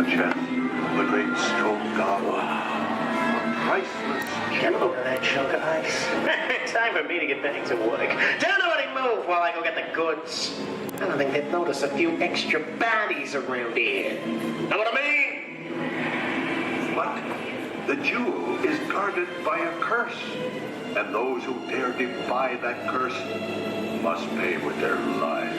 chest, the great stroke of a priceless Get over that chunk of ice. Time for me to get back to work. Don't nobody move while I go get the goods. I don't think they'd notice a few extra bodies around here. Know what I mean? But the jewel is guarded by a curse, and those who dare defy that curse must pay with their lives.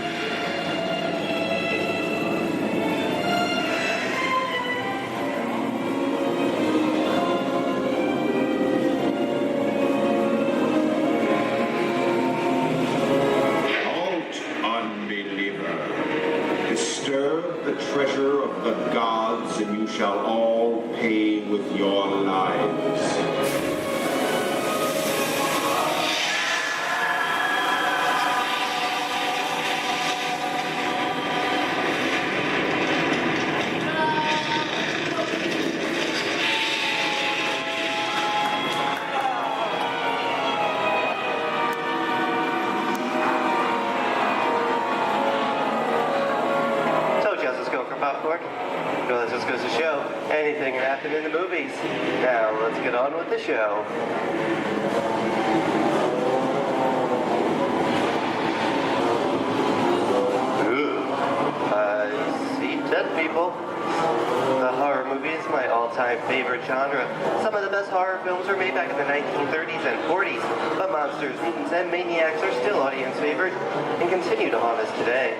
Disturb the treasure of the gods, and you shall all pay with your lives. Popcorn? Well, this just goes to show anything can happen in the movies. Now, let's get on with the show. Ooh. I see dead people. The horror movie is my all-time favorite genre. Some of the best horror films were made back in the 1930s and 40s, but monsters, mutants, and maniacs are still audience favorite and continue to haunt us today.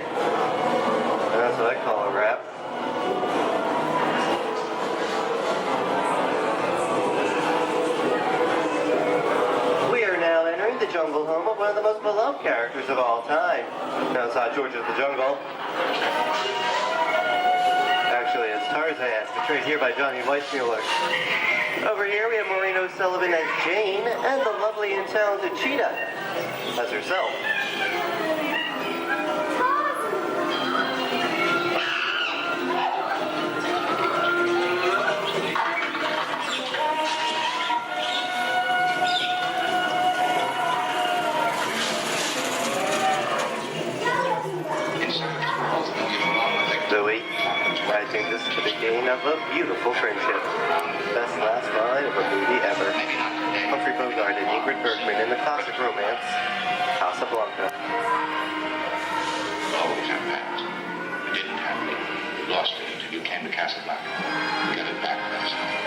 And that's what I call a wrap. We are now entering the jungle home of one of the most beloved characters of all time. No, it's not George of the Jungle. Actually, it's Tarzan, portrayed here by Johnny Weissmuller. Over here we have Maureen O'Sullivan as Jane, and the lovely and talented Cheetah as herself. I think this is the beginning of a beautiful friendship. Best last line of a movie ever. Humphrey Bogart and Ingrid Bergman in the classic romance, Casablanca. Always have passed. You didn't have me. You lost it until you came to Casablanca. You got it back last night.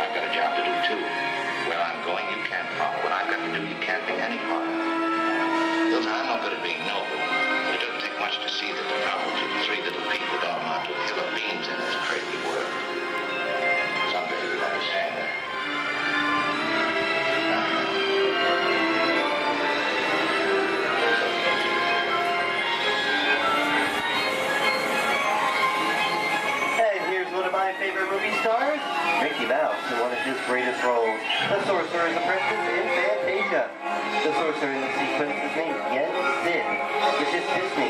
I've got a job to do too. Where I'm going, you can't follow. What I've got to do, you can't be any part of. I'm not good at being noble, but it doesn't take much to see that the problems of three little people don't amount to a hill of beans in this crazy world. Someday you'll understand that. And here's one of my favorite movie stars, Mickey Mouse, in one of his greatest roles, the Sorcerer's Apprentice in Fantasia. The sorcerer in the sequence is named Yen Sid, which is Disney,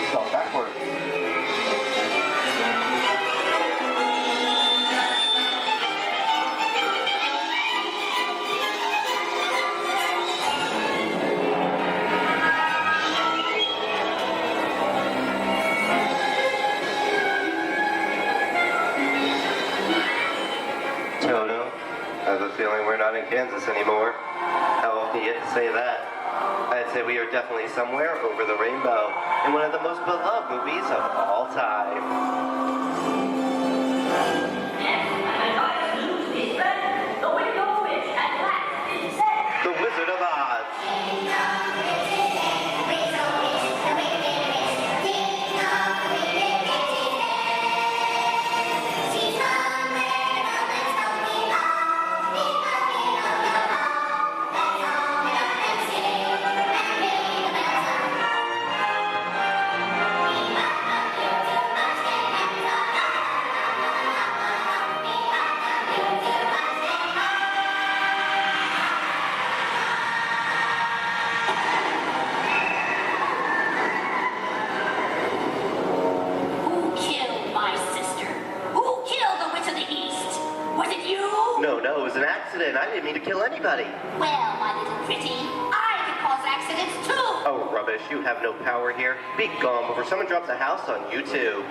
spelled backwards. Toto, I have a feeling we're not in Kansas anymore. How often do you get to say that? I'd say we are definitely somewhere over the rainbow in one of the most beloved movies of all time. The Wizard of Oz. No, it was an accident. I didn't mean to kill anybody. Well, my little pretty, I can cause accidents too. Oh, rubbish. You have no power here. Be gone before someone drops a house on you, too.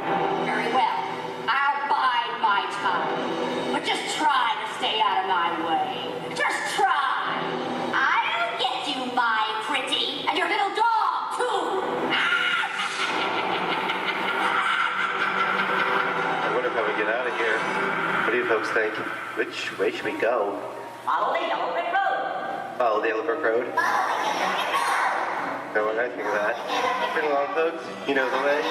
Very well. I'll bide my time. But just try to stay out of my way. Just try. I'll get you, my pretty. And your little dog, too. I wonder how we get out of here. What do you folks think? Which way should we go? Follow the yellow brick road. Follow the Yellow Brick Road? No, I think of that. Bring along, folks. You know the way.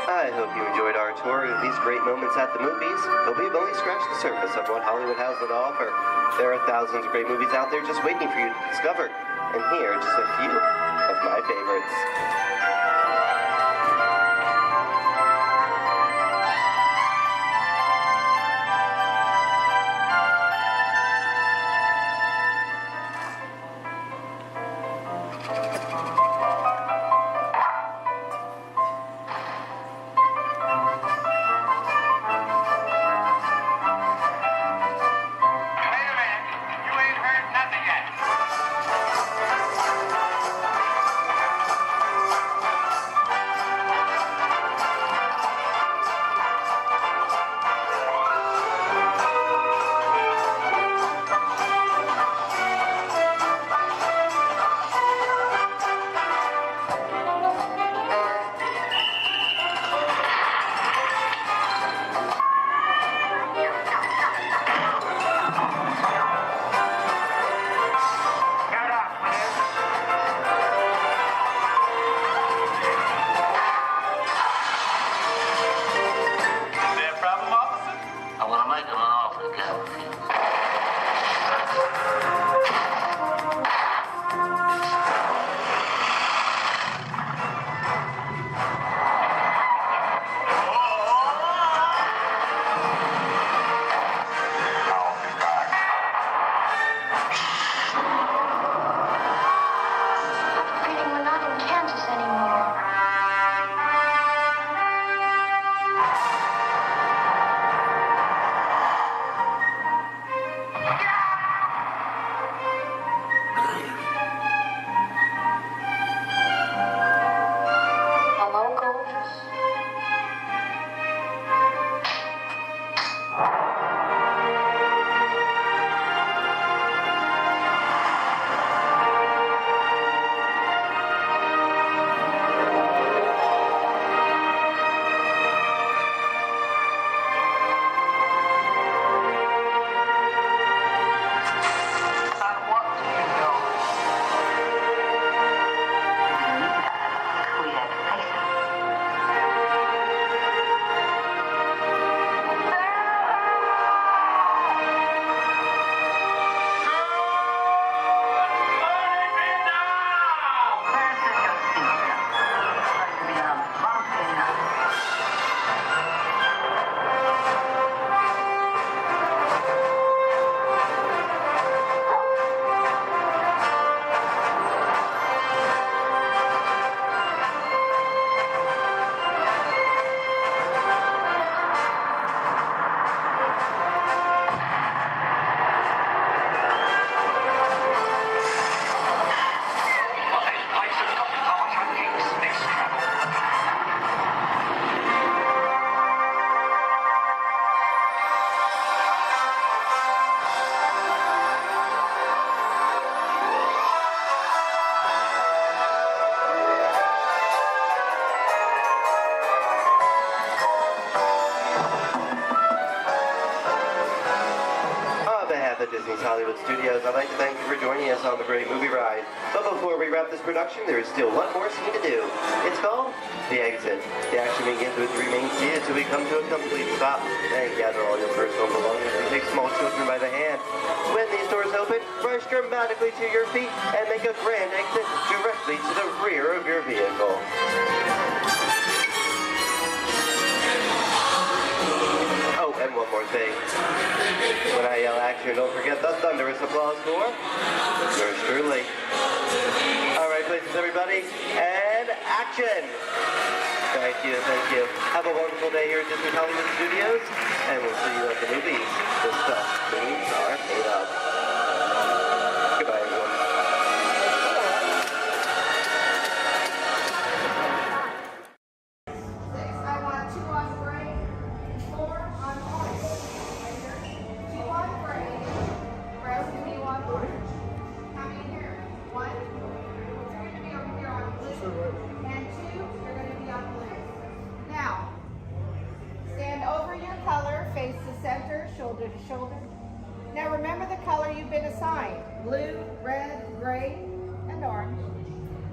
I hope you enjoyed our tour of these great moments at the movies, but we've only scratched the surface of what Hollywood has to offer. There are thousands of great movies out there just waiting for you to discover, and here are just a few of my favorites. Wait a minute. You ain't heard nothing yet. Get up, man. Is there a problem, officer? I want to make him an offer again. I'll be back. Feeling we're not in Kansas anymore. Hello, gorgeous. What do you know? Queer face. Hollywood studios, I'd like to thank you for joining us on the great movie ride. But before we wrap this production, there is still one more scene to do. It's called The Exit. The action begins with 3 main scenes until we come to a complete stop. Then gather all your personal belongings and take small children by the hand. When these doors open, rush dramatically to your feet and make a grand exit directly to the rear of your vehicle. Oh, and one more thing. When I yell action, don't forget the thunderous applause for yours truly. All right, places, everybody, and action! Thank you, thank you. Have a wonderful day here at Disney Hollywood Studios, and we'll see you at the movies. The stuff movies are made of. Goodbye, everyone. I want 2 on gray, 4 on orange. 2 on gray, rest of you on orange. How many here? 1. So you're going to be over here on blue. And 2, you're going to be on blue. Now, stand over your color, face the center, shoulder to shoulder. Now remember the color you've been assigned. Blue, red, gray, and orange.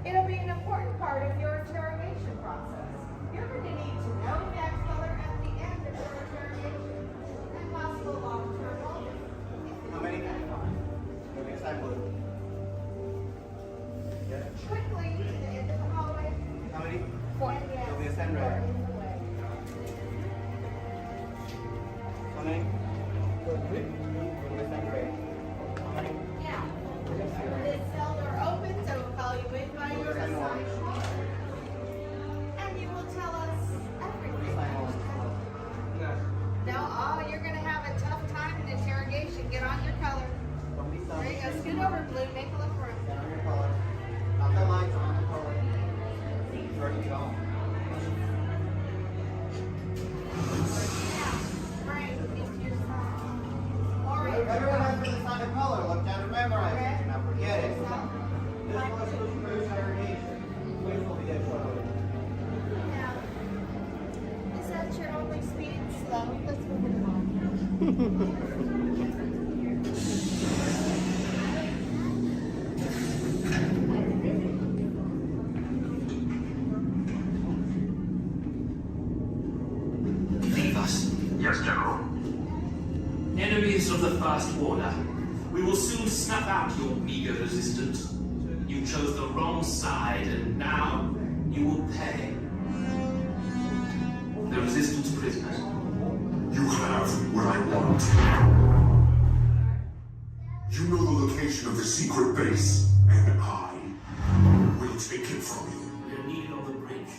It'll be an important part of your interrogation process. You're going to need to know that color at the end of your interrogation and possible long-term motive. How many? Okay, side blue. Quickly to the end of the hallway. How many? 4. And yes, It'll be a send red. in the way. How many? It'll be a send gray. Yeah. This cell door opens, I will call you in by your assigned color. And you will tell us everything. No, oh, you're going to have a tough time in interrogation. Get on your color. There you go. Scoot over, Blue. Make a look room. Get on your color. Not the lights, on the color. Turn it off. Yeah. Right. Into your side. Orange. Everyone has to decide a color. Look down and memorize it. Do not forget it. This Now, was for interrogation. Which will be a color. is that your only speed? Slow. Let's move it along. Leave us. Yes, General. Enemies of the First Order. We will soon snuff out your meager resistance. You chose the wrong side, and now you will pay. The Resistance prisoners. You have what I want. You know the location of the secret base, and I will take it from you. We are needed on the bridge.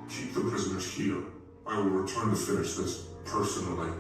Keep the prisoners here. I will return to finish this personally.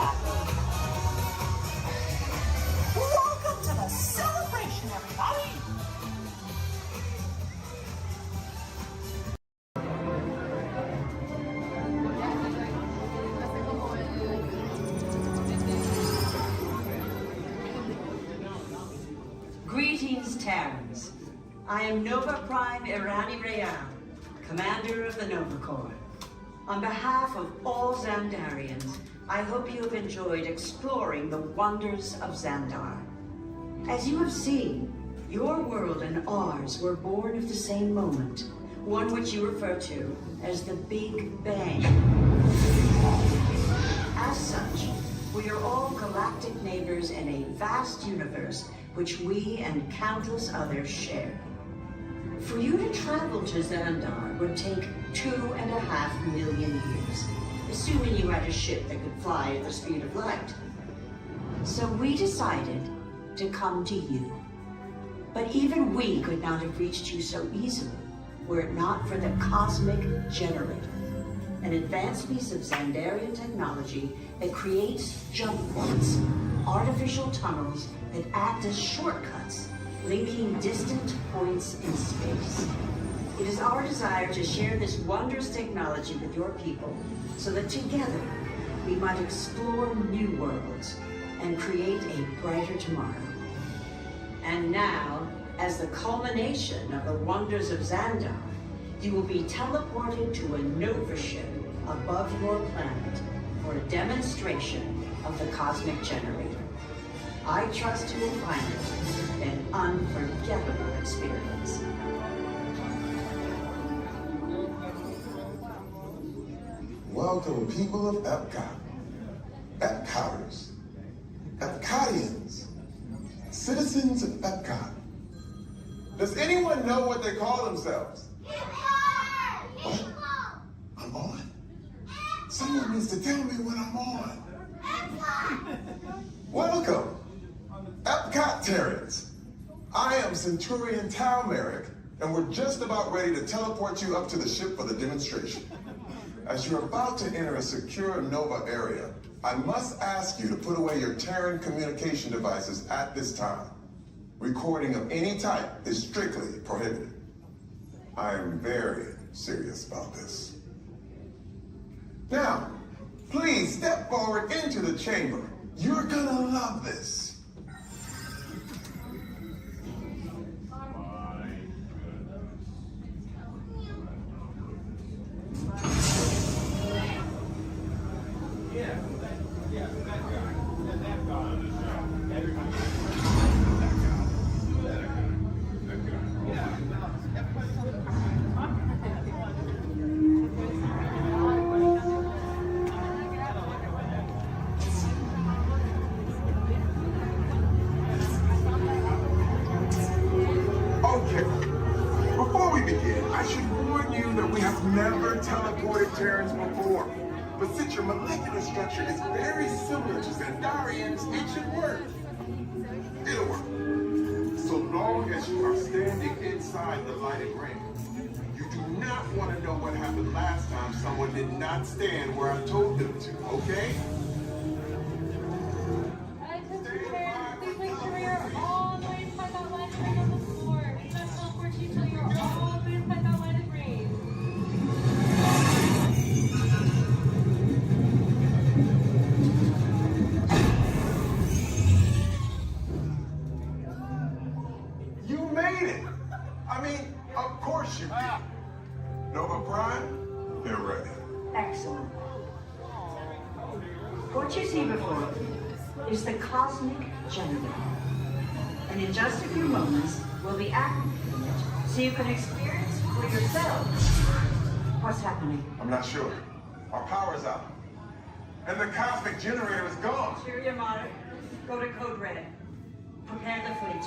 happy. Welcome to the celebration, everybody. Greetings, Terrans. I am Nova Prime Irani Rayan, Commander of the Nova Corps. On behalf of all Xandarians, I hope you have enjoyed exploring the wonders of Xandar. As you have seen, your world and ours were born of the same moment, one which you refer to as the Big Bang. As such, we are all galactic neighbors in a vast universe which we and countless others share. For you to travel to Xandar would take 2.5 million years, assuming you had a ship that could fly at the speed of light. So we decided to come to you. But even we could not have reached you so easily were it not for the Cosmic Generator, an advanced piece of Xandarian technology that creates jump points, artificial tunnels that act as shortcuts, linking distant points in space. It is our desire to share this wondrous technology with your people so that together we might explore new worlds and create a brighter tomorrow. And now, as the culmination of the wonders of Xandar, you will be teleported to a Nova ship above your planet for a demonstration of the Cosmic Generator. I trust you will find it an unforgettable experience. Welcome, people of Epcot, Epcoters, Epcotians, citizens of Epcot. Does anyone know what they call themselves? What? I'm on? Someone needs to tell me when I'm on. Welcome, Epcot-tarians. I am Centurion Tal Merrick, and we're just about ready to teleport you up to the ship for the demonstration. As you're about to enter a secure Nova area, I must ask you to put away your Terran communication devices at this time. Recording of any type is strictly prohibited. I am very serious about this. Now, please step forward into the chamber. You're gonna love this. Never teleported Terrans before. But since your molecular structure is very similar to Xandarians, it should work. It'll work. So long as you are standing inside the lighted ring. You do not want to know what happened last time someone did not stand where I told them to, okay? Please make sure you're all the way inside that lighted ring on the floor. We must teleport you till you're all the way inside that lighted ring. You made it! I mean, of course you did. Nova Prime, they're ready. Excellent. What you see before you is the Cosmic Generator. And in just a few moments, we'll be activating it so you can experience for yourselves what's happening. I'm not sure. Our power's out. And the Cosmic Generator is gone. Superior Monarch, go to Code Red. Prepare the fleet.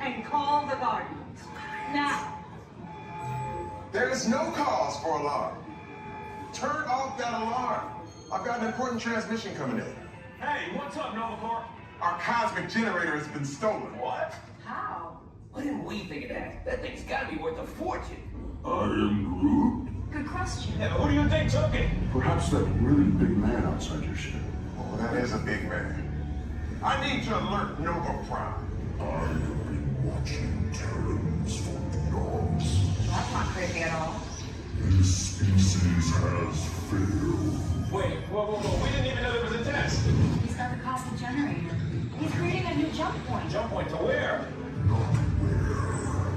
And call the Guardians. Now! There is no cause for alarm. Turn off that alarm. I've got an important transmission coming in. Hey, what's up, Nova Corps? Our Cosmic Generator has been stolen. What? How? Why didn't we think of that? That thing's gotta be worth a fortune. I am Groot. Good question. Yeah, who do you think took it? Perhaps that really big man outside your ship. Well, that is a big man. I need to alert Nova Prime. I have been watching Terrans for eons. That's not creepy at all. This species has failed. Wait, whoa. We didn't even know there was a test. He's got the cosmic generator. He's creating a new jump point. Jump point to where? Not where.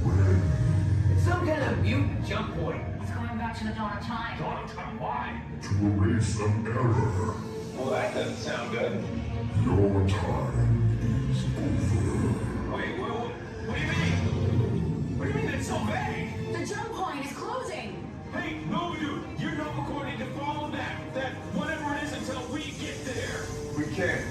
When. It's some kind of mutant jump point. He's going back to the dawn of time. Dawn of time, why? To erase an error. Well, that doesn't sound good. Your time is over. Wait, what do you mean? What do you mean it's so vague? The jump point is closing. Hey, Nova Dude, you're Nova Corps need to follow that whatever it is until we get there. We can't.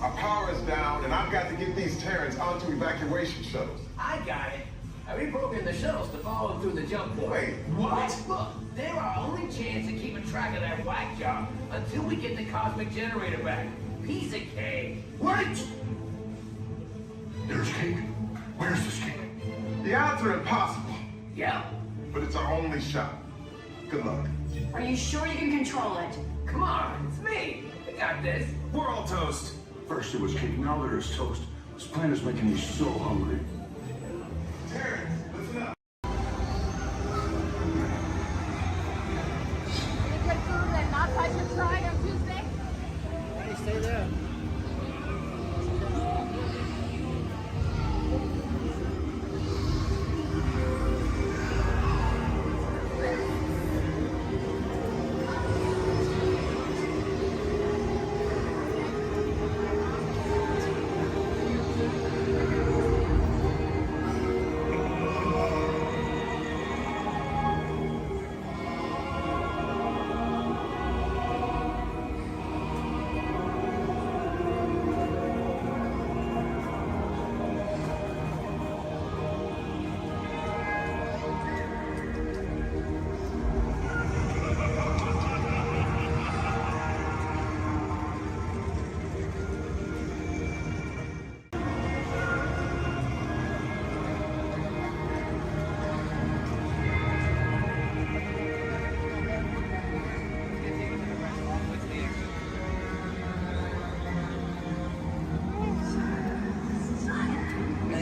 Our power is down, and I've got to get these Terrans onto evacuation shuttles. I got it. I reprogrammed the shuttles to follow them through the jump point. Wait, what? Look, they're our only chance of keeping track of that whack job until we get the cosmic generator back. Piece of cake. Wait! There's cake. Where's this cake? The odds are impossible, Yeah. but it's our only shot. Good luck. Are you sure you can control it? Come on, it's me. I got this. We're all toast. First it was cake, now there's toast. This plan is making me so hungry. Terrans, listen up. Any good food that not should try on Tuesday? Stay there.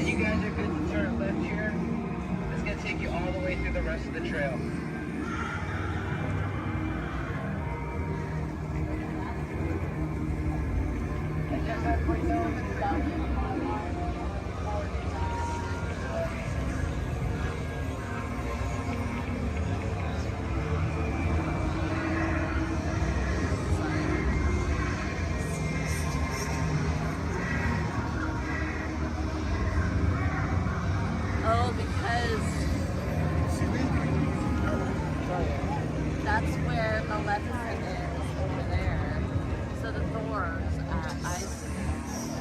You guys are good to turn left here. It's gonna take you all the way through the rest of the trail. Oh, because that's where Maleficent is over there. So the Thors, I see.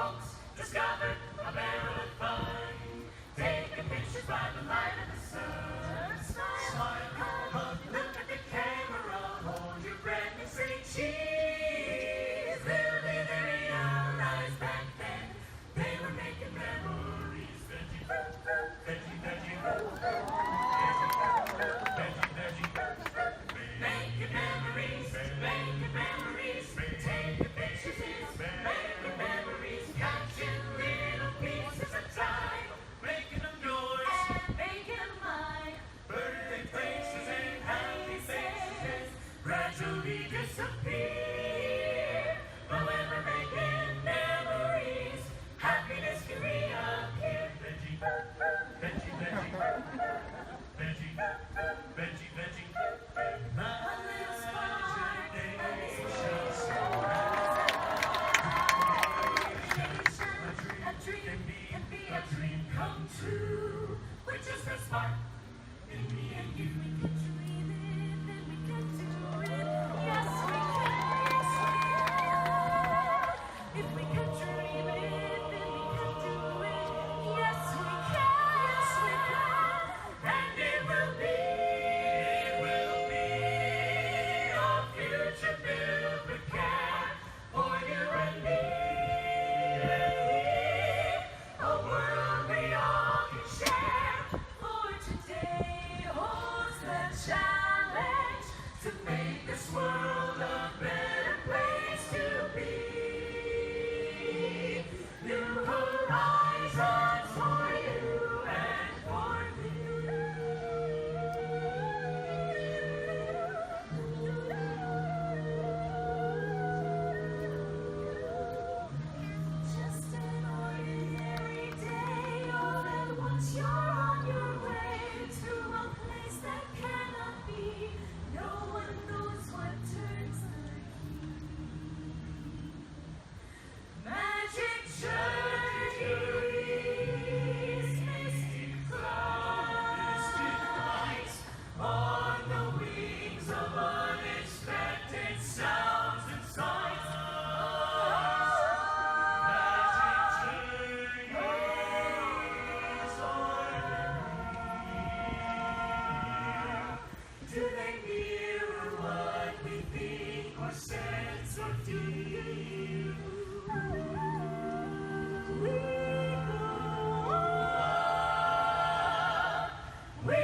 folks discovered a barrel of fun. Taking pictures by the light of the sun. Smile, hug, look at the camera, hold your breath and say cheese. Little did they realize back then they were making memories. Veggie, veggie, veggie, veggie, veggie, making memories, making memories. Taking pictures is making memories. Catching little pieces of time, making them yours and making them mine. Birthday faces and happy faces gradually disappear. But when we're making memories, happiness can reappear. Veggie, veggie, veggie, veggie, veggie, veggie. My little imagination, a dream can be a dream come true. We're just a spark in me and you. We can dream it, then we get to do it. Yes, we can. If we can dream it, then we can do it. Yes, we can. Yes, we can. And it will be our future filled with care for you and me. A world we all can share. For today holds the challenge to make this world a better place to be. New horizons for you and for me. Just an ordinary day, all at once you're on your way to a place that cannot be. No one knows what turns the key. Magic journeys, mystic clouds, lights on the wings of unexpected sounds and sights. Do they mirror what we think or sense or feel? We go on. We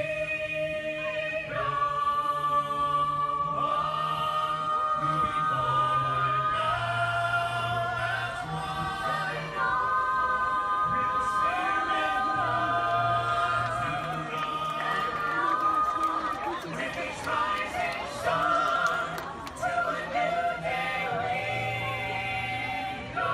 go on. Moving forward now as one. With the spirit with each rising sun to a new day we go.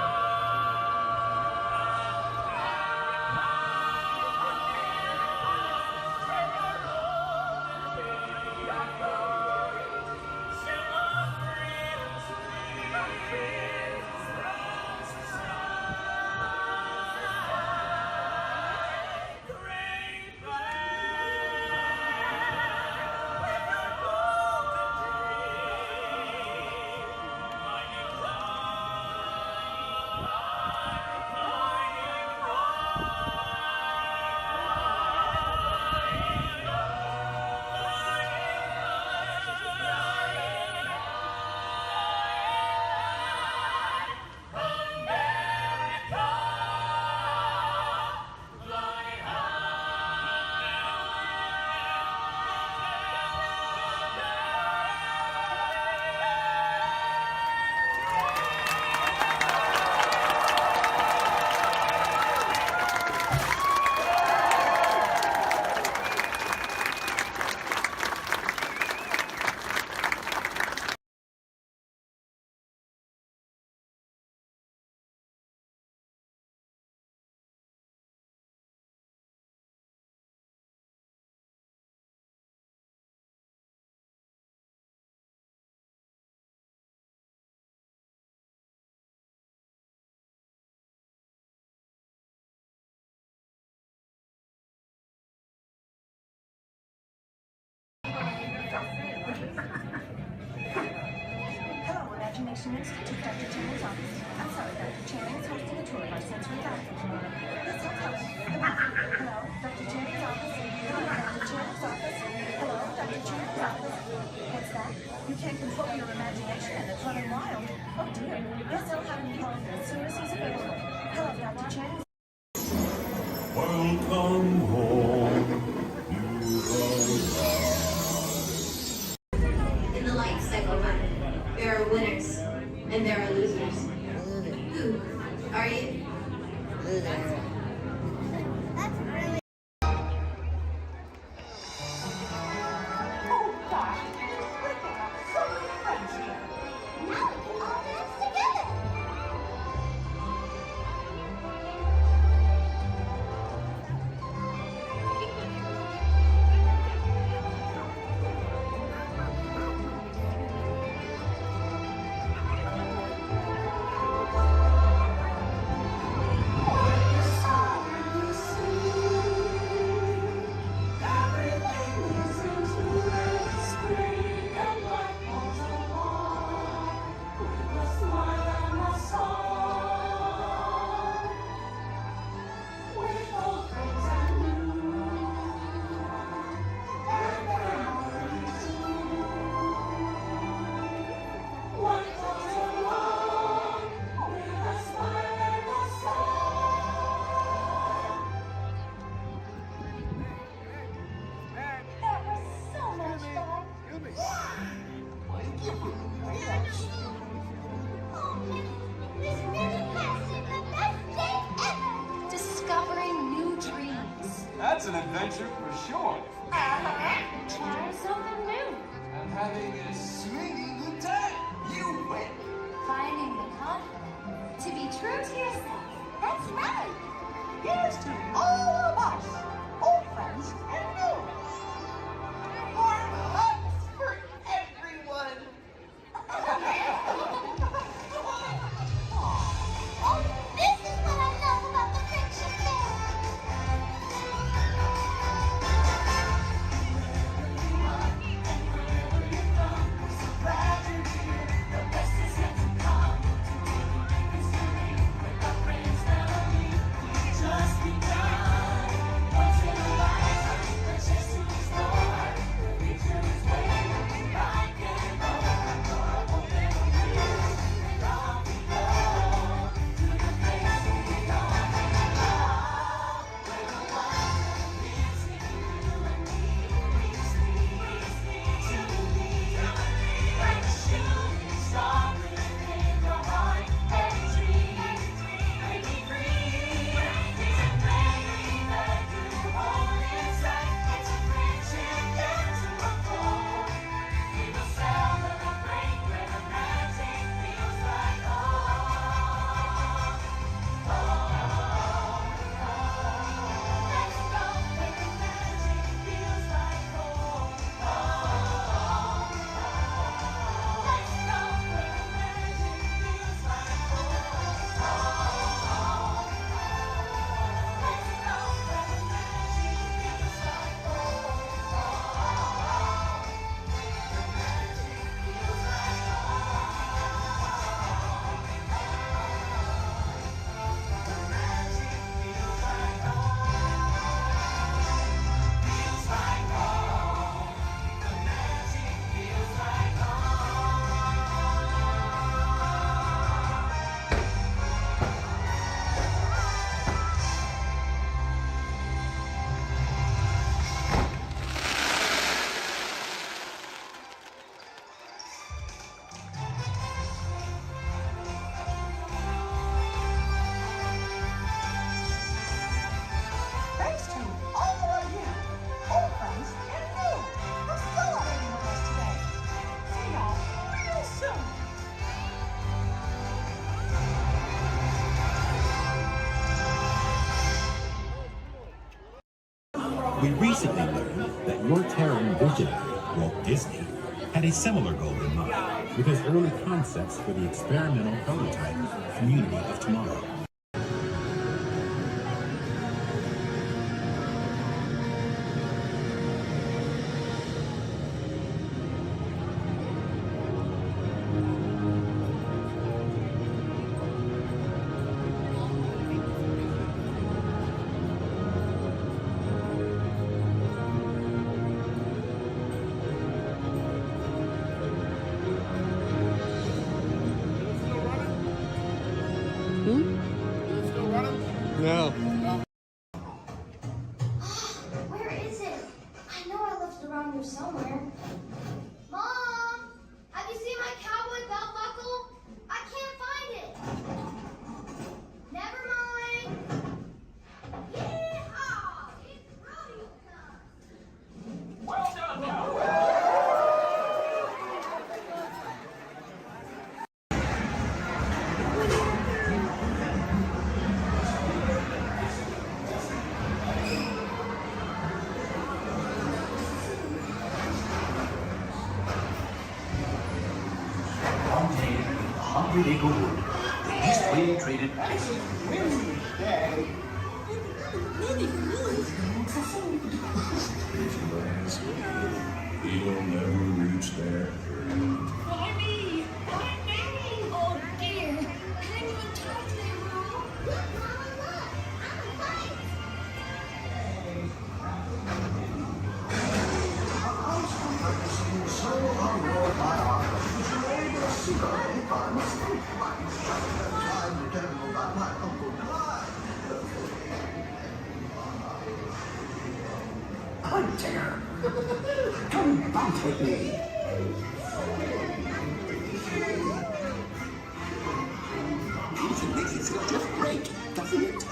Hello, Imagination Institute, Dr. Channing's office. I'm sorry, Dr. Channing is hosting a tour of our Yes, I'll have him call as soon as he's available. Hello, Dr. Chen. Welcome home. You In the life cycle run, there are winners and there are losers. Who are you? Oh, gosh. Look at so many friends here. Now we can all dance together. That was so much fun. This really has been the best day ever. Discovering new dreams. That's an adventure for sure. Trying something new. And having a swinging good time. You win. Finding the confidence to be true to yourself. That's right. Here's to all of us, old friends and new. Warm hugs for everyone. Oh, this is what I love about the friendship Thanks to all of you, old friends and new, for celebrating with us today. See y'all real soon. We recently learned that your Terran visionary, Walt Disney, had a similar goal in mind with his early concepts for the experimental prototype Community of Tomorrow. No. Where is it? I know I left it around here somewhere. Mom! Have you seen my cowboy belt buckle? I can't find it. Never mind. Yeehaw! It's rodeo time. Well done, cowboy. One day, in 100 Acre Wood, the East Wind traded places. He'll never reach there. Why me? Why me? Oh dear. Can't even talk to them, Mom. Look, Mama, look. I'm a fight. Hunter, come bounce with me. Music makes you feel just great, doesn't it?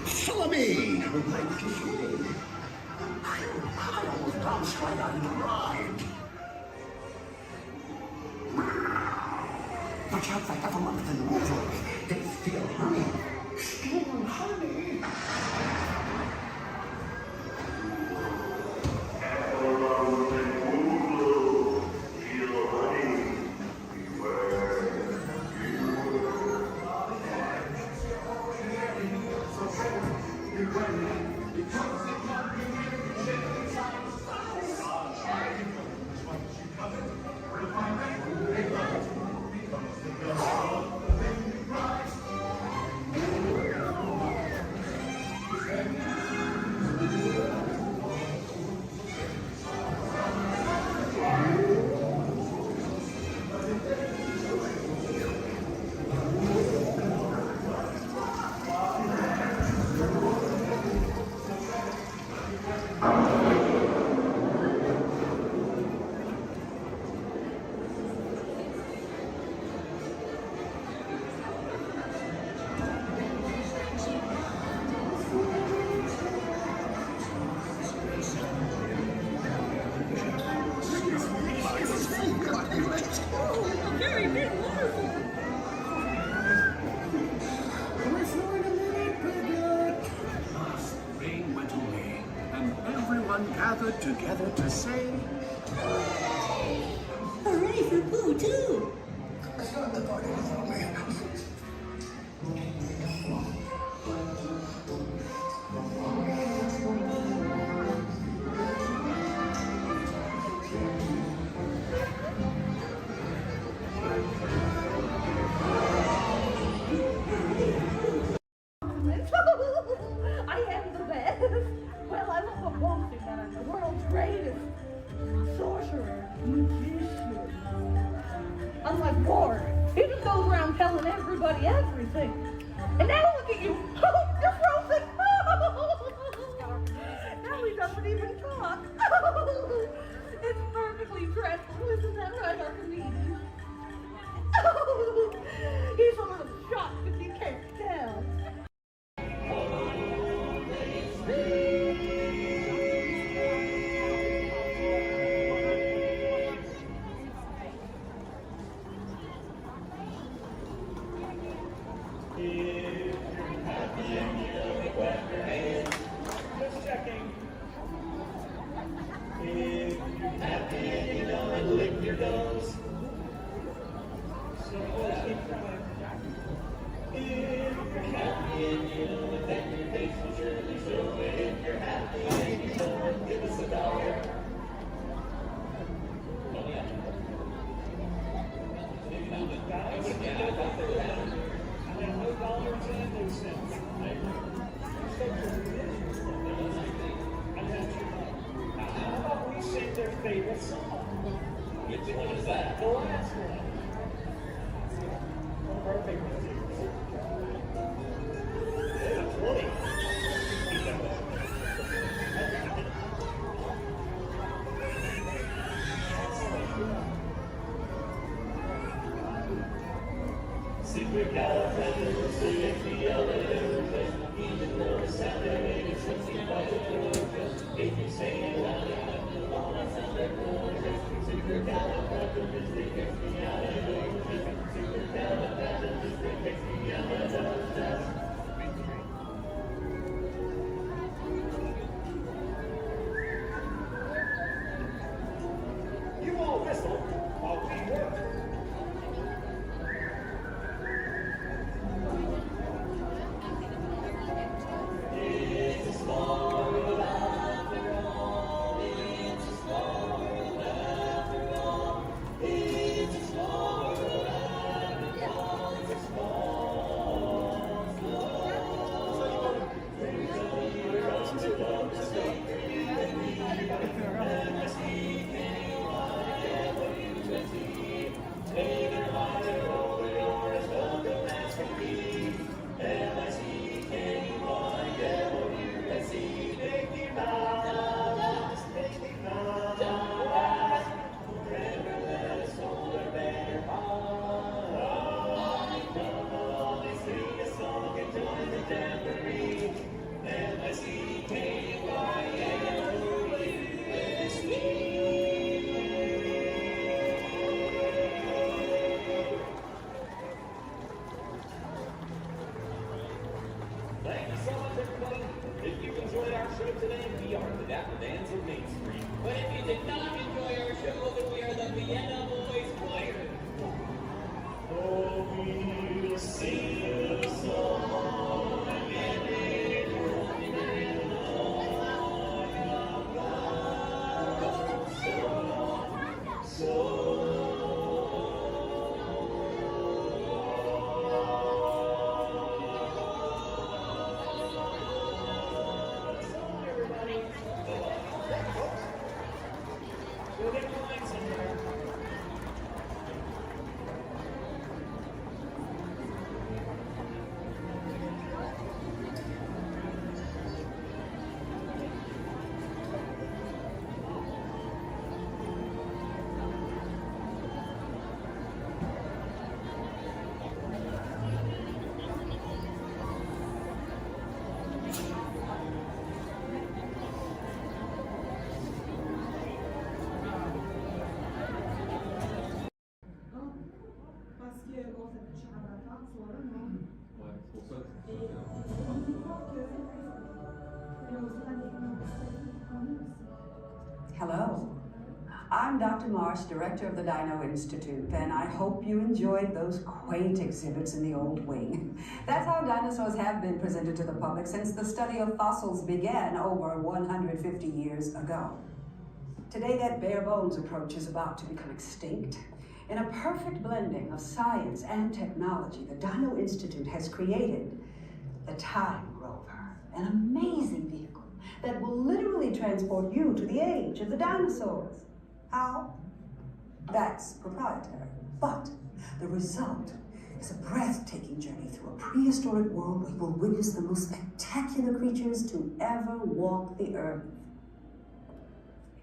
Follow me! My little shade. I almost bounced right out of the ride. Watch out for Peppermint and Wolf. They steal honey. Steal honey. Rain went away, and everyone gathered together to say, Hooray for Pooh, too! I am the best. Well, I'm also boasting that I'm the world's greatest sorcerer, magician. Unlike Walt, he just goes around telling everybody everything. And now look at you. Oh, you're frozen. Now he doesn't even talk. It's perfectly dreadful, isn't that right, Archimedes? He's a little shocked if you can't tell. Their favorite song. Which one is that? The last one. You all whistle while we work. Thank you so much, everybody. If you enjoyed our show today, we are the Dapper Dans of Main Street. But if you did not enjoy our show, then we are the Vienna Boys Choir. Oh, we'll sing a song and it will be Parce que on s'est fait à la fin, soit là, non? Ouais, c'est pour ça que Et on voit que Hello. I'm Dr. Marsh, director of the Dino Institute, and I hope you enjoyed those quaint exhibits in the old wing. That's how dinosaurs have been presented to the public since the study of fossils began over 150 years ago. Today, that bare bones approach is about to become extinct. In a perfect blending of science and technology, the Dino Institute has created the Time Rover, an amazing vehicle that will literally transport you to the age of the dinosaurs. How? That's proprietary. But the result is a breathtaking journey through a prehistoric world where you will witness the most spectacular creatures to ever walk the earth.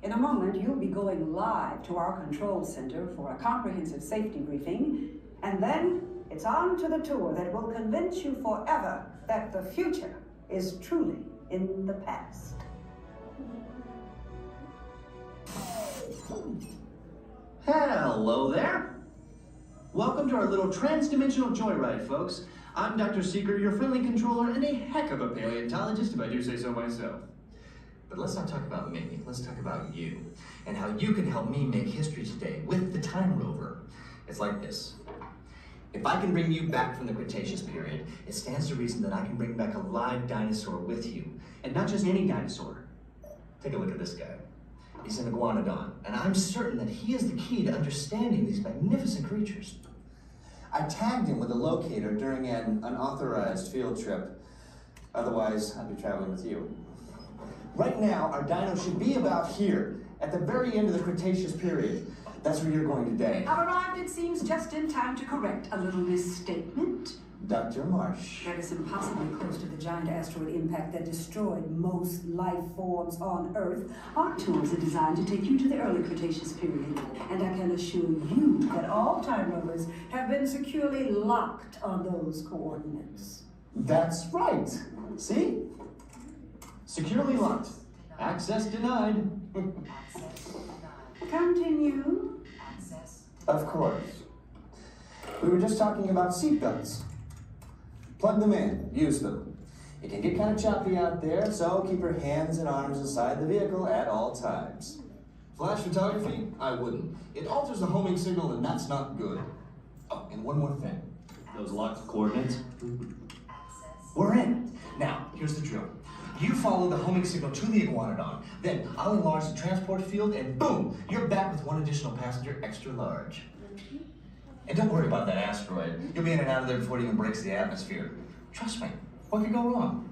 In a moment, you'll be going live to our control center for a comprehensive safety briefing, and then it's on to the tour that will convince you forever that the future is truly in the past. Hello there. Welcome to our little trans-dimensional joyride, folks. I'm Dr. Seeker, your friendly controller, and a heck of a paleontologist, if I do say so myself. But let's not talk about me, let's talk about you, and how you can help me make history today with the Time Rover. It's like this. If I can bring you back from the Cretaceous period, it stands to reason that I can bring back a live dinosaur with you. And not just any dinosaur. Take a look at this guy. He's an iguanodon, and I'm certain that he is the key to understanding these magnificent creatures. I tagged him with a locator during an unauthorized field trip. Otherwise, I'd be traveling with you. Right now, our dino should be about here, at the very end of the Cretaceous period. That's where you're going today. I've arrived, it seems, just in time to correct a little misstatement. Dr. Marsh. That is impossibly close to the giant asteroid impact that destroyed most life forms on Earth. Our tours are designed to take you to the early Cretaceous period. And I can assure you that all time rovers have been securely locked on those coordinates. That's right. See? Securely locked. Access denied. Continue. Of course. We were just talking about seatbelts. Plug them in, use them. It can get kind of choppy out there, so keep your hands and arms inside the vehicle at all times. Flash photography? I wouldn't. It alters the homing signal, and that's not good. Oh, and one more thing. Those locked coordinates? We're in. Now, here's the drill. You follow the homing signal to the iguanodon, then I'll enlarge the transport field, and boom, you're back with one additional passenger extra large. And don't worry about that asteroid. You'll be in and out of there before it even breaks the atmosphere. Trust me, what could go wrong?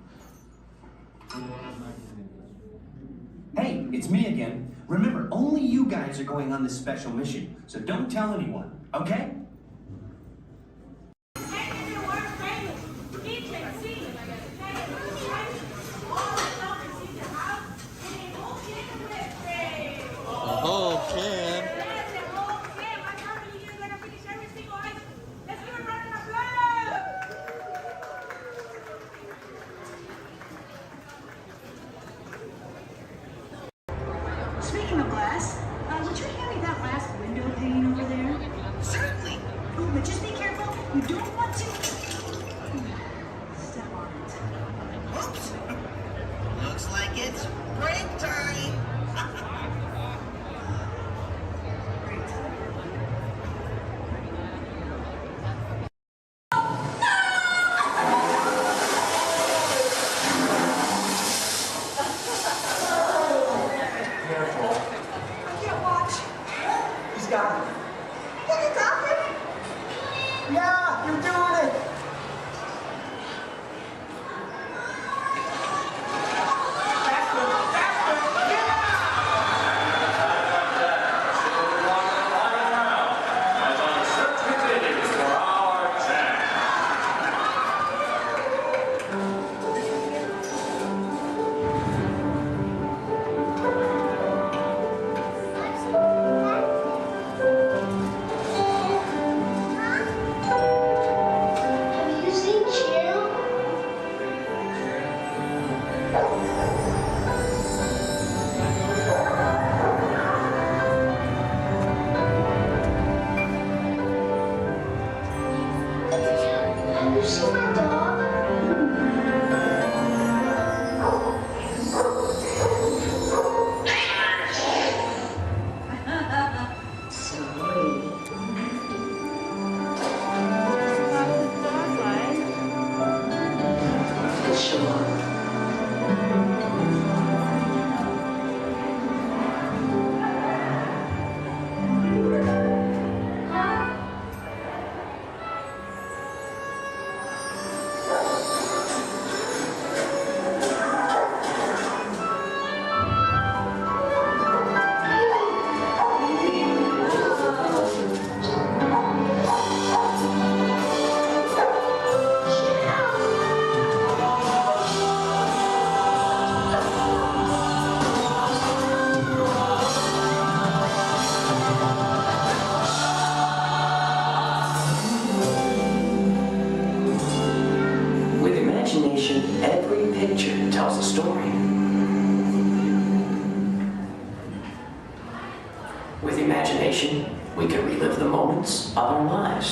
Hey, it's me again. Remember, only you guys are going on this special mission, so don't tell anyone, okay? Oh, Cam. Speaking of glass, would you hand me that last window pane over there? Certainly. Oh, but just be careful. You don't want to step on it. Oops. Looks like it's break time. Yeah, you're doing it! Have you seen my dog? With imagination, every picture tells a story. With imagination, we can relive the moments of our lives.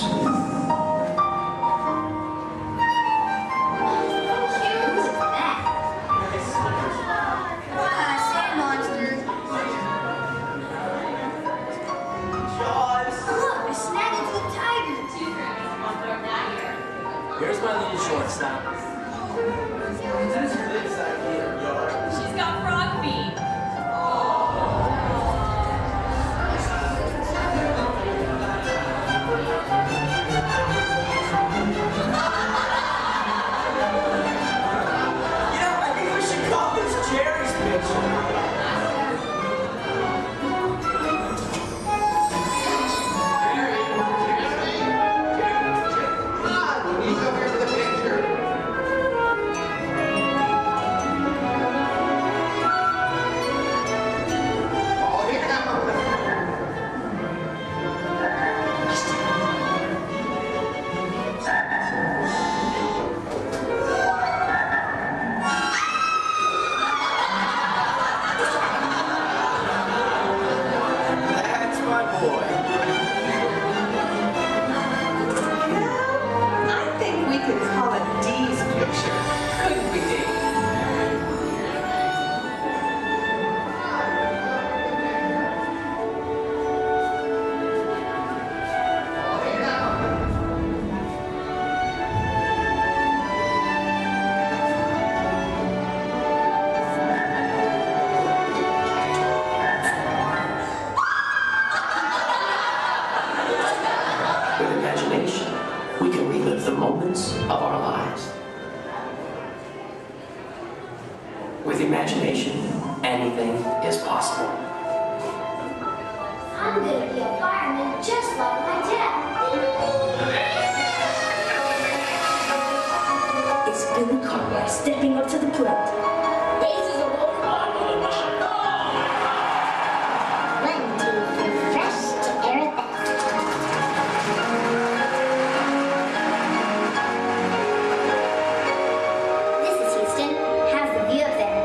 Sand monster. Look, I snagged into a tiger. Here's my little shortstop. She's got frog feet. I think we should call this Jerry's picture. He's over here the moments of our lives. With imagination, anything is possible. I'm gonna be a fireman just like my dad. It's Billy Cartwright stepping up to the plate. Bases are loaded. One, two, three, fresh to air it back. This is Houston. How's the view up there?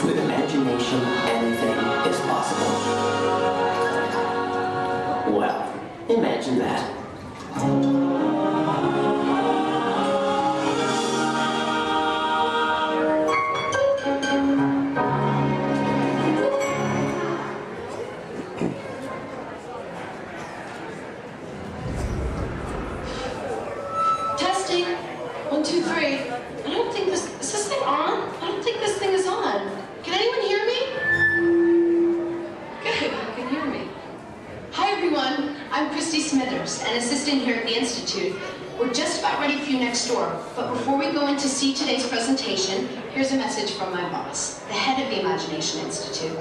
With imagination, anything is possible. Well, imagine that. Testing. 1, 2, 3. I don't think this. Is this thing on? I don't think this thing is on. Can anyone hear me? Good, you can hear me. Hi everyone. I'm Christy Smithers, an assistant here at the Institute. We're just about ready for you next door. But before we go in to see today's presentation, here's a message from my boss, the head of the Imagination Institute.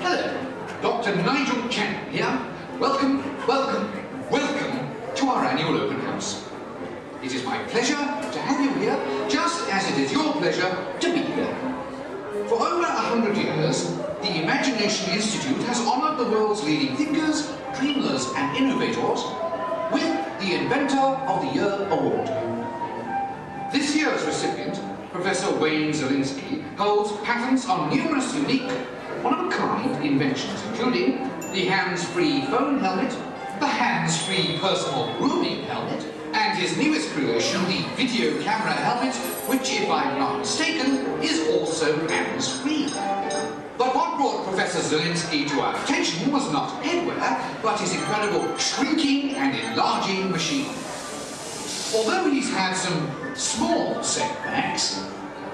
Hello, Dr. Nigel Cannon here. Welcome, welcome, welcome to our annual open house. It is my pleasure to have you here, just as it is your pleasure to be here. For over 100 years, the Imagination Institute has honored the world's leading thinkers, dreamers, and innovators with the Inventor of the Year Award. This year's recipient, Professor Wayne Zielinski, holds patents on numerous unique, one-of-a-kind inventions, including the hands-free phone helmet, the hands-free personal grooming helmet, and his newest creation, the video camera helmet, which, if I'm not mistaken, is also hands-free. But what brought Professor Zielinski to our attention was not headwear, but his incredible shrinking and enlarging machine. Although he's had some small setbacks,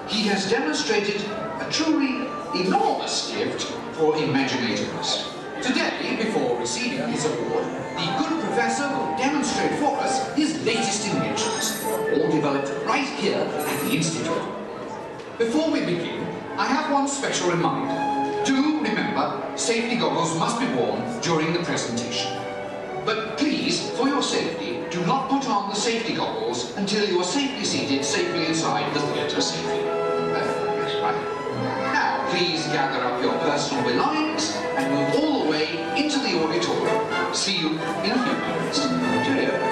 he has demonstrated a truly enormous gift for imaginativeness. Today, before receiving his award, the good professor will demonstrate for us his latest inventions, all developed right here at the Institute. Before we begin, I have one special reminder. Do remember, safety goggles must be worn during the presentation. But please, for your safety, do not put on the safety goggles until you are safely seated safely inside the theatre safely. That's right. Now, please gather up your personal belongings and move all the way into the auditorium. See you in a few moments. Cheerio.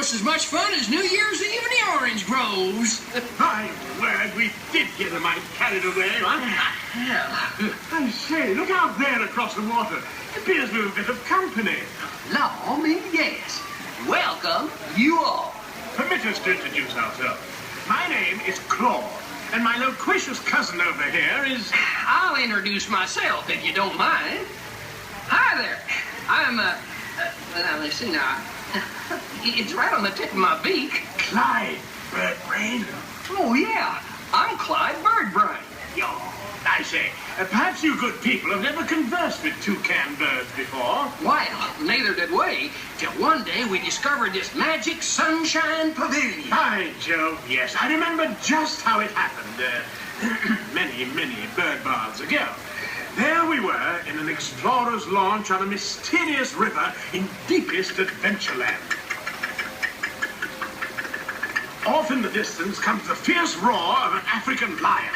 almost as much fun as New Year's Eve in the orange groves. My word, we did get a mite carried away, huh? I say, look out there across the water. It appears we're a bit of company. Law, me, yes. Welcome, you all. Permit us to introduce ourselves. My name is Claude, and my loquacious cousin over here is... I'll introduce myself, if you don't mind. Hi there. I'm, now listen, it's right on the tip of my beak. Clyde Birdbrain? Oh, yeah. I'm Clyde Birdbrain. I say, perhaps you good people have never conversed with toucan birds before. Well, neither did we, till one day we discovered this magic sunshine pavilion. By Jove, yes. I remember just how it happened, many, many bird baths ago. There we were in an explorer's launch on a mysterious river in deepest Adventureland. Off in the distance comes the fierce roar of an African lion.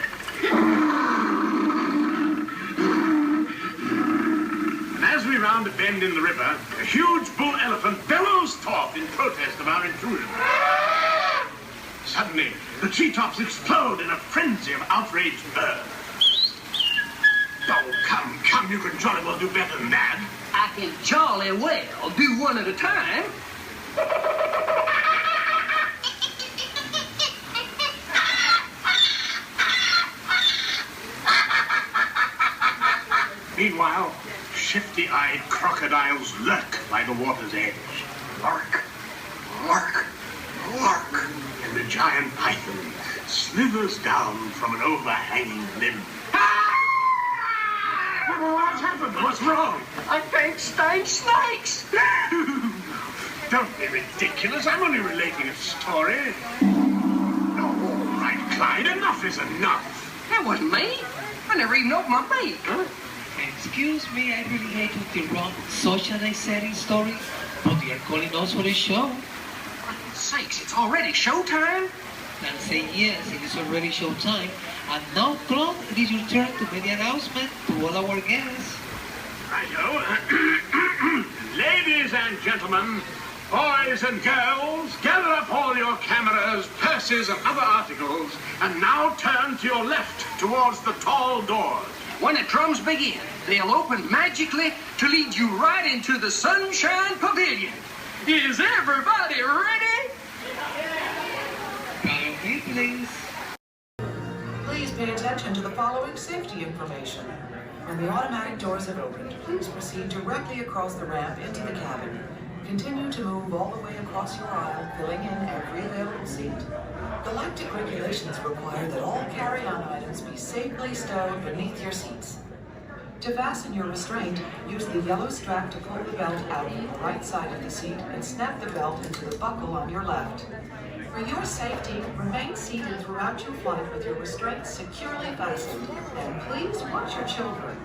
And as we round a bend in the river, a huge bull elephant bellows forth in protest of our intrusion. Suddenly, the treetops explode in a frenzy of outraged birds. Oh, come, you can jolly well do better than that. I can jolly well do one at a time. Meanwhile, shifty-eyed crocodiles lurk by the water's edge. Lurk, lurk, lurk. And the giant python slithers down from an overhanging limb. What's happened? What's wrong? I think snakes. Don't be ridiculous. I'm only relating a story. Oh, all right, Clyde. Enough is enough. That wasn't me. I never even opened my beak. Huh? Excuse me, I really hate to interrupt socializing story, but you are calling us for a show. For heaven's sakes, it's already showtime? And say yes, it is already showtime. And now, Claude, it is your turn to make the announcement to all our guests. Righto. Ladies and gentlemen, boys and girls, gather up all your cameras, purses, and other articles, and now turn to your left towards the tall doors. When the drums begin, they'll open magically to lead you right into the Sunshine Pavilion. Is everybody ready? Follow me, please. Please pay attention to the following safety information. When the automatic doors have opened, please proceed directly across the ramp into the cabin. Continue to move all the way across your aisle, filling in every available seat. Galactic regulations require that all carry-on items be safely stowed beneath your seats. To fasten your restraint, use the yellow strap to pull the belt out from the right side of the seat and snap the belt into the buckle on your left. For your safety, remain seated throughout your flight with your restraints securely fastened, and please watch your children.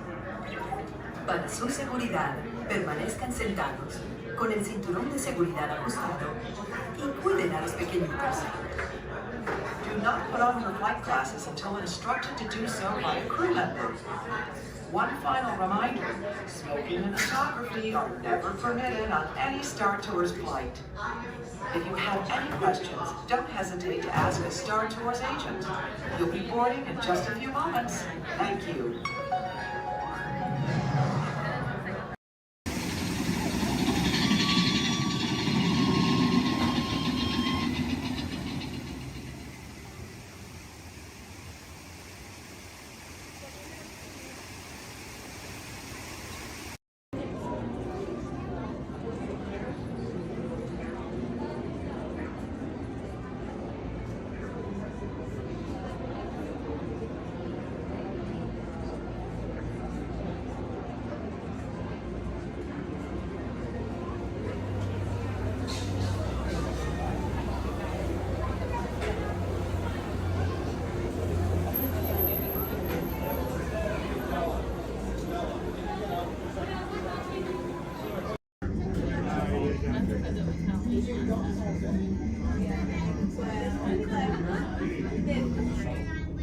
Para su seguridad, permanezcan sentados, con el cinturón de seguridad ajustado, y cuiden a los pequeñitos. Do not put on your flight glasses until instructed to do so by a crew member. One final reminder, smoking and photography are never permitted on any Star Tours flight. If you have any questions, don't hesitate to ask a Star Tours agent. You'll be boarding in just a few moments. Thank you.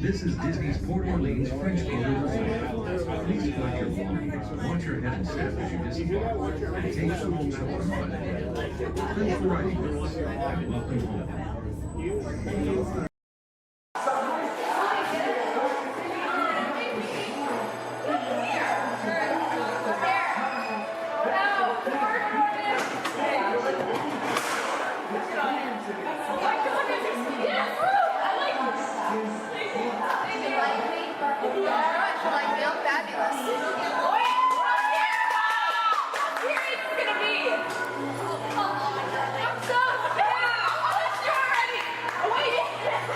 This is Disney's Port Orleans French Quarter Resort. Please collect your belongings, watch your head and step as you disembark, and take the home children fun ahead. Thanks for riding with us, and welcome home. Wait!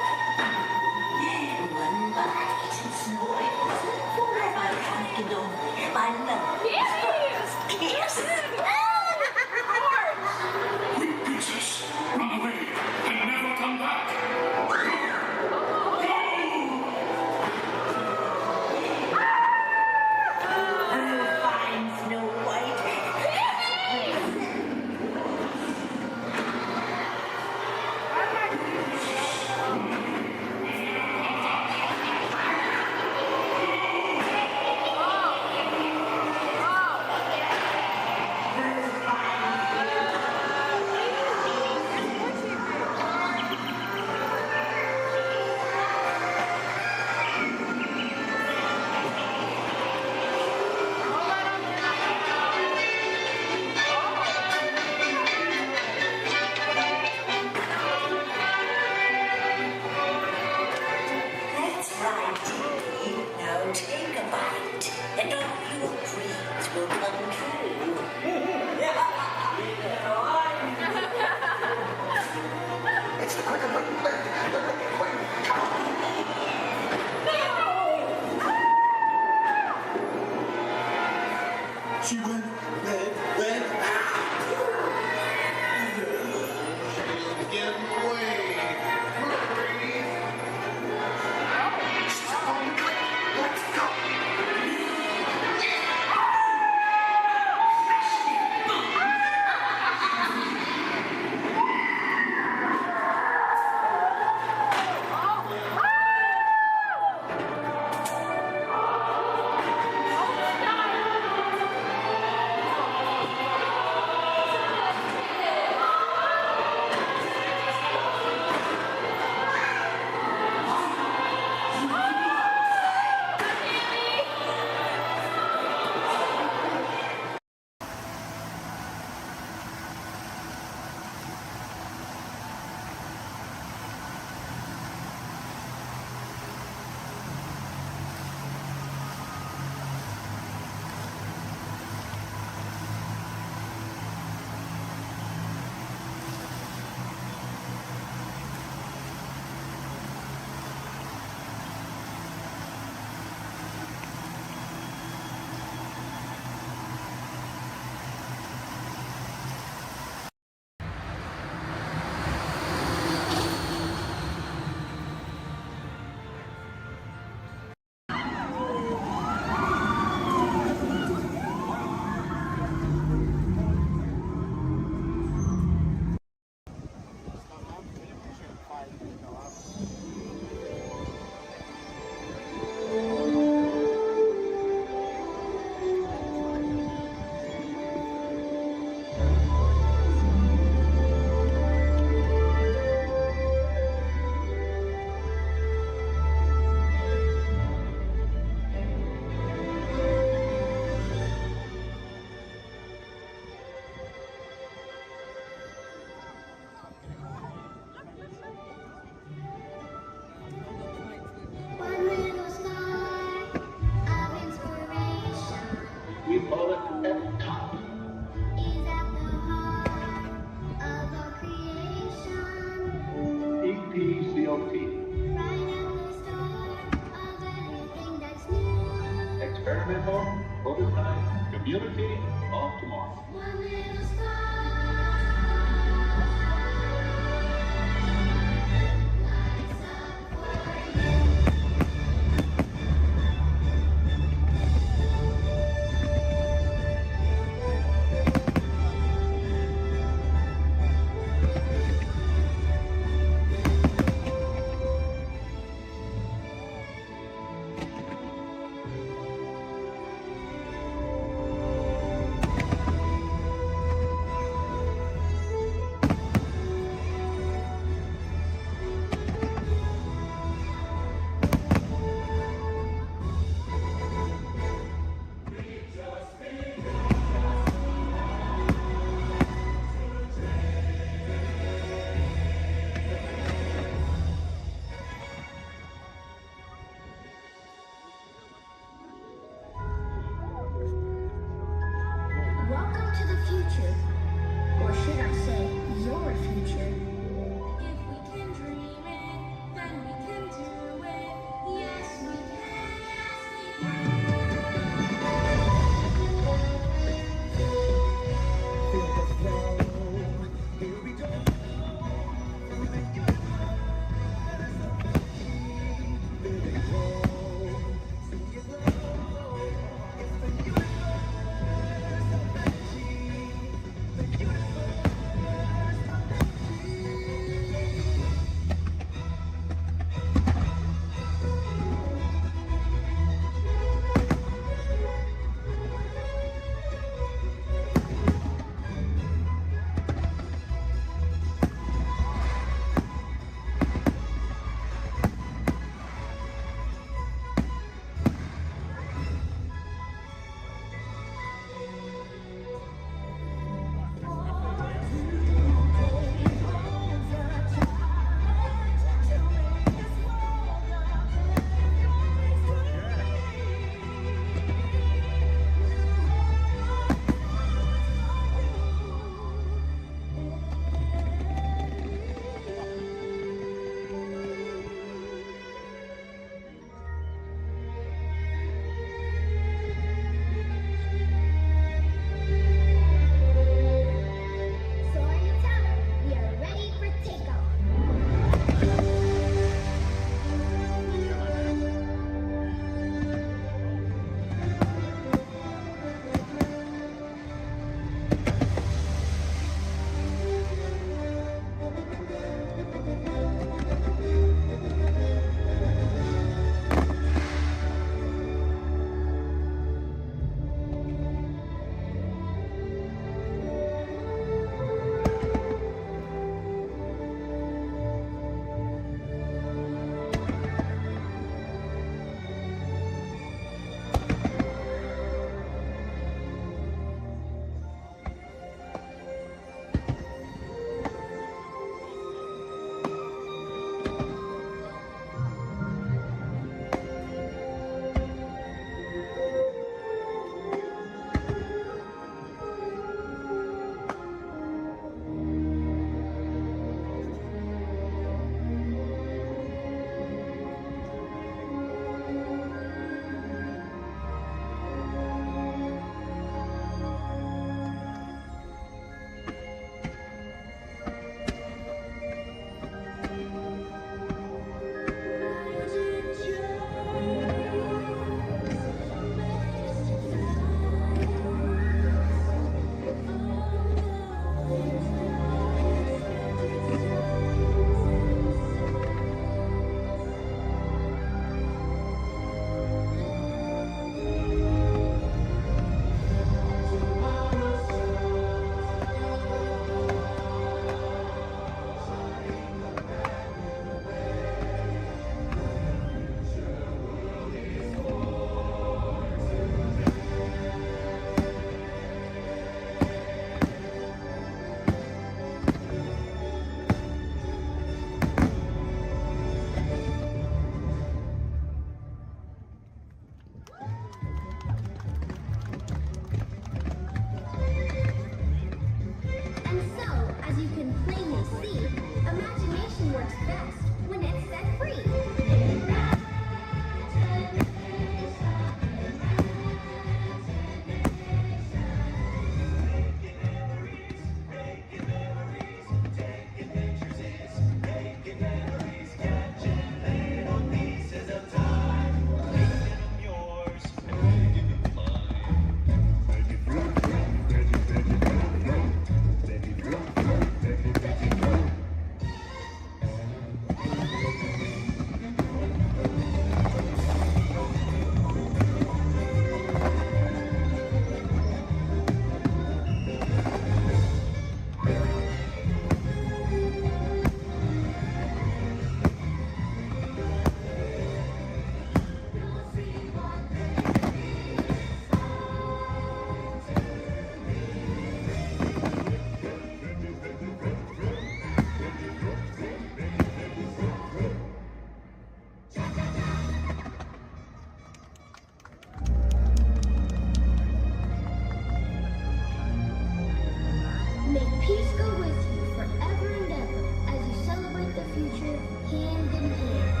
May peace go with you forever and ever as you celebrate the future hand in hand.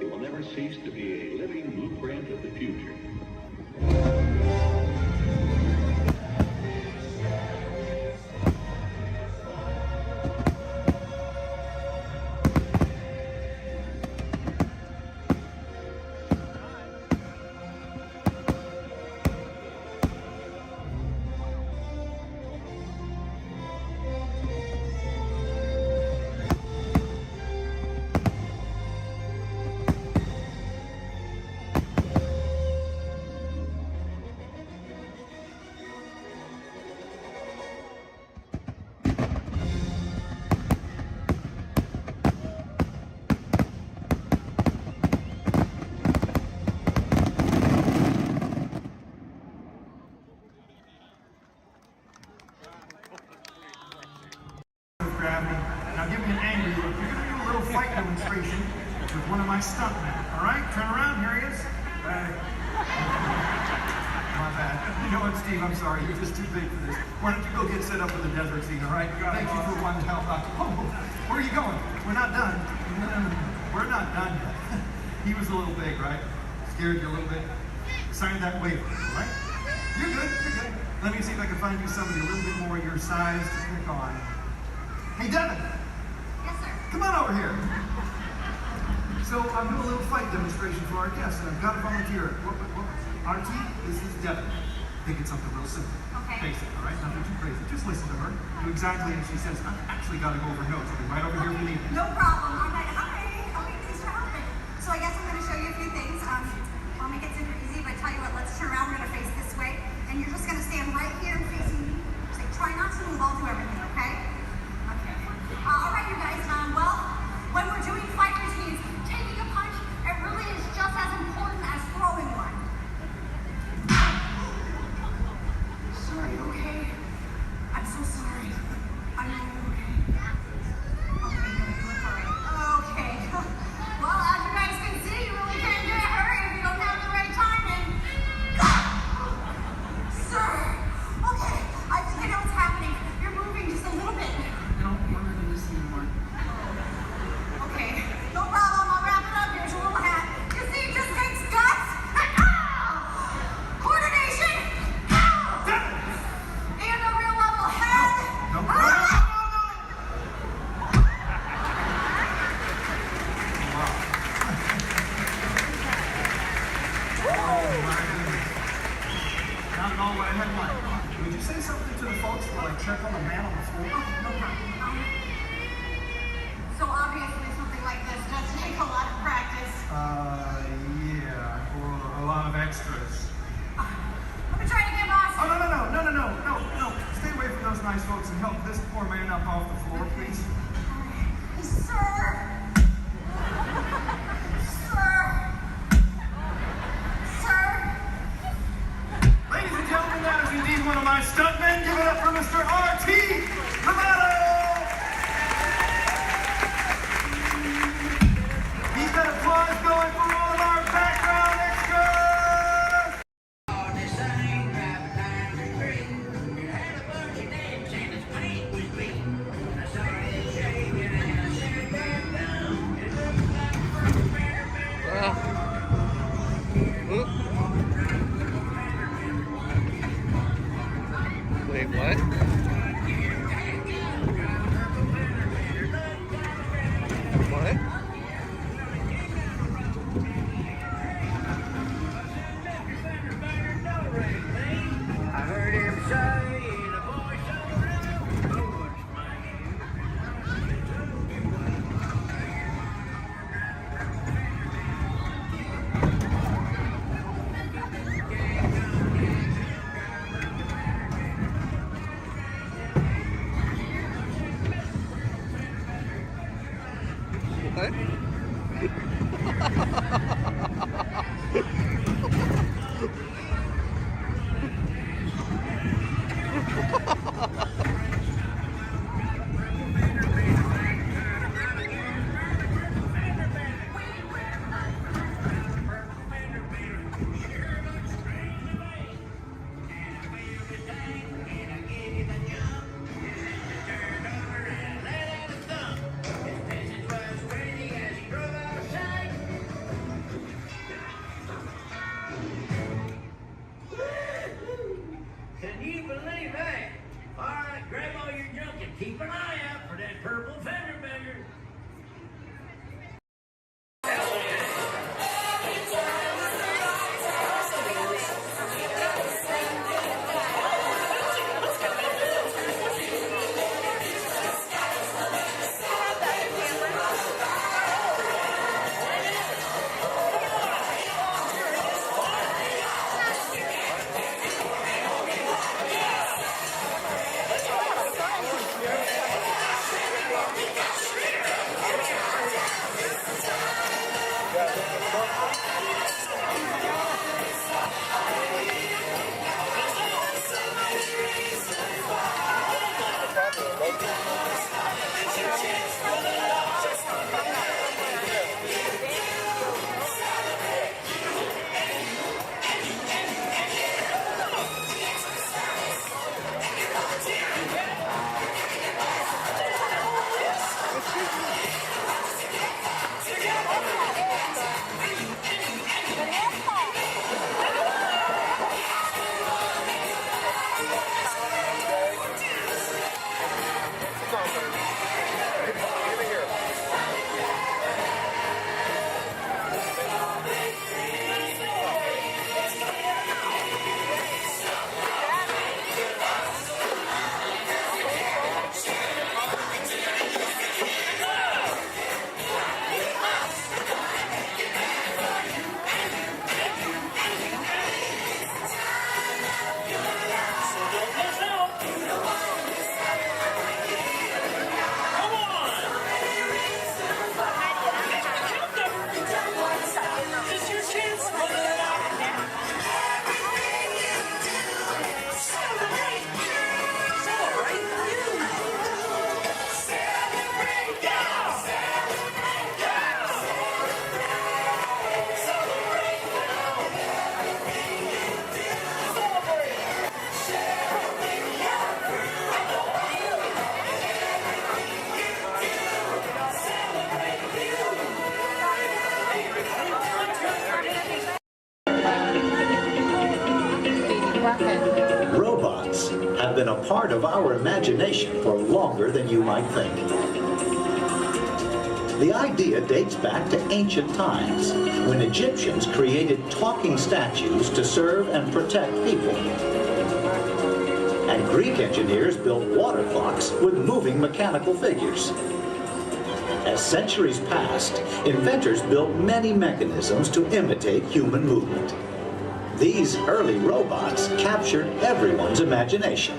It will never cease to be a living blueprint of the future. demonstration with one of my stuntmen. All right, turn around. Here he is. My bad. You know what, Steve? I'm sorry. You're just too big for this. Why don't you go get set up for the desert scene? All right. Thank you for wanting to help out. Oh, where are you going? We're not done. We're not done yet. He was a little big, right? Scared you a little bit. Sign that waiver, all right? You're good. You're good. Let me see if I can find you somebody a little bit more your size to pick on. Hey, Devin. Yes, sir. Come on over here. So I'm doing a little fight demonstration for our guests, and I've got a volunteer. RT, this is Devin. Think it's something real simple. Okay. Basic, all right? Nothing too crazy. Just listen to her. Do exactly as she says. I've actually got to go over notes. I'll be right over here if you need me. No problem. I'm like, hi. say something to the folks while I check on the man on the floor? No problem. So obviously something like this does take a lot of practice. Yeah, or a lot of extras. Let me try to get boss. Oh, no. Stay away from those nice folks and help this poor man up off the floor, please. Sir. Ladies and gentlemen, that is indeed one of my stuntmen. Give it up for Mr. R.T. Lovato! He's got applause going for all of our background extras! Wait, what? What? I heard him say in a voice of What? Can you believe that? All right, grab all your junk and keep an eye out for that purple fender bender. Robots have been a part of our imagination for longer than you might think. The idea dates back to ancient times, when Egyptians created talking statues to serve and protect people. And Greek engineers built water clocks with moving mechanical figures. As centuries passed, inventors built many mechanisms to imitate human movement. These early robots captured everyone's imagination.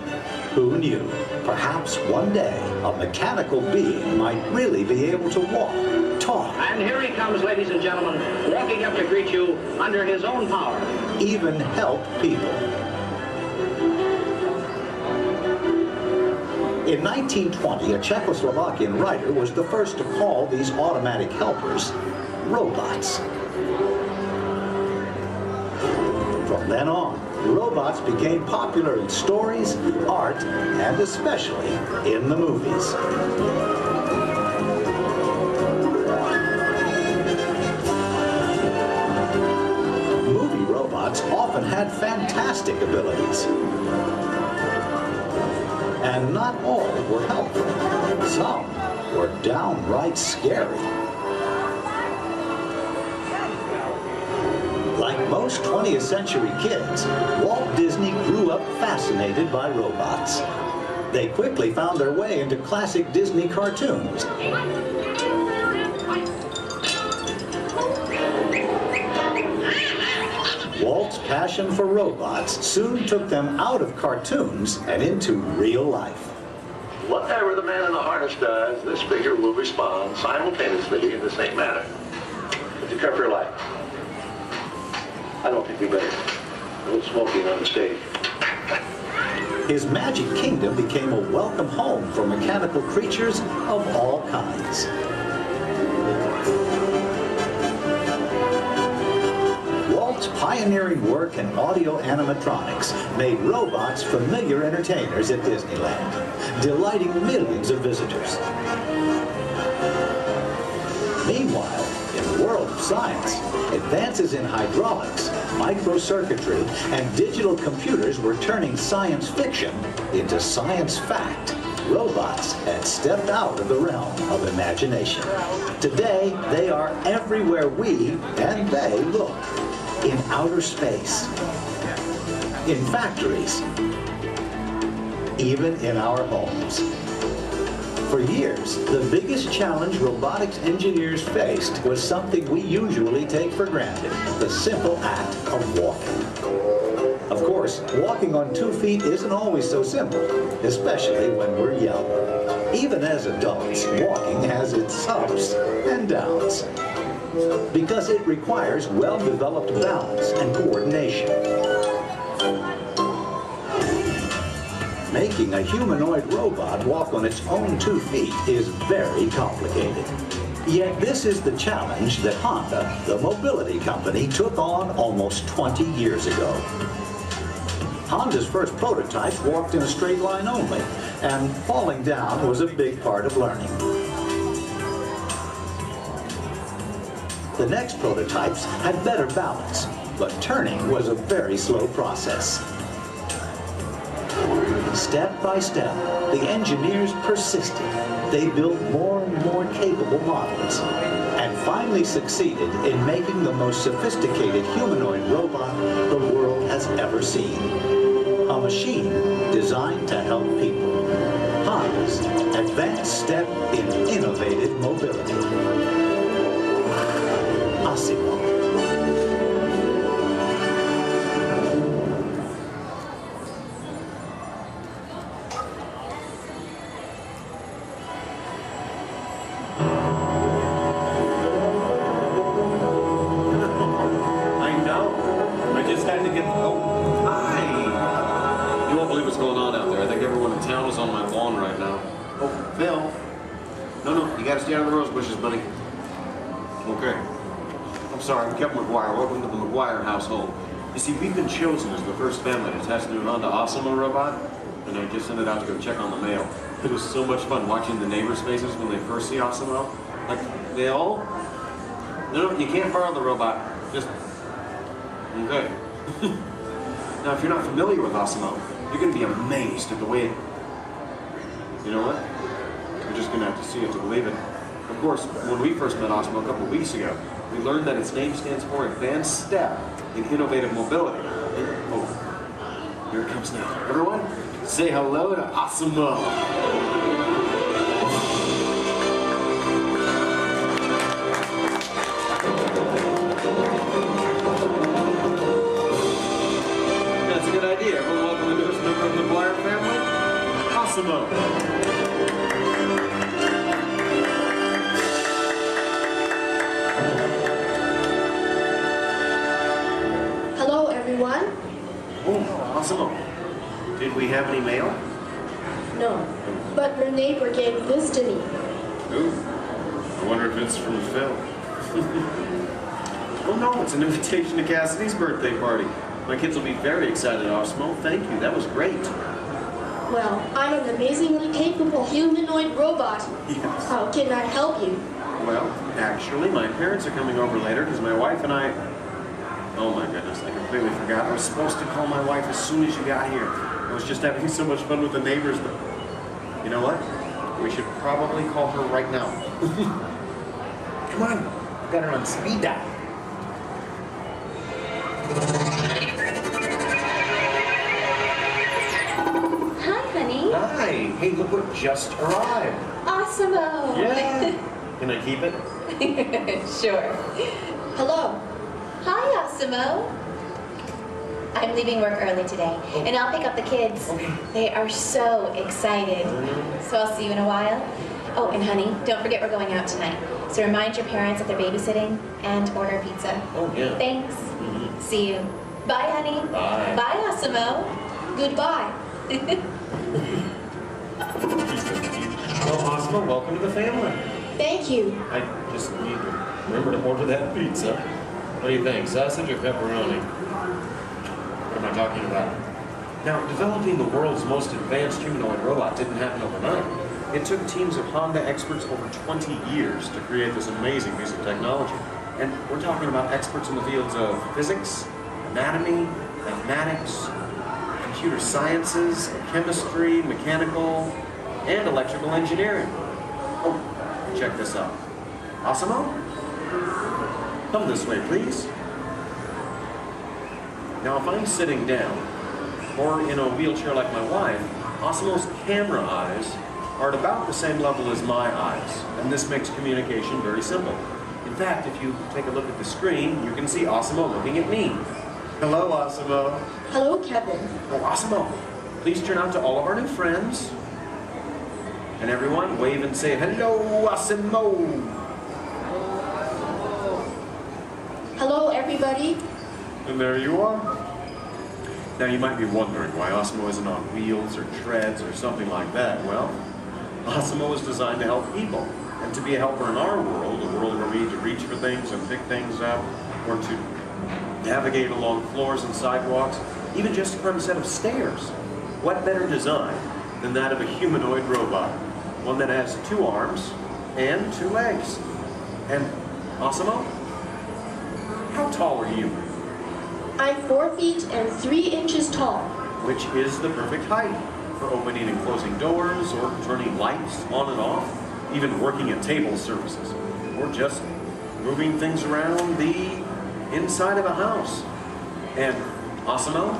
Who knew? Perhaps one day a mechanical being might really be able to walk, talk, and here he comes, ladies and gentlemen, walking up to greet you under his own power. Even help people. In 1920, a Czechoslovakian writer was the first to call these automatic helpers robots. From then on, robots became popular in stories, art, and especially in the movies. Movie robots often had fantastic abilities. And not all were helpful. Some were downright scary. Like most 20th century kids, Walt Disney grew up fascinated by robots. They quickly found their way into classic Disney cartoons. Walt's passion for robots soon took them out of cartoons and into real life. Whatever the man in the harness does, this figure will respond simultaneously in the same manner. Would you cover your light? I don't think we better. A little smoking on the stage. His magic kingdom became a welcome home for mechanical creatures of all kinds. Walt's pioneering work in audio animatronics made robots familiar entertainers at Disneyland, delighting millions of visitors. Meanwhile, in the world of science, advances in hydraulics, microcircuitry, and digital computers were turning science fiction into science fact. Robots had stepped out of the realm of imagination. Today, they are everywhere we and they look. In outer space, in factories, even in our homes. For years, the biggest challenge robotics engineers faced was something we usually take for granted, the simple act of walking. Of course, walking on 2 feet isn't always so simple, especially when we're young. Even as adults, walking has its ups and downs, because it requires well-developed balance and coordination. Making a humanoid robot walk on its own 2 feet is very complicated. Yet this is the challenge that Honda, the mobility company, took on almost 20 years ago. Honda's first prototypes walked in a straight line only, and falling down was a big part of learning. The next prototypes had better balance, but turning was a very slow process. Step by step, the engineers persisted. They built more and more capable models, and finally succeeded in making the most sophisticated humanoid robot the world has ever seen. A machine designed to help people. Honda's advanced step in innovative mobility. Asimo. I know. I just had to get. Oh, hi. You won't believe what's going on out there. I think everyone in town is on my lawn right now. Oh, Phil. No, you gotta stay out of the rose bushes, buddy. Okay. I'm sorry, I'm Captain McGuire. Welcome to the McGuire household. You see, we've been chosen as the first family to test a new Honda Asimo robot, and I just sent it out to go check on the mail. It was so much fun watching the neighbors' faces when they first see Asimo. Like, they all... No, you can't borrow the robot. Just... Okay. Now, if you're not familiar with Asimo, you're going to be amazed at the way it... You know what? You're just going to have to see it to believe it. Of course, when we first met Asimo a couple of weeks ago, we learned that its name stands for Advanced Step in Innovative Mobility. Oh, here it comes now. Everyone, Say hello to Asimo. That's a good idea. Everyone welcome the newest member of the Blyer family, Asimo. Hello, everyone. Oh, Asimo. Did we have any mail? No, but your neighbor gave this to me. Ooh. I wonder if it's from Phil. Oh no, it's an invitation to Cassidy's birthday party. My kids will be very excited, Osmo. Thank you, that was great. Well, I'm an amazingly capable humanoid robot. Yes. How can I help you? Well, actually, my parents are coming over later because my wife and I... Oh my goodness, I completely forgot. I was supposed to call my wife as soon as you got here. I was just having so much fun with the neighbors, but... You know what? We should probably call her right now. Come on, I've got her on speed dial. Hi, honey. Hi. Hey, look what just arrived. Awesome-o. Yeah. Can I keep it? Sure. Hello. Hi, Awesome-o. I'm leaving work early today, and I'll pick up the kids. Okay. They are so excited. So I'll see you in a while. Oh, and honey, don't forget we're going out tonight. So remind your parents that they're babysitting and order pizza. Oh, yeah. Thanks. See you. Bye, honey. Bye. Bye, Awesome-o. Goodbye. Well, Osmo, welcome to the family. Thank you. I just need to remember to order that pizza. What do you think, sausage or pepperoni? What am I talking about? Now, developing the world's most advanced humanoid robot didn't happen overnight. It took teams of Honda experts over 20 years to create this amazing piece of technology. And we're talking about experts in the fields of physics, anatomy, mathematics, computer sciences, chemistry, mechanical, and electrical engineering. Oh, check this out. Asimo? Come this way, please. Now, if I'm sitting down, or in a wheelchair like my wife, Asimo's camera eyes are at about the same level as my eyes, and this makes communication very simple. In fact, if you take a look at the screen, you can see Asimo looking at me. Hello, Asimo. Hello, Kevin. Oh, Asimo, please turn out to all of our new friends. And everyone, wave and say, hello, Asimo. Hello, everybody. And there you are. Now, you might be wondering why Asimo isn't on wheels or treads or something like that. Well, Asimo is designed to help people. And to be a helper in our world, a world where we need to reach for things and pick things up, or to navigate along floors and sidewalks, even just to climb a set of stairs. What better design than that of a humanoid robot? One that has 2 arms and 2 legs. And Asimo, how tall are you? I'm 4 feet and 3 inches tall. Which is the perfect height for opening and closing doors, or turning lights on and off, even working at table services, or just moving things around the inside of a house. And Asimo,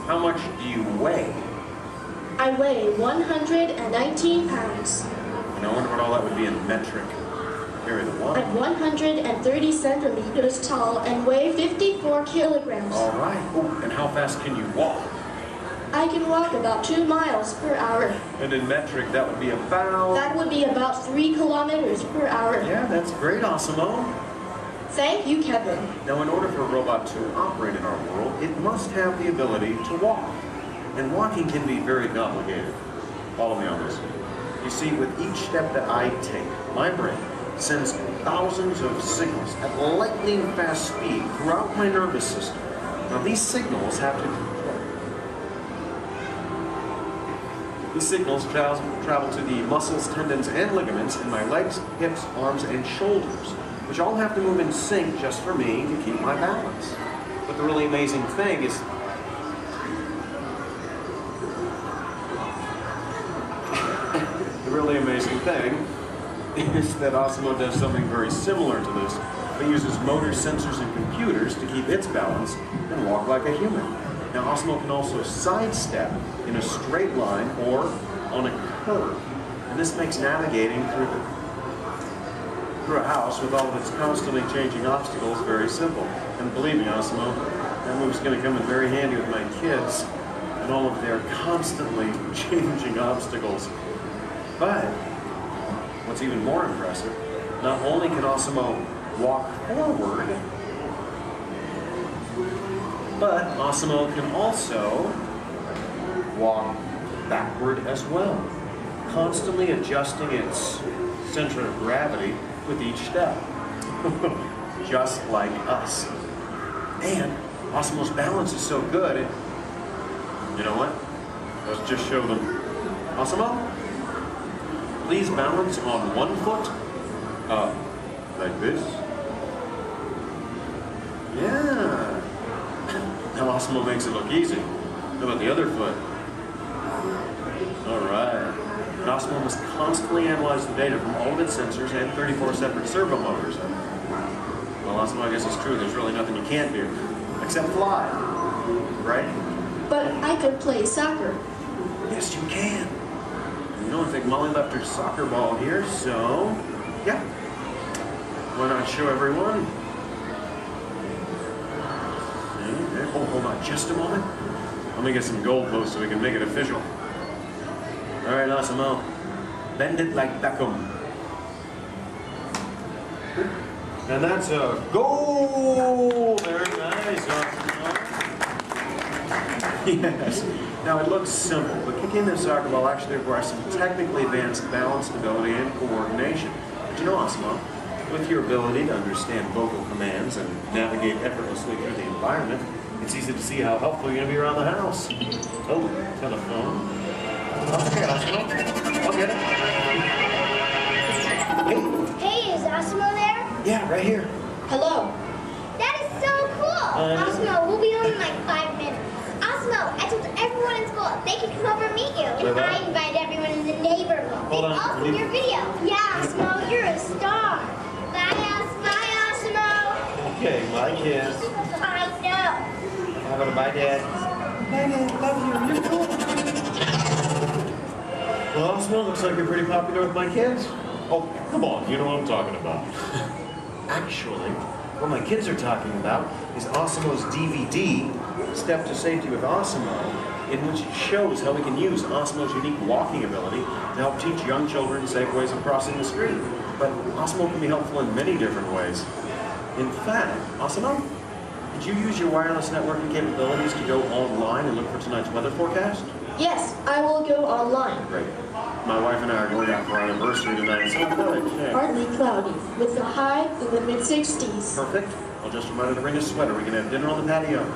how much do you weigh? I weigh 119 pounds. And I wonder what all that would be in metric. Carry the one. I'm 130 centimeters tall and weigh 54 kilograms. All right. Oh, and how fast can you walk? I can walk about 2 miles per hour. And in metric, that would be about... That would be about 3 kilometers per hour. Yeah, that's great, Asimo. Thank you, Kevin. Now, in order for a robot to operate in our world, it must have the ability to walk. And walking can be very complicated. Follow me on this. You see, with each step that I take, my brain sends thousands of signals at lightning fast speed throughout my nervous system. Now, these signals travel to the muscles, tendons, and ligaments in my legs, hips, arms, and shoulders, which all have to move in sync just for me to keep my balance. But the really amazing thing is that Asimo does something very similar to this. It uses motor sensors and computers to keep its balance and walk like a human. Now, Osmo can also sidestep in a straight line or on a curve. And this makes navigating through a house with all of its constantly changing obstacles very simple. And believe me, Osmo, that move's going to come in very handy with my kids and all of their constantly changing obstacles. But what's even more impressive, not only can Osmo walk forward, but Osmo can also walk backward as well, constantly adjusting its center of gravity with each step, just like us. And Osmo's balance is so good, you know what? Let's just show them. Osmo, please balance on one foot, like this. Yeah. Now Osmo makes it look easy. How about the other foot? All right. And Osmo must constantly analyze the data from all of its sensors and 34 separate servo motors. Well, Osmo, I guess it's true. There's really nothing you can't do, except fly, right? But I could play soccer. Yes, you can. You know, I think Molly left her soccer ball here, so yeah. Why not show everyone? Oh, hold on just a moment. Let me get some goalposts so we can make it official. All right, Osmo. Bend it like Beckham. And that's a goal! Very nice, Osmo. Yes. Now, it looks simple, but kicking the soccer ball actually requires some technically advanced balance, stability, and coordination. But you know, Osmo, with your ability to understand vocal commands and navigate effortlessly through the environment, it's easy to see how helpful you're going to be around the house. Oh, telephone. Okay, Osmo. I'll get it. Hey, is Osmo there? Yeah, right here. Hello. That is so cool. Osmo, we'll be home in like 5 minutes. Osmo, I told everyone in school they can come over and meet you. And I invite everyone in the neighborhood. Hold on. They all see your video. Yeah, Osmo, you're a star. Bye, Osmo. Okay, my kids. I know. How about a bye, Dad? Bye, Dad. Love you. You're cool. Well, Osmo, looks like you're pretty popular with my kids. Oh, come on. You know what I'm talking about. Actually, what my kids are talking about is Osmo's DVD, Step to Safety with Osmo, in which it shows how we can use Osmo's unique walking ability to help teach young children safe ways of crossing the street. But Osmo can be helpful in many different ways. In fact, Osmo, did you use your wireless networking capabilities to go online and look for tonight's weather forecast? Yes, I will go online. Great. My wife and I are going out for our anniversary tonight, so good. Yeah. Partly cloudy, with a high in the mid-60s. Perfect. I'll just remind her to bring a sweater. We can have dinner on the patio.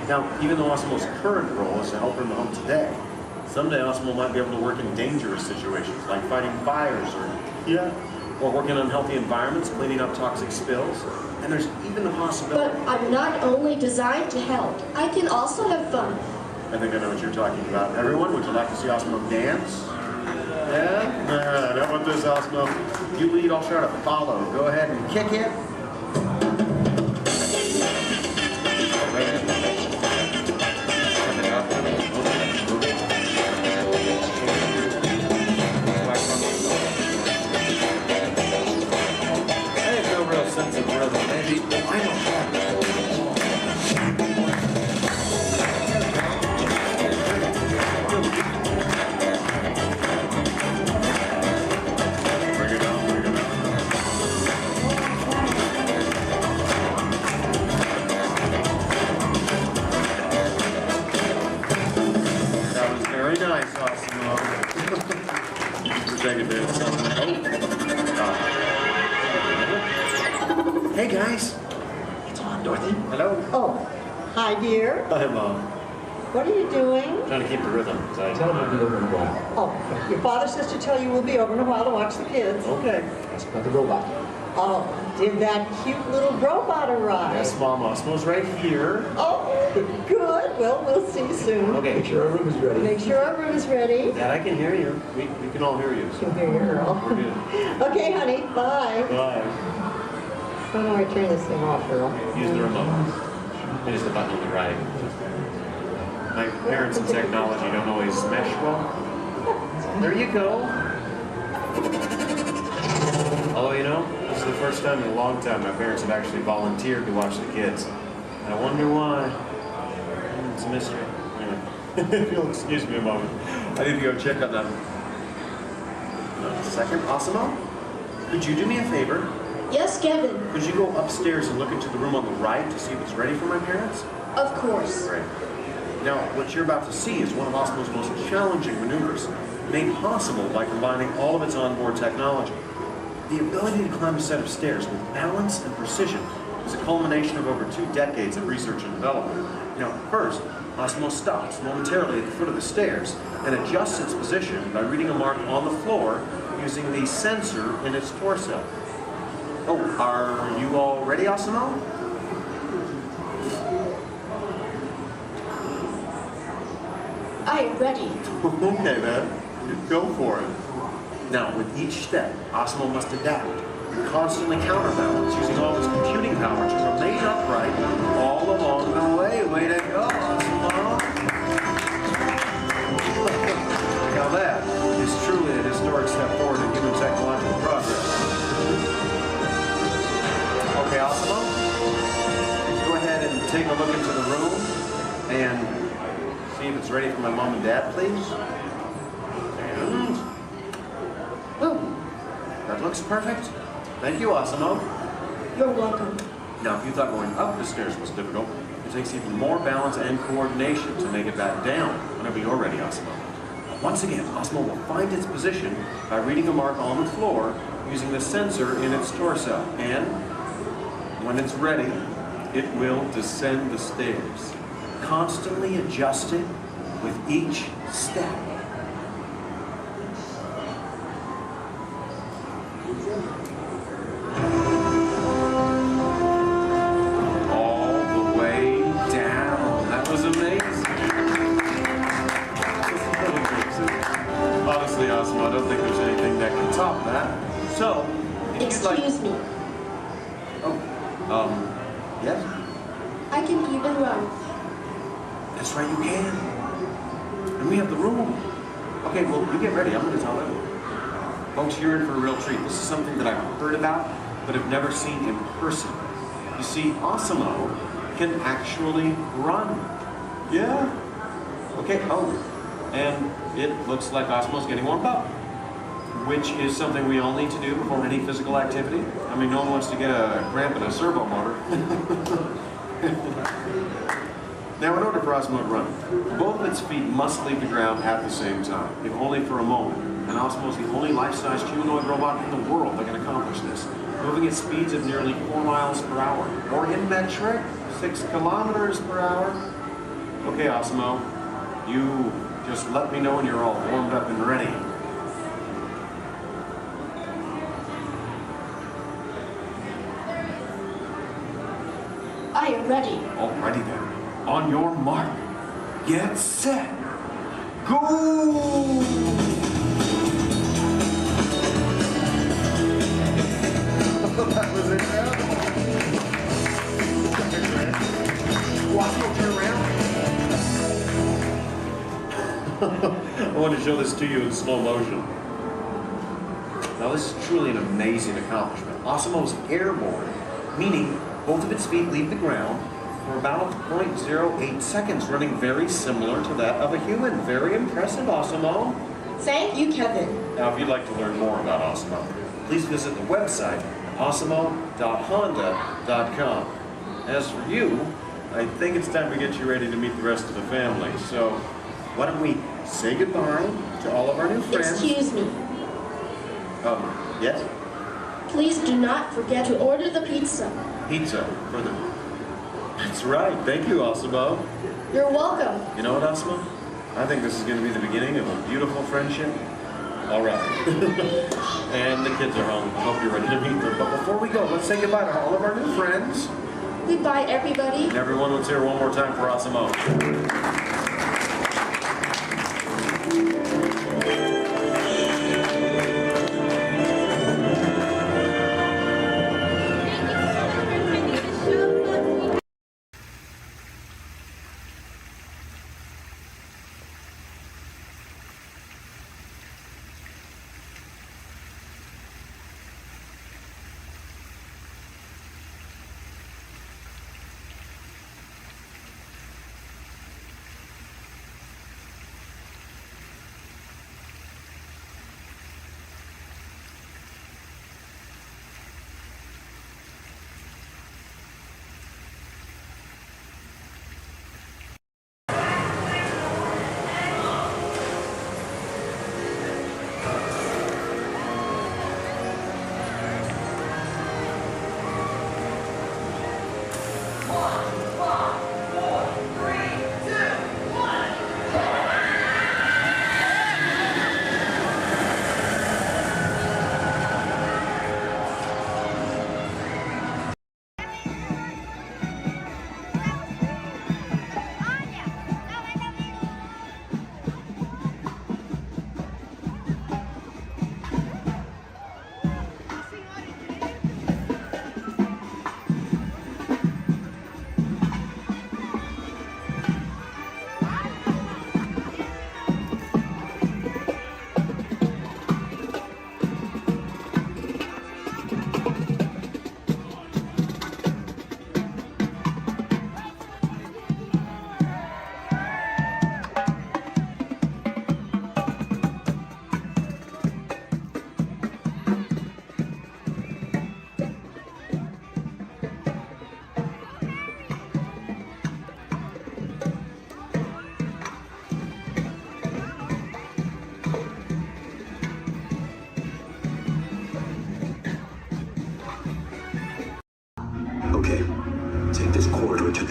Now, even though Osmo's current role is to help her in the home today, someday Osmo might be able to work in dangerous situations, like fighting fires or working in unhealthy environments, cleaning up toxic spills. And there's even the possibility... But I'm not only designed to help. I can also have fun. I think I know what you're talking about. Everyone, would you like to see Osmo dance? Yeah? All right, how about this, Osmo? You lead, I'll try to follow. Go ahead and kick it. I have no real sense of rhythm. Maybe I don't have it. Very nice, Osmo. Take a bit. Hey guys. It's on, Dorothy. Hello. Oh, hi dear. Hi, Mom. What are you doing? Trying to keep the rhythm. Tell them we'll be over in a while. Oh, your father says to tell you we'll be over in a while to watch the kids. Okay. That's about the robot. Oh, did that cute little robot arrive? Yes, Mom. Osmo's right here. Oh, good. Well, we'll see you soon. Okay. Make sure our room is ready. Make sure our room is ready. Dad, I can hear you. We can all hear you. So. Can hear you, girl. We're good. Okay, honey. Bye. Bye. How do I turn this thing off, girl? Use the remote. It is the button on the right. My parents and technology don't always mesh well. There you go. Although, you know, this is the first time in a long time my parents have actually volunteered to watch the kids. I wonder why. It's a mystery. Anyway, if you'll excuse me a moment, I need to go check on them. A second, Asimo? Could you do me a favor? Yes, Kevin. Could you go upstairs and look into the room on the right to see if it's ready for my parents? Of course. Great. Now, what you're about to see is one of Asimo's most challenging maneuvers, made possible by combining all of its onboard technology. The ability to climb a set of stairs with balance and precision is a culmination of over 2 decades of research and development. Now, first, Asimo stops momentarily at the foot of the stairs and adjusts its position by reading a mark on the floor using the sensor in its torso. Oh, are you all ready, Asimo? I am ready. Okay, then. Go for it. Now, with each step, Asimo must adapt and constantly counterbalance using all its computing power to remain upright all along the way. Way to go, Asimo! Now that is truly a historic step forward in human technological progress. Okay, Asimo, go ahead and take a look into the room and see if it's ready for my mom and dad, please. And boom. That looks perfect. Thank you, Asimo. You're welcome. Now, if you thought going up the stairs was difficult, it takes even more balance and coordination to make it back down whenever you're ready, Asimo. Once again, Asimo will find its position by reading a mark on the floor using the sensor in its torso. And when it's ready, it will descend the stairs, constantly adjusted with each step. All the way down. That was amazing. Honestly, Asimo, I don't think there's anything that can top that. So, Excuse me. Yes? I can even run. That's right, you can. And we have the room. Okay, well, you get ready. I'm going to tell everyone. Folks, you're in for a real treat. This is something that I've heard about, but have never seen in person. You see, Asimo can actually run. Yeah. Okay, and it looks like Asimo's getting warmed up, which is something we all need to do before any physical activity. I mean, no one wants to get a cramp in a servo motor. Now, in order for Asimo to run, both of its feet must leave the ground at the same time, if only for a moment. And Asimo is the only life-sized humanoid robot in the world that can accomplish this, moving at speeds of nearly 4 miles per hour, or in metric, 6 kilometers per hour. Okay, Asimo, you just let me know when you're all warmed up and ready. I am ready. Alrighty then. On your mark, get set, go! That was incredible. Watch, turn around. I want to show this to you in slow motion. Now, this is truly an amazing accomplishment. Asimo's airborne, meaning both of its feet leave the ground for about 0.08 seconds, running very similar to that of a human. Very impressive, Asimo. Thank you, Kevin. Now, if you'd like to learn more about Asimo, please visit the website, asimo.honda.com. As for you, I think it's time to get you ready to meet the rest of the family. So, why don't we say goodbye to all of our new friends? Excuse me. Yes? Please do not forget to order the pizza. Pizza for the... That's right. Thank you, Asimo. You're welcome. You know what, Asimo? I think this is going to be the beginning of a beautiful friendship. All right. And the kids are home. I hope you're ready to meet them. But before we go, let's say goodbye to all of our new friends. Goodbye, everybody. And everyone, let's hear one more time for Asimo.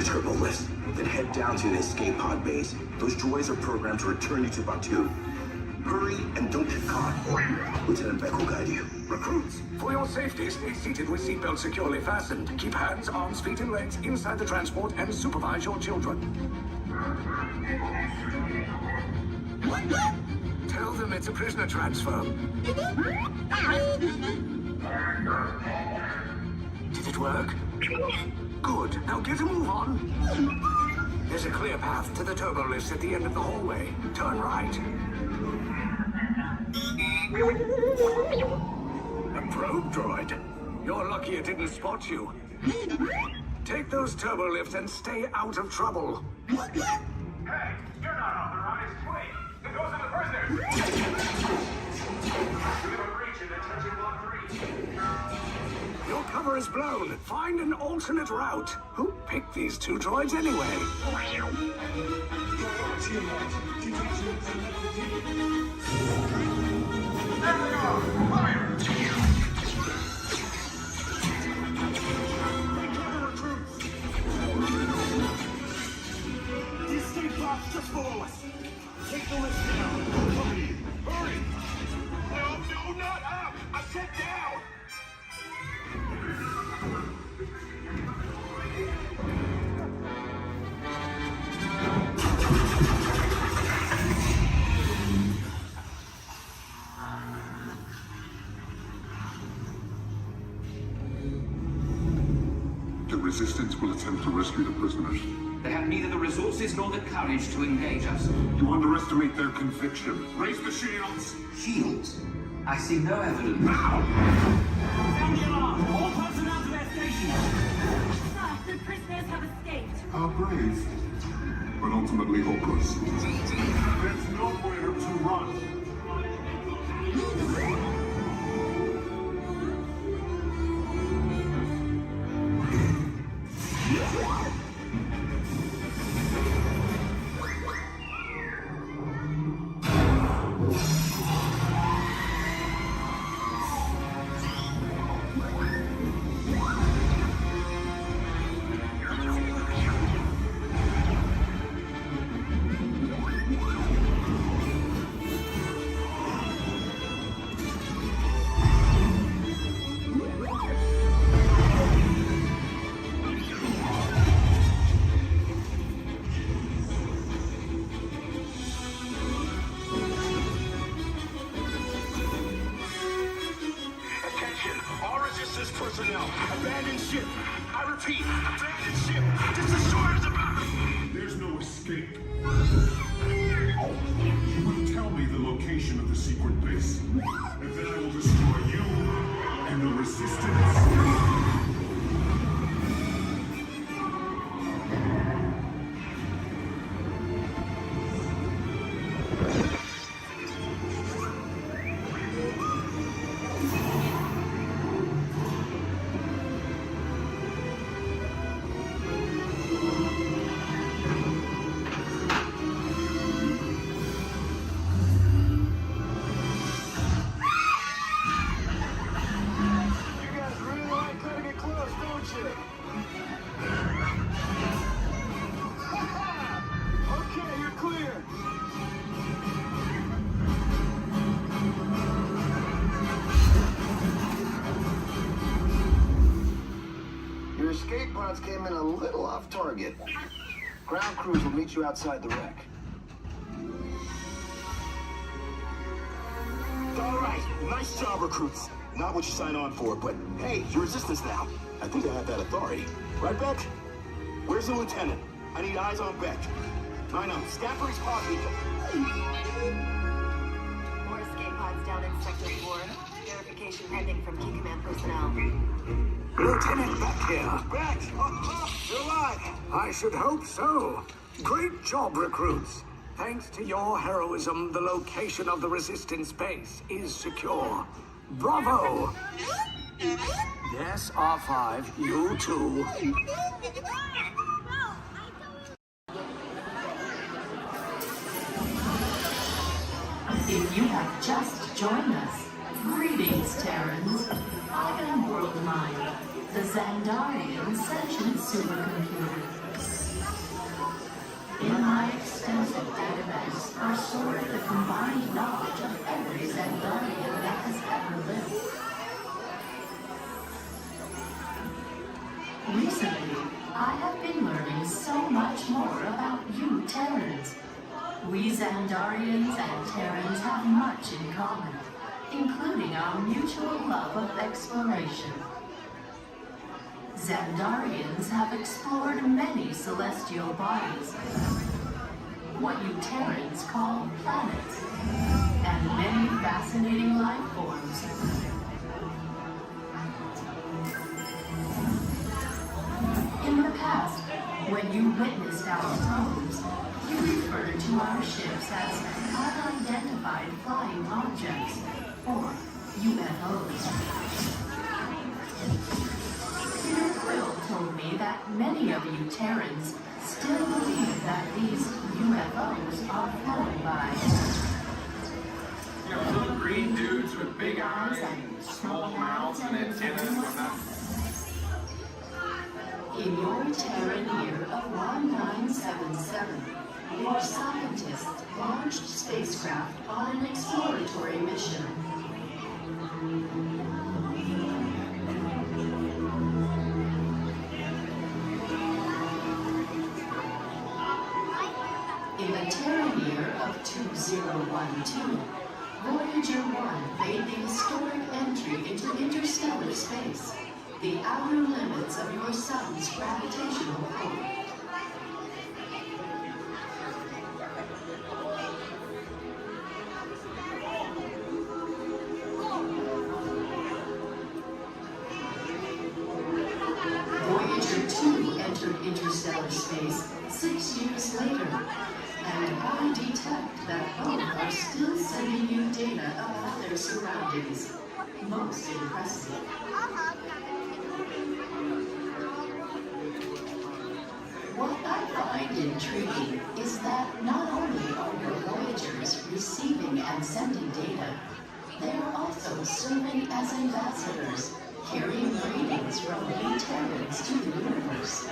the turbo lift. Then head down to the escape pod base. Those droids are programmed to return you to Batuu. Hurry and don't get caught. Lieutenant Beck will guide you. Recruits, for your safety, stay seated with seatbelts securely fastened. Keep hands, arms, feet, and legs inside the transport and supervise your children. Tell them it's a prisoner transfer. Did it work? Good. Now get a move on. There's a clear path to the turbo lifts at the end of the hallway. Turn right. A probe droid. You're lucky it didn't spot you. Take those turbo lifts and stay out of trouble. Hey, you're not authorized. Wait, it goes to the prisoners. We have a breach in attention block 3. Your cover is blown. Find an alternate route. Who picked these two droids anyway? There they are! Fire! Recruits! The escape box just below us. Take the lift down. Hurry! Hurry! No, not up! I said down! The Resistance will attempt to rescue the prisoners. They have neither the resources nor the courage to engage us. You underestimate their conviction. Raise the shields! Shields? I see no evidence. Now! Sound the alarm! All personnel to their stations! Sir, the prisoners have escaped. How brave, but ultimately hopeless. There's nowhere to run. Personnel, abandon ship. I repeat, abandon ship. Just as sure as about it. There's no escape. You will tell me the location of the secret base, and then I will destroy you and the Resistance. Escape pods came in a little off target. Ground crews will meet you outside the wreck. All right, nice job, recruits. Not what you signed on for, but hey, you're Resistance now. I think I have that authority. Right, Beck? Where's the lieutenant? I need eyes on Beck. I know, Scampery's pod beacon. More escape pods down in Sector 4. Verification pending from Key Command personnel. Lieutenant Beck here. Beck! You're alive! I should hope so. Great job, recruits. Thanks to your heroism, the location of the Resistance base is secure. Bravo! Yes, R5, you too. If you have just joined us, greetings, Terrans. I am World Mind, the Xandarian sentient supercomputer. extensive data banks are storing the combined knowledge of every Xandarian that has ever lived. Recently, I have been learning so much more about you Terrans. We Xandarians and Terrans have much in common, including our mutual love of exploration. Xandarians have explored many celestial bodies, what you Terrans call planets, and many fascinating life forms. In the past, when you witnessed our homes, you referred to our ships as unidentified flying objects, or UFOs. Peter Quill told me that many of you Terrans still believe that these UFOs are flown by little green dudes with big eyes and small mouths and antennas and whatnot. In your Terran year of 1977, your scientists launched spacecraft on an exploratory mission. In the Terran year of 2012, Voyager 1 made the historic entry into interstellar space, the outer limits of your sun's gravitational pull. Voyager 2 entered interstellar space 6 years later, and I detect that both are still sending you data about their surroundings. Most impressive. What I find intriguing is that not only are your Voyagers receiving and sending data, they are also serving as ambassadors, carrying greetings from you Terrans to the universe.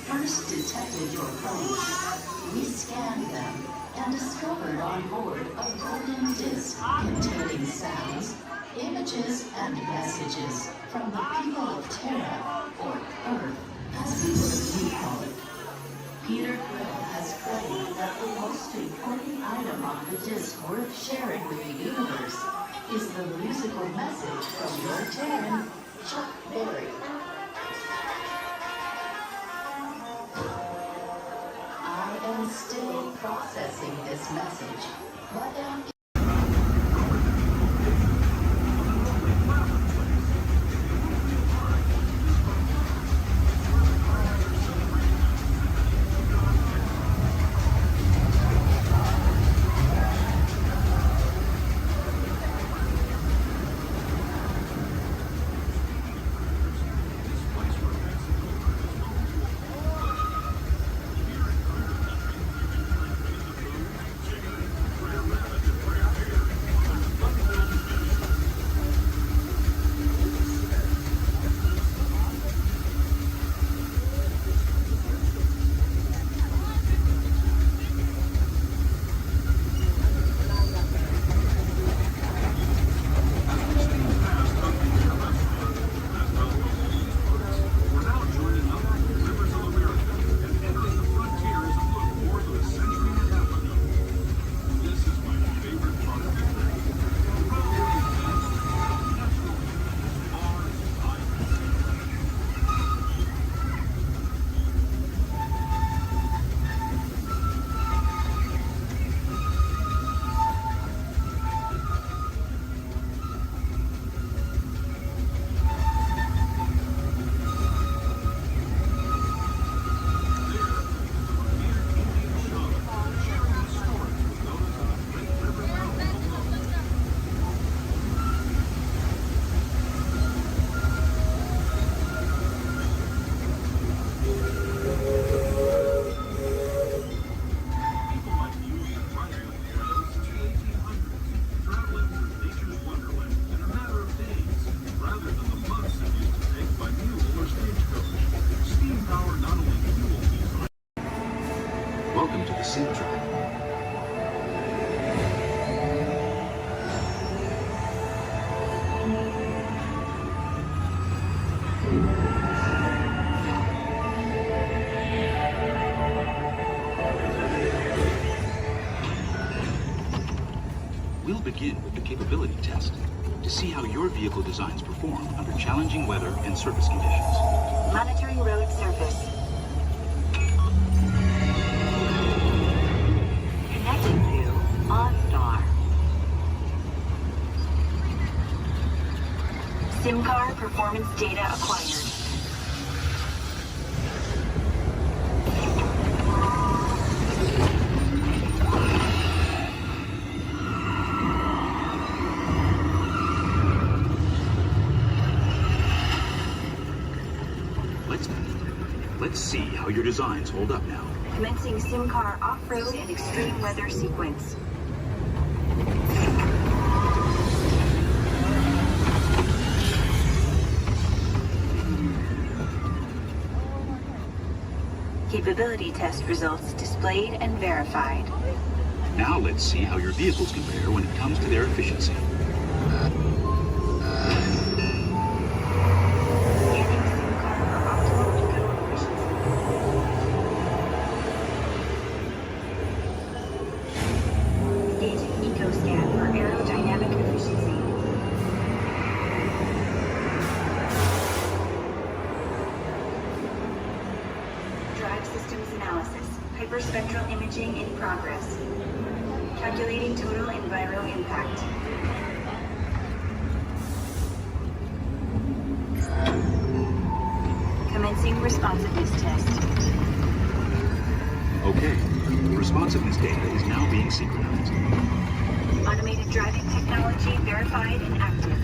First detected your planes, we scanned them and discovered on board a golden disc containing sounds, images, and messages from the people of Terra, or Earth, as people of you call it. Peter Quill has claimed that the most important item on the disc worth sharing with the universe is the musical message from your Terran, Chuck Berry. I am still processing this message, but am Welcome to the sim track. We'll begin with the capability test to see how your vehicle designs perform under challenging weather and surface conditions. Monitoring road surface. Connecting to OnStar. SIM car performance data acquired. Let's see how your designs hold up now. Commencing SIM car off-road and extreme weather sequence. Capability test results displayed and verified. Now let's see how your vehicles compare when it comes to their efficiency. Hyperspectral imaging in progress. Calculating total enviro impact. Commencing responsiveness test. Okay, the responsiveness data is now being synchronized. Automated driving technology verified and active.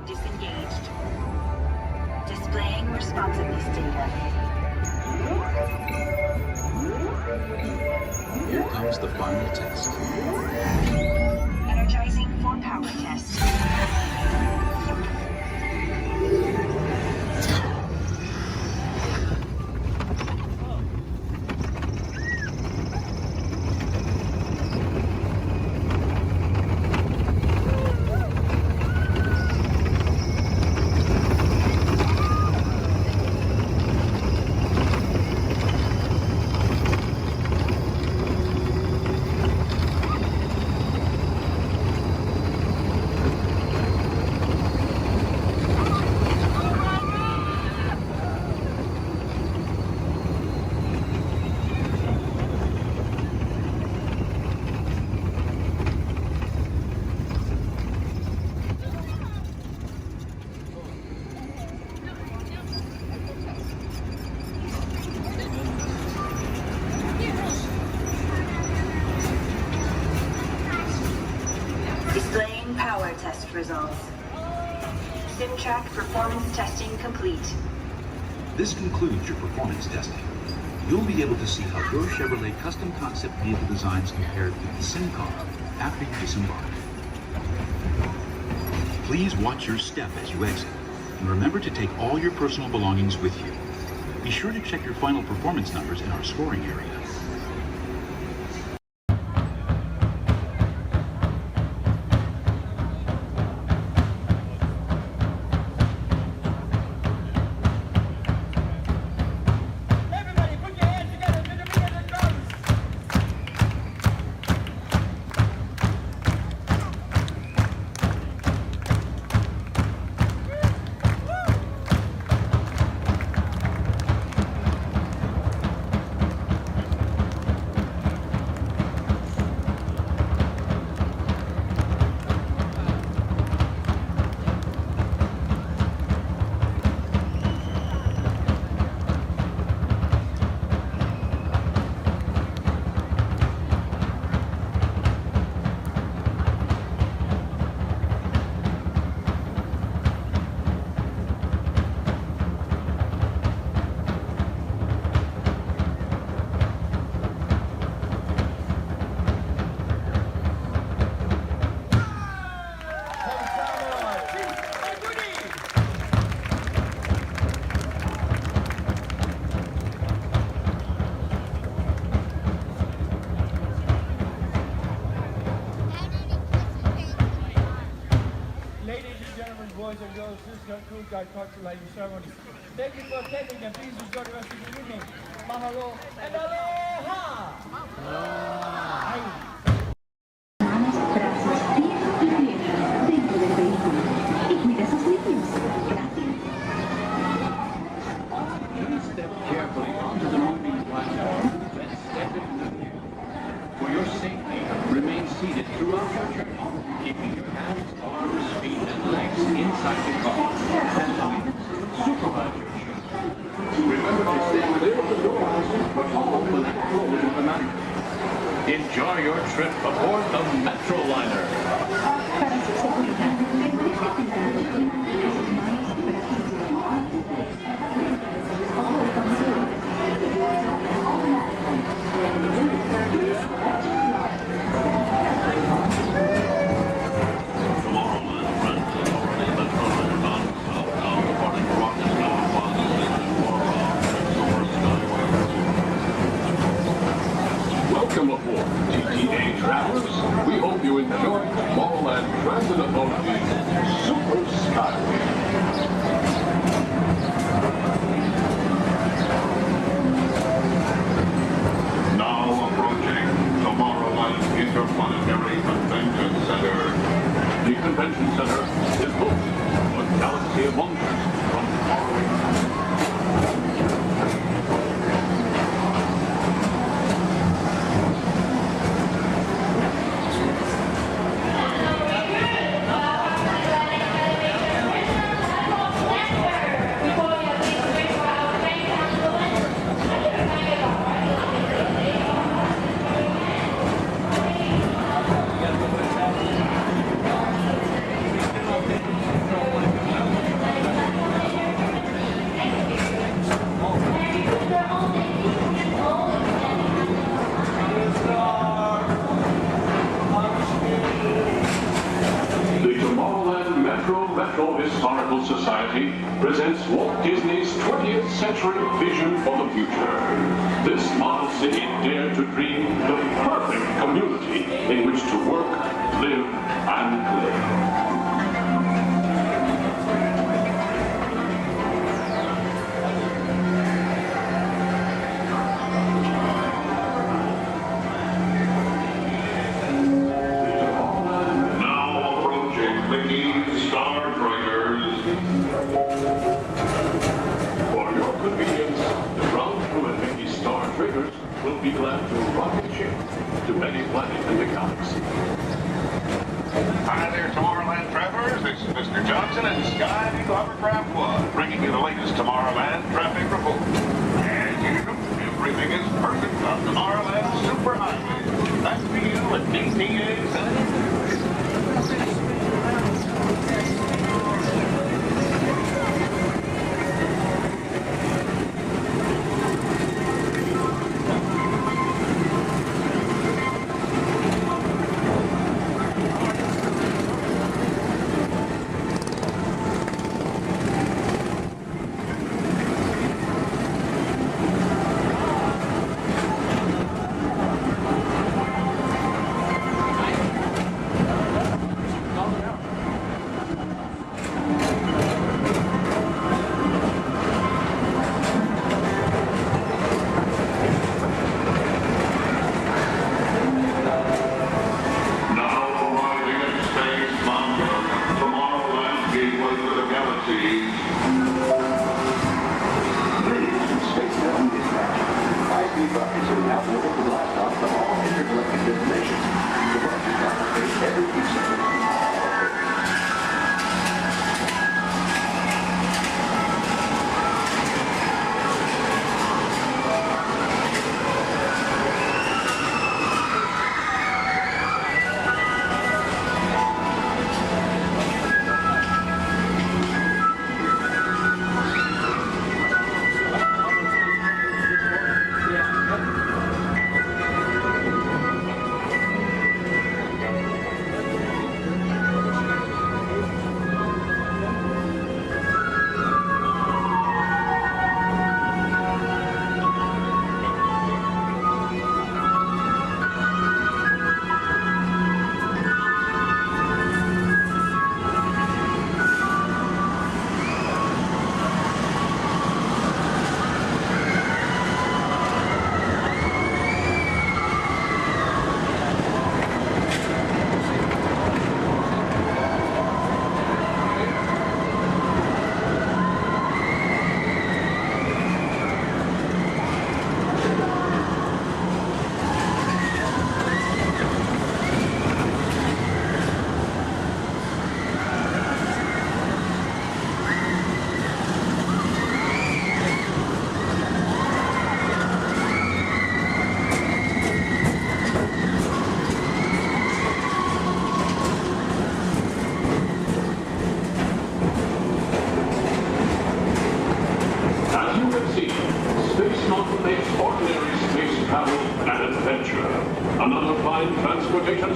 Disengaged. Displaying responsiveness data. Here comes the final test. Energizing for power test. Displaying power test results. SimTrack performance testing complete. This concludes your performance testing. You'll be able to see how your Chevrolet custom concept vehicle designs compare with the sim car after you disembark. Please watch your step as you exit, and remember to take all your personal belongings with you. Be sure to check your final performance numbers in our scoring area. boys and girls, this is Cruise Guide Cultural Ceremony. Thank you for attending and please enjoy the rest of the evening. Mahalo and aloha! Brazos fríos y viejos dentro del vehículo. Y cuida a sus niños. Gracias. Please step carefully onto the moving platform and step in. For your safety, remain seated throughout your journey, keeping your hands, arms, feet, and legs inside the car. And supervise your journey. Remember to stay clear of the doors, but all will have rolled automatically. Enjoy your trip aboard the Metro Liner. Para su seguridad, permanezca sentado con sus manos Welcome aboard, TTA travelers. We hope you enjoy Tomorrowland Transit Authority's Super Skyway. Now approaching Tomorrowland Interplanetary Convention Center. The convention center is home to a galaxy of wonders from faraway. Metro Historical Society presents Walt Disney's 20th century vision for the future. This model city dared to dream the perfect community in which to work, live, and play. Will be glad to rocket ship to many planets in the galaxy. Hi there, Tomorrowland travelers. This is Mr. Johnson and Sky Eagle Hovercraft 1, bringing you the latest Tomorrowland traffic report. As usual, everything is perfect on Tomorrowland Superhighway. Back to you at DTA Center.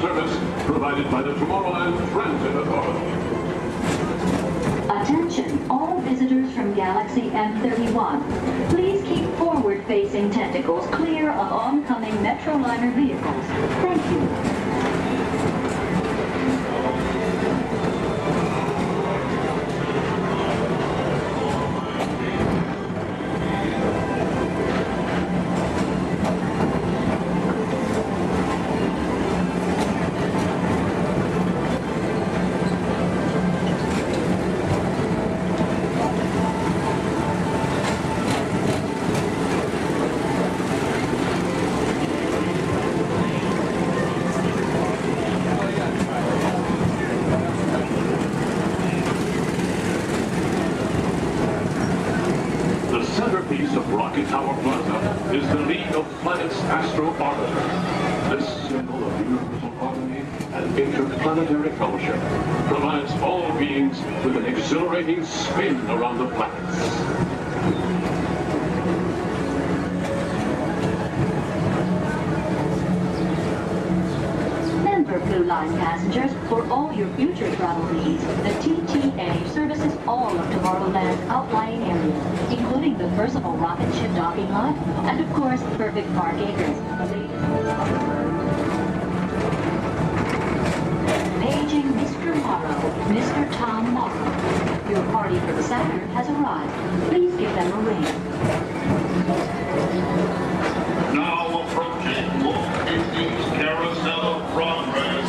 service provided by the Tomorrowland Transit Authority. Attention, all visitors from Galaxy M31. Please keep forward-facing tentacles clear of oncoming Metroliner vehicles. Thank you. The centerpiece of Rocket Tower Plaza is the League of Planets Astro Orbiter. This symbol of universal harmony and interplanetary fellowship provides all beings with an exhilarating spin around the planets. Remember, Blue Line passengers, for all your future travel needs, the TTA services all of Tomorrowland's outlying areas, including the personal rocket ship docking lot, and of course, perfect park acres. Paging Mr. Morrow, Mr. Tom Morrow. Your party from Saturn has arrived. Please give them a ring. Now approaching Walt Disney's Carousel of Progress.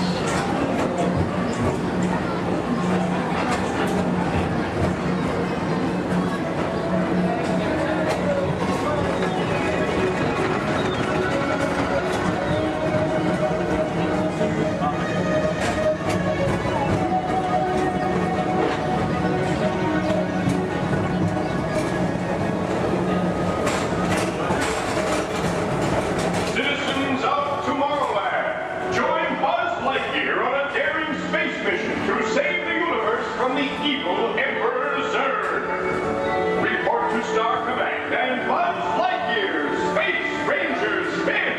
Citizens of Tomorrowland, join Buzz Lightyear on a daring space mission to save the universe from the evil Emperor Zurg. Report to Star Command and Buzz Lightyear, Space Ranger Spin!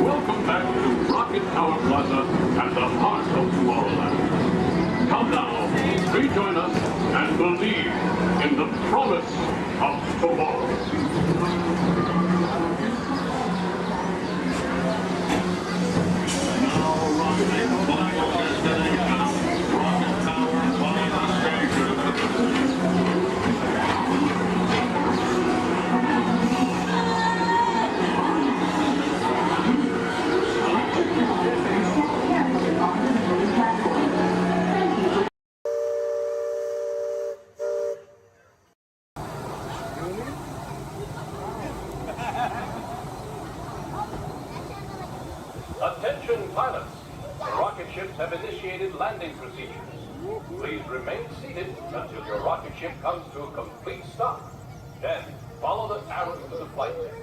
Welcome back to Rocket Tower Plaza at the heart of Tomorrowland. Come now, rejoin us and believe in the promise of tomorrow. Attention pilots, the rocket ships have initiated landing procedures. Please remain seated until your rocket ship comes to a complete stop. Then follow the arrows to the flight deck.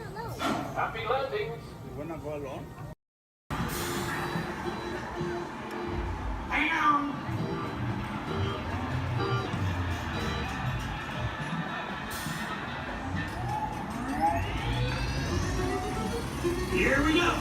Happy landings! You wanna go alone? Here we go!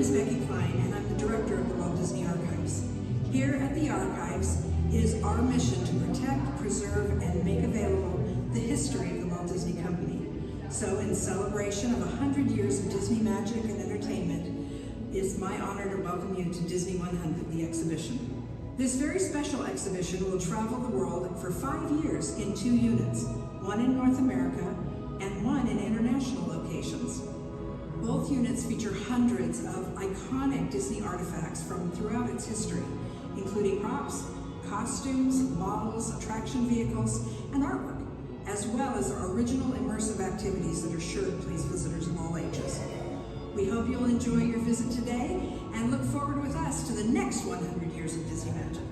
is Becky Klein, and I'm the director of the Walt Disney Archives. Here at the Archives, it is our mission to protect, preserve, and make available the history of the Walt Disney Company. So in celebration of 100 years of Disney magic and entertainment, it's my honor to welcome you to Disney 100, the exhibition. This very special exhibition will travel the world for 5 years in 2 units, one in North America and one in international locations. Both units feature hundreds of iconic Disney artifacts from throughout its history, including props, costumes, models, attraction vehicles, and artwork, as well as our original immersive activities that are sure to please visitors of all ages. We hope you'll enjoy your visit today and look forward with us to the next 100 years of Disney magic.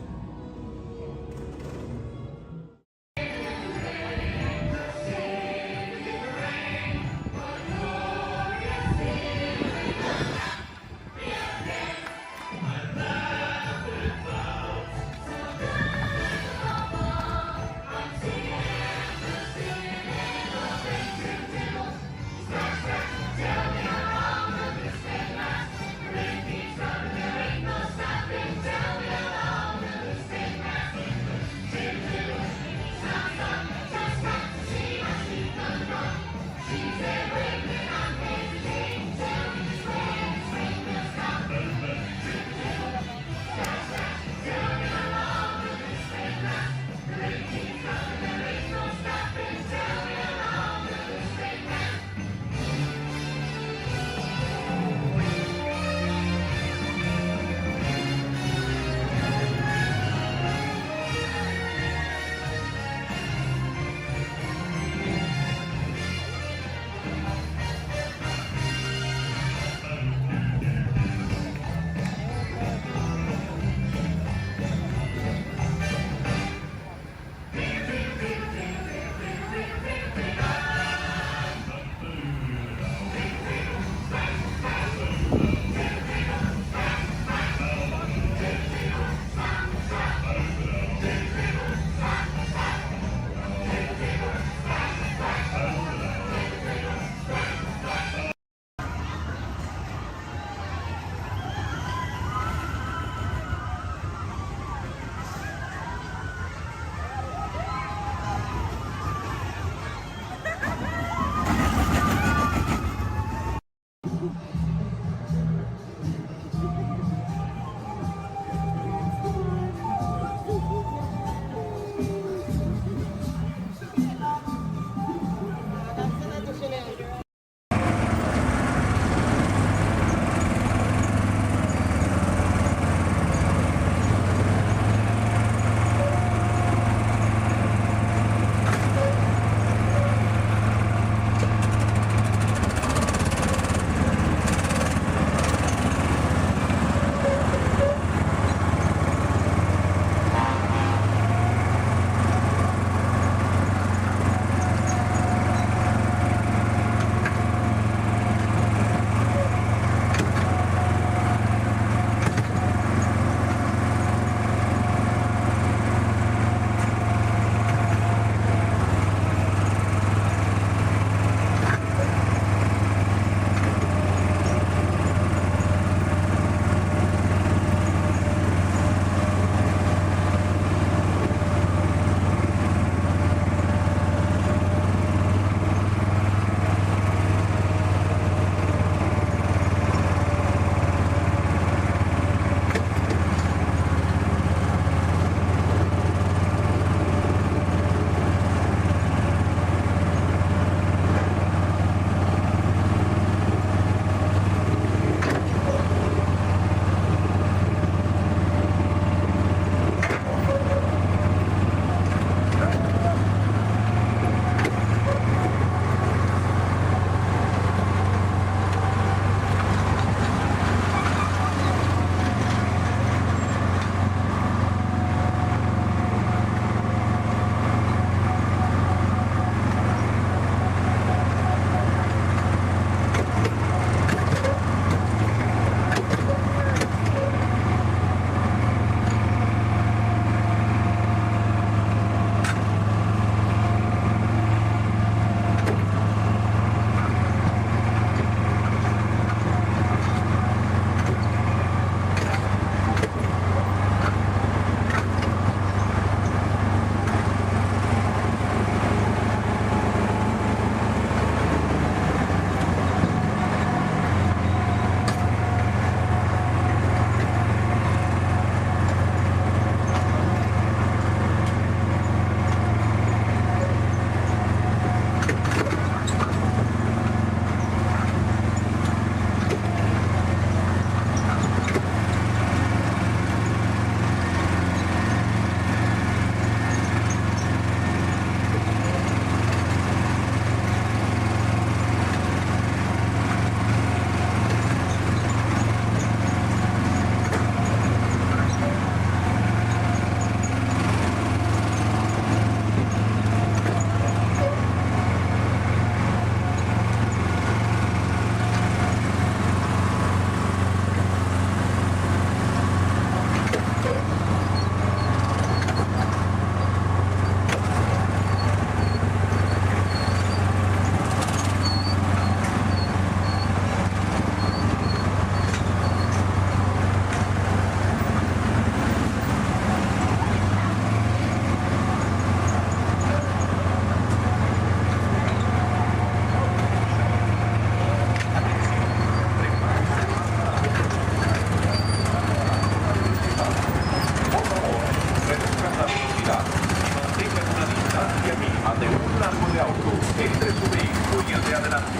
entre su vehículo y el de adelante.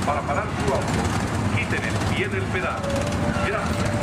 Para parar su auto, quiten el pie del pedal. Gracias.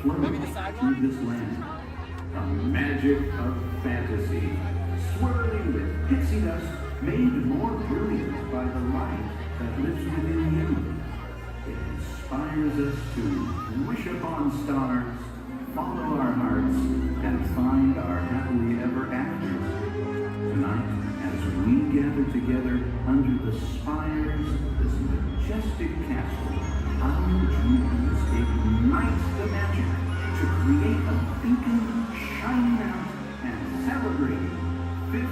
flowing through this land. A magic of fantasy, swirling with pixie dust, made more brilliant by the light that lives within you. It inspires us to wish upon stars, follow our hearts, and find our happily ever afters. Tonight, as we gather together under the spires of this majestic castle, our dreams ignite the magic to create a beacon shining out and celebrating 50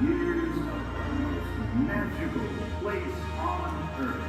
years of the most magical place on earth.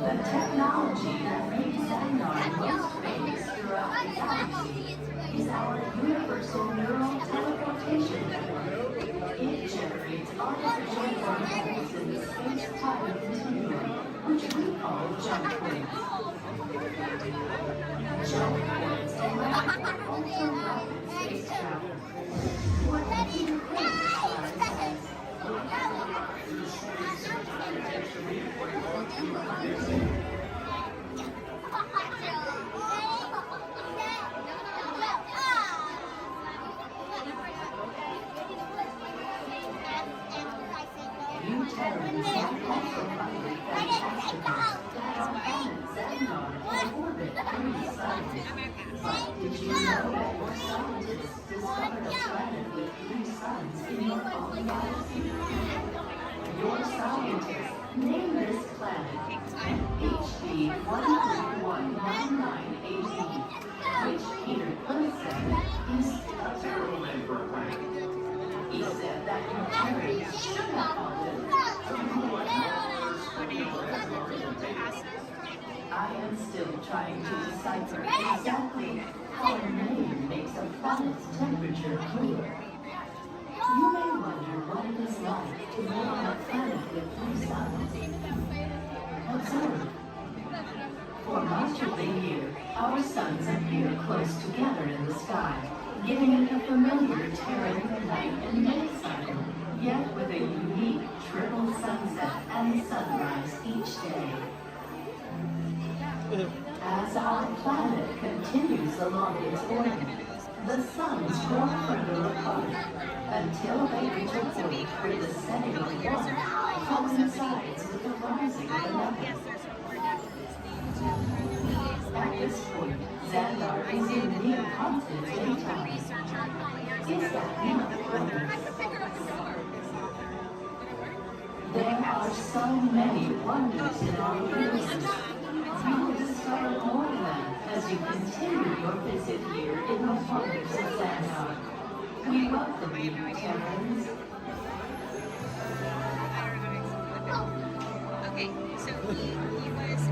The technology that makes Xandar most famous throughout the galaxy is our universal neural teleportation network. It generates artificial particles in the space-time continuum, which we call jump points. Jump points allow for ultra-rapid space travel. What do you think? You tell me some also find it fantastic that our planet Xandar can orbit three suns. Did you know that your scientists discovered a planet with three suns in your own galaxy? Your scientists named this planet HD 13199AZ, which Peter Quill said is a terrible name for a planet. He said that you carry should have called it. I am still trying to decipher exactly how a name makes a planet's temperature cooler. You may wonder what it is like to live on a planet with three suns. Observe. For much of the year, our suns appear close together in the sky, giving it a familiar Terran night and day cycle, yet with a unique triple sunset and sunrise each day. As our planet continues along its orbit, the suns draw further apart until they reach a point where the setting of one coincides with the rising of another. At this point, Xandar is in near constant daytime, stacking of produce. There are so many wonders in our places. You will discover more of them as you continue your visit here in the wonders of Xandar. We welcome you, Terrans. Okay, so he was.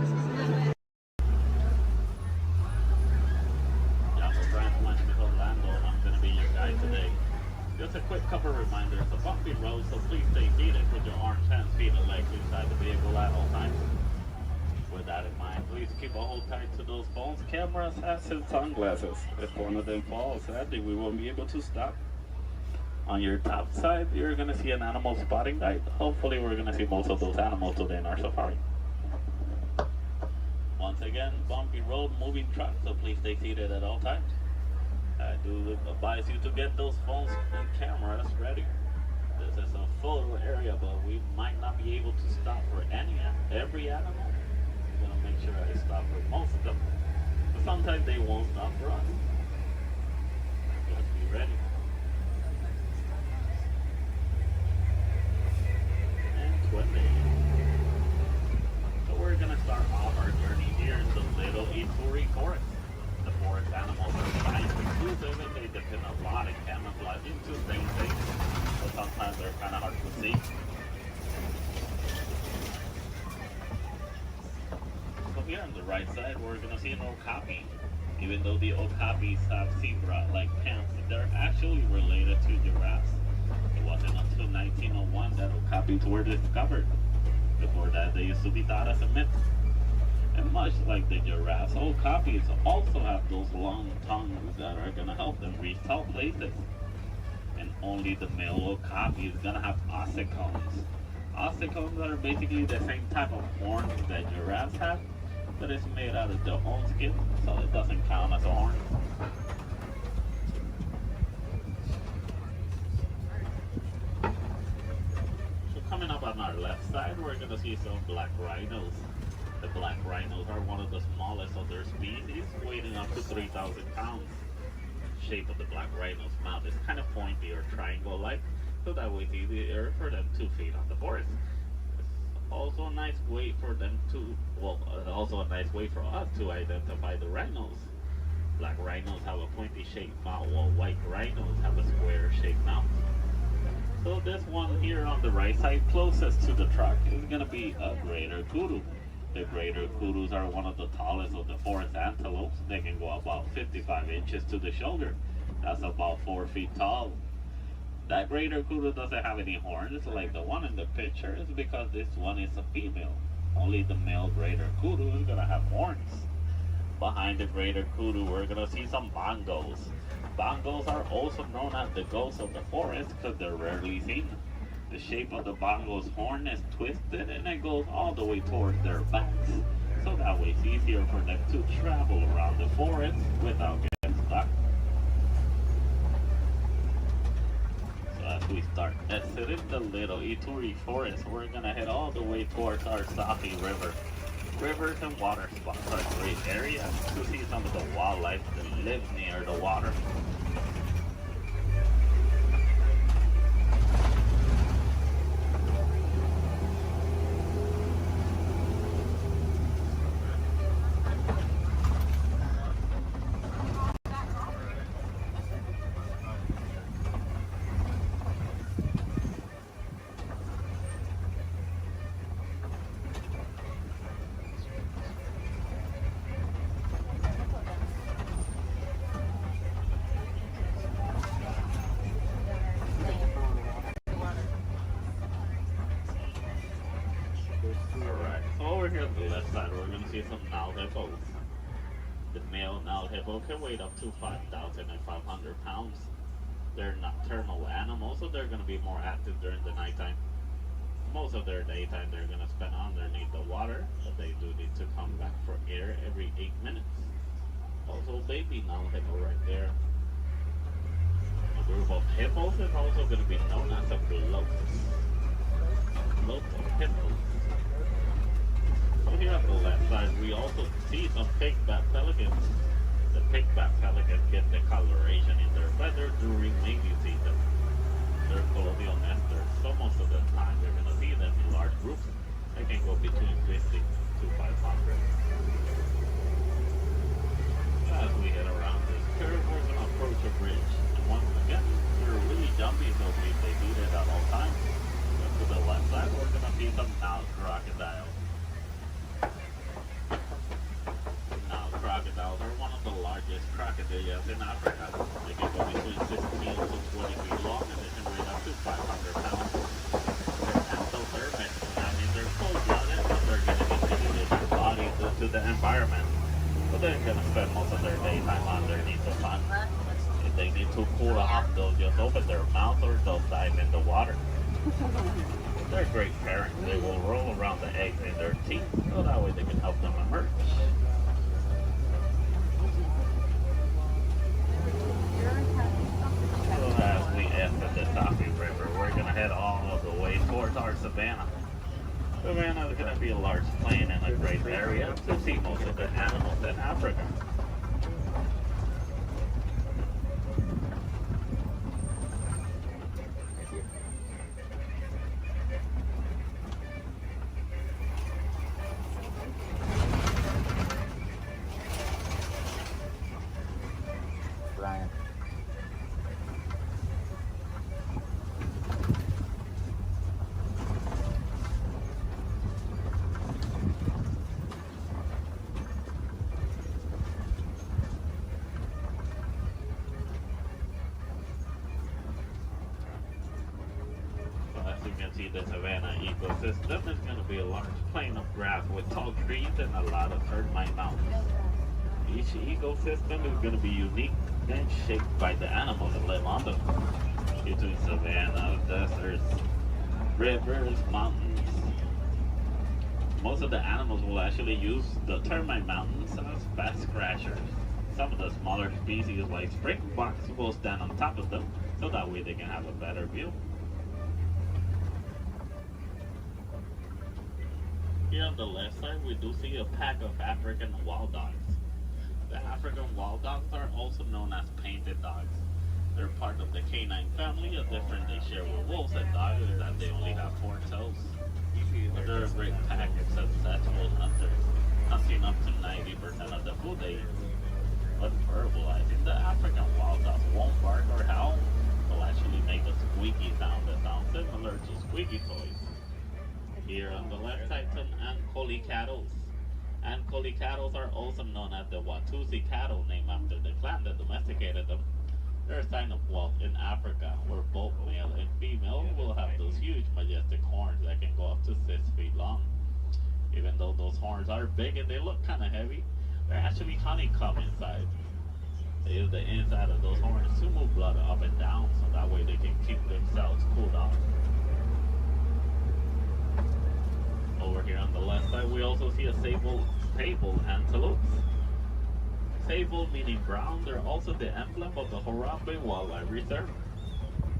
I'm going to be your guide today. Just a quick couple reminders. A bumpy road, so please stay seated with your arms, hands, feet, and legs inside the vehicle at all times. With that in mind, please keep a hold tight to those phones, cameras, hats, and sunglasses. If one of them falls, sadly, we won't be able to stop. On your top side, you're going to see an animal spotting guide. Hopefully, we're going to see most of those animals today in our safari. Once again, bumpy road, moving truck, so please stay seated at all times. I do advise you to get those phones and cameras ready. This is a photo area, but we might not be able to stop for every animal. I'm going to make sure I stop for most of them. But sometimes they won't stop for us. Just be ready. And 20. So we're going to start off our journey here in the Little Ituri Forest. The forest animals are size exclusive and they depend a lot on camouflaging to stay safe, but sometimes they're kind of hard to see. So here on the right side, we're going to see an okapi. Even though the okapis have zebra-like pants, they're actually related to giraffes. It wasn't until 1901 that okapis were discovered. Before that, they used to be thought as a myth. And much like the giraffes, okapis also have those long tongues that are going to help them reach tall places. And only the male okapi is going to have ossicones. Ossicones are basically the same type of horns that giraffes have, but it's made out of their own skin, so it doesn't count as a horn. So coming up on our left side, we're going to see some black rhinos. The black rhinos are one of the smallest of their species, weighing up to 3,000 pounds. The shape of the black rhino's mouth is kind of pointy or triangle-like, so that way it's easier for them to feed on the forest. It's also a nice way for them to, also a nice way for us to identify the rhinos. Black rhinos have a pointy-shaped mouth, while white rhinos have a square-shaped mouth. So this one here on the right side, closest to the truck, is going to be a greater kudu. The greater kudus are one of the tallest of the forest antelopes. They can go about 55 inches to the shoulder. That's about 4 feet tall. That greater kudu doesn't have any horns like the one in the picture. It's because this one is a female. Only the male greater kudu is going to have horns. Behind the greater kudu, we're going to see some bongos. Bongos are also known as the ghosts of the forest because they're rarely seen. The shape of the bongo's horn is twisted and it goes all the way towards their backs. So that way it's easier for them to travel around the forest without getting stuck. So as we start exiting the Little Ituri Forest, we're going to head all the way towards our Safi River. Rivers and water spots are great areas to see some of the wildlife that lives near the water. Here on the left side, we're going to see some Nile hippos. The male Nile hippo can weigh up to 5,500 pounds. They're nocturnal animals, so they're going to be more active during the nighttime. Most of their daytime they're going to spend underneath the water, but they do need to come back for air every 8 minutes. Also, baby Nile hippo right there. A group of hippos is also going to be known as a float. Float of hippos. So here on the left side, we also see some pigback pelicans. The pigback pelicans get the coloration in their feathers during mating season. see some Nile crocodiles. Nile crocodiles are one of the largest crocodiles in Africa. They can go between 16 to 20 feet long and they can weigh up to 500 pounds. Their antlers are mixed. I mean, they're cold-blooded, but they're going to contribute their body to the environment. But they're going to spend most of their daytime underneath the sun. If they need to cool off, they'll just open their mouth or they'll dive in the water. They're great parents. They will roll around the eggs in their teeth, so that way they can help them emerge. So as we exit the Taffy River, we're going to head all of the way towards our savannah. Savannah is going to be a large plain and a great area to see most of the animals in Africa. Brian. As you can see, the savanna ecosystem is going to be a large plain of grass with tall trees and a lot of termite mountains. Each ecosystem is going to be unique and shaped by the animals that live on them. Between savanna, deserts, rivers, mountains. Most of the animals will actually use the termite mountains as fast crashers. Some of the smaller species like springboks will stand on top of them so that way they can have a better view. Here on the left side, we do see a pack of African wild dogs. The African wild dogs are also known as painted dogs. They're part of the canine family. A difference they share with wolves and dogs is that they only have 4 toes. But they're a great pack of successful hunters, hunting up to 90% of the food they eat. But verbalizing, the African wild dogs won't bark or howl. They'll actually make a squeaky sound that sounds similar to squeaky toys. Here on the left side, some Ankoli cattle. Ankoli cattle are also known as the Watusi cattle, named after the clan that domesticated them. They're a sign of wealth in Africa, where both male and female will have those huge, majestic horns that can go up to 6 feet long. Even though those horns are big and they look kind of heavy, they're actually honeycomb inside. They use the inside of those horns to move blood up and down, so that way they can keep themselves cooled off. Over here on the left side, we also see a sable antelope. Sable meaning brown, they're also the emblem of the Harambe Wildlife Reserve.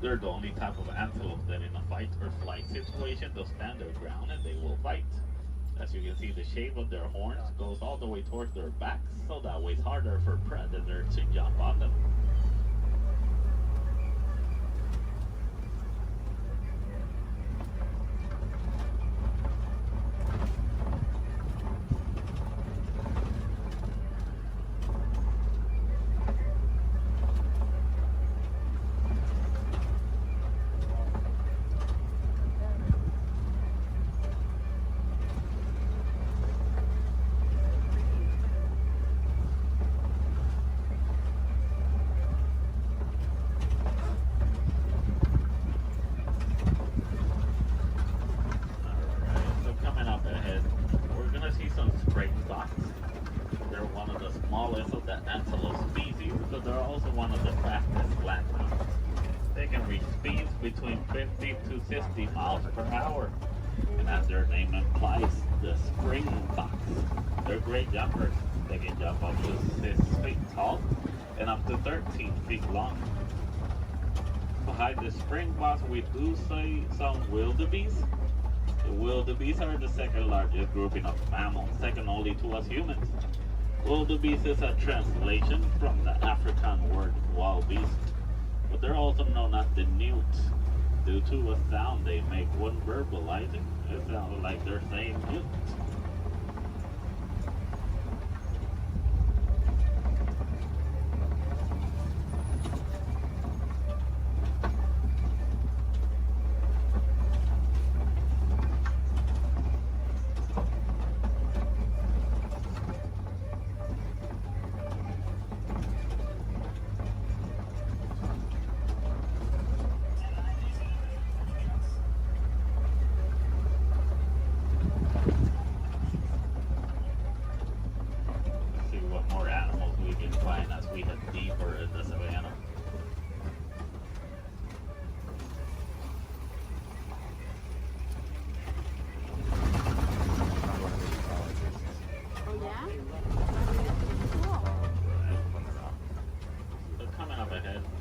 They're the only type of antelope that in a fight or flight situation, they'll stand their ground and they will fight. As you can see, the shape of their horns goes all the way towards their backs, so that way it's harder for predators to jump on them. Between 50 to 60 miles per hour. And as their name implies, the spring fox. They're great jumpers. They can jump up to 6 feet tall and up to 13 feet long. Behind the springboks, we do see some wildebeest. The wildebeest are the second largest grouping of mammals, second only to us humans. Wildebeest is a translation from the African word wild beast, but they're also known as the newt due to a sound they make when verbalizing. It sounds like they're saying newt.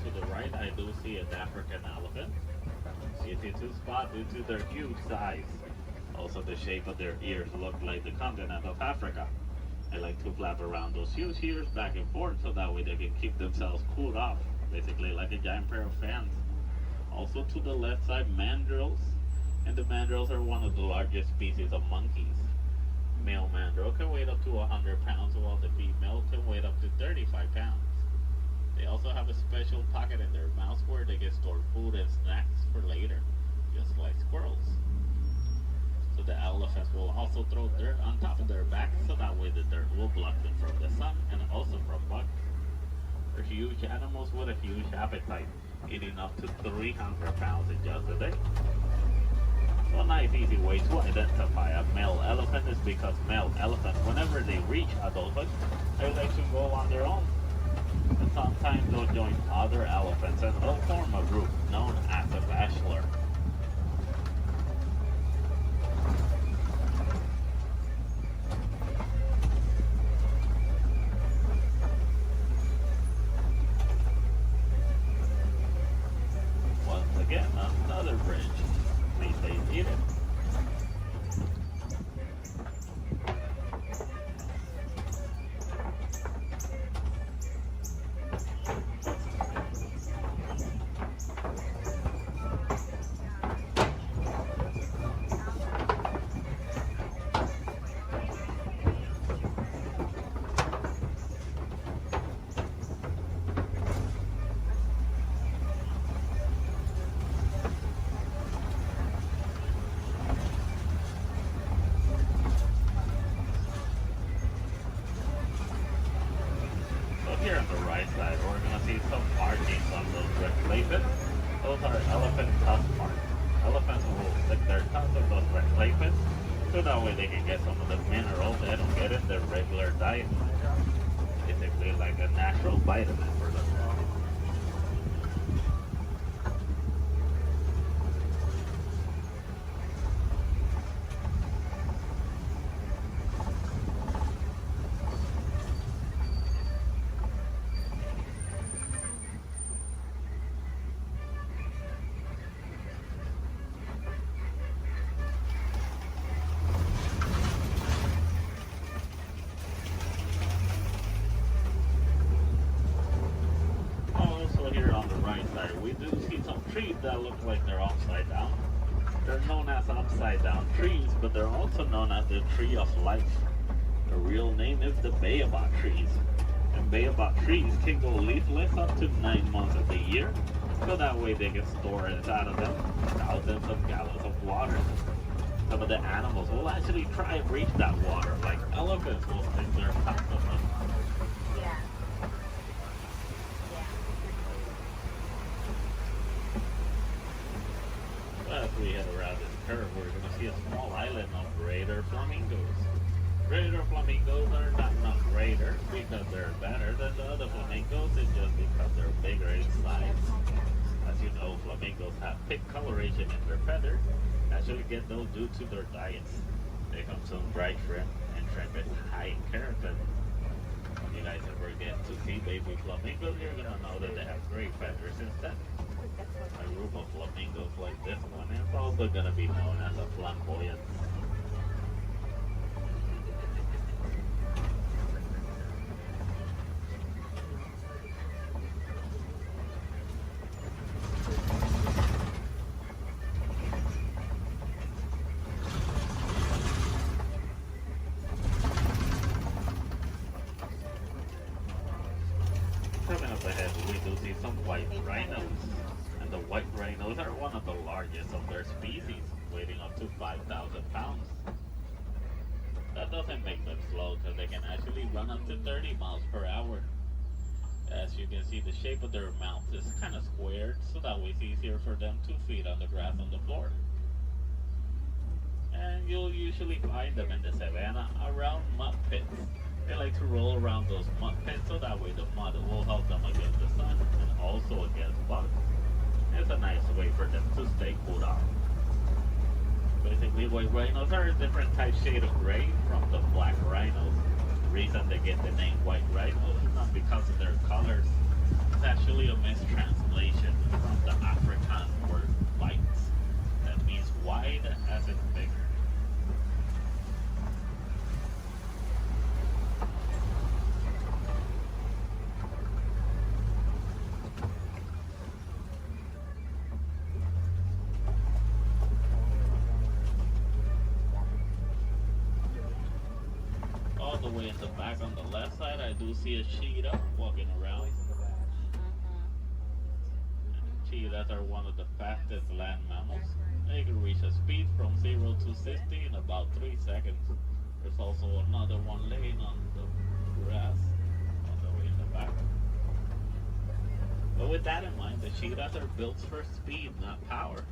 to the right, I do see an African elephant. Easy to spot due to their huge size. Also, the shape of their ears look like the continent of Africa. They like to flap around those huge ears back and forth so that way they can keep themselves cooled off. Basically like a giant pair of fans. Also to the left side, mandrills. And the mandrills are one of the largest species of monkeys. Male mandrill can weigh up to 100 pounds, while the female can weigh up to 35 pounds. They also have a special pocket in their mouths where they can store food and snacks for later, just like squirrels. So the elephants will also throw dirt on top of their backs so that way the dirt will block them from the sun and also from bugs. They're huge animals with a huge appetite, eating up to 300 pounds in just a day. So a nice easy way to identify a male elephant is because male elephants, whenever they reach adulthood, they like to go on their own. And sometimes they'll join other elephants and they'll form a group known as a bachelor. Once again, another bridge. Please stay seated. Here on the right side, we're going to see some markings on those red places. Those are elephant tusk marks. Elephants will stick their tongues on those red places so that way they can get some of the minerals they don't get in their regular diet. Basically like a natural vitamin for them. We do see some trees that look like they're upside down. They're known as upside down trees, but they're also known as the tree of life. The real name is the baobab trees. And baobab trees can go leafless up to 9 months of the year, so that way they can store inside of them thousands of gallons of water. Some of the animals will actually try and reach that water, like elephants will stick their tongues on them. As we head around this curve, we're going to see a small island of greater flamingos. Greater flamingos are not greater because they're better than the other flamingos, it's just because they're bigger in size. As you know, flamingos have thick coloration in their feathers. Actually get those due to their diets. They consume dried shrimp, and shrimp is high in keratin. When you guys ever get to see baby flamingos, you're going to know that they have great feathers instead. A group of flamingos like this one is also going to be known as a flamboyant. Coming up ahead, we do see some white rhinos. And the white rhinos are one of the largest of their species, weighing up to 5,000 pounds. That doesn't make them slow, because they can actually run up to 30 miles per hour. As you can see, the shape of their mouth is kind of squared, so that way it's easier for them to feed on the grass on the floor. And you'll usually find them in the savannah around mud pits. They like to roll around those mud pits, so that way the mud will help them against the sun and also against bugs. It's a nice way for them to stay cooled off. Basically, white rhinos are a different type shade of gray from the black rhinos. The reason they get the name white rhinos is not because of their colors, It's actually a mistranslation from the Afrikaans word lights. That means wide as in bigger. All the way in the back on the left side, I do see a cheetah walking around. Cheetahs are one of the fastest land mammals. They can reach a speed from 0 to 60 in about 3 seconds. There's also another one laying on the grass all the way in the back. But with that in mind, the cheetahs are built for speed, not power.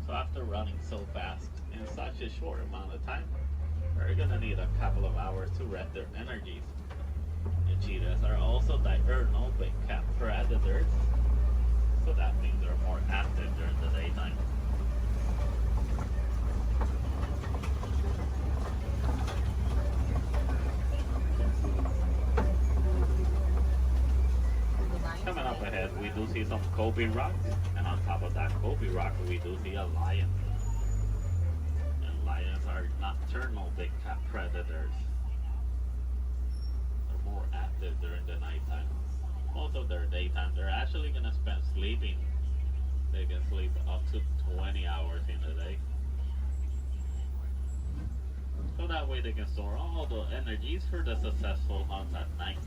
So after running so fast in such a short amount of time, they're gonna need a couple of hours to rest their energies. And cheetahs are also diurnal big cat predators, so that means they're more active during the daytime. Coming up ahead, we do see some Kobe rocks, and on top of that Kobe rock, we do see a lion. And lions are nocturnal big cat predators. They're more active during the nighttime. Most of their daytime, they're actually gonna spend sleeping. They can sleep up to 20 hours in a day. So that way they can store all the energies for the successful hunt at night.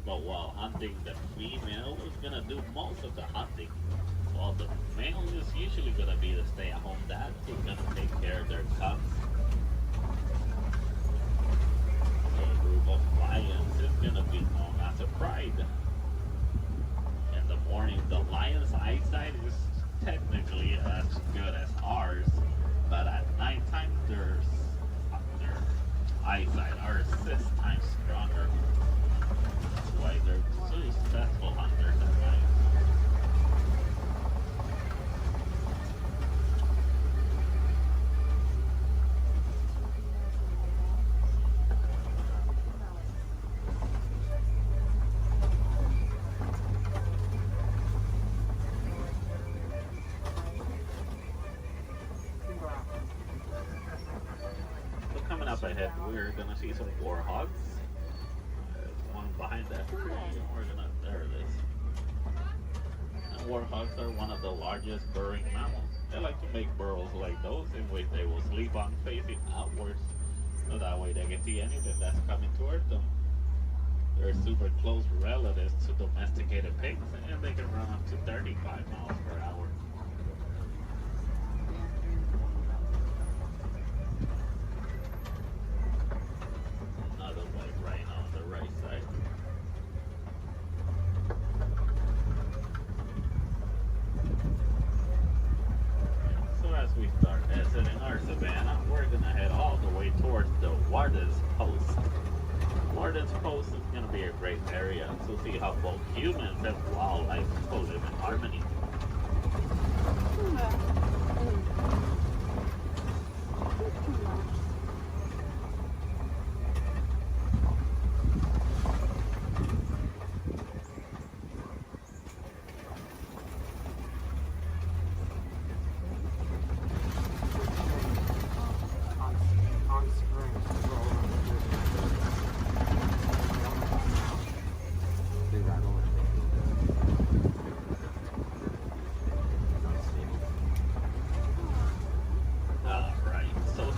But while hunting, the female is gonna do most of the hunting, while the male is usually gonna be the stay-at-home dad who's gonna take care of their cubs. So a group of lions is gonna be known as a pride. In the morning, the lion's eyesight is technically as good as ours, but at nighttime, their eyesight are 6 times stronger. That's why they're successful hunters at night. So coming up ahead, we're gonna see some warhogs. There's one behind that tree. There it is. And warhogs are one of the largest burrowing mammals. They like to make burrows like those in which they will sleep on facing outwards. So that way they can see anything that's coming toward them. They're super close relatives to domesticated pigs, and they can run up to 35 miles per hour. Another white rhino on the right side. So as we start exiting our savannah, we're gonna head all the way towards the Warden's Post. Warden's Post is gonna be a great area to see how both humans and wildlife co-live in harmony.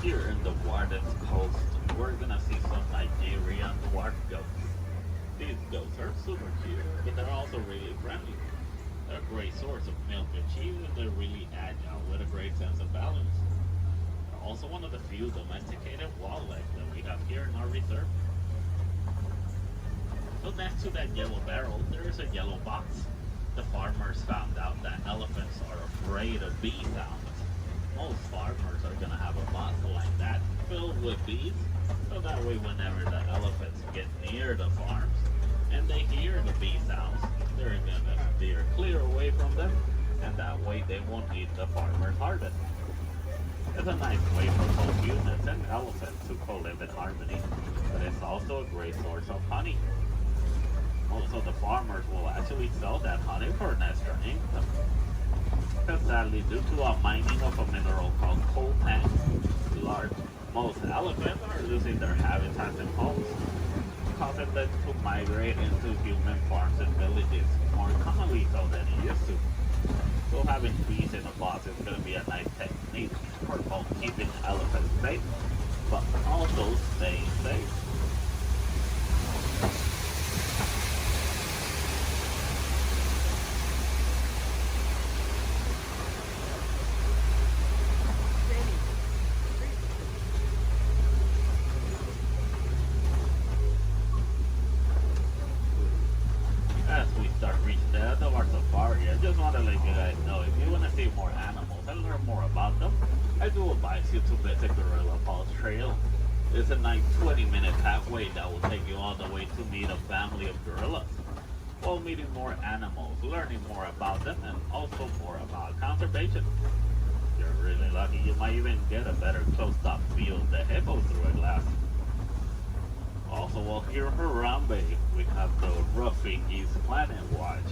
Here in the Warden's Post, we're gonna see some Nigerian dwarf goats. These goats are super cute, but they're also really friendly. They're a great source of milk and cheese, and they're really agile with a great sense of balance. They're also one of the few domesticated wildlife that we have here in our reserve. So next to that yellow barrel, there is a yellow box. The farmers found out that elephants are afraid of bee sounds. Most farmers are gonna have a box like that filled with bees, so that way whenever the elephants get near the farms and they hear the bee sounds, they're gonna steer clear away from them, and that way they won't eat the farmer's harvest. It's a nice way for both humans and elephants to co-live in harmony, but it's also a great source of honey. most of the farmers will actually sell that honey for an extra income. Because sadly, due to a mining of a mineral called coltan, most elephants are losing their habitats and homes, causing them to migrate into human farms and villages more commonly so than it used to. So having trees in a box is going to be a nice technique for both keeping elephants safe, but also staying safe. As we start reaching the end of our safari, I just want to let you guys know, if you want to see more animals and learn more about them, I do advise you to visit Gorilla Falls Trail. It's a nice 20-minute pathway that will take you all the way to meet a family of gorillas, while meeting more animals, learning more about them, and also more about conservation. If you're really lucky, you might even get a better close-up view of the hippo through a glass. Also, while here in Harambe, we have the Rafiki's Planet Watch.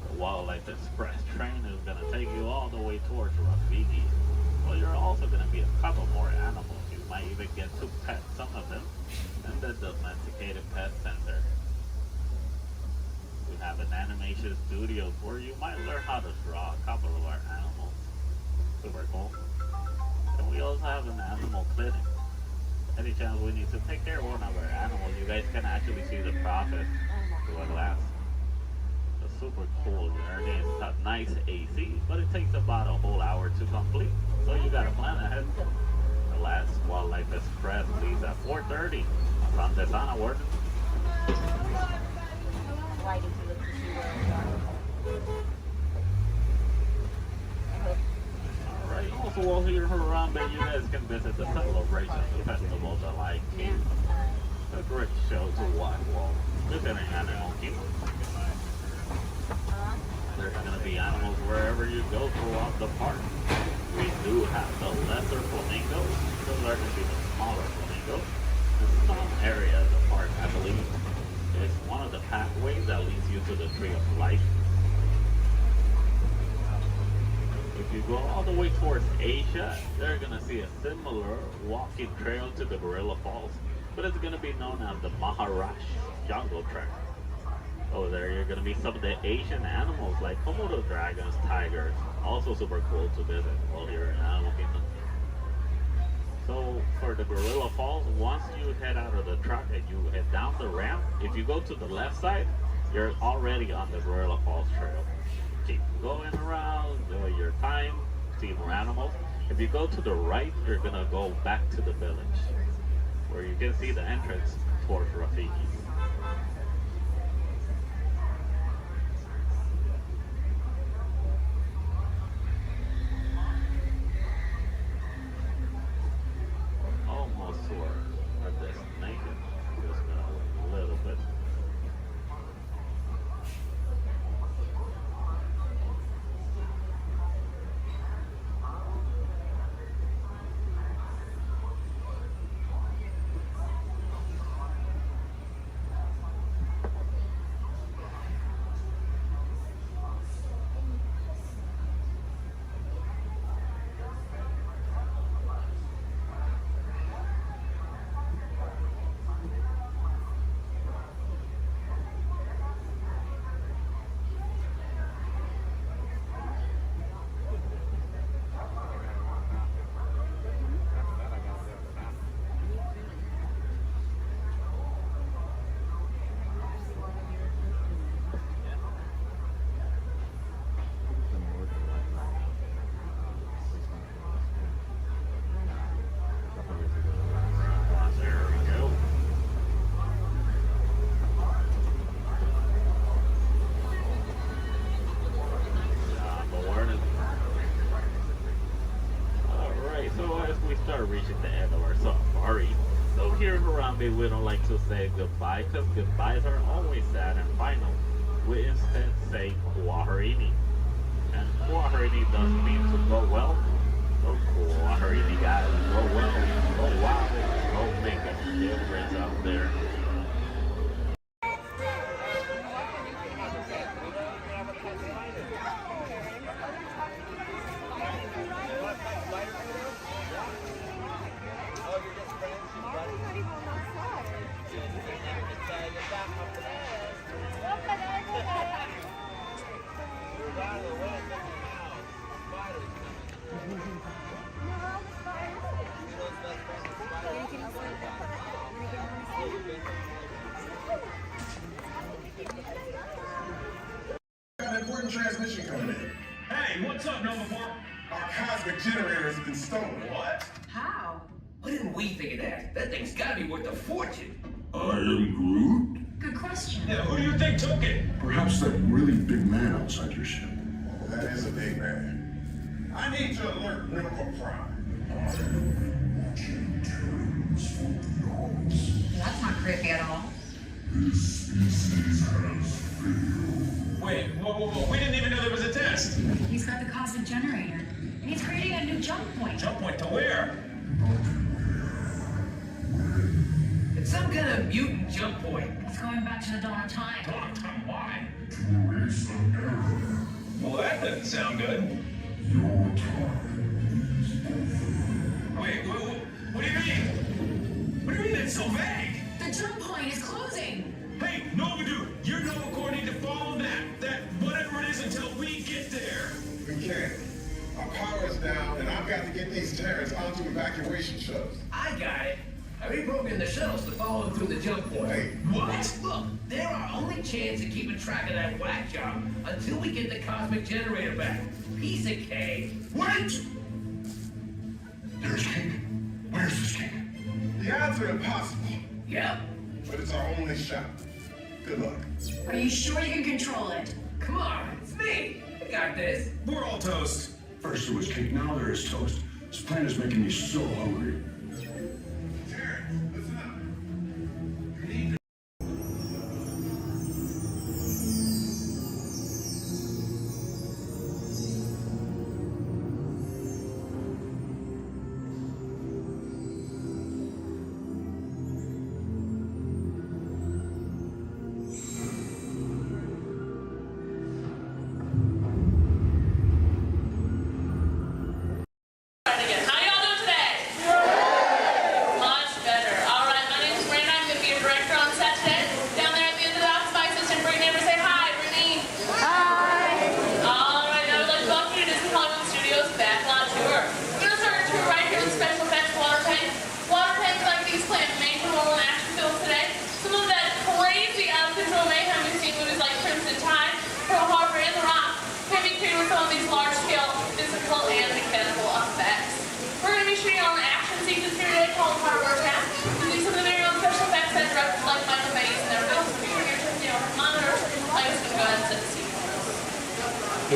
The Wildlife Express train is going to take you all the way towards Rafiki. Well, you're also going to meet a couple more animals. You might even get to pet some of them in the Domesticated Pet Center. We have an animation studio where you might learn how to draw a couple of our animals. Super cool. And we also have an animal clinic. Any chance we need to take care of one of our animals, you guys can actually see the process through a glass. It's super cool. It's got nice AC, but it takes about a whole hour to complete. So you gotta plan ahead. The last Wildlife Express leaves at 4:30 from the sun award. Alright, also while here in Harambe, you guys can visit the Celebration Festival of the Lion King. A great show to watch while visiting Animal Kingdom. There's going to be animals wherever you go throughout the park. We do have the lesser flamingos. Those are going to be the smaller flamingos. In some area of the park, I believe, is one of the pathways that leads you to the Tree of Life. If you go all the way towards Asia, they're going to see a similar walking trail to the Gorilla Falls, but it's going to be known as the Maharashtra Jungle Trek. Over there, you're going to meet some of the Asian animals like Komodo dragons, tigers. Also super cool to visit while you're in Animal Kingdom. So for the Gorilla Falls, once you head out of the truck and you head down the ramp, if you go to the left side, you're already on the Gorilla Falls Trail. Keep going around, enjoy your time, see more animals. If you go to the right, you're going to go back to the village, where you can see the entrance towards Rafiki. Almost to our destination. Just gonna wait a little bit. Reaching the end of our safari. So here in Harambe, we don't like to say goodbye because goodbyes are always sad and final. We instead say Kwaherini. And Kwaherini does mean to go well. So Kwaherini guys, go well, go wild, go make a difference out there. Got an important transmission coming in. Hey, what's up, Nova 4? Our cosmic generator has been stolen. What? How? Why didn't we think of that? That thing's gotta be worth a fortune. I am Groot? Good question. Yeah, who do you think took it? Perhaps that really big man outside your ship. That is a big man. I need to alert Miracle Prime. That's not creepy at all. This species has failed. Wait, whoa. We didn't even know there was a test. He's got the cosmic generator, and he's creating a new jump point. Jump point to where? It's some kind of mutant jump point. It's going back to the dawn of time. Dawn of time, why? To erase an error. Well, that doesn't sound good. Your time is over. Wait, what do you mean? What do you mean it's so vague? The jump point is closing. Hey, Nova Dude, you're Nova Corps need to follow that whatever it is until we get there. We can't. Our power is down, and I've got to get these Terrans onto evacuation shuttles. I got it. I reprogrammed the shuttles to follow them through the jump point. Hey, what? Look, they're our only chance of keeping track of that whack job until we get the cosmic generator back. Piece of cake. Wait! There's King. Where's this King? The odds are impossible. Yep. But it's our only shot. Good luck. Are you sure you can control it? Come on, it's me. I got this. We're all toast. First there was cake, now there is toast. This plan is making me so hungry. Terrence, listen up. You need to... How y'all doing today? Much better. All right, my name is Brandon. I'm going to be your director on set today. Down there at the end of the Oxby system, bring neighbors, say hi, Brittany. Hi. All right, now I'd like to welcome you to Disney Hollywood Studios Backlot Tour. We're going to start our tour right here with special effects water tanks. Water tanks like these play a major role in action films today. Some of that crazy out-of-control mayhem we've seen movies like Crimson Tide, Pearl Harbor, and The Rock can be created with some of these large-scale physical and mechanical effects. We're going to be shooting on an action sequence here today called Harbor Attack, using some of the very own special effects that directors like Michael Bay used in their films. So be sure to check out monitors. I'm just going to go ahead and set the scene.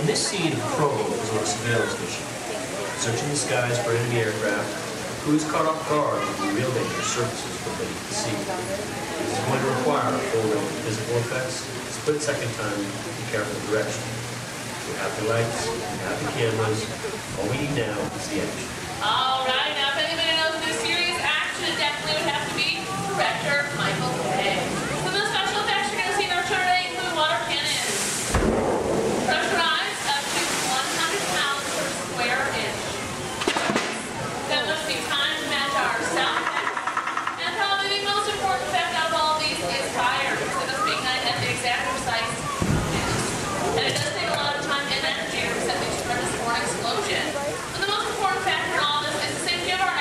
In this scene, Provo is on a surveillance mission, searching the skies for enemy aircraft, who is caught off guard with the real danger surfaces from beneath the sea. This is going to require a full range of physical effects, split-second time, and careful direction. We have the lights, we have the cameras, all we need now is the action. All right, now if anybody knows this serious action, it definitely would have to be director Michael Bay. Some of the special effects you're going to see in our show today include water cannons, pressurized up to 100 pounds per square inch. That must be time to match our sound effects. And probably the most important effect out of all these is fire. So this being night at the exact precise. And it does take a lot of time and energy to set these tremendous for an explosion. But the most important factor in all this is the safety of our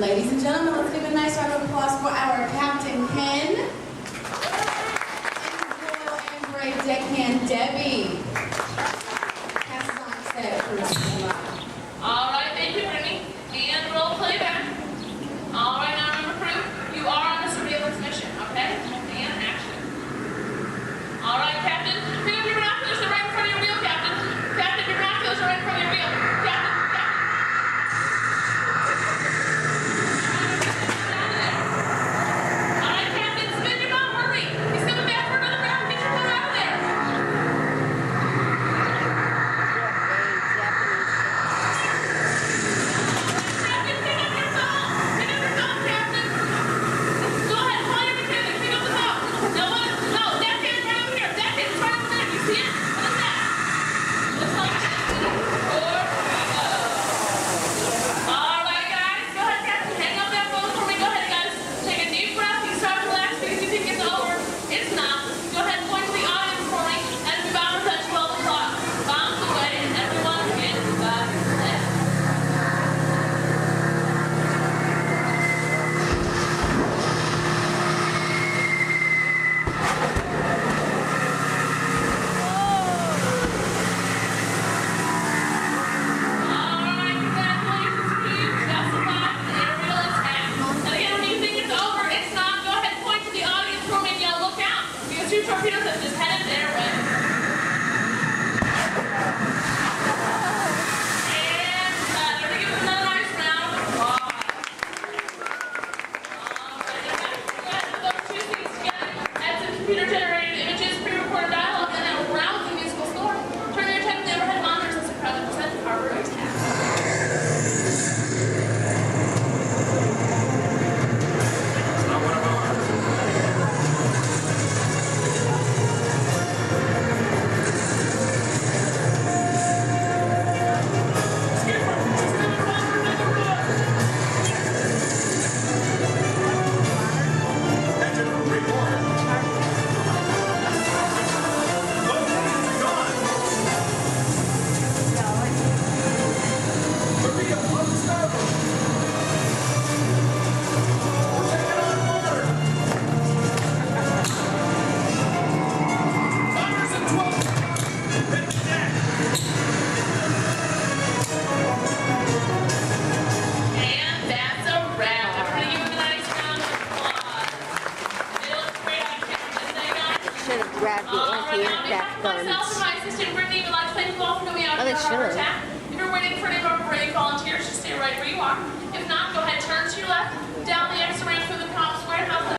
Ladies and gentlemen, let's give a nice round of applause for our Captain Ken and Brave Deckhand Debbie. Passes on set for all right, thank you, Brittany. And roll playback. All right, now remember, crew, you are on a surveillance mission, okay? And action. All right, Captain, pick up your binoculars. They're right in front of your wheel, Captain. Captain, your binoculars are right in front of your wheel. Captain. Grab the anti-aircraft guns. Myself and my assistant Brittany would like to thank you all for coming out Oh, they to our should. attack. If you're waiting for any of our brave volunteers, just stay right where you are. If not, go ahead, turn to your left, down the exit ramp through the cops warehouse.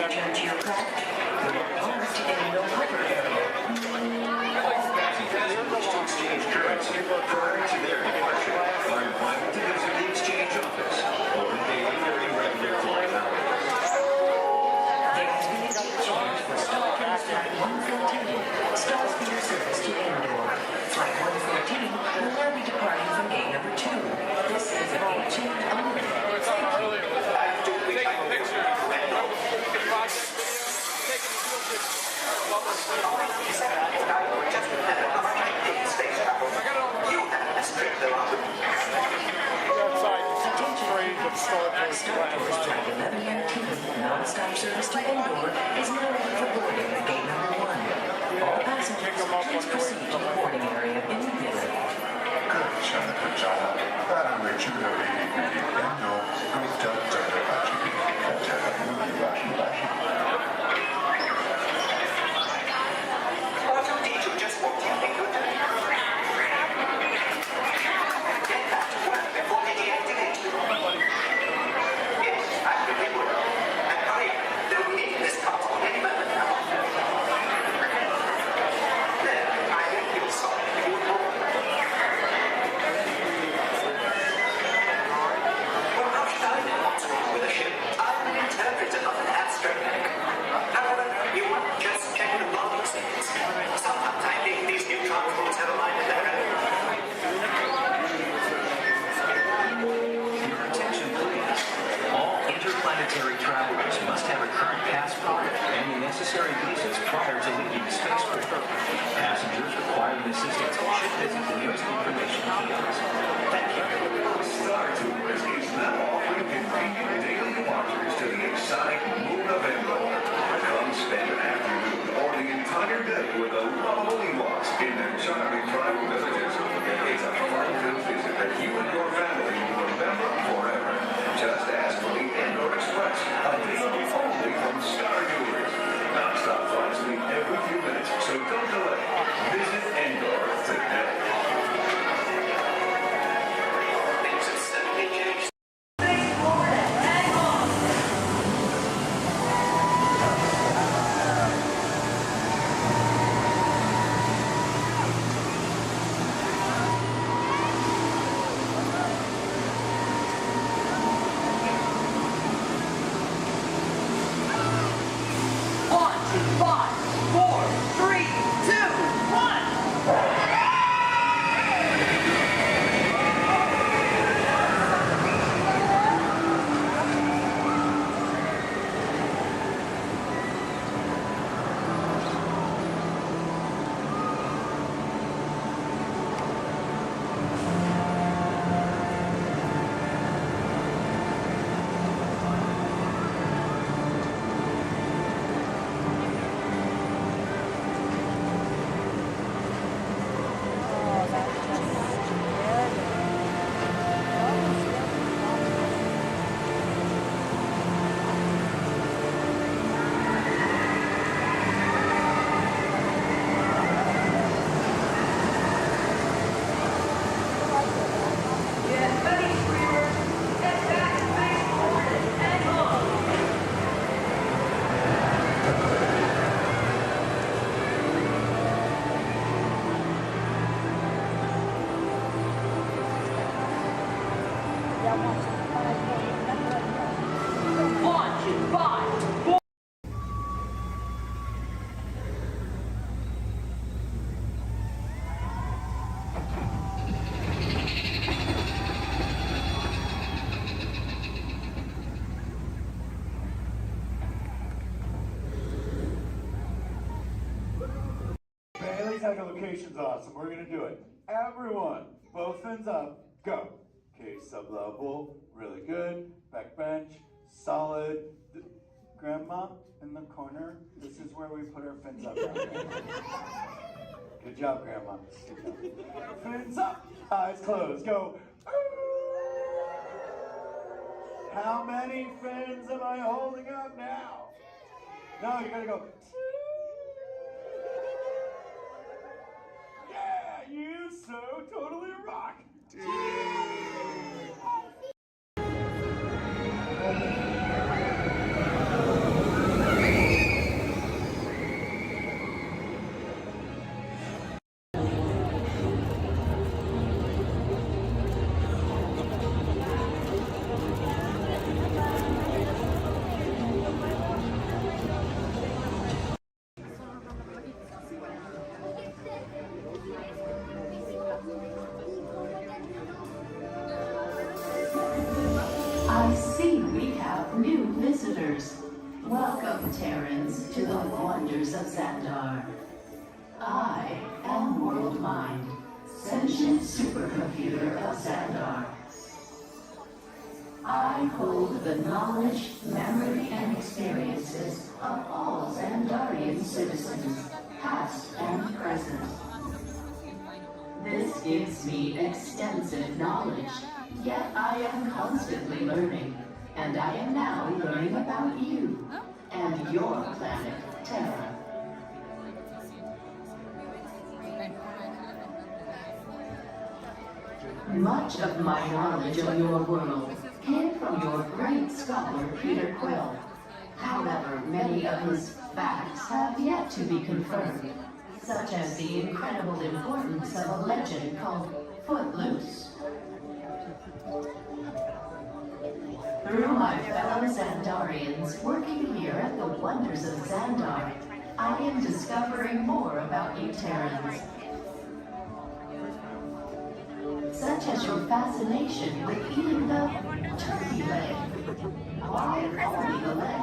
return to your craft, you are paused in no hover area. Passengers wish to exchange currency prior to their departure are invited to visit the exchange office over daily or irregular flight hours. There has been a seat change for StarCast Flight 114, Stars for your service to Endor. Flight 114 will now be departing from gate number 2. This is a gate change only. Thank you. StarCast Flight 1119, non-stop service to Endor, is now ready for boarding at gate number 1. All passengers, please proceed to the boarding area immediately. Good job. 사람을 just walked in. Get back to work before they deactivate you. Yes, I really will. And hurry up. They'll need this console any moment now. Then I will feel sorry for you more. Well, how should I know what's wrong with the ship? I'm an interpreter of an abstract. However, you won't just check the body things. Sometimes I think these new transports have a mind of their own. Your attention, please. All interplanetary travelers must have a current passport and the necessary visas prior to leaving the spaceport. Passengers requiring assistance should visit the nearest information kiosk. Thank you. Star Tours is now offering convenient daily departures to the exotic moon of Endor. Come spend an afternoon or the entire day with the lovable Ewoks in their charming tribal villages. It's a fun-filled visit that you and your family will remember forever. Just ask for the Endor Express, available only from Star Tours. Non-stop flights leave every few minutes, so don't delay. Visit Endor today. Things have suddenly changed. Echolocation's awesome. We're gonna do it. Everyone, both fins up, go. Okay, sub-level, really good. Back bench, solid. Grandma in the corner. This is where we put our fins up. Good job, Grandma. Good job. Fins up, eyes closed, go. How many fins am I holding up now? No, you gotta go. Yeah, you so totally rock. Zandar. I am World Mind, sentient supercomputer of Zandar. I hold the knowledge, memory, and experiences of all Zandarian citizens, past and present. This gives me extensive knowledge, yet I am constantly learning, and I am now learning about you and your planet, Terra. Much of my knowledge of your world came from your great scholar, Peter Quill. However, many of his facts have yet to be confirmed, such as the incredible importance of a legend called Footloose. Through my fellow Zandarians working here at the Wonders of Zandar, I am discovering more about you Terrans. Such as your fascination with eating the turkey leg. Why only the leg?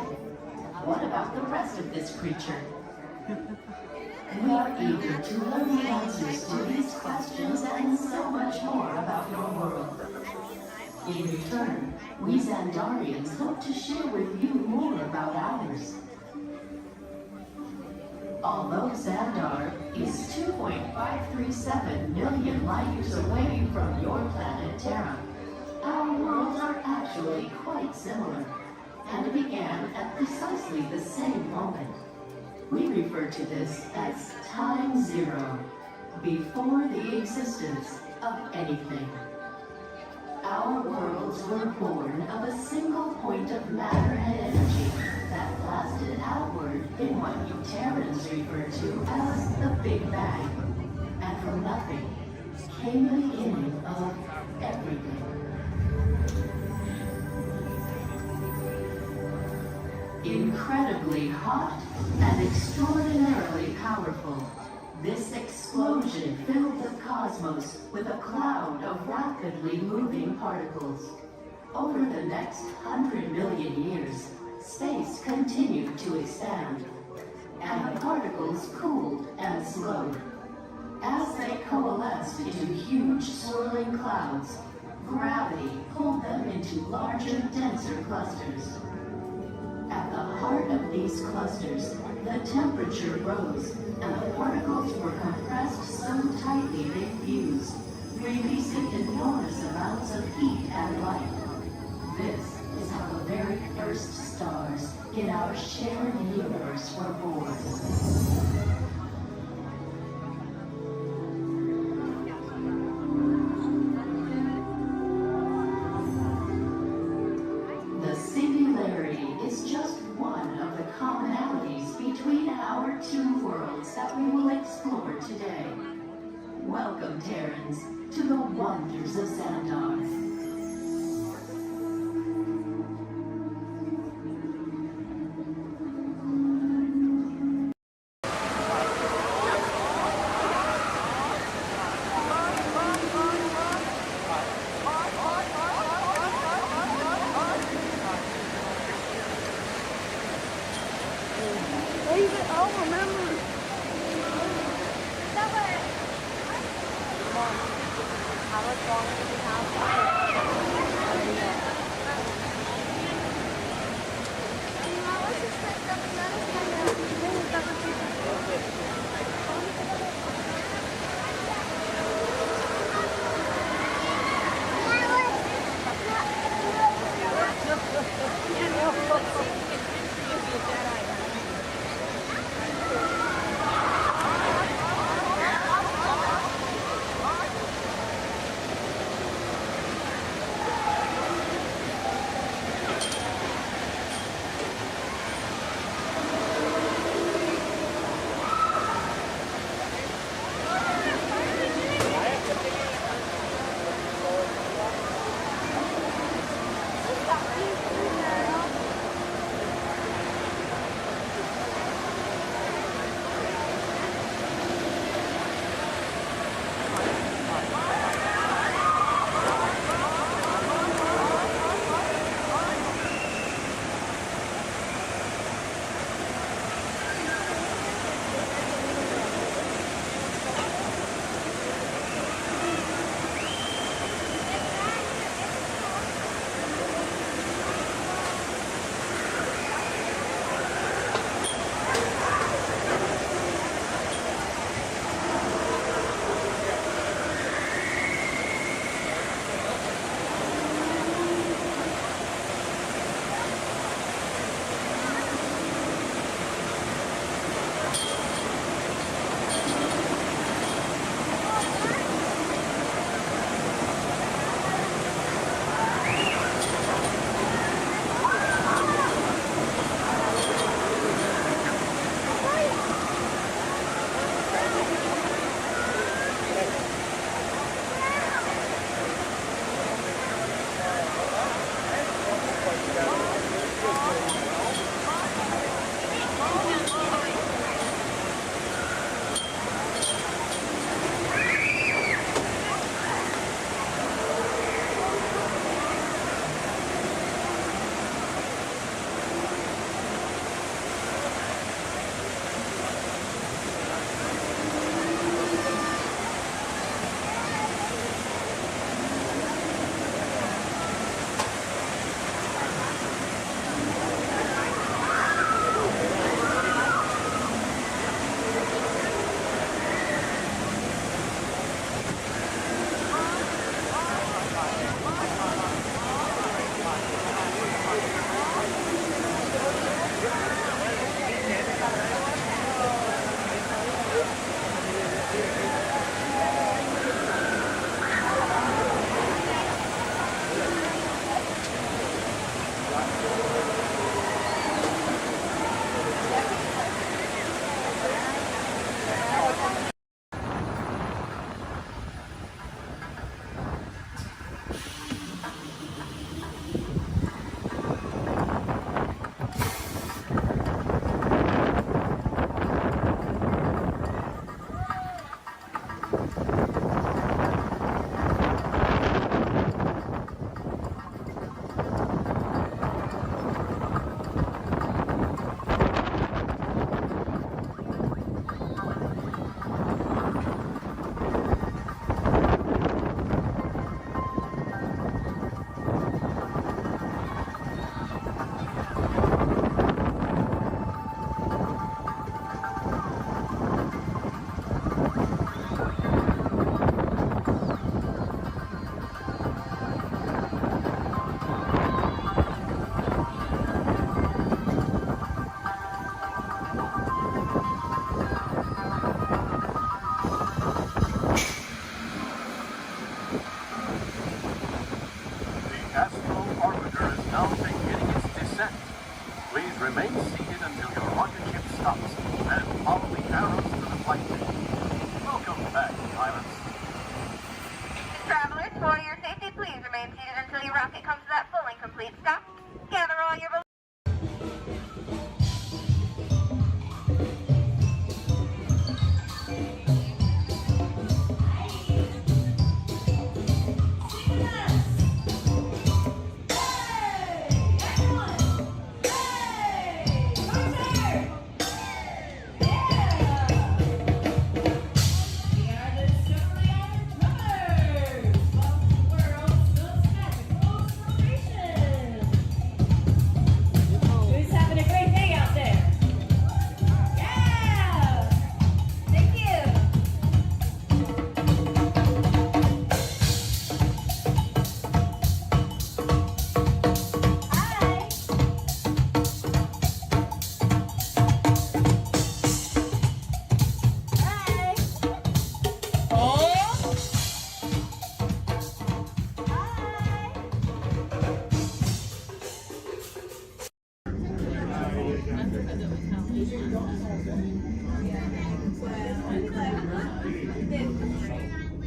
What about the rest of this creature? We are eager to learn the answers to these questions and so much more about your world. In return, we Zandarians hope to share with you more about ours. Although Zandar is 2.537 million light years away from your planet Terra, our worlds are actually quite similar and began at precisely the same moment. We refer to this as time zero, before the existence of anything. Our worlds were born of a single point of matter and energy that blasted outward in what you Terrans refer to as the Big Bang. And from nothing came the beginning of everything. Incredibly hot and extraordinarily powerful, this explosion filled the cosmos with a cloud of rapidly moving particles. Over the next 100 million years, space continued to expand, and the particles cooled and slowed. As they coalesced into huge swirling clouds, gravity pulled them into larger, denser clusters. At the heart of these clusters, the temperature rose, and the particles were compressed so tightly they fused, releasing enormous amounts of heat and light. This is how the very first stars in our shared universe were born. The singularity is just one of the commonalities between our two worlds that we will explore today. Welcome, Terrans, to the Wonders of Zandar.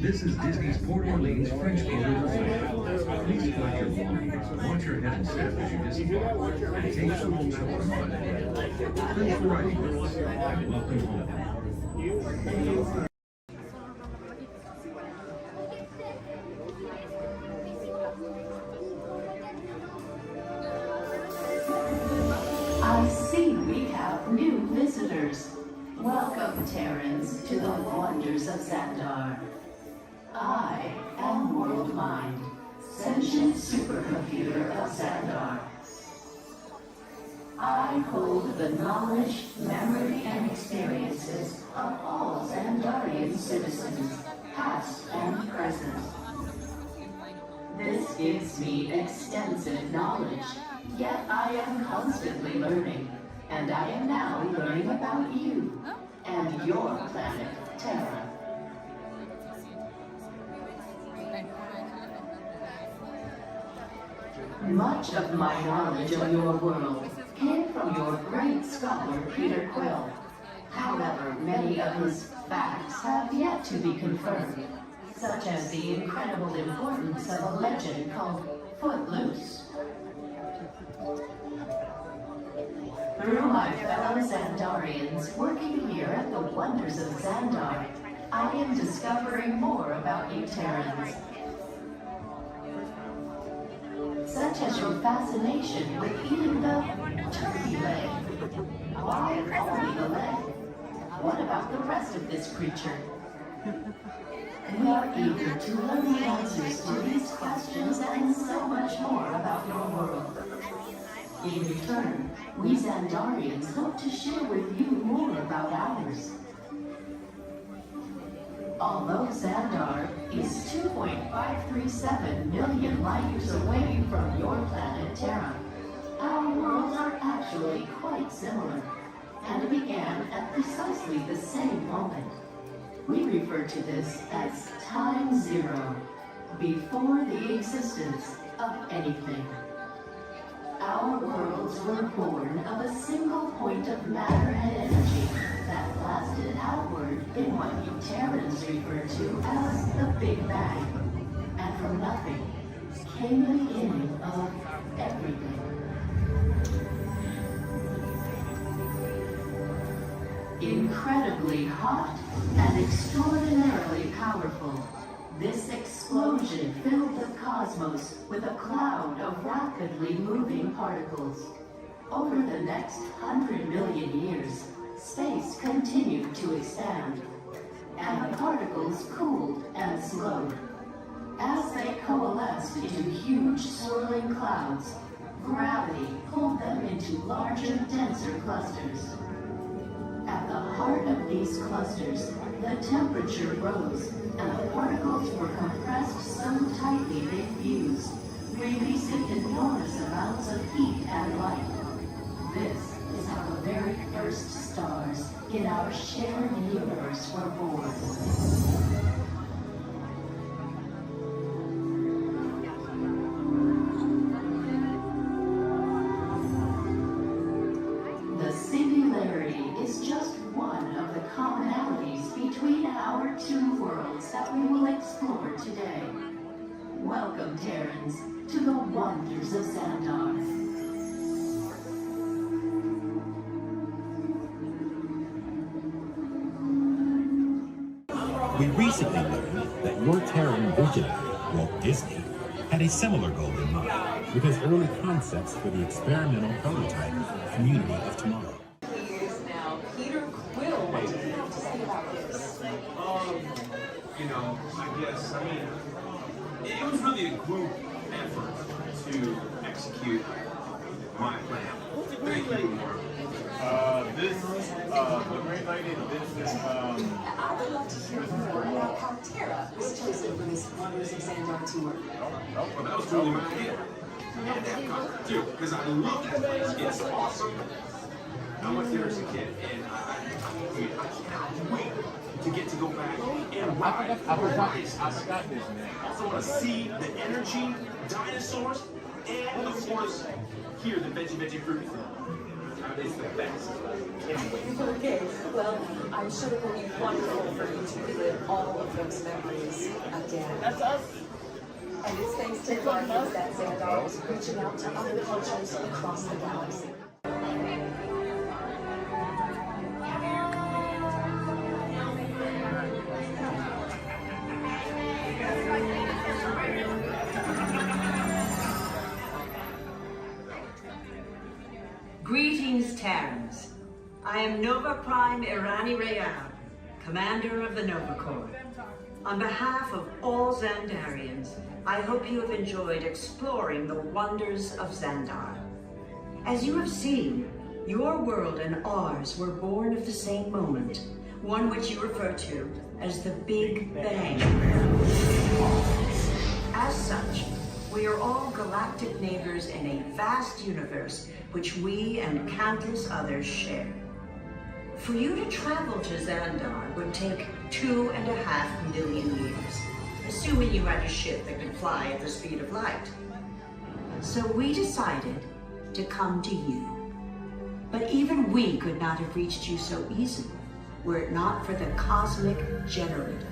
This is Disney's Port Orleans French Quarter Resort. Please collect your belongings, watch your head and step as you disembark, and take some home children fun ahead. Thanks for riding with us, and welcome home. I see we have new visitors. Welcome, Terrans, to the wonders of Xandar. I am World Mind, sentient supercomputer of Xandar. I hold the knowledge, memory, and experiences of all Xandarian citizens, past and present. This gives me extensive knowledge, yet I am constantly learning, and I am now learning about you and your planet, Terra. Much of my knowledge of your world came from your great scholar, Peter Quill. However, many of his facts have yet to be confirmed, such as the incredible importance of a legend called Footloose. Through my fellow Xandarians working here at the wonders of Xandar, I am discovering more about you Terrans. Such as your fascination with eating the turkey leg. Why only the leg? What about the rest of this creature? We are eager to learn the answers to these questions and so much more about your world. In return, we Xandarians hope to share with you more about ours. Although Xandar is 2.537 million light years away from your planet Terra, our worlds are actually quite similar and began at precisely the same moment. We refer to this as Time Zero, before the existence of anything. Our worlds were born of a single point of matter and energy that blasted outward in what you Terrans refer to as the Big Bang. And from nothing came the beginning of everything. Incredibly hot and extraordinarily powerful, this explosion filled the cosmos with a cloud of rapidly moving particles. Over the next 100 million years, space continued to expand, and the particles cooled and slowed. As they coalesced into huge swirling clouds, gravity pulled them into larger, denser clusters. At the heart of these clusters, the temperature rose, and the particles were compressed so tightly they fused, releasing enormous amounts of heat and light. This is how the very first stars in our shared universe were born. The singularity is just one of the commonalities between our two worlds that we will explore today. Welcome, Terrans, to the wonders of Xandar. We recently learned that your Terran visionary, Walt Disney, had a similar goal in mind with his early concepts for the experimental prototype Community of Tomorrow. Years now, Peter Quill, what do you have to say about this? You know, I mean, it was really a group effort to execute my plan. Thank you, Mark. The great lady, I would love to hear more about how Terra was chosen for this Wonders of Xandar tour. Well, that was really my idea. And that got too, because I love that place. It's awesome. I went there as a kid, and I cannot wait to get to go back and ride. I forgot his name. Also want to see the energy, dinosaurs, and of course, hear the veggie fruit. It's the best. Okay, well, I'm sure it will be wonderful for you to relive all of those memories again. That's us. And it's thanks to Guardians that Xandar is reaching out to other cultures across the galaxy. Greetings, Terrans. I am Nova Prime Irani Rayal, Commander of the Nova Corps. On behalf of all Xandarians, I hope you have enjoyed exploring the wonders of Xandar. As you have seen, your world and ours were born of the same moment, one which you refer to as the Big Bang. As such, we are all galactic neighbors in a vast universe which we and countless others share. For you to travel to Xandar would take 2.5 million years, assuming you had a ship that could fly at the speed of light. So we decided to come to you. But even we could not have reached you so easily were it not for the Cosmic Generator,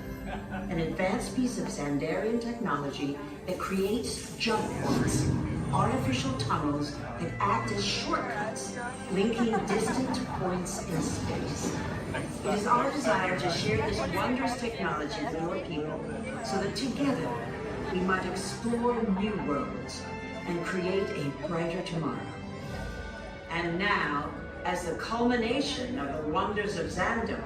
an advanced piece of Xandarian technology that creates jump points, artificial tunnels that act as shortcuts, linking distant points in space. It is our desire to share this wondrous technology with your people so that together we might explore new worlds and create a brighter tomorrow. And now, as the culmination of the wonders of Xandar,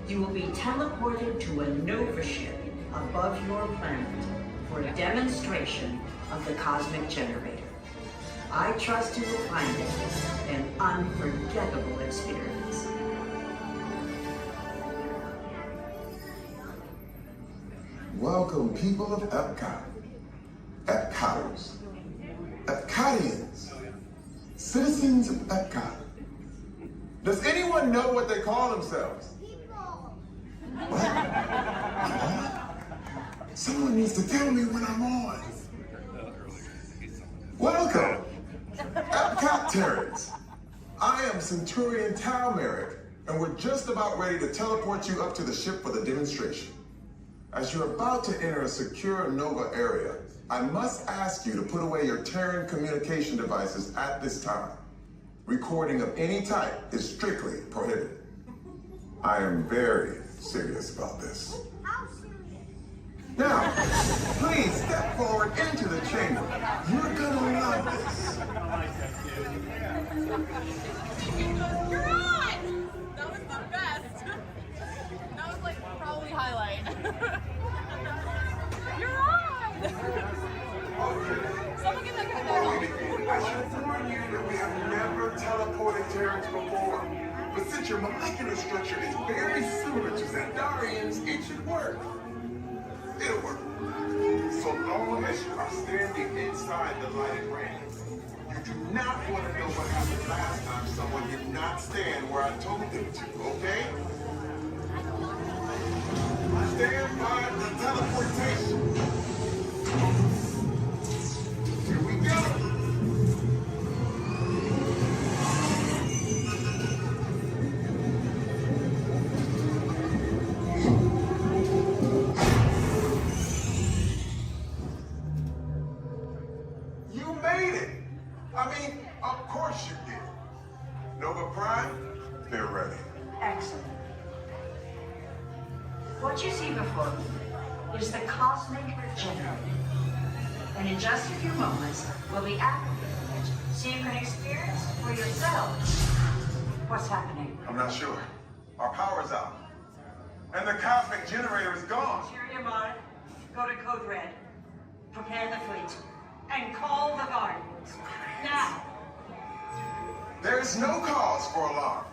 you will be teleported to a Nova ship above your planet for a demonstration of the Cosmic Generator. I trust you will find it an unforgettable experience. Welcome, people of Epcot, Epcoters, Epcotians, citizens of Epcot. Does anyone know what they call themselves? What? Someone needs to tell me when I'm on. Welcome, Epcot Terrans. I am Centurion Tal Merrick, and we're just about ready to teleport you up to the ship for the demonstration. As you're about to enter a secure Nova area, I must ask you to put away your Terran communication devices at this time. Recording of any type is strictly prohibited. I am very serious about this. Now, please step forward into the chamber. You're gonna love this. You're on! That was the best. That was like probably highlight. You're on! Someone get that guy I should warn you that we have never teleported Terrans before. But since your molecular structure is very similar to Xandarians, it should work. It'll work. So long as you are standing inside the lighted ring. You do not want to know what happened last time someone did not stand where I told them to, okay? Stand by the teleportation. Here we go. You made it. I mean, of course you did. Nova Prime, they're ready. Excellent. What you see before you is the Cosmic Generator. And in just a few moments, we'll be activating it so you can experience for yourselves what's happening. I'm not sure. Our power's out. And the Cosmic Generator is gone. Interior Mod, go to Code Red, prepare the fleet, and call the Guardians. Now. There is no cause for alarm.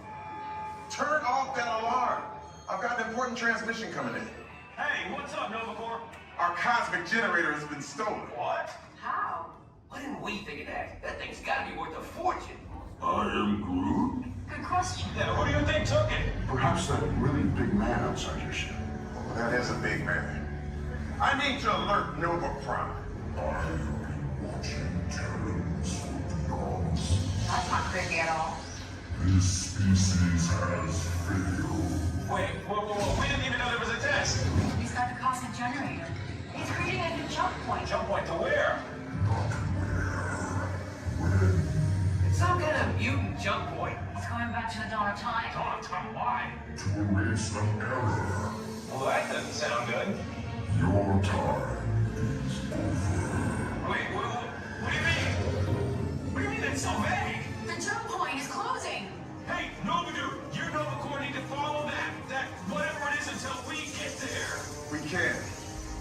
Turn off that alarm. I've got an important transmission coming in. Hey, what's up, Nova Corps? Our Cosmic Generator has been stolen. What? How? Why didn't we think of that? That thing's gotta be worth a fortune. I am Groot. Good question. Yeah, who do you think took it? Perhaps that really big man outside your ship. Oh, that is a big man. I need to alert Nova Prime. That's not creepy at all. This species has failed. Wait, whoa. We didn't even know there was a test. He's got the cosmic generator. He's creating a new jump point. Jump point to where? It's some kind of mutant jump point. He's going back to the dawn of time. Dawn of time, why? To erase the error. Well, that doesn't sound good. Your time is over. Wait, what do you mean? What do you mean that's so vague? The jump point is closing. Hey, Nobudu, you and Novacore need to follow that whatever it is until we get there. We can't.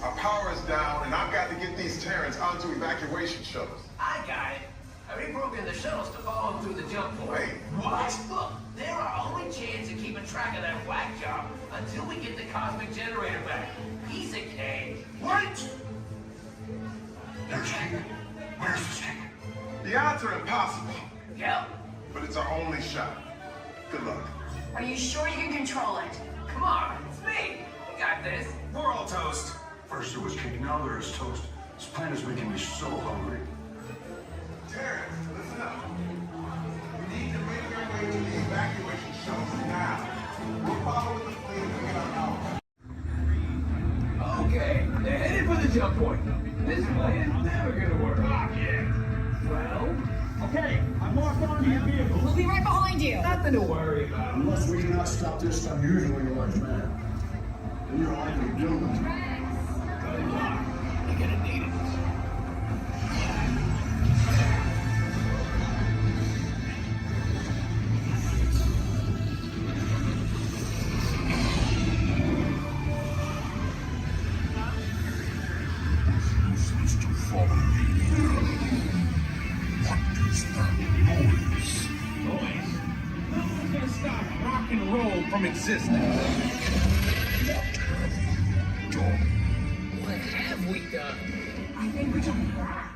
Our power is down, and I've got to get these Terrans onto evacuation shuttles. I got it. I reprogrammed the shuttles to follow them through the jump point. Wait, what? Look, they're our only chance of keeping track of that whack job until we get the cosmic generator back. Piece of cake. What? There's King. Where's the King? The odds are impossible, Yep. but it's our only shot. Good luck. Are you sure you can control it? Come on, it's me. We got this. We're all toast. First there was King, now there is toast. This plan is making me so hungry. Terrans, listen up. We need to make our way to the evacuation shuttles now. We'll follow with the plane and get our power. Okay, they're headed for the jump point. This plan is never gonna work. Well, Okay, I'm locked onto your vehicle. We'll be right behind you. nothing to worry about. Unless we cannot stop this unusually large man, we are likely doomed. Good luck. You're gonna need it. Refuse to follow me. What is that noise? Noise? No one's gonna stop rock and roll from existing. What have we done? I think we're jumping back.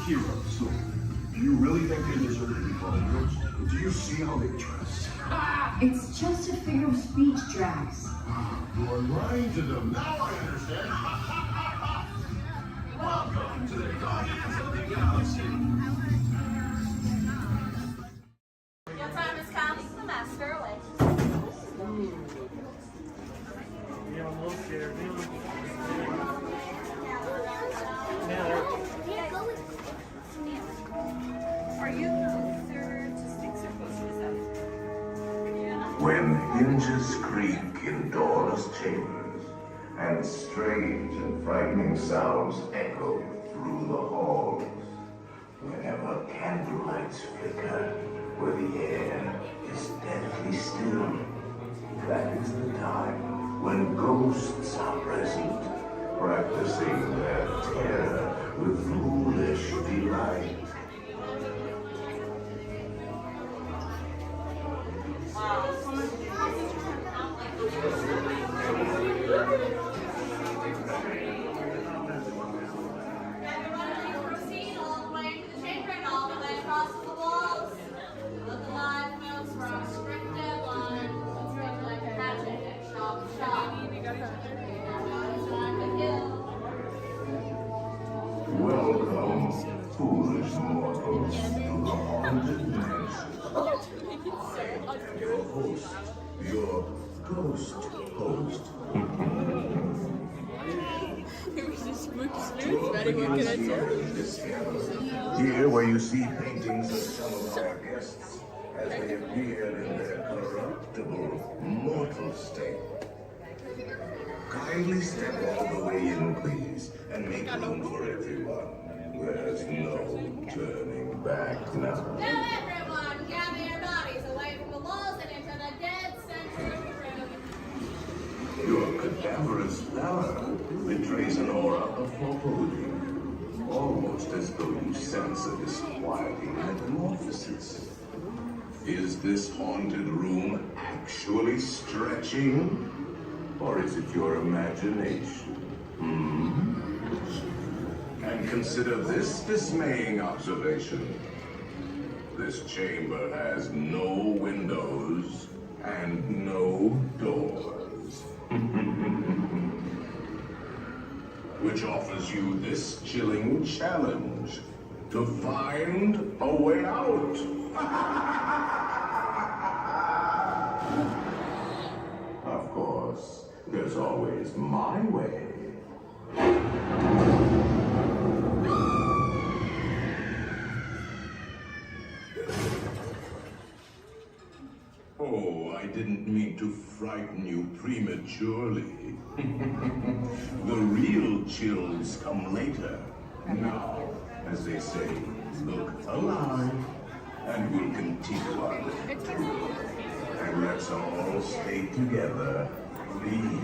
Heroes. So, do you really think they deserve to be called heroes? Do you see how they dress? It's just a figure of speech, Drax. You are lying to them. Now I understand. Welcome to the Guardians of the Galaxy. Your time has come. The master awaits. Yeah, I'm a little scared. Are you closer to sticks or closer to seven? When hinges creak in doorless chambers, and strange and frightening sounds echo through the halls, whenever candlelights flicker, where the air is deathly still, that is the time when ghosts are present, practicing their terror with foolish delight. Proceed all the way to the chamber and all the way across the walls. Look alive, folks, for our strict deadline. It's going like a hatchet and chop chop. Welcome, foolish mortals, to the haunted mansion. Your host, your ghost host. Here where you see paintings of some of our guests as they appeared in their corruptible, mortal state. Kindly step all the way in, please, and make room for everyone. There's no turning back now. Now everyone, gather your bodies away from the walls and into the dead center of the room. Your cadaverous pallor betrays an aura of foreboding, almost as though you sense a disquieting metamorphosis. Is this haunted room actually stretching? Or is it your imagination? And consider this dismaying observation. This chamber has no windows and no doors. Which offers you this chilling challenge to find a way out. Of course, there's always my way. Oh, I didn't mean to frighten you prematurely. The real chills come later. Now, as they say, look alive, and we'll continue on. And let's all stay together, please.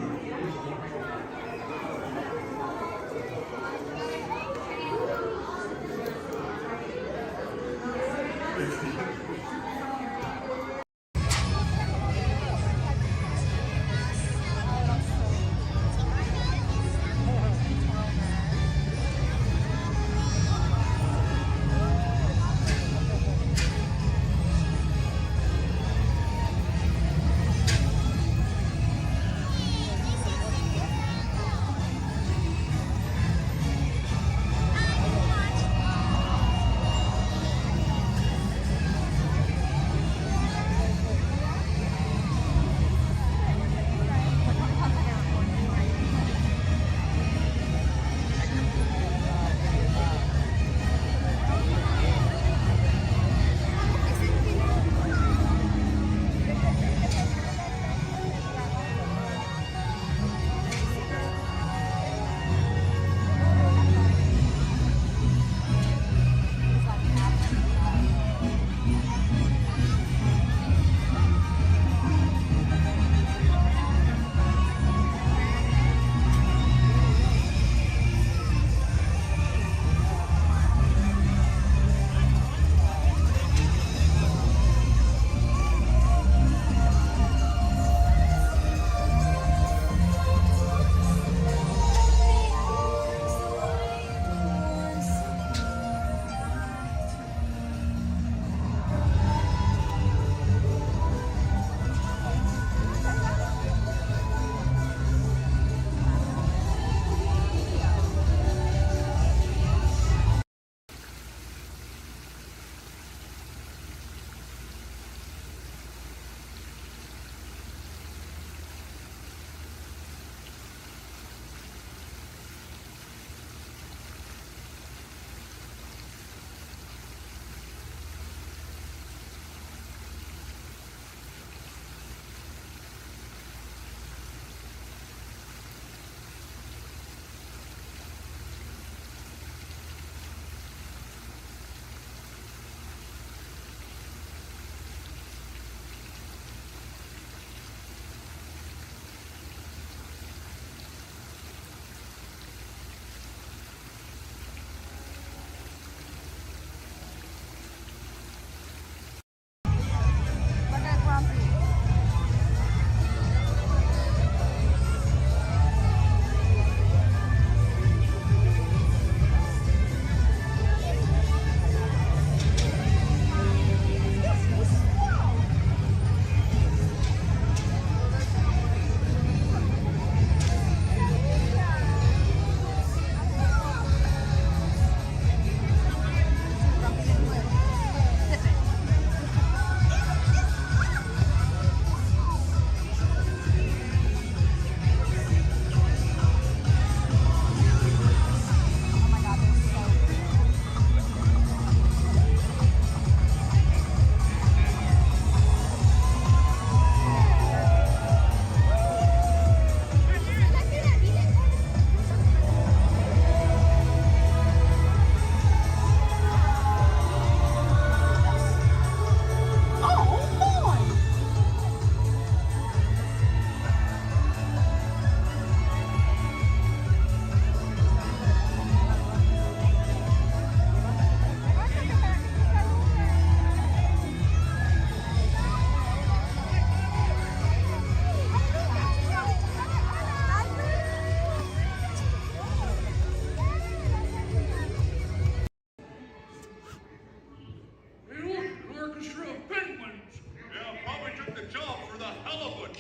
the hell of it.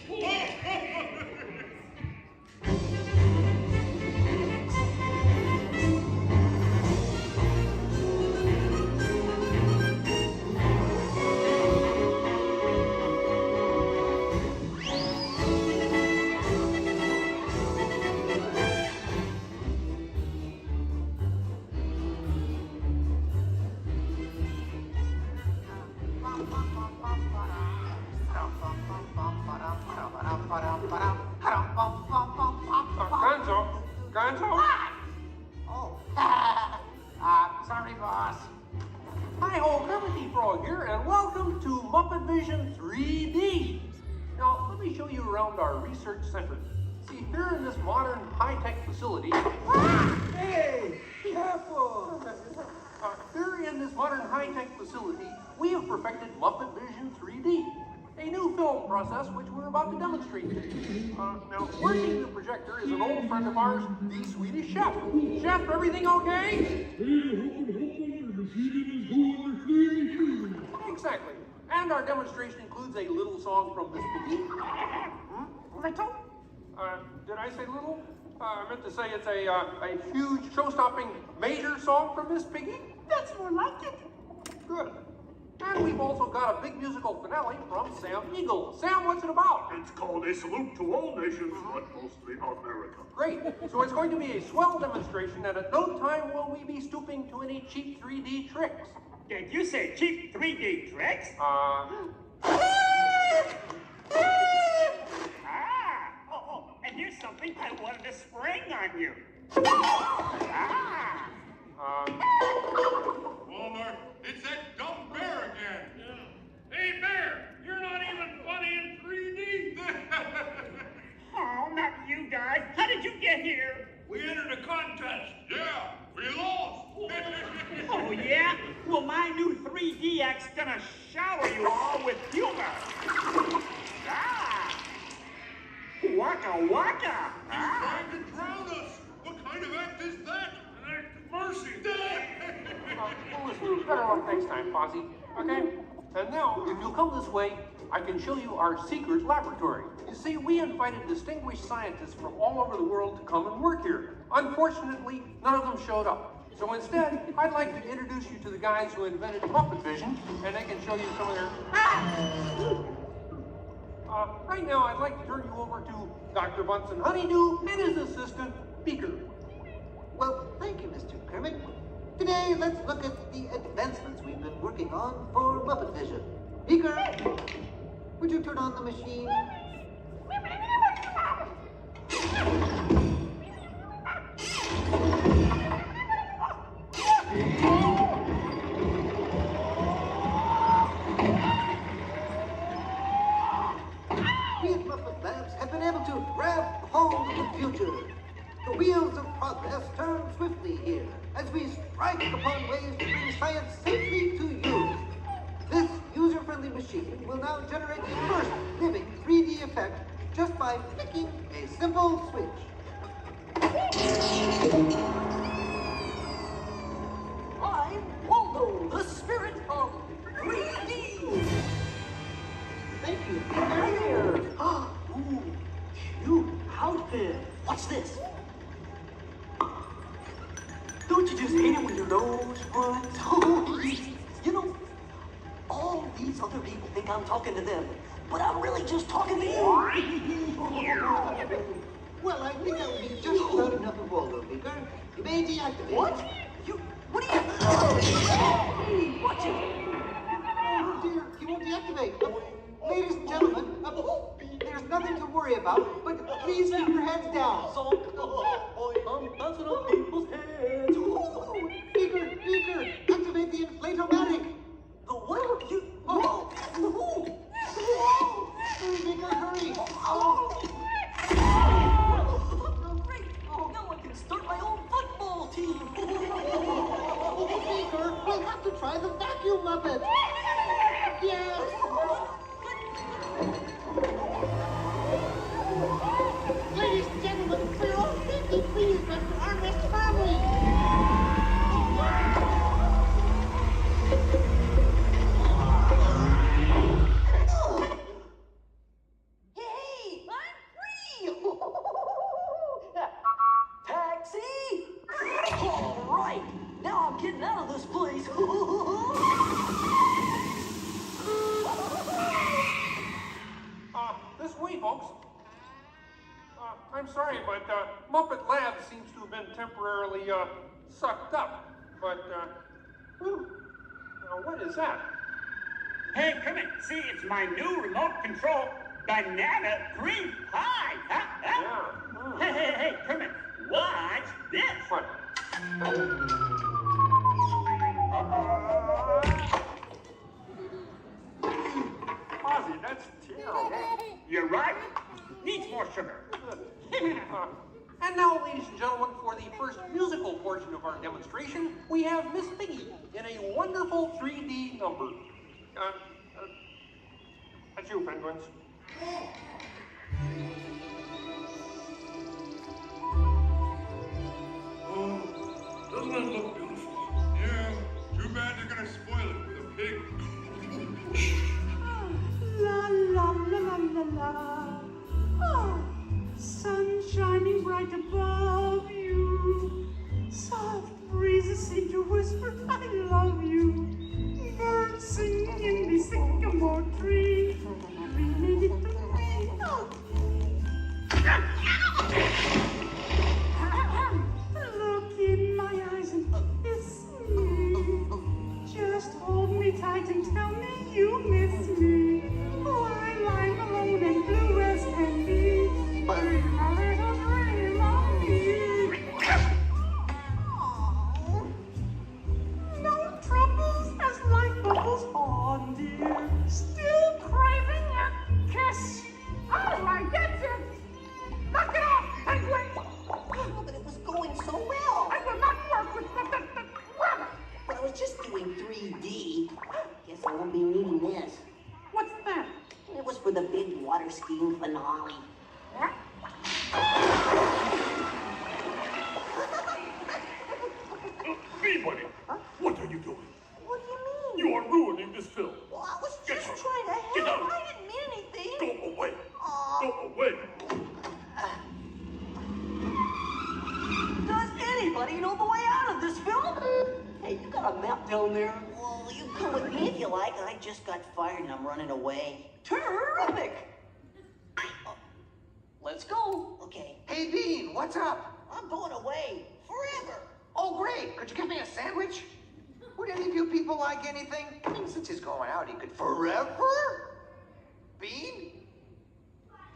Gonzo? Oh. Sorry, boss. Hi-ho, Kermit the Frog here, and welcome to Muppet Vision 3D. Now, let me show you around our research center. See, here in this modern high-tech facility... Hey! Be careful! Here in this modern high-tech facility, we have perfected Muppet Vision 3D, a new film process which we're about to demonstrate today. Now, working the projector is an old friend of ours, the Swedish chef. Chef, everything okay? Exactly. And our demonstration includes a little song from Miss Piggy. Little? Did I say little? I meant to say it's a huge, show-stopping, major song from Miss Piggy. That's more like it. Good. And we've also got a big musical finale from Sam Eagle. Sam, what's it about? It's called A Salute to All Nations, but mostly America. Great. So it's going to be a swell demonstration, and at no time will we be stooping to any cheap 3D tricks. Did you say cheap 3D tricks? And here's something I wanted to spring on you. Walmart, it's that dumb bear again. Yeah. Hey, Bear, you're not even funny in 3D. Oh, not you guys. How did you get here? We entered a contest. Yeah, we lost. Oh, yeah? Well, my new 3DX gonna shower you all with humor. Waka waka. He's trying to drown us. What kind of act is that? An act of mercy. Well, listen, better luck next time, Fozzie. Okay? And now, if you'll come this way, I can show you our secret laboratory. You see, we invited distinguished scientists from all over the world to come and work here. Unfortunately, none of them showed up. So instead, I'd like to introduce you to the guys who invented Muppet Vision, and they can show you some of their... right now, I'd like to turn you over to Dr. Bunsen Honeydew and his assistant, Beaker. Well, thank you, Mr. Kermit. Today, let's look at the advancements we've been working on for Muppet Vision. Beaker, would you turn on the machine? We at Muppet Labs have been able to grab hold of the future. The wheels of progress turn swiftly here as we strike upon ways to bring science safely to you. This user-friendly machine will now generate the first living 3D effect just by flicking a simple switch. I'm Waldo, the spirit of 3D. Thank you. There. Ooh, cute outfit. What's this? Don't you just hate it when your nose runs? You know, all these other people think I'm talking to them, but I'm really just talking to you. Well, I think that would be just about enough of Waldo, Beaker. You may deactivate. What? What are you... Hey, watch it. Oh, dear, he won't deactivate. Ladies and gentlemen, there's nothing to worry about, but please keep your heads down. I'm bouncing on people's heads. Beaker, activate the inflatomatic. The what? You... Oh! Beaker, hurry! Great! Now I can start my own football team! Beaker, we'll have to try the vacuum Muppet! Yes! Ladies and gentlemen, for your own safety, please rest your armrests I'm sorry, but Muppet Lab seems to have been temporarily sucked up. But, now what is that? Hey, Kermit, see, it's my new remote control banana cream pie. Huh? Hey, Kermit, watch this. What? Ozzy, that's terrible. You're right. Needs more sugar. And now, ladies and gentlemen, for the first musical portion of our demonstration, we have Miss Piggy in a wonderful 3D number. That's you, penguins. Doesn't it look beautiful? Yeah, too bad they're gonna spoil it with a pig. La la la la la la. Oh, sun shining bright above you. Soft breezes seem to whisper, I love you. Birds singing in the sycamore tree. Look in my eyes and kiss me. Just hold me tight and tell me you miss me. While I'm alone and blue as can be. Dream a little dream of me. No troubles as life bubbles on, dear. Still craving a kiss. All right, that's it. Knock it off, penguin. Oh, but it was going so well. I will not work with the rabbit. But I was just doing 3D. Guess I won't be needing this. What's that? It was for the big water skiing finale. What? Peabody, what are you doing? What do you mean? You are ruining this film. Well, I was Get just out. trying to Get help. out. I didn't mean anything. Go away. Go away. Does anybody know the way out of this film? Hey, you got a map down there? Well, you can come with me if you like. I just got fired and I'm running away. Terrific! Let's go. Okay. Hey, Bean, what's up? I'm going away. Forever. Oh, great. Could you give me a sandwich? Would any of you people like anything? I mean, since he's going out, he could forever? Bean?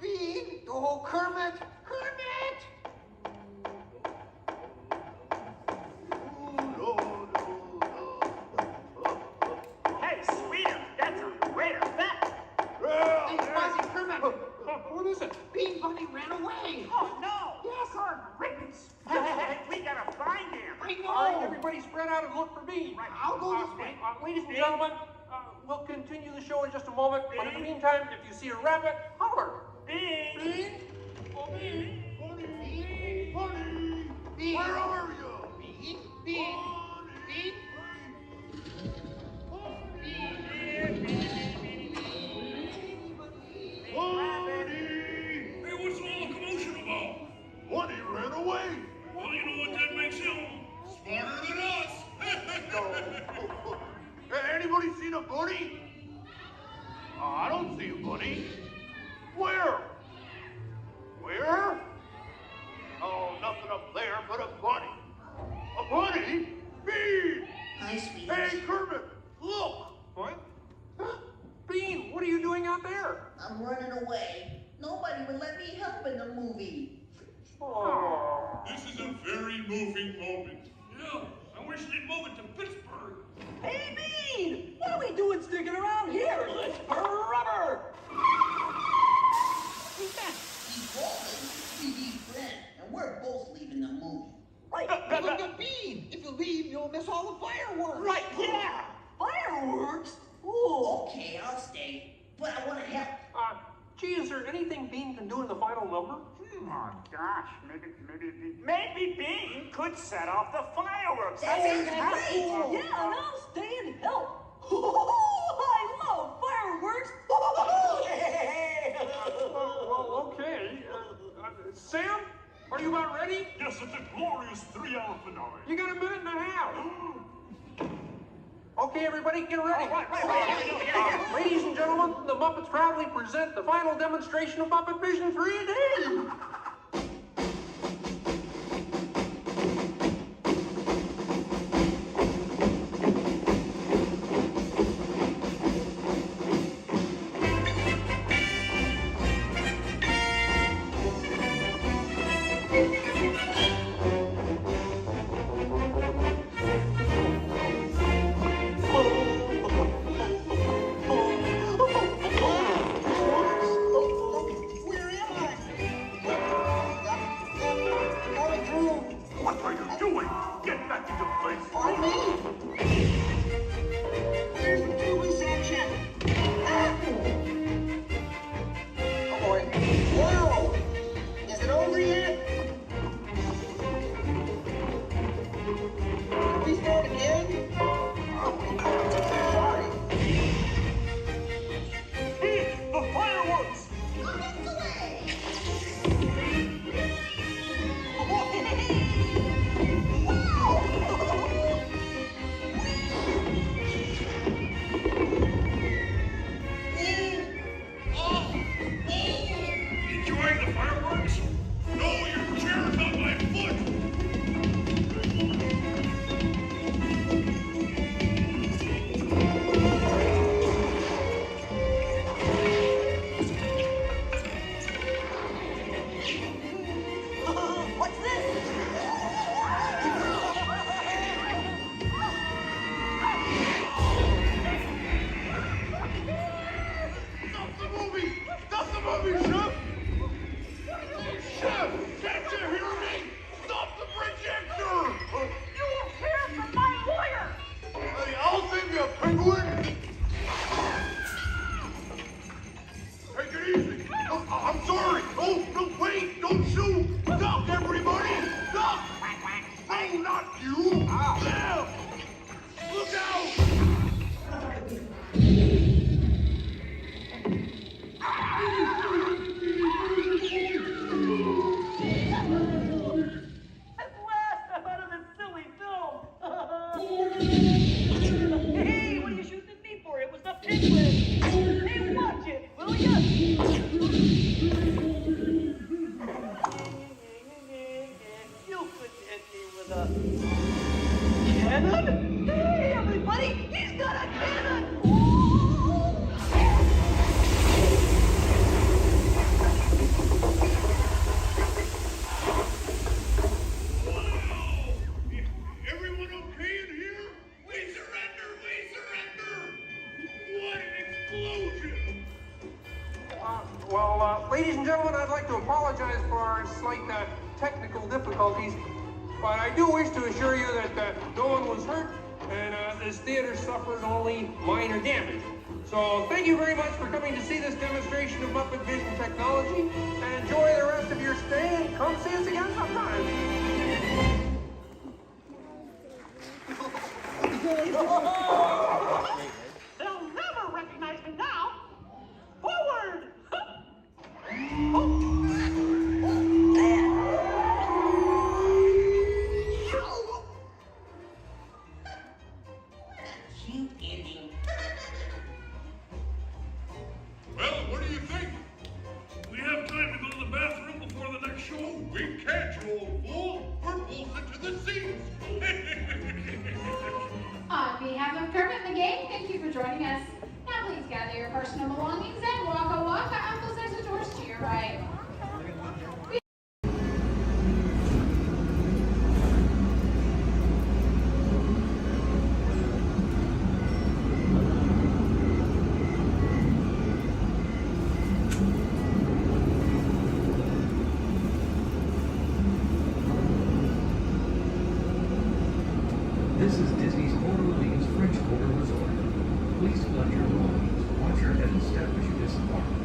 Bean? Oh, Kermit! Kermit! Hey, sweeter, that's a great effect. Hey, Fuzzy, Kermit! What is it? Bean Bunny ran away! Oh, no. Yes, For goodness. Hey, we gotta find him. I know! All right, everybody spread out and look for Bean. Right. I'll go this way. Ladies and gentlemen, we'll continue the show in just a moment, but in the meantime, if you see a rabbit, holler. Bean. Bean? Oh, Bean. Bunny! Bean! Where are you? Bean? Bean? Bean? Hey, what's all the commotion about? Bunny ran away. Well, you know what that makes him? Smarter than us. Hey, anybody seen a bunny? I don't see a bunny. Where? Where? Oh, nothing up there but a bunny. A bunny? Bean! Hi, sweetie. Hey, Kermit, look! What? Bean, what are you doing out there? I'm running away. Nobody would let me help in the movie. Oh. This is a very moving moment. Yeah, I wish they'd move it to Pittsburgh. Hey, Bean! What are we doing sticking around here? Let's rubber! Who's that? He's Walton, 3D friend, and we're both leaving the movie. Right. Look at Bean! If you leave, you'll miss all the fireworks! Right, yeah! Fireworks? Ooh. Okay, I'll stay, but I want to help. Gee, is there anything Bean can do in the final number? Oh, gosh. Maybe Bean could set off the fireworks. That's great. Yeah, and I'll stay and help. I love fireworks. Well, okay. Sam, are you about ready? Yes, it's a glorious 3-hour finale. You got a minute and a half. Okay, everybody, get ready. Right. Ladies and gentlemen, the Muppets proudly present the final demonstration of Muppet Vision 3D. Enjoying the fireworks? No, your chair's on my foot! What's this? Stop the movie! Stop the movie, Chef! Chef! Can't you hear me? Stop the projector! You will hear from my lawyer! Hey, I'll save you, penguin! Take it easy! Oh, I'm sorry! Oh, no, wait! Don't shoot! Stop, everybody! Stop! No, not you! Them! Look out! At last, I'm out of this silly film! Hey, what are you shooting at me for? It was the penguin! Hey, watch it, will ya? You could hit me with a cannon? Hey, everybody, he's got a cannon! Everyone okay in here? We surrender! We surrender! What an explosion! Ladies and gentlemen, I'd like to apologize for our slight technical difficulties, but I do wish to assure you that no one was hurt and this theater suffered only minor damage. So thank you very much for coming to see this demonstration of Muppet Vision technology, and enjoy the rest of your stay, and come see us again sometime. They'll never recognize me now! Forward! Cute ending. Well, what do you think? We have time to go to the bathroom before the next show? We can't, you old fool! We're bolted to the seats! On behalf of Kermit and the gang, thank you for joining us. Now please gather your personal belongings and waka waka. Uncle's exit doors to your right. This is Disney's Orleans French Quarter Resort. Please collect your belongings. Watch your head and step as you disembark.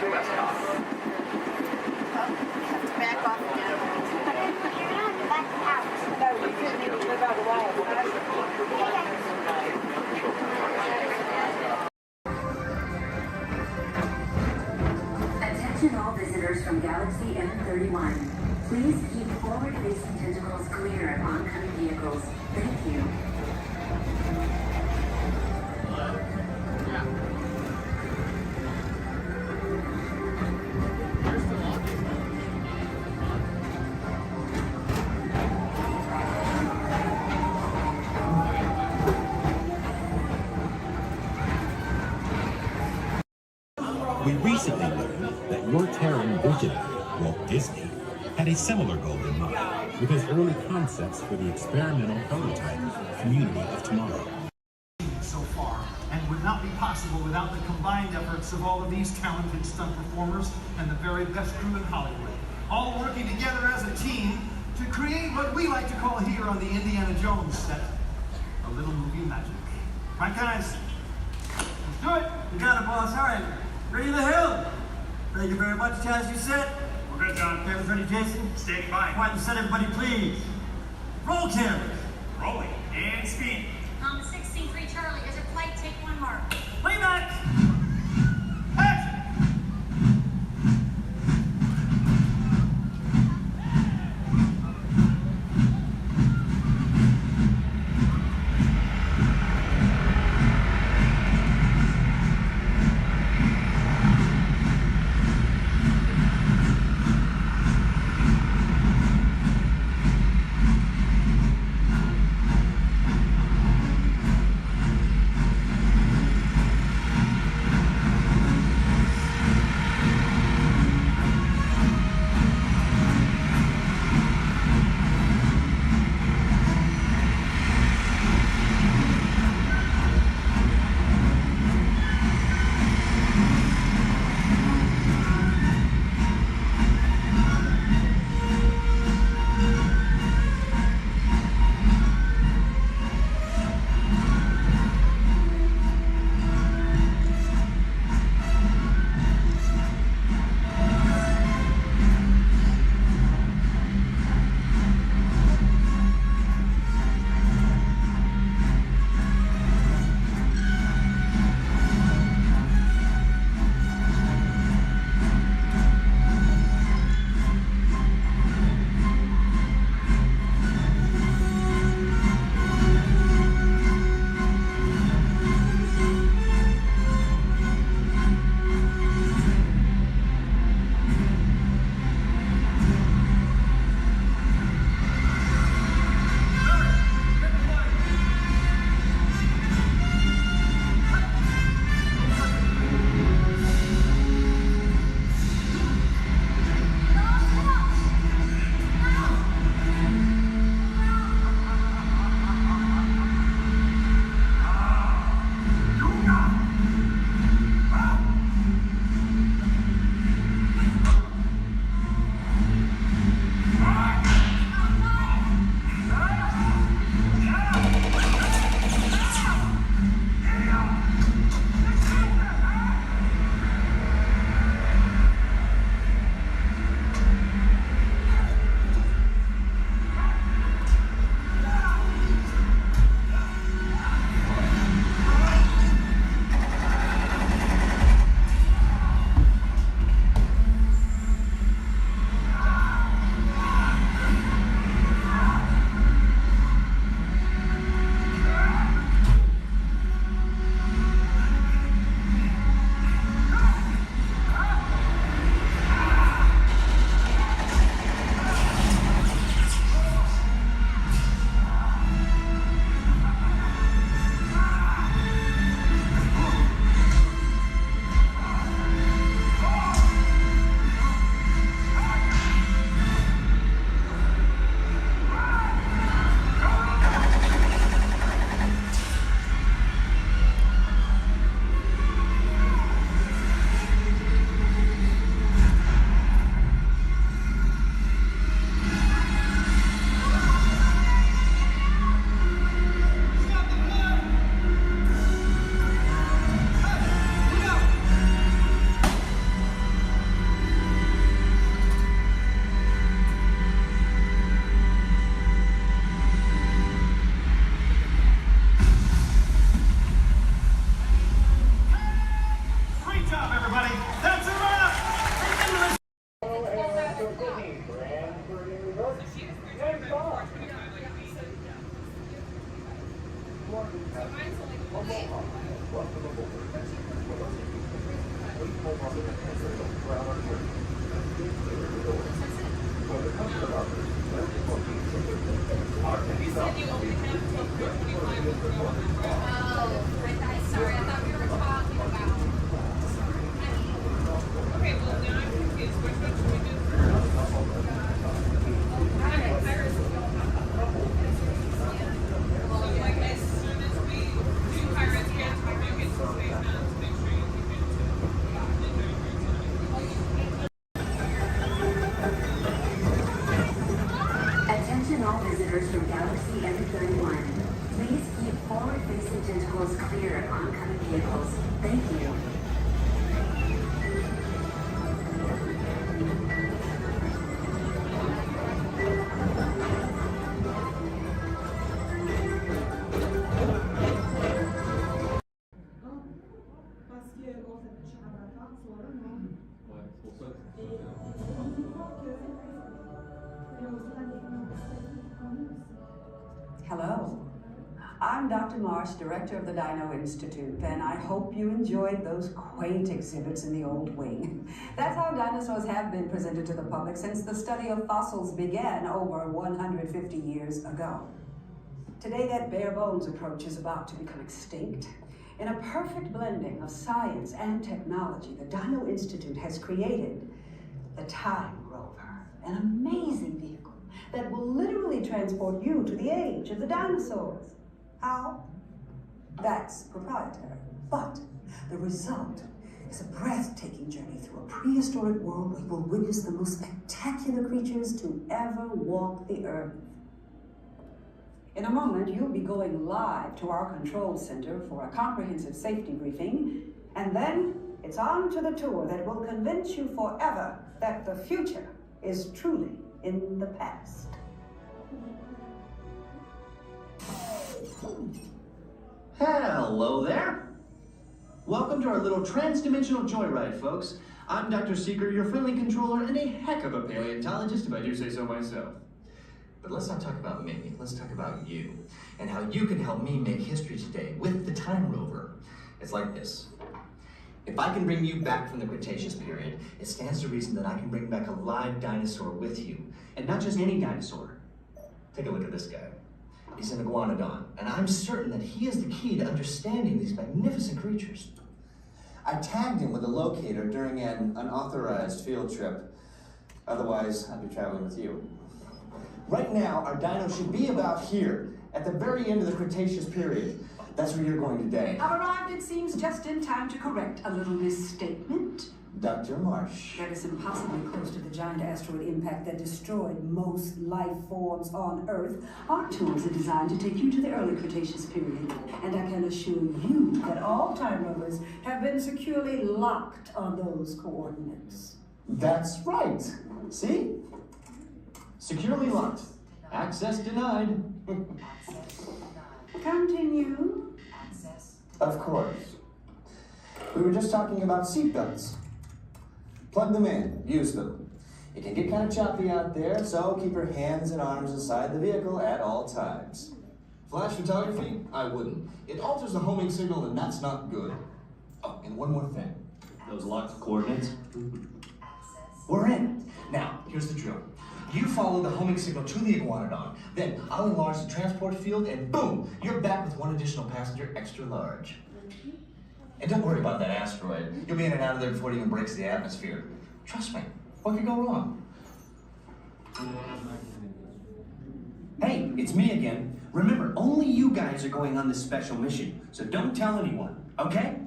the mascot. Back off now. You're not back out. No, you couldn't even live out the wall. Attention all visitors from Galaxy M31. Please keep forward-facing tentacles clear of oncoming vehicles. Thank you. We recently learned that your Terran visionary, Walt Disney, had a similar goal in mind with his early concepts for the experimental prototype Community of Tomorrow. So far, and would not be possible without the combined efforts of all of these talented stunt performers and the very best crew in Hollywood, all working together as a team to create what we like to call here on the Indiana Jones set, a little movie magic. Right, guys? Let's do it. You got it, boss. All right. Ready to the hill. Thank you very much, Chaz. You set? We're good, John. Cameras ready, Jason? Standing by. Quiet and set, everybody, please. Roll cameras. Rolling. And speed. 16-3 Charlie, as a flight, take 1 mark. Playback. Action. Hello. I'm Dr. Marsh, director of the Dino Institute, and I hope you enjoyed those quaint exhibits in the old wing. That's how dinosaurs have been presented to the public since the study of fossils began over 150 years ago. Today, that bare bones approach is about to become extinct. In a perfect blending of science and technology, the Dino Institute has created the Time Rover, an amazing vehicle that will literally transport you to the age of the dinosaurs. How? That's proprietary. But the result is a breathtaking journey through a prehistoric world where you will witness the most spectacular creatures to ever walk the earth. In a moment, you'll be going live to our control center for a comprehensive safety briefing, and then it's on to the tour that will convince you forever that the future is truly in the past. Hello there. Welcome to our little trans-dimensional joyride, folks. I'm Dr. Seeker, your friendly controller, and a heck of a paleontologist, if I do say so myself. But let's not talk about me, let's talk about you, and how you can help me make history today with the Time Rover. It's like this. If I can bring you back from the Cretaceous period, it stands to reason that I can bring back a live dinosaur with you. And not just any dinosaur. Take a look at this guy. He's an iguanodon, and I'm certain that he is the key to understanding these magnificent creatures. I tagged him with a locator during an unauthorized field trip. Otherwise, I'd be traveling with you. Right now, our dino should be about here, at the very end of the Cretaceous period. That's where you're going today. I've arrived, it seems, just in time to correct a little misstatement. Dr. Marsh. That is impossibly close to the giant asteroid impact that destroyed most life forms on Earth. Our tours are designed to take you to the early Cretaceous period, and I can assure you that all time rovers have been securely locked on those coordinates. That's right. See? Securely locked. Access denied. Continue. Of course. We were just talking about seatbelts. Plug them in, use them. It can get kind of choppy out there, so keep your hands and arms inside the vehicle at all times. Flash photography? I wouldn't. It alters the homing signal, and that's not good. Oh, and one more thing. Those locked coordinates? We're in. Now, here's the drill. You follow the homing signal to the iguanodon, then I'll enlarge the transport field, and boom, you're back with one additional passenger extra large. And don't worry about that asteroid. You'll be in and out of there before it even breaks the atmosphere. Trust me, what could go wrong? Hey, it's me again. Remember, only you guys are going on this special mission, so don't tell anyone, okay?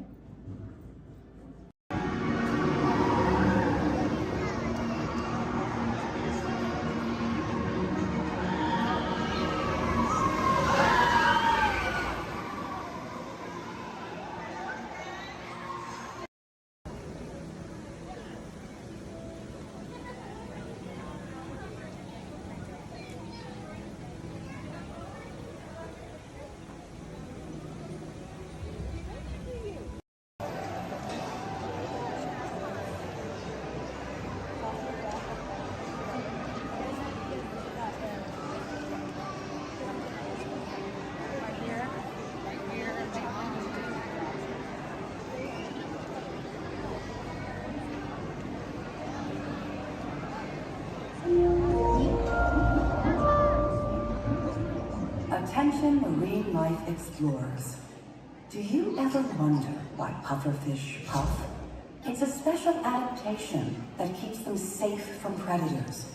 Attention marine life explorers. Do you ever wonder why pufferfish puff? It's a special adaptation that keeps them safe from predators.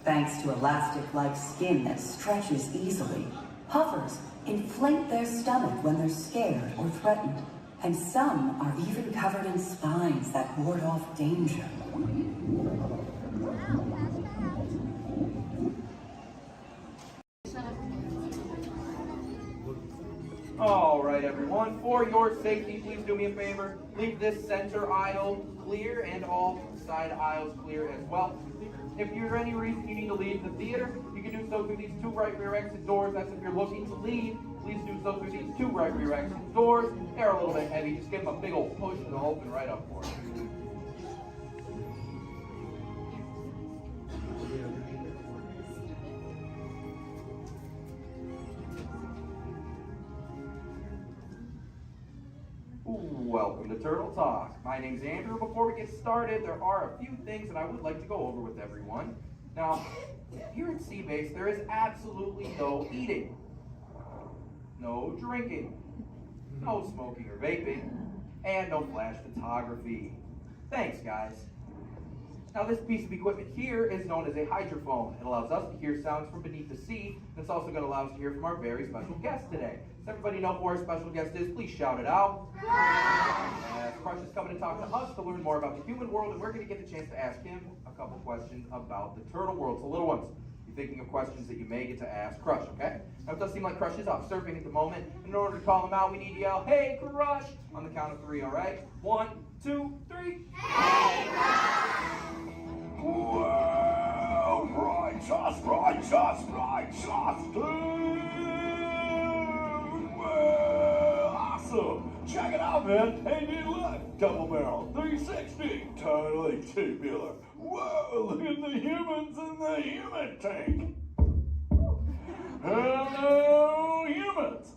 Thanks to elastic-like skin that stretches easily, puffers inflate their stomach when they're scared or threatened. And some are even covered in spines that ward off danger. All right, everyone, for your safety, please do me a favor. Leave this center aisle clear and all side aisles clear as well. If for any reason you need to leave the theater, you can do so through these two right rear exit doors. That's if you're looking to leave. Please do so through these two right rear exit doors. They're a little bit heavy. Just give them a big old push and they'll open right up for you. welcome to Turtle Talk. My name's Andrew. Before we get started, there are a few things that I would like to go over with everyone. Now, here at Seabase, there is absolutely no eating, no drinking, no smoking or vaping, and no flash photography. Thanks, guys. Now, this piece of equipment here is known as a hydrophone. It allows us to hear sounds from beneath the sea, and it's also going to allow us to hear from our very special guest today. Does everybody know who our special guest is? Please shout it out. Crush is coming to talk to us to learn more about the human world, and we're going to get the chance to ask him a couple questions about the turtle world. So, little ones, be thinking of questions that you may get to ask Crush, okay? Now, it does seem like Crush is off surfing at the moment. In order to call him out, we need to yell, "Hey, Crush!" on the count of 3, all right? 1, 2, 3. Hey, Crush! Well, righteous, well, awesome. Check it out, man. Hey, dude, look. Double barrel, 360, totally tubular. Whoa, look at the humans in the human tank. Hello, humans.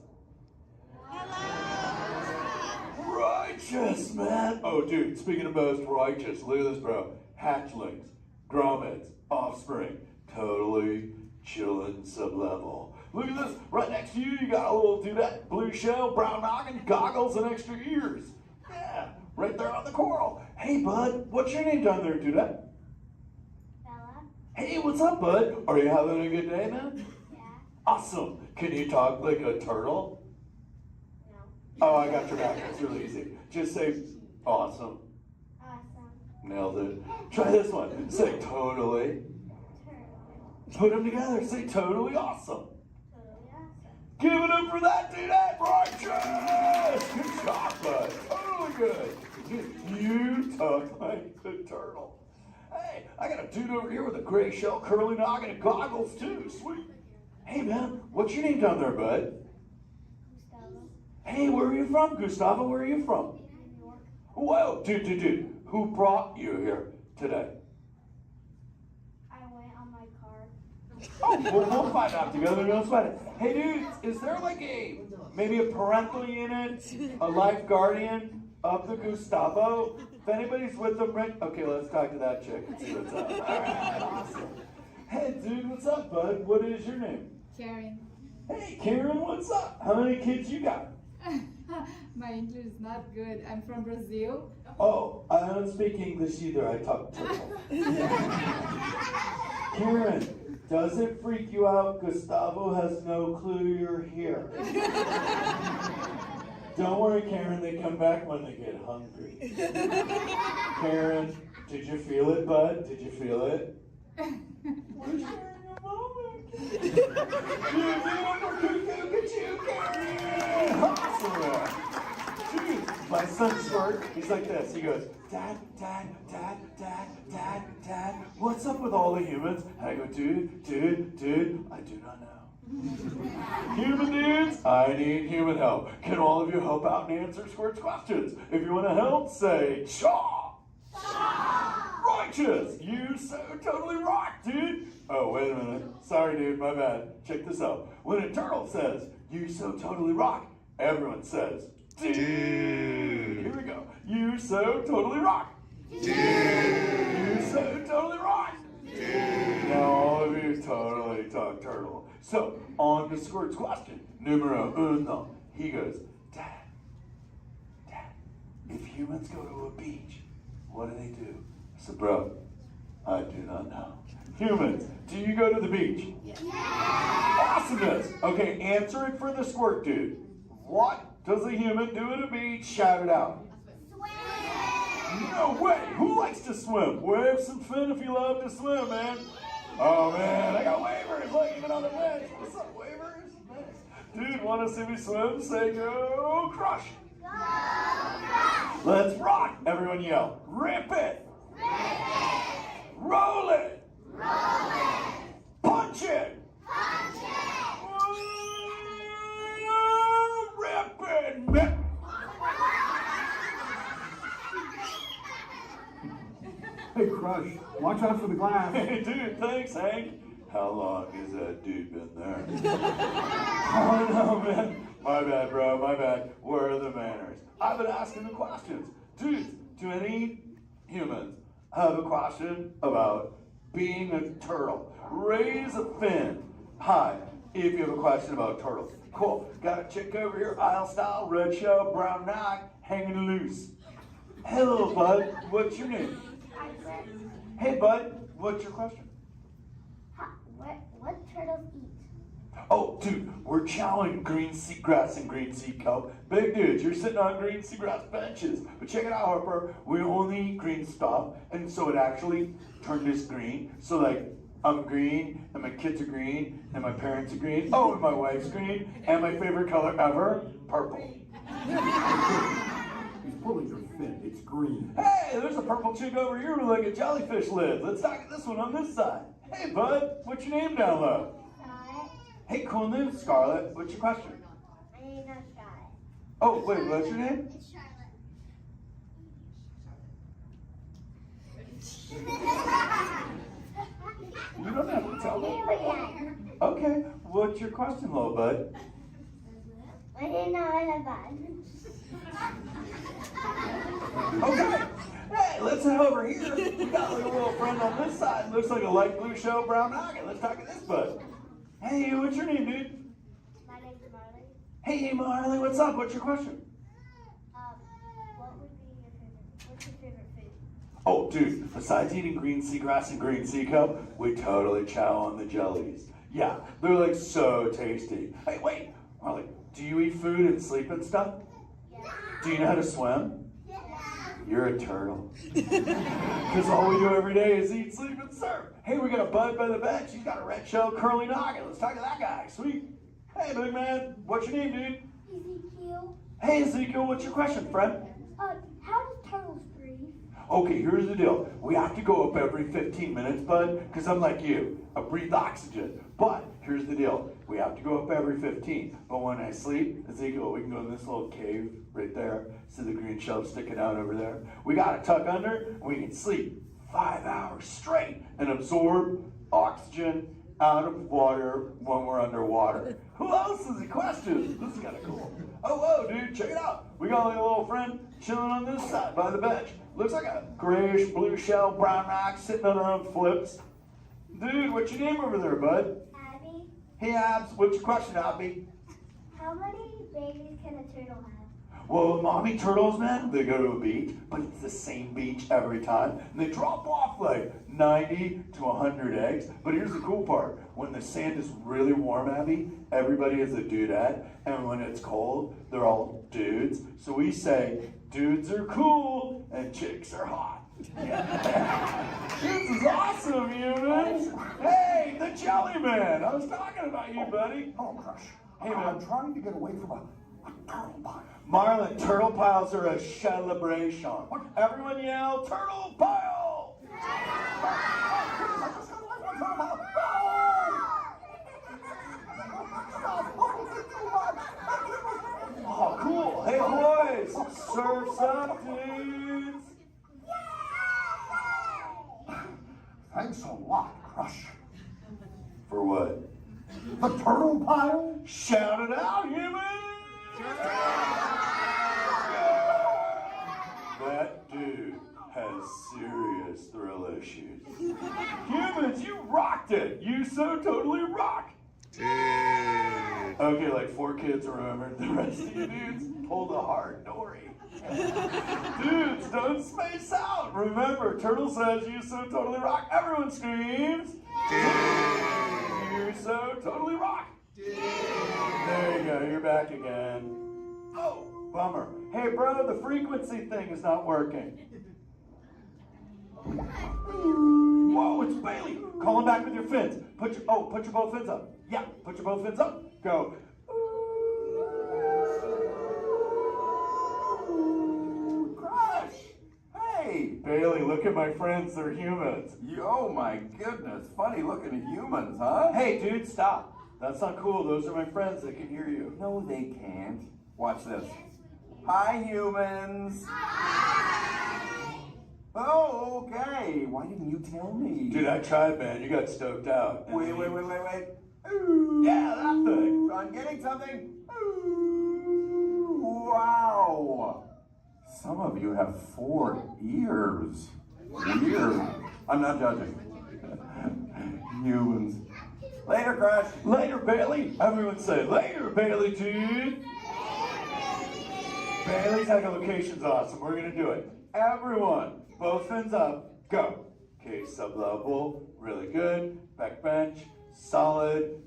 Righteous, man. Oh, dude, speaking of most righteous, look at this, bro. Hatchlings, grommets, offspring, totally chillin' sub-level. Look at this, right next to you, you got a little dudette, blue shell, brown noggin, goggles, and extra ears. Yeah, right there on the coral. Hey, bud, what's your name down there, dudette? Bella. Hey, what's up, bud? Are you having a good day, man? Yeah. Awesome. Can you talk like a turtle? No. Oh, I got your back. That's really easy. Just say, awesome. Awesome. Nailed it. Try this one. Say totally. Put them together. Say totally awesome. Totally awesome. Give it up for that dude. That righteous. Good job, bud. Totally good. You talk like the turtle. Hey, I got a dude over here with a gray shell, curly noggin, and goggles too. Sweet. Hey, man, what's your name down there, bud? Gustavo. Hey, where are you from, Gustavo? Where are you from? New York. Whoa, dude. Who brought you here today? I went on my car. Oh, we'll find out together. We'll find it. Hey, dude, is there like maybe a parental unit, a life guardian of the Gustavo? If anybody's with them, right? Okay, let's talk to that chick and see what's up. All right, awesome. Hey, dude, what's up, bud? What is your name? Karen. Hey, Karen, what's up? How many kids you got? My English is not good. I'm from Brazil. Oh, I don't speak English either. I talk turtle. Karen, does it freak you out Gustavo has no clue you're here? Don't worry, Karen. They come back when they get hungry. Karen, did you feel it, bud? Did you feel it? We're sharing a moment. Look at you, Karen. Awesome. Dude, my son Squirt, he's like this. He goes, Dad, what's up with all the humans? And I go, dude, I do not know. Human dudes, I need human help. Can all of you help out and answer Squirt's questions? If you want to help, say, Chaw! Righteous! You so totally rock, dude! Oh, wait a minute. Sorry, dude, my bad. Check this out. When a turtle says, you so totally rock, everyone says, dude! Here we go. You so totally rock! Dude! You so totally rock! Dude! Now all of you totally talk turtle. So, on to Squirt's question. Numero uno. He goes, Dad, if humans go to a beach, what do they do? I said, bro, I do not know. Humans, do you go to the beach? Yes. Awesomeness. Okay, answer it for the Squirt dude. What does a human do at a beach? Shout it out. Swim. No way. Who likes to swim? Wave some fin if you love to swim, man. Oh, man, I got wavers. Look, even on the bench. What's up, wavers? Nice. Dude, want to see me swim? Say go Crush. Go Crush. Let's rock. Everyone yell. Rip it. Rip it. Roll it. Roll it. Punch it. Punch it. Rip it. Hey, Crush, watch out for the glass. Hey, dude, thanks, Hank. How long has that dude been there? Oh, no, man. My bad, bro, my bad. Where are the manners? I've been asking the questions. Dudes, do any humans have a question about being a turtle? Raise a fin. Hi, if you have a question about turtles. Cool. Got a chick over here, aisle style, red shell, brown knock, hanging loose. Hello, bud. What's your name? Hey, bud. What's your question? What turtles eat? Oh, dude, we're chowing green seagrass and green sea kelp. Big dudes, you're sitting on green seagrass benches. But check it out, Harper. We only eat green stuff, and so it actually turned us green. So, like, I'm green, and my kids are green, and my parents are green. Oh, and my wife's green, and my favorite color ever, purple. He's pulling your fin. It's green. Hey, there's a purple chick over here with like a jellyfish lid. Let's talk to this one on this side. Hey, bud, what's your name down low? Scarlet. Hey, cool name, Scarlet. What's your question? My name's not Scarlet. Oh, wait, what's your name? It's Charlotte. You don't have to tell me. Okay, what's your question, little bud? My name's not bad. Okay. Hey, let's head over here. We got like a little friend on this side. Looks like a light blue shell, brown noggin. Let's talk to this bud. Hey, what's your name, dude? My name's Marley. Hey, Marley, what's up? What's your question? What's your favorite food? Oh, dude, besides eating green seagrass and green sea kelp, we totally chow on the jellies. Yeah, they're like so tasty. Hey, wait, Marley, do you eat food and sleep and stuff? Yeah. Do you know how to swim? Yeah. You're a turtle. Because all we do every day is eat, sleep, and surf. Hey, we got a bud by the bench. He's got a red shell curly noggin. Let's talk to that guy. Sweet. Hey, big man. What's your name, dude? Ezekiel. Hey, Ezekiel. What's your question, friend? How do turtles breathe? Okay, here's the deal. We have to go up every 15 minutes, bud, because I'm like you. I breathe oxygen. But here's the deal. We have to go up every 15. But when I sleep, Ezekiel, we can go in this little cave right there. See the green shelf sticking out over there? We got to tuck under, and we can sleep 5 hours straight and absorb oxygen out of water when we're underwater. Who else has a question? This is kind of cool. Oh, whoa, dude, check it out. We got like a little friend chilling on this side by the bench. Looks like a grayish blue shell, brown rock sitting on her own flips. Dude, what's your name over there, bud? Abby. Hey, Abs, what's your question, Abby? How many babies can a turtle have? Well, mommy turtles, man, they go to a beach, but it's the same beach every time. And they drop off like 90 to 100 eggs. But here's the cool part. When the sand is really warm, Abby, everybody is a dudette. And when it's cold, they're all dudes. So we say, dudes are cool and chicks are hot. This is awesome, humans. Hey, the Jelly Man. I was talking about you, buddy. Oh, gosh. Hey, man. I'm trying to get away from a turtle pile. Marlin, turtle piles are a celebration. Everyone yell, turtle pile! Oh, cool. Hey, boys, surf's up, dudes. Thanks a lot, Crush. For what? The turtle pile? Shout it out, humans! That dude has serious thrill issues. Humans, you rocked it! You so totally rock! Okay, like 4 kids remembered. The rest of you dudes pulled a hard Dory. Dudes, don't space out! Remember, Turtle says you so totally rock. Everyone screams! You so totally rock! There you go, you're back again. Oh, bummer. Hey, bro, the frequency thing is not working. Whoa, it's Bailey. Call him back with your fins. Put your both fins up. Yeah, put your both fins up. Go. Crush. Hey, Bailey, look at my friends. They're humans. Oh my goodness, funny looking humans, huh? Hey, dude, stop. That's not cool. Those are my friends that can hear you. No, they can't. Watch this. Hi, humans. Oh, okay. Why didn't you tell me? Dude, I tried, man. You got stoked out. Wait. Yeah, that thing. I'm getting something. Ooh. Wow! Some of you have 4 ears. Weird. I'm not judging. Humans. Later, Crash. Later, Bailey. Everyone say, later, Bailey, dude. Bailey's echolocation's awesome. We're gonna do it. Everyone, both fins up, go. Okay, sublevel, really good. Back bench, solid.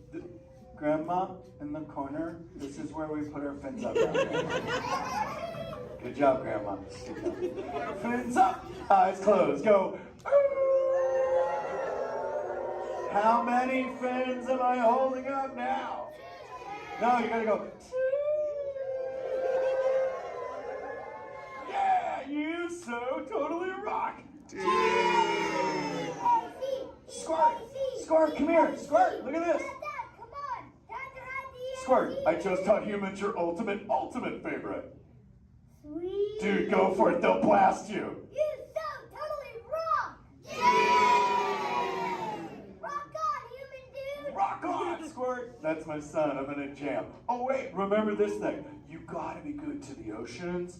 Grandma in the corner. This is where we put our fins up. Good job, Grandma. Good job. Fins up, eyes closed, go. How many fins am I holding up now? No, you gotta go. Yeah, you so totally rock. Squirt, Squirt, come here. Squirt, look at this. Squirt, I just taught humans your ultimate favorite. Sweet. Dude, go for it. They'll blast you. You so totally rock. Yeah. Rock on, human dude. Rock on, Squirt. That's my son. I'm in a jam. Oh, wait. Remember this thing. You gotta be good to the oceans.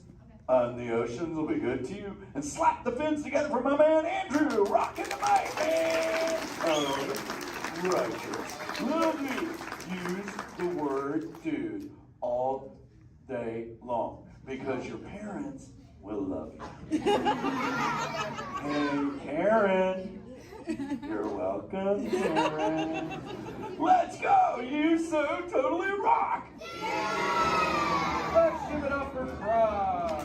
And the oceans will be good to you. And slap the fins together for my man, Andrew. Rockin' the mic, man. Oh, righteous. Little dude. Use the word dude all day long because your parents will love you. Hey, Karen. You're welcome, Karen. Let's go. You so totally rock. Let's give it up for Fry.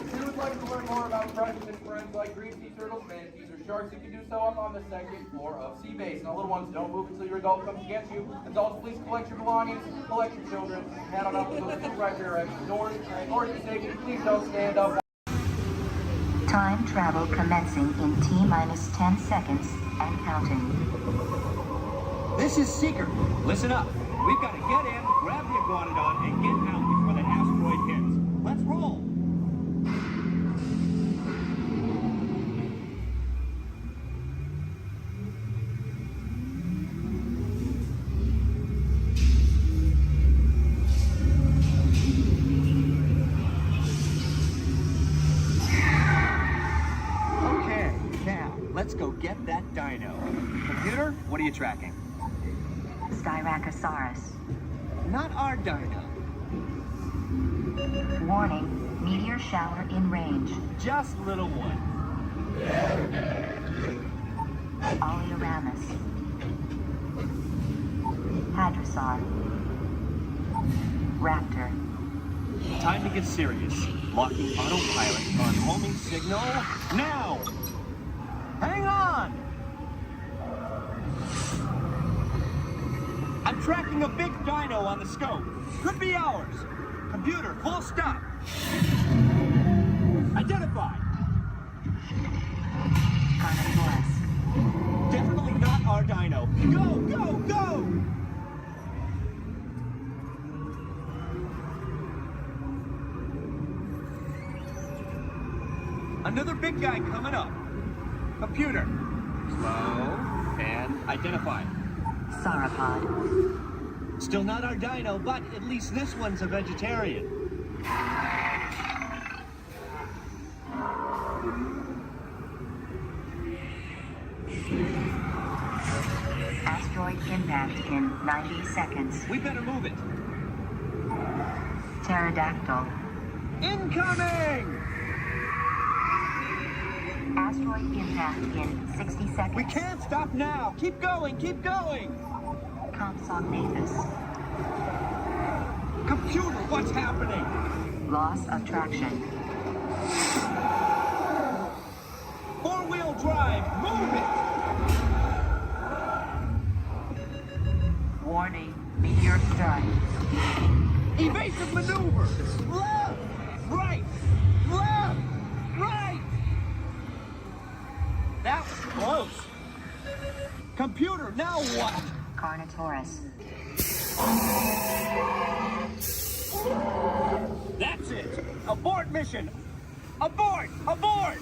If you would like to learn more about friends and friends like green sea turtles, manatees, or sharks, you can do so up on the 2nd floor of Sea Base. Now, little ones, don't move until your adult comes to get you. Adults, please collect your belongings, collect your children, head on up to those 2 right there exit doors. In order to be safe, please don't stand up. Time travel commencing in T-minus 10 seconds and counting. This is Seeker. Listen up. We've got to get in, grab the iguanodon, and get out before that asteroid hits. Let's roll. Okay, now let's go get that dino. Computer, what are you tracking? Styracosaurus. Not our dino. Warning, meteor shower in range. Just little one. Oleoramus. Hadrosaur. Raptor. Time to get serious. Locking autopilot on homing signal now. Hang on. I'm tracking a big dino on the scope. Could be ours. Computer, full stop. Identify. Definitely not our dino. Go, go, go! Another big guy coming up. Computer. Slow and identify. Sauropod. Still not our dino, but at least this one's a vegetarian. Asteroid impact in 90 seconds. We better move it. Pterodactyl. Incoming! Asteroid impact in 60 seconds. We can't stop now. Keep going, keep going. Compsognathus. Computer, what's happening? Loss of traction. Four-wheel drive, move it! Warning, meteor strike. Evasive maneuver! Left! Right! Left! Right! That was close. Computer, now what? Carnotaurus. That's it! Abort mission! Abort! Abort!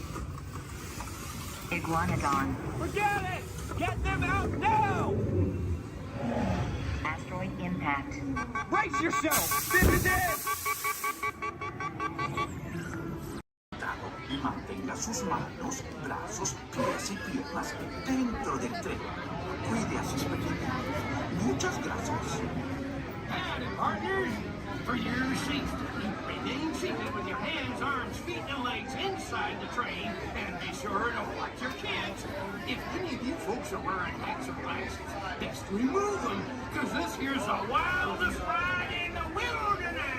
Iguanodon. Forget it! Get them out now! asteroid impact. Brace yourself! This is it! Y mantenga sus manos, brazos, pies y piernas dentro del tren. Cuide a sus pequeños. Muchas gracias. Howdy, partners. For your safety, remain seated with your hands, arms, feet, and legs inside the train, and be sure to watch your kids. If any of you folks are wearing hats or glasses, best remove them, because this here's the wildest ride in the wilderness.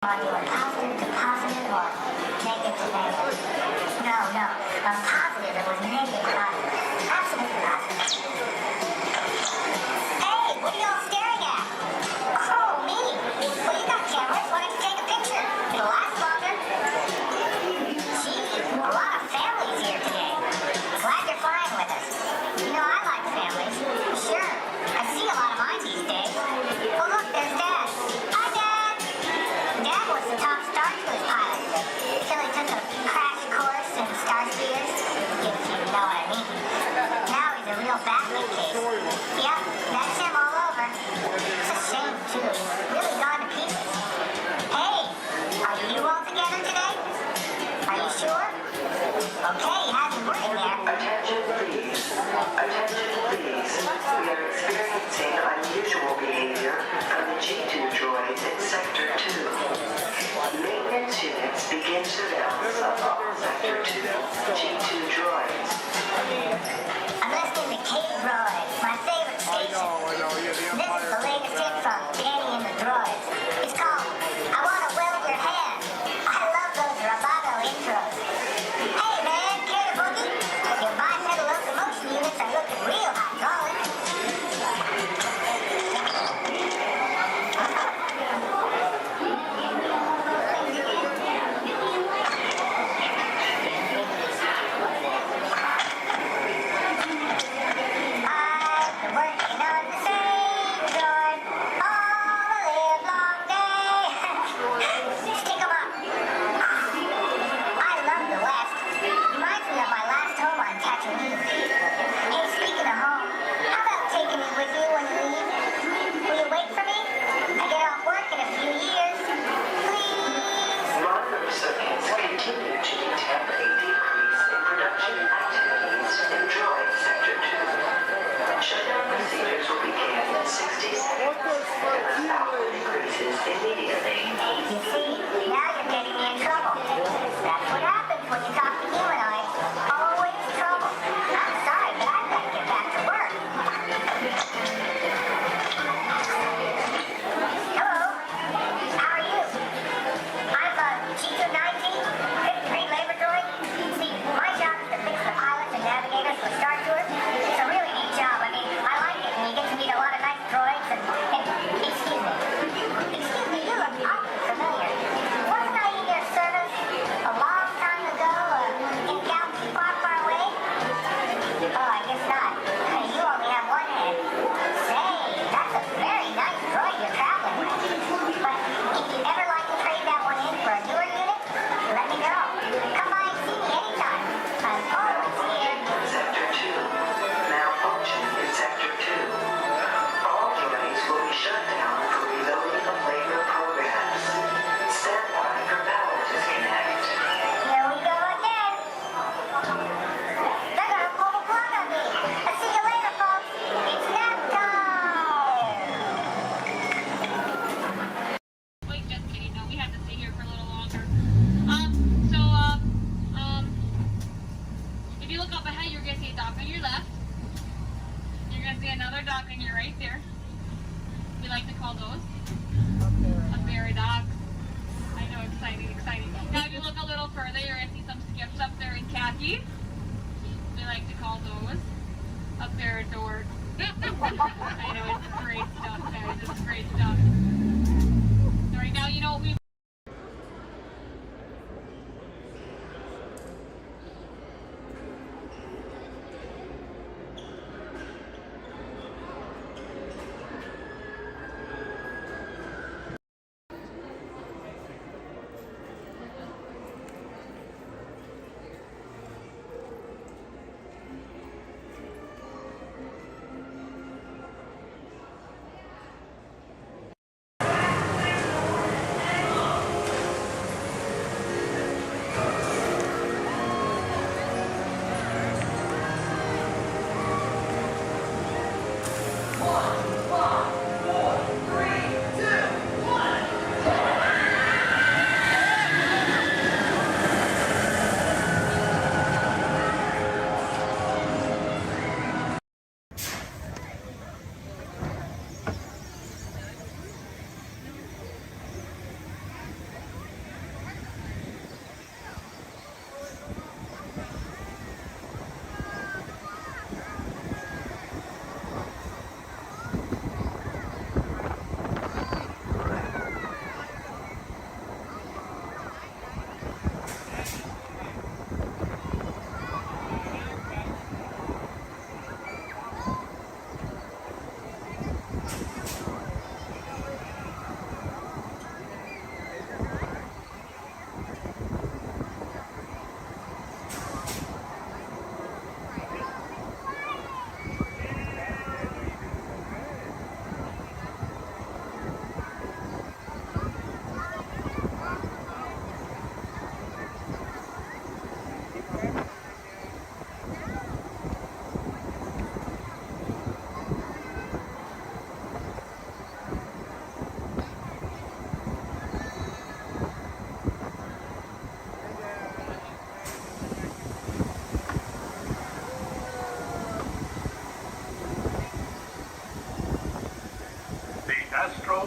Positive to positive or negative to negative? No. A positive that was negative positive. Absolutely positive. Hey, what are y'all staring at? Oh, me. Well, you got cameras. Why don't you take a picture? It'll last longer. Gee, a lot of families here today. Glad you're flying with us. You know, I like families. Sure. I see a lot of mine these days. Oh, look, there's Dad. Hi, Dad. Dad was the top Star Cruise pilot. Till he took a crash course in Star Speeders, if you know what I mean. Now he's a real basket case. Yep, that's him all over. It's a shame, too. Really gone to pieces. Hey, are you all together today? Are you sure? Okay, you have me working there. Attention, please. Attention, please. We are experiencing unusual behavior from the G2 droids in Sector 2. Maintenance units begin surveillance of like to call those? A paradox. I know, exciting. Now if you look a little further, you're going to see some skips up there in khaki. We like to call those a paradork. I know, it's great stuff, guys. It's great stuff. So right now, you know, we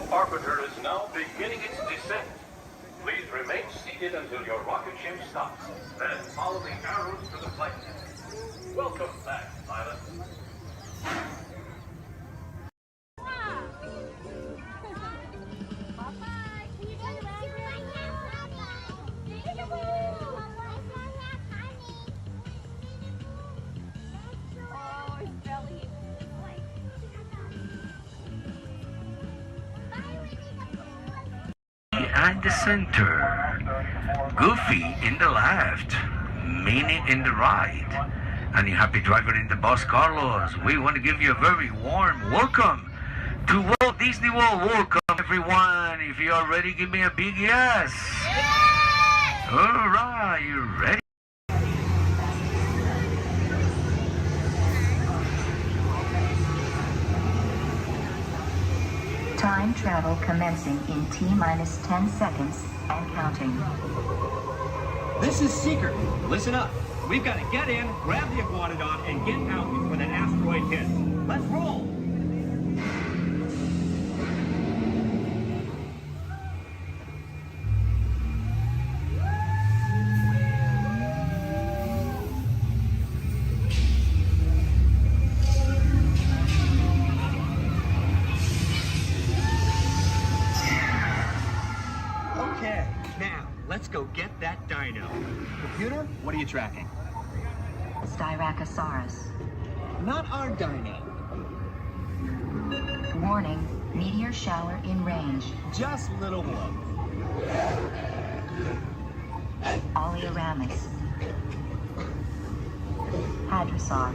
Orbiter is now beginning its descent. Please remain seated until your rocket ship stops. Then follow the arrows to the flight deck. Welcome back, pilot. Behind the center, Goofy in the left, Minnie in the right, and your happy driver in the bus, Carlos. We want to give you a very warm welcome to Walt Disney World. Welcome, everyone. If you are ready, give me a big yes. Yes! All right, you ready? Time travel commencing in T-minus 10 seconds and counting. This is Seeker. Listen up. We've got to get in, grab the iguanodon, and get out before that asteroid hits. Let's roll! Okay, now, let's go get that dino. Computer, what are you tracking? Styracosaurus. Not our dino. Warning, meteor shower in range. Just little one. Oleoramus. Hadrosaur.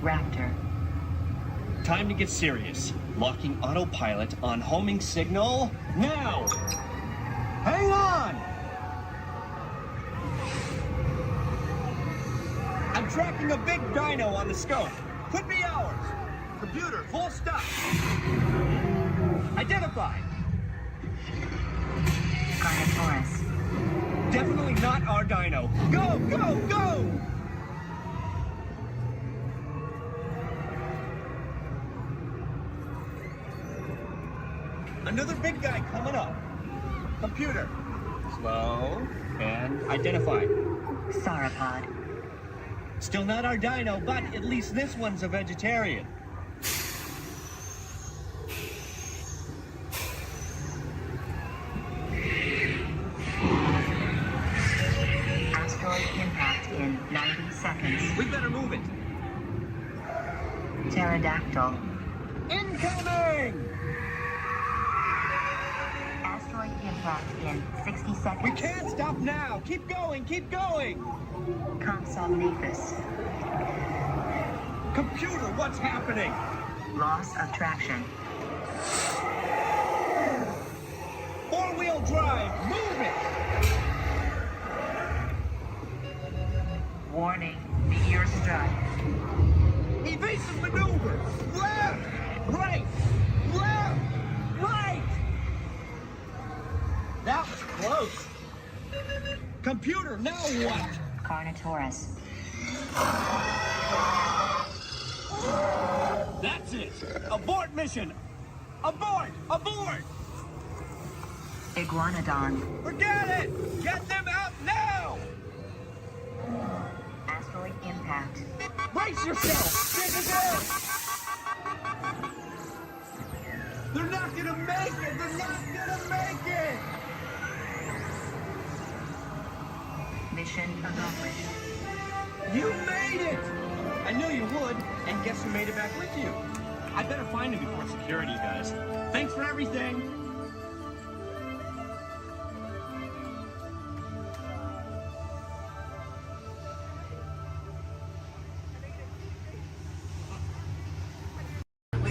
Raptor. Time to get serious. Locking autopilot on homing signal now! Hang on! I'm tracking a big dino on the scope. Could be ours. Computer, full stop. Identified. Carnotaurus. Definitely not our dino. Go, go, go! Another big guy coming up. Computer. Slow and identify. Sauropod. Still not our dino, but at least this one's a vegetarian. Asteroid impact in 90 seconds. We better move it. Pterodactyl. Incoming! Asteroid impact in 60 seconds. We can't stop now. Keep going, keep going. Compsognathus. Computer, what's happening? Loss of traction. Four-wheel drive, move it! Warning, meteor strike. Evasive maneuver! Left! Right! Left! Right! That was close. Computer, now what? Carnotaurus. That's it! Abort mission! Abort! Abort! Iguanodon. Forget it! Get them out now! Asteroid impact. Brace yourself! This is it! They're not gonna make it! They're not gonna make it! Mission accomplished. You made it! I knew you would, and guess who made it back with you? I better find him before security does. Thanks for everything!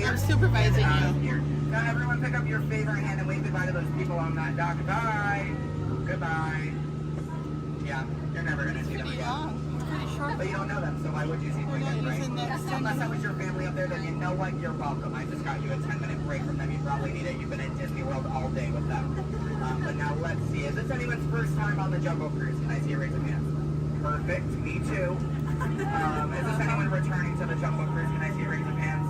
I'm supervising you. Now everyone pick up your favorite hand and wave goodbye to those people on that dock. Goodbye. Goodbye. Yeah, you're never gonna see them again. Pretty short. But you don't know them, so why would you see them again, right? Unless that was your family up there, then you know what? You're welcome. I just got you a 10-minute break from them. You probably need it. You've been at Disney World all day with them. But now let's see. Is this anyone's first time on the Jungle Cruise? Can I see you raise your hands? Perfect. Me too. Is this anyone returning to the Jungle Cruise? Can I see you raise your hands?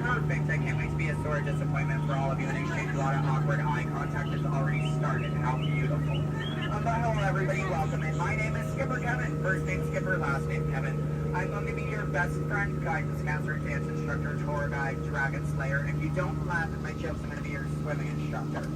Perfect. I can't wait to be a sore disappointment for all of you and exchange a lot of awkward eye contact has already started. How beautiful. But hello everybody, welcome in. My name is Skipper Kevin. First name Skipper, last name Kevin. I'm going to be your best friend, guidance master, dance instructor, tour guide, dragon slayer. If you don't laugh at my jokes, I'm going to be your swimming instructor.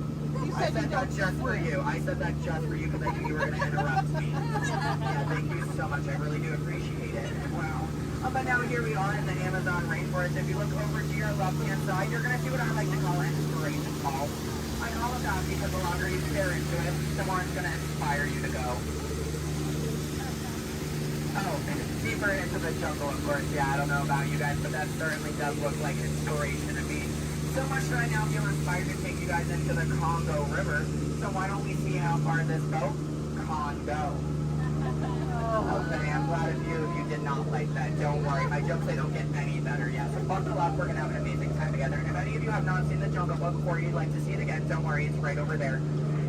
I said that just for you. I said that just for you because I knew you were going to interrupt me. Yeah, thank you so much. I really do appreciate it. Wow. But now here we are in the Amazon rainforest. If you look over to your left-hand side, you're going to see what I like to call an inspiration ball. I call it that because the longer you stare into it, the more it's going to inspire you to go. Oh, deeper into the jungle, of course. Yeah, I don't know about you guys, but that certainly does look like inspiration to me. So much that I now feel inspired to take you guys into the Congo River. So why don't we see how far this goes? Congo. Okay, I'm glad of you if you did not like that. Don't worry, my jokes, they don't get any better yet. So buckle up, we're going to have an amazing time together. And if any of you have not seen the Jungle Book or you'd like to see it again, don't worry, it's right over there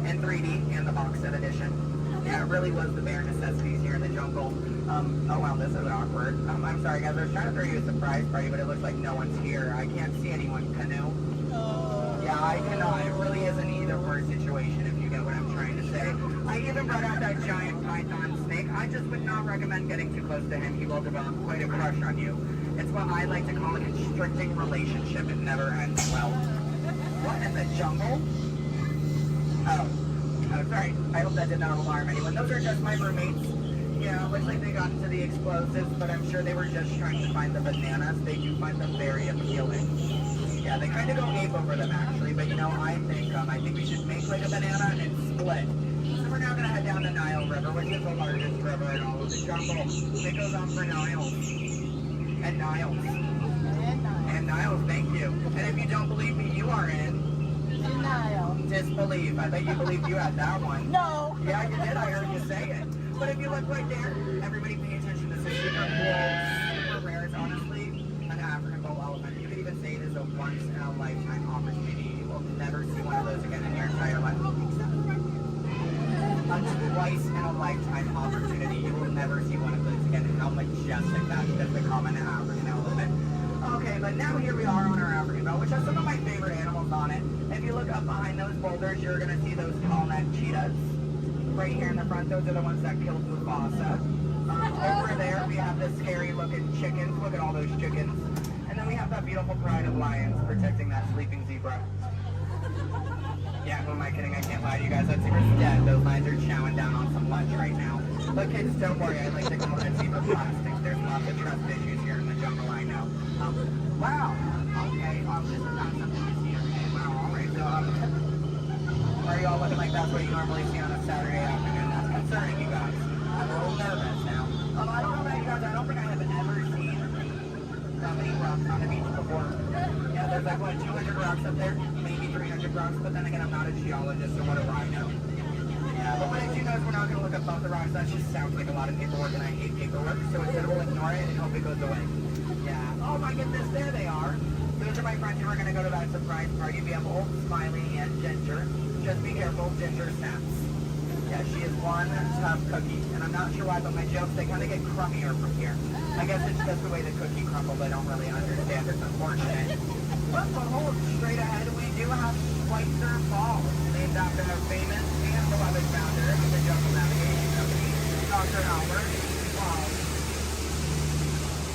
in 3D and the box set edition. Yeah, it really was the bare necessities here in the jungle. Oh wow, this is awkward. I'm sorry guys, I was trying to throw you a surprise party, but it looks like no one's here. I can't see anyone. Canoe? Yeah, I cannot. It really is an either-or situation if you get what I'm trying to say. I even brought out that giant python snake. I just would not recommend getting too close to him. He will develop quite a crush on you. It's what I like to call a constricting relationship. It never ends well. What in the jungle? Oh, sorry. I hope that did not alarm anyone. Those are just my roommates. Yeah, looks like they got into the explosives, but I'm sure they were just trying to find the bananas. They do find them very appealing. Yeah, they kind of go ape over them actually, but you know, I think we should make like a banana and split. So we're now gonna head down the Nile River, which is the largest river in all of the jungle. It goes on for Niles. And Niles. And Niles, thank you. And if you don't believe me, you are in Denial. disbelief. I bet you believed you had that one. No. Yeah, you did. I heard you say it. But if you look right there, everybody pay attention. This is super cool, super rare. It's honestly an African bull elephant. You could even say it is a once-in-a-lifetime opportunity. You will never see one of those again in your entire life. A twice-in-a-lifetime opportunity. You will never see one of those again. And how majestic that is the common African elephant. Okay, but now here we are on our African bell, which has some of my favorite animals on it. If you look up boulders, you're gonna see those tall neck cheetahs. Right here in the front, those are the ones that killed Mufasa. Over there, we have the scary looking chickens. Look at all those chickens. And then we have that beautiful pride of lions protecting that sleeping zebra. Yeah, who am I kidding? I can't lie to you guys. That zebra's dead. Those lions are chowing down on some lunch right now. But kids, don't worry. I like to call that zebra plastics. There's lots of trust issues here in the jungle, I know. Wow. Okay. This is not something you see every day. Wow. All right. So, are you all looking like that's what you normally see on a Saturday afternoon? That's concerning, you guys. I'm a little nervous now. I don't know about you guys. I don't think I have ever seen that many rocks on the beach before. Yeah, there's like, what, 200 rocks up there? Maybe 300 rocks, but then again, I'm not a geologist, so what do I know? Yeah, but what I do know is we're not going to look up both the rocks. That just sounds like a lot of paperwork, and I hate paperwork, so instead we'll ignore it and hope it goes away. Yeah. Oh my goodness, there they are. Those are my friends who are going to go to that surprise party. We have Walt, Smiley, and Ginger. Just be careful, Ginger snaps. Yeah, she is one tough cookie, and I'm not sure why, but my jokes, they kind of get crummier from here. I guess it's just the way the cookie crumbles. I don't really understand. It's unfortunate. But behold, straight ahead, we do have Schweitzer Falls, named after a famous and beloved founder of the Jungle Navigation Company, Dr. Albert. Wow.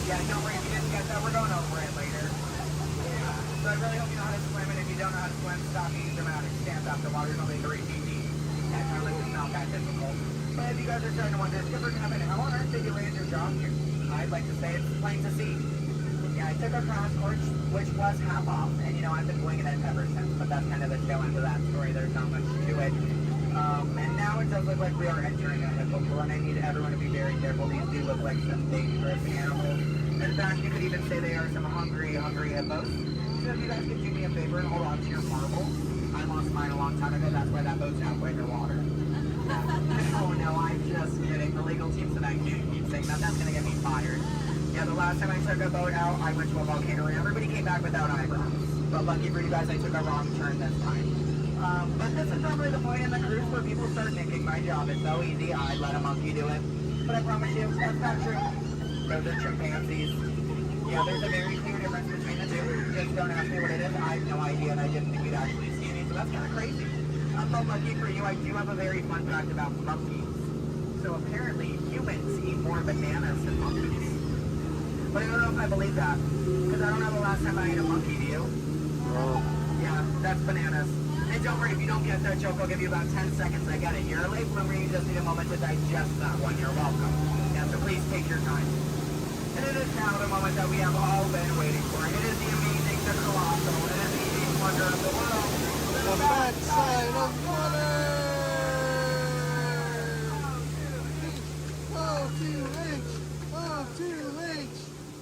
Yeah, don't worry if you didn't get that. We're going over it later. Yeah. So I really hope you know how to swim, and if you don't know how to swim, stop being dramatic. Stand up. The water's only 3 feet deep. Yeah, kind of like it's not that difficult. But if you guys are starting to wonder, Skipper Kevin, how on earth did you land your job here? I'd like to say it's plain to see. Yeah, I took a crash course, which was half off, and I've been winging it ever since, but that's kind of the tail end of that story. There's not much to it. And now it does look like we are entering a hippo pool, and I need everyone to be very careful. These do look like some dangerous animals. In fact, you could even say they are some hungry hippos. So if you guys could do me a favor and hold on to your marbles. I lost mine a long time ago, that's why that boat's halfway underwater. Oh no, I'm just kidding. The legal team said I can't keep saying that. That's gonna get me fired. Yeah, the last time I took a boat out, I went to a volcano and everybody came back without eyebrows. But lucky for you guys, I took a wrong turn this time. But this is normally the point in the cruise where people start nicking my job. It's so easy, I'd let a monkey do it. But I promise you, that's not true. Those are chimpanzees. Yeah, there's a very clear difference between the two. Just don't ask me what it is. I have no idea, and I didn't think you'd actually see any, so that's kind of crazy. But lucky for you, I do have a very fun fact about monkeys. So apparently, humans eat more bananas than monkeys. But I don't know if I believe that, because I don't know the last time I ate a monkey, do you? Yeah, that's bananas. And don't worry, if you don't get that joke, I'll give you about 10 seconds. I get it. You're a late bloomer, you just need a moment to digest that one. You're welcome. Yeah, so please take your time. And it is now the moment that we have all been waiting for. It is the amazing, the colossal, it is the eighth wonder of the world. The backside of water! O2H! O2H!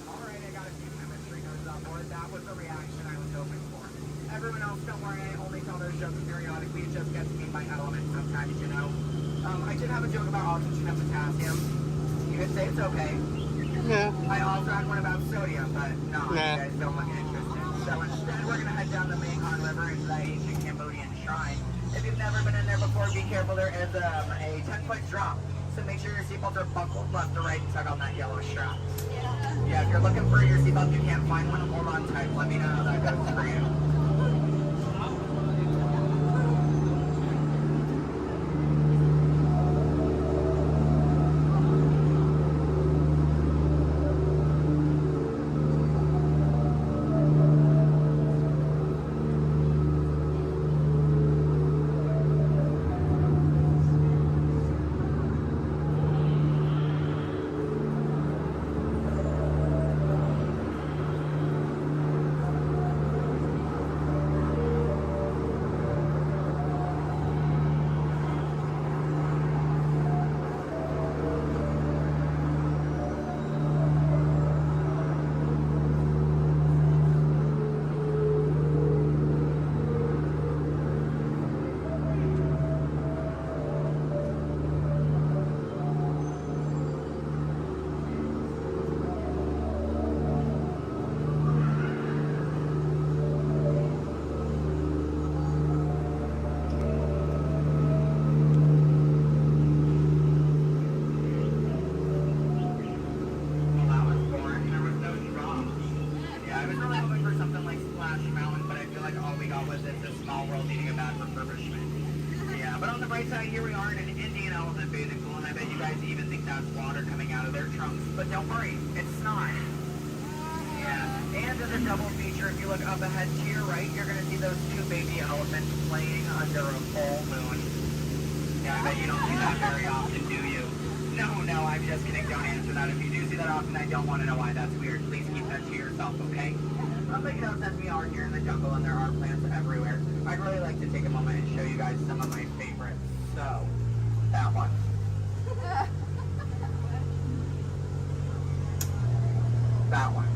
Alright, I got a few chemistry notes on board. That was the reaction I was hoping for. Everyone else, don't worry, I only tell those jokes periodically. It just gets me my element sometimes, I did have a joke about oxygen and potassium. You could say it's okay. Yeah. I also had one about sodium, but no, you guys don't look interested. So instead, we're going to head down the Mekong River into the ancient Cambodian shrine. If you've never been in there before, be careful. There is a 10-foot drop. So make sure your seatbelts are buckled left to right and tug on that yellow strap. Yeah, if you're looking for your seatbelt, you can't find one, hold on tight. Let me know how that goes for you. thought was it's a small world needing a bad refurbishment. Yeah, but on the bright side, here we are in an Indian elephant bathing pool, and I bet you guys even think that's water coming out of their trunks. But don't worry, it's not. Yeah, and as a double feature, if you look up ahead to your right, you're going to see those two baby elephants playing under a full moon. Yeah, I bet you don't see that very often, do you? No, I'm just kidding. Don't answer that. If you do see that often, I don't want to know why that's weird. Please keep that to yourself, okay? But you know, since we are here in the jungle and there are plants everywhere, I'd really like to take a moment and show you guys some of my favorites. So, that one. That one.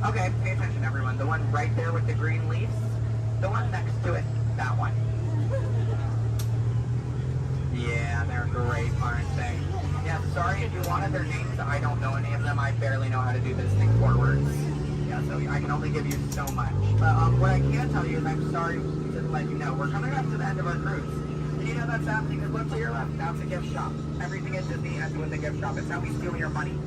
Okay, pay attention everyone. The one right there with the green leaves. The one next to it. That one. Yeah, they're great, aren't they? Yeah, sorry if you wanted their names. I don't know any of them. I barely know how to do this thing forwards. Yeah, so I can only give you so much. But what I can tell you is I'm sorry to let you know. We're coming up to the end of our cruise. And you know that's happening because look to your left. Now it's a gift shop. Everything at Disney ends with a gift shop. It's how we steal your money.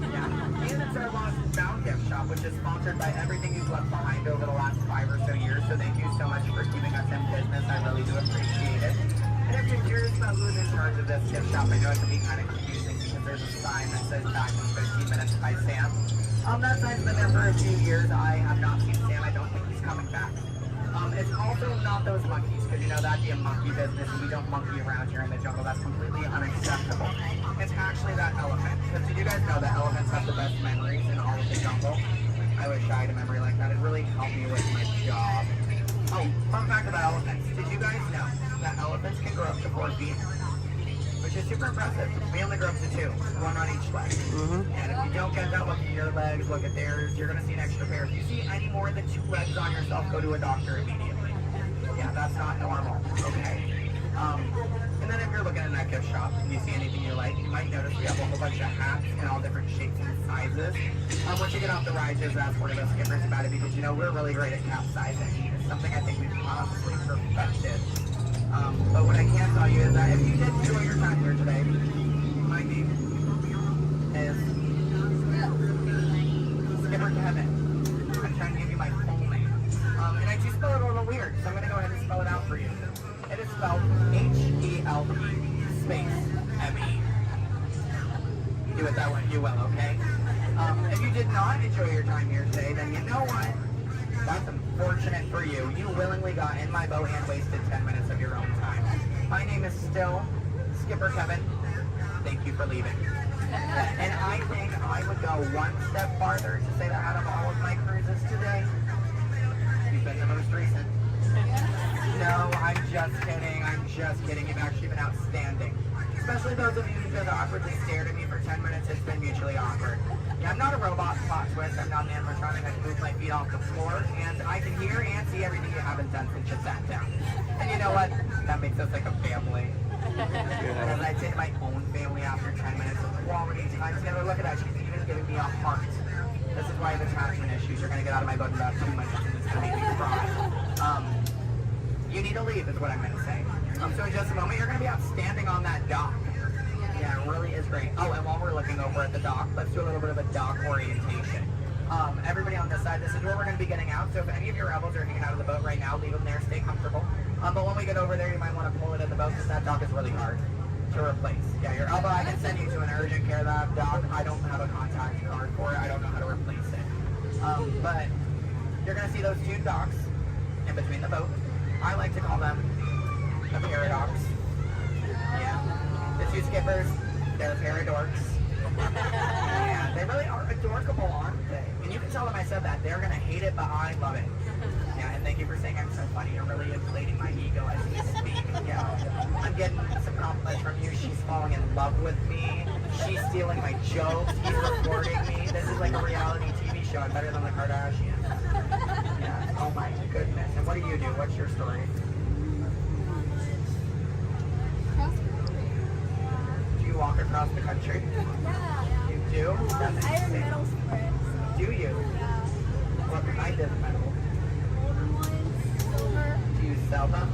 Yeah. And it's our Lost Bound gift shop, which is sponsored by everything you've left behind over the last 5 or so years. So thank you so much for keeping us in business. I really do appreciate it. And if you're curious about who's in charge of this gift shop, I know it can be kind of confusing because there's a sign that says back in 15 minutes by Sam. That sign's been there for a few years. I have not seen Sam. I don't think he's coming back. It's also not those monkeys, because you know that'd be a monkey business, and we don't monkey around here in the jungle. That's completely unacceptable. It's actually that elephant. Because did you guys know that elephants have the best memories in all of the jungle? I wish I had a memory like that. It really helped me with my job. Oh, fun fact about elephants. Did you guys know that elephants can grow up to 4 feet? Which is super impressive. We only grow up to 2, one on each leg. And if you don't get that, look at your legs, look at theirs, you're gonna see an extra pair. If you see any more than 2 legs on yourself, go to a doctor immediately. Yeah, that's not normal, okay? And then if you're looking in that gift shop and you see anything you like, you might notice we have a whole bunch of hats in all different shapes and sizes. Once you get off the ride, just ask one of us skippers about it because you know we're really great at capsizing. It's something I think we've honestly perfected. But what I can tell you is that if you did enjoy your time here today, my name is Skipper Kevin. I'm trying to give you my full name. And I do spell it a little weird, so I'm going to go ahead and spell it out for you. It is spelled H-E-L-P space M-E. Do it that way, you will, okay? If you did not enjoy your time here today, then you know what? That's unfortunate for you. You willingly got in my boat and wasted 10 minutes of your own time. My name is still Skipper Kevin. Thank you for leaving. And I think I would go one step farther to say that out of all of my cruises today, you've been the most recent. No, I'm just kidding. You've actually been outstanding. Especially those of you who just awkwardly stared at me for 10 minutes. It's been mutually awkward. Yeah, I'm not a robot plot twist. I'm not an animatronic. I can move my feet off the floor, and I can hear and see everything you haven't done since you sat down. And you know what? That makes us like a family. Because I'd say my own family after 10 minutes of quality time together. Look at that. She's even giving me a heart. This is why I have attachment issues. You're going to get out of my boat in about 2 minutes, and it's going to make me cry. You need to leave is what I'm going to say. So in just a moment, you're going to be outstanding on that dock. Yeah, it really is great. Oh, and while we're looking over at the dock, let's do a little bit of a dock orientation. Everybody on this side, this is where we're going to be getting out. So if any of your rebels are hanging out of the boat right now, leave them there, stay comfortable. But when we get over there, you might want to pull it in the boat because that dock is really hard to replace. Yeah, your elbow, I can send you to an urgent care that dock. I don't have a contact card for it. I don't know how to replace it. But you're going to see those 2 docks in between the boat. I like to call them the paradox. Yeah. The 2 skippers, they're paradorks. Yeah, they really are adorable, aren't they? And you can tell them I said that. They're going to hate it, but I love it. Yeah, and thank you for saying I'm so funny. You're really inflating my ego as we speak. Yeah. I'm getting some compliments from you. She's falling in love with me. She's stealing my jokes. He's recording me. This is like a reality TV show. I'm better than the Kardashians. Yeah. Oh my goodness. And what do you do? What's your story? Do you walk across the country? Yeah. You do? That's I have medals for it. So. Do you? Yeah. What kind of medal? Golden ones, silver. Do you sell them?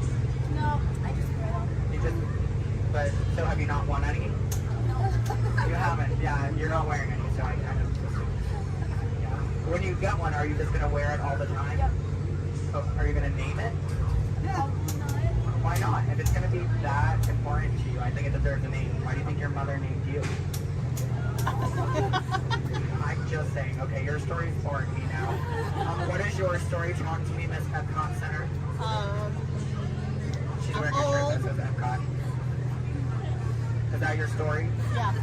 No, I just wear them. You just, but, so have you not won any? No. You haven't, yeah, you're not wearing any, so I kind of, yeah. When you get one, are you just gonna wear it all the time? Yep. Oh, are you gonna name it? No. Why not? If it's gonna be that important to you, I think it deserves a name. Why do you think your mother named you? I'm just saying. Okay, your story's boring me now. What is your story? Talk to me, Miss Epcot Center. She's wearing a shirt that says Epcot. Is that your story? Yeah.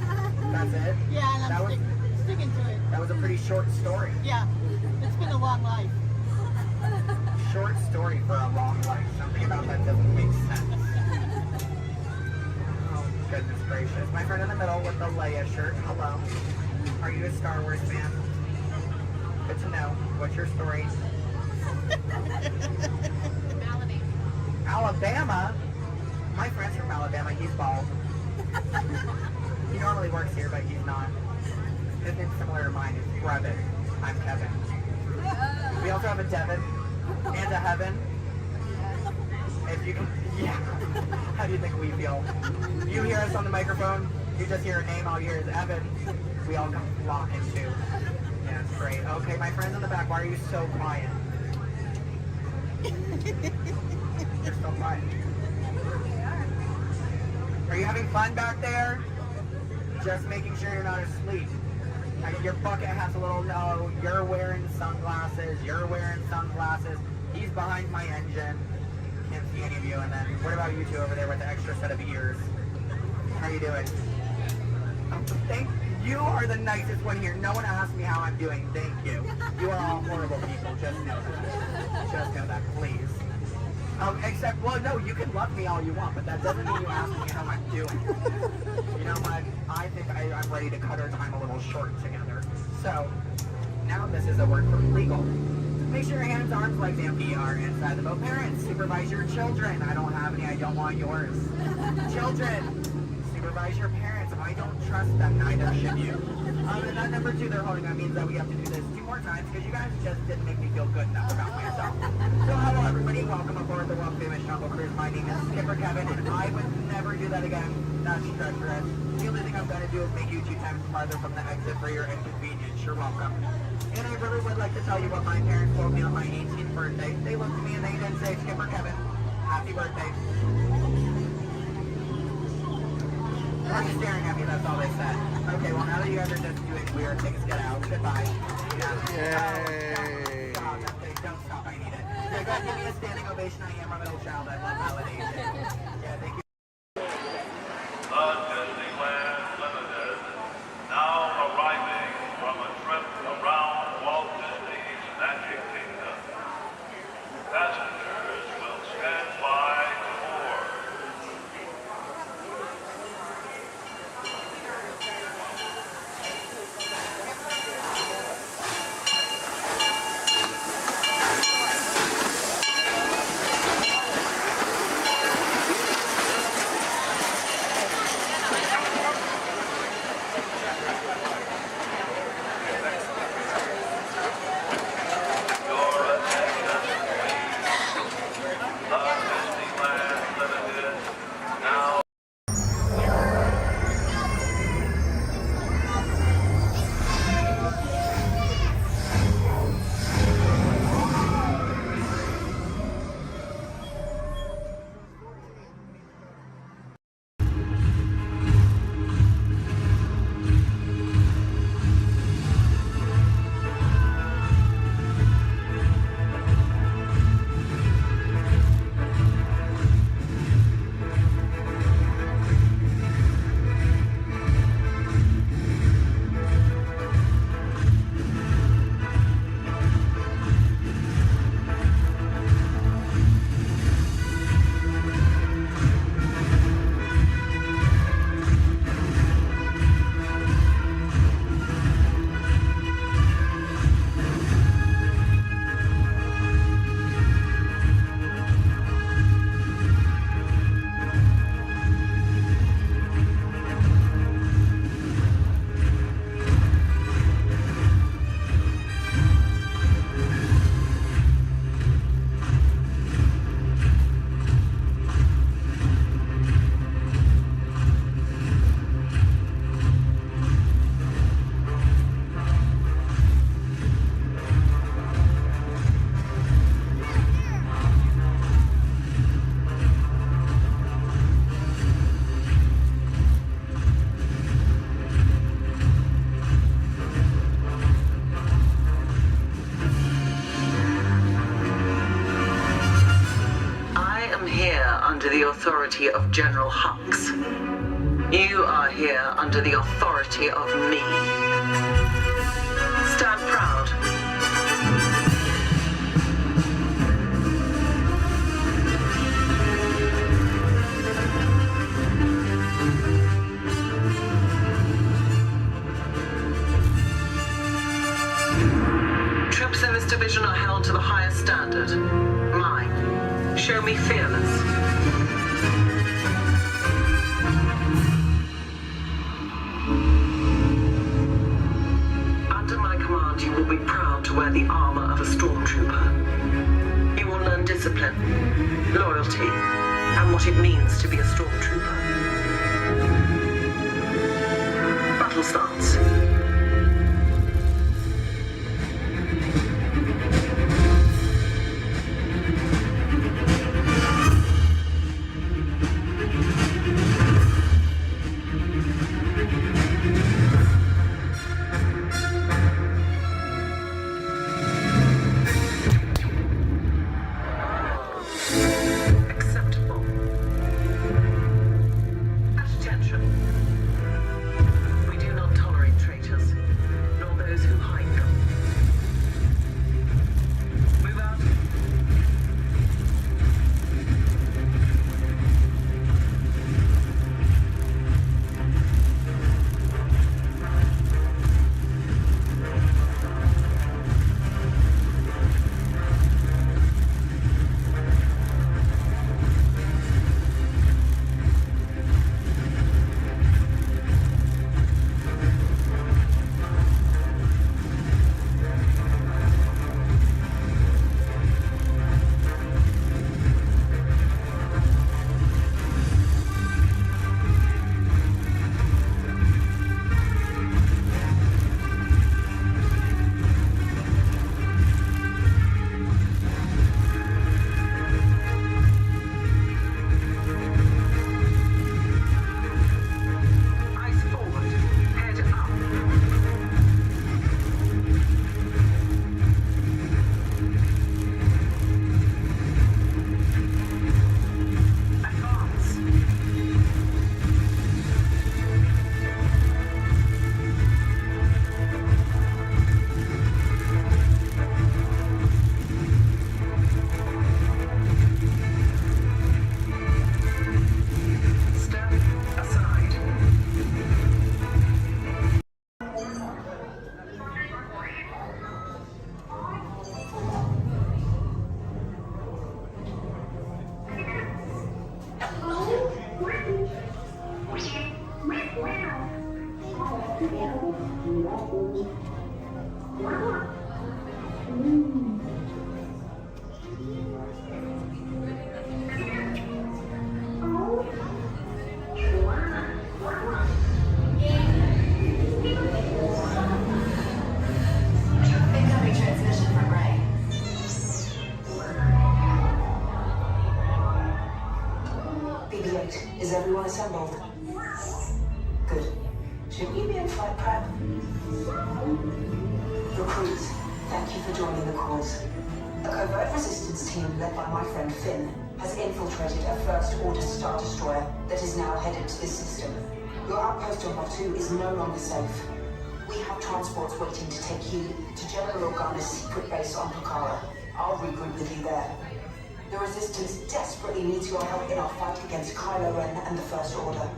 That's it? Yeah, and that I'm sticking to it. That was a pretty short story. Yeah. It's been a long life. Short story for a long life. Something about that doesn't make sense. Oh, goodness gracious. My friend in the middle with the Leia shirt. Hello. Are you a Star Wars fan? Good to know. What's your story? Alabama? My friend's from Alabama. He's bald. He normally works here, but he's not. His name's similar to mine. It's Brevin. I'm Kevin. We also have a Devin and a Heaven. If you can, yeah. How do you think we feel? You hear us on the microphone, you just hear a name, all you hear is Evan. We all come flocking too. Yeah, it's great. Okay, my friends in the back, why are you so quiet? You're so quiet. Are you having fun back there? Just making sure you're not asleep. Your bucket has a little no. You're wearing sunglasses. You're wearing sunglasses. He's behind my engine. Can't see any of you. And then what about you two over there with the extra set of ears? How are you doing? Thank you. Are the nicest one here. No one asked me how I'm doing. Thank you. You are all horrible people. Just know that. Just know that, please. Except, well, no, you can love me all you want, but that doesn't mean you ask me how I'm doing. You know what? I think I'm ready to cut our time a little short together. So, now this is a word from legal. Make sure your hands, arms, legs, and feet are inside the boat. Parents, supervise your children. I don't have any, I don't want yours. Children, supervise your parents. I don't trust them, neither should you. And that number 2 they're holding, that means that we have to do this 2 more times because you guys just didn't make me feel good enough about myself. So hello everybody, welcome aboard the world famous Jungle Cruise. My name is Skipper Kevin and I would never do that again. That's treacherous. The only thing I'm going to do is make you 2 times farther from the exit for your inconvenience. You're welcome. And I really would like to tell you what my parents told me on my 18th birthday. They looked at me and they did say, Skipper Kevin, happy birthday. Why are you staring at me? That's all they said. Okay, well now that you guys are just doing weird things, get out. Goodbye. Yeah. Yay. Don't stop. I need it. Yeah, guys, give me a standing ovation. I am a middle child. I love validation. Yeah, thank you. The Disneyland Limited, now arriving from a trip around Walt Disney's Magic Kingdom. Passengers will stand by to board. authority of General Hux. You are here under the authority of me. Stand proud. Troops in this division are held to the highest standard. Mine. Show me fearless. Under my command, you will be proud to wear the armor of a stormtrooper. You will learn discipline, loyalty, and what it means to be a stormtrooper. Battle starts. Is everyone assembled? Good. Should we be in flight prep? Recruits, thank you for joining the cause. A covert resistance team led by my friend Finn has infiltrated a First Order Star Destroyer that is now headed to this system. Your outpost on Batu is no longer safe. We have transports waiting to take you to General Organa's secret base on Pucara. I'll regroup with you there. The Resistance desperately needs your help in our fight against Kylo Ren and the First Order.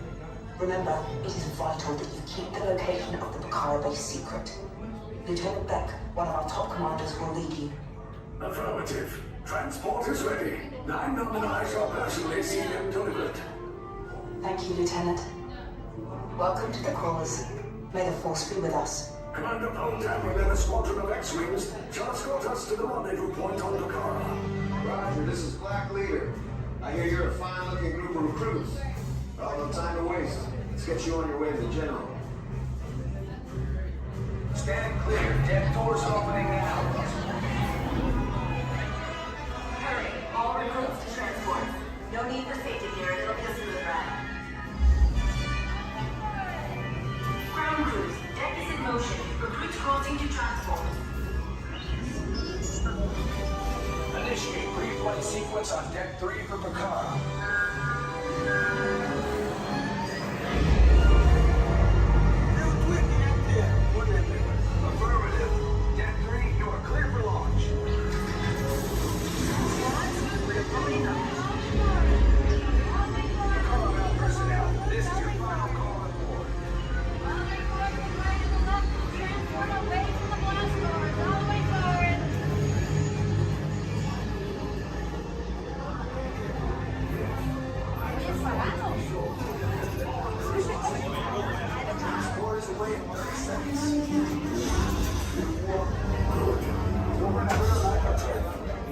Remember, it is vital that you keep the location of the Pucara base secret. Lieutenant Beck, one of our top commanders, will lead you. Affirmative. Transport is ready. 9 on the I shall personally see them delivered. Thank you, Lieutenant. Welcome to the Crawlers. May the Force be with us. Commander Poltam led a squadron of X-Wings to escort us to the rendezvous point on Pucara. Roger, this is Black Leader. I hear you're a fine-looking group of recruits. Well, no time to waste. Let's get you on your way to the General. Stand clear. Deck doors opening now. Hurry, all recruits to transport. No need for safety here, it'll be a smooth ride. Ground crews, deck is in motion. Recruits crossing to transport. Initiate pre-flight sequence on Deck 3 for Pucara. Affirmative. Deck 3, you are clear for launch. Call out personnel. This is your final call on board. Scores away in 30 seconds.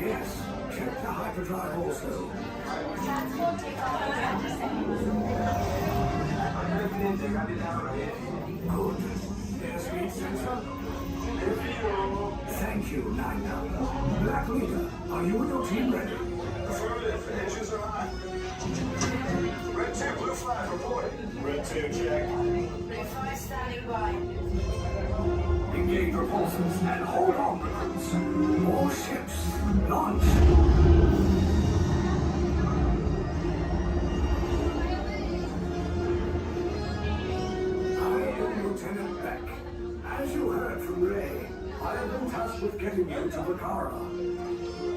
Yes, check the hyperdrive also. Good. Airspeed sensor? Thank you, Nina. Black Leader, are you and your team ready? Affirmative. Engines are hot. Red 2, blue flag reporting. Red 2, check. Blue 5 standing by. Engage repulsors and hold on, recruits. More ships. Launch. I am Lieutenant Beck. As you heard from Ray, I have been tasked with getting you to Bakara.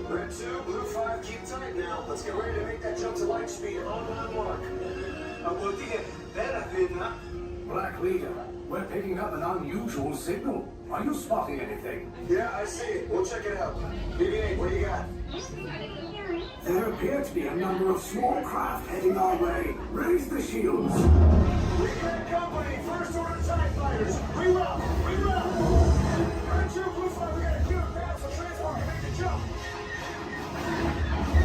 Red 2, blue 5, keep tight now. Let's get ready to make that jump to light speed. On my mark. Black Leader, we're picking up an unusual signal. Are you spotting anything? Yeah, I see it. We'll check it out. BB-8, what do you got? There appear to be a number of small craft heading our way. Raise the shields. We got company. First order TIE fighters. Reroute. Reroute. Red 2, blue 5, we got a queue of paths for transport. Make the jump.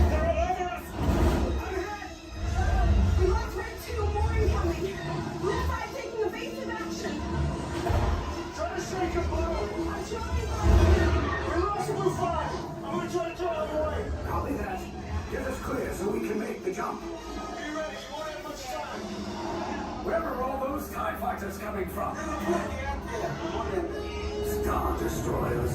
They're all over us. I'm hit. We lost Red 2, more incoming. Blue 5 taking evasive action. Try to shake him, blue. I'm trying. We lost blue 5. I'm going to try to draw him away. Copy that. Get us clear so we can make the jump. Be ready. You won't have much time. Where are all those TIE fighters coming from? Star Destroyers.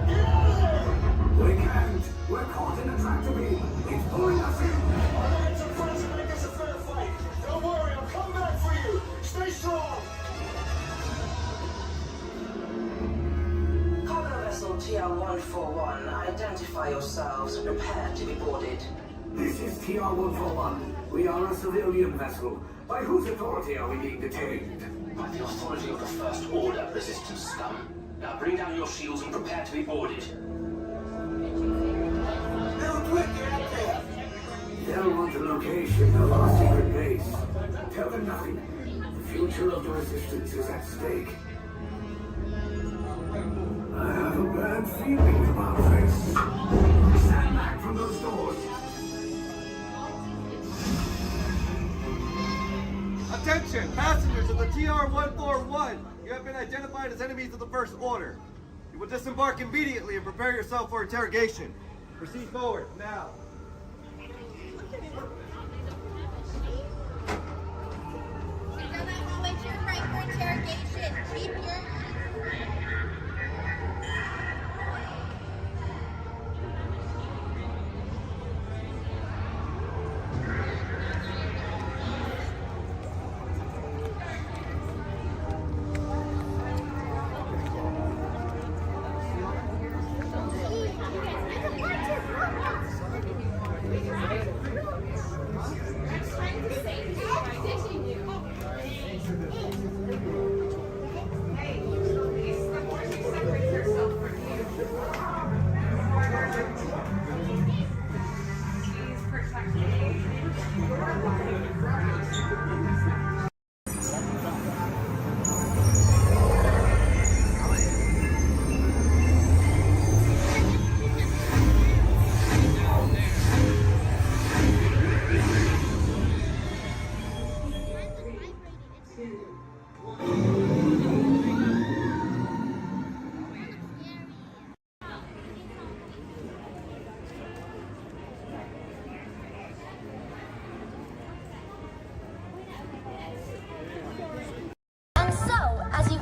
Get out of there. We can't. We're caught in a tractor beam. It's pulling us in. Our hands are friends and make this a fair fight. Don't worry. I'll come back for you. Stay strong. Cargo vessel TR-141, identify yourselves and prepare to be boarded. This is TR-141. We are a civilian vessel. By whose authority are we being detained? By the authority of the First Order, Resistance scum. Now bring down your shields and prepare to be boarded. They'll want the location of our secret base. Tell them nothing. The future of the Resistance is at stake. I have a bad feeling about this. Stand back from those doors. Attention, passengers of the TR-141. You have been identified as enemies of the First Order. You will disembark immediately and prepare yourself for interrogation. Proceed forward, now.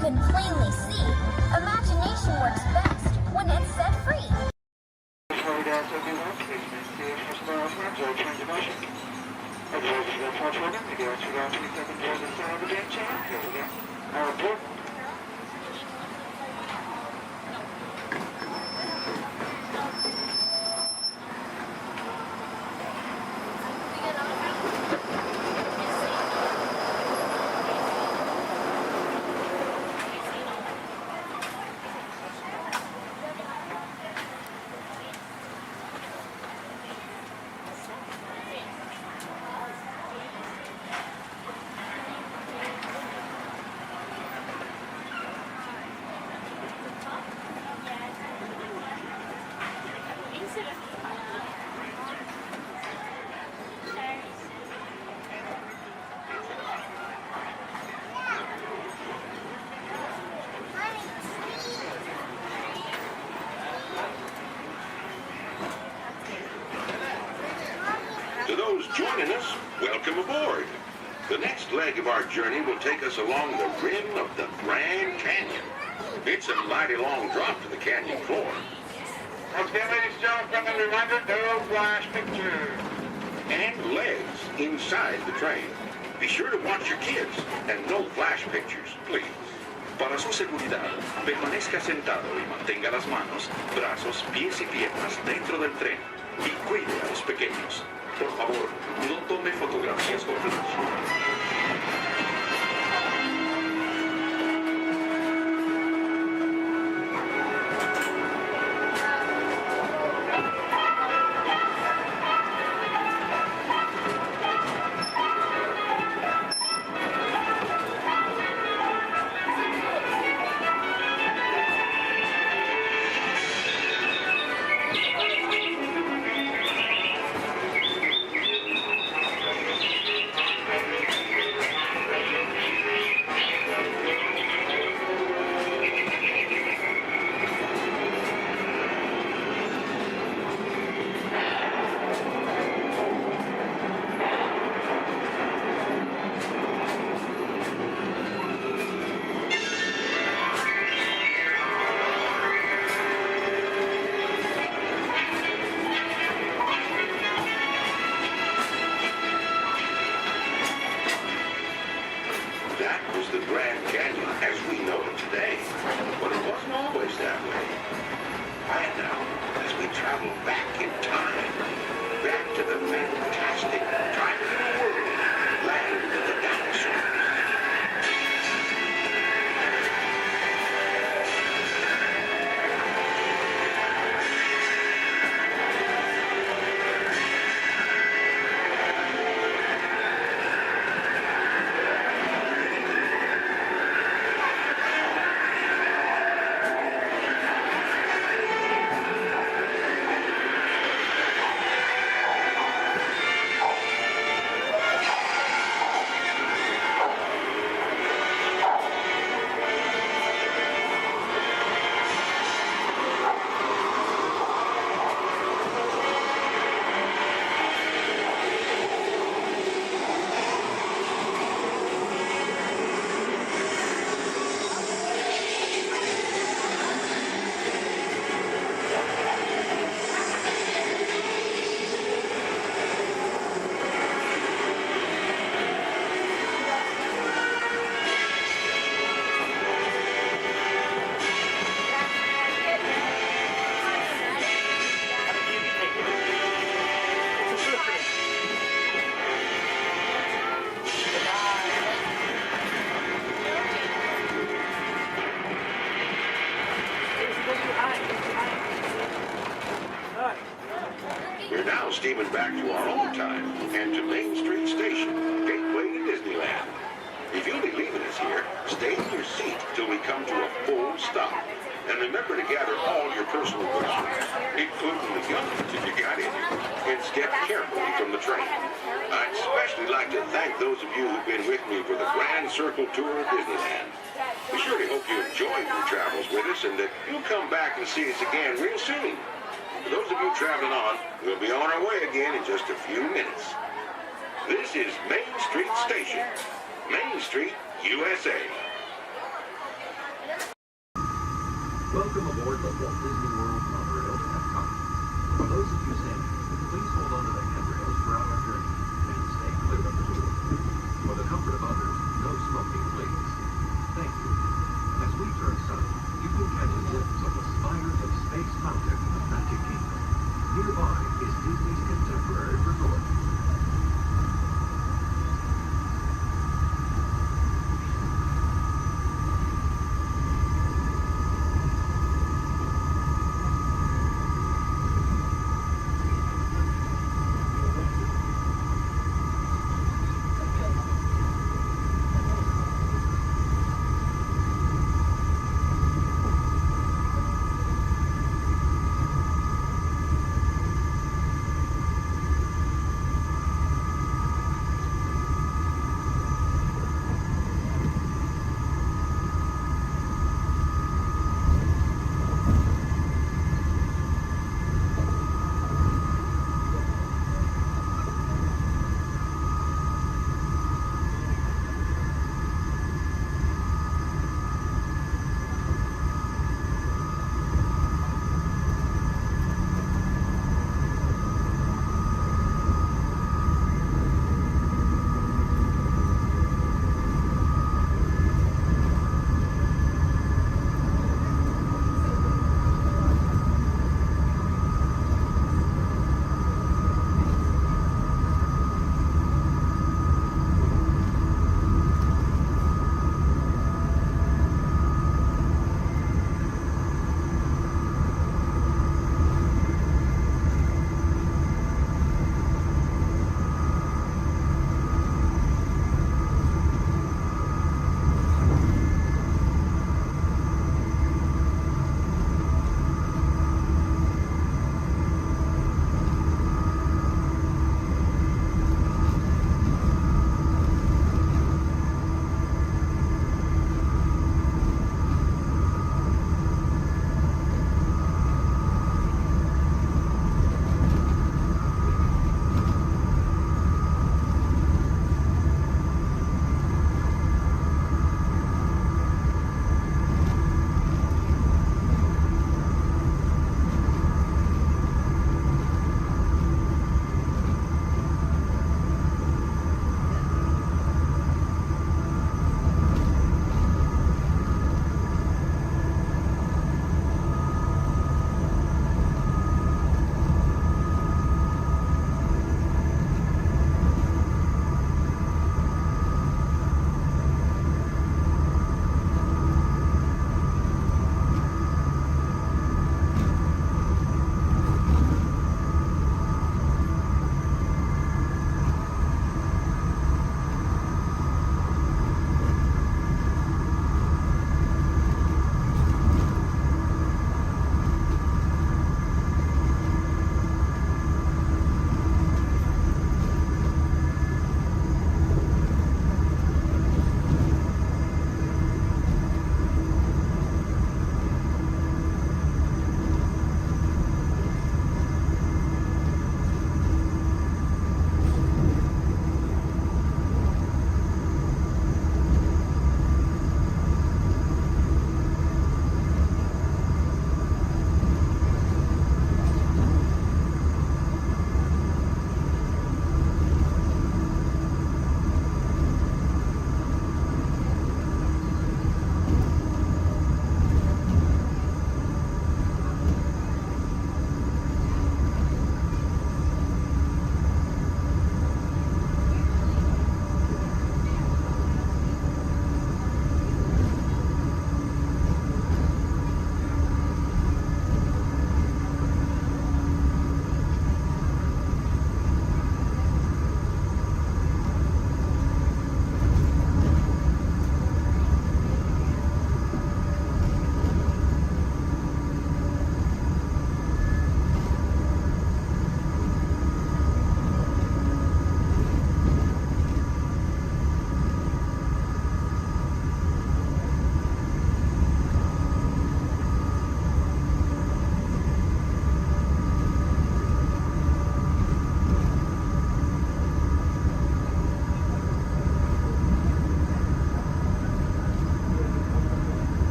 can plainly see, imagination works best when it's set free. To those joining us, welcome aboard. The next leg of our journey will take us along the rim of the Grand Canyon. It's a mighty long drop to the canyon floor. Okay, ladies and gentlemen, friendly reminder, no flash pictures. And legs inside the train. Be sure to watch your kids and no flash pictures, please. Para su seguridad, permanezca sentado y mantenga las manos, brazos, pies y piernas dentro del tren y cuide a los pequeños. Por favor, no tome fotografías con flash. We're now steaming back to our own time and to Main Street Station, gateway to Disneyland. If you'll be leaving us here, stay in your seat till we come to a full stop. And remember to gather all your personal belongings, including the guns if you got any, and step carefully from the train. I'd especially like to thank those of you who've been with me for the Grand Circle Tour of Disneyland. We surely hope you enjoyed your travels with us and that you'll come back and see us again real soon. For those of you traveling on, we'll be on our way again in just a few minutes. This is Main Street Station, Main Street, USA. Welcome aboard the Walt Disney World monorail at Epcot. For those of you staying, please hold on to the handrails throughout our journey and stay Nearby is Disney's contemporary resort.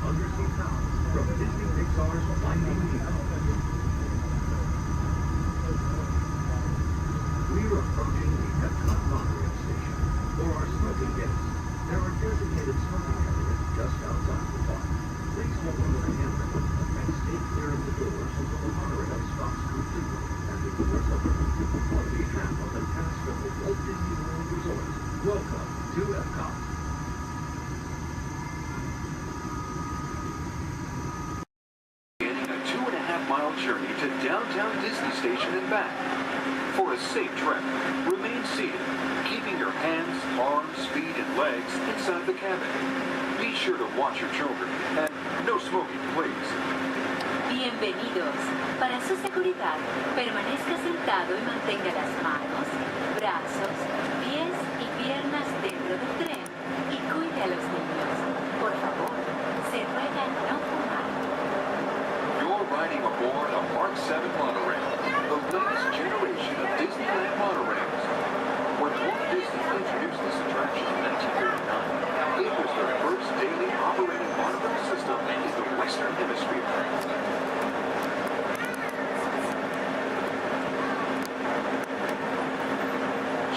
undersea town from Disney Pixar's Finding Nemo. We're approaching the Epcot monorail station. For our smoking guests, there are designated smoking areas just outside the park. Please hold onto the handrail and stay clear of the doors until the monorail stops completely and the doors open. On behalf of the cast of the Walt Disney World Resort, welcome to Epcot. Beginning a 2.5-mile journey to downtown Disney Station and back. For a safe trek, remain seated, keeping your hands, arms, feet, and legs inside the cabin. Be sure to watch your children, and no smoking, please. Bienvenidos. Para su seguridad, permanezca sentado y mantenga las manos, brazos, pies y piernas dentro del tren y cuide a los niños. Por favor, se ruega no fumar. You're riding aboard a Mark 7 monorail, the latest generation of Disneyland monorails. When Walt Disney introduced this attraction in 1939, it was the first daily operating monorail system in the Western Hemisphere.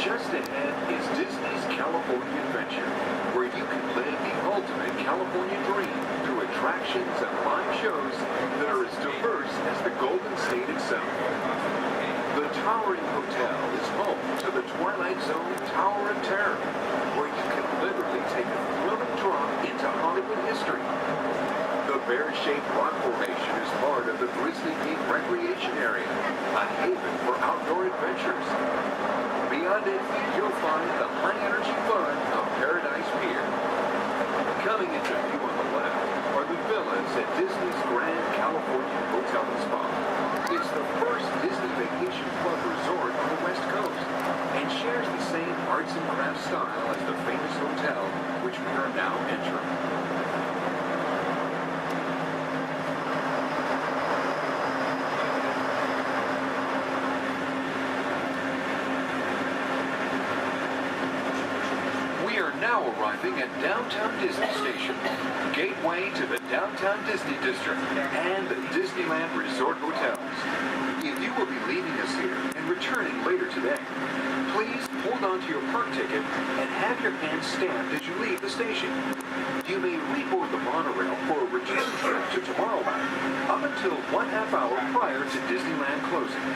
Just ahead is Disney's California Adventure, where you can live the ultimate California dream through attractions and live shows that are as diverse as the Golden State itself. The Towering Hotel is home to the Twilight Zone Tower of Terror, where you can literally take a thrilling drop into Hollywood history. The bear-shaped rock formation is part of the Grizzly Peak Recreation Area, a haven for outdoor adventures. Beyond it, you'll find the high-energy fun of Paradise Pier. Coming into view on the left are the villas at Disney's Grand California Hotel and Spa. It's the first Disney Vacation Club resort on the West Coast and shares the same arts and crafts style as the famous hotel, which we are now entering. Now arriving at Downtown Disney Station, gateway to the Downtown Disney District and the Disneyland Resort Hotels. If you will be leaving us here and returning later today, please hold on to your park ticket and have your hand stamped as you leave the station. You may reboard the monorail for a return trip to Tomorrowland up until 1/2 hour prior to Disneyland closing.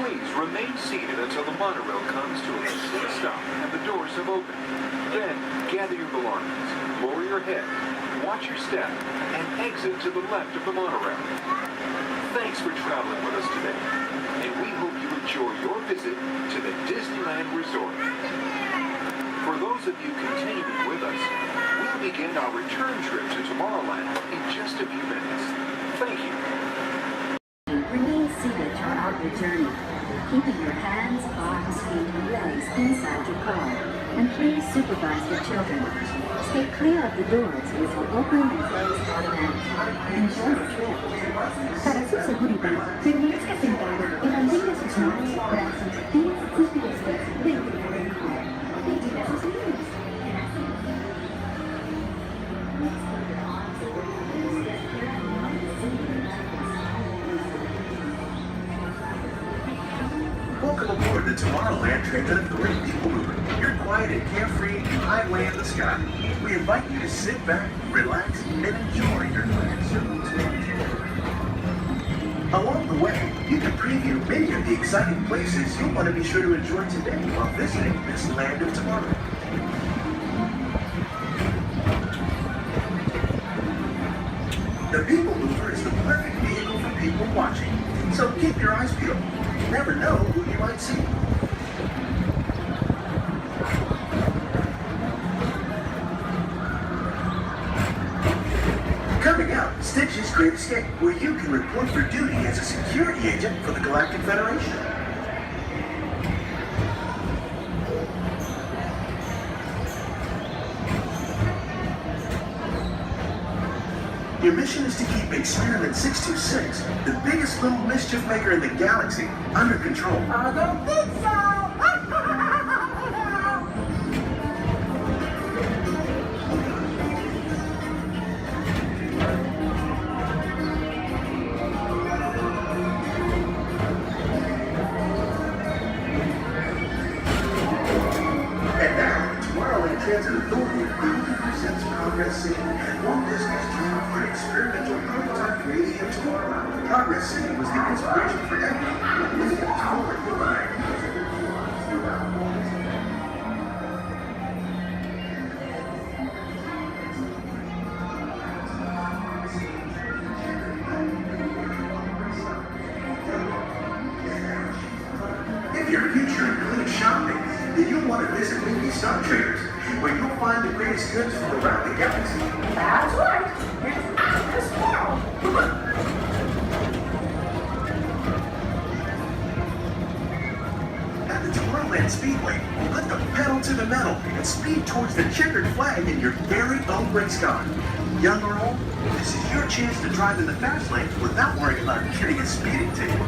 Please remain seated until the monorail comes to a complete stop and the doors have opened. Then, gather your belongings, lower your head, watch your step, and exit to the left of the monorail. Thanks for traveling with us today, and we hope you enjoy your visit to the Disneyland Resort. For those of you continuing with us, we'll begin our return trip to Tomorrowland in just a few minutes. Thank you. Remain seated throughout your journey, keeping your hands, arms, feet, and legs inside your car. And please supervise your children. Stay clear of the doors which will open and close automatically. Enjoy the trip. Para su seguridad, permanezca sentado y mantenga sus manos, brazos, pies y piernas dentro del car. Y cuide a sus niños. Welcome aboard the Tomorrowland Transit Authority People Mover. You're quiet and carefree, highway in the sky. We invite you to sit back, relax, and enjoy your next Along the way, you can preview many of the exciting places you'll want to be sure to enjoy today while visiting this land of tomorrow. The People Mover is the perfect vehicle for people watching, so keep your eyes peeled. You never know who you might see. Coming up, Stitch's Great Escape, where you can report for duty as a security agent for the Galactic Federation. Your mission is to keep Experiment 626, the biggest little mischief maker in the galaxy, under control. I don't think so! Walt Disney's dream for an experimental prototype creating a Tomorrowland. Progress City was the inspiration for everything moving forward the line. If your future includes shopping, then you'll want to visit movie Star Traders, where you'll find the greatest goods from around the galaxy. That's right. It's after tomorrow. At the Tomorrowland Speedway, put the pedal to the metal and speed towards the checkered flag in your very own race car. Young or old, this is your chance to drive in the fast lane without worrying about getting a speeding ticket.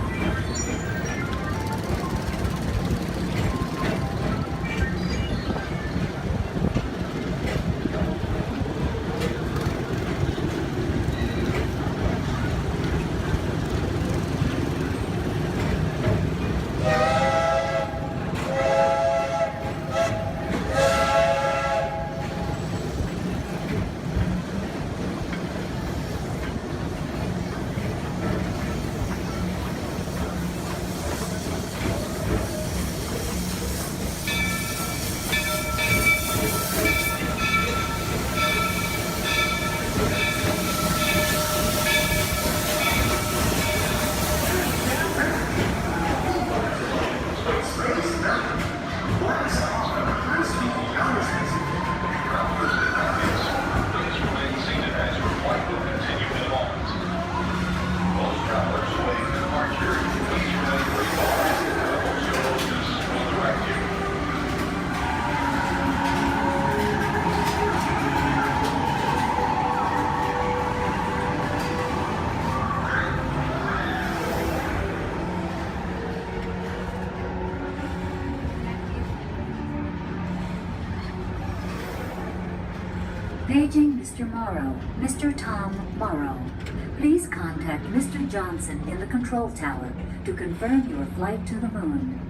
Paging Mr. Morrow, Mr. Tom Morrow. Please contact Mr. Johnson in the control tower to confirm your flight to the moon.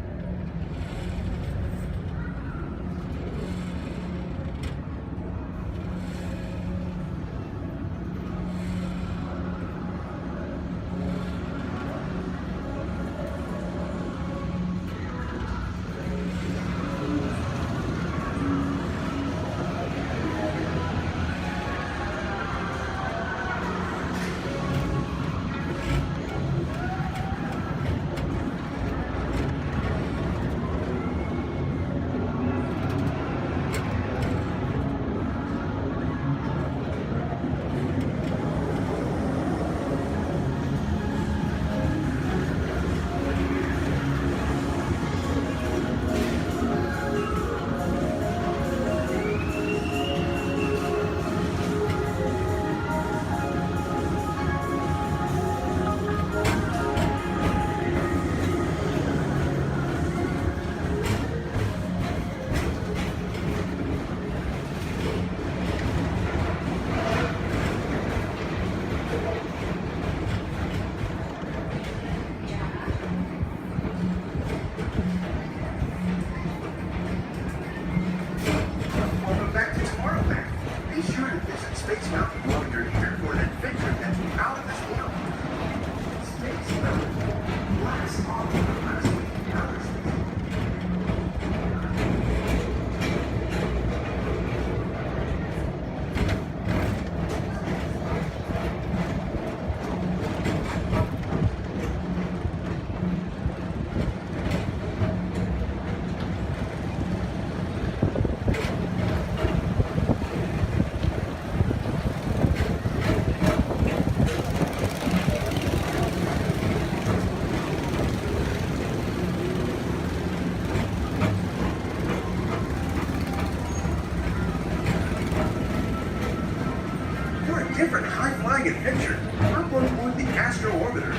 Different high-flying adventure. Hop on board the Astro Orbiter.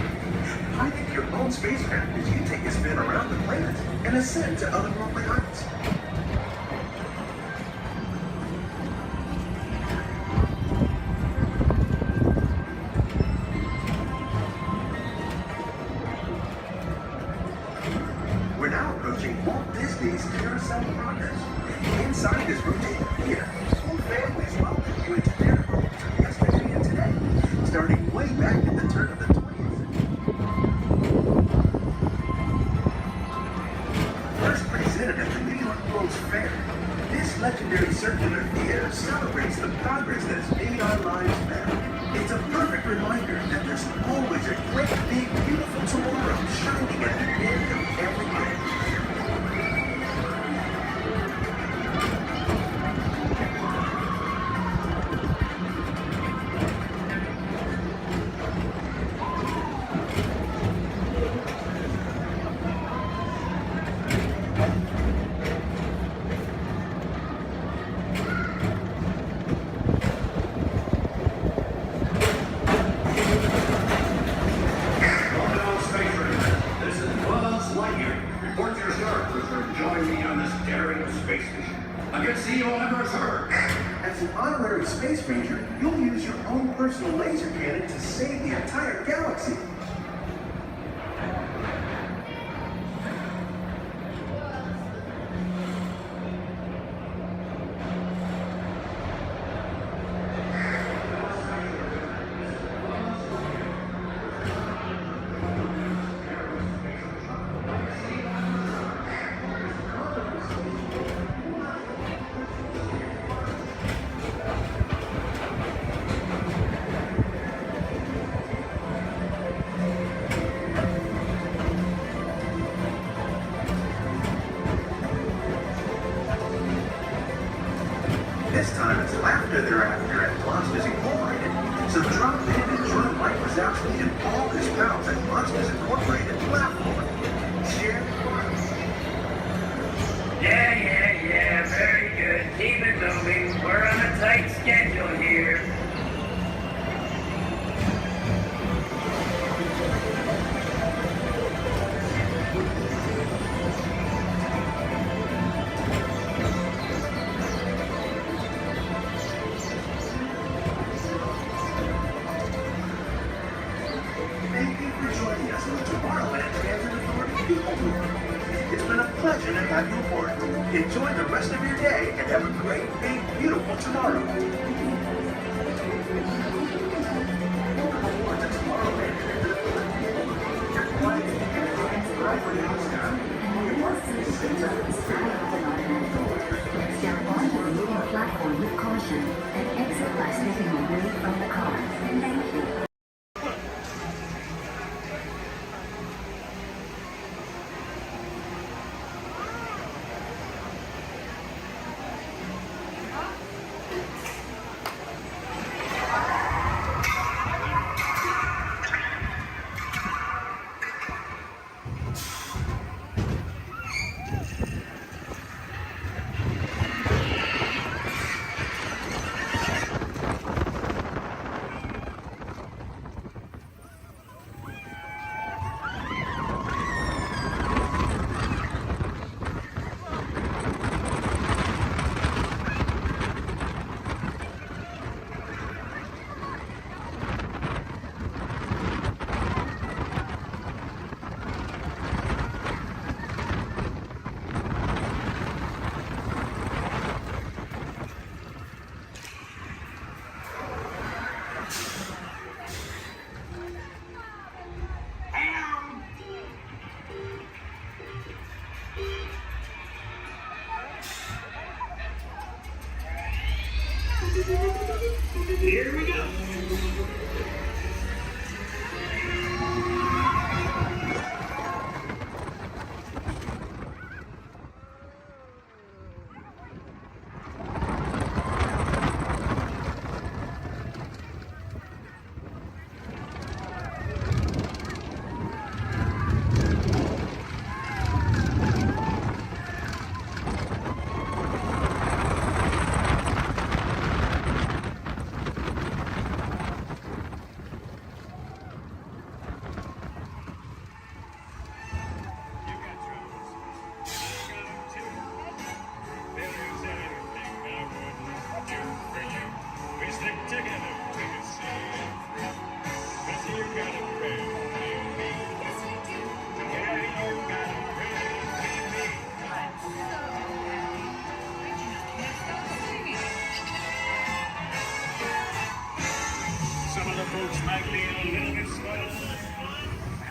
Pilot your own spacecraft as you take a spin around the planet and ascend to otherworldly heights. We're now approaching Walt Disney's Carousel Progress. Inside this rotating theater, whole families welcome you into their world. reminder that there's always a great, big, beautiful tomorrow shining at the end of every day. As an honorary space ranger, you'll use your own personal laser cannon to save the entire galaxy. This time it's laughter they're after at Monsters Incorporated. So drop in and join Mike Wazowski and all his pals at Monsters Incorporated to laugh more. Share the fun. Yeah, very good. Keep it moving. We're on a tight schedule here. Thank you for joining us on the Tomorrowland Transit Authority People Tour. It's been a pleasure to have you aboard. Enjoy the rest of your day and have a great, big, beautiful tomorrow. Step onto the moving platform with caution and exit by stepping away from the car. Thank you. Here we go. folks might be a little bit slow.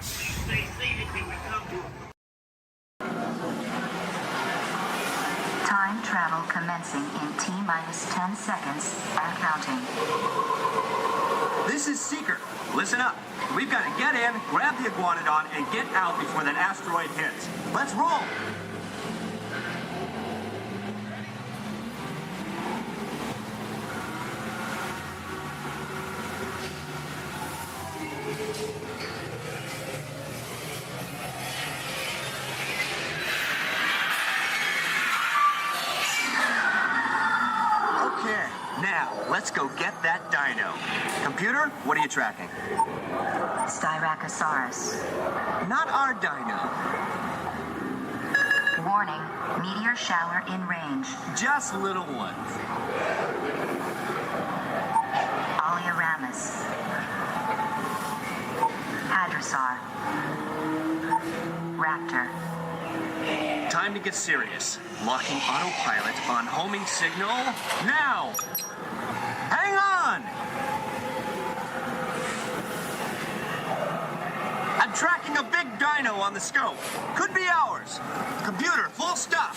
Stay seated till we come to Time travel commencing in T-minus 10 seconds and counting. This is Seeker. Listen up. We've got to get in, grab the iguanodon, and get out before that asteroid hits. Let's roll! Okay, now let's go get that dino. Computer, what are you tracking? Styracosaurus. Not our dino. Warning, meteor shower in range. Just little ones. Oleoramus. Hadrosaur. Raptor. Time to get serious. Locking autopilot on homing signal now. Hang on! I'm tracking a big dino on the scope. Could be ours. Computer, full stop.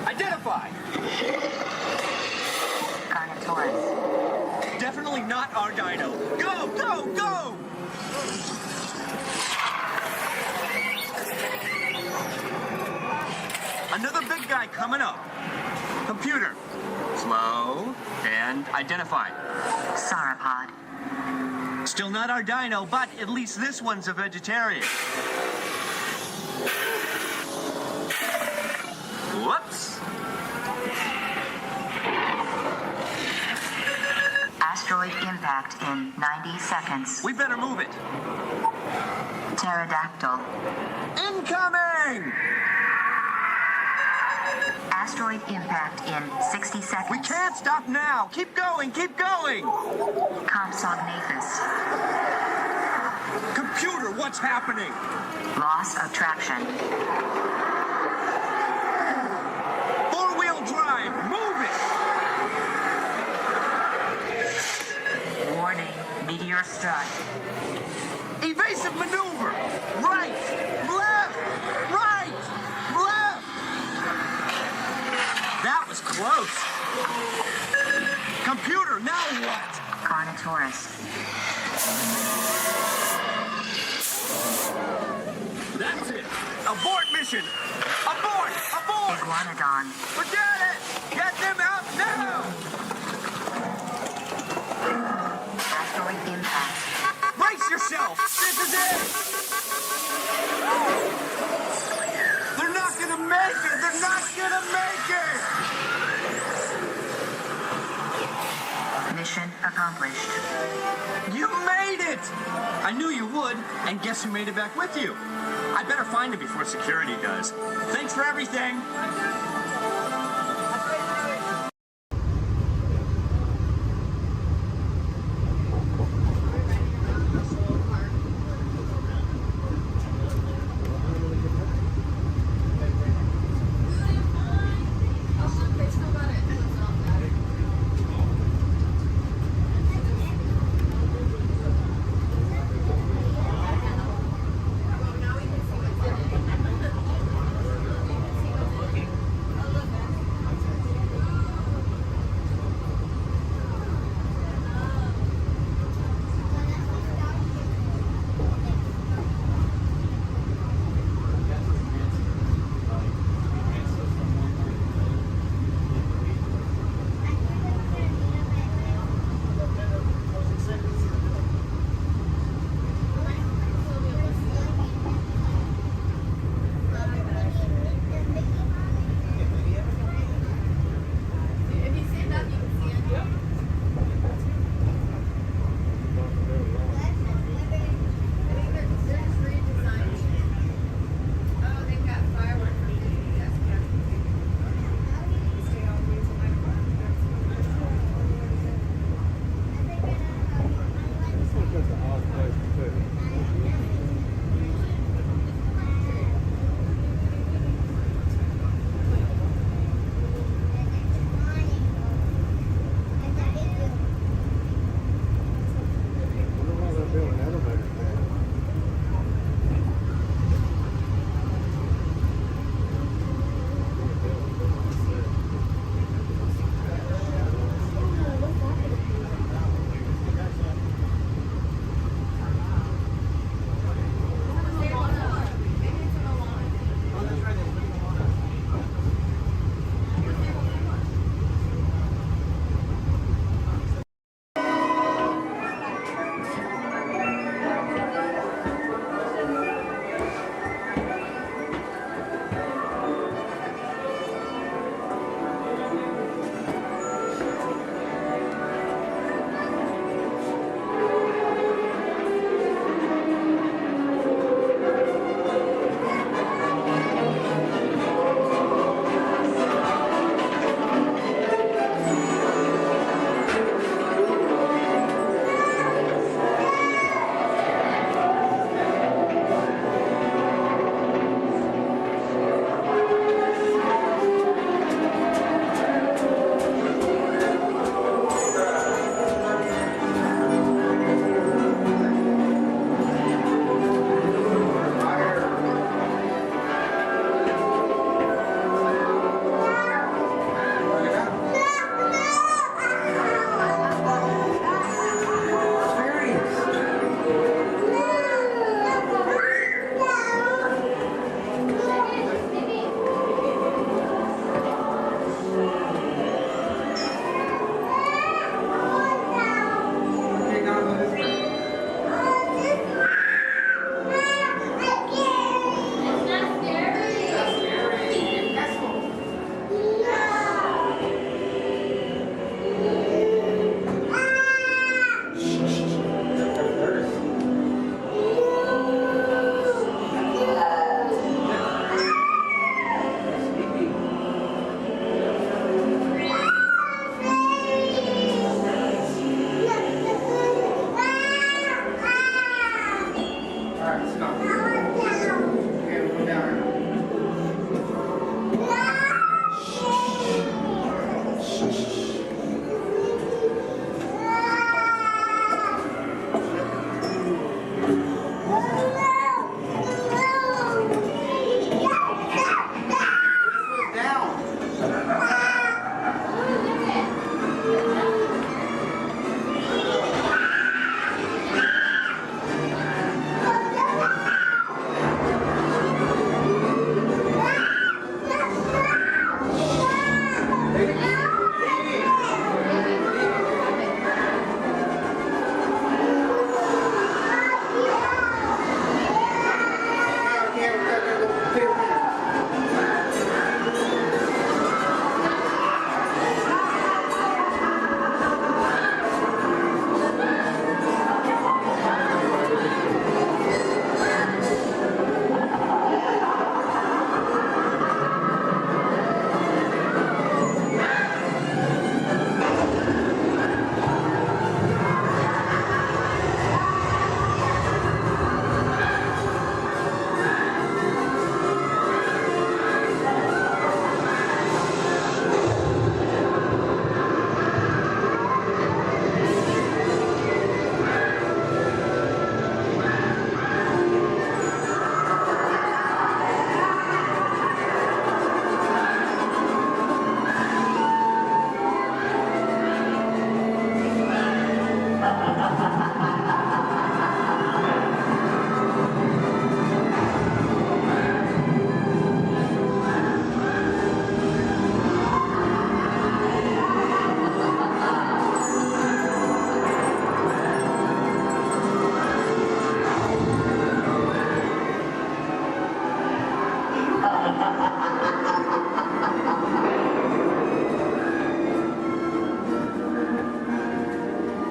Identify. Carnotaurus. Definitely not our dino. Go, go, go! Another big guy coming up. Computer, slow and identify. Sauropod. Still not our dino, but at least this one's a vegetarian. Whoops. Asteroid impact in 90 seconds. We better move it. Pterodactyl. Incoming! Asteroid impact in 60 seconds. We can't stop now. Keep going, keep going. Compsognathus. Computer, what's happening? Loss of traction. Four-wheel drive, move it. Warning, meteor strike. Evasive maneuver. Right, left, right, left. That was close. Computer, now what? Carnotaurus. That's it. Abort mission. Abort, abort. Iguanodon. Forget it. Get them out now. Asteroid impact. Brace yourself. This is it. They're not gonna make it. They're not gonna make it. Mission accomplished. You made it! I knew you would, and guess who made it back with you? I better find it before security does. Thanks for everything!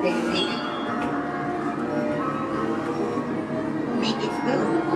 Take a peek. Make it go.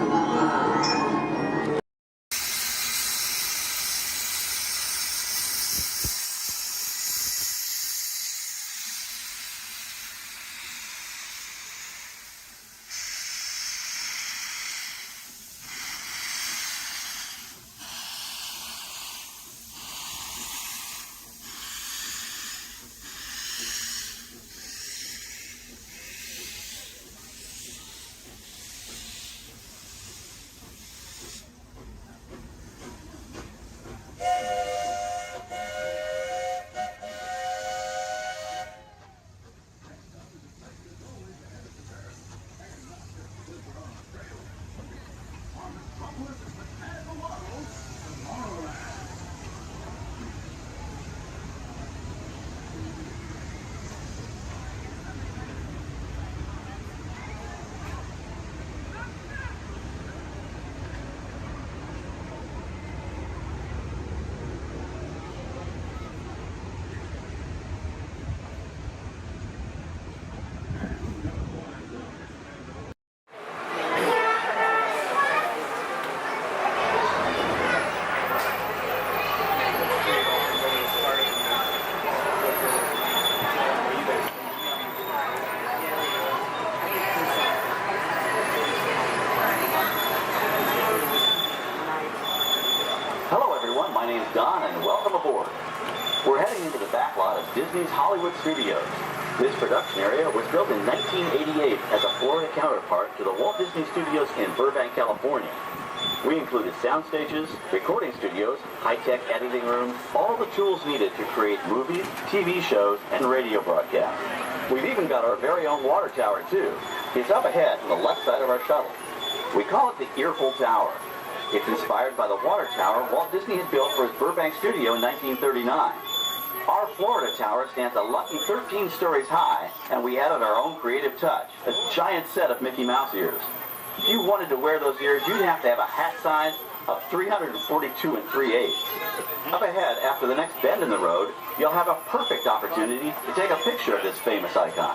Hello everyone, my name's Don and welcome aboard. We're heading into the backlot of Disney's Hollywood Studios. This production area was built in 1988 as a Florida counterpart to the Walt Disney Studios in Burbank, California. We included sound stages, recording studios, high-tech editing rooms, all the tools needed to create movies, TV shows, and radio broadcasts. We've even got our very own water tower too. It's up ahead on the left side of our shuttle. We call it the Earful Tower. It's inspired by the water tower Walt Disney had built for his Burbank studio in 1939. Our Florida tower stands a lucky 13 stories high, and we added our own creative touch, a giant set of Mickey Mouse ears. If you wanted to wear those ears, you'd have to have a hat size of 342 3/8. Up ahead, after the next bend in the road, you'll have a perfect opportunity to take a picture of this famous icon.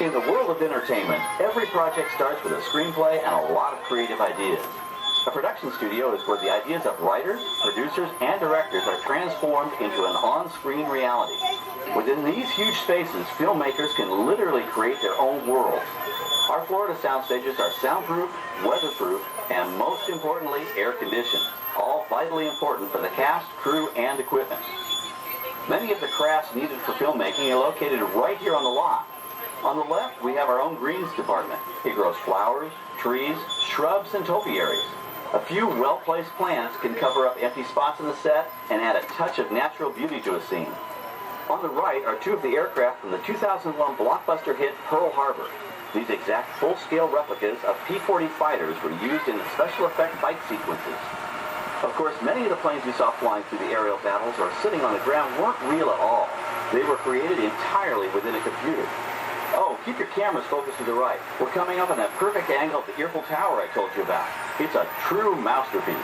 In the world of entertainment, every project starts with a screenplay and a lot of creative ideas. A production studio is where the ideas of writers, producers, and directors are transformed into an on-screen reality. Within these huge spaces, filmmakers can literally create their own worlds. Our Florida sound stages are soundproof, weatherproof, and most importantly, air-conditioned, all vitally important for the cast, crew, and equipment. Many of the crafts needed for filmmaking are located right here on the lot. On the left, we have our own greens department. It grows flowers, trees, shrubs, and topiaries. A few well-placed plants can cover up empty spots in the set and add a touch of natural beauty to a scene. On the right are two of the aircraft from the 2001 blockbuster hit Pearl Harbor. These exact full-scale replicas of P-40 fighters were used in the special effect fight sequences. Of course, many of the planes we saw flying through the aerial battles or sitting on the ground weren't real at all. They were created entirely within a computer. Oh, keep your cameras focused to the right. We're coming up on that perfect angle of the Earful Tower I told you about. It's a true masterpiece.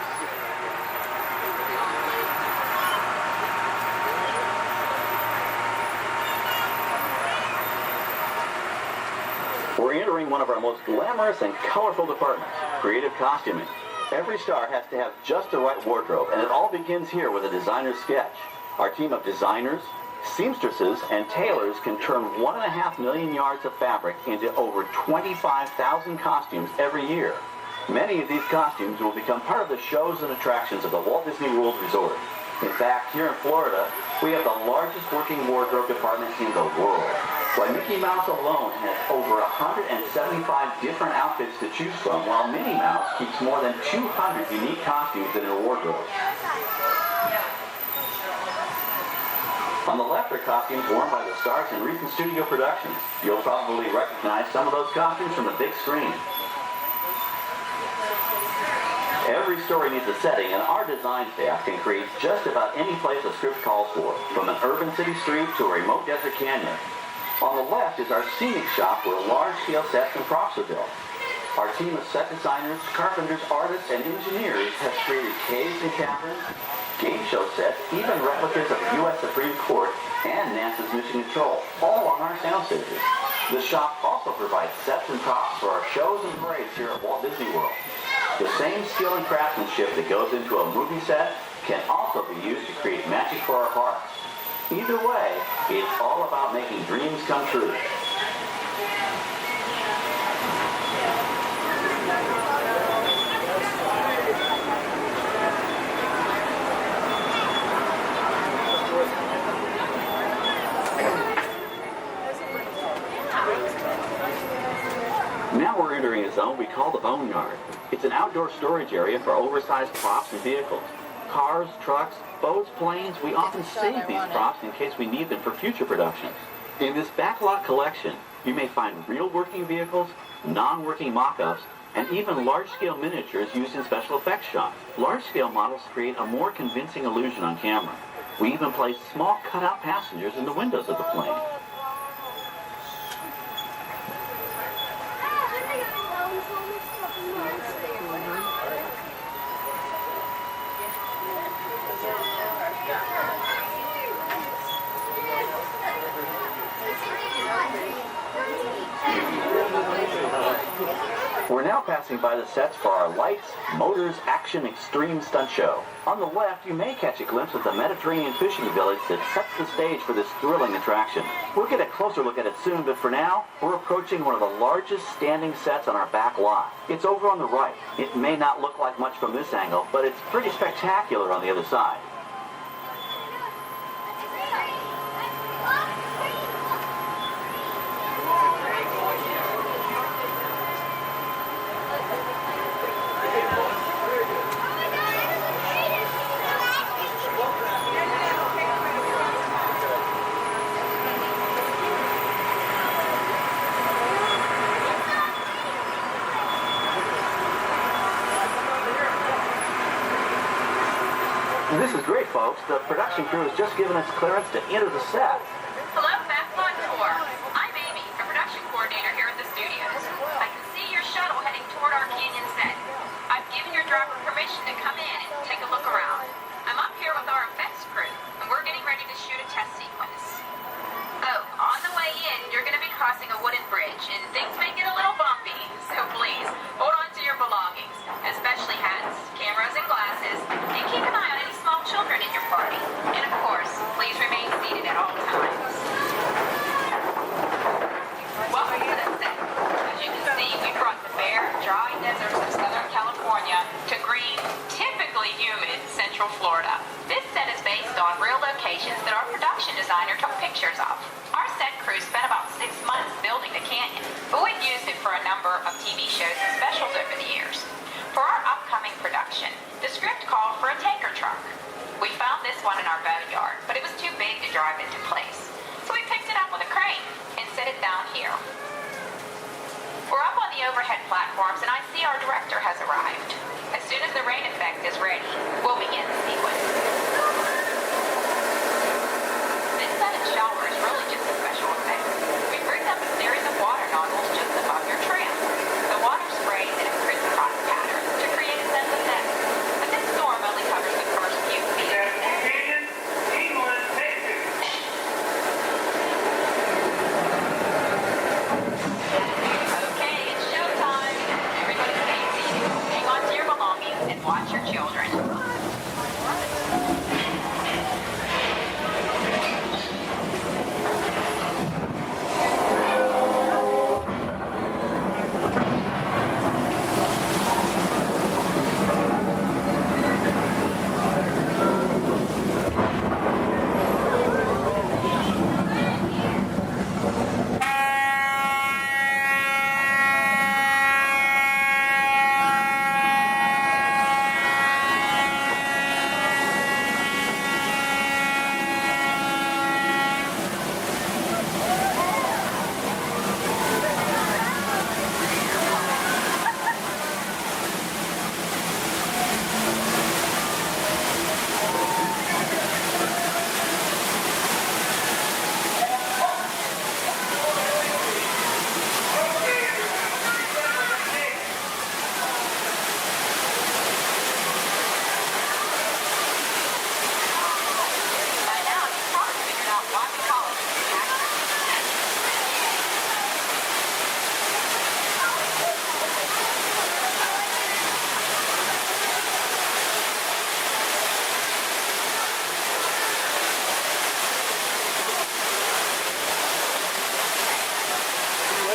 We're entering one of our most glamorous and colorful departments, creative costuming. Every star has to have just the right wardrobe, and it all begins here with a designer's sketch. Our team of designers, seamstresses, and tailors can turn 1.5 million yards of fabric into over 25,000 costumes every year. Many of these costumes will become part of the shows and attractions of the Walt Disney World Resort. In fact, here in Florida, we have the largest working wardrobe department in the world. Why, Mickey Mouse alone has over 175 different outfits to choose from, while Minnie Mouse keeps more than 200 unique costumes in her wardrobe. On the left are costumes worn by the stars in recent studio productions. You'll probably recognize some of those costumes from the big screen. Every story needs a setting, and our design staff can create just about any place a script calls for, from an urban city street to a remote desert canyon. On the left is our scenic shop where large-scale sets and props are built. Our team of set designers, carpenters, artists, and engineers has created caves and caverns, game show sets, even replicas of the U.S. Supreme Court and NASA's Mission Control, all on our sound stages. The shop also provides sets and props for our shows and parades here at Walt Disney World. The same skill and craftsmanship that goes into a movie set can also be used to create magic for our parks. Either way, it's all about making dreams come true. Now we're entering a zone we call the Boneyard. It's an outdoor storage area for oversized props and vehicles. Cars, trucks, boats, planes, we often save these props in case we need them for future productions. In this backlot collection, you may find real working vehicles, non-working mock-ups, and even large-scale miniatures used in special effects shots. Large-scale models create a more convincing illusion on camera. We even place small cut-out passengers in the windows of the plane. We're now passing by the sets for our Lights, Motors, Action Extreme Stunt Show. On the left, you may catch a glimpse of the Mediterranean fishing village that sets the stage for this thrilling attraction. We'll get a closer look at it soon, but for now, we're approaching one of the largest standing sets on our back lot. It's over on the right. It may not look like much from this angle, but it's pretty spectacular on the other side. This is great, folks. The production crew has just given us clearance to enter the set. Hello, Backlot Tour. I'm Amy, a production coordinator here at the studios. I can see your shuttle heading toward our canyon set. I've given your driver permission to come in and take a look around. I'm up here with our effects crew, and we're getting ready to shoot a test sequence. Oh, on the way in, you're going to be crossing a wooden bridge, and things may get a little bumpy, so please, hold on to your belongings, especially hats, cameras, and glasses, and keep an eye on any small children in your party. And of course, please remain seated at all times. Welcome to the set. As you can see, we brought the bare, dry deserts of Southern California to green, typically humid Central Florida. This set is based on real locations that our production designer took pictures of. Our set crew spent about 6 months building the canyon, but we've used it for a number of TV shows and specials over the years. For our upcoming production, the script called for a tanker truck. We found this one in our boneyard, but it was too big to drive into place. So we picked it up with a crane and set it down here. We're up on the overhead platforms, and I see our director has arrived. As soon as the rain effect is ready, we'll begin the sequence. This set and shower is really just a special effect. We've rigged up a series of water nozzles just above your tram. The water sprays in a crisscross pattern to create a sense of depth. But this storm only covers the first few feet. Okay, it's showtime. Everybody stay seated. Hang on to your belongings and watch your children.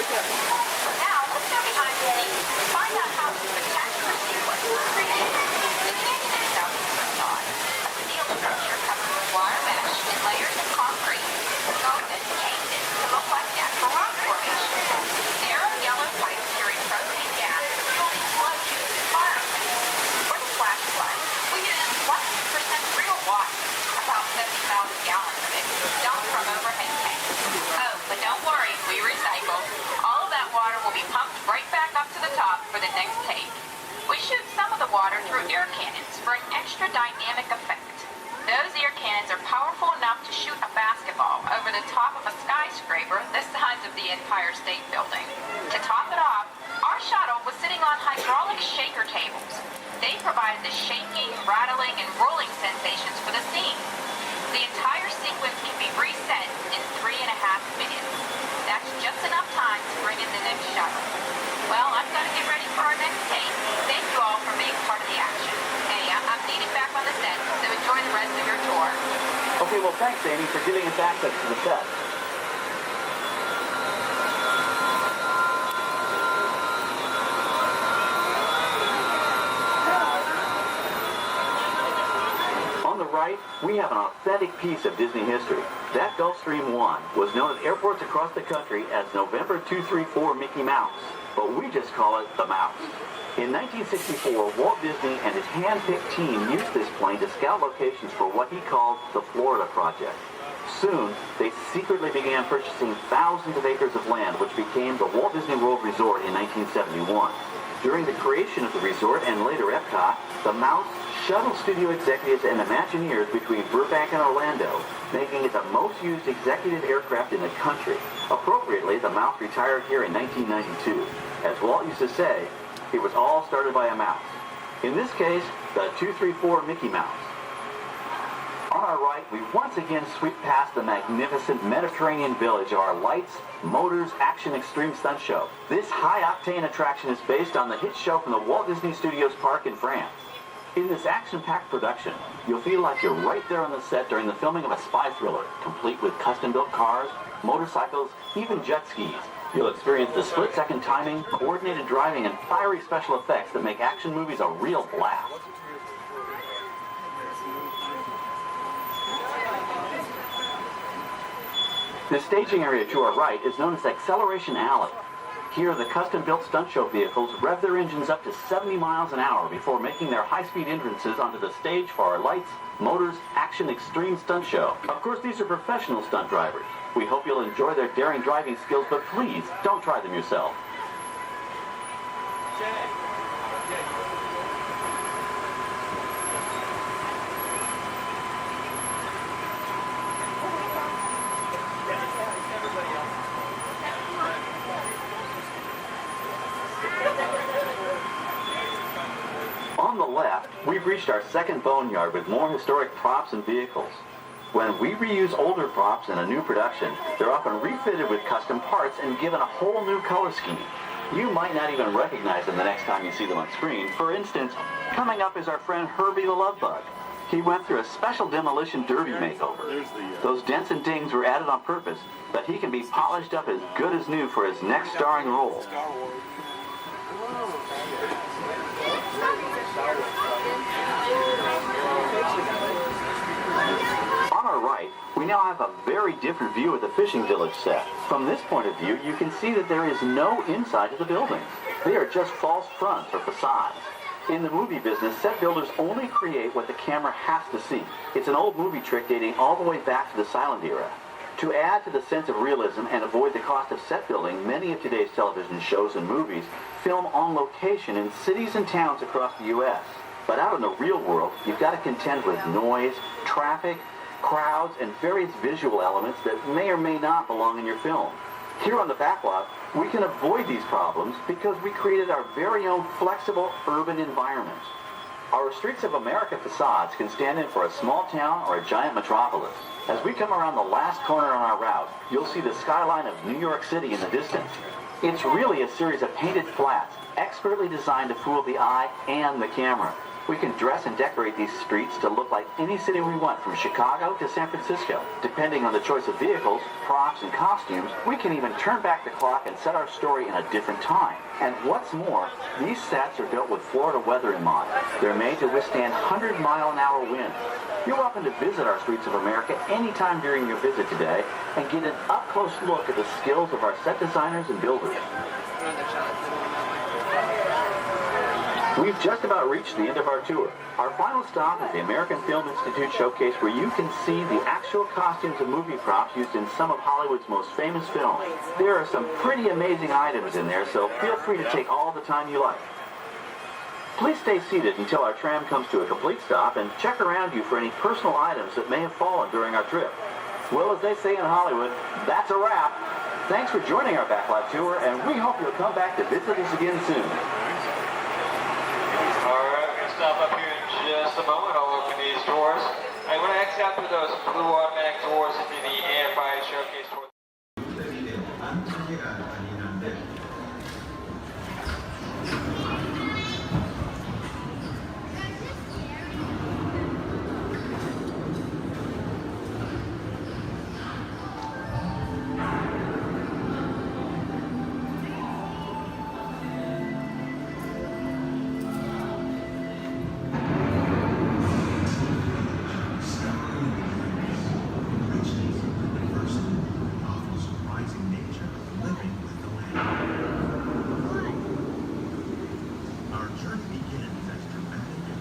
Now, let's go behind the scenes and find out how the spectacular sequence was created. The canyon itself is facade, a steel structure covered with wire mesh and layers of concrete, sculpted and painted to look like natural rock formation. Narrow yellow pipes carry propane gas to fuel explosions and fire effects. For the flash flood, we used 100% real water, about 70,000 gallons of it, dumped from overhead tanks. Oh, but don't worry, we recycle. All of that water will be pumped right back up to the top for the next take. We shoot some of the water through air cannons for an extra dynamic effect. Those air cannons are powerful enough to shoot a basketball over the top of a skyscraper the size of the Empire State Building. To top it off, our shuttle was sitting on hydraulic shaker tables. They provided the shaking, rattling, and rolling sensations for the scene. The entire sequence can be reset in 3.5 minutes. That's just enough time to bring in the next shuttle. Well, I've got to get ready for our next take. Thank you all for being part of the action. Hey, I'm needed back on the set, so enjoy the rest of your tour. Okay, well, thanks, Amy, for giving us access to the set. On the right, we have an authentic piece of Disney history. That Gulfstream 1 was known at airports across the country as November 234 Mickey Mouse, but we just call it the Mouse. In 1964, Walt Disney and his hand-picked team used this plane to scout locations for what he called the Florida Project. Soon, they secretly began purchasing thousands of acres of land, which became the Walt Disney World Resort in 1971. During the creation of the resort and later Epcot, the Mouse shuttled studio executives and Imagineers between Burbank and Orlando, making it the most used executive aircraft in the country. Appropriately, the Mouse retired here in 1992. As Walt used to say, it was all started by a mouse. In this case, the 234 Mickey Mouse. On our right, we once again sweep past the magnificent Mediterranean village of our lights, motors, action extreme stunt show. This high-octane attraction is based on the hit show from the Walt Disney Studios Park in France. In this action-packed production, you'll feel like you're right there on the set during the filming of a spy thriller, complete with custom-built cars, motorcycles, even jet skis. You'll experience the split-second timing, coordinated driving, and fiery special effects that make action movies a real blast. The staging area to our right is known as Acceleration Alley. Here, the custom-built stunt show vehicles rev their engines up to 70 miles an hour before making their high-speed entrances onto the stage for our lights, motors, action extreme stunt show. Of course, these are professional stunt drivers. We hope you'll enjoy their daring driving skills, but please, don't try them yourself. On the left, we've reached our second boneyard with more historic props and vehicles. When we reuse older props in a new production, they're often refitted with custom parts and given a whole new color scheme. You might not even recognize them the next time you see them on screen. For instance, coming up is our friend Herbie the Love Bug. He went through a special demolition derby makeover. Those dents and dings were added on purpose, but he can be polished up as good as new for his next starring role. On our right, we now have a very different view of the fishing village set. From this point of view, you can see that there is no inside to the buildings. They are just false fronts or facades. In the movie business, set builders only create what the camera has to see. It's an old movie trick dating all the way back to the silent era. To add to the sense of realism and avoid the cost of set building, many of today's television shows and movies film on location in cities and towns across the U.S. But out in the real world, you've got to contend with noise, traffic, crowds, and various visual elements that may or may not belong in your film. Here on the backlot, we can avoid these problems because we created our very own flexible urban environment. Our Streets of America facades can stand in for a small town or a giant metropolis. As we come around the last corner on our route, you'll see the skyline of New York City in the distance. It's really a series of painted flats, expertly designed to fool the eye and the camera. We can dress and decorate these streets to look like any city we want, from Chicago to San Francisco. Depending on the choice of vehicles, props, and costumes, we can even turn back the clock and set our story in a different time. And what's more, these sets are built with Florida weather in mind. They're made to withstand 100-mile-an-hour winds. You're welcome to visit our streets of America anytime during your visit today and get an up-close look at the skills of our set designers and builders. We've just about reached the end of our tour. Our final stop is the American Film Institute Showcase, where you can see the actual costumes and movie props used in some of Hollywood's most famous films. There are some pretty amazing items in there, so feel free to take all the time you like. Please stay seated until our tram comes to a complete stop and check around you for any personal items that may have fallen during our trip. Well, as they say in Hollywood, that's a wrap. Thanks for joining our backlot tour, and we hope you'll come back to visit us again soon. Alright, we're going to stop up here in just a moment. I'll open these doors. I'm going to exit out through those blue automatic doors into the AFI Showcase tour.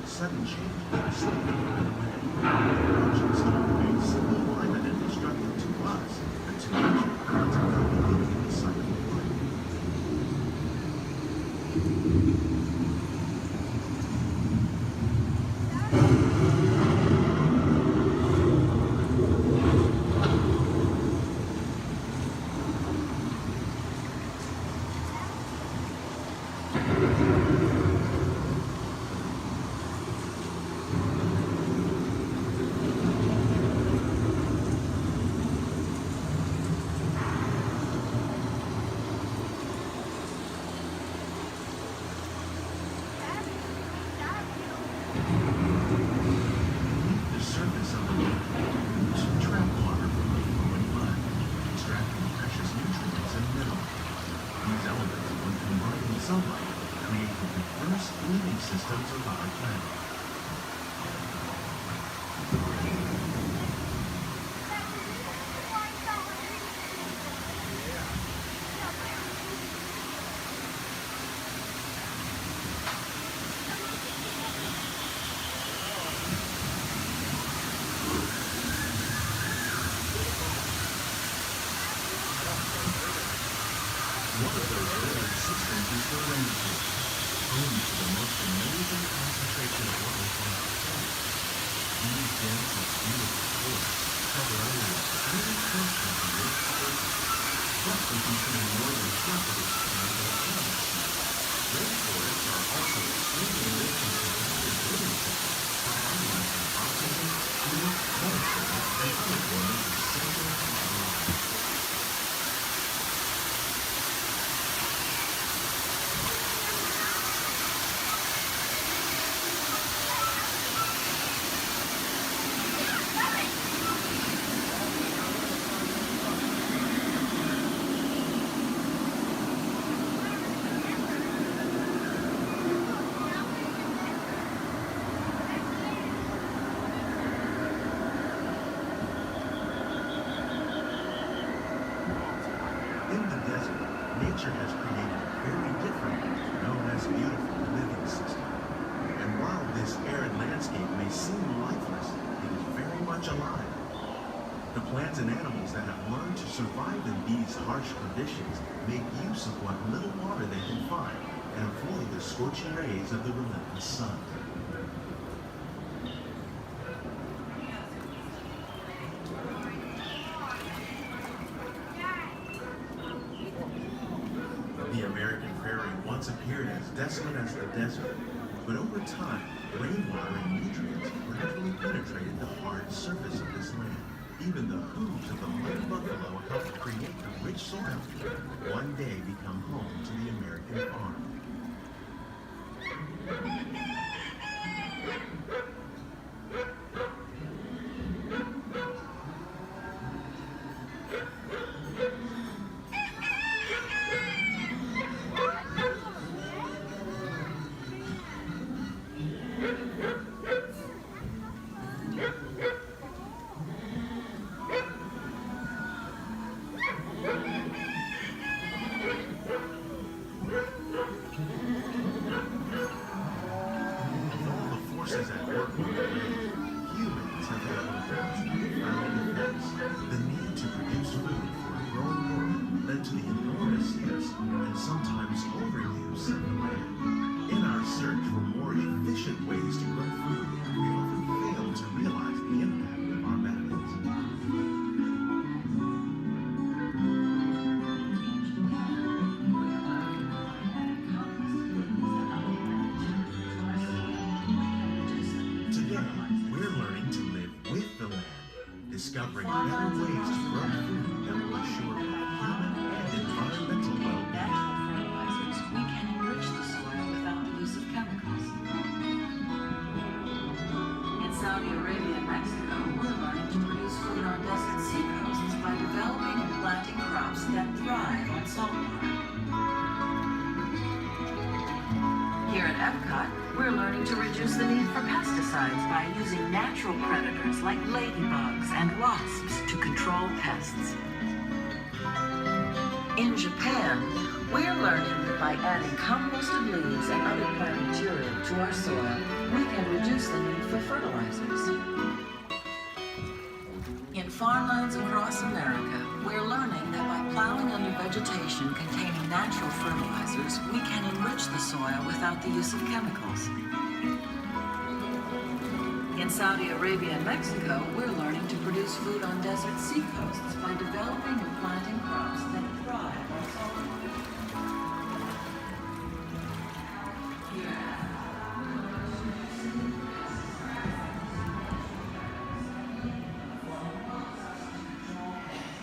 Sudden change in sleep remains simple, climate, and destructive to us, but to nature, it's a completely in the cycle of life. Sunlight create the diverse living systems of our planet. One of those living systems is the rainforest, home to the most amazing concentration of life on our planet. These dense and beautiful forests cover only a tiny portion of the Earth's surface, but they contain more than half of its planetary atmosphere. Rainforests are also extremely rich in synthetic living systems, providing us with oxygen, food, medicine, and other forms of cellular life. In the desert, nature has created a very different, no less beautiful living system. And while this arid landscape may seem lifeless, it is very much alive. The plants and animals that have learned to survive in these harsh conditions make use of what little water they can find and avoid the scorching rays of the relentless sun. The American prairie once appeared as desolate as the desert, but over time, rainwater and nutrients gradually penetrated the hard surface of this land. Even the hooves of the mighty buffalo helped create the rich soil that one day become home to the American farm. saltwater. Here at Epcot, we're learning to reduce the need for pesticides by using natural predators like ladybugs and wasps to control pests. In Japan, we're learning that by adding composted leaves and other plant material to our soil, we can reduce the need for fertilizers. In farmlands across America, we're learning that by plowing under vegetation containing natural fertilizers, we can enrich the soil without the use of chemicals. In Saudi Arabia and Mexico, we're learning to produce food on desert seacoasts by developing and planting crops that thrive on saltwater.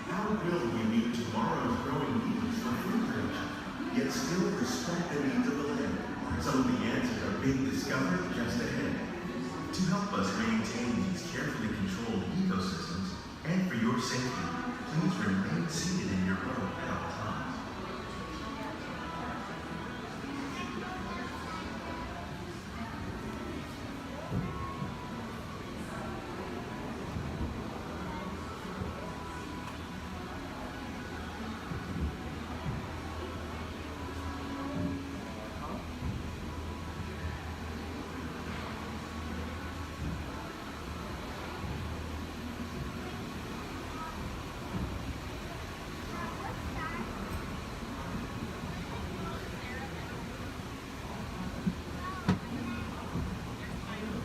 How will we meet tomorrow's growing needs for food production, yet still respect the needs of the land? Some of the answers are being discovered just ahead. To help us maintain these carefully controlled ecosystems, and for your safety, please remain seated in your boat at all times.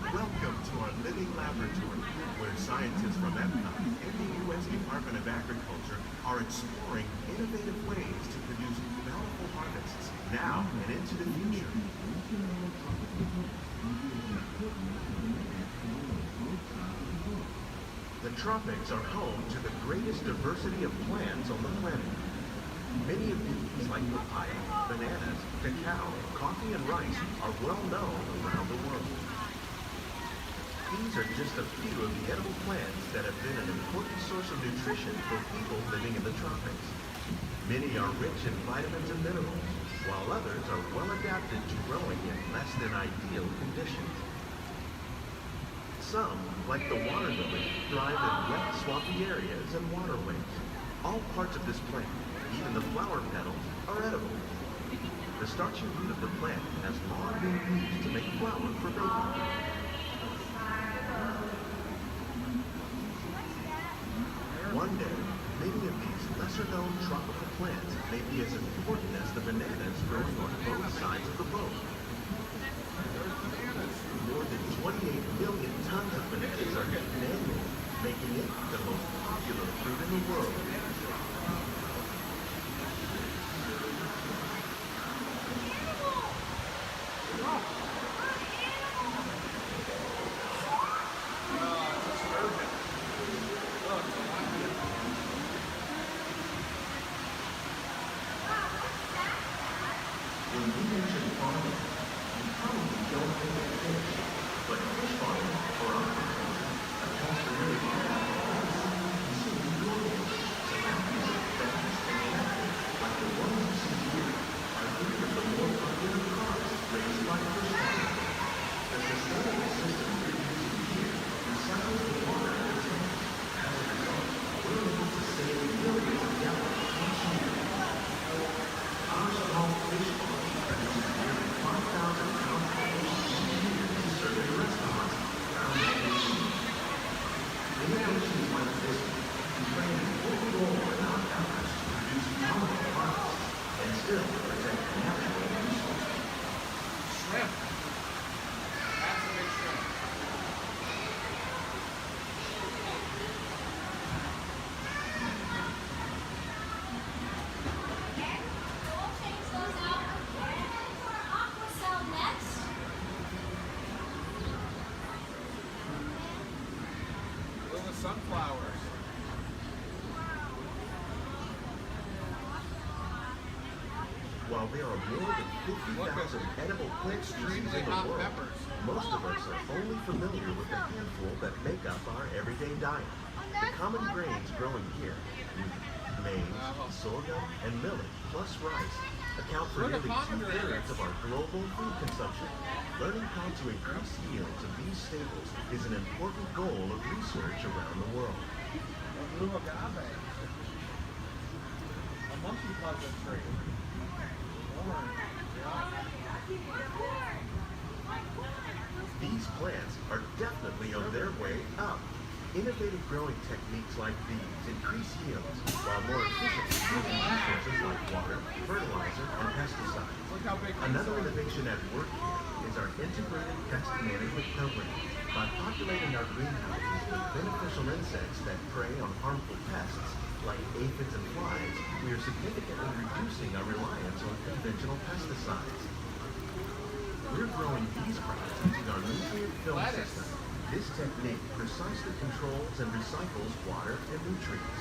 Welcome to our living laboratory, where scientists from Epcot and the U.S. Department of Agriculture are exploring innovative ways to produce bountiful harvests now and into the future. The tropics are home to the greatest diversity of plants on the planet. Many of these, like papaya, bananas, cacao, coffee, and rice, are well known around the world. These are just a few of the edible plants that have been an important source of nutrition for people living in the tropics. Many are rich in vitamins and minerals, while others are well adapted to growing in less than ideal conditions. Some, like the water lily, thrive in wet, swampy areas and waterways. All parts of this plant, even the flower petals, are edible. The starchy root of the plant has long been used to make flour for baking. One day, many of these lesser-known tropical plants may be as important as the bananas growing on both sides of the boat. More than 28 million tons of bananas are eaten annually, making it the most popular fruit in the world. When we mention farming, you probably don't think of fish, but fish farming or aquaculture accounts for nearly half of all the food consumed globally. So animals that are fast and active, like the ones you see here, are three of the more popular crops raised by fish farming. The sustainable system we're using here recycles the water in the tanks. As a result, we're able to save millions of gallons each year. Our small fish farm produces nearly 5,000 pounds of fish each year to serve in restaurants around the sea. Innovations like this can play an important role in our efforts to produce bountiful harvests and still protect natural resources. Shrimp. That's a big shrimp. Little sunflowers. While there are more than 50,000 edible plant species in the world, most of us are only familiar with the handful that make up our everyday diet. The common grains growing here: wheat, Maize, sorghum, and millet, plus rice, account for nearly 2/3 of our global food consumption. Learning how to increase yields of these staples is an important goal of research around the world. A monkey puzzle tree. These plants are definitely on their way up. Innovative growing techniques like these increase yields while more efficiently using resources like water, fertilizer, and pesticides. Another innovation at work here is our integrated pest management program. By populating our greenhouses with beneficial insects that prey on harmful pests like aphids and flies, we are significantly reducing our reliance on conventional pesticides. We're growing these crops using our nutrient film system. This technique precisely controls and recycles water and nutrients.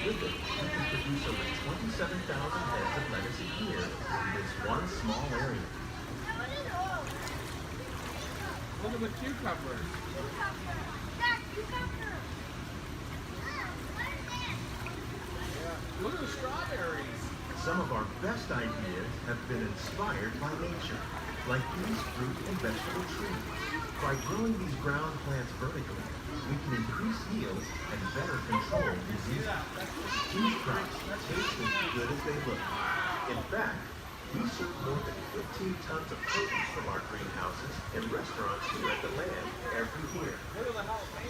With it, we can produce over 27,000 heads of lettuce a year in this one small area. Look at the cucumbers. Look at the strawberries. Some of our best ideas have been inspired by nature, like these fruit and vegetable trees. By growing these ground plants vertically, we can increase yields and better control diseases. These crops taste as good as they look. In fact, we serve more than 15 tons of produce from our greenhouses in restaurants here at the Land every year. Look at the jalapenos.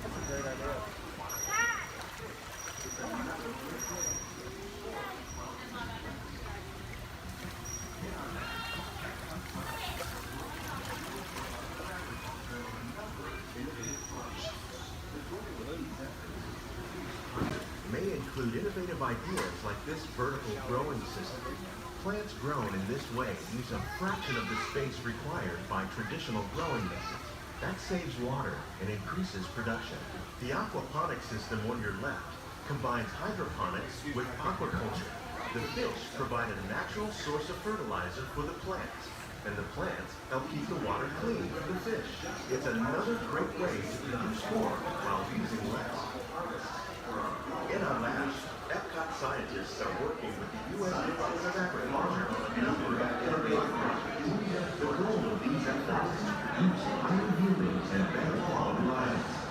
That's a great idea. May include innovative ideas like this vertical growing system. Plants grown in this way use a fraction of the space required by traditional growing methods. That saves water and increases production. The aquaponic system on your left combines hydroponics with aquaculture. The fish provide a natural source of fertilizer for the plants, and the plants help keep the water clean for the fish. It's another great way to produce more while using less. In our labs, Epcot scientists are working with the U.S. Department of Agriculture on a number of innovative projects. The goal of these efforts is to produce higher yielding and better quality varieties.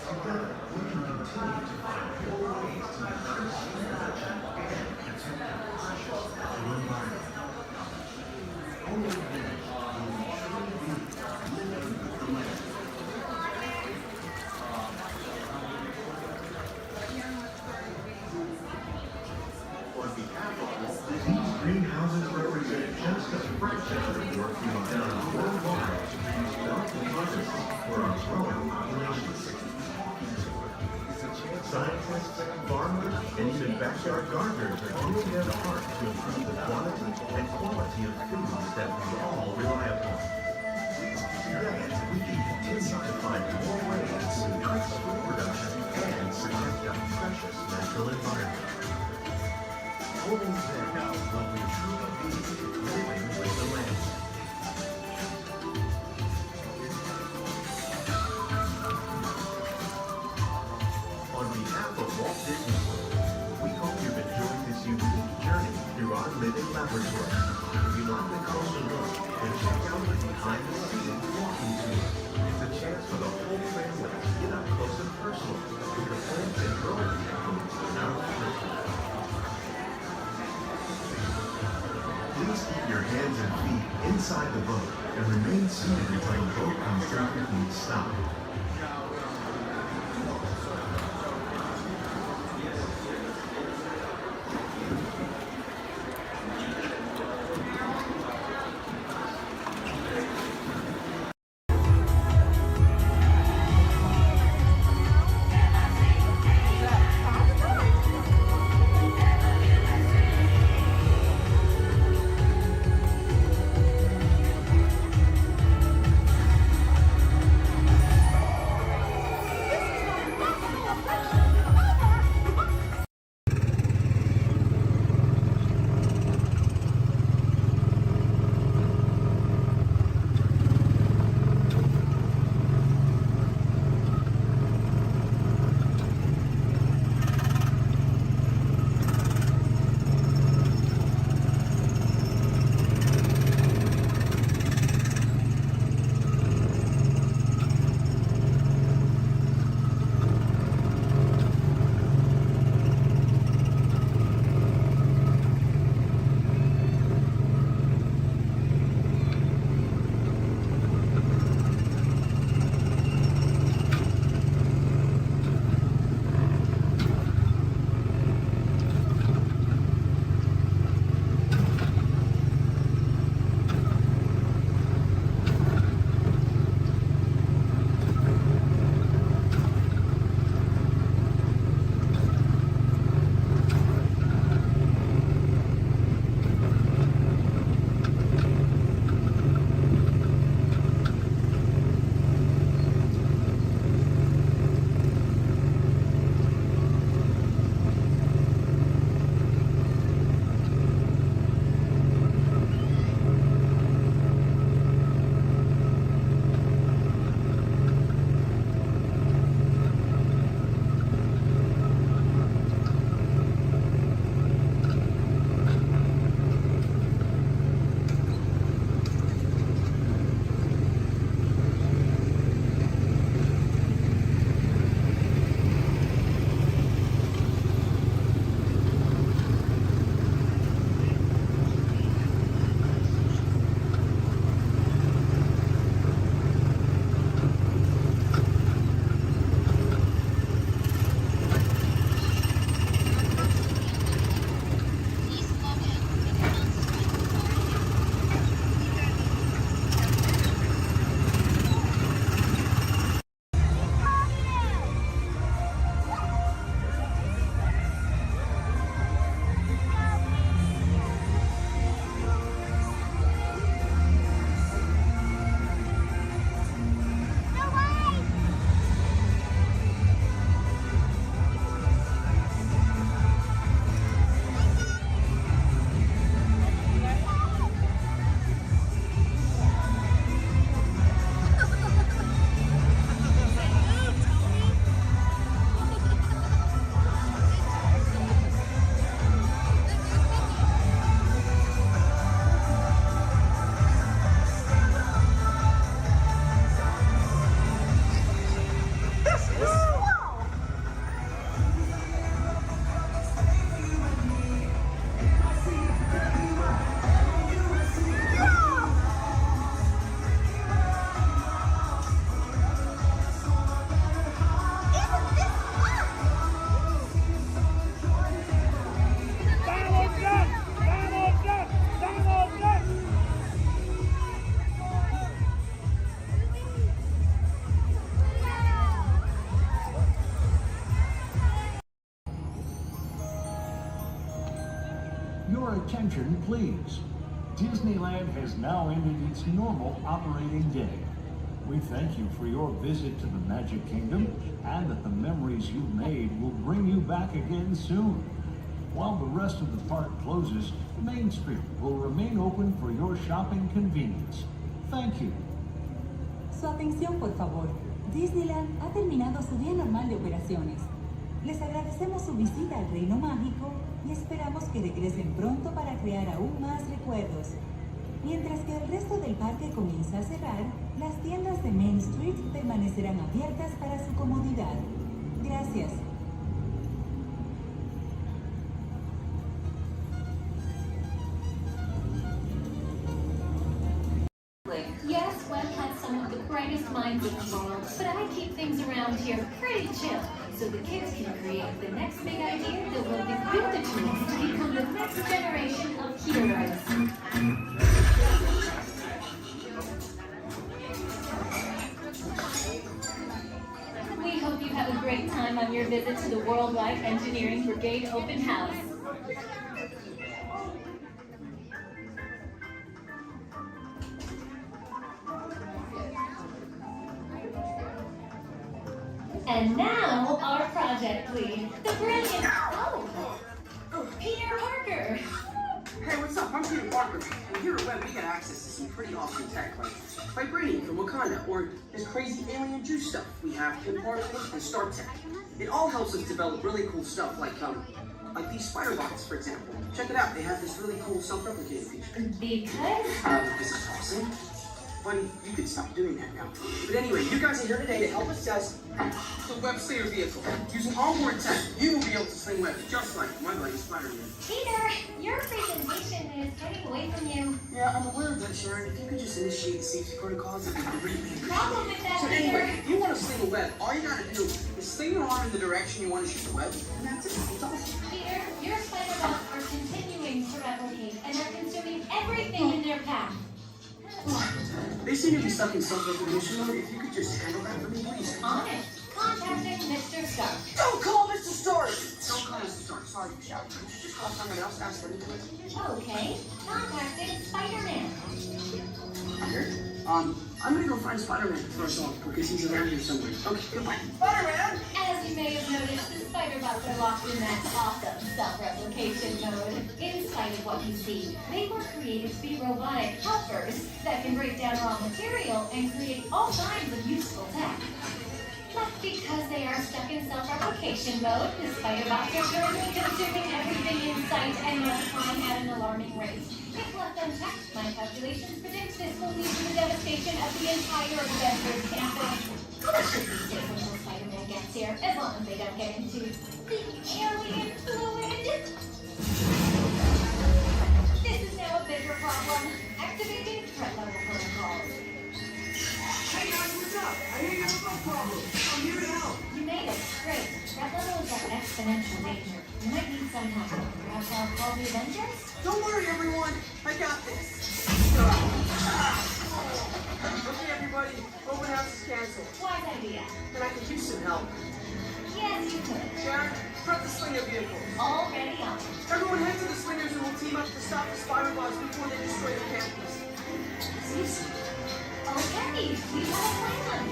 Together, we can continue to find more ways to increase food production and protect our precious natural environment. Only then will we truly be living with the land. On behalf of Walt, these greenhouses represent just a fraction of the work being done worldwide to produce bountiful harvests for our growing populations. Scientists, farmers, and even backyard gardeners are doing their part to improve the quantity and quality of foods that we all rely upon. Together, we can continue to find more ways to increase food production and protect our precious natural environment. Only then will we truly be living with the land. On behalf of Walt Disney World, we hope you've enjoyed this unique journey through our living laboratory. If you'd like a closer look, then check out the behind-the-scenes walking tour. It's a chance for the whole family to get up close and personal with the plants and growing techniques in our laboratory. Please keep your hands and feet inside the boat and remain seated until the boat comes to a complete stop. Your attention, please. Disneyland has now ended its normal operating day. We thank you for your visit to the Magic Kingdom and that the memories you've made will bring you back again soon. While the rest of the park closes, Main Street will remain open for your shopping convenience. Thank you. Su atención, por favor. Disneyland ha terminado su día normal de operaciones. Les agradecemos su visita al Reino Mágico y esperamos que regresen pronto para crear aún más recuerdos. Mientras que el resto del parque comienza a cerrar, las tiendas de Main Street permanecerán abiertas para su comodidad. Gracias. Yes, Walt has some of the brightest minds in the world, but I keep things around here pretty chill, so the kids can create the next big idea that will give you the tools to become the next generation of heroes. We hope you have a great time on your visit to the Worldwide Engineering Brigade Open House. And now, our project lead, the brilliant... Peter Parker! Hey, what's up? I'm Peter Parker. And here at Web, we get access to some pretty awesome tech, like vibranium from Wakanda, or this crazy alien juice stuff. We have Imparticle and Star Tech. It all helps us develop really cool stuff, like these spider bots, for example. Check it out. They have this really cool self-replicating feature. Because? This is awesome. Buddy, you can stop doing that now. But anyway, you guys are here today to help us test the Web Slayer vehicle. Using onboard tech, you will be able to sling webs just like my buddy Spider-Man. Peter, your presentation is getting away from you. Yeah, I'm aware of that, Sharon. If you could just initiate the safety protocols, it'd be great. Problem with that, So Peter. anyway, if you want to sling a web, all you gotta do is sling your arm in the direction you want to shoot the web, and that's it. It's awesome. Peter, your spider bots are continuing to replicate and are consuming everything in their path. They seem to be stuck in self-recognition mode. If you could just handle that for me, please. On it. Contacting Mr. Stark. Don't call Mr. Stark! Don't call Mr. Stark. Sorry, Shout. Could you just call someone else? Ask them to it. Okay. Contacting Spider-Man. Here. I'm gonna go find Spider-Man first off, because he's around here somewhere. Okay, goodbye. Spider-Man! As you may have noticed, the spider bots are locked in that awesome self-replication mode. In spite of what you see, they were created to be robotic helpers that can break down raw material and create all kinds of useful tech. But because they are stuck in self-replication mode, the spider bots are currently consuming everything in sight and multiplying at an alarming rate. If left unchecked, my calculations predict this will lead to the devastation of the entire Avengers campus. It should be safe until Spider-Man gets here, as long as they don't get into the alien fluid. This is now a bigger problem. Activating threat level protocols. Hey guys, what's up? I hear you have no problem. I'm here to help. You made it. Great. Threat level is at exponential danger. You might need some help. Perhaps I'll call the Avengers? Don't worry, everyone. I got this. Okay, everybody. Open house is canceled. Wise idea. And I could use some help. Yes, you could. Sharon, prep the slinger vehicle. Already on. Everyone head to the slingers and we'll team up to stop the spider bots before they destroy the campus. Easy. Okay, we have a plan.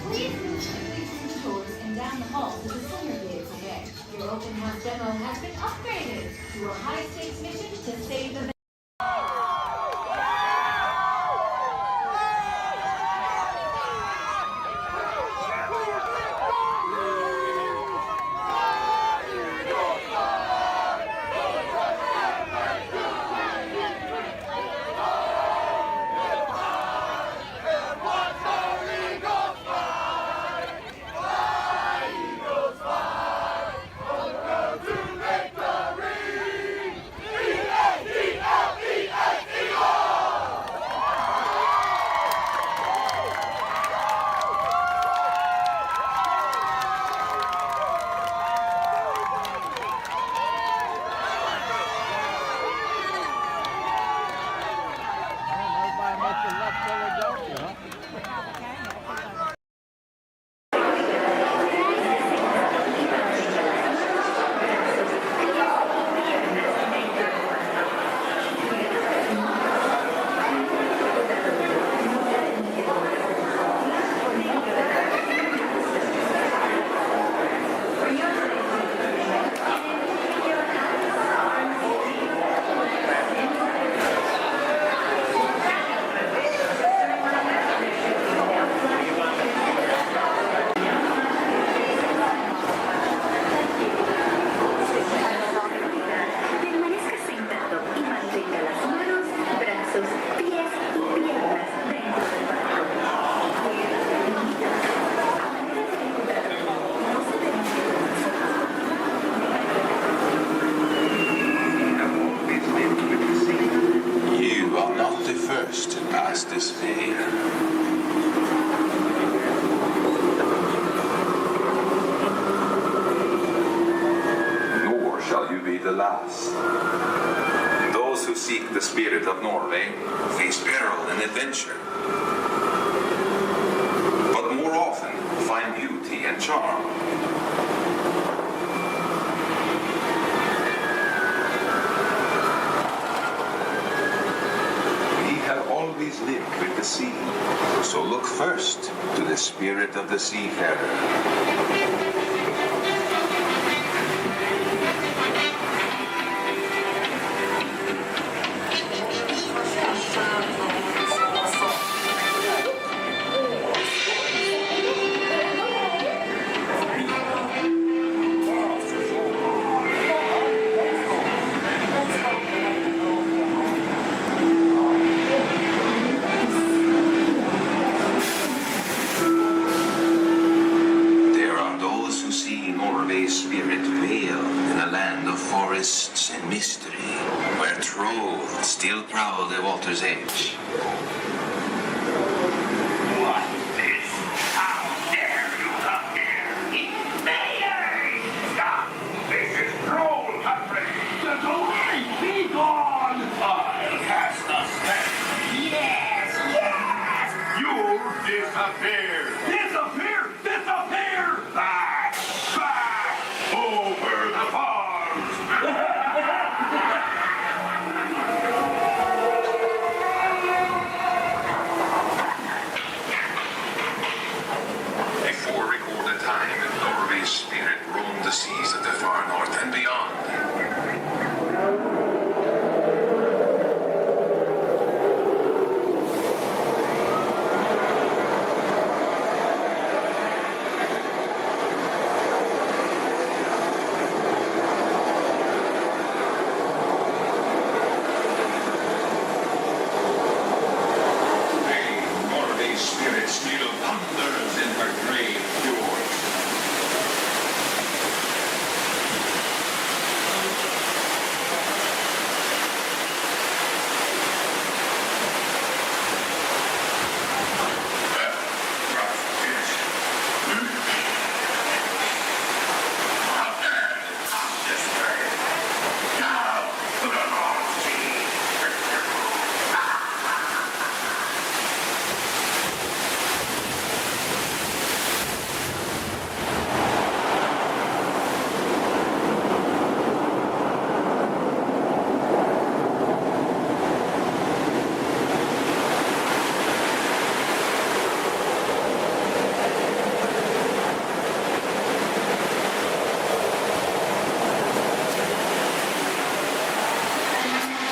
Please move quickly through the doors and down the hall to the slinger vehicle bay. Your open house demo has been upgraded to a high-stakes mission to save the Victory! sphere. Nor shall you be the last. Those who seek the spirit of Norway face peril and adventure, but more often find beauty and charm. We have always lived with the sea, so look first to the spirit of the seafarer. Spirit veiled in a land of forests and mystery, where trolls still prowl the water's edge. What is? How dare you come here? Invaders! Stop! This is troll country! The Goliath, be gone! I'll cast the spell. Yes! Yes! You disappear! Disappear! Disappear! Back! Back! Over the farms! Before recorded time, Norway's spirit roamed the seas of the far north and beyond. Norway's spirit still thunders in her grave fjords.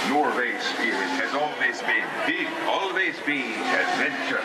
Norway's spirit has always been, will always be adventure.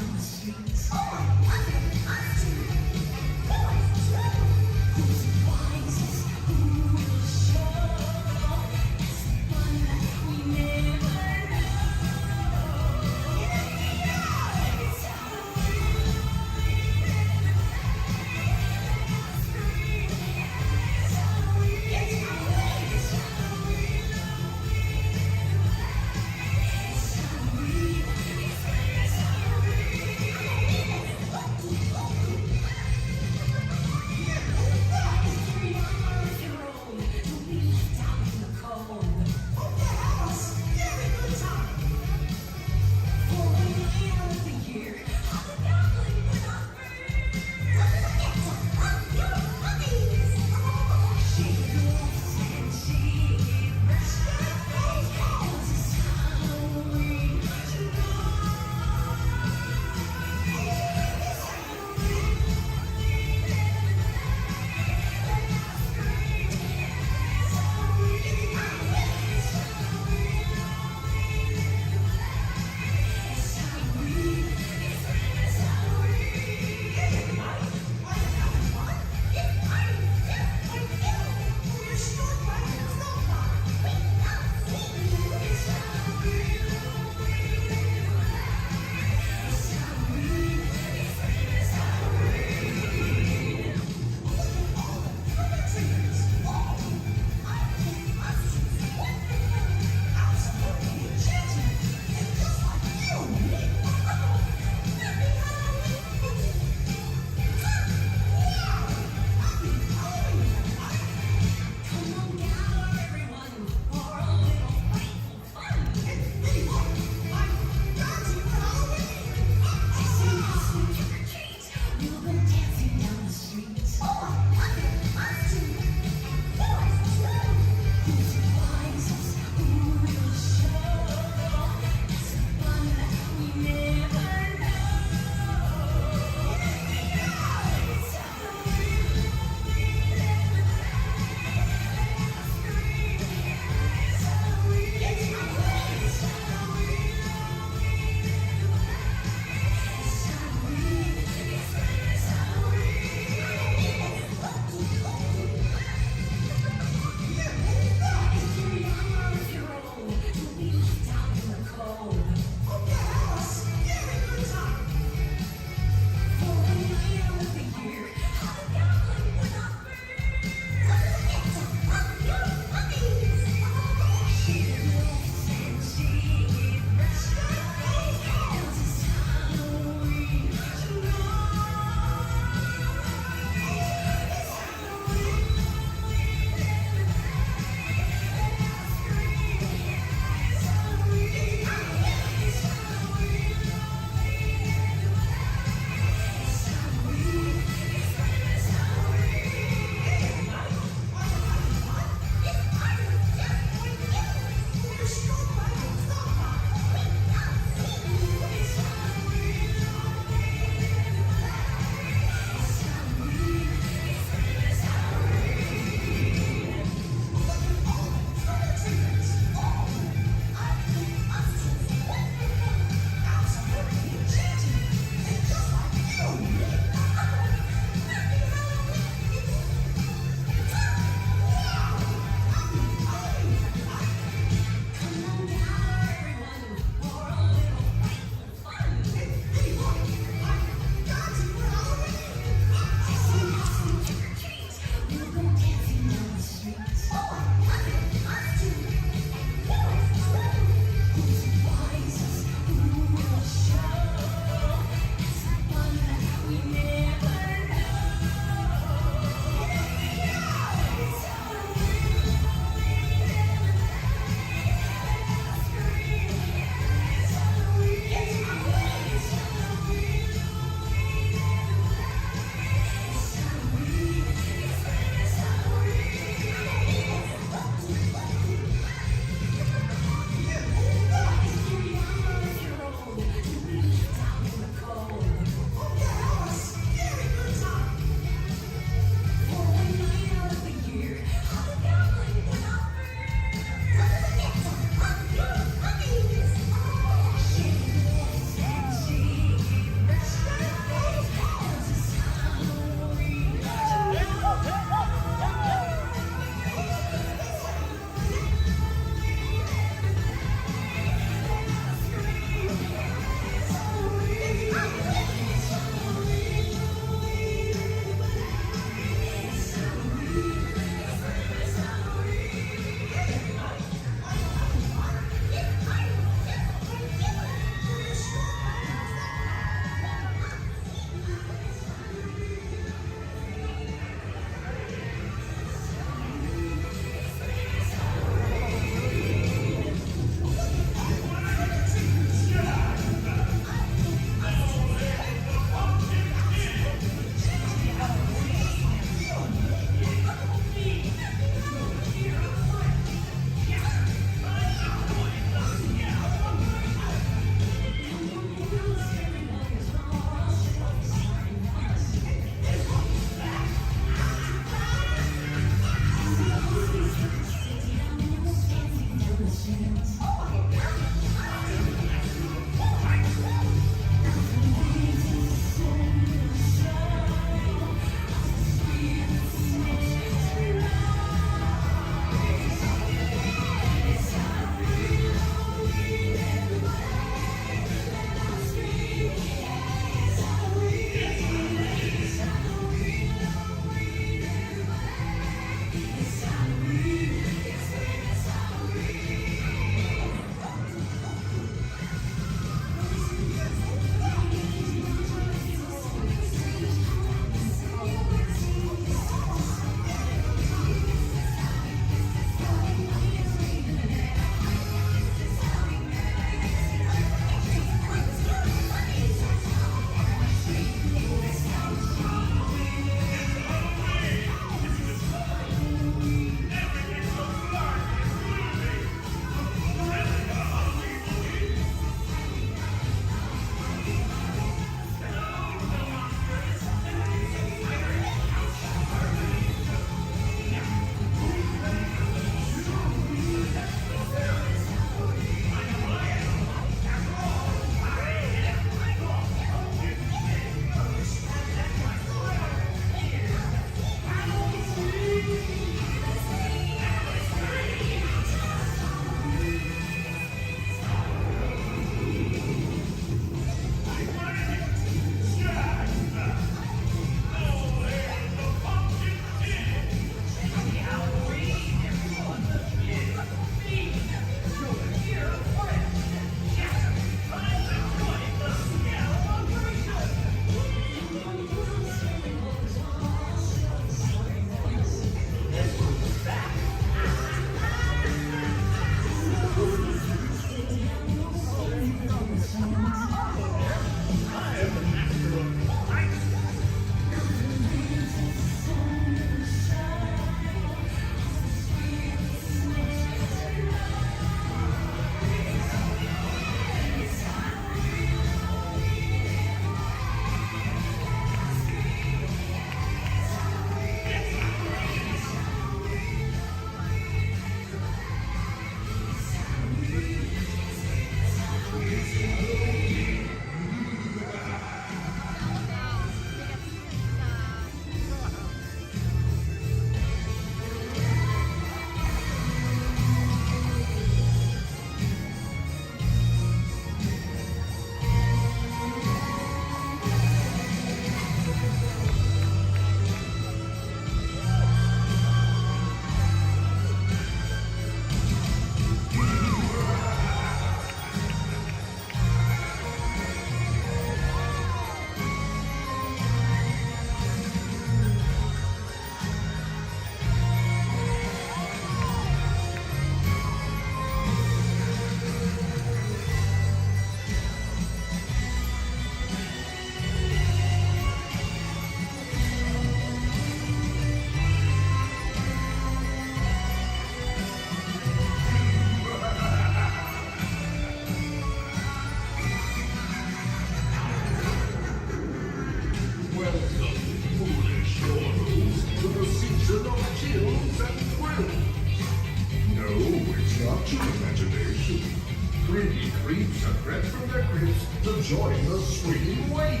creeps have crept from their crypts to join the swinging wake.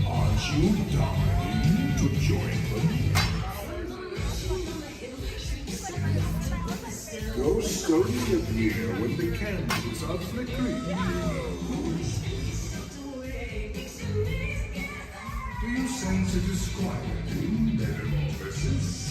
Aren't you dying to join them? Ghosts only appear when the candles are flickering, you know. Do you sense a disquieting metamorphosis?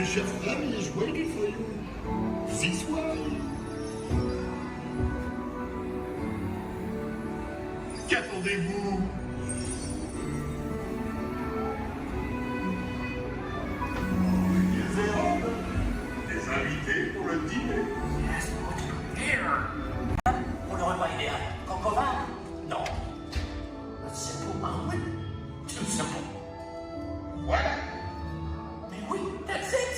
My chère femme, is waiting for you. This way. Qu'attendez-vous? Des invités pour le dîner. Vous n'aurez pas idée à Concova? Non. A simple moment. Too simple. What? Mais oui, that's it.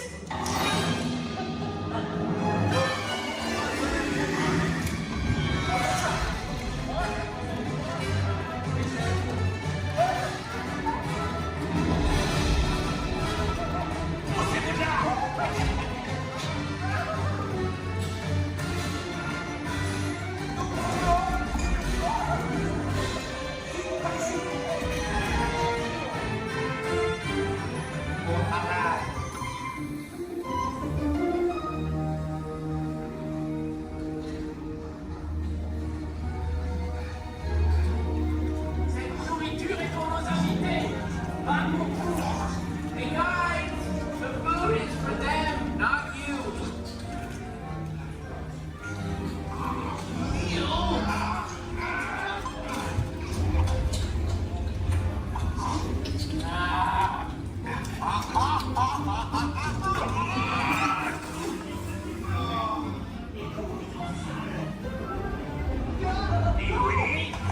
Cette nourriture est pour nos invités, pas pour vous. Hey guys, the food is for them, not you.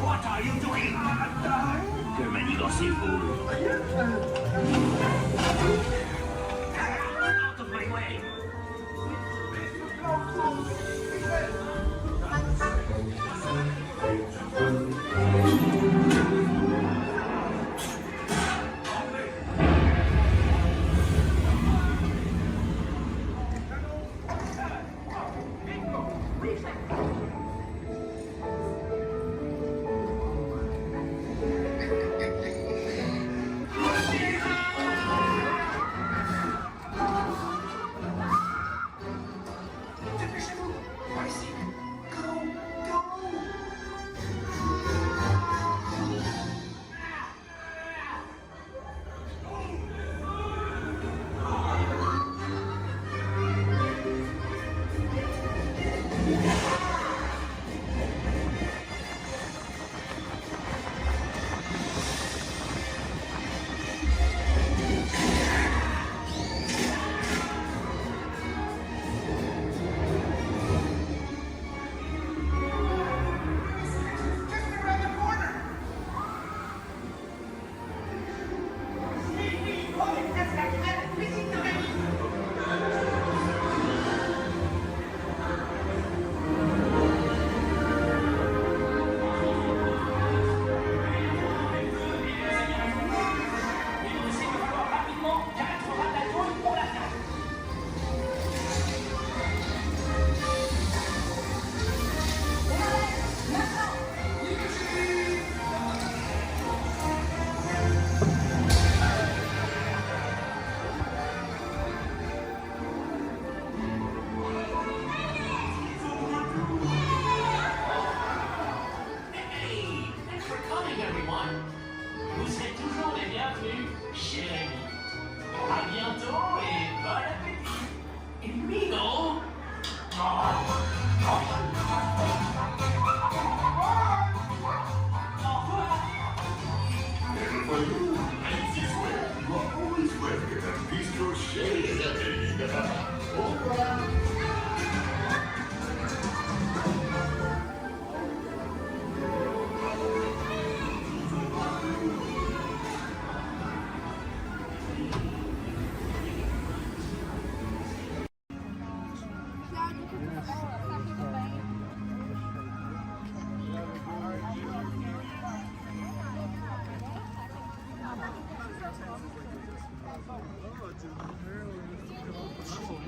What are you doing? Que manigance-vous? Out of my way!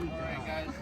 Alright guys,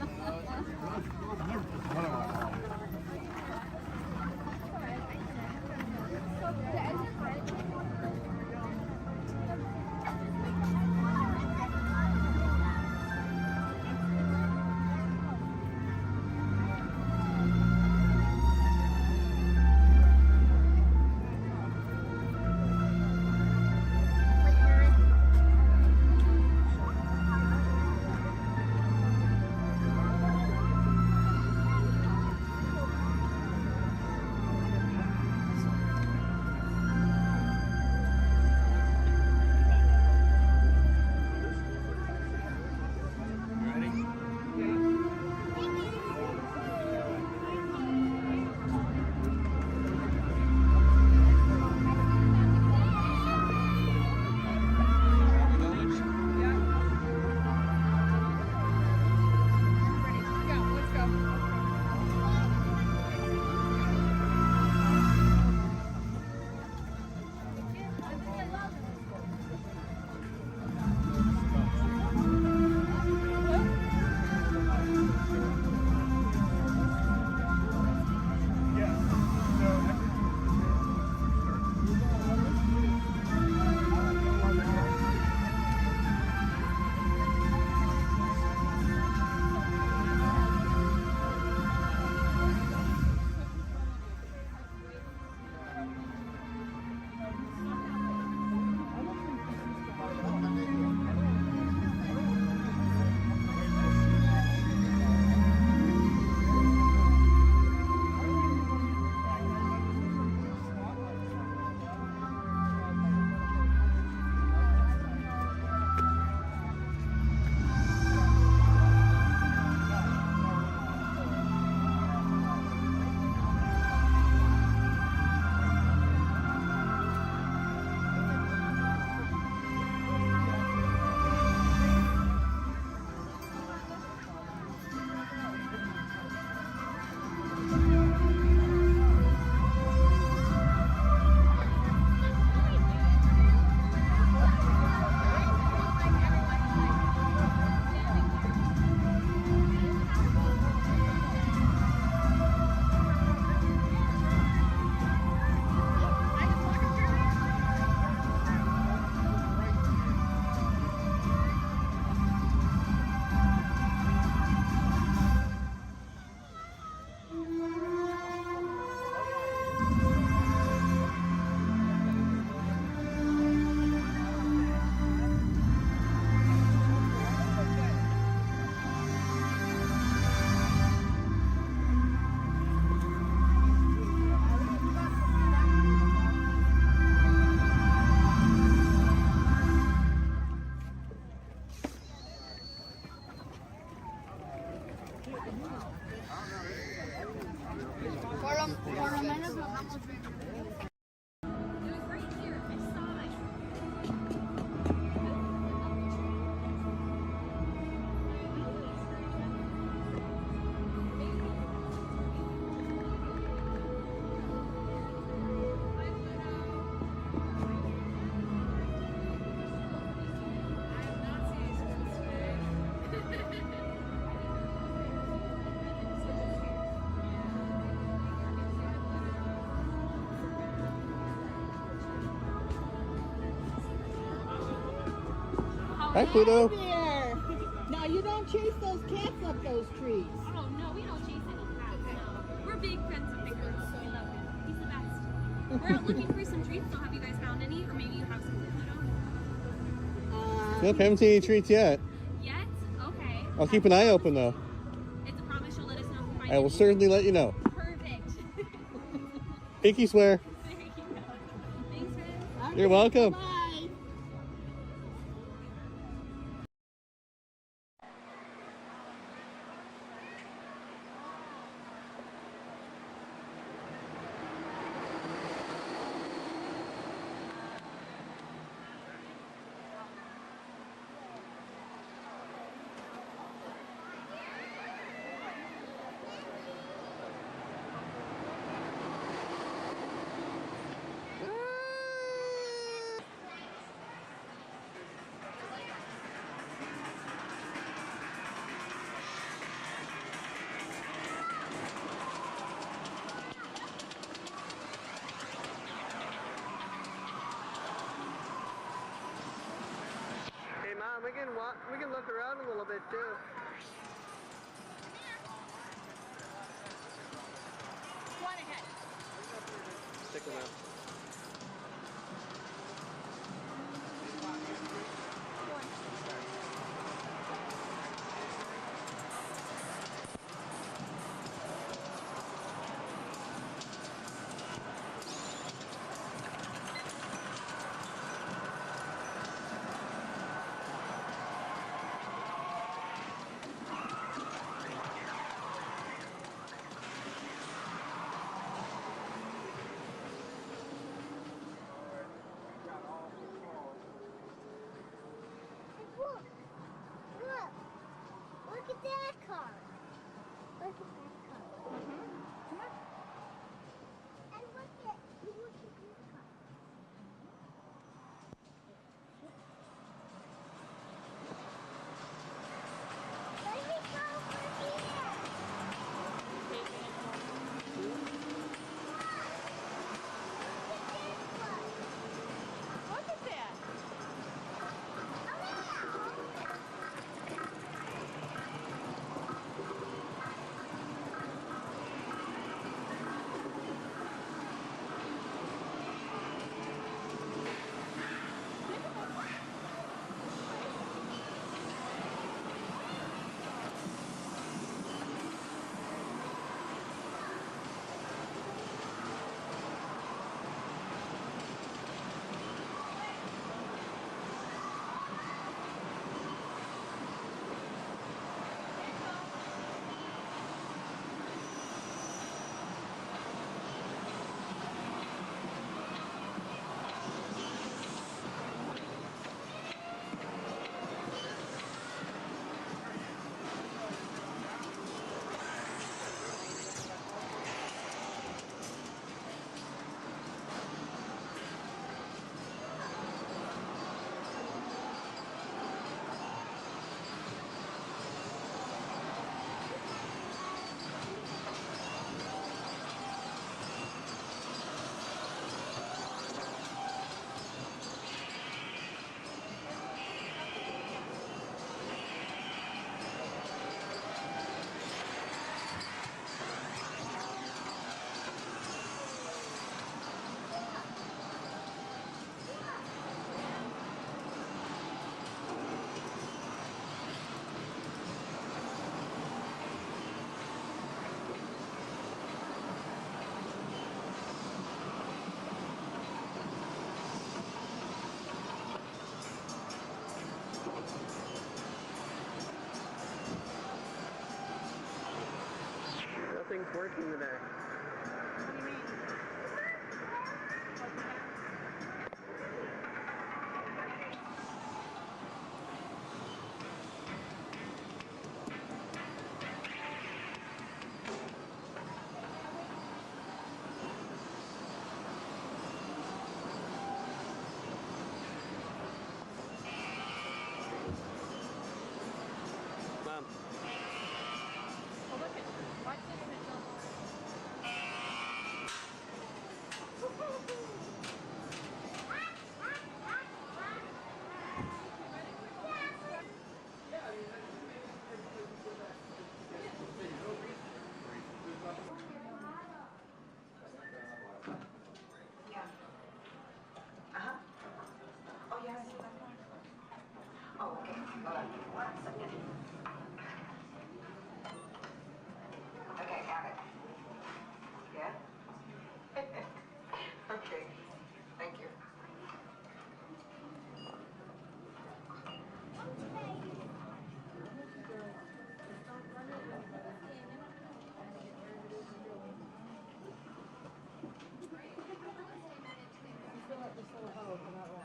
Por lo menos nos vamos bien. Hi, Pluto. There. Now you don't chase those cats up those trees. Oh no, we don't chase any cats. No, we're big friends of Pickles, so we love him. He's the best. We're out looking for some treats. So have you guys found any, or maybe you have some Pluto? Nope, haven't seen any treats yet. Yet? Okay. I'll keep an eye open though. It's a promise you'll let us know if you find I will any? certainly let you know. Perfect. Pinky swear. There you go. Thanks, Ren. You're welcome. Bye. Hey, Mom, we can look around a little bit too. Go on ahead. Stick them out. Look at that car. Look at that car. Come on. And look at this car. Let me go over here. Look at that. Everything's working today. What do you mean? Mom. Oh, look at, watch this, Mitchell. Yeah. Uh-huh. Oh, yeah, I see that one. Oh, okay. Hold on. 1 second. Okay, got it. Yeah? Okay. Thank you. Fill up this little hole for that one.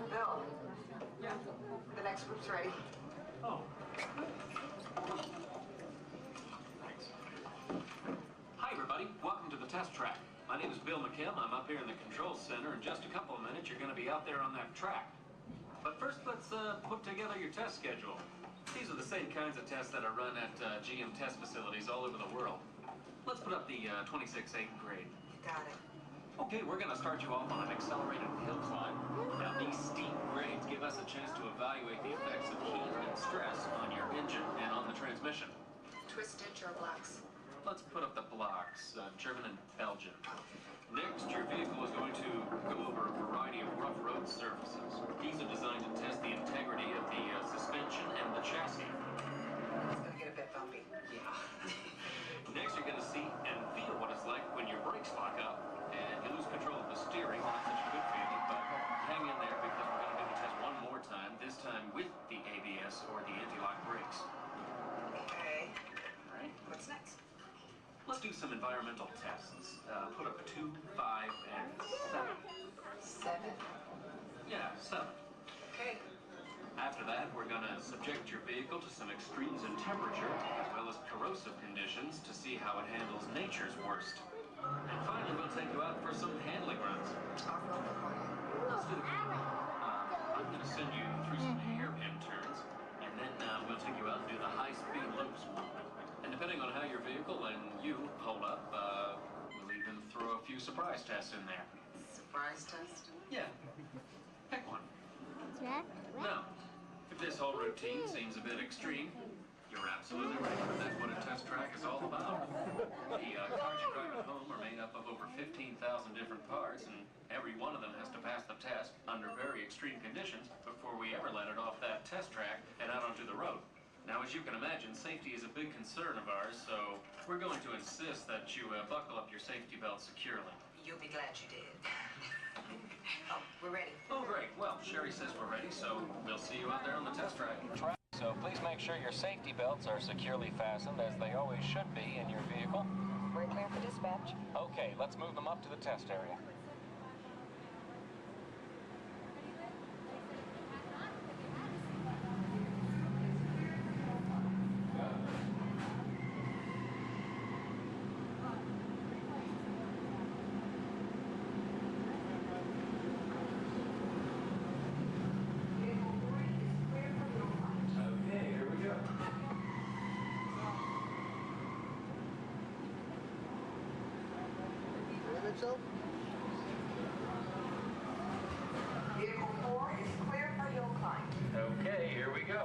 Bill. Yeah. The next group's ready. Oh. Thanks. Hi, everybody. Welcome to the test track. My name is Bill McKim. I'm up here in the control center. In just a couple of minutes, you're going to be out there on that track. But first, let's put together your test schedule. These are the same kinds of tests that are run at GM test facilities all over the world. Let's put up the 26-8 grade. Got it. Okay, we're going to start you off on an accelerated hill climb. Now, these steep grades give us a chance to evaluate the effects of heat and stress on your engine and on the transmission. Twist stitch or blocks? Let's put up the blocks, German and Belgian. Next, your vehicle is going to go over a variety of rough road surfaces. These are designed to test the integrity of the suspension and the chassis. It's going to get a bit bumpy. Yeah. Next, you're going to see and feel what it's like when your brakes lock up and you lose control of the steering. Not such a good feeling, but hang in there because we're going to do the test one more time, this time with the ABS or the anti-lock brakes. Okay. All right. What's next? Let's do some environmental tests. Put up 2, 5, and 7. 7? Yeah, 7. Okay. After that, we're going to subject your vehicle to some extremes in temperature, as well as corrosive conditions, to see how it handles nature's worst. And finally, we'll take you out for some handling runs. Off-road for Let's do it. I'm going to send you through some hairpin turns, and then we'll take you out and do the high-speed loops. And depending on how your vehicle and you hold up, we'll even throw a few surprise tests in there. Surprise test? Yeah. Pick one. Jack? Now, if this whole routine seems a bit extreme, you're absolutely right. That's what a test track is all about. The cars you drive at home are made up of over 15,000 different parts, and every one of them has to pass the test under very extreme conditions before we ever let it off that test track and out onto the road. Now, as you can imagine, safety is a big concern of ours, so we're going to insist that you buckle up your safety belt securely. You'll be glad you did. Oh, we're ready. Oh, great. Well, Sherry says we're ready, so we'll see you out there on the test track. So please make sure your safety belts are securely fastened, as they always should be in your vehicle. We're clear for dispatch. Okay, let's move them up to the test area. Okay, here we go. Mitchell? Vehicle 4 is clear for hill climb. Okay, here we go.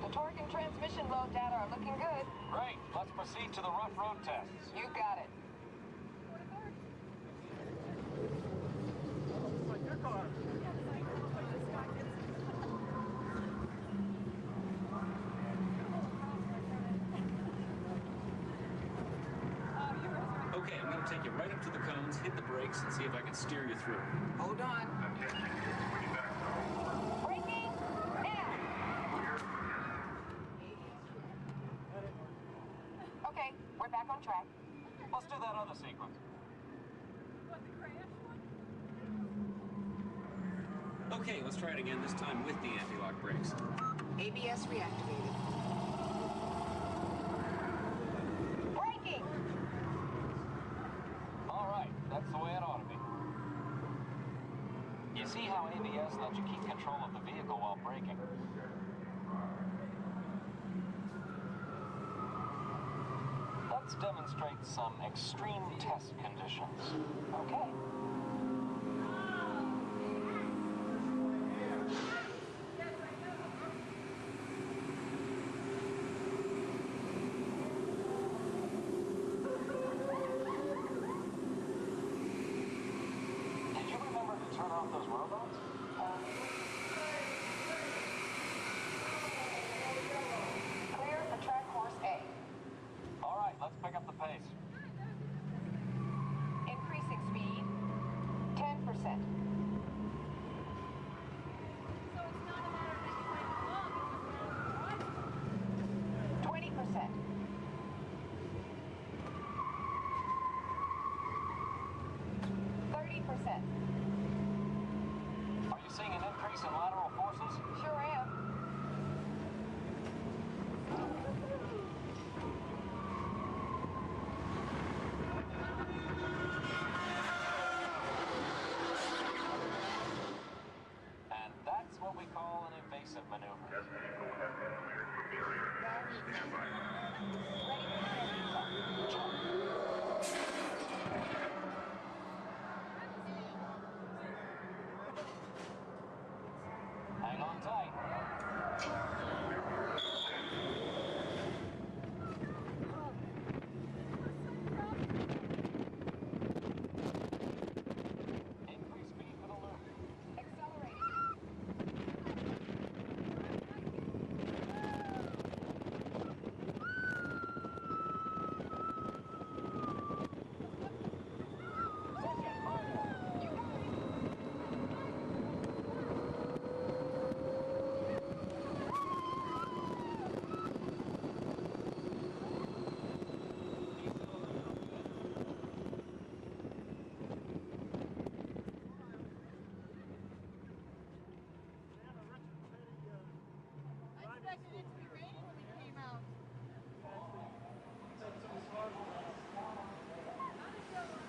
The torque and transmission load data are looking good. Great, let's proceed to the rough road tests. You got it. Your car. Okay, I'm going to take you right up to the cones, hit the brakes, and see if I can steer you through. Hold on. Braking now. Okay, we're back on track. Let's do that other sequence. Okay, let's try it again, this time with the anti-lock brakes. ABS reactivated. Braking! All right, that's the way it ought to be. You see how ABS lets you keep control of the vehicle while braking? Let's demonstrate some extreme test conditions. Okay. Did you remember to turn off those robots? Clear for track course A. All right, let's pick up the pace. Increasing speed 10%. So it's not a matter of making way along, it's just 20%. 30%. Are you seeing an increase in lateral forces? Sure am. And that's what we call an evasive maneuver. Hang on tight. Increase speed for the loop.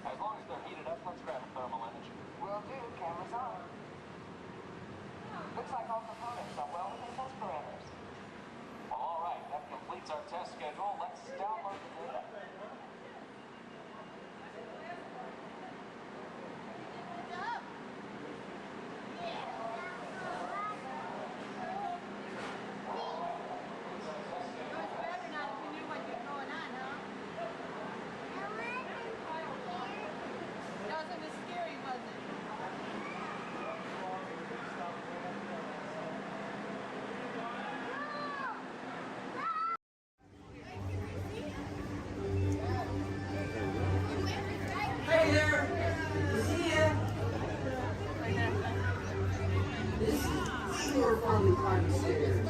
As long as they're heated up, let's grab a thermal image. Will do. Cameras on. Looks like all components are well within test parameters. Well, all right, that completes our test schedule. Let's download the data. Hey there! See ya! This is sure finally climbing the stairs.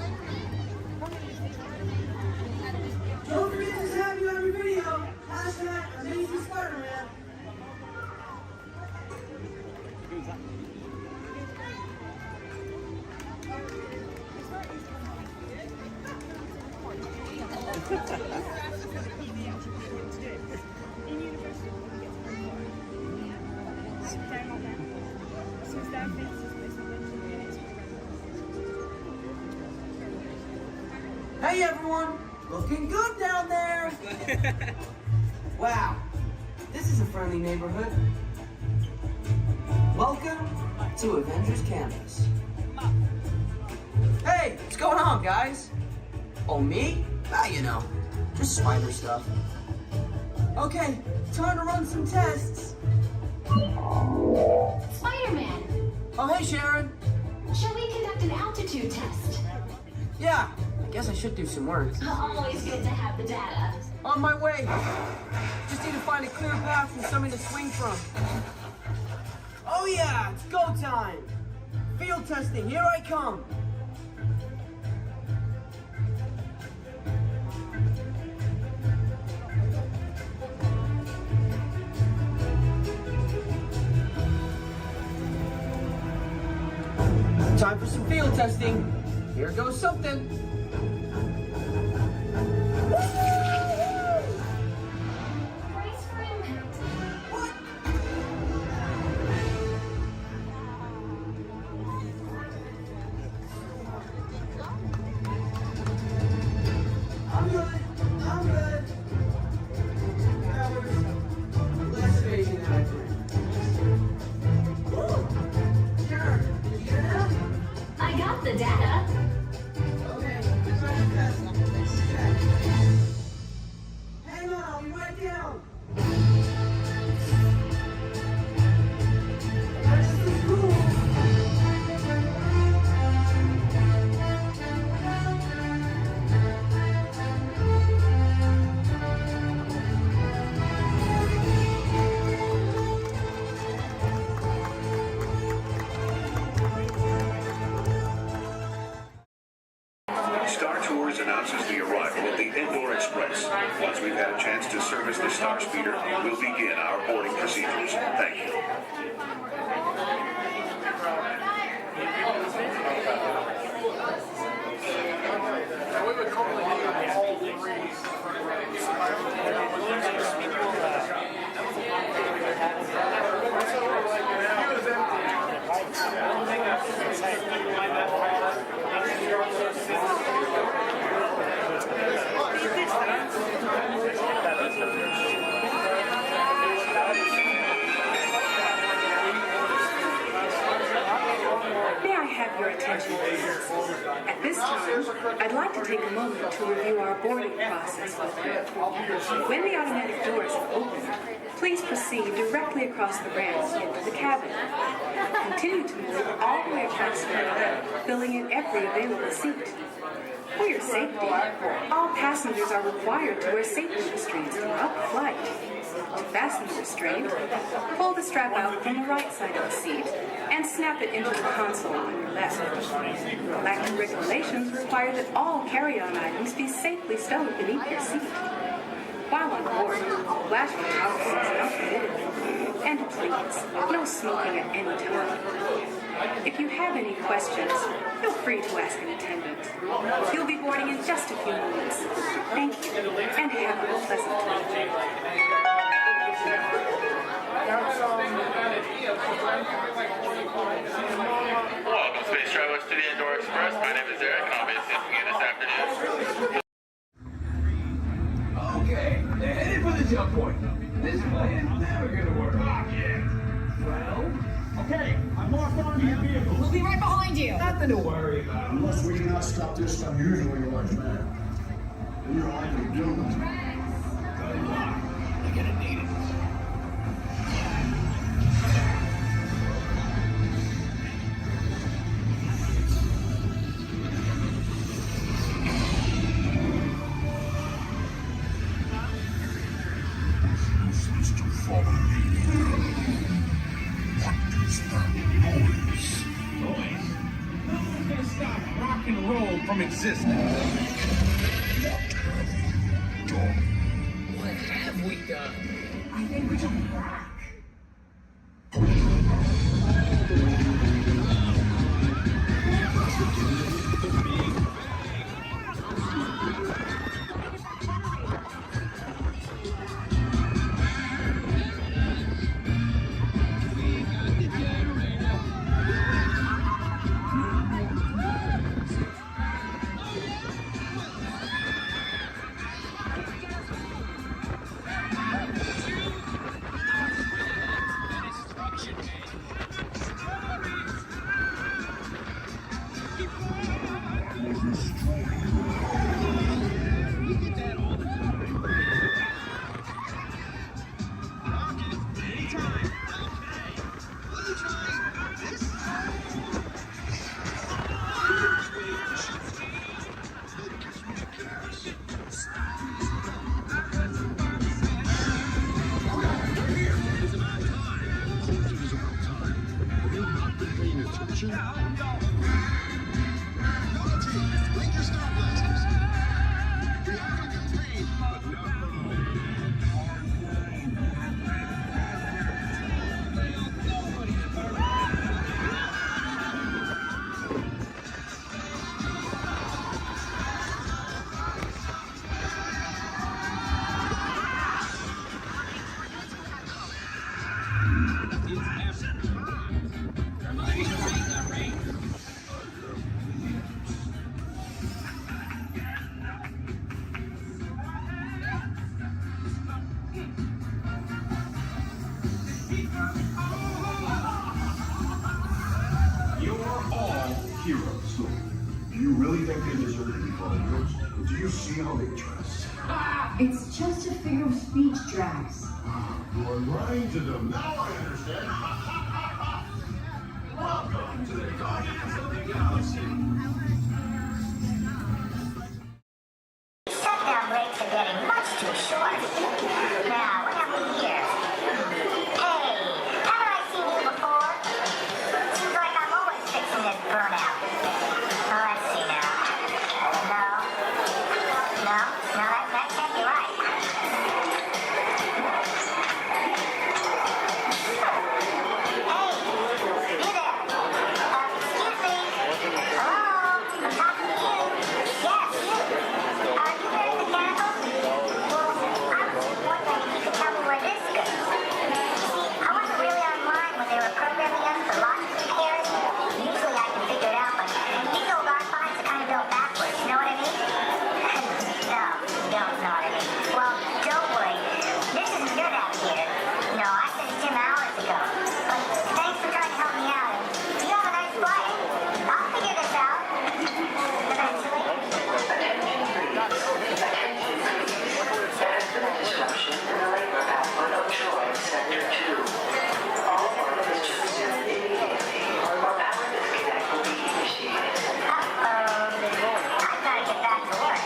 Don't forget to tag me on your video. Hashtag Amazing Spider-Man. Hey everyone! Looking good down there! Wow, this is a friendly neighborhood. Welcome to Avengers Campus. Hey, what's going on, guys? Oh, me? Ah, you know, just spider stuff. Okay, time to run some tests. Spider-Man, Oh, hey, Sharon. shall we conduct an altitude test? Yeah, I guess I should do some work. Always good to have the data. On my way. Just need to find a clear path and something to swing from. Oh yeah, it's go time. Field testing, here I come. Time for some field testing. Here goes something. I'm good. That was less amazing than I thought. Sure. Did you get that? I got the data. Okay, so that's check. Hang on, I'll be right down. This is cool. Star Tours announces the arrival of the Indoor Express. Once we've had a chance to service the Star Speeder, we'll begin our boarding procedures. Thank you. May I have your attention, please? At this time, I'd like to take a moment to review our boarding process with you. When the automatic doors are open, please proceed directly across the ramp into the cabin. Continue to move all the way across the ramp, filling in every available seat. For your safety, all passengers are required to wear safety restraints throughout the flight. To fasten the restraint, pull the strap out from the right side of the seat and snap it into the console on your left. Galactic regulations require that all carry-on items be safely stowed beneath your seat. While on board, flash photographers is not permitted. And please, no smoking at any time. If you have any questions, feel free to ask an attendant. You'll be boarding in just a few moments. Thank you, and have a pleasant time. Welcome, Space Travelers, to the Indoor Express. My name is Eric, and I'll be assisting you this afternoon. Okay, they're headed for the jump point. This plan's never gonna work. Oh, yeah. Well, okay, I'm locked onto your vehicle. We'll be right behind you. Nothing to worry about. Unless we cannot stop this unusually large man. You're likely doomed. Good luck. You're gonna need it. Useless to follow me. What is that noise? Noise? No one's gonna stop rock and roll from existing. What have we done? What have we done? I think we can rock. attraction? Blink your star blasters. We have a campaign, but no. Heroes. Do you really think they deserve to be called heroes? Do you see how they dress? It's just a figure of speech, Drax. You are lying to them. Now I understand. Welcome to the Guardians of the Galaxy. Shutdown breaks are getting much too short. Now, what have we here? Hey, haven't I seen you before? Seems like I'm always fixing this burnout. Oh, let's see now. No, that can't be right. Hey, you there. Excuse me. Hello, I'm talking to you. Yes, you. Are you wearing the candles? Well, I was wondering if you could tell me where this goes. See, I wasn't really online when they were programming us for lots of repairs. Usually I can figure it out, but these old archives are kind of built backwards, you know what I mean? No, you don't know what I mean. Well, don't worry. This isn't your navigator. No, I finished him hours ago. But thanks for trying to help me out. You have a nice flight. I'll figure this out. Eventually. Disruption in the labor output of Troy Sector 2. All workers to resume immediately, or power disconnect will be initiated. I gotta get back to work.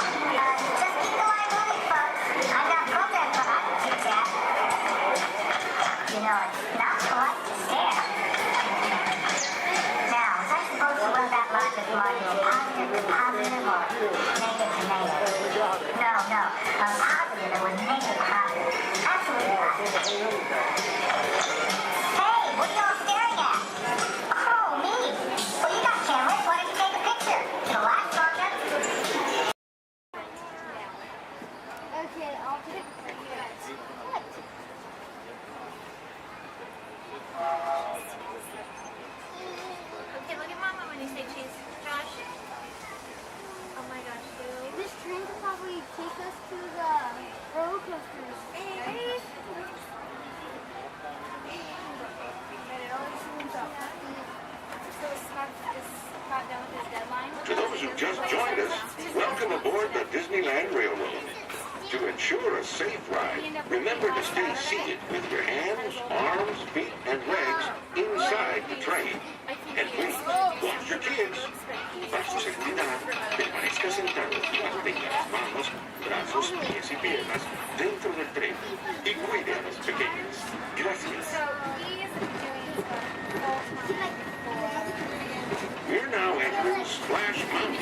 Just keep the line moving, folks. I've got programs on I can chit-chat. You know, it's not polite to stare. Now, was I supposed to run that logic module positive to positive or negative to negative? No. Positive, it was negative positive. Absolutely positive. Hey, what are you all staring at? Oh, me. Well, you got cameras. Why don't you take a picture? It'll last longer. Okay, I'll take it for you guys. What? Okay, look at Mama when you say cheese. Josh. Oh my gosh, dude. This train could probably take us to the roller coasters. Hey. And it always zooms up. So Scott is done with his deadline. To those who just joined us, welcome aboard the Disneyland Railroad. To ensure a safe ride, remember to stay seated with your hands, arms, feet, and legs inside the train. And please, watch your kids. Para su seguridad, permanezca sentado y mantenga las manos, brazos, pies y piernas dentro del tren. Y cuide a los pequeños. Gracias. So he's doing full time We're now entering Splash Mountain,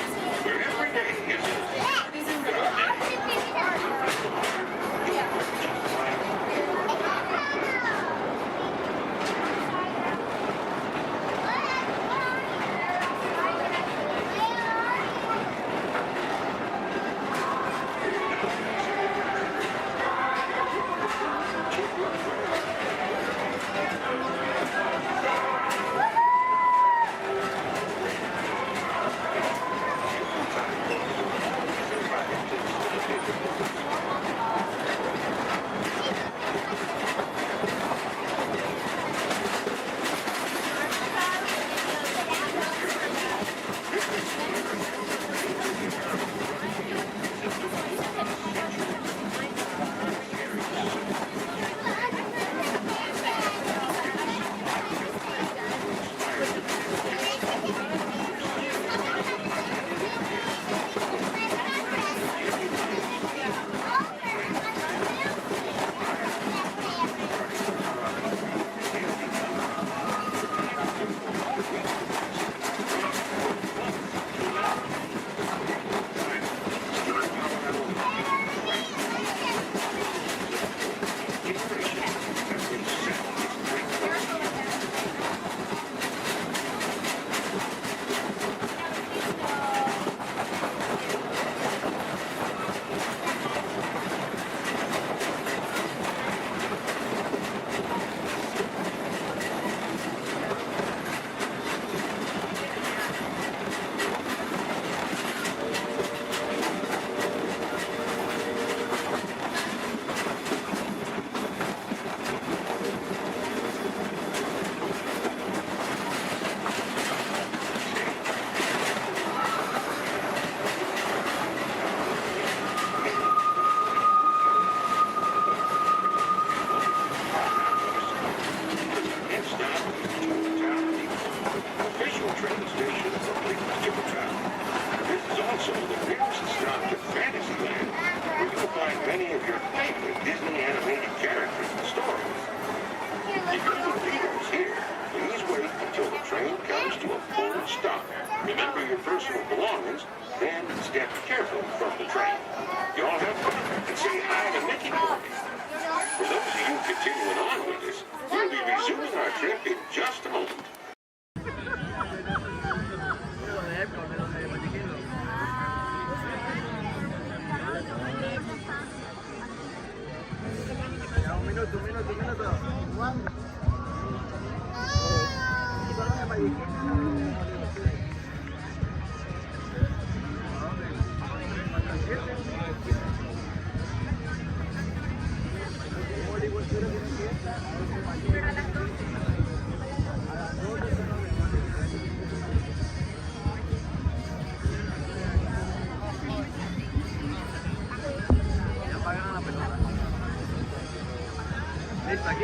where every day is If you're the leaders here, please wait until the train comes to a full stop. Remember your personal belongings, then step carefully from the train. You all have fun and say hi to Mickey for me. For those of you continuing on with us, we'll be resuming our trip in just a moment.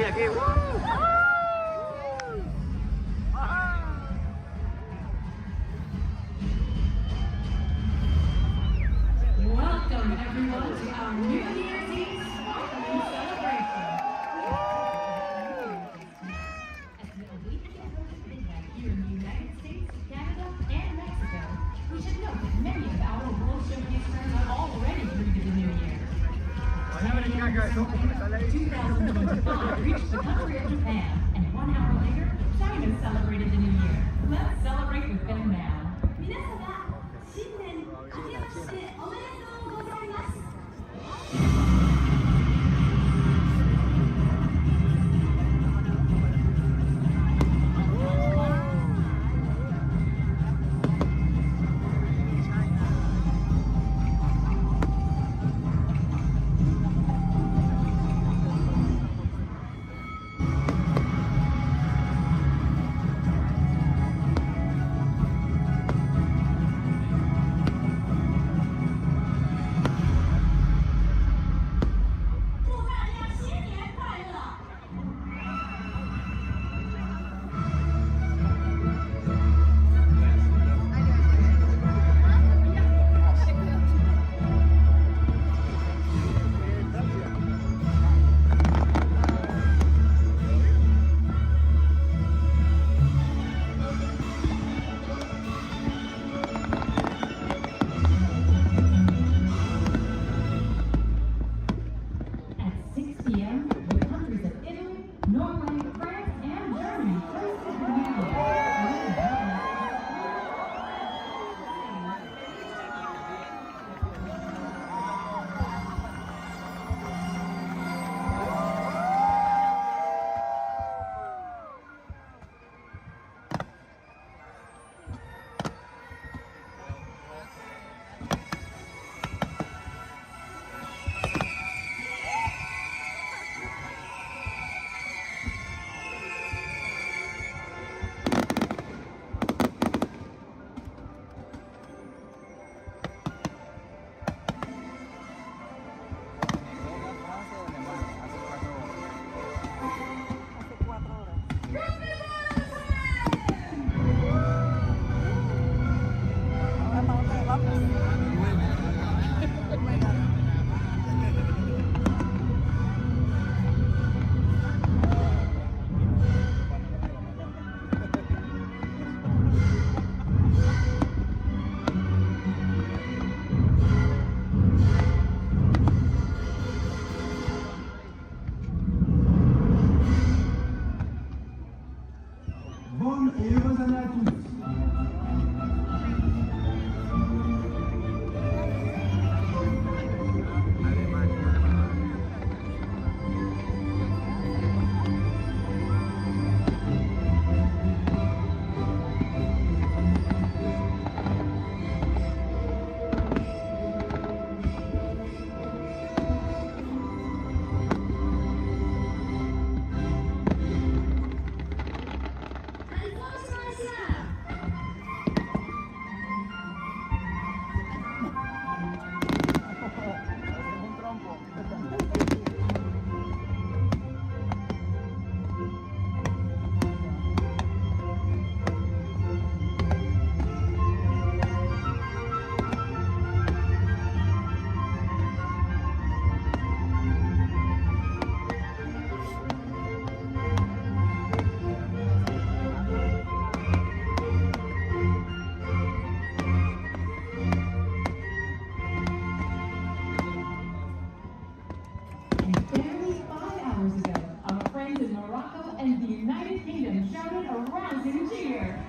Aquí. Welcome everyone to our New Year's Eve sparkling celebration. As we await the first midnight here in the United States, Canada, and Mexico, we should note that many of our World Showcase friends are already greeted the New Year. 2025 reached the country of Japan, and 1 hour later, China celebrated the New Year. Let's celebrate with them now. 皆様、新年明けましておめでとうございます。a rousing cheer.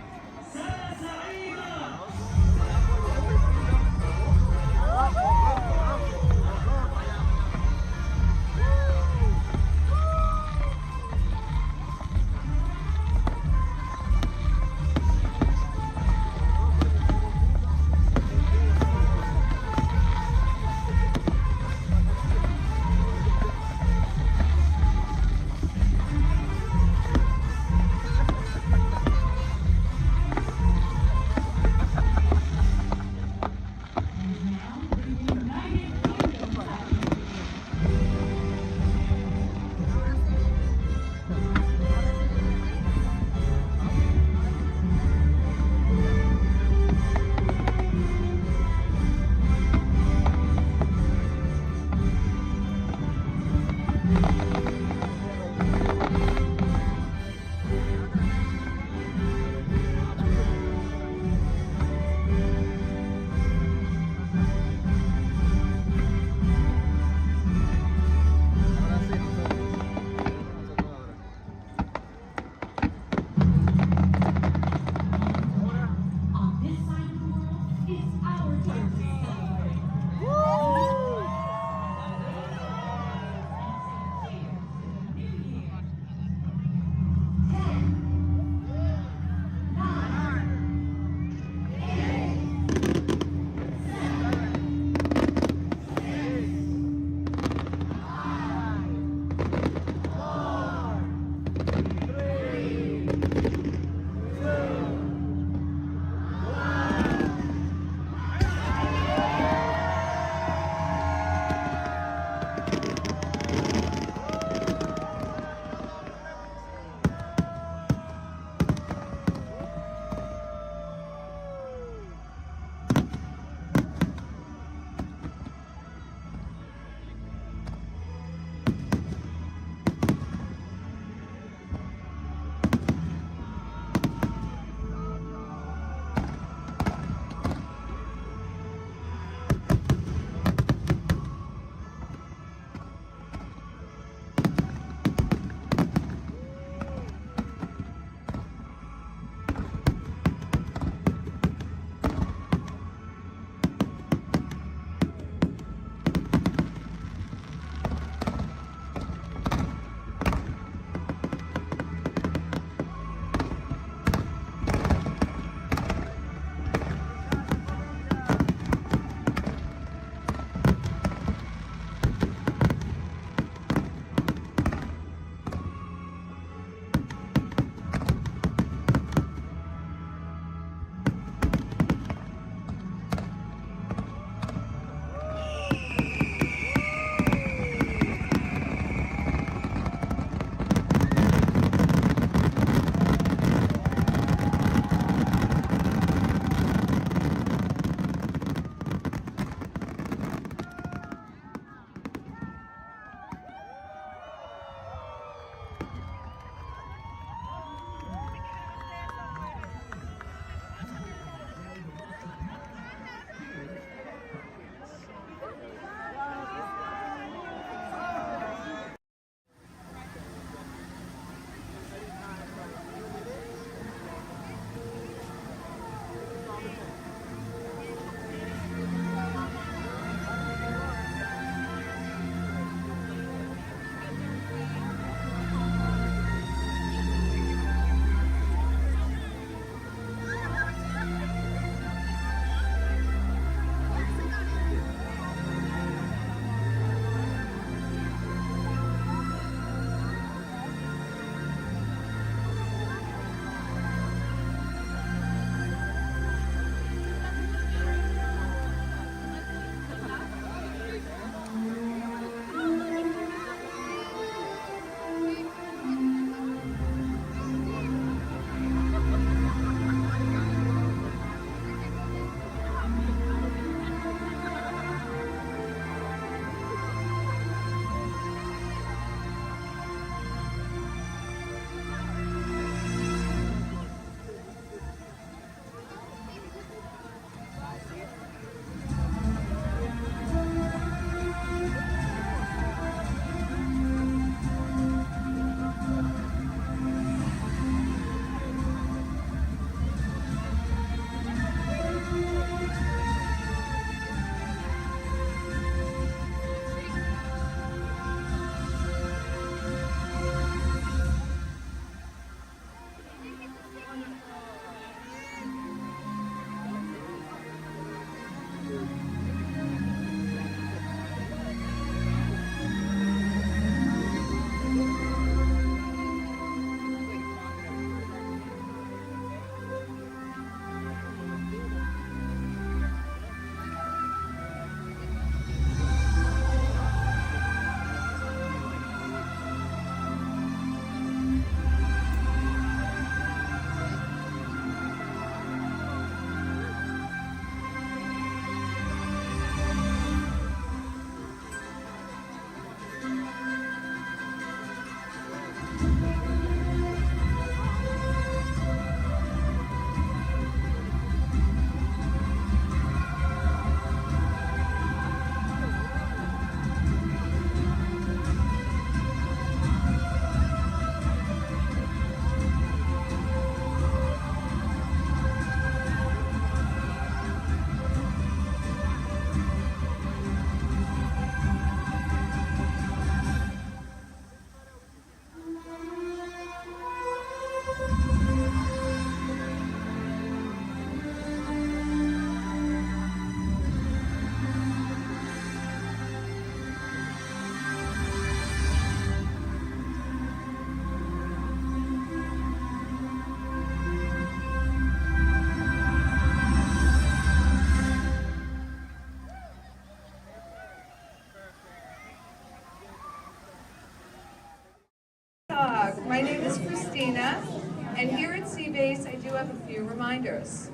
Carolina. And here at Seabase, I do have a few reminders.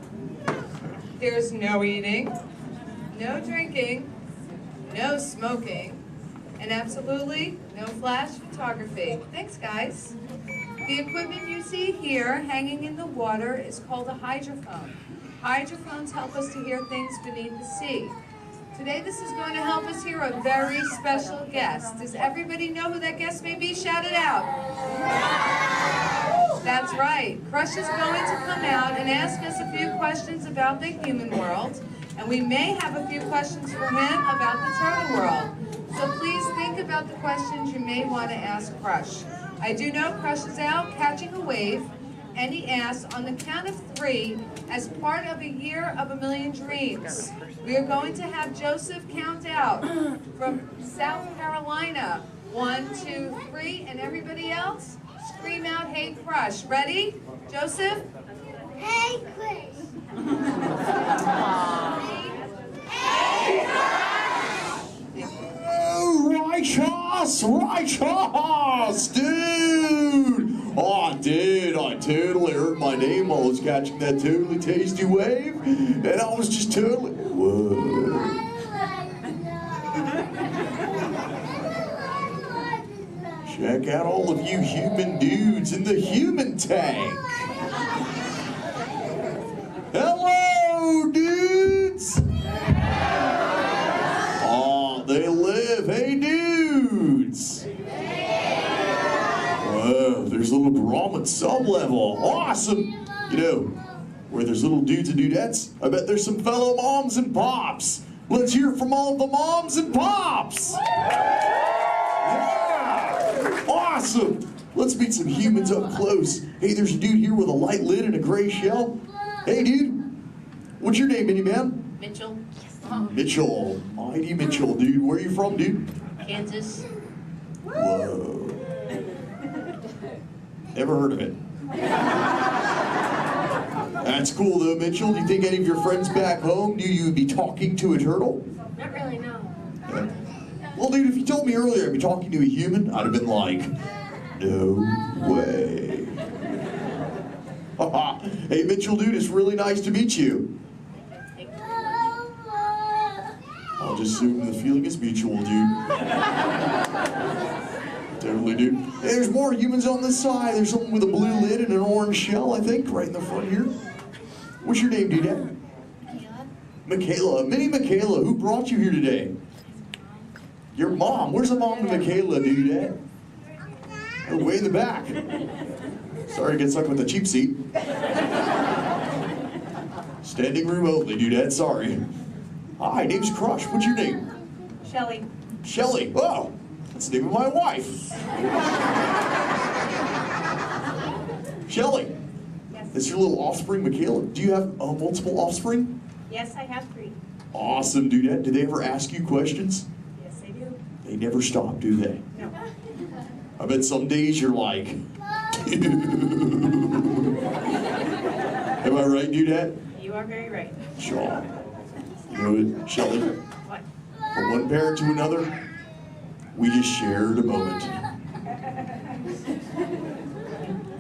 There's no eating, no drinking, no smoking, and absolutely no flash photography. Thanks, guys. The equipment you see here hanging in the water is called a hydrophone. Hydrophones help us to hear things beneath the sea. Today, this is going to help us hear a very special guest. Does everybody know who that guest may be? Shout it out. That's right. Crush is going to come out and ask us a few questions about the human world, and we may have a few questions for him about the turtle world. So please think about the questions you may want to ask Crush. I do know Crush is out catching a wave, and he asks, on the count of 3, as part of a year of a million dreams, we are going to have Joseph count out from South Carolina. 1, 2, 3, and everybody else, scream out, hey Crush. Ready? Joseph? Hey, Chris. Hey Righteous, dude! Oh, dude, I totally heard my name while I was catching that totally tasty wave, and I was just totally, whoa. Check out all of you human dudes in the human tank. Hello, dudes! Oh, they live. Hey, dudes! Whoa, there's a little drama at sub-level. Awesome! You know, where there's little dudes and dudettes, I bet there's some fellow moms and pops. Let's hear from all of the moms and pops! Yeah! Awesome! Let's meet some humans up close. Hey, there's a dude here with a light lid and a gray shell. Hey, dude. What's your name, Minnie Man? Mitchell. Mitchell. Mighty Mitchell, dude. Where are you from, dude? Kansas. Whoa. Never heard of it. That's cool, though, Mitchell. Do you think any of your friends back home knew you would be talking to a turtle? Not really, no. Yeah. Well, dude, if you told me earlier I'd be talking to a human, I'd have been like, no way. Hey, Mitchell, dude, it's really nice to meet you. I'll just assume the feeling is mutual, dude. Totally, dude. Hey, there's more humans on this side. There's someone with a blue lid and an orange shell, I think, right in the front here. What's your name, dude? Michaela. Minnie Michaela, who brought you here today? Your mom. Where's the mom to Michaela, dude? Oh, way in the back. Sorry to get stuck with the cheap seat. Standing room only, dude. Sorry. Hi, name's Crush. What's your name? Shelly. Shelly. Oh, that's the name of my wife. Shelly. Yes. That's your little offspring, Michaela. Do you have multiple offspring? Yes, I have 3. Awesome, dude. Do they ever ask you questions? Yes, I do. They never stop, do they? No. I bet some days you're like, am I right, Dudette? You are very right. Sure. You know what, Shelly? What? From one parent to another, we just shared a moment.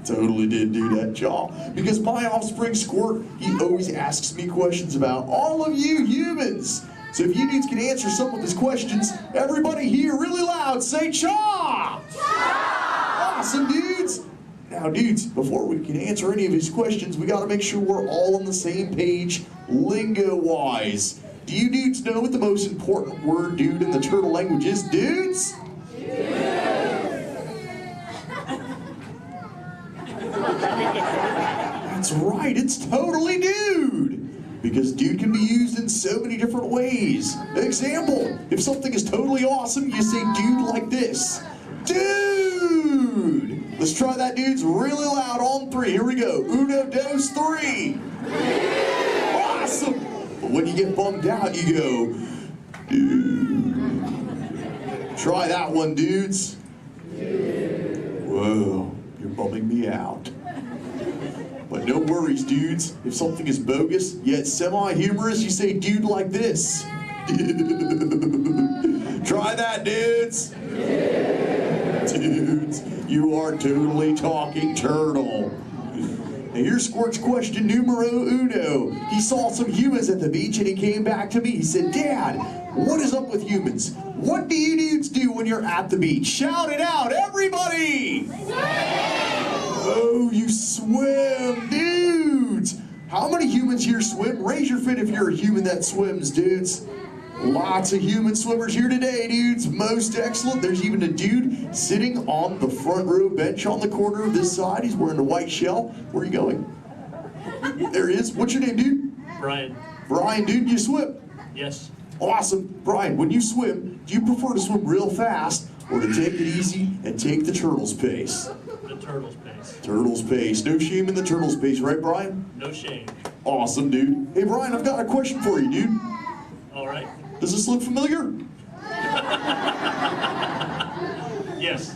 Totally did do that, y'all. Because my offspring, Squirt, he always asks me questions about all of you humans. So if you dudes can answer some of his questions, everybody here really loud say Cha! Cha! Awesome, dudes! Now, dudes, before we can answer any of his questions, we gotta make sure we're all on the same page, lingo-wise. Do you dudes know what the most important word, dude, in the turtle language is, dudes? That's right, it's totally dude! Because dude can be used in so many different ways. Example, if something is totally awesome, you say dude like this. Dude! Let's try that, dudes, really loud on 3. Here we go. 1, 2, 3. Awesome! But when you get bummed out, you go, dude. Try that one, dudes. Whoa, you're bumming me out. But no worries, dudes. If something is bogus, yet semi-humorous, you say dude like this. Try that, dudes. Dude. dudes. You are totally talking turtle. And here's Squirt's question numero uno. He saw some humans at the beach and he came back to me. He said, Dad, what is up with humans? What do you dudes do when you're at the beach? Shout it out, everybody! Oh, you swim, dudes! How many humans here swim? Raise your fin if you're a human that swims, dudes. Lots of human swimmers here today, dudes. Most excellent. There's even a dude sitting on the front row bench on the corner of this side. He's wearing a white shell. Where are you going? There he is. What's your name, dude? Brian. Brian, dude, you swim? Yes. Awesome. Brian, when you swim, do you prefer to swim real fast or to take it easy and take the turtle's pace? The turtle's pace. Turtle's pace. No shame in the turtle's pace, right, Brian? No shame. Awesome, dude. Hey, Brian, I've got a question for you, dude. All right. Does this look familiar? Yes.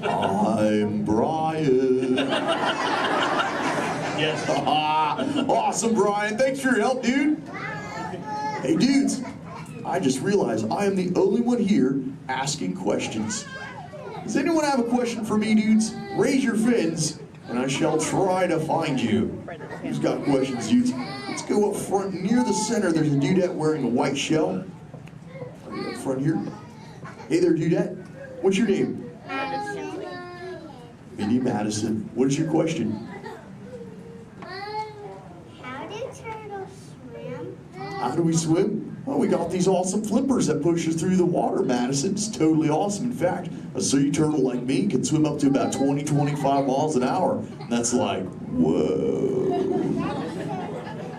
I'm Brian. Yes. Awesome, Brian. Thanks for your help, dude. Hey, dudes, I just realized I am the only one here asking questions. Does anyone have a question for me, dudes? Raise your fins, and I shall try to find you. Who's got questions, dudes? Let's go up front near the center. There's a dudette wearing a white shell. Right up front here. Hey there, dudette. What's your name? Minnie Madison. What is your question? How do turtles swim? How do we swim? Well, we got these awesome flippers that push us through the water, Madison. It's totally awesome. In fact, a sea turtle like me can swim up to about 20, 25 miles an hour. And that's like, whoa.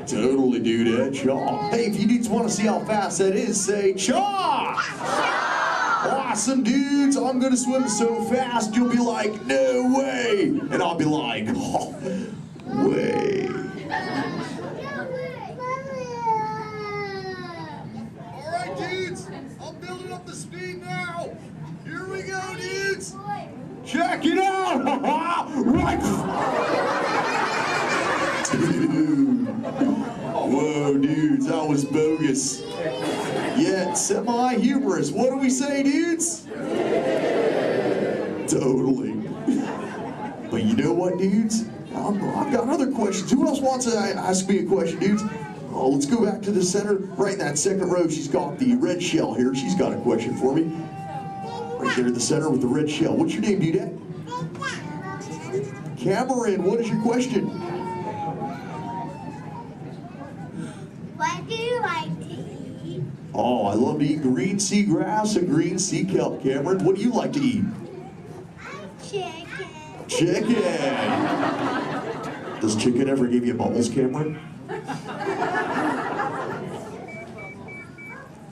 Totally, dude, chaw. Hey, if you dudes want to see how fast that is, say chaw! Awesome, dudes. I'm going to swim so fast, you'll be like, no way. And I'll be like, oh, way. All right, dudes. I'm building up the speed now. Here we go, dudes. Check it out. Right. Whoa, dudes, that was bogus. Yet semi-humorous. What do we say, dudes? Totally. But you know what, dudes? I've got other questions. Who else wants to ask me a question, dudes? Oh, let's go back to the center. Right in that second row, she's got the red shell here. She's got a question for me. Right there in the center with the red shell. What's your name, dudette? Cameron, what is your question? What do you like to eat? Oh, I love to eat green sea grass and green sea kelp. Cameron, what do you like to eat? Chicken. Chicken. Does chicken ever give you bubbles, Cameron?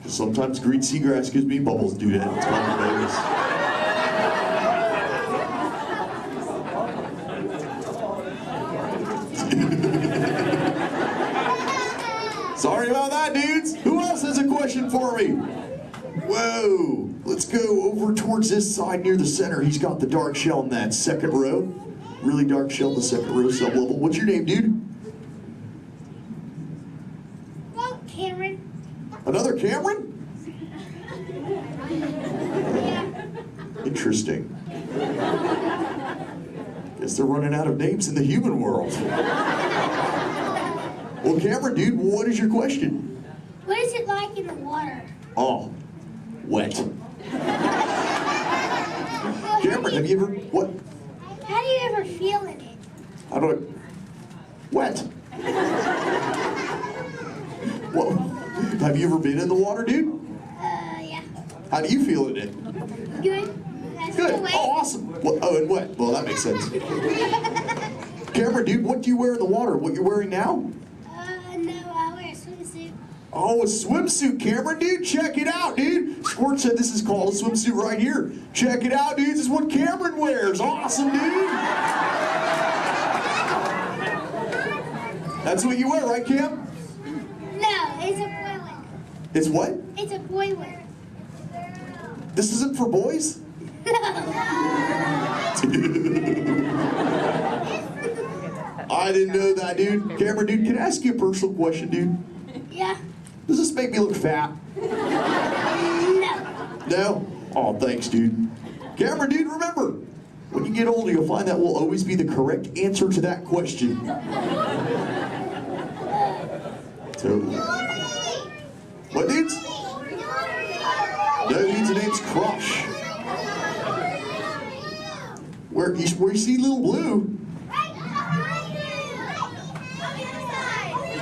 Sometimes green seagrass gives me bubbles, dude. It's kind of bogus. Sorry about that, dudes. Who else has a question for me? Whoa. Let's go over towards this side near the center. He's got the dark shell in that second row. Really dark shell in the second row, sub-level. What's your name, dude? Cameron. Another Cameron? Interesting. Guess they're running out of names in the human world. Well, Cameron, dude, what is your question? What is it like in the water? Oh, wet. Cameron, have you ever, what? How do you ever feel in it? How do I, wet. What? Have you ever been in the water, dude? Yeah. How do you feel in it? Good. Good. Oh, awesome. Well, oh, and wet. Well, that makes sense. Cameron, dude, what do you wear in the water? What you're wearing now? No, I wear a swimsuit. Oh, a swimsuit, Cameron, dude. Check it out, dude. Squirt said this is called a swimsuit right here. Check it out, dude. This is what Cameron wears. Awesome, dude. That's what you wear, right, Cam? No, it's a boy wear. It's what? It's a boy wear. This isn't for boys? I didn't know that, dude. Cameron, dude, can I ask you a personal question, dude? Yeah. Does this make me look fat? No. No? Oh, thanks, dude. Camera dude, remember, when you get older, you'll find that will always be the correct answer to that question. Totally. What, dudes? No, dudes, the name's Crush. Where you see Little Blue?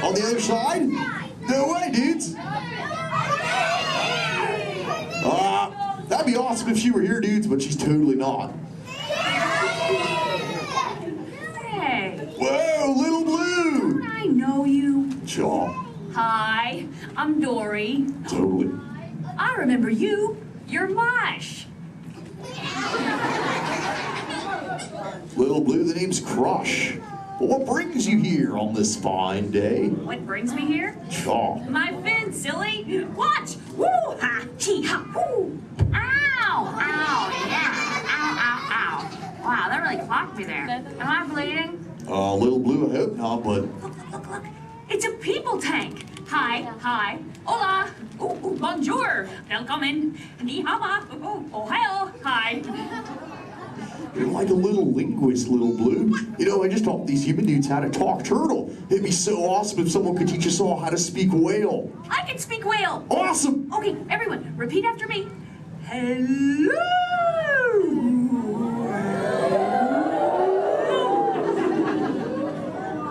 On the other side? No way, dudes. That'd be awesome if she were here, dudes, but she's totally not. Hey. Whoa, Little Blue. I know you. Chaw. Hi, I'm Dory. Totally. I remember you. You're Mush. Little Blue, the name's Crush. But what brings you here on this fine day? What brings me here? Chaw. My fin, silly. Watch. Woo ha, chee ha, woo. Ow, ow, yeah. Ow, ow, ow. Wow, that really clocked me there. Am I bleeding? Little Blue, I hope not, but... Look. It's a people tank. Hi. Hola. Ooh, bonjour. Welcome. Ni hao. Ohio. Hi. You're like a little linguist, Little Blue. You know, I just taught these human dudes how to talk turtle. It'd be so awesome if someone could teach us all how to speak whale. I can speak whale. Awesome. Okay, everyone, repeat after me. Hello.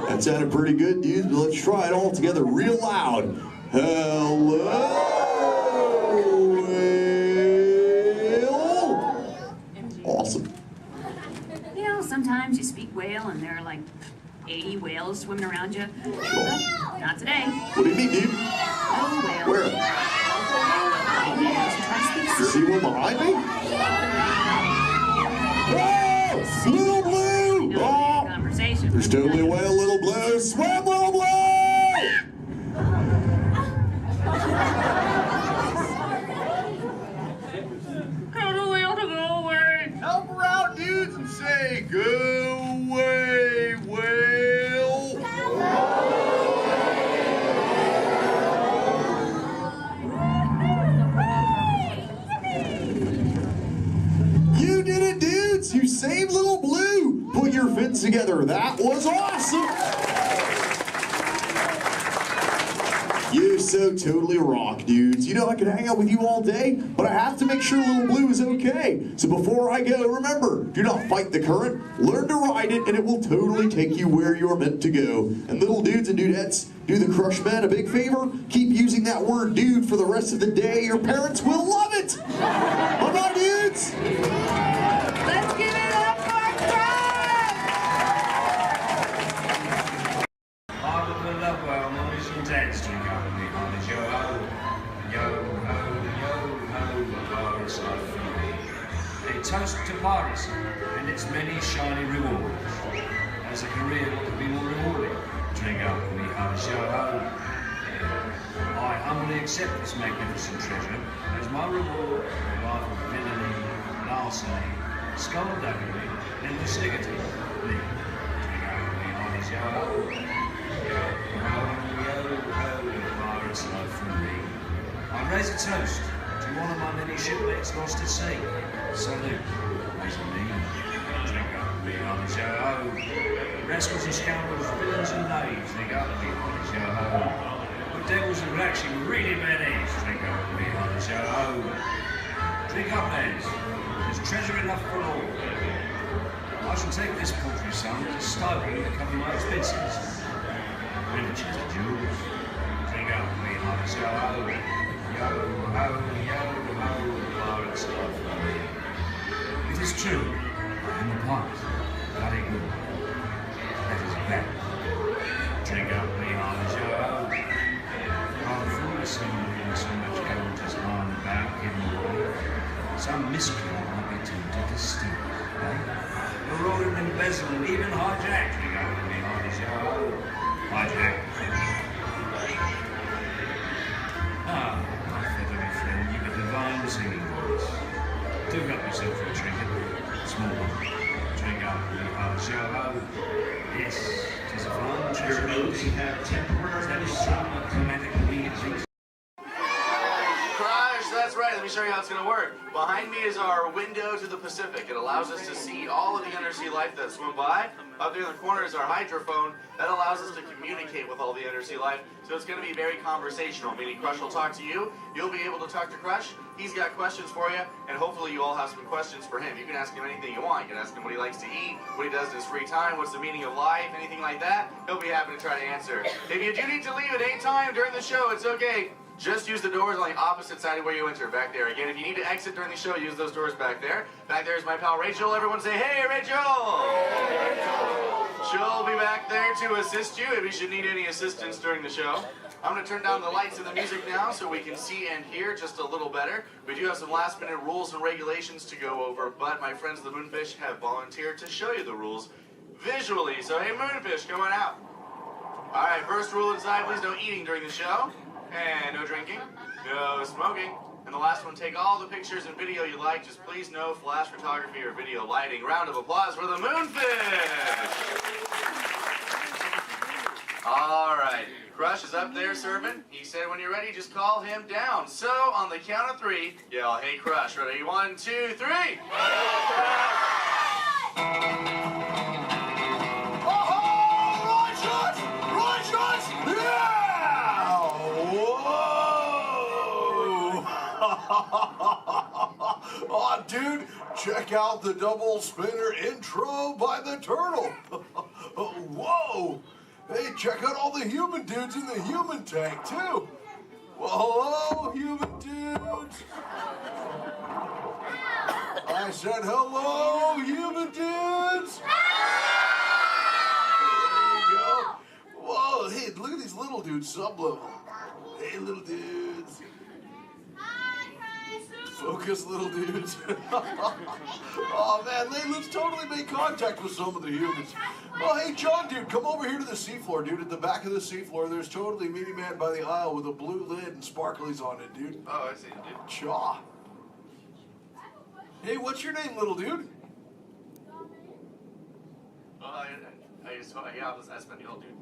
That sounded pretty good, dudes, but let's try it all together real loud. Hello, whale. Awesome. You know, sometimes you speak whale and there are like 80 whales swimming around you. Not today. What do you mean, dude? No whale. Where? You see one behind me? Whoa! Little Blue! Oh! Conversation. There's totally a whale, Little Blue. Swim, Little Blue! Tell the whale to go away. Help her out, dudes, and say, go away, whale. You did it, dudes! You saved Little Blue! Put your fins together. That was awesome! You so totally rock, dudes. You know, I could hang out with you all day, but I have to make sure Little Blue is okay. So before I go, remember, do not fight the current. Learn to ride it, and it will totally take you where you're meant to go. And little dudes and dudettes, do the Crush Men a big favor. Keep using that word dude for the rest of the day. Your parents will love it. Bye-bye, dudes. Let's give it up for Crush! Harbour the love well, Molly's and Dad's drink up with me, Molly's yo-ho, yo-ho, the pirates are free. They toast to pirates and its many shiny rewards. As a career, what could be more rewarding? Drink up with me, Molly's yo-ho. I humbly accept this magnificent treasure as my reward for a life of villainy, larceny, skullduggery, and lucidity. Drink up with me, Molly's yo-ho. I raise a toast to one of my many shipmates lost at sea. Salute, raise a me. Drink up with me, honest yo-ho. Rascals and scoundrels, villains and knaves, drink up with me, honest yo-ho. The devils are actually really bad eggs, drink up with me, honest yo-ho. Drink up, lads, there's treasure enough for all. I shall take this paltry sum as a stipend to cover my expenses. Riches and jewels, drink up with me, honest yo-ho. Yo-ho, yo-ho, pirates love me. It is true, I am a pirate, bloody good. That is bad. Drink up with me, honest yo-ho. I'm foolish in reading so much gold just lying about hidden away. Some miscreant might be tempted to steal it, eh? Or order embezzle and even hijack. Drink up with me, honest yo-ho. Hijack. Ah, my feathery friend, you've a divine singing voice. Do help yourself for a trinket. Small one. Drink up with me, honest yo-ho. Yes, 'tis a fine treasure. We have temporary. That is some chromatic winged things. Crush, that's right. Let me me show you how it's going to work. Behind me is our window to the Pacific. It allows us to see all of the undersea life that swim by. Up there in the corner is our hydrophone. That allows us to communicate with all the undersea life. So it's going to be very conversational, meaning Crush will talk to you. You'll be able to talk to Crush. He's got questions for you, and hopefully you all have some questions for him. You can ask him anything you want. You can ask him what he likes to eat, what he does in his free time, what's the meaning of life, anything like that. He'll be happy to try to answer. If you do need to leave at any time during the show, it's okay. Just use the doors on the opposite side of where you enter, back there. Again, if you need to exit during the show, use those doors back there. Back there is my pal Rachel. Everyone say, hey, Rachel! Hey, Rachel! She'll be back there to assist you if you should need any assistance during the show. I'm going to turn down the lights and the music now so we can see and hear just a little better. We do have some last-minute rules and regulations to go over, but my friends the Moonfish have volunteered to show you the rules visually. So, hey, Moonfish, come on out. All right, first rule inside, please no eating during the show. And no drinking, no smoking. And the last one, take all the pictures and video you like, just please no flash photography or video lighting. Round of applause for the Moonfish! All right, Crush is up there serving. He said when you're ready, just call him down. So, on the count of 3, yell, hey Crush. Ready? 1, 2, 3! Hey Oh, dude, check out the double spinner intro by the turtle. Whoa! Hey, check out all the human dudes in the human tank, too. Well, hello, human dudes. I said hello, human dudes. There you go. Whoa, hey, look at these little dudes, sub-level. Hey, little dudes. Focus, little dudes. Oh, man, let's totally make contact with some of the humans. Oh, hey, John, dude, come over here to the seafloor, dude. At the back of the seafloor, there's totally Meaty Man by the aisle with a blue lid and sparklies on it, dude. Oh, I see, dude. Chaw. Hey, what's your name, little dude? That's my deal, dude.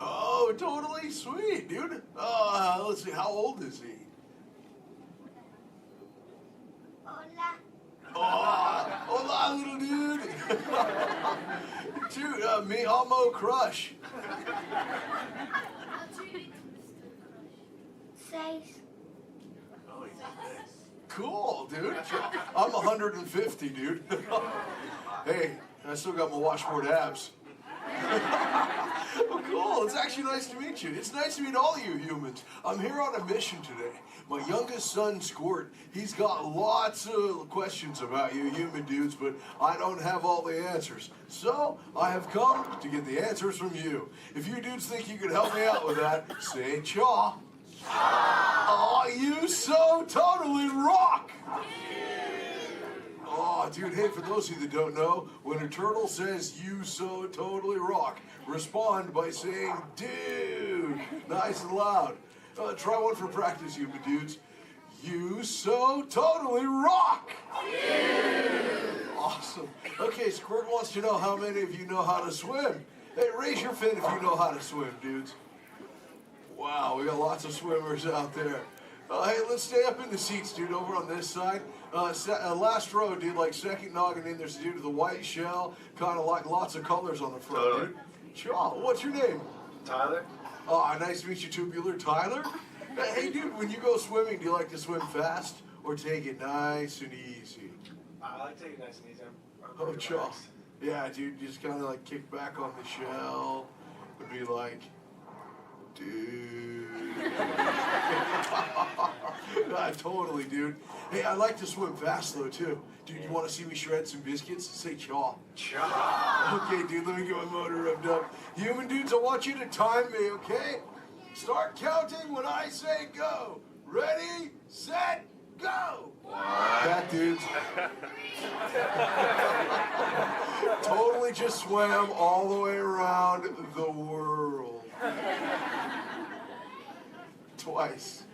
Oh, totally sweet, dude. Let's see, how old is he? Hola, little dude. Dude, me amo Crush. 6. Cool, dude. I'm 150, dude. Hey, I still got my washboard abs. Well, cool. It's actually nice to meet you. It's nice to meet all you humans. I'm here on a mission today. My youngest son, Squirt, he's got lots of questions about you human dudes, but I don't have all the answers. So, I have come to get the answers from you. If you dudes think you could help me out with that, say chaw. Oh, you so totally rock! Oh, dude, hey, for those of you that don't know, when a turtle says, you so totally rock, respond by saying, dude, nice and loud. Try one for practice, human dudes. You so totally rock! Awesome. Okay, Squirt wants to know how many of you know how to swim. Hey, raise your fin if you know how to swim, dudes. Wow, we got lots of swimmers out there. Hey, let's stay up in the seats, dude, over on this side. Last row, dude, like second noggin in, there's a dude with a white shell, kind of like lots of colors on the front, dude. Chaw, what's your name? Tyler. Oh, nice to meet you, Tubular Tyler. Hey, dude, when you go swimming, do you like to swim fast or take it nice and easy? I like to take it nice and easy. Oh, chaw. Yeah, dude, just kind of like kick back on the shell and be like, dude. Totally, dude. Hey, I like to swim fast, though, too. Dude, you want to see me shred some biscuits? Say chaw. Chaw. Okay, dude, let me get my motor revved up. Human dudes, I want you to time me, okay? Start counting when I say go. Ready, set, go. That dudes. Totally just swam all the way around the world. Twice.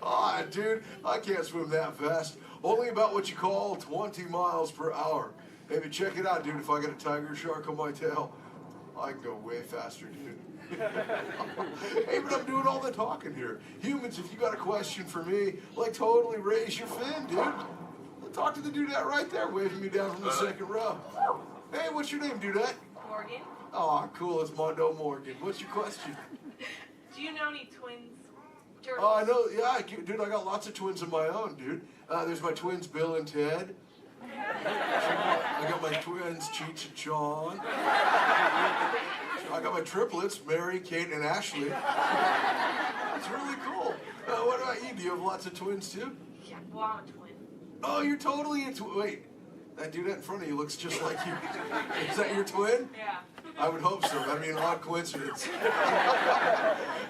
Ah, dude, I can't swim that fast. Only about what you call 20 miles per hour. Hey, but check it out, dude, if I got a tiger shark on my tail. I can go way faster, dude. Hey, but I'm doing all the talking here. Humans, if you got a question for me, like totally raise your fin, dude. Talk to the dudette right there, waving me down from the second row. Hey, what's your name, dudette? Morgan. Oh, cool, it's Mondo Morgan. What's your question? Do you know any twins? Oh, I know, yeah, dude, I got lots of twins of my own, dude. There's my twins, Bill and Ted. I got my twins, Cheech and John. I got my triplets, Mary, Kate, and Ashley. It's really cool. What about you? Do you have lots of twins, too? Yeah, well, I'm a twin. Oh, you're totally a twin. Wait, that dude in front of you looks just like you. Is that your twin? Yeah. I would hope so. That'd be an odd coincidence.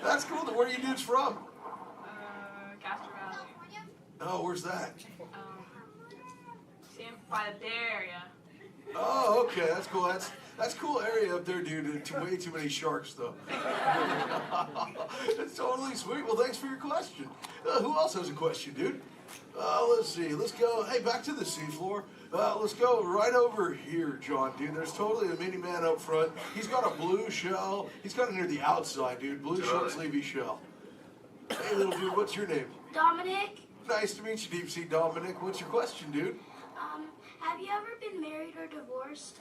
That's cool. Where are you dudes from? Castro Valley. Oh, where's that? By the Bay Area. Oh, okay. That's cool. That's cool area up there, dude. Way too many sharks, though. That's totally sweet. Well, thanks for your question. Who else has a question, dude? Let's see. Let's go. Hey, back to the seafloor. Let's go right over here, John, dude. There's totally a mini man up front. He's got a blue shell. He's kind of near the outside, dude. Blue short sleevey shell. Hey, little dude, what's your name? Dominic, Nice to meet you, Deep Sea Dominic. What's your question, dude? have you ever been married or divorced?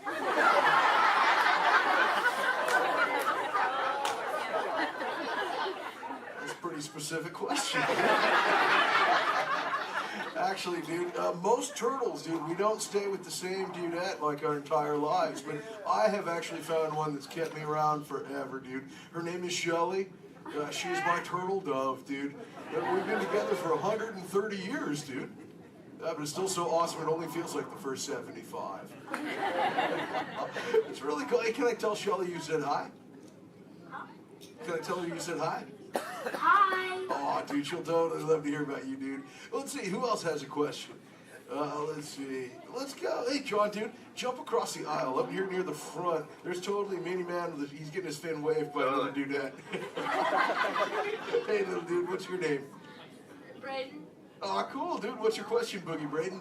That's a pretty specific question. Actually, dude, most turtles, dude, we don't stay with the same dudette like our entire lives, but I have actually found one that's kept me around forever, dude. Her name is Shelly. She's my turtle dove, dude. We've been together for 130 years, dude. But it's still so awesome, it only feels like the first 75. It's really cool. Hey, can I tell Shelly you said hi? Can I tell her you said hi? Hi. Oh, dude, she'll totally love to hear about you, dude. Let's see, who else has a question? Let's see. Let's go. Hey, John, dude, jump across the aisle up here near the front. There's totally a mini man. He's getting his fin waved by another dudette. Hey, little dude, what's your name? Braden. Oh, cool, dude. What's your question, Boogie Braden?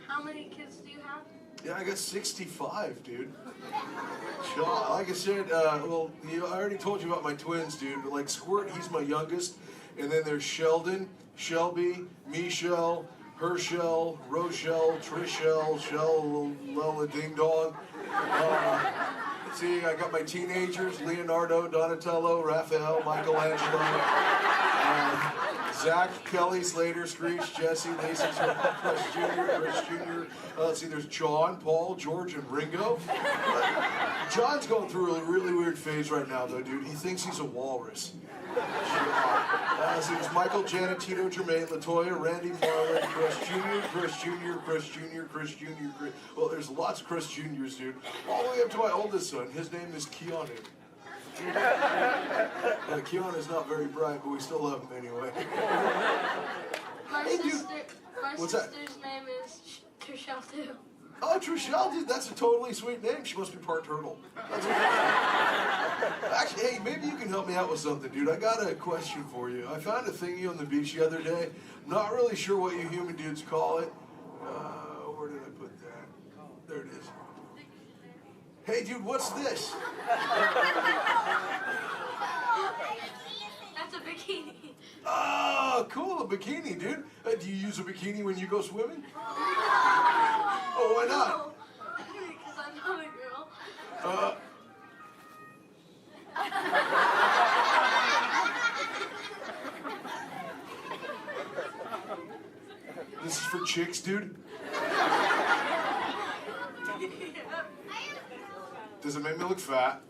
How many kids do you have? Yeah, I got 65, dude. John, like I said, well, I already told you about my twins, dude. Like Squirt, he's my youngest. And then there's Sheldon, Shelby, Michelle, Herschel, Rochelle, Trishelle, Shell, Lella Ding Dong. See, I got my teenagers, Leonardo, Donatello, Raphael, Michelangelo, Zach, Kelly, Slater, Screech, Jesse, Lacey, Chris Jr. Let's see, there's John, Paul, George, and Ringo. John's going through a really weird phase right now, though, dude. He thinks he's a walrus. So there's Michael, Janet, Tito, Jermaine, LaToya, Randy, Marlon, Chris Jr., Chris Jr., Chris Jr., Chris Jr., Chris... Well, there's lots of Chris Jr.'s, dude. All the way up to my oldest son. His name is Keanu. Keanu's not very bright, but we still love him anyway. My What's that? sister's name is Trishelle too. Oh, Trishelle, dude, that's a totally sweet name. She must be part turtle. That's Actually, hey, maybe you can help me out with something, dude. I got a question for you. I found a thingy on the beach the other day. Not really sure what you human dudes call it. Where did I put that? There it is. Hey, dude, what's this? That's a bikini. Oh, cool, a bikini, dude. Do you use a bikini when you go swimming? Oh, why not? Because I'm not a girl. This is for chicks, dude? Does it make me look fat?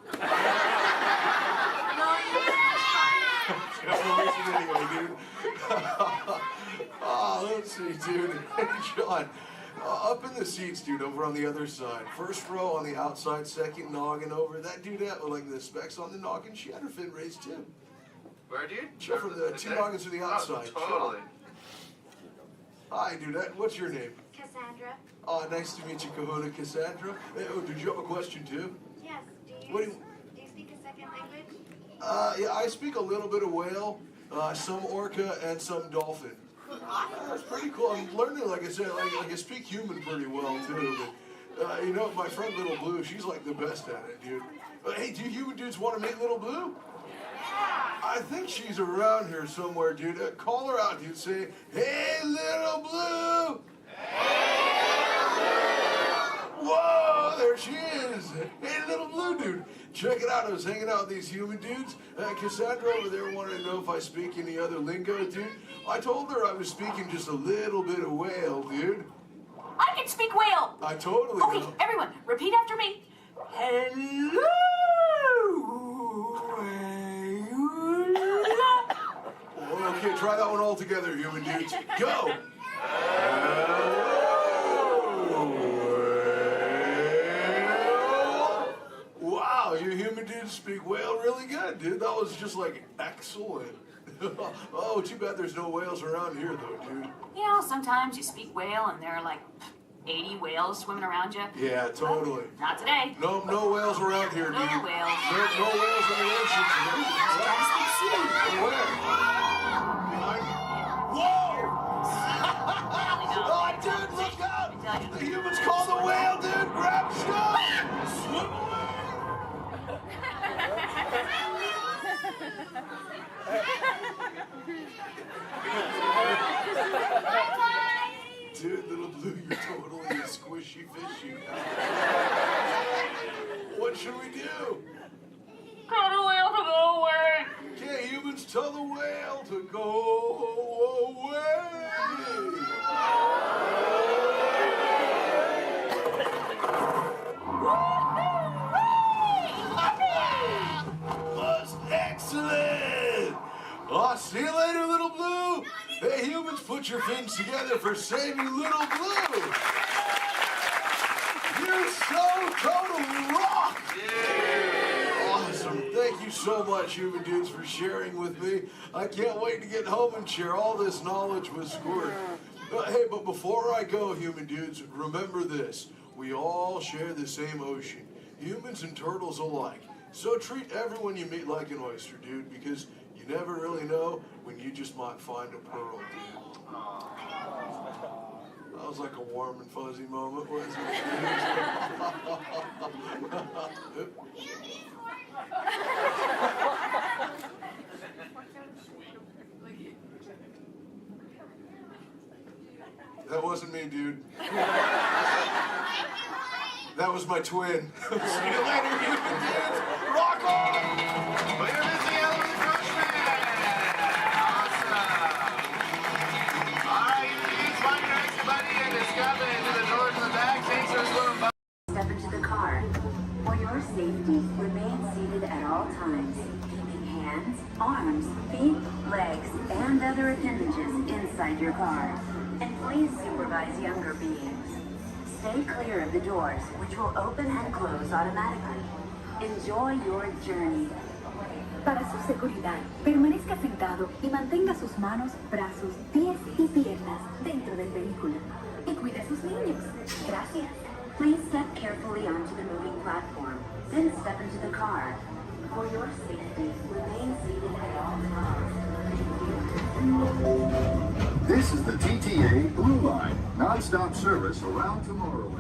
Anyway, dude. Oh, let's see, dude. Hey, John. Up in the seats, dude, over on the other side. First row on the outside, second noggin over. That dudette with like the specs on the noggin, she had her fin raised too. Where, dude? She from the two noggins to the outside. Oh, totally. Hi, dudette. What's your name? Cassandra. Oh, nice to meet you, Kahuna Cassandra. Hey, oh, did you have a question too? Yes. Do you speak a second language? Yeah, I speak a little bit of whale, some orca, and some dolphin. That's pretty cool. I'm learning, like I said, like I speak human pretty well too. You know, my friend Little Blue, she's like the best at it, dude. Hey, do you dudes want to meet Little Blue? I think she's around here somewhere, dude. Call her out, dude. Say, hey, Little Blue! Whoa, there she is. Hey, Little Blue, dude. Check it out. I was hanging out with these human dudes. Cassandra over there wanted to know if I speak any other lingo, dude. I told her I was speaking just a little bit of whale, dude. I can speak whale. I totally Okay, know. everyone, repeat after me. Hello. Okay, try that one all together, human dudes. Go! Wow, you human dudes speak whale really good, dude. That was just like excellent. Oh, too bad there's no whales around here, though, dude. You know, sometimes you speak whale and there are like 80 whales swimming around you. Yeah, totally. Not today. No whales around here, dude. No whales. No whales in the ocean today. Where? Behind me? Whoa! Oh, dude, look out! The humans call the whale, dude! Grab stuff! Swim away! Dude, Little Blue, you're totally a squishy fishy. What should we do? Tell the whale to go away. Can't humans tell the whale to go away? Was excellent! Oh, see you later, Little Blue! Hey, humans, put your fins together for saving Little Blue! You so totally rock! Yeah. Awesome. Thank you so much, human dudes, for sharing with me. I can't wait to get home and share all this knowledge with Squirt. Hey, but before I go, human dudes, remember this. We all share the same ocean, humans and turtles alike. So treat everyone you meet like an oyster, dude, because you never really know when you just might find a pearl, dude. That was like a warm and fuzzy moment, wasn't it? That wasn't me, dude. That was my twin. See you later, human dudes. Rock on! Later, Missy Ellen Freshman. Awesome. All right, you dudes, find your exit buddy and escape into the doors in the back. Thanks for swimming by. Step into the car. For your safety, remain seated at all times, keeping hands, arms, feet, legs, and other appendages inside your car. And please supervise younger beings. Stay clear of the doors, which will open and close automatically. Enjoy your journey. Para su seguridad, permanezca sentado y mantenga sus manos, brazos, pies y piernas dentro del vehículo. Y cuide a sus niños. Gracias. Please step carefully onto the moving platform, then step into the car. For your safety, remain seated at all times. This is the TTA Blue Line, non-stop service around Tomorrowland.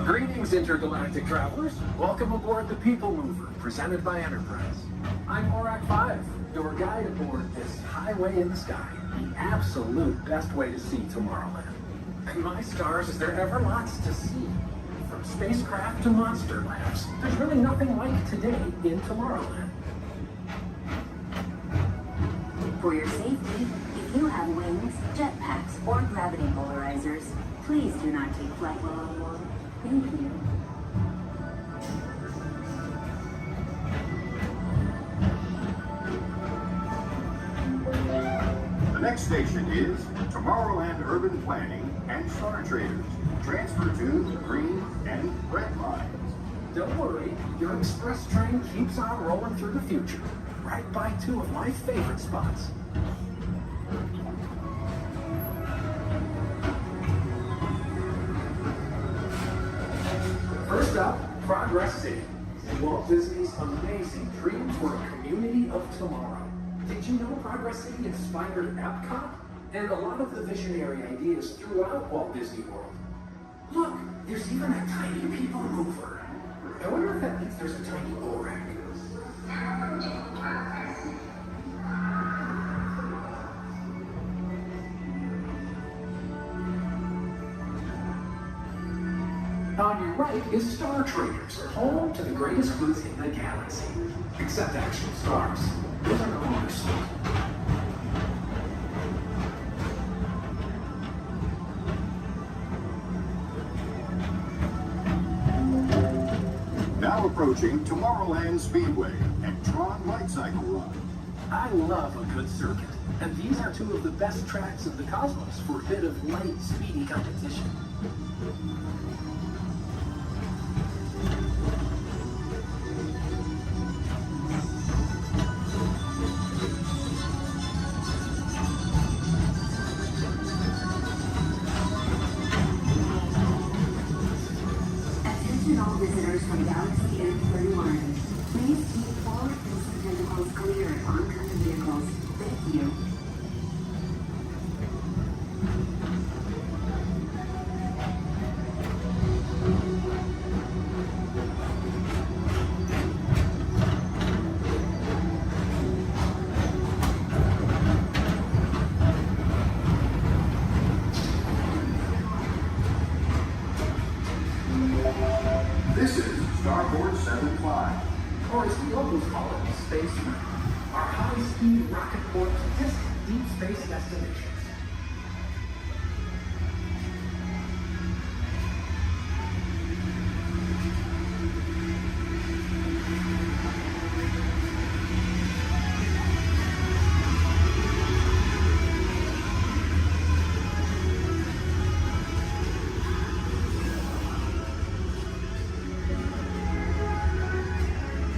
Greetings, intergalactic travelers. Welcome aboard the People Mover, presented by Enterprise. I'm Orak 5, your guide aboard this highway in the sky, the absolute best way to see Tomorrowland. And my stars, is there ever lots to see? From spacecraft to monster labs, there's really nothing like today in Tomorrowland. For your safety, if you have wings, jetpacks, or gravity polarizers, please do not take flight while on board. Thank you. The next station is Tomorrowland Urban Planning and Star Traders. Transfer to the green and red lines. Don't worry, your express train keeps on rolling through the future, right by two of my favorite spots. First up, Progress City. Walt Disney's amazing dreams for a community of tomorrow. Did you know Progress City inspired Epcot? And a lot of the visionary ideas throughout Walt Disney World. Look, there's even a tiny people mover. I wonder if that means there's a tiny ORAC. On your right is Star Traders, home to the greatest foods in the galaxy. Except actual stars. Those are no longer sweet. Now approaching Tomorrowland Speedway and Tron Light Cycle Run. I love a good circuit, and these are two of the best tracks in the cosmos for a bit of light, speedy competition. Attention all visitors from Galaxy M31. Please keep forward-facing tentacles clear of oncoming vehicles. Thank you. This is Starboard 75. Or as we always call it, Space Mountain. Our high-speed rocket port to distant deep space destinations.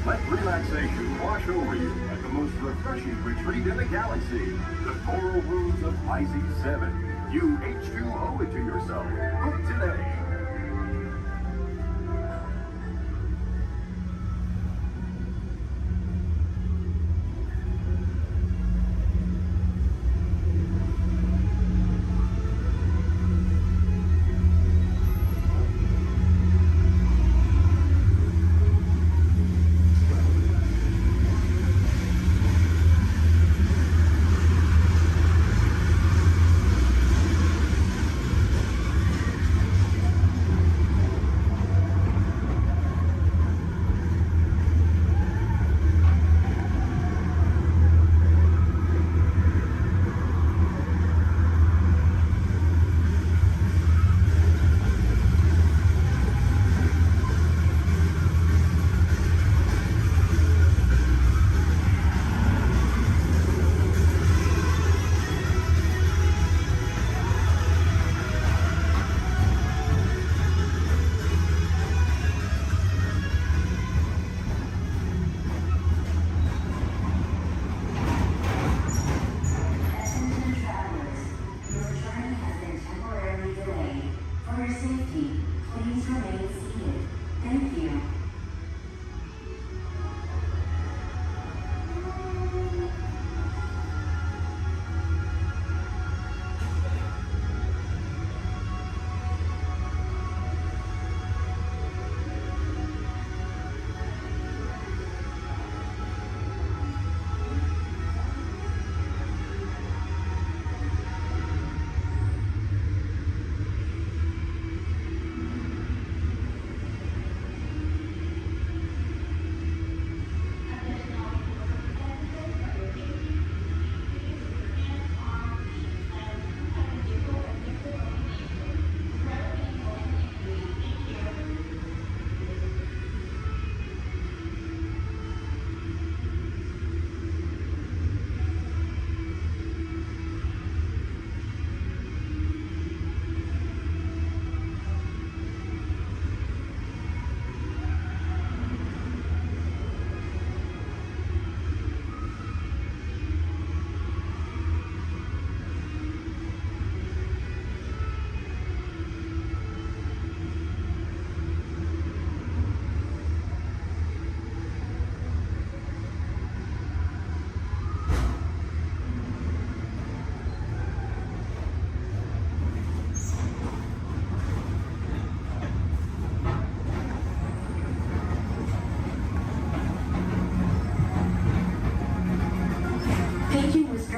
Let relaxation wash over you at the most refreshing retreat in the galaxy, the coral rooms of Pisces 7. You H2O it to yourself. Book today.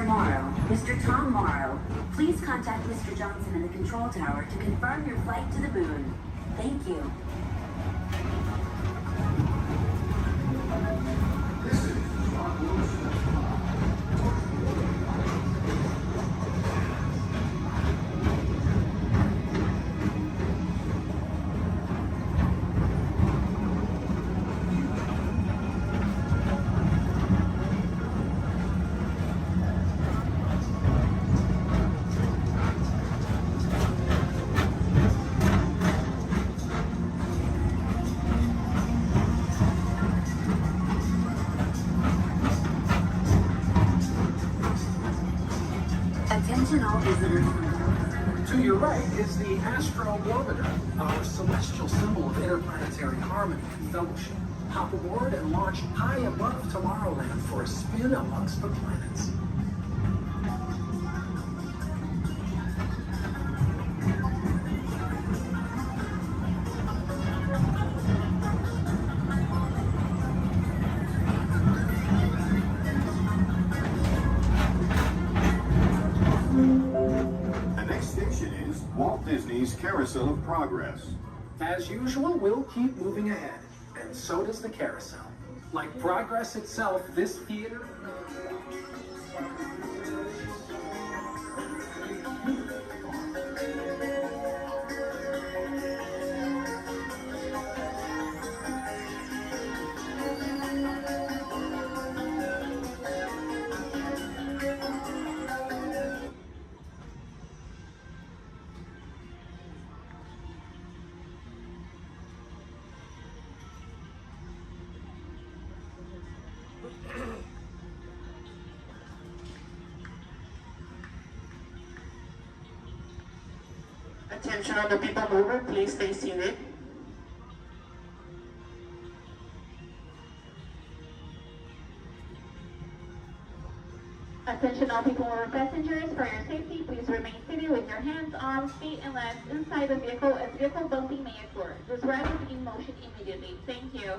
Mr. Morrow, Mr. Tom Morrow, please contact Mr. Johnson in the control tower to confirm your flight to the moon. Thank you. Attention all visitors. To your right is the Astrobarometer, our celestial symbol of interplanetary harmony and fellowship. Hop aboard and launch high above Tomorrowland for a spin amongst the planets. The next station is Walt Disney's Carousel of Progress. As usual, we'll keep moving ahead, and so does the carousel. Like progress itself, this theater... Attention on the people mover, please stay seated. Attention all people mover passengers, for your safety, please remain seated with your hands, arms, feet, and legs inside the vehicle as vehicle bumping may occur. This ride will be in motion immediately. Thank you.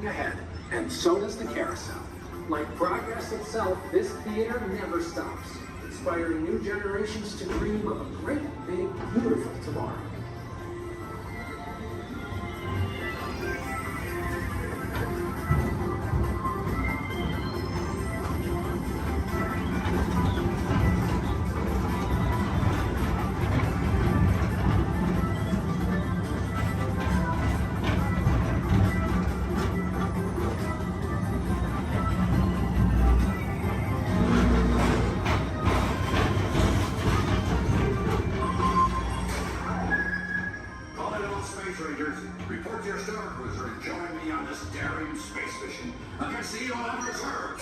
ahead, and so does the carousel. Like progress itself, this theater never stops, inspiring new generations to dream of a great, big, beautiful tomorrow. Report to your star cruiser and join me on this daring space mission. I can see you on return.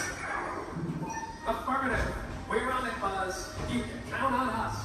Affirmative. We're on it, Buzz. You can count on us.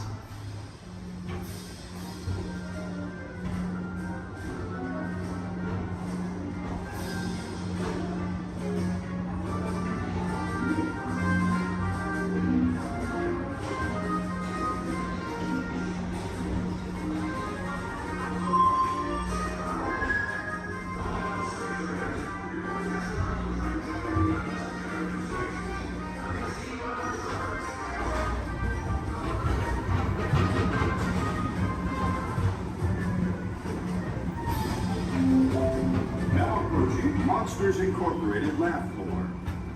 Now approaching Monsters Incorporated laugh floor.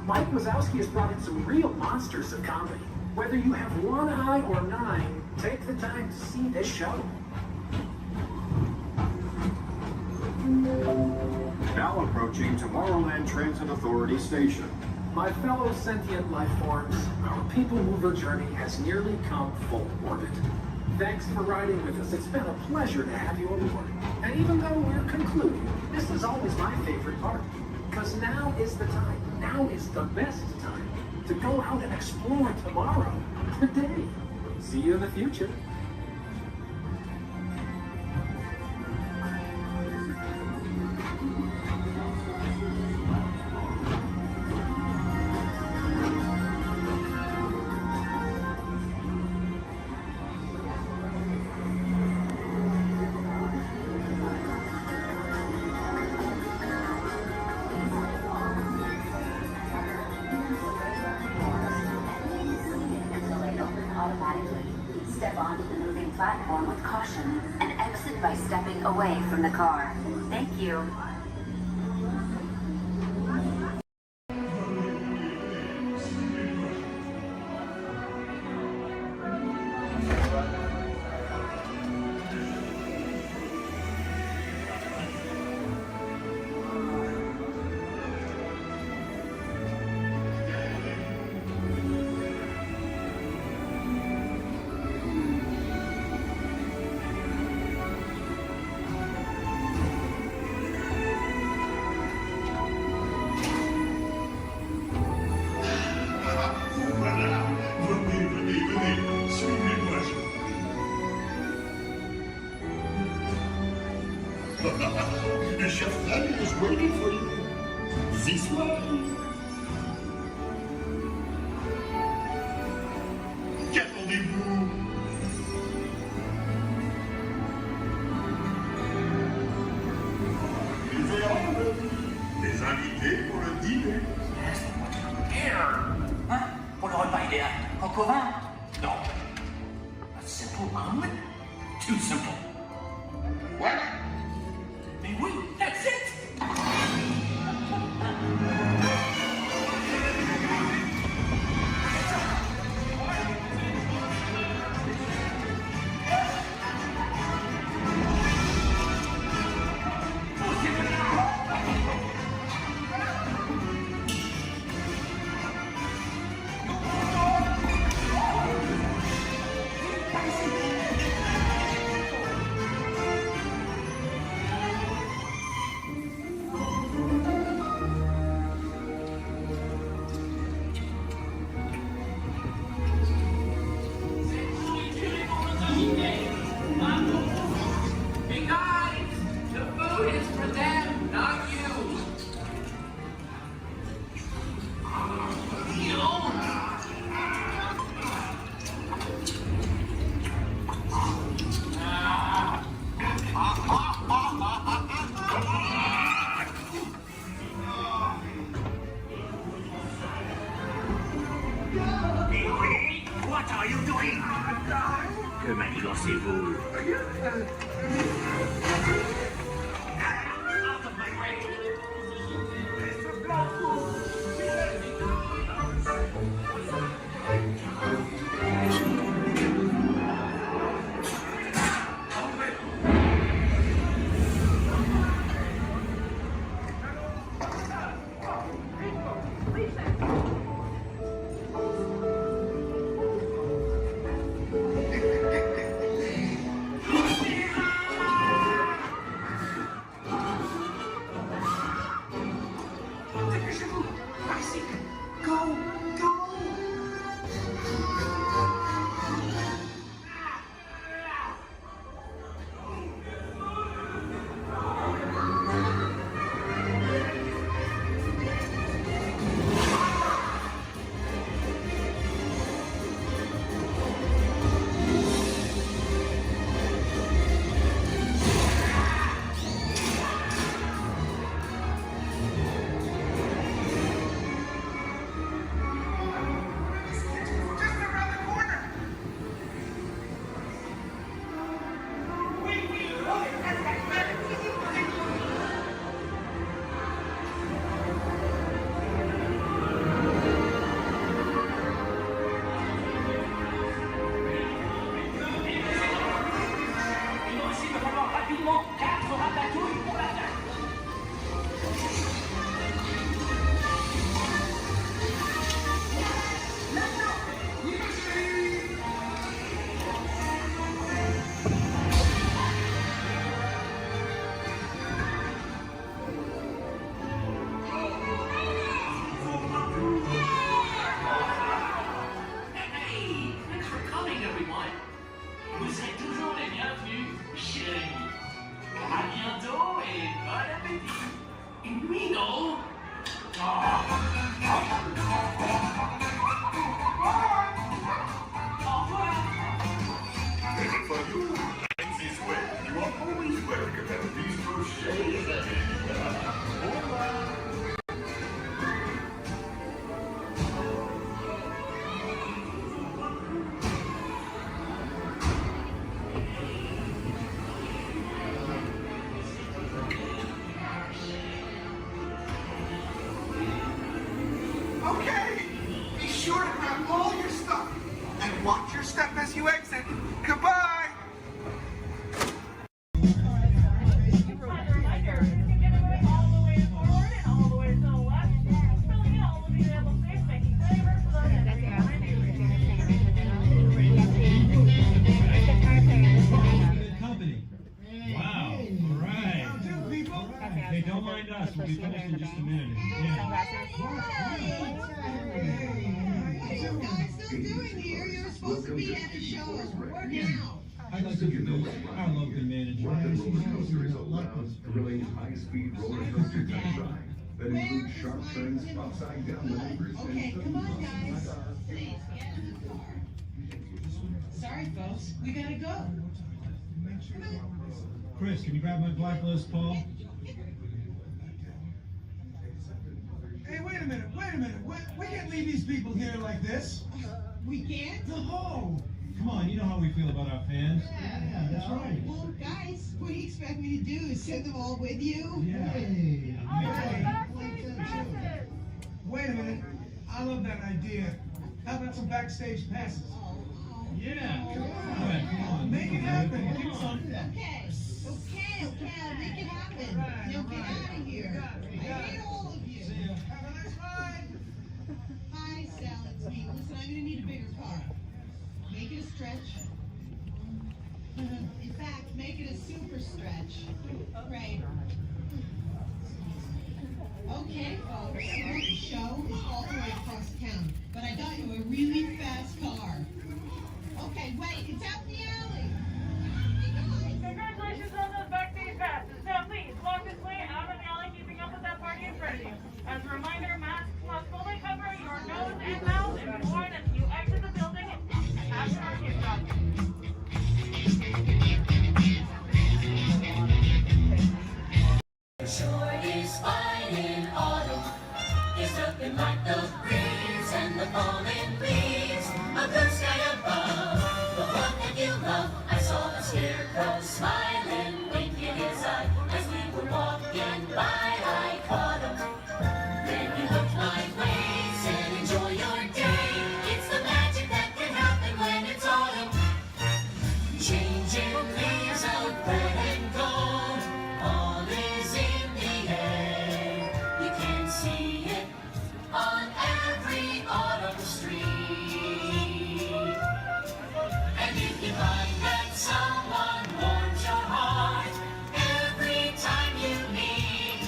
Mike Wazowski has brought in some real monsters of comedy. Whether you have one eye or 9, take the time to see this show. Now approaching Tomorrowland Transit Authority Station. My fellow sentient life forms, our people mover journey has nearly come full orbit. Thanks for riding with us. It's been a pleasure to have you aboard. And even though we're concluding, this is always my favorite part. Because now is the time, now is the best time to go out and explore tomorrow, today. See you in the future. Step onto the moving platform with caution and exit by stepping away from the car. Thank you. The chef is waiting for you. This way. Qu'attendez-vous? Des invités pour le dîner. Hein? Pour le repas idéal. Coq au vin? Non. A simple omelet? Too simple. What? Mais oui, that's it! What are you doing? Que manigancez-vous? Out of my way! Okay, be sure to grab all your stuff and watch your step as you exit. Goodbye. Company. Wow. All right. Hey, don't mind us. We'll be finished in just a minute. Yeah. What are you guys still doing here? You're supposed to be at the show. Where now? I'd like to introduce our local manager. Thrilling high-speed roller coaster test ride that includes sharp turns, upside down maneuvers, Okay, come on, guys. Please, get in the car. Sorry, folks. We gotta go. Chris, can you grab my black list, Paul? Hey, wait a minute. We can't leave these people here like this. We can't? No! Come on, you know how we feel about our fans. Yeah, that's right. Well, guys, what do you expect me to do? Is send them all with you? Yeah. Wait a minute. I love that idea. How about some backstage passes? Yeah. Come on. Make it happen. Come on. Okay, I'll make it happen. Now get out of here. I hate all of you. Have a nice ride. Hi, Sal, it's me. Listen, I'm gonna need a bigger car. Make it a stretch. In fact, make it a super stretch. Right. Okay, folks, the show is all the way across town, but I got you a really fast car. Okay, wait, it's out in the alley. Congratulations on those backstage passes. Now please, walk this way out of the alley, keeping up with that party in front of you. As a reminder, masks must fully cover your nose and mouth and be worn as you exit the building after our kickoff. Sure is fine in autumn. It's looking like the breeze and the falling leaves. A blue sky above, the one that you love. I saw a scarecrow smiling, winking his eye as we were walking by. I caught him. Then he looked my way, said, "Enjoy your day." It's the magic that can happen when it's autumn. Changing leaves of red and gold, all is in the air. You can see it on every autumn street. And if you find that someone warms your heart every time you meet,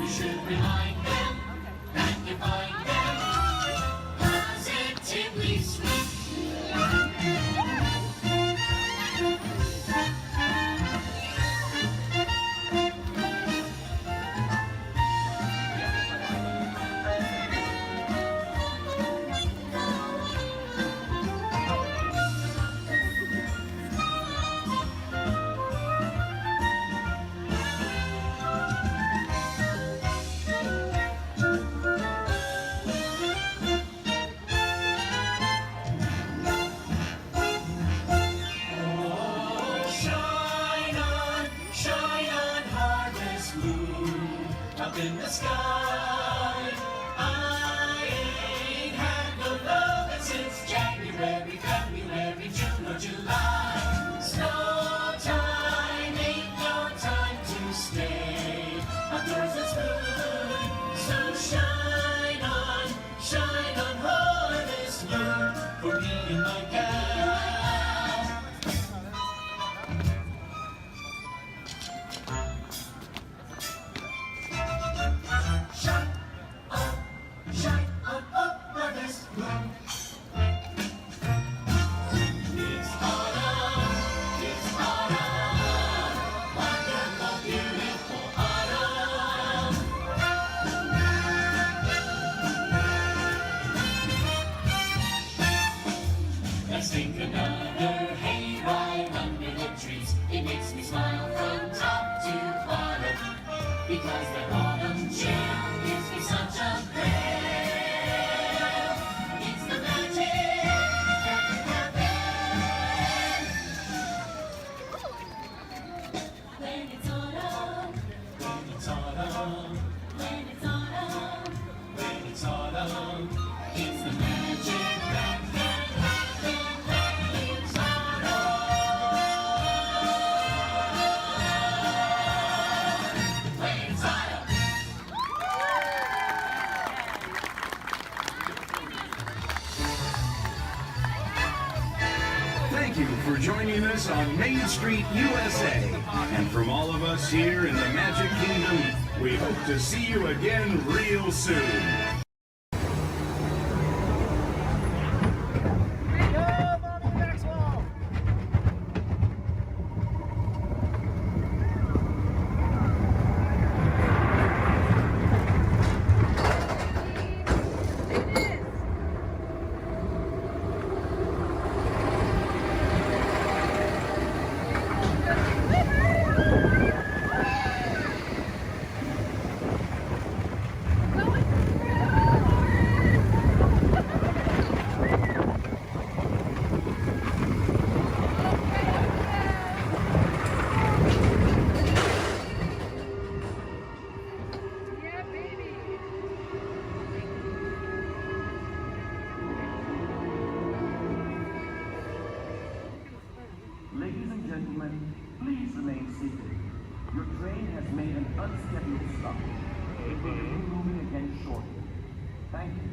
you should remind them that you find them positively sweet. Shine on, harvest moon, up in the sky. I ain't had no lovin' since January, February, June or July. Snow time ain't no time to stay. Outdoors it's good, so shine on harvest moon for me and my gal. Shine it's autumn, when it's autumn, when it's autumn, it's the magic that can happen when it's autumn. When it's autumn. Thank you for joining us on Main Street, USA. And from all of us here in the Magic Kingdom, we hope to see you again real soon. Ladies and gentlemen, please remain seated. Your train has made an unscheduled stop. It will be moving again shortly. Thank you.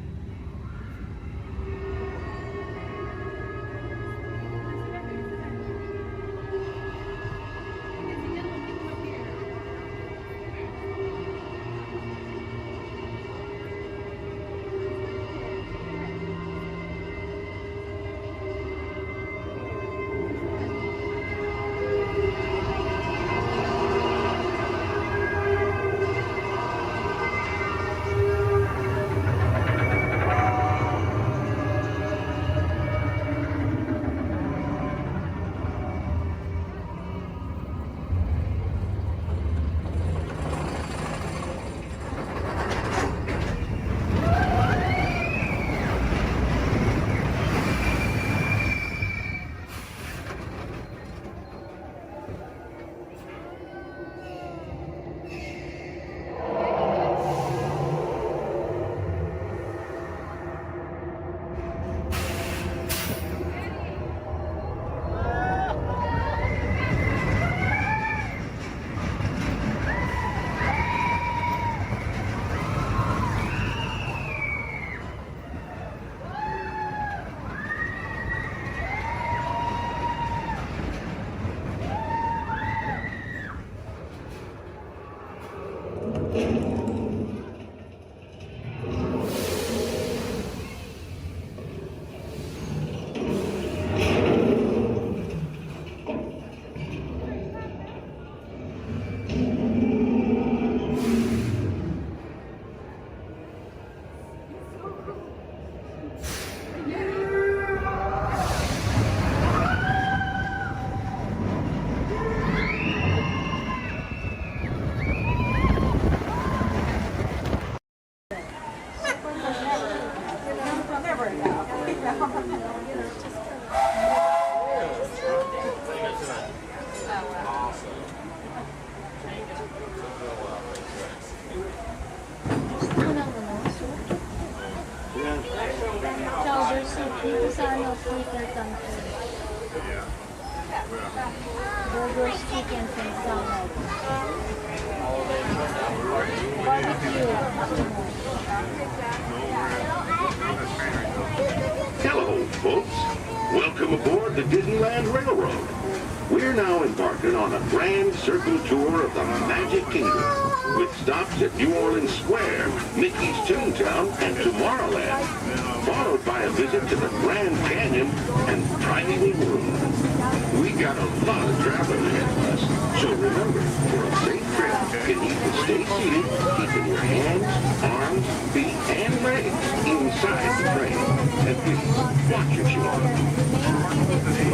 Burgers, chicken, and salad. Barbecue. Hello, folks. Welcome aboard the Disneyland Railroad. We're now embarking on a grand circle tour of the Magic Kingdom, with stops at New Orleans Square, Mickey's Toontown, and Tomorrowland, followed by a visit to the Grand Canyon and Tiny World. We got a lot of traveling ahead of us, so remember, for a safe trip, you need to stay seated, keeping your hands, arms, feet, and legs inside the train. And please, watch your shoulder.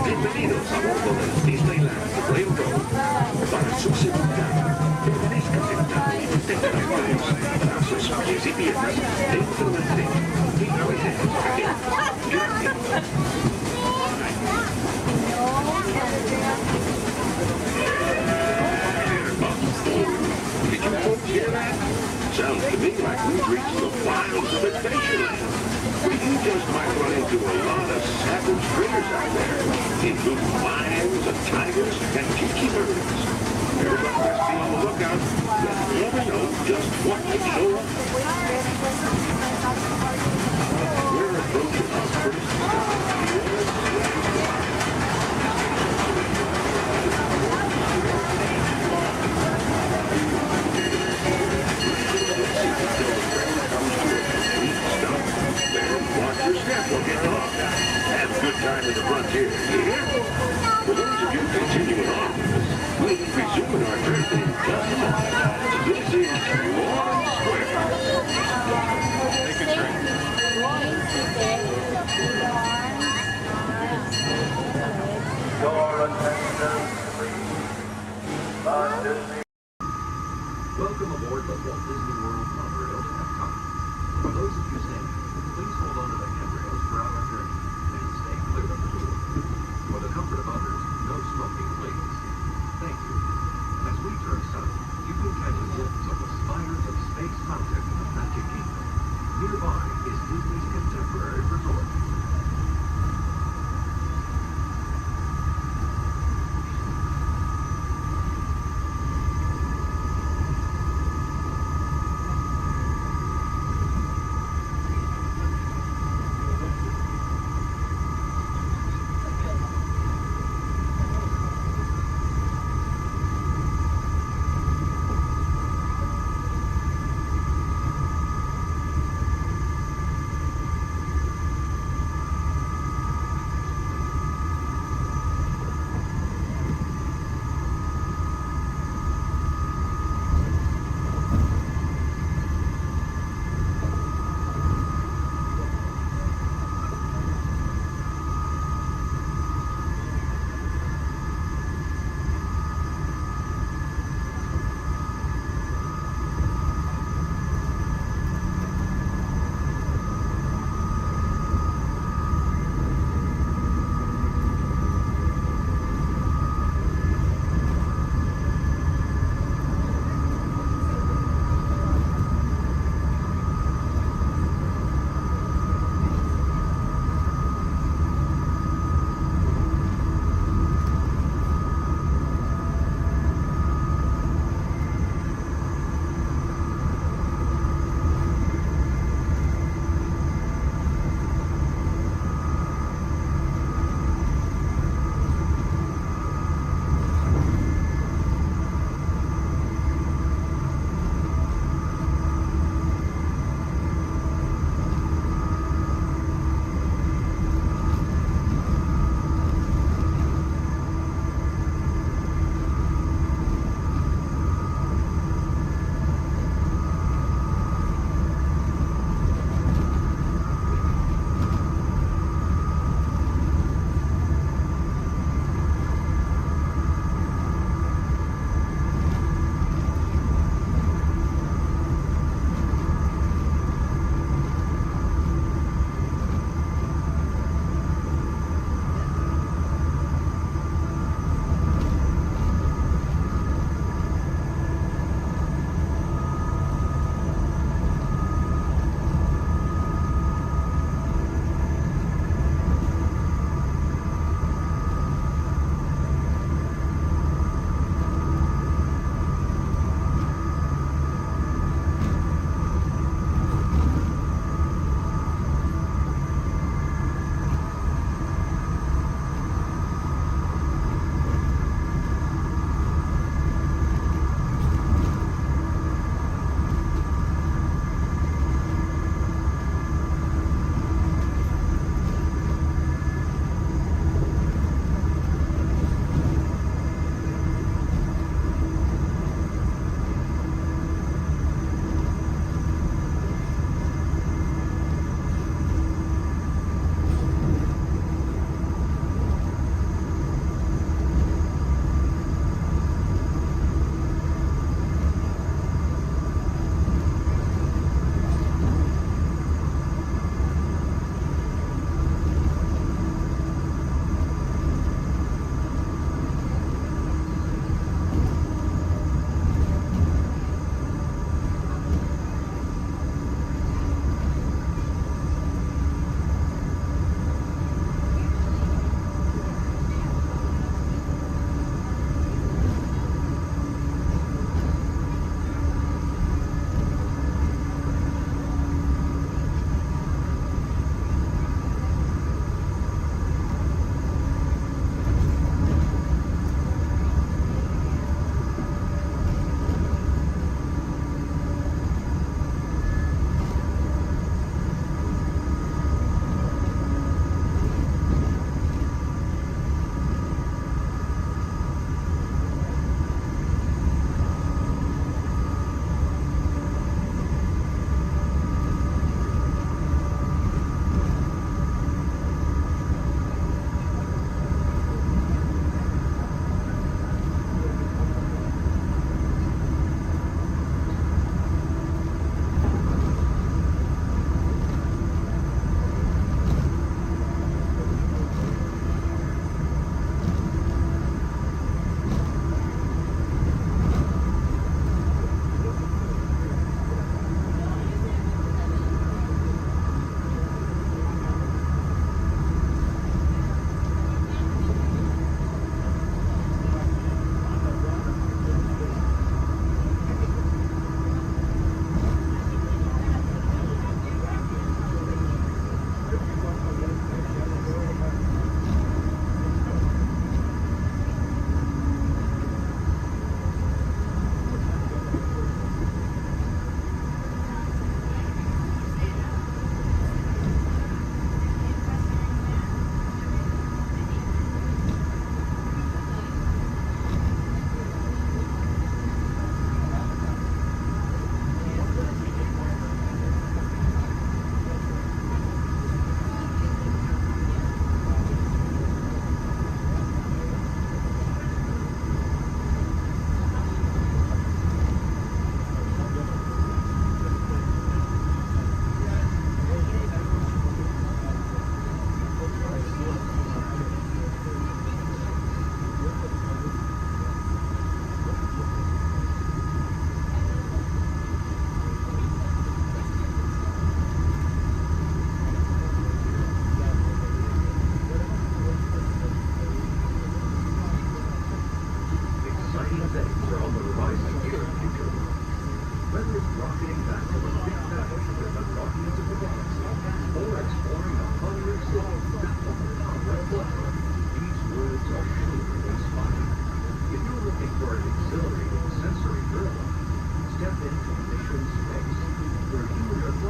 Bienvenidos a bordo del Disneyland Railroad. Para su seguridad, permanezca sentado y mantenga las manos, brazos, pies y piernas dentro del tren. Y puede gracias. Did you folks Hear that? Sounds to me like we've reached the wilds of Adventureland. We just might run into a lot of savage critters out there, including lions and tigers and tiki birds. Everybody must be on the lookout. You never know just what could show up. We're approaching our first watch your step, we'll get off. Have a good time in the frontier, yeah? For those of you continuing on, we'll be resuming our trip in just a moment. This is Warren Square. Take a drink. Your attention, please. Welcome aboard the Walt Disney World monorail to Epcot. For those of you staying, please hold on to the handrails throughout our journey and stay clear of the door. For the comfort of others, no smoking, please. Thank you. As we turn south, you can catch a glimpse of the spires of Space Mountain in the Magic Kingdom. Nearby is Disney's contemporary resort.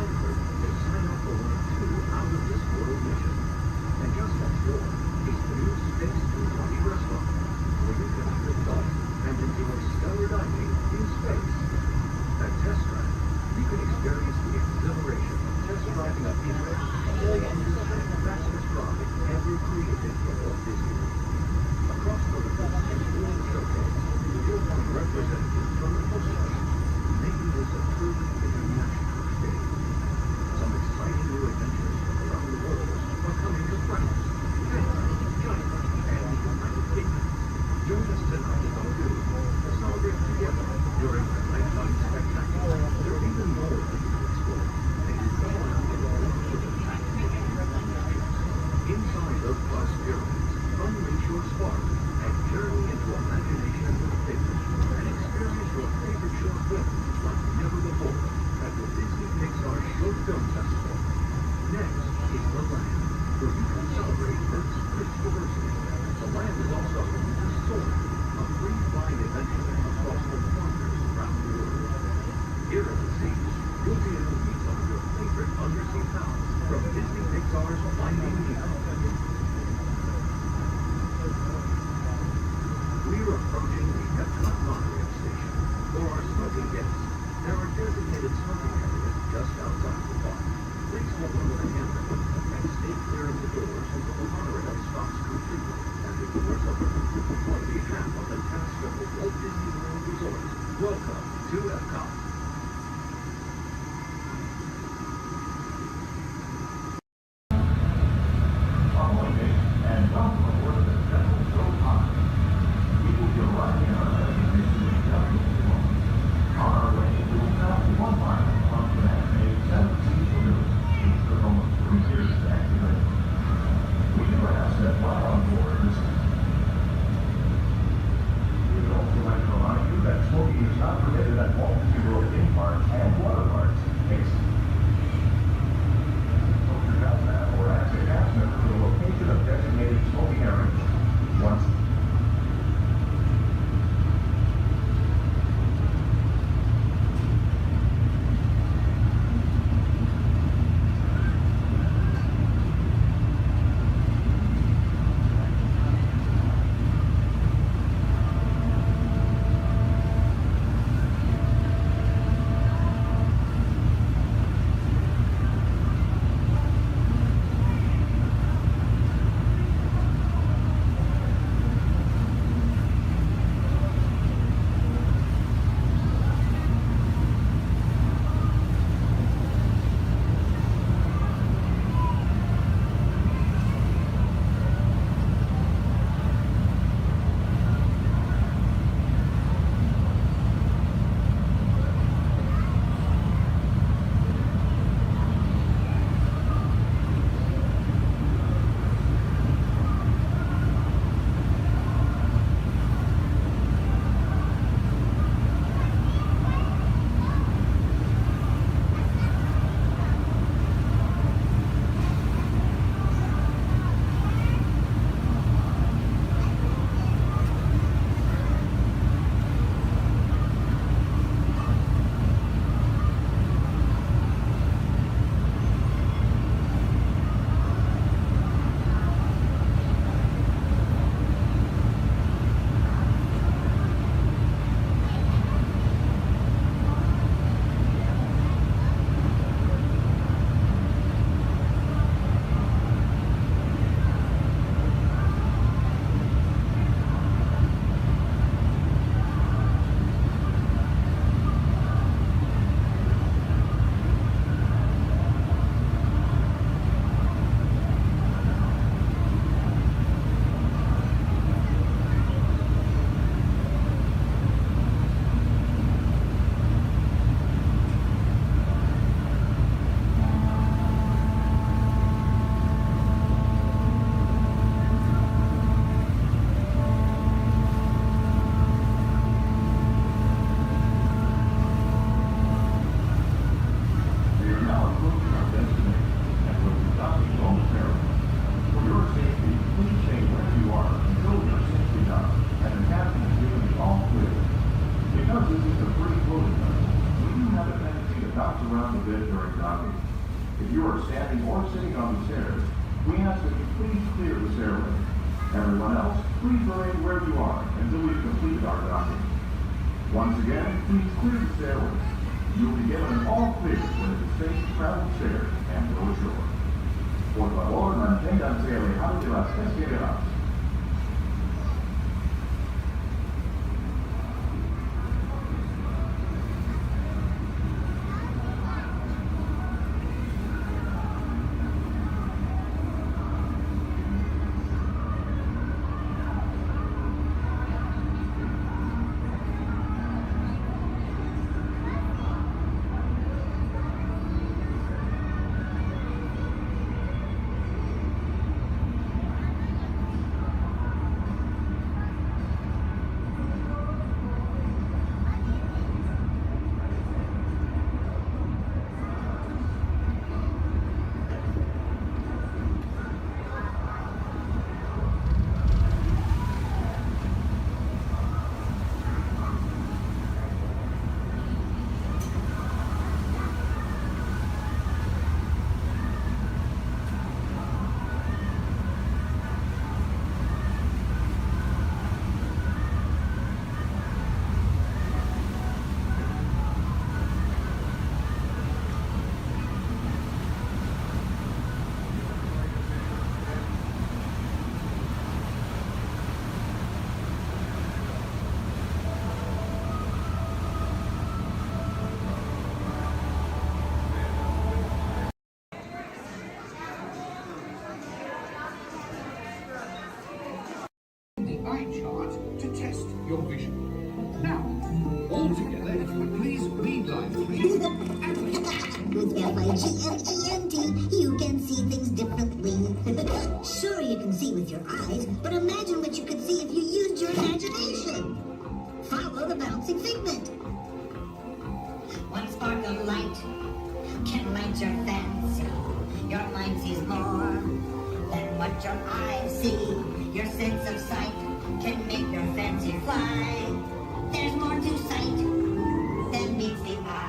comfort, they sign up for one of 2 out-of-this-world missions. And just next door is the new Space to Lunch restaurant, where you can eat adult and enjoy stellar dining in space. At Test Drive, you can experience the exhilaration of test driving a vehicle all on this fastest ride ever created for Walt Disney. Across the river is World Showcase, you'll find representatives from the Postal, making this a truly international stage. Some exciting new adventures from around the world are coming to France, Canada, China, and the United Kingdom. Join us tonight at the Louvre to celebrate together during the nighttime spectacular. There's even more that you can explore, and you can find in the launch of the inside those glass pyramids, unleash your spark and journey into imagination with pictures and experience your favorite short films like never before at the Disney Pixar Short Film Festival. Next is the Land, where you can celebrate Earth's rich diversity. The Land is also home to Soar, a free flying adventure across the wonders around the world. Here at the seas, you'll be able to meet some of your favorite undersea pals from Disney Pixar's Finding Nemo. We're approaching the Epcot monorail station. For our smoking guests, there are designated smoking areas just outside the park. Please hold on to the handrail and stay clear of the doors until the monorail stops completely and the doors open. On behalf of the cast of the Walt Disney World Resort, welcome to Epcot. On our way bounce around a bit during docking. If you are standing or sitting on the stairs, we ask that you please clear the stairway. Everyone else, please remain where you are until we've completed our docking. Once again, please clear the stairway. You will be given an all clear when it is safe to travel stairs and go ashore. Por favor, manténganse alejados de las escaleras. To test your vision. Now, all together, if you would please read line 3. With F-I-G-N-E-N-T, you can see things differently. Sure, you can see with your eyes, but imagine what you could see if you used your imagination. Follow the bouncing figment. One spark of light can light your fancy. Your mind sees more than what your eyes see. Your sense of sight can make your fancy fly. There's more to sight than meets the eye.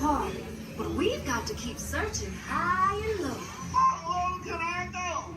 park, but we've got to keep searching high and low. How low can I go?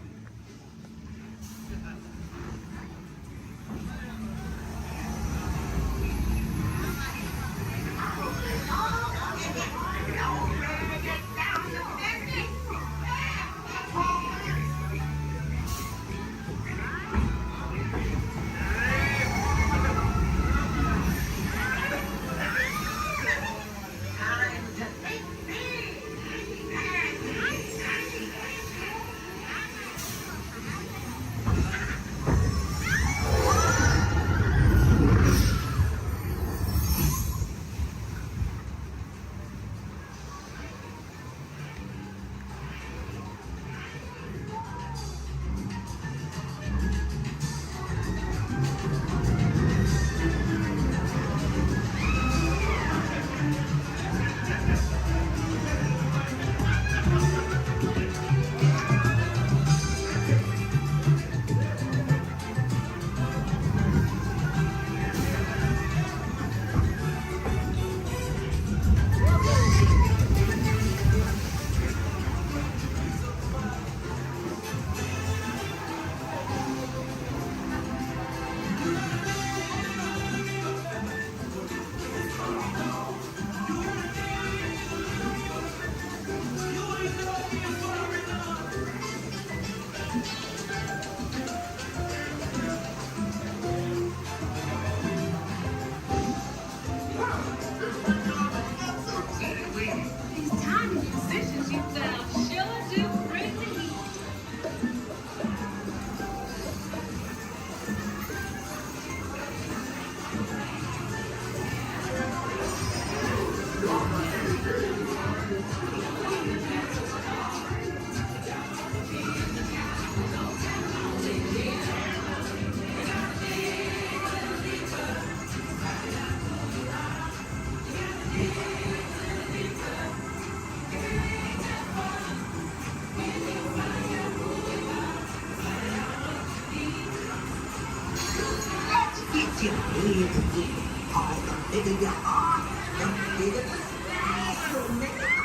These tiny musicians you found sure do bring the heat. Get your hands in, Paul. The bigger your heart, the bigger the smile now.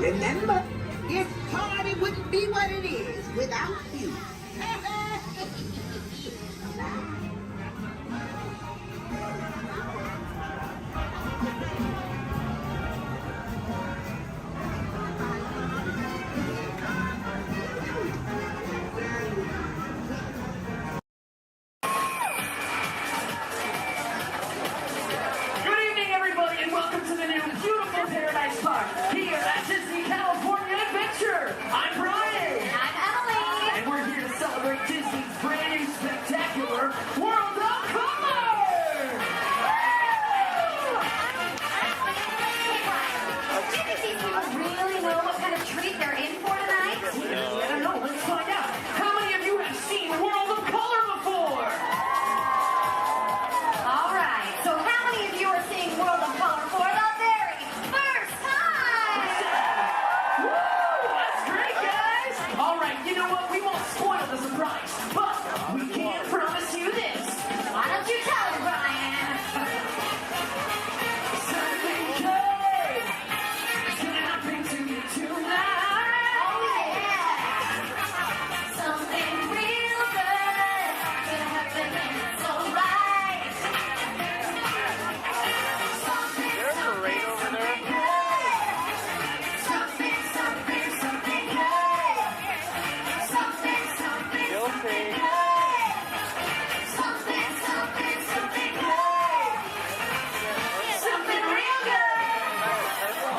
Remember, this party wouldn't be what it is without you. Good evening, everybody, and welcome to the new beautiful Paradise Park here at Disney California Adventure. I'm Brian. And I'm Emily. And we're here to celebrate Disney's brand new spectacular World of Color. Do you think these people really know what kind of treat they're in for tonight? I don't know. Let's find out. How many of you have seen World of Color before? All right, so how many of you are seeing World of Color for the very first time? Woo! That's great, guys. All right, you know what? We won't spoil the surprise, but we can promise you this. Why don't you tell him, Brian? Something good is gonna happen to you tonight. Oh, yeah. Something real good gonna happen and it's so right. Something, something, something good. Something, something, something good. Something, something, something good. Something, something, something good. Something real good.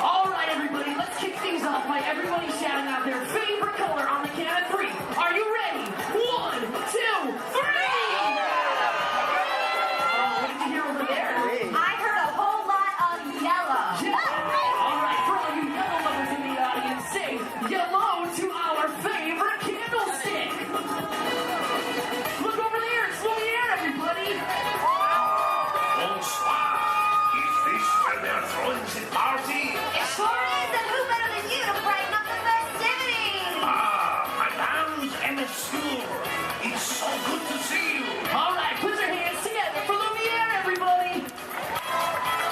All right, everybody, let's kick things off by everybody shouting out their favorite color on the count of three. Are you ready? 1, 2, 3! Oh, what did you hear over there? I heard a whole lot of yellow. All right, for all you yellow lovers in the audience, say yellow to our favorite candlestick. Look over there, it's in the air, everybody. Bonsoir. Is this where they're throwing the party? It sure is, and who better than you to brighten up the festivities? Madame and Monsieur, it's so good to see you. All right, put your hands together for Lumiere, everybody.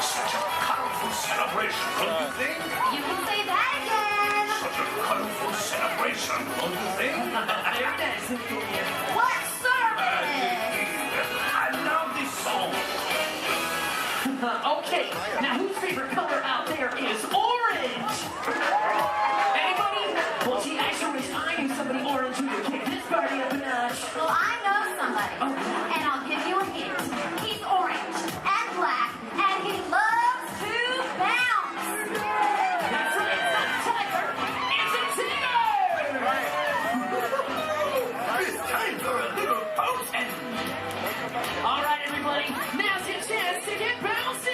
Such a colorful celebration, don't you think? You can say that again. Such a colorful celebration, don't you think? Very nice, Lumiere. What service? I love this song. Okay, now whose favorite color out there is orange? Anybody? Well, gee, I sure wish I knew somebody orange who could kick this party up a notch. Well, I know somebody, and I'll give you a hint. He's orange and black, and he loves to bounce. That's right, it's not Tiger, it's a Tigger! It's time for a little bouncing. All right, everybody, now's your chance to get bouncing!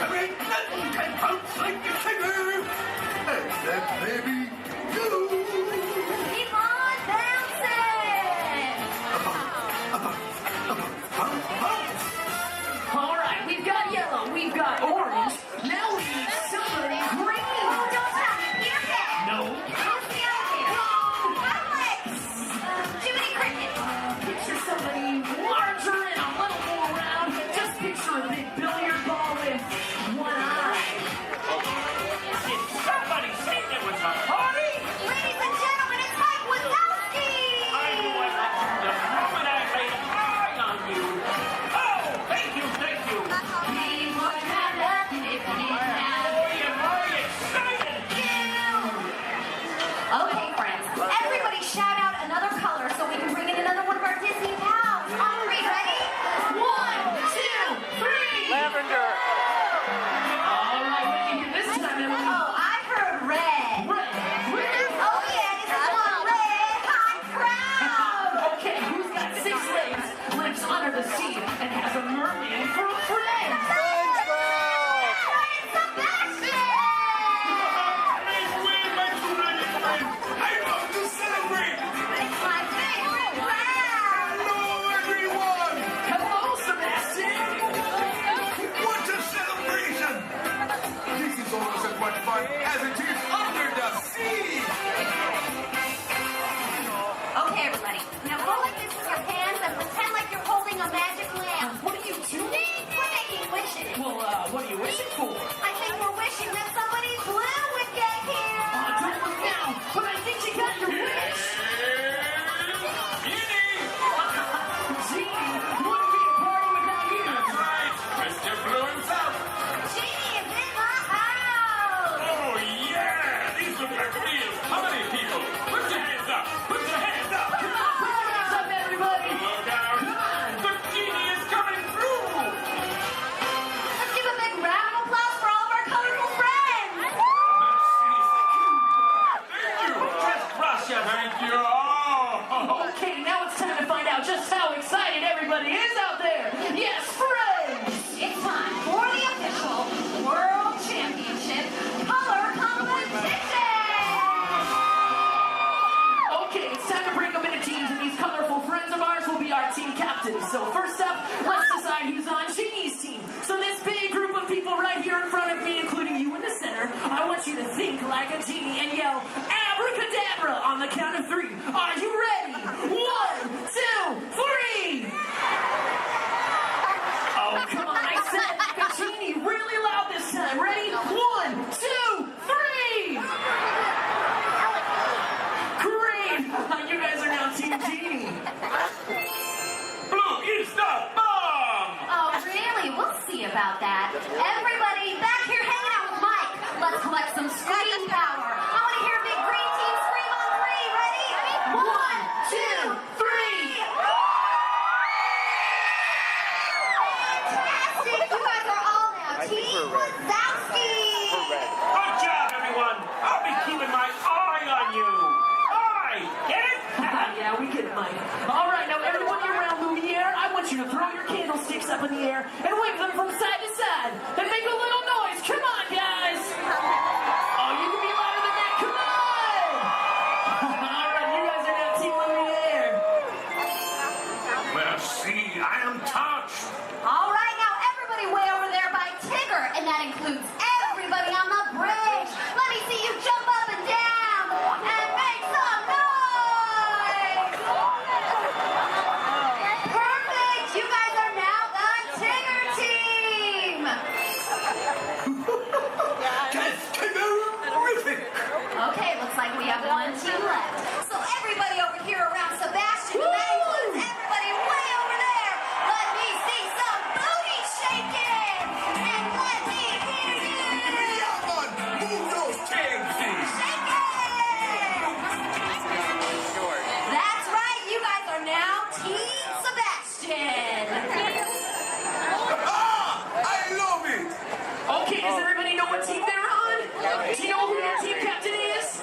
There ain't nothing can bounce like the Tigger. Except maybe you. Keep on bouncing. All right, we've got yellow, we've got orange, now we need somebody green! Oh, don't stop. Peter Pan. No. Who's the other kid? Alex. Jiminy Cricket. Picture somebody larger and a little more round. Just picture a big billiard ball with one eye. Did somebody say there was a party? Ladies and gentlemen, it's Mike Wazowski. I knew I liked you the moment I laid an eye on you. Oh, thank you, thank you. He would have nothing if he didn't have Boy, am I excited. you. Okay, friends, everybody shout out another color so we can bring in another one of our Disney pals. On three, ready? 1, 2, 3! Lavender. All right, what do you hear this time, Emily? Oh, I heard red. Red. Oh yeah, this is one red hot crowd. Okay, who's got 6 legs, lives under the sea, and has a merman for a friend? Ryan Sebastian. Wait, my two-legged friend. I love to celebrate. It's my favorite crowd. Hello, everyone. Hello, Sebastian! What a celebration. This is almost as much fun as it is under the sea. Okay, everybody. Now go like this with your hands and pretend like you're holding a magic lamp. What are you doing? We're making wishes. Well, what are you wishing for? I think we're wishing that somebody's blue would get people right here in front of me, including you in the center, I want you to think like a genie and yell abracadabra on the count of 3. Are you ready? 1, 2, 3! Oh, come on, I said like a genie really loud this time. Ready? 1, 2, 3! Great! You guys are now Team Genie. Blue is the bomb! Oh, really? We'll see about that. Everybody back here hanging out with Mike. Let's collect some scream power. I want to hear a big green team scream on 3. Ready? 1, 2, 3. Fantastic! You guys are all now Team Wazowski. Good job, everyone! I'll be keeping my eye on you! Eye! Get it? Yeah, we get it, Mike. All right, now everyone around Lumiere, I want you to throw your candlesticks up in the air and wave them from side to side. And make a little noise. Come on, guys. Oh, you can be louder than that. Come on. All right, you guys are now Team Lumiere. Merci, I am touched! All right, now everybody way over there by Tigger, and that includes everybody on the bridge. Let me see you jump up and down and make some noise. Perfect. You guys are now the Tigger team. That's terrific! Okay, looks like we have one team left. So everybody over here around Sebastian, and that includes everybody way over there. Let me see some booty shaking, and let me hear you. Yeah, man! Move those tags! Shake it! That's right, you guys are now Team Sebastian. I love it! Okay, does everybody know what team they're on? Do you know who your team captain is?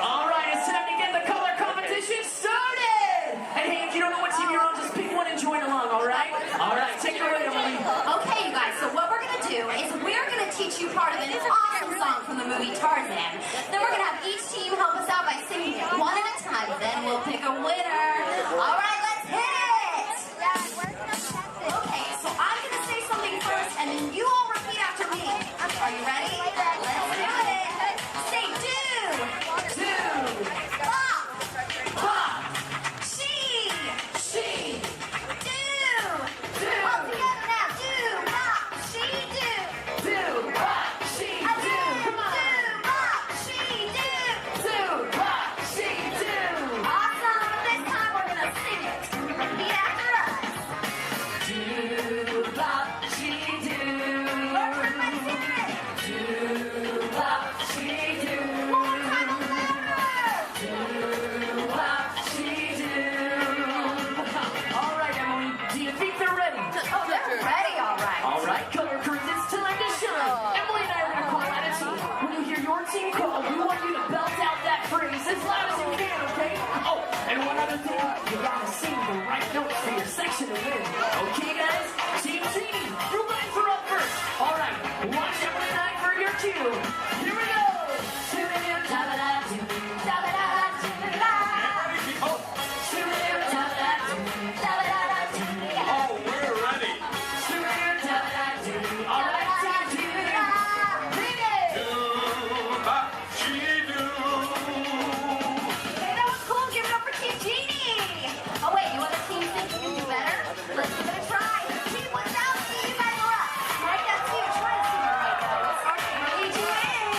All right, it's time to get the color competition started. And hey, if you don't know what team you're on, just pick one and join along, all right? All right, take it away, Emily. Okay, you guys, so what we're going to do is we're going to teach you part of an awesome song from the movie Tarzan. Then we're going to have each team help us out by singing it one at a time. Then we'll pick a winner. All right, let's hit it. Okay, so I'm going to say something first, and then you all repeat after me. Are you ready? Let's do it. Say do. Pop. Pop. She. She. Do. All together now. Do. Pop. She. Do. Do. Pop. She. Do. Come on. Do. Pop. She. Do. Do. Pop. She. Do. Awesome. This time we're gonna sing it. Repeat after us. Do. Pop. She. Do. Everybody sing it. Do. Pop. She. Do. One more time, a little louder. Do. Pop. She. Do. All right, Emily. Do you think they're ready? Oh, they're ready, all right. All right, color crews, it's time to shine. Emily and I are going to call out a team. When you hear your team call, we want you to belt out that phrase as loud as you can, okay? Oh, and one other thing, you got to sing the right notes for your section to win. Okay, guys? Team Genie, you guys are up first. All right, watch Emily and I for your cue. Here we go. Do-do-do-da-da-do, da-da-da-da-do-da. Oh, do-do-do-da-da-do, da-da-da-da-do. Oh, we're ready! Do-do-do-da-da-do. All right, Team Genie. Bring it. Hey, that was cool. Give it up for Team Genie. Oh, wait, you other teams think you can do better? Let's give it a try. Team Wazowski, you guys are up. Right, that's you. Try to sing the right notes. 3, 2, and...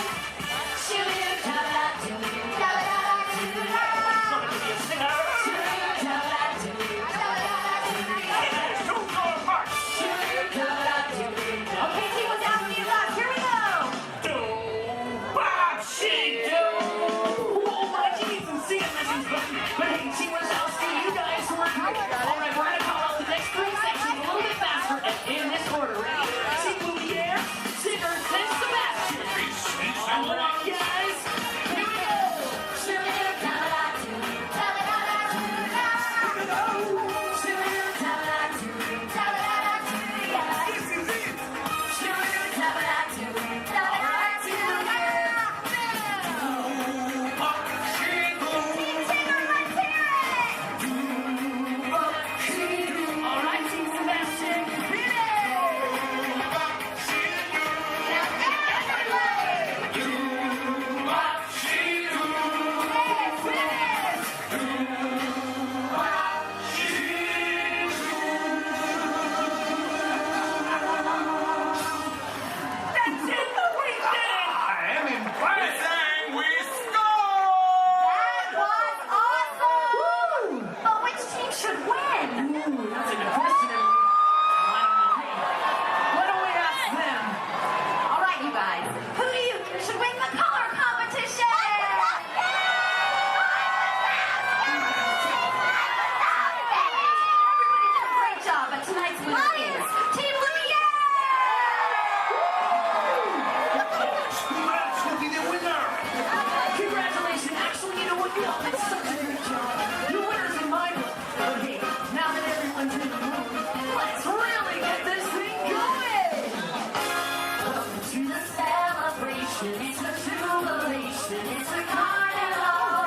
celebration, it's a jubilation, it's a carnival.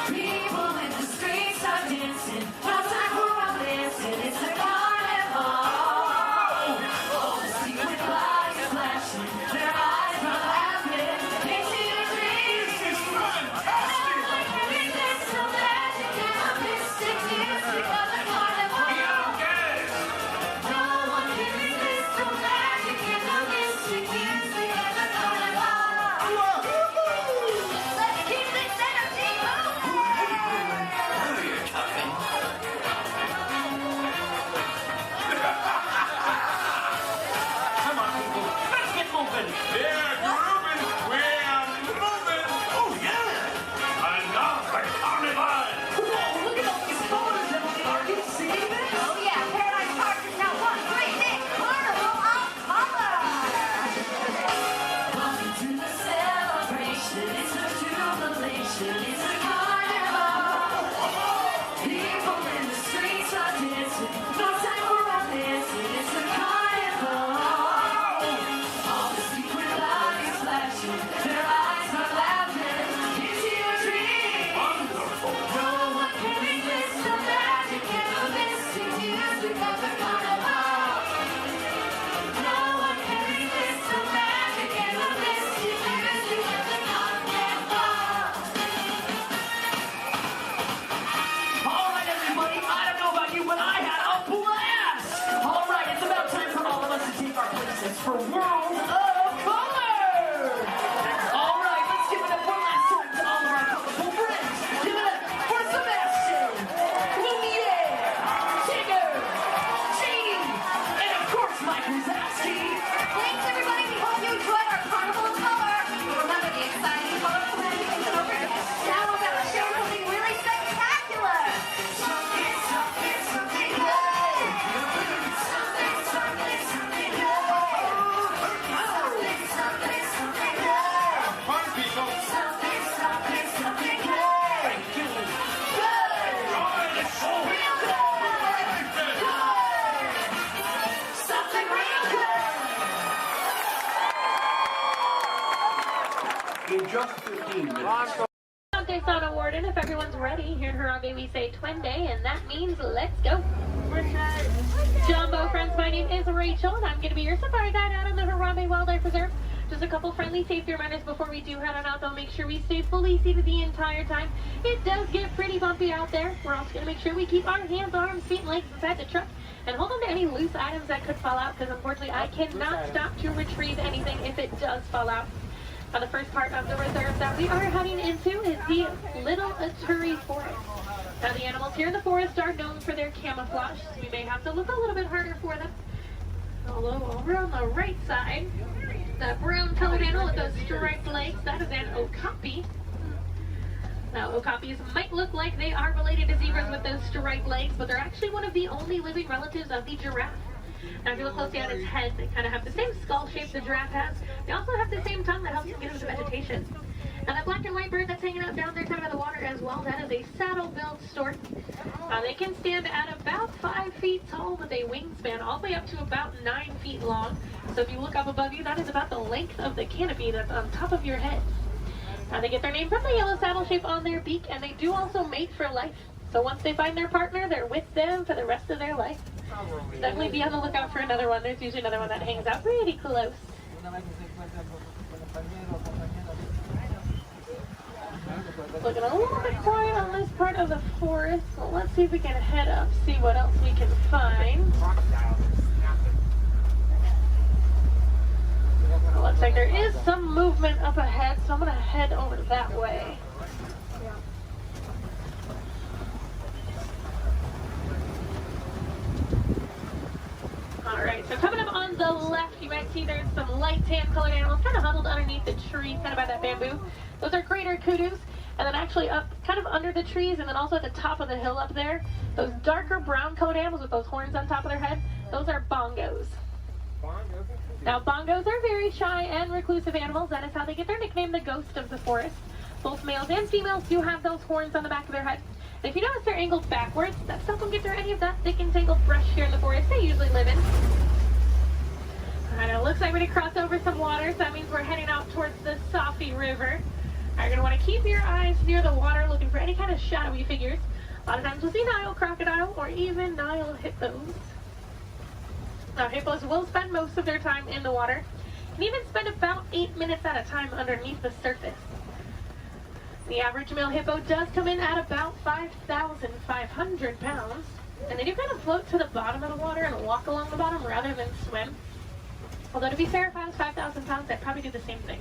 People in the streets are dancing, no time for romancing, it's a carnival. Oh, the secret lights are flashing, their eyes are laughing, they see the dreams. This is fantastic! There's so magic and a mystic music of the carnival. No one can resist the magic and the mystic music of the carnival. Let's keep this energy Come on, people. Let's get moving. Yeah, grooving. We're moving. Oh, yeah. And now the carnival. Whoa, look at all these photos, Emily. Are you seeing this? Oh yeah, Paradise Park is now one great big carnival of color. Welcome to the celebration. It's a jubilation. It's a carnival. People in the streets are dancing. No time for romancing. It's a carnival. All the secret lights flashing. Their eyes are laughing. Into your dreams. Wonderful. No one can resist the magic and the mystic music of the carnival. No one can resist the magic and the mystic music of the carnival. All right, everybody. I don't know about you, but I had a blast. All right, it's about time for all of us to take our places for World of Color. All right, let's give it up one last time to all of our colorful friends. Give it up for Sebastian, Lumiere, Tigger, Gene, and of course Mike Wazowski. Thanks everybody, we hope you enjoyed our carnival of color. Remember the exciting, colorful magic is over. Now we're going to show something really spectacular. Something, something, something good. Something, something, something good. Something, something, something good. Fun, people. Something, something, something good. Thank you. Good. Good. It's so Real good. Good. Something real good. In just 15 minutes. Dante Son Award, and if everyone's ready, here in Harambe we say Twende, and that means let's go. Jumbo friends, my name is Rachel, and I'm going to be your safari guide out in the Harambe Wildlife Reserve. Just a couple friendly safety reminders before we do head on out, though. Make sure we stay fully seated the entire time. It does get pretty bumpy out there. We're also going to make sure we keep our hands, arms, feet, and legs inside the truck, and hold on to any loose items that could fall out, because unfortunately I cannot stop to retrieve anything if it does fall out. Now, the first part of the reserve that we are heading into is the Little Aturi Forest. Now, the animals here in the forest are known for their camouflage, so we may have to look a little bit harder for them. Although, over on the right side, the brown-colored animal with those striped legs, that is an okapi. Now, okapis might look like they are related to zebras with those striped legs, but they're actually one of the only living relatives of the giraffe. Now, if you look closely at its head, they kind of have the same skull shape the giraffe has. They also have the same tongue that helps them get into vegetation. Now, that black and white bird that's hanging out down there kind of in the water as well, that is a saddle-billed stork. They can stand at about 5 feet tall with a wingspan all the way up to about 9 feet long. So if you look up above you, that is about the length of the canopy that's on top of your head. Now, they get their name from the yellow saddle shape on their beak, and they do also mate for life. So once they find their partner, they're with them for the rest of their life. Definitely be on the lookout for another one. There's usually another one that hangs out pretty close. Looking a little bit quiet on this part of the forest. So let's see if we can head up, see what else we can find. Looks like there is some movement up ahead, so I'm going to head over that way. Alright, so coming up on the left, you might see there's some light tan colored animals kind of huddled underneath the tree, kind of by that bamboo. Those are greater kudus. And then actually up kind of under the trees and then also at the top of the hill up there, those darker brown colored animals with those horns on top of their head, those are bongos. Now, bongos are very shy and reclusive animals. That is how they get their nickname, the ghost of the forest. Both males and females do have those horns on the back of their head. And if you notice they're angled backwards, that's help them get through any of that thick and tangled brush here in the forest they usually live in. Alright, it looks like we're going to cross over some water, so that means we're heading out towards the Safi River. You're going to want to keep your eyes near the water looking for any kind of shadowy figures. A lot of times you'll see Nile crocodile or even Nile hippos. Now, hippos will spend most of their time in the water and even spend about 8 minutes at a time underneath the surface. The average male hippo does come in at about 5,500 pounds, and they do kind of float to the bottom of the water and walk along the bottom rather than swim. Although to be fair, if I was 5,000 pounds, I'd probably do the same thing.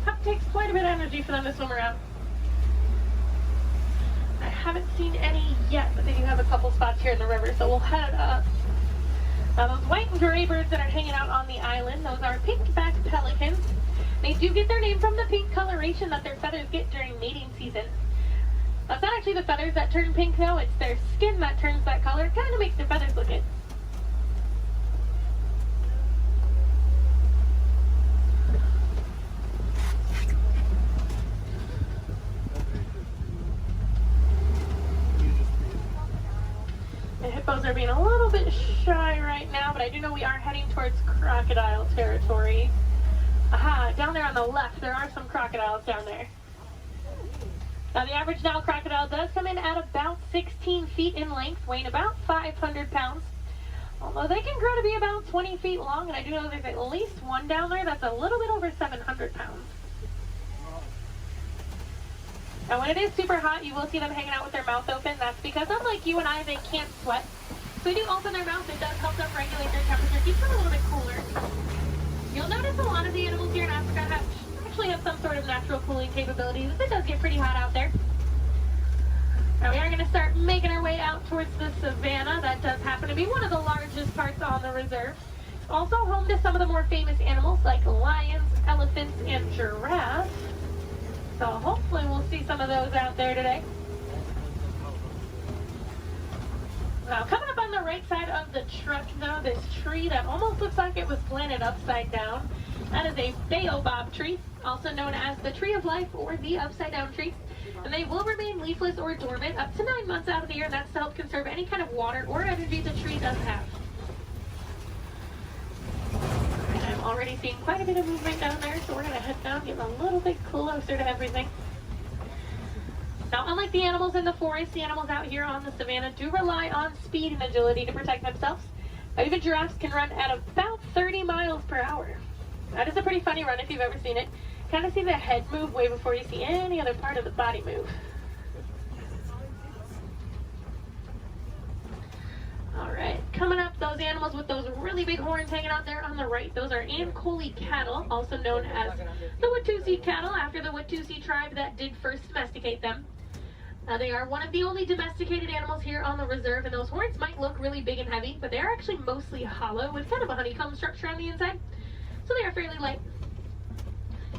It takes quite a bit of energy for them to swim around. I haven't seen any yet, but they do have a couple spots here in the river, so we'll head up. Now those white and gray birds that are hanging out on the island, those are pink-backed pelicans. They do get their name from the pink coloration that their feathers get during mating season. That's not actually the feathers that turn pink though, it's their skin that turns that color. It kind of makes their feathers look it. The hippos are being a little bit shy right now, but I do know we are heading towards crocodile territory. Aha, down there on the left, there are some crocodiles down there. Now the average Nile crocodile does come in at about 16 feet in length, weighing about 500 pounds. Although they can grow to be about 20 feet long, and I do know there's at least one down there that's a little bit over 700 pounds. Now when it is super hot, you will see them hanging out with their mouth open. That's because unlike you and I, they can't sweat. So they do open their mouth. It does help them regulate their temperature, keeps them a little bit cooler. You'll notice a lot of the animals here in Africa actually have some sort of natural cooling capabilities. It does get pretty hot out there. Now we are going to start making our way out towards the savannah. That does happen to be one of the largest parts on the reserve. It's also home to some of the more famous animals like lions, elephants, and giraffes. So hopefully we'll see some of those out there today. Now coming up on the right side of the truck though, this tree that almost looks like it was planted upside down. That is a baobab tree, also known as the tree of life or the upside down tree. And they will remain leafless or dormant up to 9 months out of the year, and that's to help conserve any kind of water or energy the tree does have. And I'm already seeing quite a bit of movement down there, so we're going to head down, get a little bit closer to everything. Now, unlike the animals in the forest, the animals out here on the savannah do rely on speed and agility to protect themselves. Now, even giraffes can run at about 30 miles per hour. That is a pretty funny run if you've ever seen it. Kind of see the head move way before you see any other part of the body move. Alright, coming up, those animals with those really big horns hanging out there on the right, those are Ankoli cattle, also known as the Watusi cattle, after the Watusi tribe that did first domesticate them. They are one of the only domesticated animals here on the reserve, and those horns might look really big and heavy, but they are actually mostly hollow with kind of a honeycomb structure on the inside, so they are fairly light.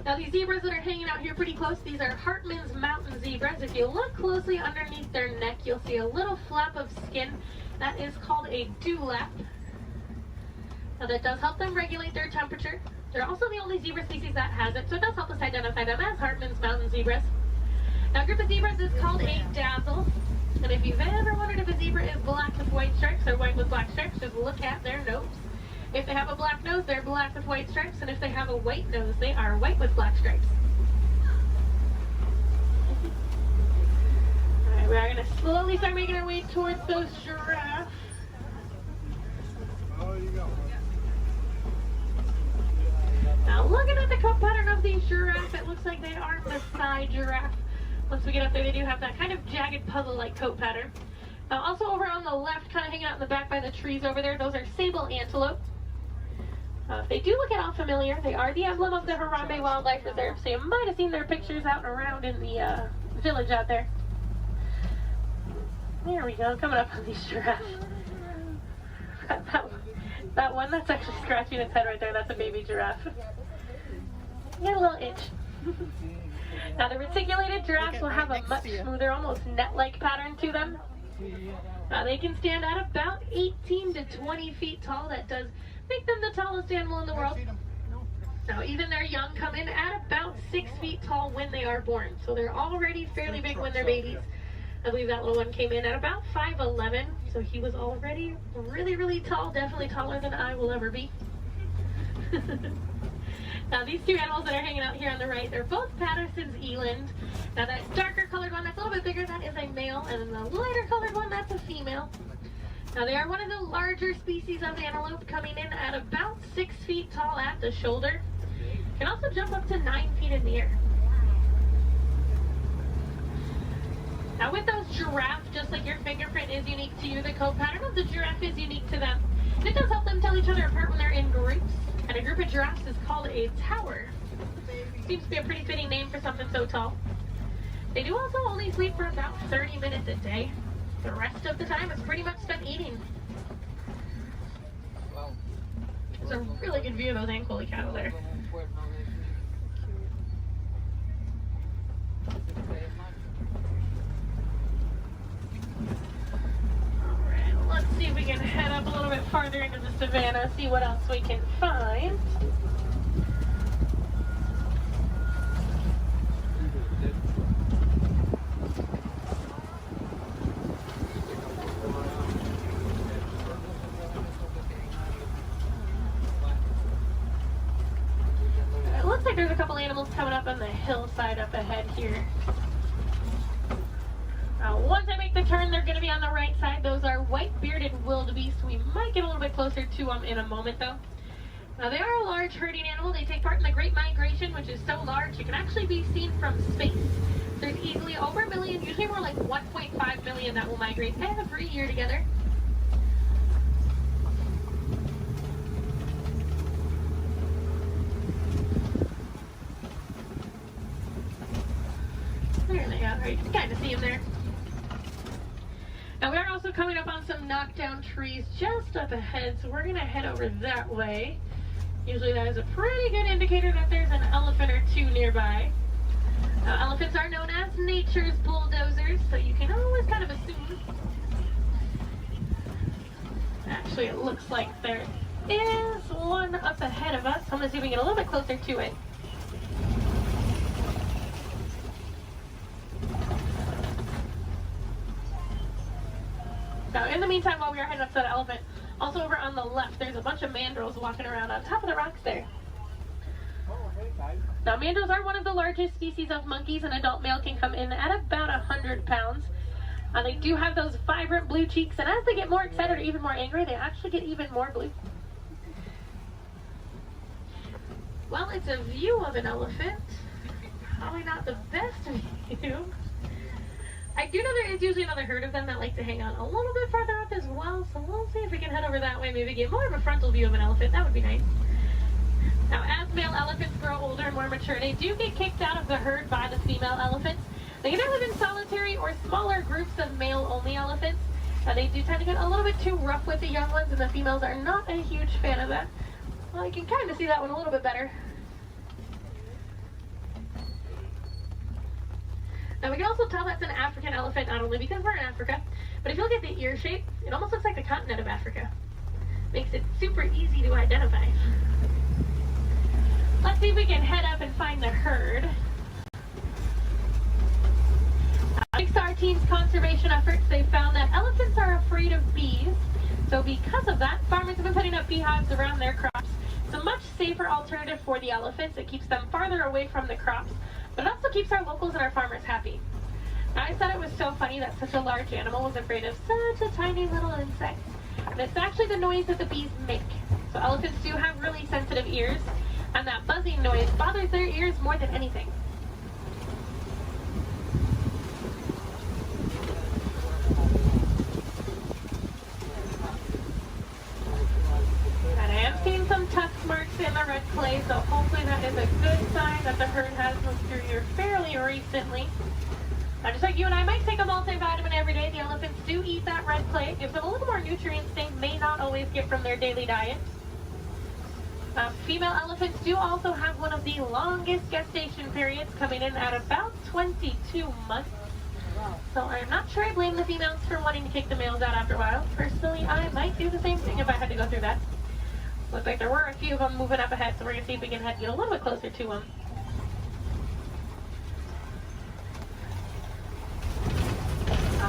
Now these zebras that are hanging out here pretty close, these are Hartman's mountain zebras. If you look closely underneath their neck, you'll see a little flap of skin. That is called a dewlap. Now that does help them regulate their temperature. They're also the only zebra species that has it, so it does help us identify them as Hartman's mountain zebras. Now a group of zebras is called a dazzle. And if you've ever wondered if a zebra is black with white stripes or white with black stripes, just look at their nose. If they have a black nose, they're black with white stripes, and if they have a white nose, they are white with black stripes. Alright, we are going to slowly start making our way towards those giraffes. Now looking at the coat pattern of these giraffes, it looks like they are Maasai giraffe. Once we get up there, they do have that kind of jagged puzzle-like coat pattern. Now also over on the left, kind of hanging out in the back by the trees over there, those are sable antelope. If they do look at all familiar, they are the emblem of the Harambe Wildlife Reserve, so you might have seen their pictures out and around in the village out there. There we go, coming up on these giraffes. That one that's actually scratching its head right there, that's a baby giraffe. Got a little itch. Now the reticulated giraffes will have a much smoother, almost net-like pattern to them. They can stand at about 18 to 20 feet tall. That does make them the tallest animal in the world. Now even their young come in at about 6 feet tall when they are born. So they're already fairly big when they're babies. I believe that little one came in at about 5'11", so he was already really, really tall, definitely taller than I will ever be. Now these two animals that are hanging out here on the right, they're both Patterson's eland. Now that darker colored one that's a little bit bigger, that is a male, and then the lighter colored one, that's a female. Now they are one of the larger species of antelope, coming in at about 6 feet tall at the shoulder. Can also jump up to 9 feet in the air. Now with those giraffes, just like your fingerprint is unique to you, the coat pattern of the giraffe is unique to them. And it does help them tell each other apart when they're in groups. And a group of giraffes is called a tower. Seems to be a pretty fitting name for something so tall. They do also only sleep for about 30 minutes a day. The rest of the time is pretty much spent eating. There's a really good view of those Ankole cattle there. Alright, let's see if we can head up a little bit farther into the savannah, see what else we can find. It looks like there's a couple animals coming up on the hillside up ahead here. Once I make the turn, they're going to be on the right side. Those are white-bearded wildebeest. We might get a little bit closer to them in a moment, though. Now, they are a large herding animal. They take part in the Great Migration, which is so large it can actually be seen from space. There's easily over 1 million, usually more like 1.5 million that will migrate every year together. There they are. You can kind of see them there. Now we are also coming up on some knockdown trees just up ahead, so we're going to head over that way. Usually that is a pretty good indicator that there's an elephant or two nearby. Now elephants are known as nature's bulldozers, so you can always kind of assume. Actually, it looks like there is one up ahead of us. I'm going to see if we can get a little bit closer to it. Now, in the meantime, while we are heading up to that elephant, also over on the left, there's a bunch of mandrills walking around on top of the rocks there. Now, mandrills are one of the largest species of monkeys. An adult male can come in at about 100 pounds. They do have those vibrant blue cheeks, and as they get more excited or even more angry, they actually get even more blue. Well, it's a view of an elephant. Probably not the best view. I do know there is usually another herd of them that like to hang out a little bit farther up as well, so we'll see if we can head over that way, maybe get more of a frontal view of an elephant. That would be nice. Now, as male elephants grow older and more mature, they do get kicked out of the herd by the female elephants. They either live in solitary or smaller groups of male-only elephants. They do tend to get a little bit too rough with the young ones, and the females are not a huge fan of that. Well, you can kind of see that one a little bit better. Now we can also tell that's an African elephant, not only because we're in Africa, but if you look at the ear shape, it almost looks like the continent of Africa. Makes it super easy to identify. Let's see if we can head up and find the herd. Thanks to our team's conservation efforts, they found that elephants are afraid of bees. So because of that, farmers have been putting up beehives around their crops. It's a much safer alternative for the elephants. It keeps them farther away from the crops, but it also keeps our locals and our farmers happy. Now, I thought it was so funny that such a large animal was afraid of such a tiny little insect. And it's actually the noise that the bees make. So elephants do have really sensitive ears, and that buzzing noise bothers their ears more than anything. And I am seeing some tusk marks in the red clay, so hopefully that is a good sign that the herd has moved through here fairly recently. Now, just like you and I might take a multivitamin every day, the elephants do eat that red clay. It gives them a little more nutrients they may not always get from their daily diet. Female elephants do also have one of the longest gestation periods, coming in at about 22 months. So I'm not sure I blame the females for wanting to kick the males out after a while. Personally, I might do the same thing if I had to go through that. Looks like there were a few of them moving up ahead, so we're going to see if we can get a little bit closer to them.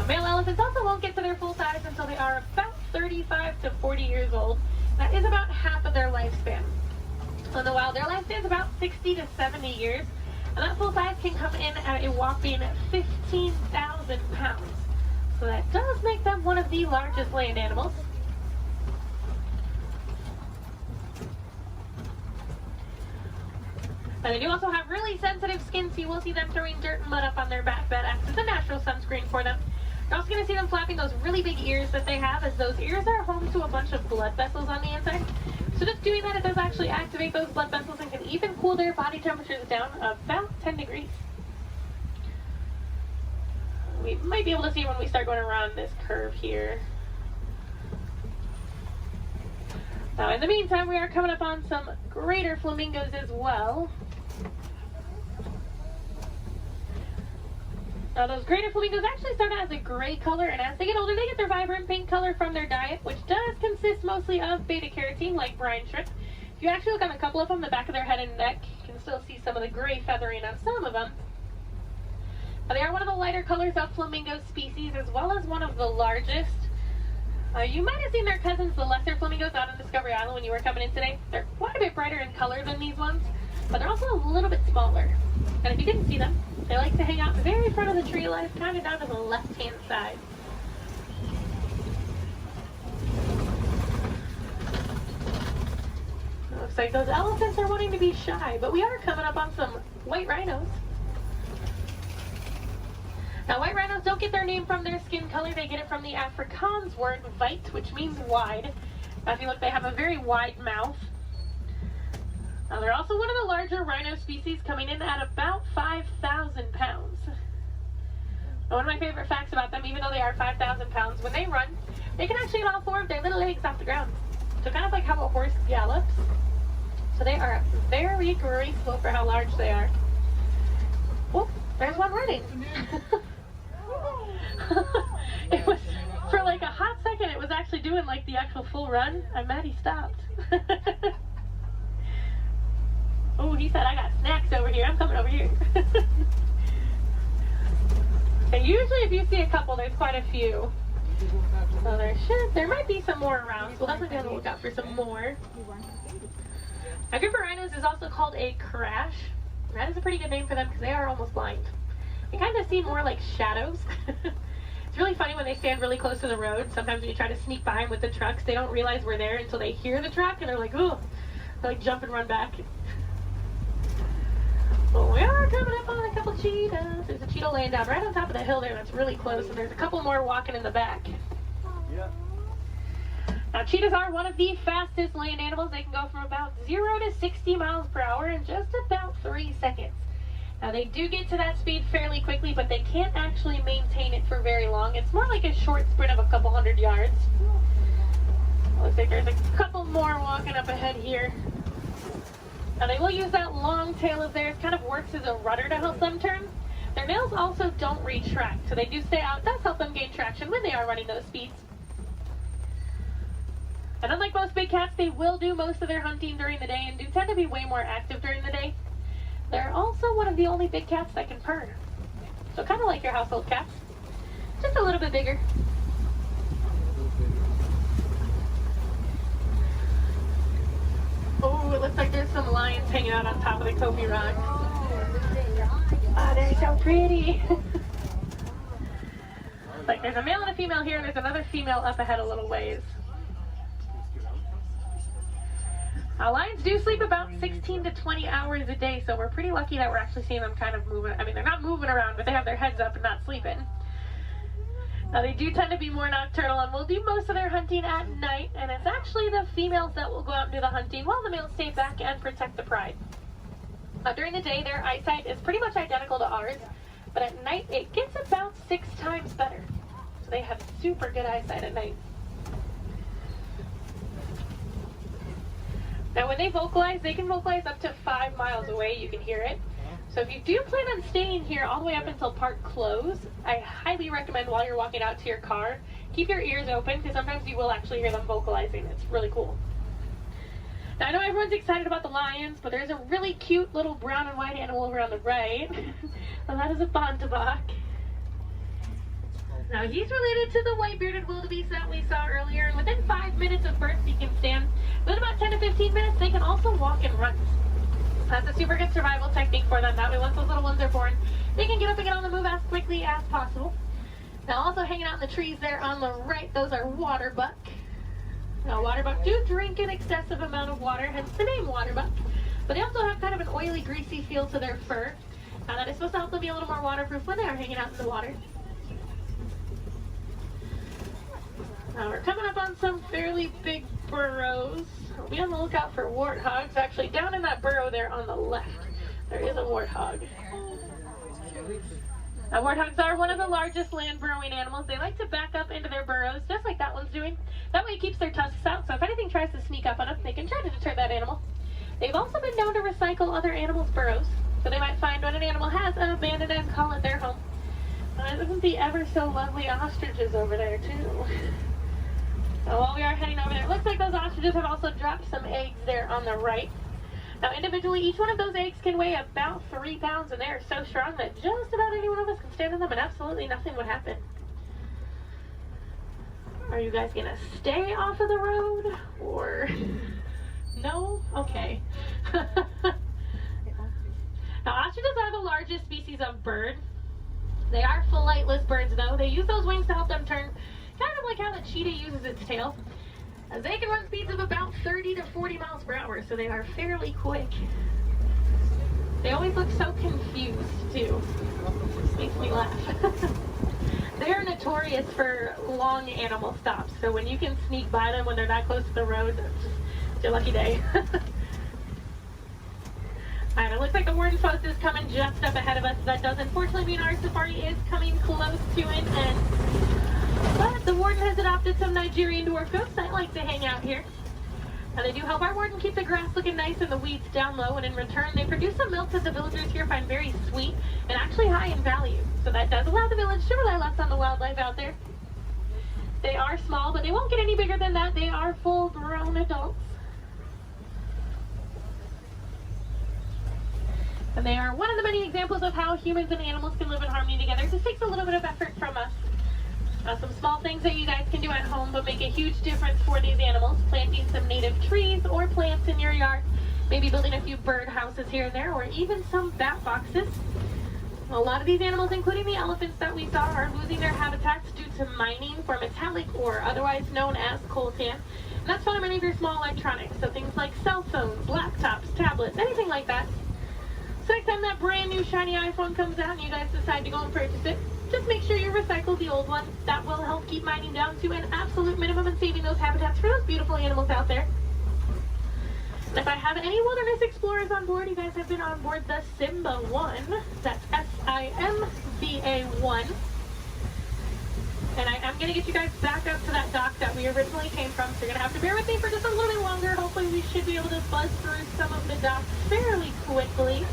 Male elephants also won't get to their full size until they are about 35 to 40 years old. That is about half of their lifespan. In the wild, their lifespan is about 60 to 70 years, and that full size can come in at a whopping 15,000 pounds. So that does make them one of the largest land animals. Now they do also have really sensitive skin, so you will see them throwing dirt and mud up on their back. That acts as a natural sunscreen for them. You're also going to see them flapping those really big ears that they have, as those ears are home to a bunch of blood vessels on the inside. So just doing that, it does actually activate those blood vessels and can even cool their body temperatures down about 10 degrees. We might be able to see when we start going around this curve here. Now in the meantime, we are coming up on some greater flamingos as well. Now those greater flamingos actually start out as a gray color, and as they get older, they get their vibrant pink color from their diet, which does consist mostly of beta-carotene, like brine shrimp. If you actually look on a couple of them, the back of their head and neck, you can still see some of the gray feathering on some of them. Now, they are one of the lighter colors of flamingo species, as well as one of the largest. You might have seen their cousins, the lesser flamingos, out on Discovery Island when you were coming in today. They're quite a bit brighter in color than these ones, but they're also a little bit smaller. And if you didn't see them, they like to hang out the very front of the tree line, kind of down to the left-hand side. Looks like those elephants are wanting to be shy, but we are coming up on some white rhinos. Now, white rhinos don't get their name from their skin color. They get it from the Afrikaans word weit, which means wide. Now, if you look, they have a very wide mouth. Now, they're also one of the larger rhino species, coming in at about 5,000 pounds. Now, one of my favorite facts about them, even though they are 5,000 pounds, when they run, they can actually get all four of their little legs off the ground. So kind of like how a horse gallops. So they are very graceful for how large they are. Oh, there's one running. It was, for like a hot second, it was actually doing like the actual full run. I'm mad he stopped. Oh, he said, I got snacks over here. I'm coming over here. And usually if you see a couple, there's quite a few. So there might be some more around. So we'll definitely be on the lookout for some more. A group of rhinos is also called a crash. That is a pretty good name for them because they are almost blind. They kind of seem more like shadows. It's really funny when they stand really close to the road. Sometimes when you try to sneak by them with the trucks, they don't realize we're there until they hear the truck and they're like, oh, they like jump and run back. Well, we are coming up on a couple cheetahs. There's a cheetah laying down right on top of the hill there that's really close, and there's a couple more walking in the back. Yeah. Now, cheetahs are one of the fastest land animals. They can go from about 0 to 60 miles per hour in just about 3 seconds. Now, they do get to that speed fairly quickly, but they can't actually maintain it for very long. It's more like a short sprint of a couple hundred yards. Looks like there's a couple more walking up ahead here. Now, they will use that long tail of theirs, kind of works as a rudder to help them turn. Their nails also don't retract, so they do stay out. It does help them gain traction when they are running those speeds. And unlike most big cats, they will do most of their hunting during the day and do tend to be way more active during the day. They're also one of the only big cats that can purr. So kind of like your household cats, just a little bit bigger. Oh, it looks like there's some lions hanging out on top of the Kobe rocks. Oh, they're so pretty. Like there's a male and a female here, and there's another female up ahead a little ways. Lions do sleep about 16 to 20 hours a day, so we're pretty lucky that we're actually seeing them kind of moving. I mean, they're not moving around, but they have their heads up and not sleeping. Now, they do tend to be more nocturnal and will do most of their hunting at night, and it's actually the females that will go out and do the hunting while the males stay back and protect the pride. During the day, their eyesight is pretty much identical to ours, but at night, it gets about 6 times better. So they have super good eyesight at night. Now, when they vocalize, they can vocalize up to 5 miles away. You can hear it. So if you do plan on staying here all the way up until park close, I highly recommend while you're walking out to your car, keep your ears open because sometimes you will actually hear them vocalizing. It's really cool. Now, I know everyone's excited about the lions, but there's a really cute little brown and white animal over on the right. And that is a bontebok. Now he's related to the white-bearded wildebeest that we saw earlier, and within 5 minutes of birth he can stand. Within about 10 to 15 minutes they can also walk and run. That's a super good survival technique for them. That way once those little ones are born, they can get up and get on the move as quickly as possible. Now also hanging out in the trees there on the right, those are water buck. Now water buck do drink an excessive amount of water, hence the name water buck. But they also have kind of an oily, greasy feel to their fur. That is supposed to help them be a little more waterproof when they are hanging out in the water. Now we're coming up on some fairly big burrows. I'll be on the lookout for warthogs. Actually, down in that burrow there on the left, there is a warthog. Now, warthogs are one of the largest land burrowing animals. They like to back up into their burrows, just like that one's doing. That way it keeps their tusks out, so if anything tries to sneak up on them, they can try to deter that animal. They've also been known to recycle other animals' burrows, so they might find when an animal has abandoned and call it their home. Isn't the ever so lovely ostriches over there, too? So while we are heading over there, it looks like those ostriches have also dropped some eggs there on the right. Now individually, each one of those eggs can weigh about 3 pounds, and they are so strong that just about any one of us can stand on them and absolutely nothing would happen. Are you guys gonna stay off of the road, or no? Okay. Now ostriches are the largest species of bird. They are flightless birds though. They use those wings to help them turn, kind of like how the cheetah uses its tail. They can run speeds of about 30 to 40 miles per hour, so they are fairly quick. They always look so confused, too. This makes me laugh. They are notorious for long animal stops, so when you can sneak by them when they're that close to the road, it's your lucky day. Alright, it looks like the warden post is coming just up ahead of us. That does unfortunately mean our safari is coming close to an end. But the warden has adopted some Nigerian dwarf goats that like to hang out here. Now they do help our warden keep the grass looking nice and the weeds down low, and in return they produce some milk that the villagers here find very sweet and actually high in value. So that does allow the village to rely less on the wildlife out there. They are small, but they won't get any bigger than that. They are full-grown adults. And they are one of the many examples of how humans and animals can live in harmony together. It just takes a little bit of effort from us. Some small things that you guys can do at home but make a huge difference for these animals. Planting some native trees or plants in your yard. Maybe building a few bird houses here and there, or even some bat boxes. A lot of these animals, including the elephants that we saw, are losing their habitats due to mining for metallic ore, otherwise known as coltan. And that's found in many of your small electronics, so things like cell phones, laptops, tablets, anything like that. So next time that brand new shiny iPhone comes out and you guys decide to go and purchase it, just make sure you recycle the old one. That will help keep mining down to an absolute minimum and saving those habitats for those beautiful animals out there. And if I have any wilderness explorers on board, you guys have been on board the Simba 1. That's S-I-M-B-A 1. And I am going to get you guys back up to that dock that we originally came from, so you're going to have to bear with me for just a little bit longer. Hopefully we should be able to buzz through some of the docks fairly quickly.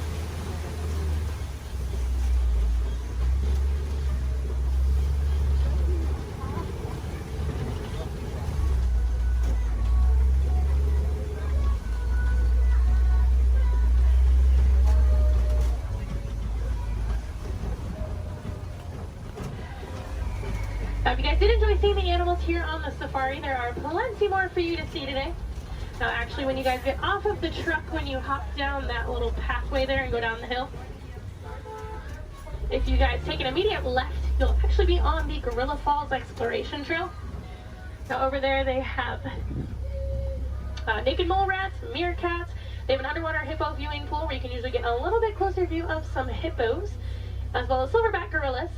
Now, if you guys did enjoy seeing the animals here on the safari, there are plenty more for you to see today. Now, actually, when you guys get off of the truck, when you hop down that little pathway there and go down the hill, if you guys take an immediate left, you'll actually be on the Gorilla Falls Exploration Trail. Now, over there, they have naked mole rats, meerkats. They have an underwater hippo viewing pool where you can usually get a little bit closer view of some hippos, as well as silverback gorillas.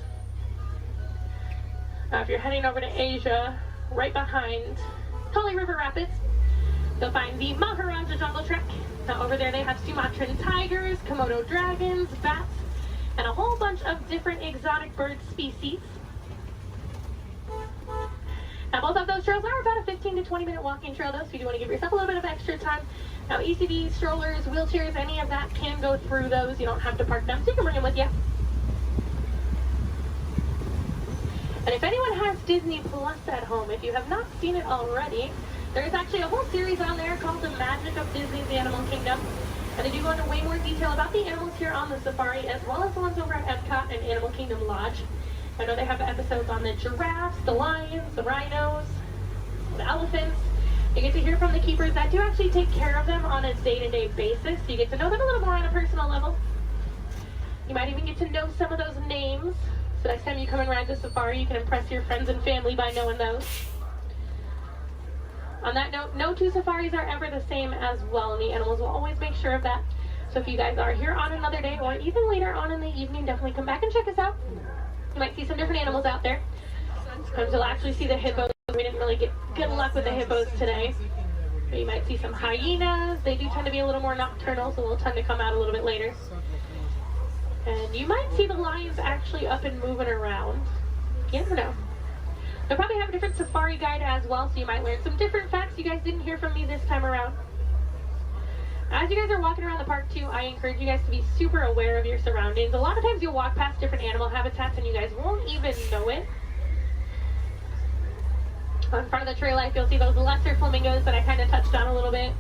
If you're heading over to Asia, right behind Tully River Rapids, you'll find the Maharaja Jungle Trek. Now over there they have Sumatran tigers, Komodo dragons, bats, and a whole bunch of different exotic bird species. Now both of those trails are about a 15 to 20 minute walking trail though, so you do want to give yourself a little bit of extra time. Now ECVs, strollers, wheelchairs, any of that can go through those. You don't have to park them, so you can bring them with you. And if anyone has Disney Plus at home, if you have not seen it already, there is actually a whole series on there called The Magic of Disney's Animal Kingdom. And they do go into way more detail about the animals here on the safari, as well as the ones over at Epcot and Animal Kingdom Lodge. I know they have episodes on the giraffes, the lions, the rhinos, the elephants. You get to hear from the keepers that do actually take care of them on a day-to-day basis. So you get to know them a little more on a personal level. You might even get to know some of those names. So next time you come and ride the safari, you can impress your friends and family by knowing those. On that note, no two safaris are ever the same as well, and the animals will always make sure of that. So if you guys are here on another day or even later on in the evening, definitely come back and check us out. You might see some different animals out there. Sometimes you'll actually see the hippos. We didn't really get good luck with the hippos today. But you might see some hyenas. They do tend to be a little more nocturnal, so they'll tend to come out a little bit later. And you might see the lions actually up and moving around. You never know. They'll probably have a different safari guide as well, so you might learn some different facts you guys didn't hear from me this time around. As you guys are walking around the park too, I encourage you guys to be super aware of your surroundings. A lot of times you'll walk past different animal habitats and you guys won't even know it. On front of the trail life, you'll see those lesser flamingos that I kind of touched on a little bit.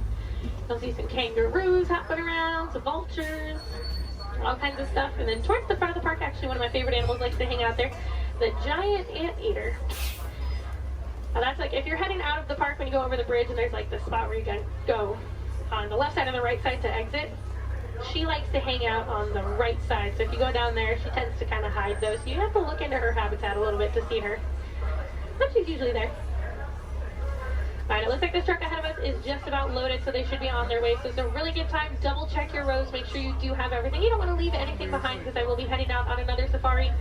You'll see some kangaroos hopping around, some vultures, all kinds of stuff. And then towards the front of the park, actually one of my favorite animals likes to hang out there, the giant anteater. Now that's like if you're heading out of the park when you go over the bridge and there's like the spot where you can go on the left side and the right side to exit. She likes to hang out on the right side. So if you go down there, she tends to kind of hide those. So you have to look into her habitat a little bit to see her. But she's usually there. Alright, it looks like this truck ahead of us is just about loaded, so they should be on their way. So it's a really good time. Double check your rows. Make sure you do have everything. You don't want to leave anything behind because I will be heading out on another safari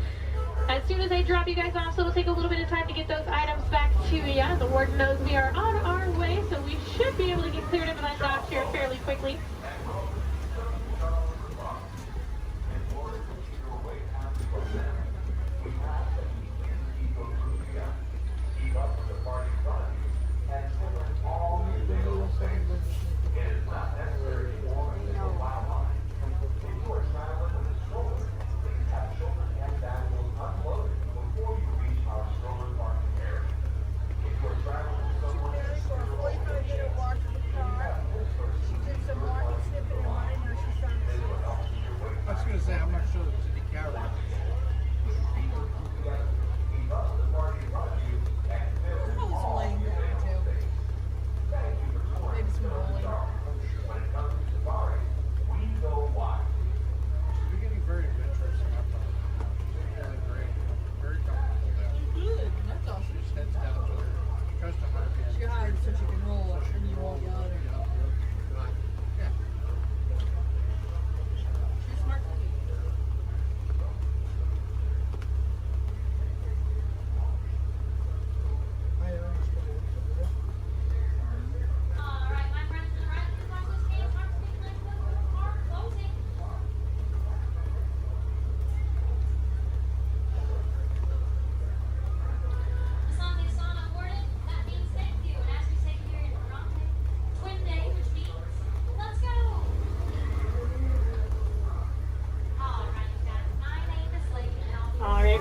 as soon as I drop you guys off. So it'll take a little bit of time to get those items back to you. The warden knows we are on our way, so we should be able to get cleared into that dock here fairly quickly. I was going to say, I'm not sure there's any calories. Probably some laying down too. Maybe some rolling. We're getting very adventurous in our park. She's really great. Very comfortable there. Good. That's awesome. She just heads down to her customer. She hides so she can roll and you won't yell at her. Yeah.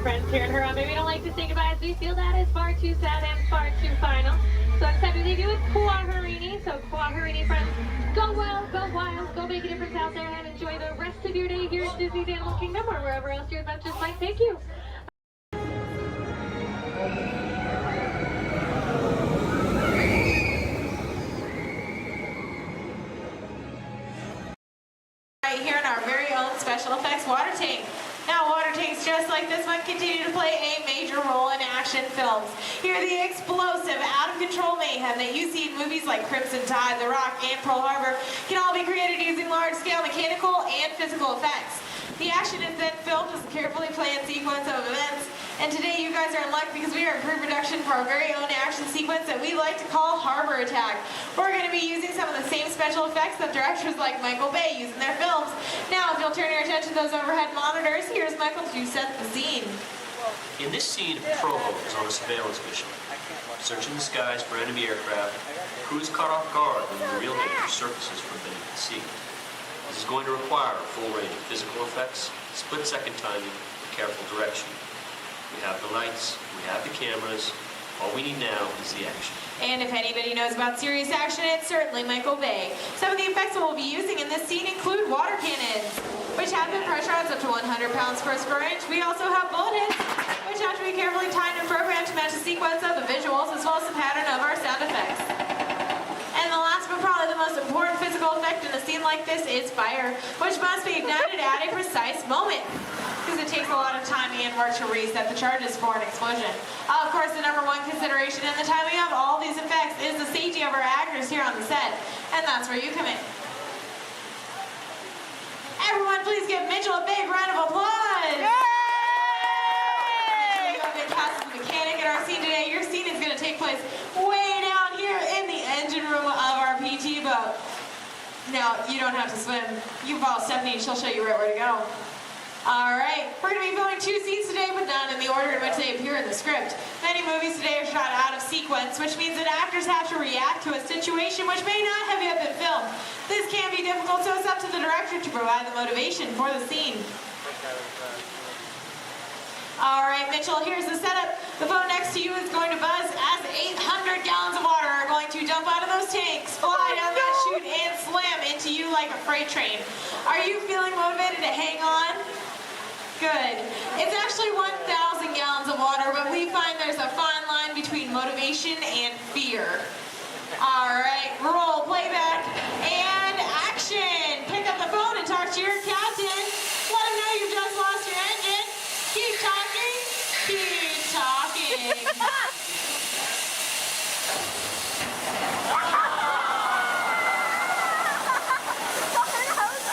Friends here in Harambe, we don't like to say goodbye as we feel that is far too sad and far too final. So it's time to leave you with Kuaharini. So Kuaharini friends, go well, go wild, go make a difference out there and enjoy the rest of your day here at Disney's Animal Kingdom or wherever else your adventures might take you. Right here in our very own special effects water tank. Now, water tanks just like this one continue to play a major role in action films. Here, the explosive, out-of-control mayhem that you see in movies like Crimson Tide, The Rock, and Pearl Harbor can all be created using large-scale mechanical and physical effects. The action is then filmed as a carefully planned sequence of events. And today, you guys are in luck because we are in pre-production for our very own action sequence that we like to call Harbor Attack. We're going to be using some of the same special effects that directors like Michael Bay use in their films. Now, if you'll turn your attention to those overhead monitors, here's Michael to set the scene. In this scene, a patrol boat is on a surveillance mission. Searching the skies for enemy aircraft, the crew is caught off guard when the real danger surfaces from beneath the sea. This is going to require a full range of physical effects, split-second timing, and careful direction. We have the lights, we have the cameras. All we need now is the action. And if anybody knows about serious action, it's certainly Michael Bay. Some of the effects that we'll be using in this scene include water cannons, which have been pressurized up to 100 pounds per square inch. We also have bullet hits, which which have to be carefully timed and programmed to match the sequence of the visuals as well as the pattern of our sound effects. And the last but probably the most important physical effect in a scene like this is fire, which must be ignited at a precise moment. Because it takes a lot of time and work to reset the charges for an explosion. Of course, the number one consideration in the timing of all these effects is the safety of our actors here on the set. And that's where you come in. Everyone, please give Mitchell a big round of applause. Yay! Mitchell, you have been cast as the mechanic in our scene today. Your scene is going to take place way down here in the engine room of our PT boat. Now, you don't have to swim. You can follow Stephanie, she'll show you right where to go. Alright, we're going to be filming 2 scenes today, but not in the order in which they appear in the script. Many movies today are shot out of sequence, which means that actors have to react to a situation which may not have yet been filmed. This can be difficult, so it's up to the director to provide the motivation for the scene. Alright, Mitchell, here's the setup. The phone next to you is going to buzz as 800 gallons of water are going to dump out of those tanks, fly down that chute, and slam into you like a freight train. Are you feeling motivated to hang on? Good. It's actually 1,000 gallons of water, but we find there's a fine line between motivation and fear. Alright, roll, playback, and action! Pick up the phone and talk to your captain. Let him know you've just lost your engine. Keep talking. Keep talking.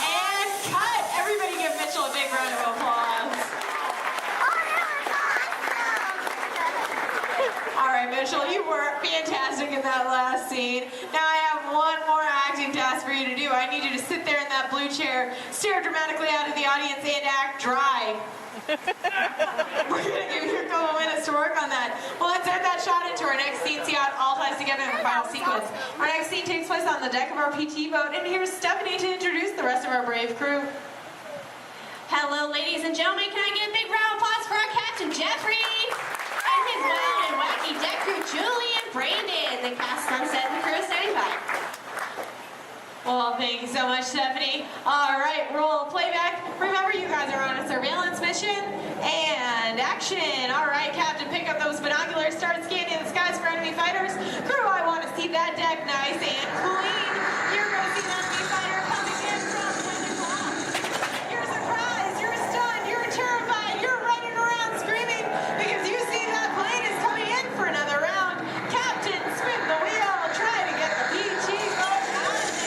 And cut! Everybody give Mitchell a big round of applause. Alright, Mitchell, you were fantastic in that last scene. Now I have one more acting task for you to do. I need you to sit there in that blue chair, stare dramatically out at the audience, and act dry. We're going to give you a couple minutes to work on that. We'll insert that shot into our next scene, see how it all ties together in the final sequence. Our next scene takes place on the deck of our PT boat, and here's Stephanie to introduce the rest of our brave crew. Hello, ladies and gentlemen. Can I get a big round of applause for our Captain Jeffrey and his wild and wacky deck crew, Julie and Brandon, the cast on set and the crew of 75. Well, thank you so much, Stephanie. All right, roll playback. Remember, you guys are on a surveillance mission. And action. All right, Captain, pick up those binoculars. Start scanning the skies for enemy fighters. Crew, I want to see that deck nice and clean. You're going to see an enemy fighter coming in from 10 o'clock. You're surprised. You're stunned. You're terrified. You're running around screaming because you see that plane is coming in for another round. Captain, spin the wheel. Try to get the PG boat out of there.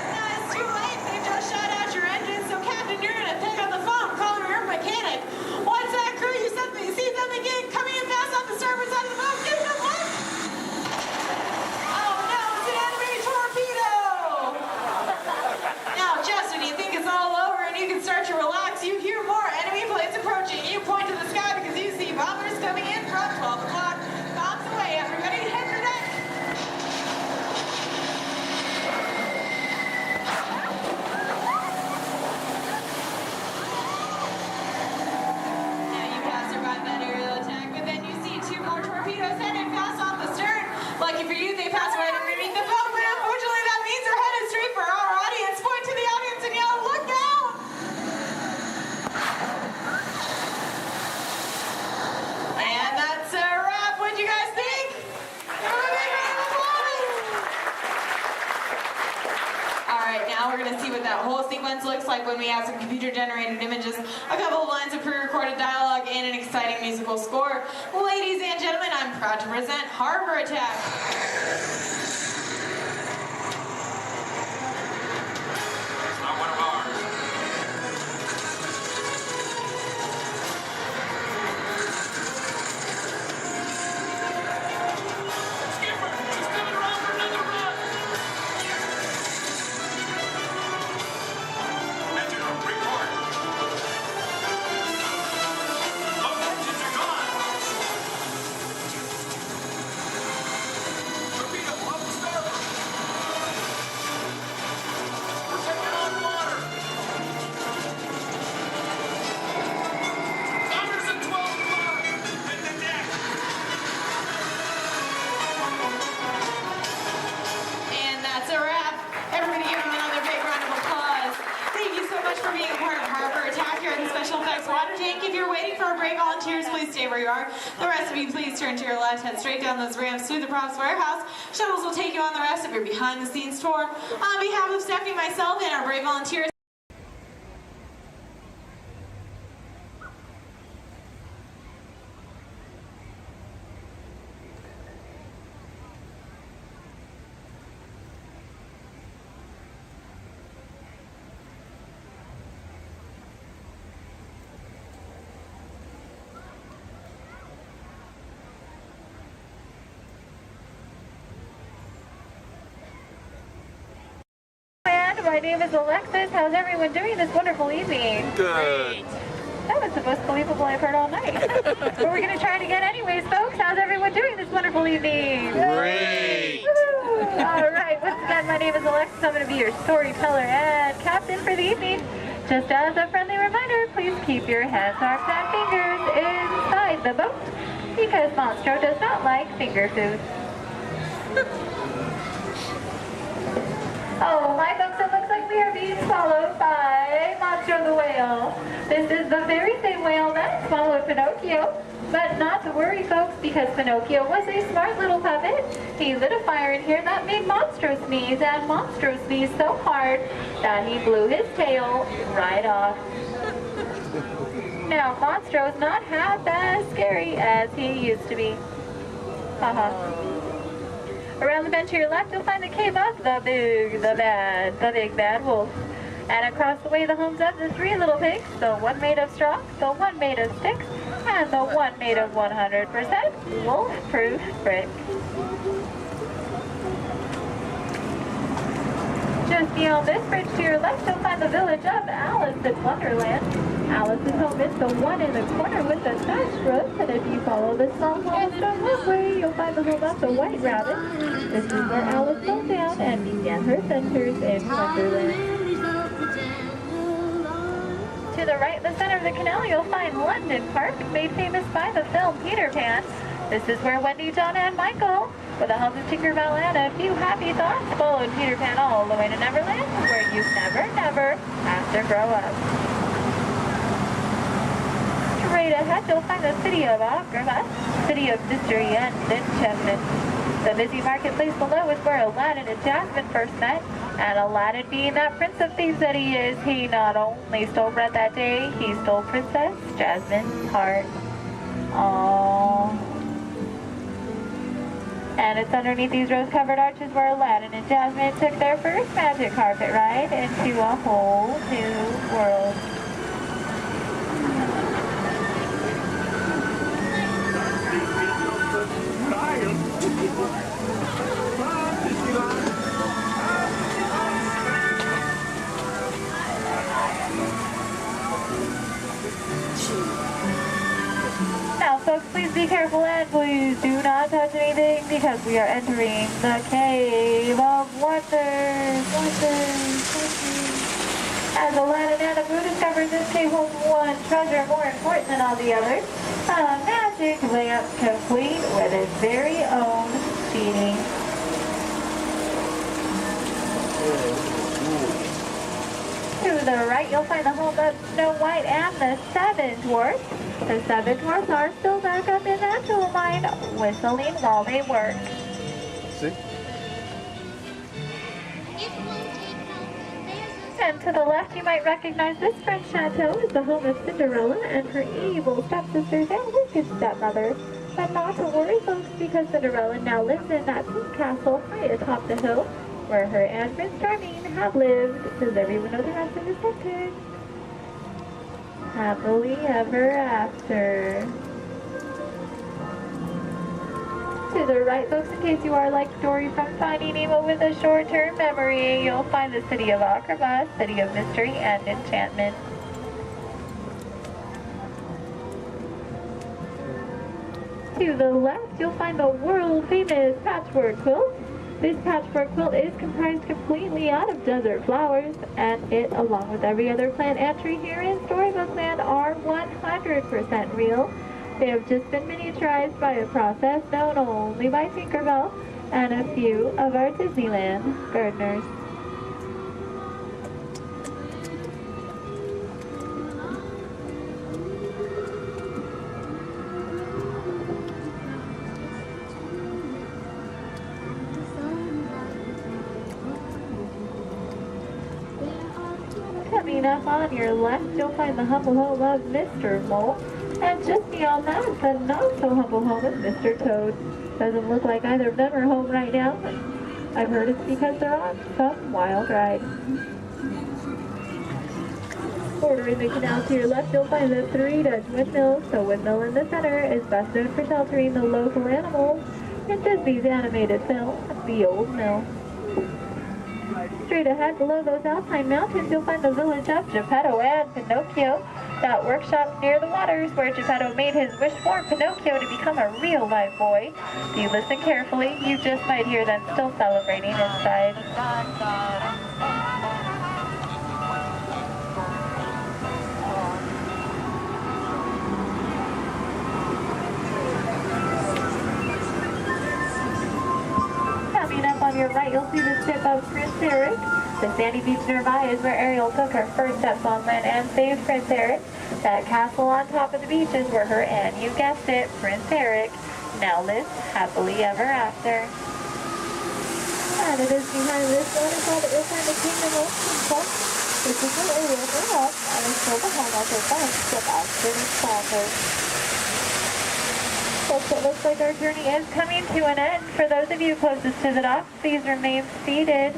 Now, it's too late. They've just shut out your engine. So, Captain, you're going to pick up the phone, call your mechanic. What's that, crew? You see them again coming in fast off the starboard side of the boat. Give them one. Oh, no, it's an enemy torpedo. Now, Justin, you think it's all over and you can start to relax. You hear more enemy planes approaching. You point to the sky because you see bombers coming in from 12 o'clock. Bombs away, everybody. Head for deck. Now, you have survived that aerial attack, but then you see 2 more torpedoes headed fast off the stern. Lucky for you, they pass right underneath the boat, but unfortunately that means they're headed straight for our audience. Point to the audience and yell, look out! And that's a wrap. What'd you guys think? Give 'em a big round of applause. All right, now we're going to see what that whole sequence looks like when we have some computer-generated images, a couple of lines of pre-recorded dialogue, and an exciting musical score. Ladies and gentlemen, I'm proud to present Harbor Attack. It's not one of ours. Skipper, he's coming around for another run. Metro, report. Both engines are gone. Torpedo, water tank. If you're waiting for our brave volunteers, please stay where you are. The rest of you, please turn to your left, head straight down those ramps through the props warehouse. Shuttles will take you on the rest of your behind-the-scenes tour. On behalf of Stephanie, myself, and our brave volunteers, my name is Alexis. How's everyone doing this wonderful evening? Good. That was the most believable I've heard all night. But we're going to try it again anyways, folks. How's everyone doing this wonderful evening? Great. All right. Once again, my name is Alexis. I'm going to be your storyteller and captain for the evening. Just as a friendly reminder, please keep your hands, arms, and fingers inside the boat because Monstro does not like finger food. Oh, my folks, it looks like we are being swallowed by Monstro the whale. This is the very same whale that swallowed Pinocchio. But not to worry, folks, because Pinocchio was a smart little puppet. He lit a fire in here that made Monstro sneeze, and Monstro sneezed so hard that he blew his tail right off. Now, Monstro's not half as scary as he used to be. Haha. Around the bend to your left, you'll find the cave of the big bad wolf. And across the way, the homes of the three little pigs, the one made of straw, the one made of sticks, and the one made of 100% wolf-proof brick. Just beyond this bridge to your left, you'll find the village of Alice in Wonderland. Alice's home is the one in the corner with the thatched roof, and if you follow the small cobblestone walkway, you'll find the home of the White Rabbit. This is where Alice fell down and began her adventures in Wonderland. To the right, in the center of the canal, you'll find London Park, made famous by the film Peter Pan. This is where Wendy, John, and Michael, with a hum of Tinkerbell and a few happy thoughts, followed Peter Pan all the way to Neverland, where you never have to grow up. Straight ahead, you'll find the city of Agrabah, city of mystery and enchantment. The busy marketplace below is where Aladdin and Jasmine first met, and Aladdin, being that prince of thieves that he is, he not only stole bread that day, he stole Princess Jasmine's heart. Aww. And it's underneath these rose-covered arches where Aladdin and Jasmine took their first magic carpet ride into a whole new world. Now, folks, please be careful and please do not touch anything because we are entering the Cave of Wonders. As Aladdin and Abu discovered, this cave holds one treasure more important than all the others, a magic lamp complete with its very own genie. To the right, you'll find the home of Snow White and the Seven Dwarfs. The Seven Dwarfs are still back up in that jewel mine, whistling while they work. See? And to the left, you might recognize this French chateau is the home of Cinderella and her evil stepsisters and wicked stepmother. But not to worry, folks, because Cinderella now lives in that pink castle high atop the hill, where her and Prince Charming have lived. Does everyone know the rest of the sentence? Happily ever after. To the right, folks, in case you are like Dory from Finding Nemo with a short-term memory, you'll find the city of Agrabah, city of mystery and enchantment. To the left, you'll find the world-famous patchwork quilt. This patchwork quilt is comprised completely out of desert flowers, and it, along with every other plant and tree here in Storybook Land, are 100% real. They have just been miniaturized by a process known only by Tinkerbell and a few of our Disneyland gardeners. Coming up on your left, you'll find the humble home of Mr. Walt. And just beyond that is the not-so-humble home of Mr. Toad. Doesn't look like either of them are home right now. I've heard it's because they're on some wild ride. Bordering the canal to your left, you'll find the 3 Dutch windmills. The windmill in the center is best known for sheltering the local animals in Disney's animated film, The Old Mill. Straight ahead below those Alpine mountains, you'll find the village of Geppetto and Pinocchio. That workshop near the waters where Geppetto made his wish for Pinocchio to become a real live boy. If you listen carefully, you just might hear them still celebrating inside. Coming up on your right, you'll see the ship of Prince Eric. The sandy beach nearby is where Ariel took her first steps on land and saved Prince Eric. That castle on top of the beach is where her and, you guessed it, Prince Eric, now lives happily ever after. And it is behind this waterfall that you'll find the Kingdom of People. This is where Ariel grew up and is still the home of her bunch of outstanding sponsors. Folks, it looks like our journey is coming to an end. For those of you closest to the dock, please remain seated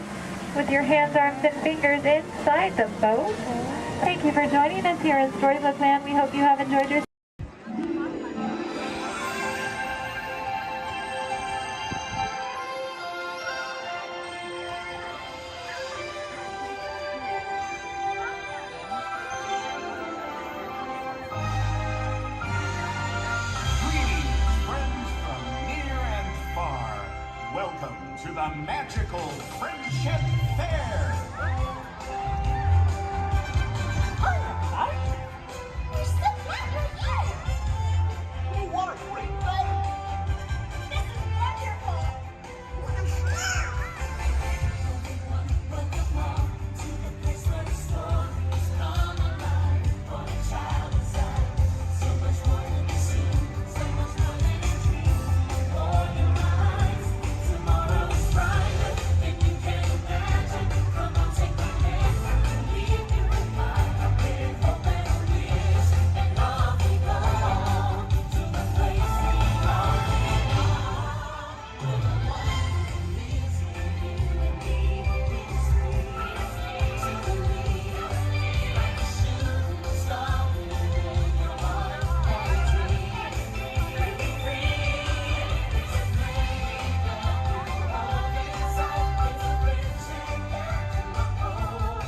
with your hands, arms, and fingers inside the boat. Thank you for joining us here in Storybook Land. We hope you have enjoyed your Welcome to the magical Friendship Fair! What a great day! This is wonderful! Welcome to the place where the stories come alive for the child inside. So much more than you see, so much more than you dream. For your eyes, tomorrow is brighter than you can imagine. Come on, take my hand, leave you with mine, with hope and a wish, and off we go to the place we all belong. Where the one lives in you and me is free, to believe like a shooting star within your heart and a dream. Free, it's a flame that you hold inside. It's a friendship that you uphold.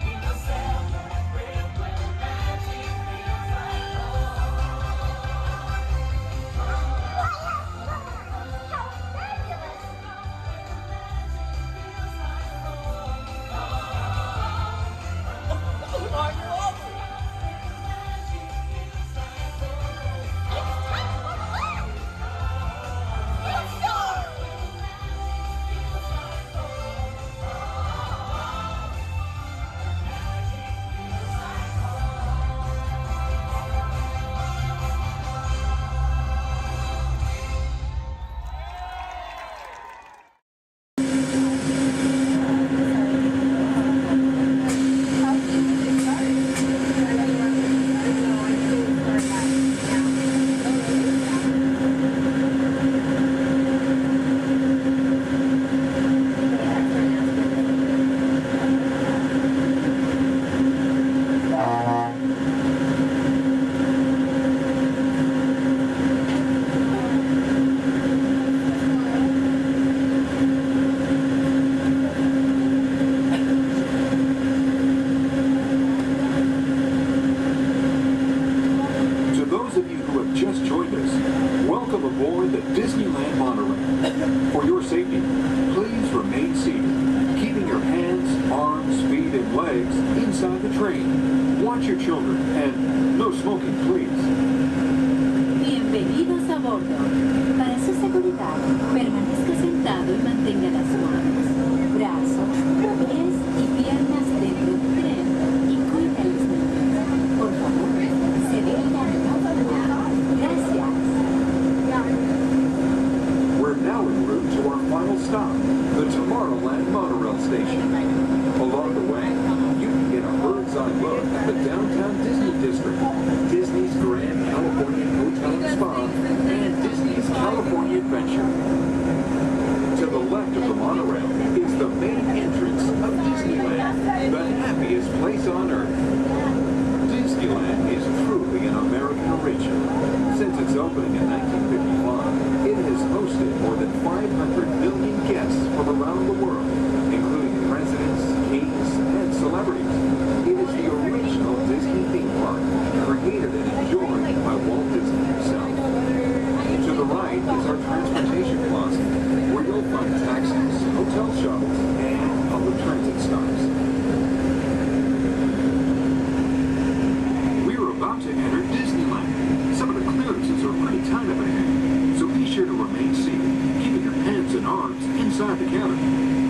We will celebrate when magic feels like To those of you who have just joined us, welcome aboard the Disneyland monorail. For your safety, please remain seated, keeping your hands, arms, feet, and legs inside the train. Watch your children, and no smoking, please. Bienvenidos a bordo. Para su seguridad, permanezca sentado y mantenga las manos, brazos, pies y piernas dentro del tren y cuide a los niños. Por favor, se detengan. Gracias. We're now en route to our final stop, the Tomorrowland monorail station. Along the way, you can get a bird's inside look at the downtown Disney district, Disney's Grand California Hotel and Spa, and Disney's California Adventure. To the left of the monorail is the main entrance of Disneyland, the happiest place on earth. Disneyland is truly an American origin. Since its opening in 1955, it has hosted more than 500 million guests from around the world, including presidents, kings, and celebrities. It is the original Disney theme park, created and enjoyed by Walt Disney himself. To the right is our transportation plaza, where you'll find taxis, hotel shuttles, and public transit stops. We're about to enter Disneyland. Some of the clearances are pretty tight up ahead, so be sure to remain seated, keeping your hands and arms inside the cabin.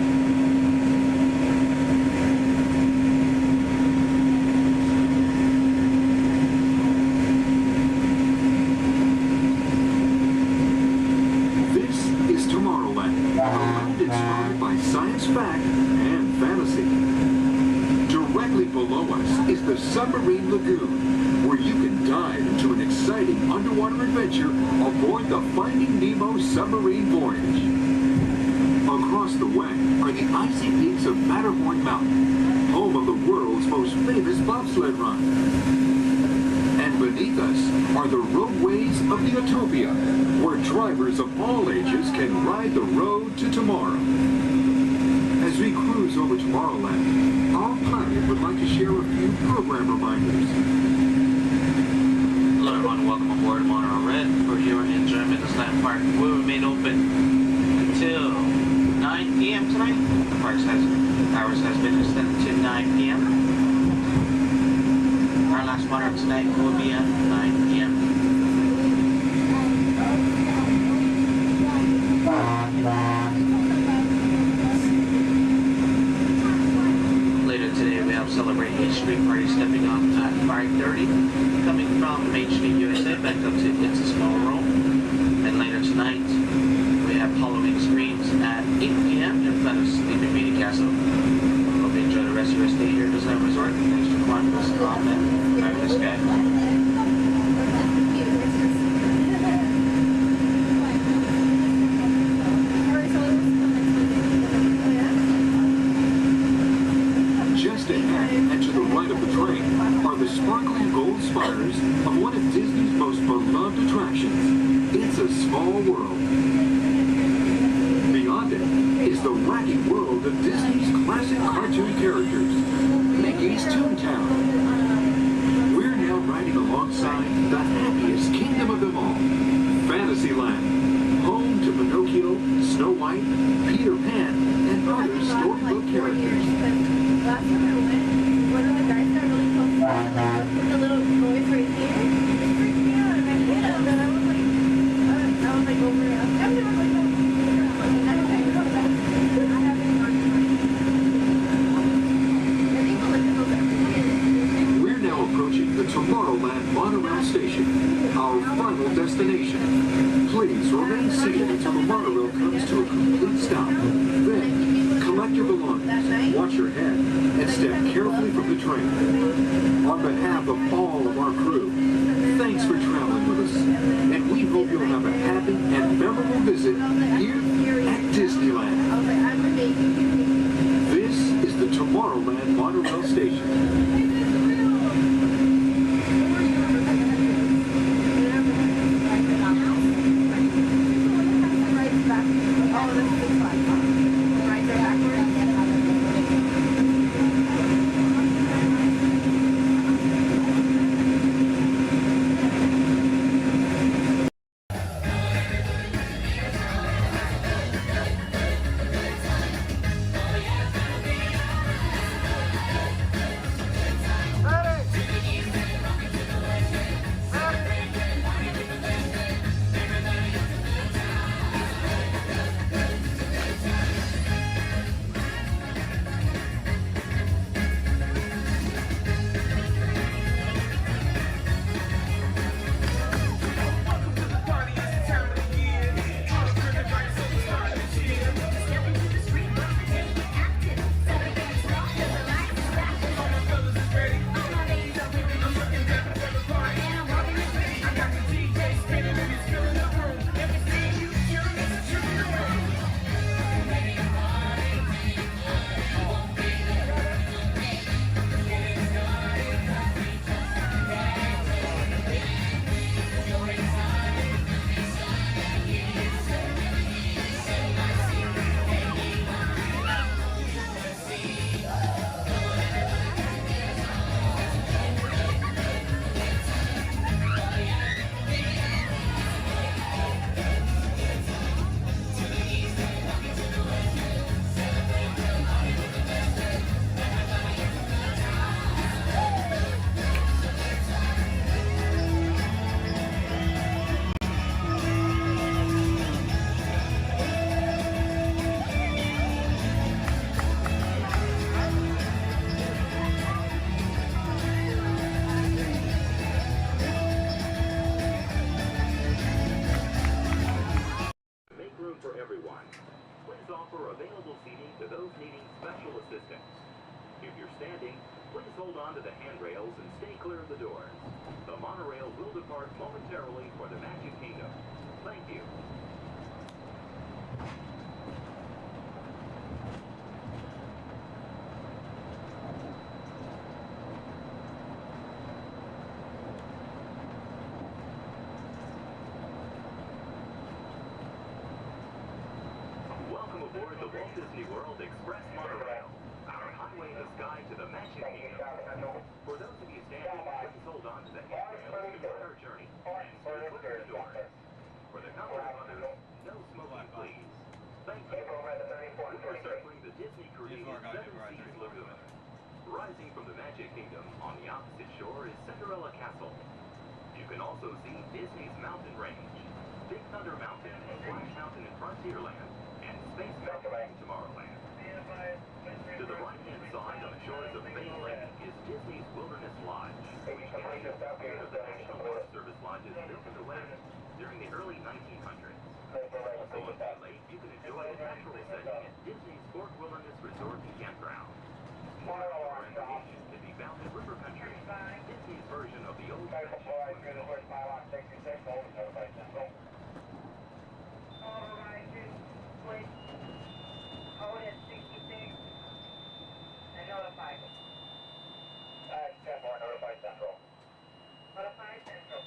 Inspired by science fact and fantasy. Directly below us is the Submarine Lagoon, where you can dive into an exciting underwater adventure aboard the Finding Nemo submarine voyage. Across the way are the icy peaks of Matterhorn Mountain, home of the world's most famous bobsled run. And beneath us are the roadways of the Utopia, where drivers of all ages can ride the road to tomorrow. As we cruise over Tomorrowland, our pilot would like to share a few program reminders. Hello everyone, welcome aboard Monorail Red for your enjoyment. This land park will remain open until 9 p.m. tonight. The park's hours has been extended to 9 p.m. Our last monorail tonight will be at 9 p.m. Later today we have Celebrate Main Street Party stepping off at 5:30, coming from Main Street, USA, back up to It's a Small World. And later tonight we have Halloween screens at 8 p.m. in front of Sleeping Beauty Castle. Hope you enjoy the rest of your stay here at Disneyland Resort. Thanks for Chronicles on that fabulous guy. Just ahead and to the right of the train are the sparkling gold spires of one of Disney's most beloved attractions, It's a Small World. Beyond it is the wacky world of Disney's classic cartoon characters, Mickey's Toontown. We're now riding alongside the happiest kingdom of them all, Fantasyland, home to Pinocchio, Snow White, Peter Pan, and other storybook characters. Last time I went, one of the guys got really close to me, with the little boys right here. It freaked me out, and I hit him, and I was like over it. I'm never like, no. I don't think come back. I haven't gone to I think we'll look at those every. We're now approaching the Tomorrowland monorail station, our final destination. Please remain seated until the monorail comes to a complete stop. Then, collect your belongings, watch your head, and step carefully from the train. On behalf of all of our crew, thanks for traveling with us, and we hope you'll have a happy and memorable visit here at Disneyland. This is the Tomorrowland monorail station. those needing special assistance. If you're standing, please hold on to the handrails and stay clear of the doors. The monorail will depart momentarily for the Magic Kingdom. Thank you. Welcome aboard the Walt Disney World Express Monorail, our highway in the sky to the Magic Kingdom. For those of you standing, please hold on to the handrails to start our journey and stay clear of the doors. For the comfort of others, no smoking, please. Thank you. We are circling the Disney Caribbean Seven Seas Lagoon. Rising from the Magic Kingdom on the opposite shore is Cinderella Castle. You can also see Disney's Mountain Range, Big Thunder Mountain, Splash Mountain in Frontierland, and Space Mountain in Tomorrowland. To the right-hand side on the shores of Bay Lake is Disney's Wilderness Lodge, which captures the spirit of the National Forest Service lodges built in the West during the early 1900s. Also on Bay Lake, you can enjoy a natural setting at Disney's Fort Wilderness Resort and Campground. More outdoor recreation can be found in River Country, Disney's version of the old Hold at 66 and notify me. 10-4, notify Central. Notify Central.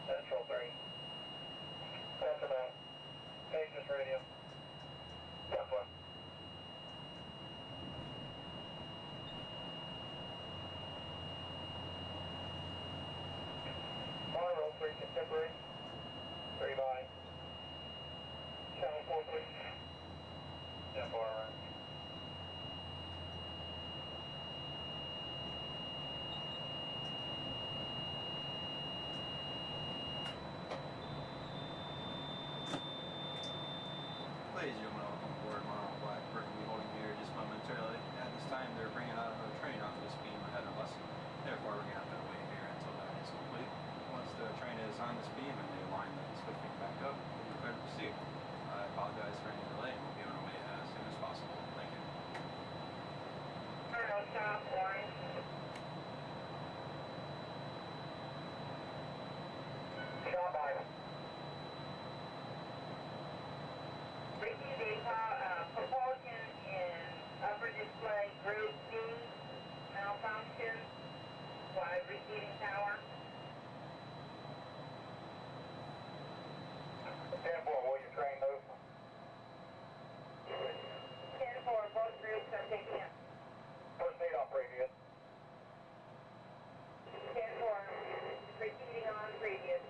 Central 3. Central man. Pages radio. Central. Monorail 3 contemporary. 3 by. Channel 4, please. Channel 4, all right. Ladies and gentlemen, welcome aboard Monorail Blackbird. We'll be holding here just momentarily. At this time, they're bringing out another train onto this beam ahead of us. Therefore, we're going to have to wait here until that is complete. Once the train is on this beam and they line the swiftwing back up, we'll be prepared to proceed. I apologize for any delay, and we'll be on our way as soon as possible. Thank you. Turn stop, line. Stop line. Ricky, propulsion in upper display group D, malfunction, wide receiving tower. 10-4, will your train move? 10-4, both groups are picking up. Proceed on previous. 10-4, proceeding on previous.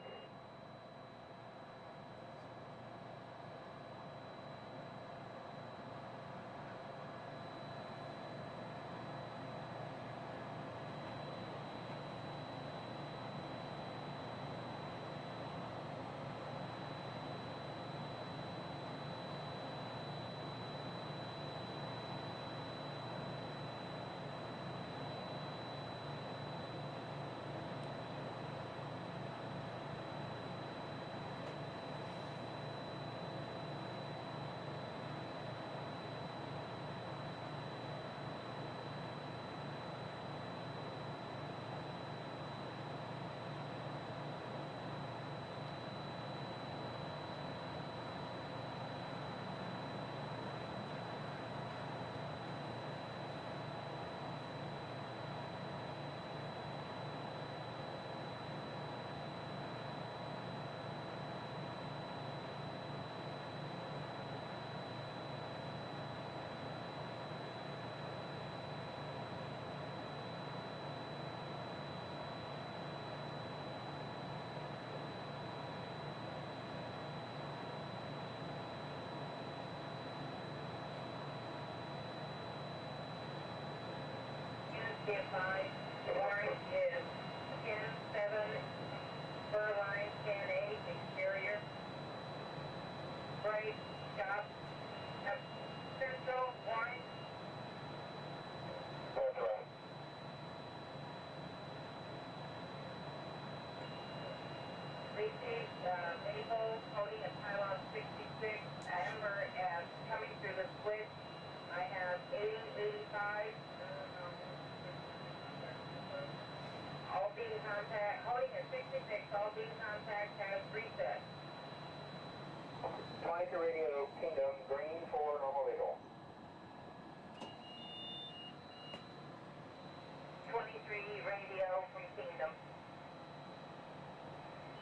Get by, orange is 10-7, fur line 10-8, exterior. Right, stop, Central, orange. Central. Receive, Maple, holding at pylon 66. Amber, and coming through the switch, I have 80, 85. All beam contact, holding at 66, all beam contact has reset. 22 radio, Kingdom, green for normal visual. 23 radio from Kingdom.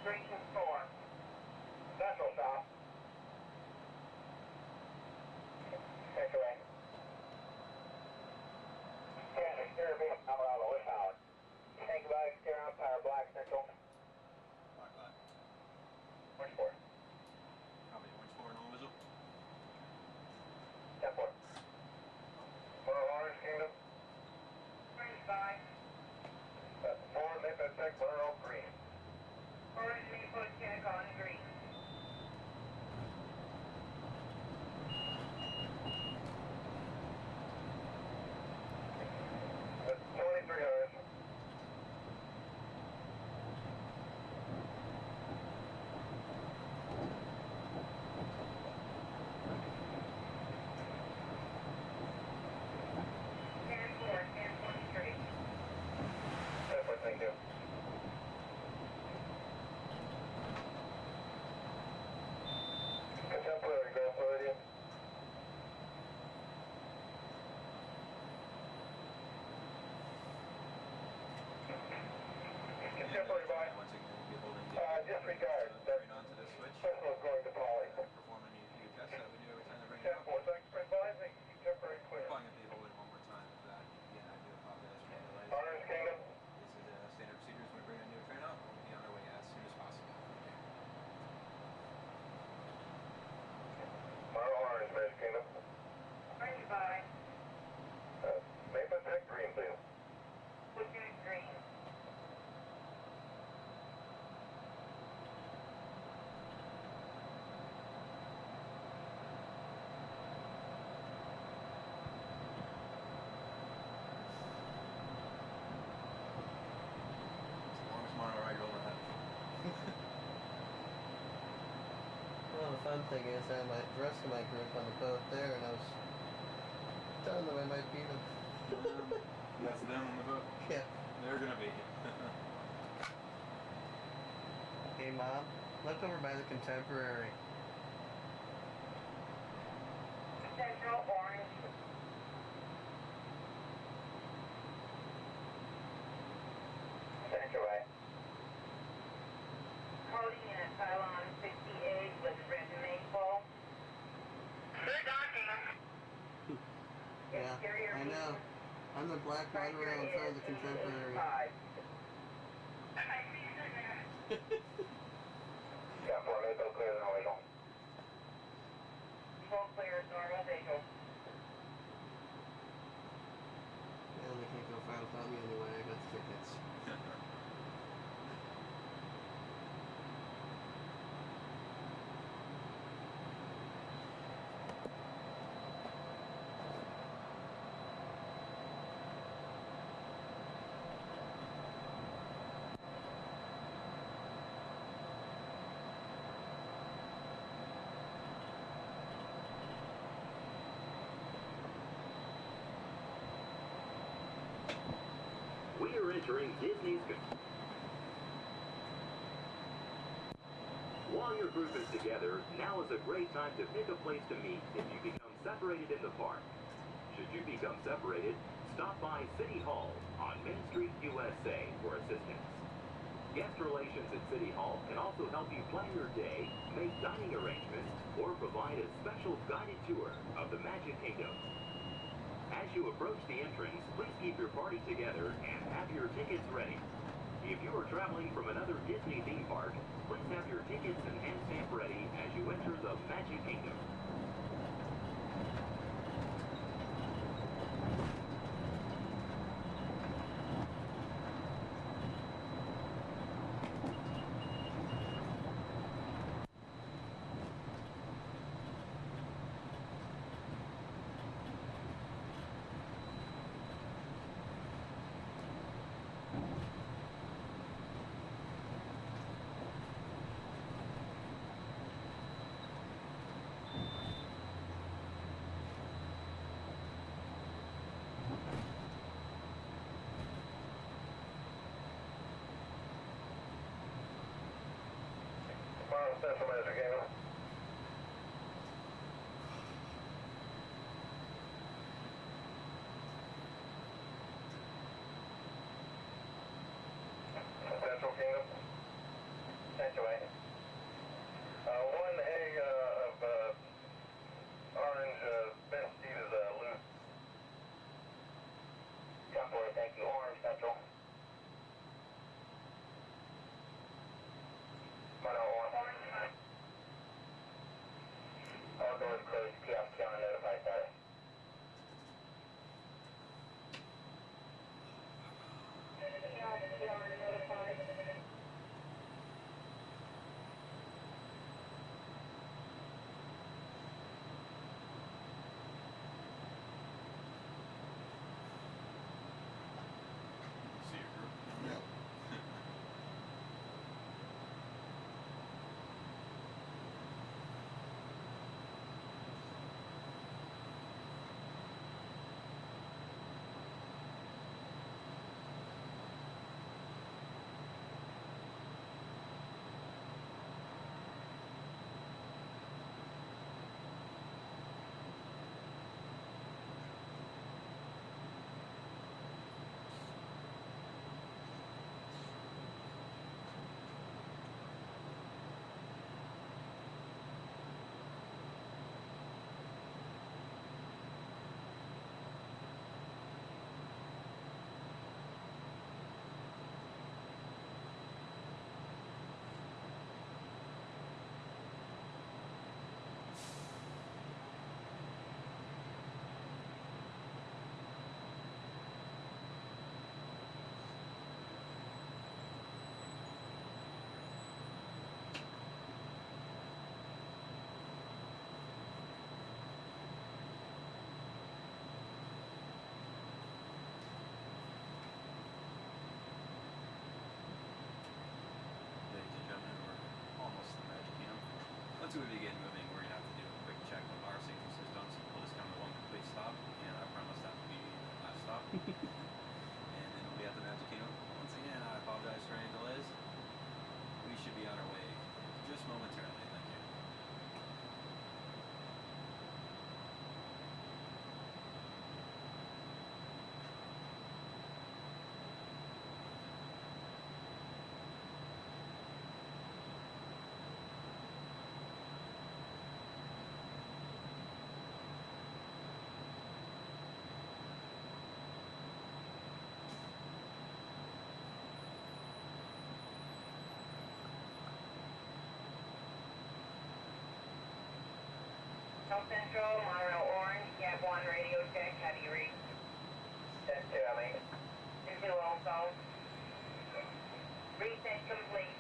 Green 4. Vessel stop. Take away. Yes, exterior beam, Colorado, we're powered. Thank you, bye. Exterior on power, black, central. Black. Orange 4. Copy, orange 4, normal visual. 10 4. Orange Kingdom. Orange 5. 4, left at 6, green. Orange, me put check on green. That's 23 hours. Thank you. Contemporary Grand Floridian. Contemporary by. Disregard. Bring onto the switch. Vessel is going to Polly. Perform a new test that we do every time they bring it up. 10-4, thanks for advising. Contemporary clear. Probably going to be holding one more time for that. Again, I do apologize for the delays. Orange Kingdom. This is standard procedures when we bring a new train out. We'll be on our way as soon as possible. Orange, Magic Kingdom. Orange 5. Maple check green, please. Pushing green. Well, the fun thing is I had the rest of my group on the boat there, and I was telling them I might beat them. That's them on the boat? Yeah. They're gonna beat you. Hey, Mom, look over by the Contemporary. Central orange. Central right. Coding in at pylon 68 with red maple. Good docking. Yeah, I know. I'm the black right around in front of the Contemporary. Yeah, for Maple clear the normal. Full clear normal visual. Yeah, they can't go far without me anyway. I got the tickets. We are entering Disney's. While your group is together, now is a great time to pick a place to meet if you become separated in the park. Should you become separated, stop by City Hall on Main Street, USA for assistance. Guest relations at City Hall can also help you plan your day, make dining arrangements, or provide a special guided tour of the Magic Kingdom. As you approach the entrance, please keep your party together and have your tickets ready. If you are traveling from another Disney theme park, please have your tickets and hand stamp ready as you enter the Magic Kingdom. Central Magic Kingdom. Central Kingdom. Sanctuary. One egg of orange bench seat is loose. Temporary, thank you. Orange Central. All doors closed. Kiosk on notified status. See your group? Yeah. Ladies and gentlemen, we're almost to the Magic Kingdom. Once we begin moving, we're going to have to do a quick check of our safety systems. We'll just come to one complete stop, and I promise that will be the last stop. And then we'll be at the Magic Kingdom. Once again, I apologize for any delays. We should be on our way just momentarily. Thank you. South Central, Monorail Orange, Gap 1 radio check, how do you read? That's 2, I mean. Digital also. Reset complete.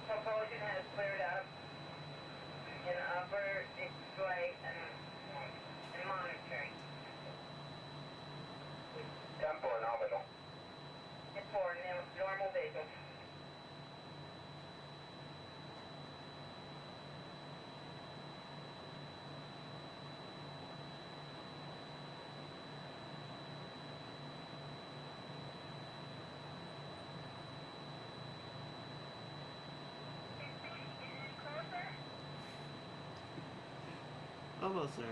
Propulsion has cleared up in upper display and monitoring. Time for nominal. It's for normal visual. Almost there.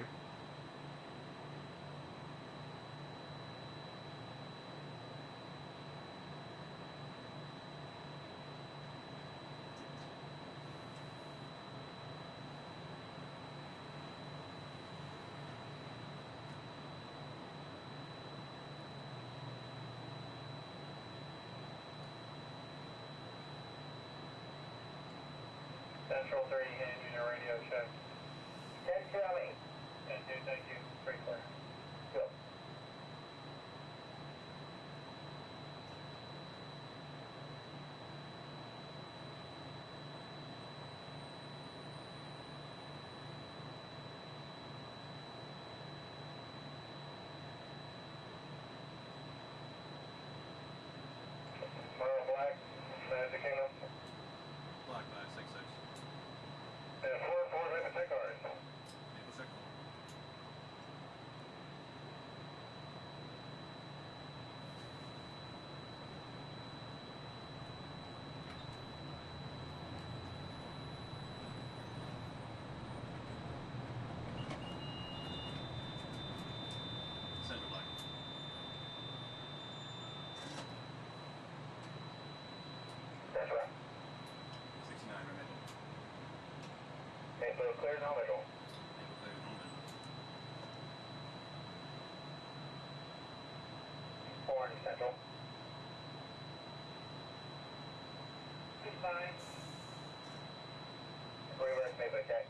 Central 3, hand user radio check. 10-2, I mean. 10-2, thank you. Pretty clear. Go. Black, Magic Kingdom. Black 566. And 4-4, Maple Tech cars. Maple Tech. clear, now they go. Orange Central. It's fine. Reverse Maple check.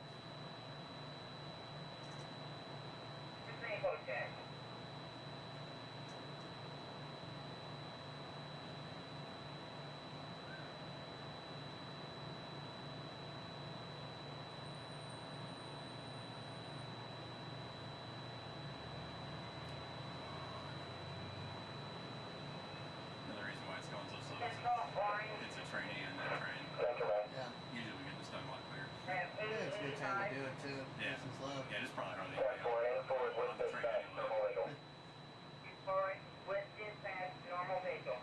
Maple check. Another reason why it's going so slow is it's a trainee and that train. Yeah. Usually we get this done a lot quicker. Yeah, it's a good time to do it too. Yeah. Nice and slow. Yeah, it's probably hardly on the train anyway. Forward, with dispatch, normal vehicle.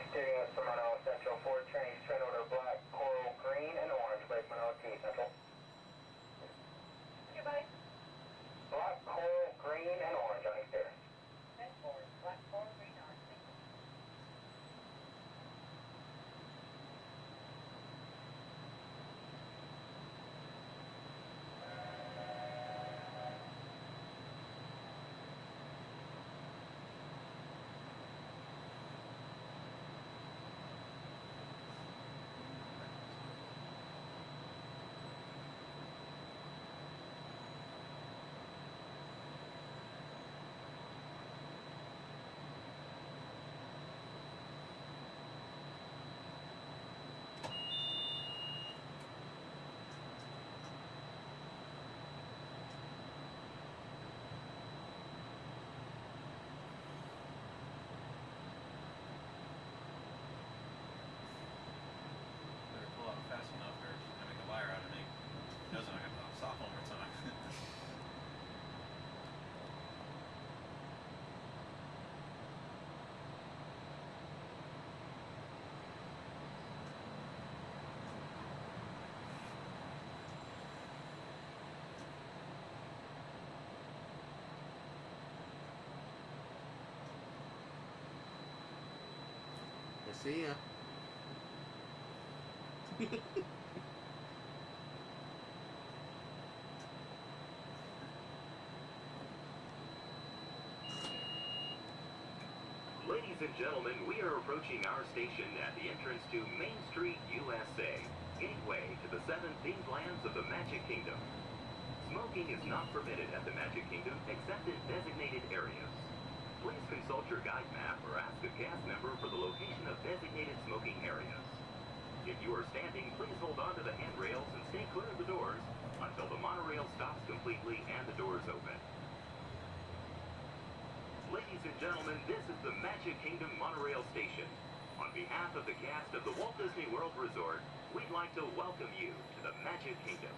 Steering us to Monroe Central, 4 trains, train order black, coral, green, and orange, break Monroe T Central. Goodbye. Black, coral, green, and orange on exterior. Black, coral, green, orange. Better pull out fast enough or she's gonna make a liar out of me. If she doesn't, I'm gonna stop one more time. See ya. Ladies and gentlemen, we are approaching our station at the entrance to Main Street, USA, gateway to the 7 themed lands of the Magic Kingdom. Smoking is not permitted at the Magic Kingdom except in designated areas. Please consult your guide map or ask a cast member for the location of designated smoking areas. If you are standing, please hold on to the handrails and stay clear of the doors until the monorail stops completely and the doors open. Ladies and gentlemen, this is the Magic Kingdom Monorail Station. On behalf of the cast of the Walt Disney World Resort, we'd like to welcome you to the Magic Kingdom.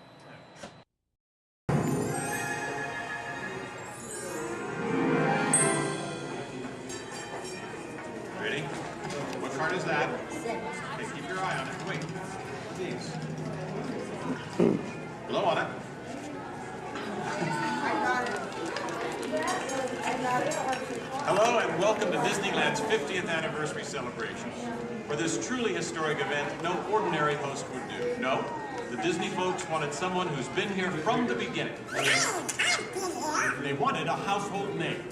Ready? What card is that? Okay, keep your eye on it. Wait, please. Blow on it. Hello and welcome to Disneyland's 50th anniversary celebration. For this truly historic event, no ordinary host would do. No, the Disney folks wanted someone who's been here from the beginning. They wanted a household name.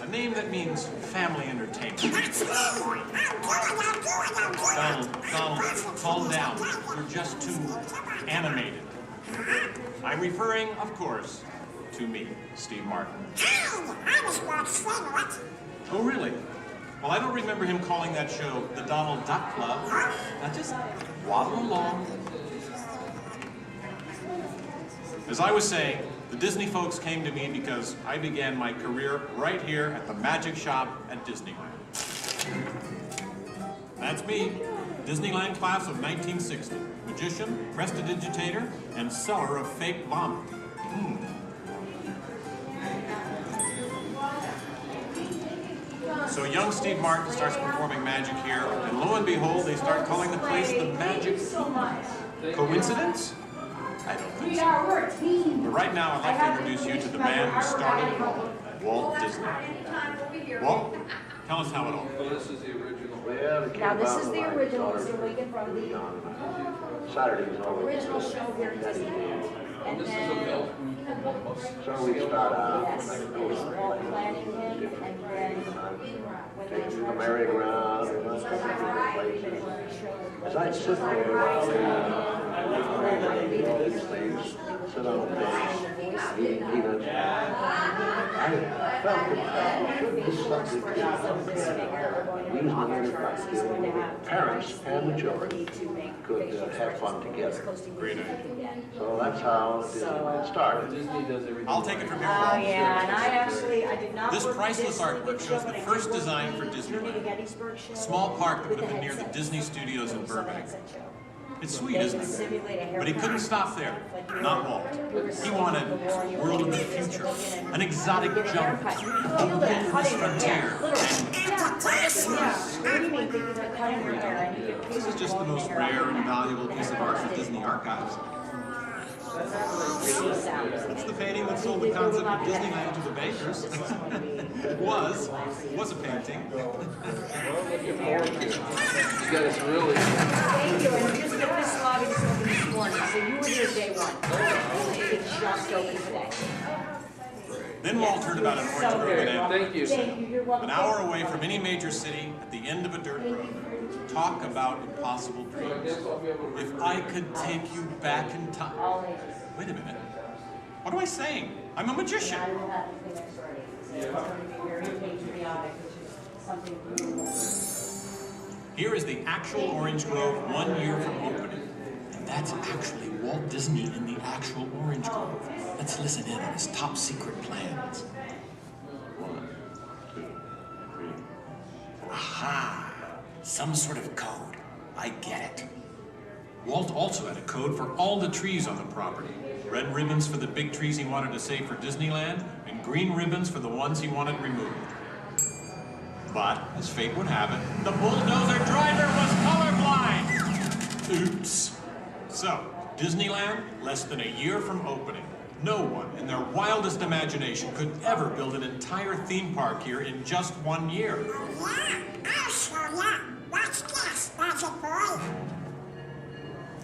A name that means family entertainment. Donald, calm down. You're just too animated. I'm referring, of course, to me, Steve Martin. Oh, really? Well, I don't remember him calling that show the Donald Duck Club. Now just waddle along. As I was saying, the Disney folks came to me because I began my career right here at the Magic Shop at Disneyland. That's me, Disneyland class of 1960. Magician, prestidigitator, and seller of fake vomit. So young Steve Martin starts performing magic here, and lo and behold, they start calling the place the Magic Kingdom. Coincidence? I don't think so. But right now, I'd like to introduce you to the man who started it all, Walt Disney. Walt, tell us how it all Well, this is the original. Now this is the original, so we get from the original show here at Disneyland. And This is a then, milk. So we start out. yes, it was Walt planning him, and then when they Take the merry-go-round and let's go to different places. As I sit there while these things, sit on a bench, eating peanuts, I felt that there should be something to parents and the children could have fun together. Great idea. So that's how Disneyland started. Disney does everything. I'll take it from here, Oh, Walt. yeah, and I did not This work with priceless Disney artwork show, shows but the I did first work design with for the Disneyland. Journey to Gettysburg show A small park that with would have the been near the headset Disney show. Studios in Burbank. Headset show. It's sweet, They isn't could it? simulate a But he haircut. couldn't stop there. Not Walt. He wanted a world of the future, an exotic jungle, a wilderness frontier. This is just the most rare and valuable piece of art for Disney archives. It's the painting that sold the concept of Disneyland to the bankers. It was a painting. You guys really. Thank you, and just get this lobby just open this morning, so you were here day one. It's just open today. Then Walt heard about an orange grove in Anaheim. Thank you. Thank you, you're welcome. An hour away from any major city, at the end of a dirt road. Talk about impossible dreams. If I could take you back in time. Wait a minute. What am I saying? I'm a magician. I will have the next Friday. It's going to be very patriotic, which is something new. Here is the actual orange grove 1 year from opening. And that's actually Walt Disney in the actual orange grove. Let's listen in on his top secret plans. 1, 2, 3. Aha! Some sort of code. I get it. Walt also had a code for all the trees on the property. Red ribbons for the big trees he wanted to save for Disneyland, and green ribbons for the ones he wanted removed. But, as fate would have it, the bulldozer driver was colorblind! Oops. So, Disneyland, less than a year from opening. No one, in their wildest imagination, could ever build an entire theme park here in just 1 year. Yeah, I'll show ya. Watch this, Magic Boy.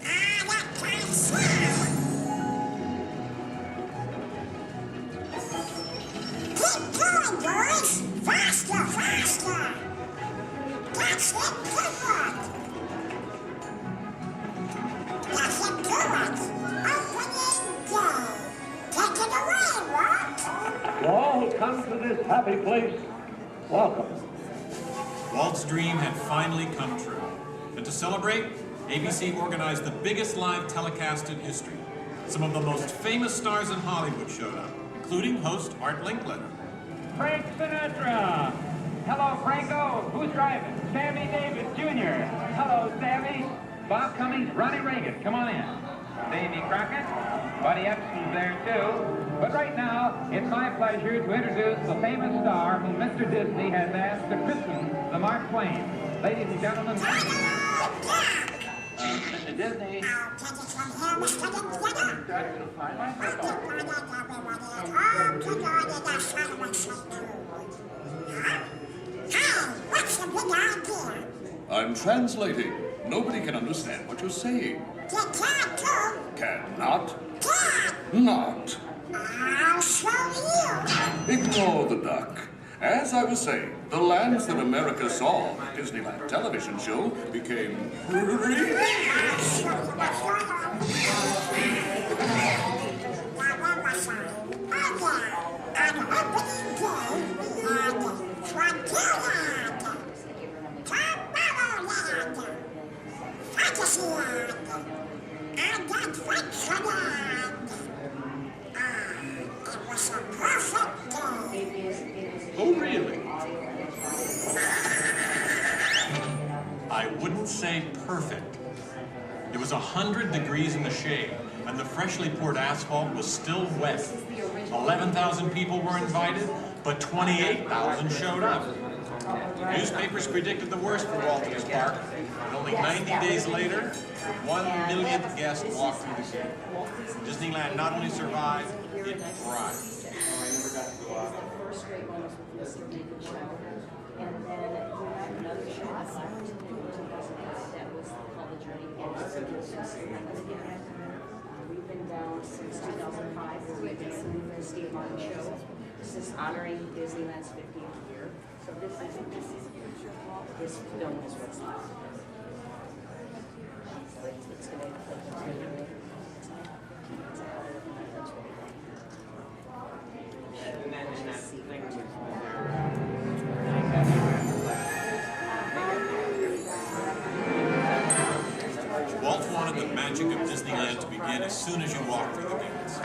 That kind sound. Keep going, boys. Faster, faster. That's it, good one. That's it, good one. Opening day. Take it away, Walt. To all who come to this happy place, welcome. Walt's dream had finally come true. And to celebrate, ABC organized the biggest live telecast in history. Some of the most famous stars in Hollywood showed up, including host Art Linkletter. Frank Sinatra. Hello, Franco. Who's driving? Sammy Davis Jr. Hello, Sammy. Bob Cummings, Ronnie Reagan. Come on in. Davy Crockett. Buddy Epson's there, too. But right now, it's my pleasure to introduce the famous star whom Mr. Disney has asked to christen the Mark Twain. Ladies and gentlemen, Mr. Disney. I'll take it from here, Mr. Linkletter. Hey, what's the big idea? I'm translating. Nobody can understand what you're saying. You can't do. Cannot. Can. Not. I'll show you. Ignore the duck. As I was saying, the lands that America saw on the Disneyland television show became real. I'll show you what's going on. Now, where was I? Oh, yeah. On opening day, we had Frontierland, Tomorrowland, Fantasyland, and Adventureland. It was a perfect day. Oh, really? I wouldn't say perfect. It was 100 degrees in the shade, and the freshly poured asphalt was still wet. 11,000 people were invited, but 28,000 showed up. Newspapers predicted the worst for Walt and his park, and only 90 days later, the 1 millionth guest walked through the gate. Disneyland not only survived, it thrived. First great one was with Mr. David Show, and then we had another show in 2008 that was called The Journey Again. We've been down since 2005, where we've been singing for the Steve Martin Show. This is honoring Disneyland's 50th year. So this film is what's left. So it's going to Walt wanted the magic of Disneyland to begin as soon as you walk through the gates.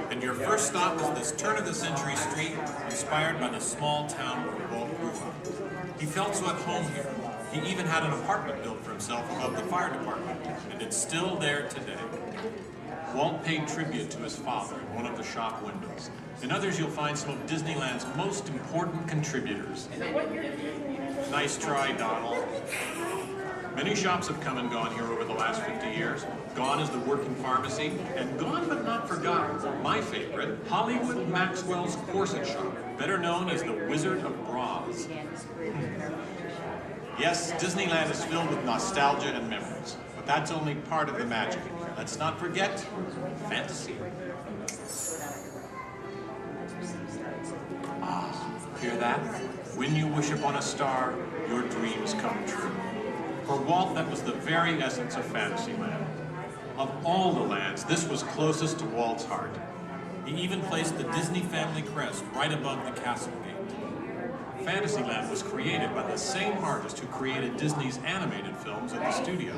And your first stop is this turn-of-the-century street inspired by the small town where Walt grew up. He felt so at home here. He even had an apartment built for himself above the fire department, and it's still there today. Walt paid tribute to his father in one of the shop windows. In others, you'll find some of Disneyland's most important contributors. Nice try, Donald. Many shops have come and gone here over the last 50 years. Gone is the working pharmacy, and gone but not forgotten, my favorite, Hollywood Maxwell's corset shop, better known as the Wizard of Bras. Yes, Disneyland is filled with nostalgia and memories, but that's only part of the magic. Let's not forget fantasy. Ah, hear that? When you wish upon a star, your dreams come true. For Walt, that was the very essence of Fantasyland. Of all the lands, this was closest to Walt's heart. He even placed the Disney family crest right above the castle gate. Fantasyland was created by the same artist who created Disney's animated films at the studio.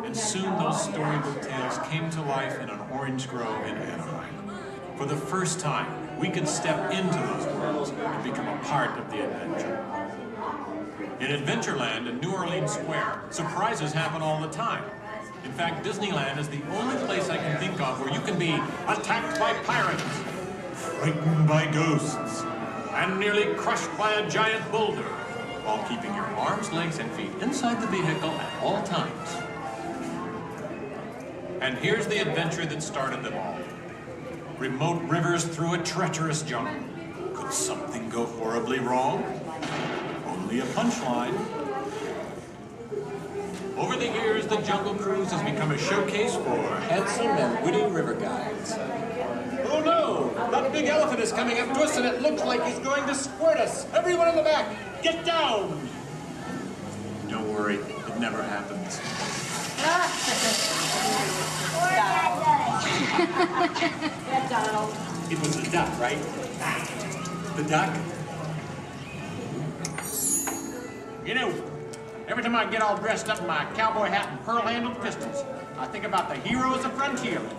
And soon those storybook tales came to life in an orange grove in Anaheim. For the first time, we could step into those worlds and become a part of the adventure. In Adventureland in New Orleans Square, surprises happen all the time. In fact, Disneyland is the only place I can think of where you can be attacked by pirates, frightened by ghosts, and nearly crushed by a giant boulder, while keeping your arms, legs, and feet inside the vehicle at all times. And here's the adventure that started them all. Remote rivers through a treacherous jungle. Could something go horribly wrong? Only a punchline. Over the years, the Jungle Cruise has become a showcase for handsome and witty river guides. Oh no! That big elephant is coming up to us and it looks like he's going to squirt us! Everyone in the back, get down! Don't worry, it never happens. Yeah, Donald. It was the duck, right? The duck? You know, every time I get all dressed up in my cowboy hat and pearl-handled pistols, I think about the heroes of Frontierland.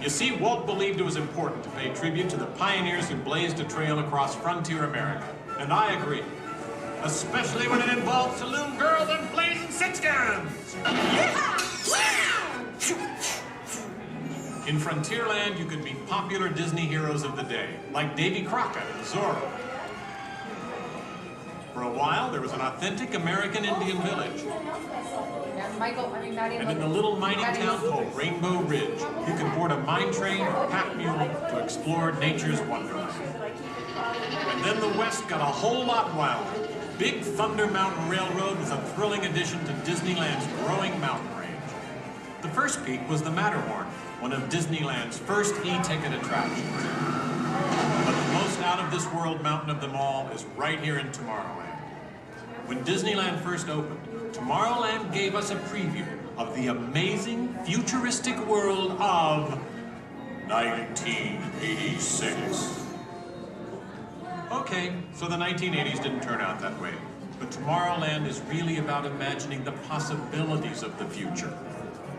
You see, Walt believed it was important to pay tribute to the pioneers who blazed a trail across frontier America. And I agree. Especially when it involves saloon girls and blazing six-guns! In Frontierland, you could meet popular Disney heroes of the day, like Davy Crockett and Zorro. For a while, there was an authentic American Indian village. And in the little mining town called Rainbow Ridge, you could board a mine train or pack mule to explore nature's wonderland. And then the West got a whole lot wilder. Big Thunder Mountain Railroad was a thrilling addition to Disneyland's growing mountain range. The first peak was the Matterhorn, one of Disneyland's first e-ticket attractions. But the most out-of-this-world mountain of them all is right here in Tomorrowland. When Disneyland first opened, Tomorrowland gave us a preview of the amazing, futuristic world of 1986. Okay, so the 1980s didn't turn out that way. But Tomorrowland is really about imagining the possibilities of the future.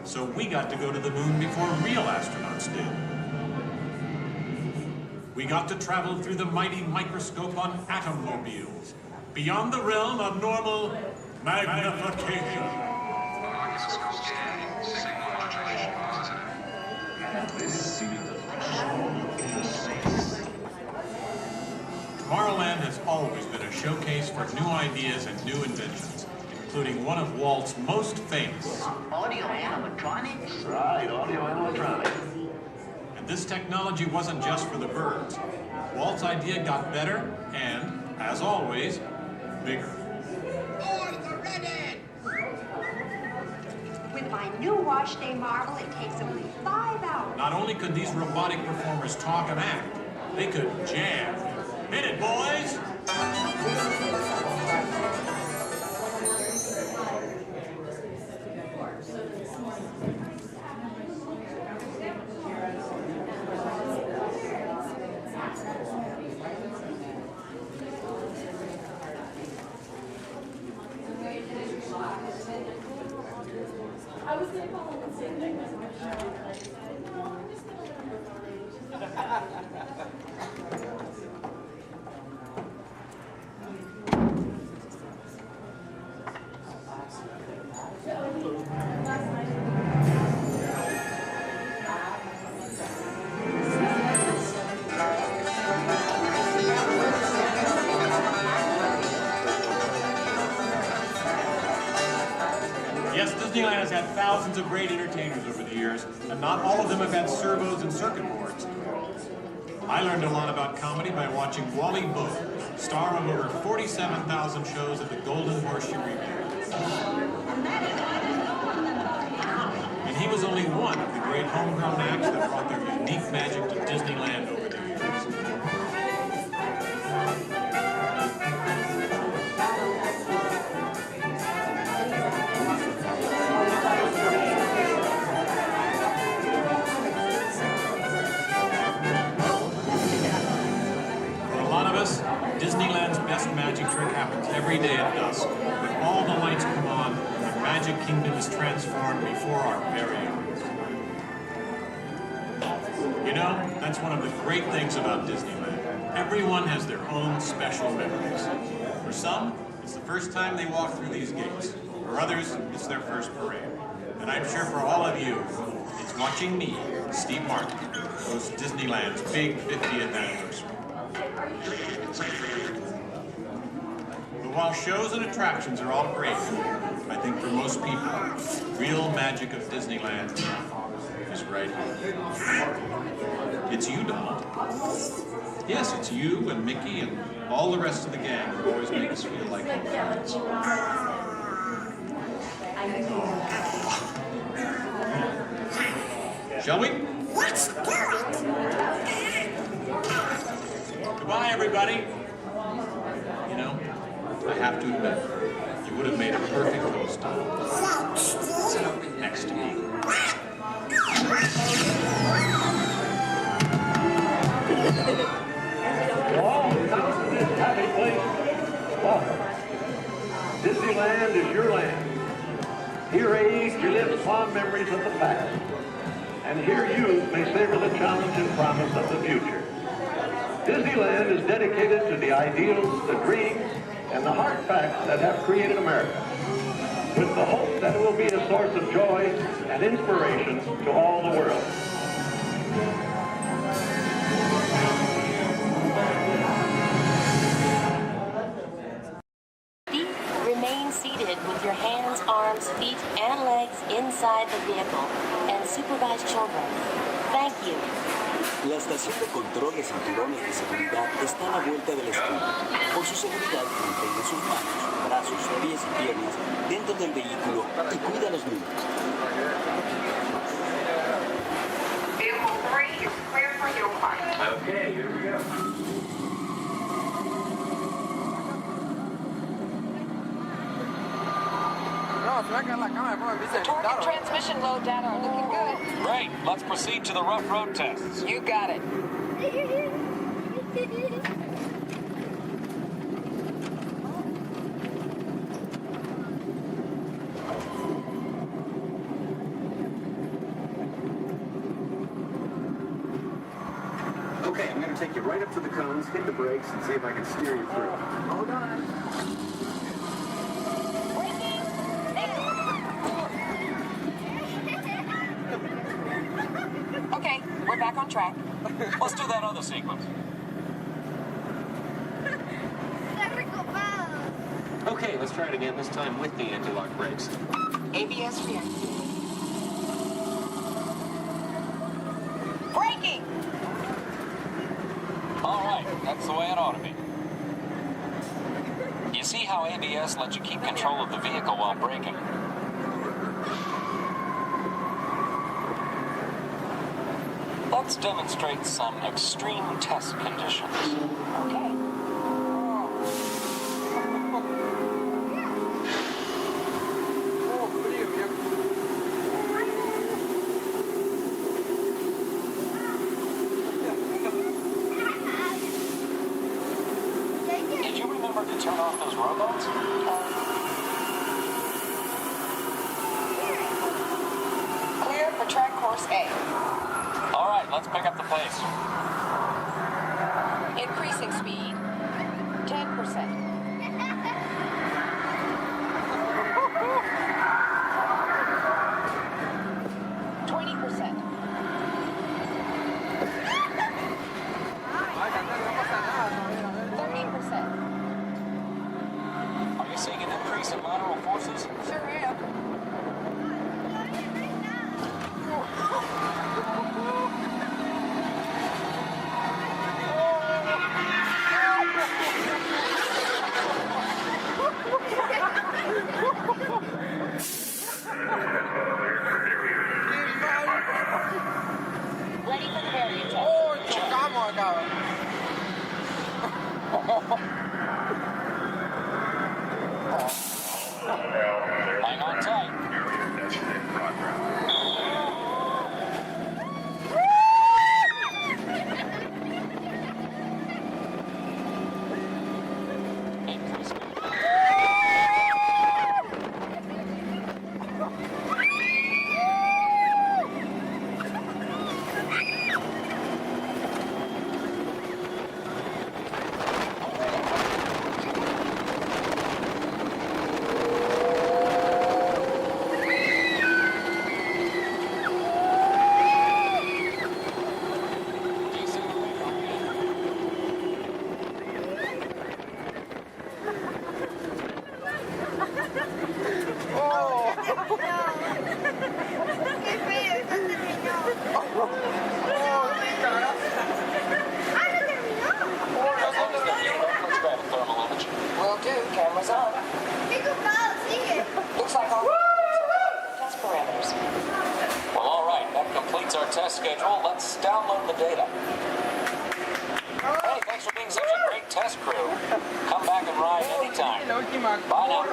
So we got to go to the moon before real astronauts did. We got to travel through the mighty microscope on atommobiles, beyond the realm of normal magnification. Tomorrowland has always been a showcase for new ideas and new inventions, including one of Walt's most famous. Audio animatronics? Right, audio animatronics. And this technology wasn't just for the birds. Walt's idea got better and, as always, bigger. With my new wash day marvel, it takes only 5 hours. Not only could these robotic performers talk and act, they could jam. Hit it, boys! Yes, Disneyland has had thousands of great entertainers over the years, and not all of them have had servos and circuit boards. I learned a lot about comedy by watching Wally Boat, star of over 47,000 shows at the Golden Horseshoe Revue. And he was only one of the great homegrown acts that brought their unique magic to Disneyland over the years. Disneyland's best magic trick happens every day at dusk, when all the lights come on and the Magic Kingdom is transformed before our very eyes. You know, that's one of the great things about Disneyland. Everyone has their own special memories. For some, it's the first time they walk through these gates. For others, it's their first parade. And I'm sure for all of you, it's watching me, Steve Martin, host Disneyland's big 50th anniversary. But while shows and attractions are all great, I think for most people, the real magic of Disneyland is right here. It's you, Donald. Yes, it's you and Mickey and all the rest of the gang who always make us feel like home. Shall we? Let's do it! Goodbye, everybody. You know, I have to admit, you would have made a perfect host. Next to me. All come to this happy place. Welcome. Disneyland is your land. Here age relives fond memories of the past. And here you may savor the challenge and promise of the future. Disneyland is dedicated to the ideals, the dreams, and the hard facts that have created America, with the hope that it will be a source of joy and inspiration to all the world. Remain seated with your hands, arms, feet, and legs inside the vehicle and supervise children. Thank you. La estación de control de cinturones de seguridad está a la vuelta de la esquina. Por su seguridad, mantenga sus manos, brazos, pies y piernas dentro del vehículo y cuida a los niños. Vehicle 3 is clear for hill climb. Okay, here we go. The torque and transmission load data are looking good. Great. Let's proceed to the rough road tests. You got it. Okay, I'm going to take you right up to the cones, hit the brakes, and see if I can steer you through. Hold on. Okay, back on track. Let's do that other sequence. Okay, let's try it again, this time with the anti-lock brakes. ABS rear. Braking! All right, that's the way it ought to be. You see how ABS lets you keep control of the vehicle while braking? Let's demonstrate some extreme test conditions. Okay. Did you remember to turn off those robots? Clear for track course A. All right, let's pick up the pace. Increasing speed. 10%. 20%. 30%. Are you seeing an increase in lateral forces? Sure am. Ready for the barrier test. Oh, chocamos acá. Hang on tight. Increase speed. Will do. Cameras on. Looks like all test parameters. Well, all right, that completes our test schedule. Let's download the data. Hey, thanks for being such a great test crew. Come back and ride anytime. Bye now.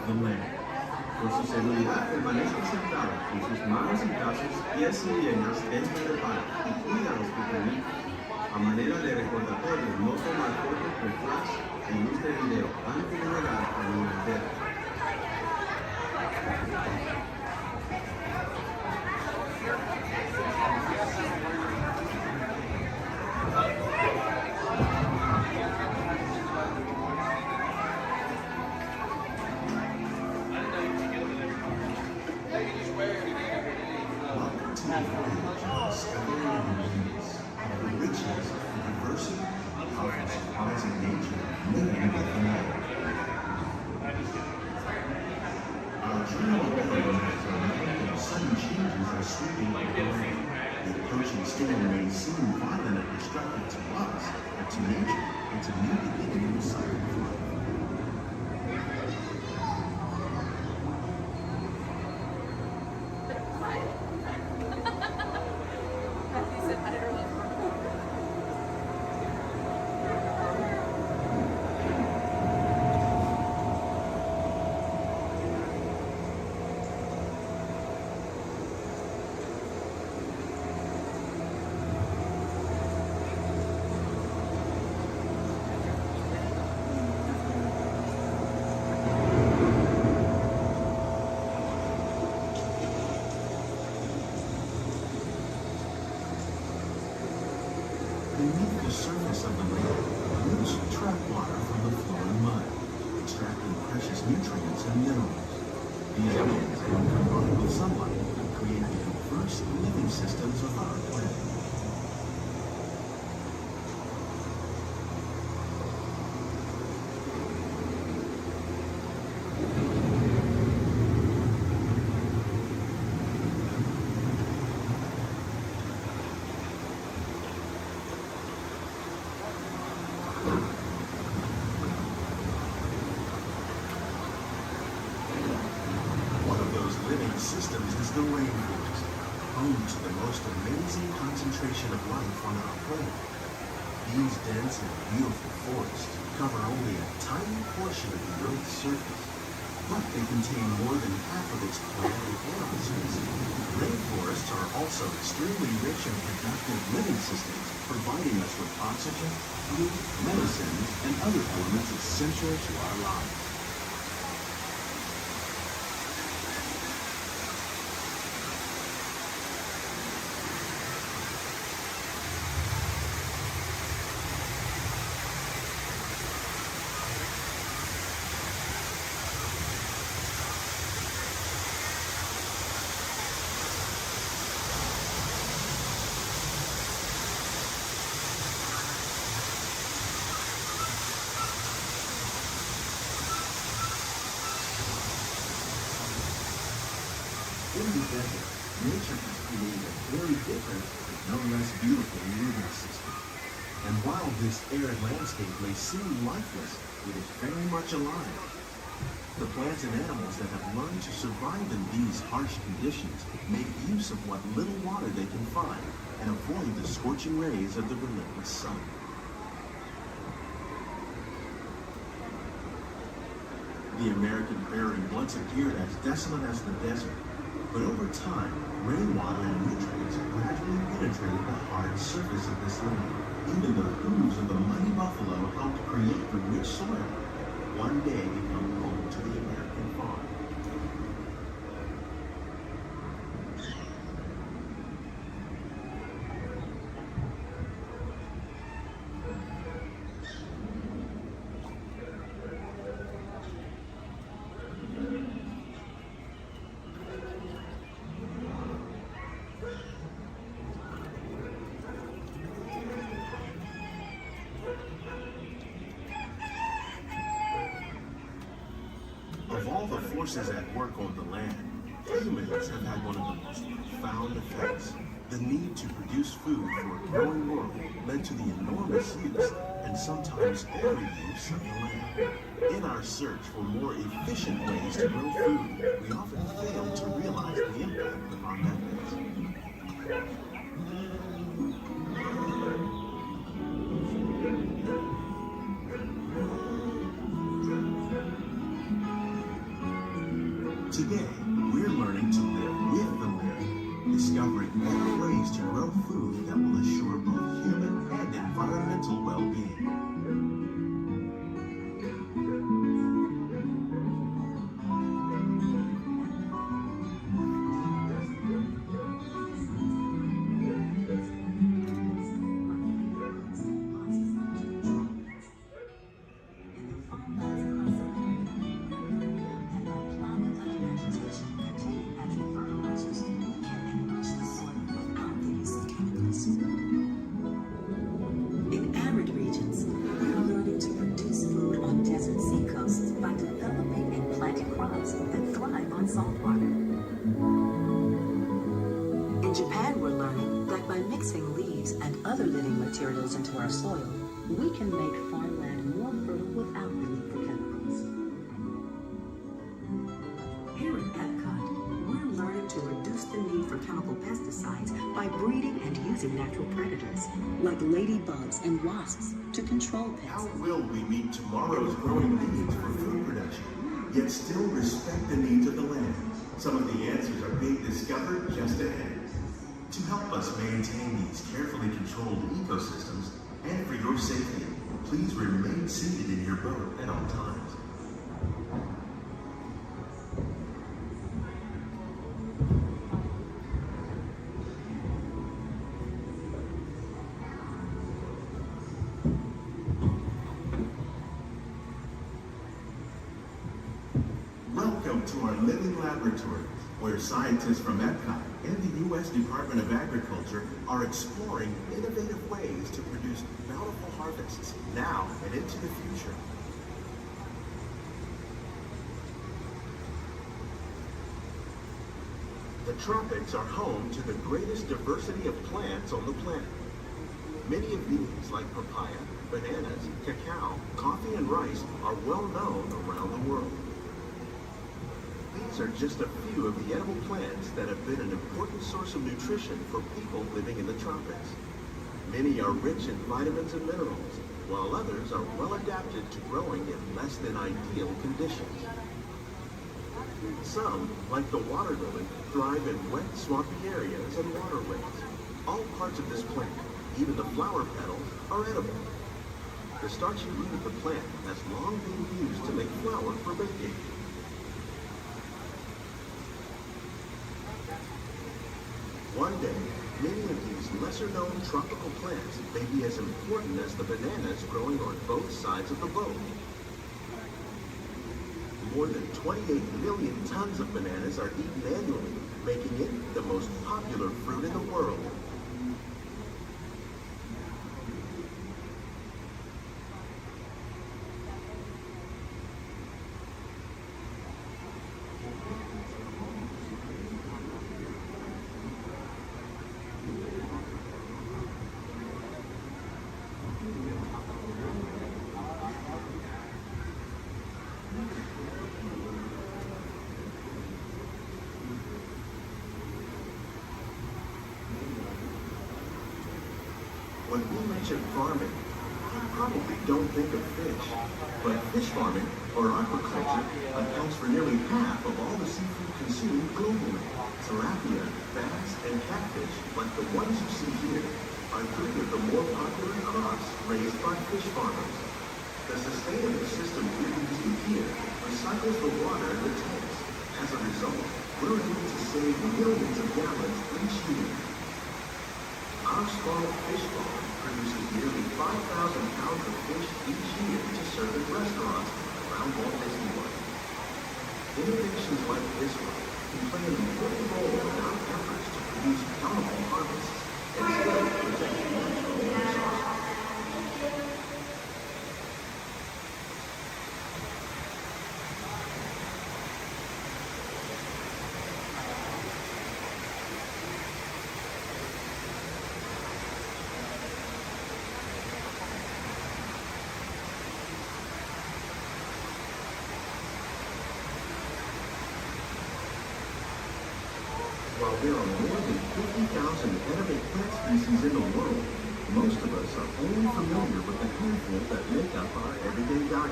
the land. Por su seguridad, permanezcan sentados con sus manos y brazos, pies y piernas dentro del parque y cuídalos pequeñitos. A manera de recordatorio, no tomar fotos con flash y luz de video antes de llegar a la entera. Beneath the surface of the lake, roots trap water from the flowing mud, extracting precious nutrients and minerals. These winds, when combined with sunlight, create the diverse living systems of our planet. Systems is the rainforest, home to the most amazing concentration of life on our planet. These dense and beautiful forests cover only a tiny portion of the Earth's surface, but they contain more than half of its plant and animal species. Rainforests are also extremely rich and productive living systems, providing us with oxygen, food, medicines, and other elements essential to our lives. In the desert, nature has created a very different, but no less beautiful living system. And while this arid landscape may seem lifeless, it is very much alive. The plants and animals that have learned to survive in these harsh conditions make use of what little water they can find and avoid the scorching rays of the relentless sun. The American prairie once appeared as desolate as the desert. But over time, rainwater and nutrients gradually penetrated the hard surface of this land. Even the hooves of the mighty buffalo helped create the rich soil, one day become home to the American farm. Of all the forces at work on the land, humans have had one of the most profound effects. The need to produce food for a growing world led to the enormous use and sometimes overuse of the land. In our search for more efficient ways to grow food, we often fail to realize the impact of our methods. leaves, and other living materials into our soil, we can make farmland more fertile without the need for chemicals. Here at Epcot, we're learning to reduce the need for chemical pesticides by breeding and using natural predators, like ladybugs and wasps, to control pests. How will we meet tomorrow's growing needs for food production, yet still respect the needs of the land? Some of the answers are being discovered just ahead. To help us maintain these carefully controlled ecosystems, and for your safety, please remain seated in your boat at all times. Welcome to our living laboratory, where scientists from Epcot and the U.S. Department of Agriculture are exploring innovative ways to produce bountiful harvests now and into the future. The tropics are home to the greatest diversity of plants on the planet. Many of these, like papaya, bananas, cacao, coffee, and rice, are well known around the world. These are just a few of the edible plants that have been an important source of nutrition for people living in the tropics. Many are rich in vitamins and minerals, while others are well adapted to growing in less than ideal conditions. Some, like the water lily, thrive in wet, swampy areas and waterways. All parts of this plant, even the flower petals, are edible. The starchy root of the plant has long been used to make flour for baking. One day, many of these lesser-known tropical plants may be as important as the bananas growing on both sides of the boat. More than 28 million tons of bananas are eaten annually, making it the most popular fruit in the world. When we mention farming, you probably don't think of fish. But fish farming, or aquaculture, accounts for nearly half of all the seafood consumed globally. Tilapia, bass, and catfish, like the ones you see here, are three of the more popular crops raised by fish farmers. The sustainable system we're using here recycles the water in the tanks. As a result, we're able to save millions of gallons each year. Our small fish farm produces nearly 5,000 pounds of fish each year to serve in restaurants around Walt Disney World. Innovations like this one can play an important role in our efforts to produce bountiful harvests and still protect natural resources. While there are more than 50,000 edible plant species in the world, most of us are only familiar with the handful that make up our everyday diet.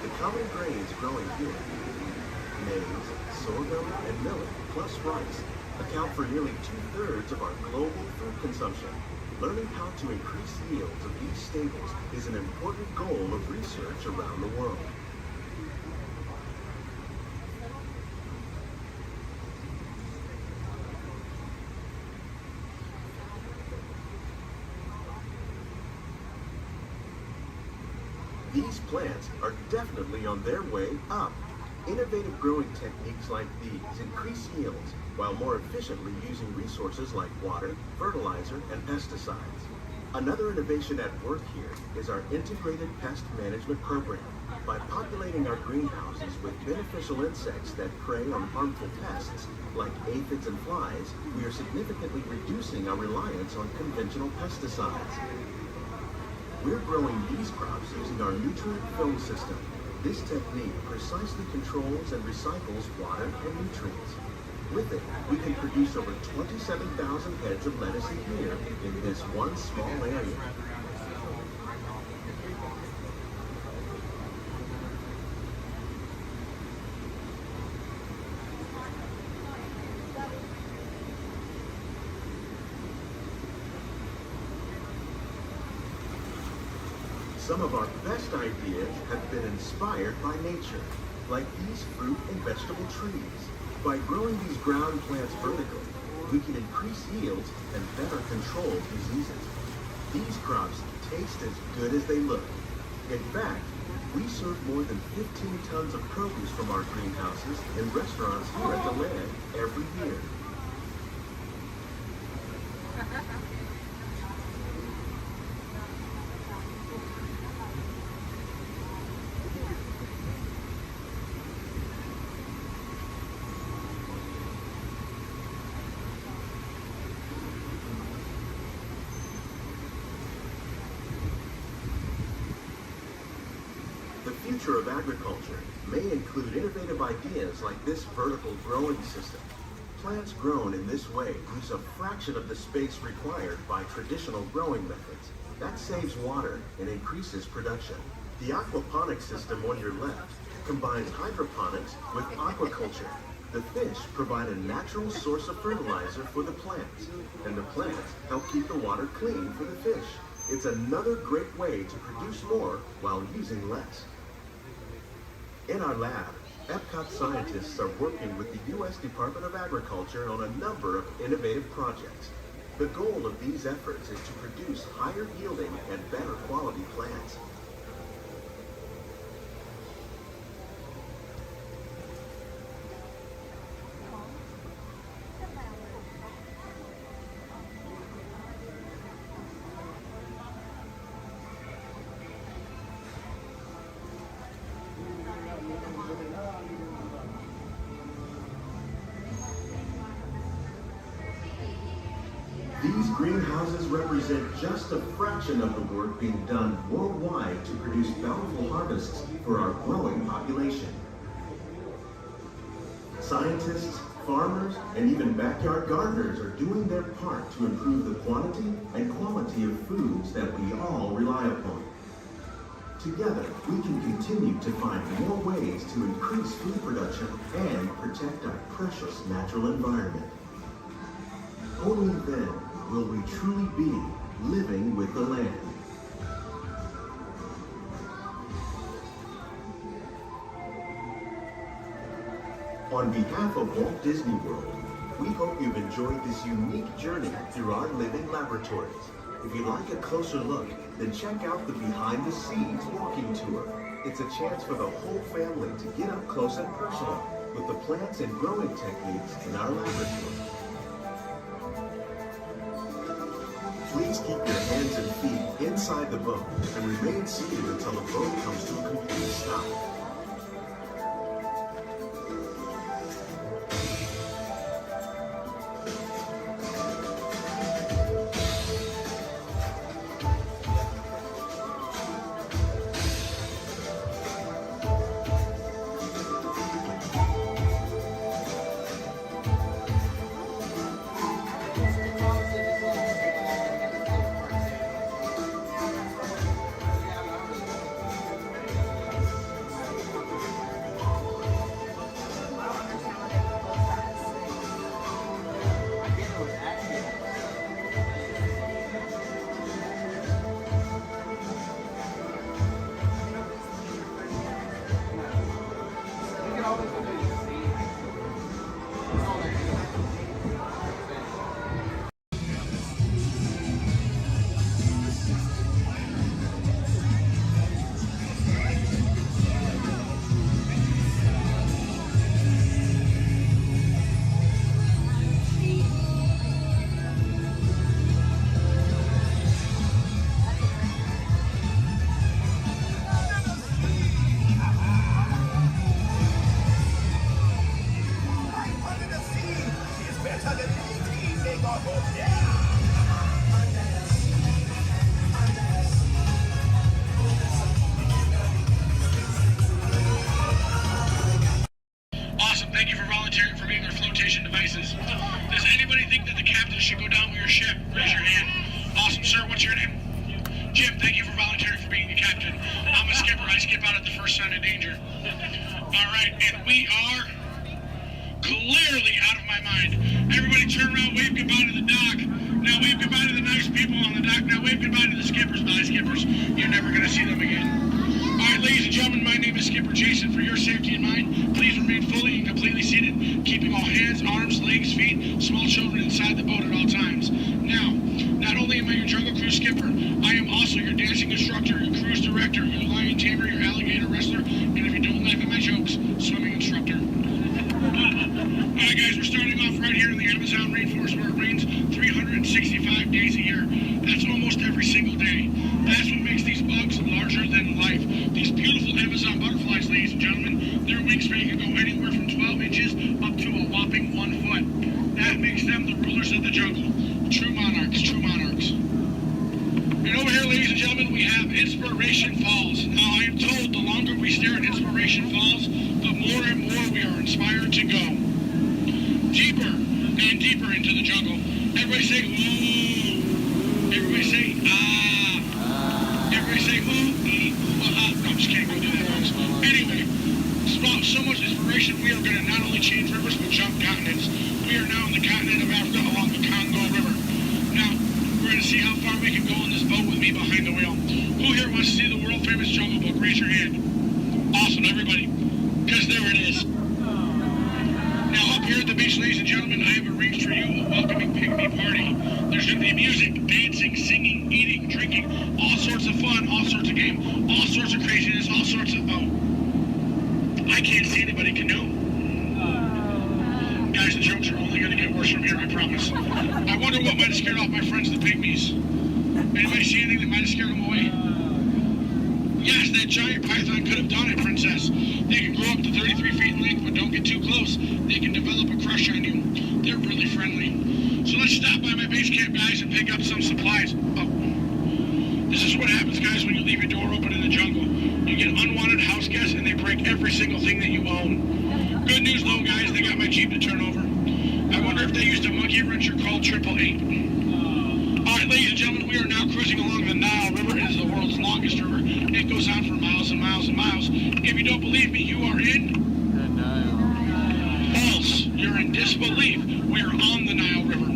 The common grains growing here, maize, sorghum, and millet, plus rice, account for nearly 2/3 of our global food consumption. Learning how to increase yields of these staples is an important goal of research around the world. These plants are definitely on their way up. Innovative growing techniques like these increase yields while more efficiently using resources like water, fertilizer, and pesticides. Another innovation at work here is our integrated pest management program. By populating our greenhouses with beneficial insects that prey on harmful pests, like aphids and flies, we are significantly reducing our reliance on conventional pesticides. We're growing these crops using our nutrient film system. This technique precisely controls and recycles water and nutrients. With it, we can produce over 27,000 heads of lettuce a year in this one small area. Some of our best ideas have been inspired by nature, like these fruit and vegetable trees. By growing these ground plants vertically, we can increase yields and better control diseases. These crops taste as good as they look. In fact, we serve more than 15 tons of produce from our greenhouses in restaurants here at the Land every year. The future of agriculture may include innovative ideas like this vertical growing system. Plants grown in this way use a fraction of the space required by traditional growing methods. That saves water and increases production. The aquaponics system on your left combines hydroponics with aquaculture. The fish provide a natural source of fertilizer for the plants, and the plants help keep the water clean for the fish. It's another great way to produce more while using less. In our lab, Epcot scientists are working with the U.S. Department of Agriculture on a number of innovative projects. The goal of these efforts is to produce higher yielding and better quality plants. These greenhouses represent just a fraction of the work being done worldwide to produce bountiful harvests for our growing population. Scientists, farmers, and even backyard gardeners are doing their part to improve the quantity and quality of foods that we all rely upon. Together, we can continue to find more ways to increase food production and protect our precious natural environment. Only then will we truly be living with the land. On behalf of Walt Disney World, we hope you've enjoyed this unique journey through our living laboratories. If you'd like a closer look, then check out the Behind the Scenes walking tour. It's a chance for the whole family to get up close and personal with the plants and growing techniques in our laboratory. Please keep your hands and feet inside the boat and remain seated until the boat comes to a complete stop. Jim, thank you for volunteering for being the captain. I'm a skipper. I skip out at the first sign of danger. All right, and we are clearly out of my mind. Everybody turn around, wave goodbye to the dock. Now wave goodbye to the nice people on the dock. Now wave goodbye to the skippers. Bye, skippers. You're never going to see them again. All right, ladies and gentlemen, my name is Skipper Jason. For your safety and mine, please remain fully and completely seated, keeping all hands, arms, legs, feet, small children inside the boat at all times. Now, not only am I your Jungle Cruise skipper, I am also your dancing instructor, your cruise director, your lion tamer, your alligator wrestler, and if you don't laugh at my jokes, swimming instructor. Alright guys, we're starting off right here in the Amazon rainforest where it rains 365 days a year. That's almost every single day. That's what makes these bugs larger than life. These beautiful Amazon butterflies, ladies and gentlemen, their wingspan can go anywhere from 12 inches up to a whopping 1 foot. That makes them the rulers of the jungle. True monarchs, true monarchs. And over here, ladies and gentlemen, we have Inspiration Falls. Now, I am told the longer we stare at Inspiration Falls, the more and more we are inspired to go deeper and deeper into the jungle. Everybody say, ooh. Everybody say, ah. Everybody say, ooh, ee, ooh, ah. No, I'm just kidding. Don't do that, folks. Anyway, so much inspiration, we are going to not only change rivers, but jump continents. We are now in the continent of Africa along the Congo River. Now, we're going to see how far we can go on this boat with me behind the wheel. Who here wants to see the world-famous Jungle Book? Raise your hand. Awesome, everybody. Because there it is. Now, up here at the beach, ladies and gentlemen, I have arranged for you a welcoming pygmy party. There's going to be music, dancing, singing, eating, drinking, all sorts of fun, all sorts of game, all sorts of craziness, all sorts of... Oh. I can't see anybody canoe. Guys, the jokes are only going to get worse from here, I promise. I wonder what might have scared off my friends, the pygmies. Anybody see anything that might have scared them away? Yes, that giant python could have done it, princess. They can grow up to 33 feet in length, but don't get too close. They can develop a crush on you. They're really friendly. So let's stop by my base camp, guys, and pick up some supplies. Oh. This is what happens, guys, when you leave your door open in the jungle. You get unwanted house guests, and they break every single thing that you own. Good news, though, guys, they got my Jeep to turn over. I wonder if they used a monkey wrencher called 888. All right, ladies and gentlemen, we are now cruising along the Nile River. It is the world's longest river. It goes on for miles and miles and miles. If you don't believe me, you are in... False. You're in disbelief. We are on the Nile River.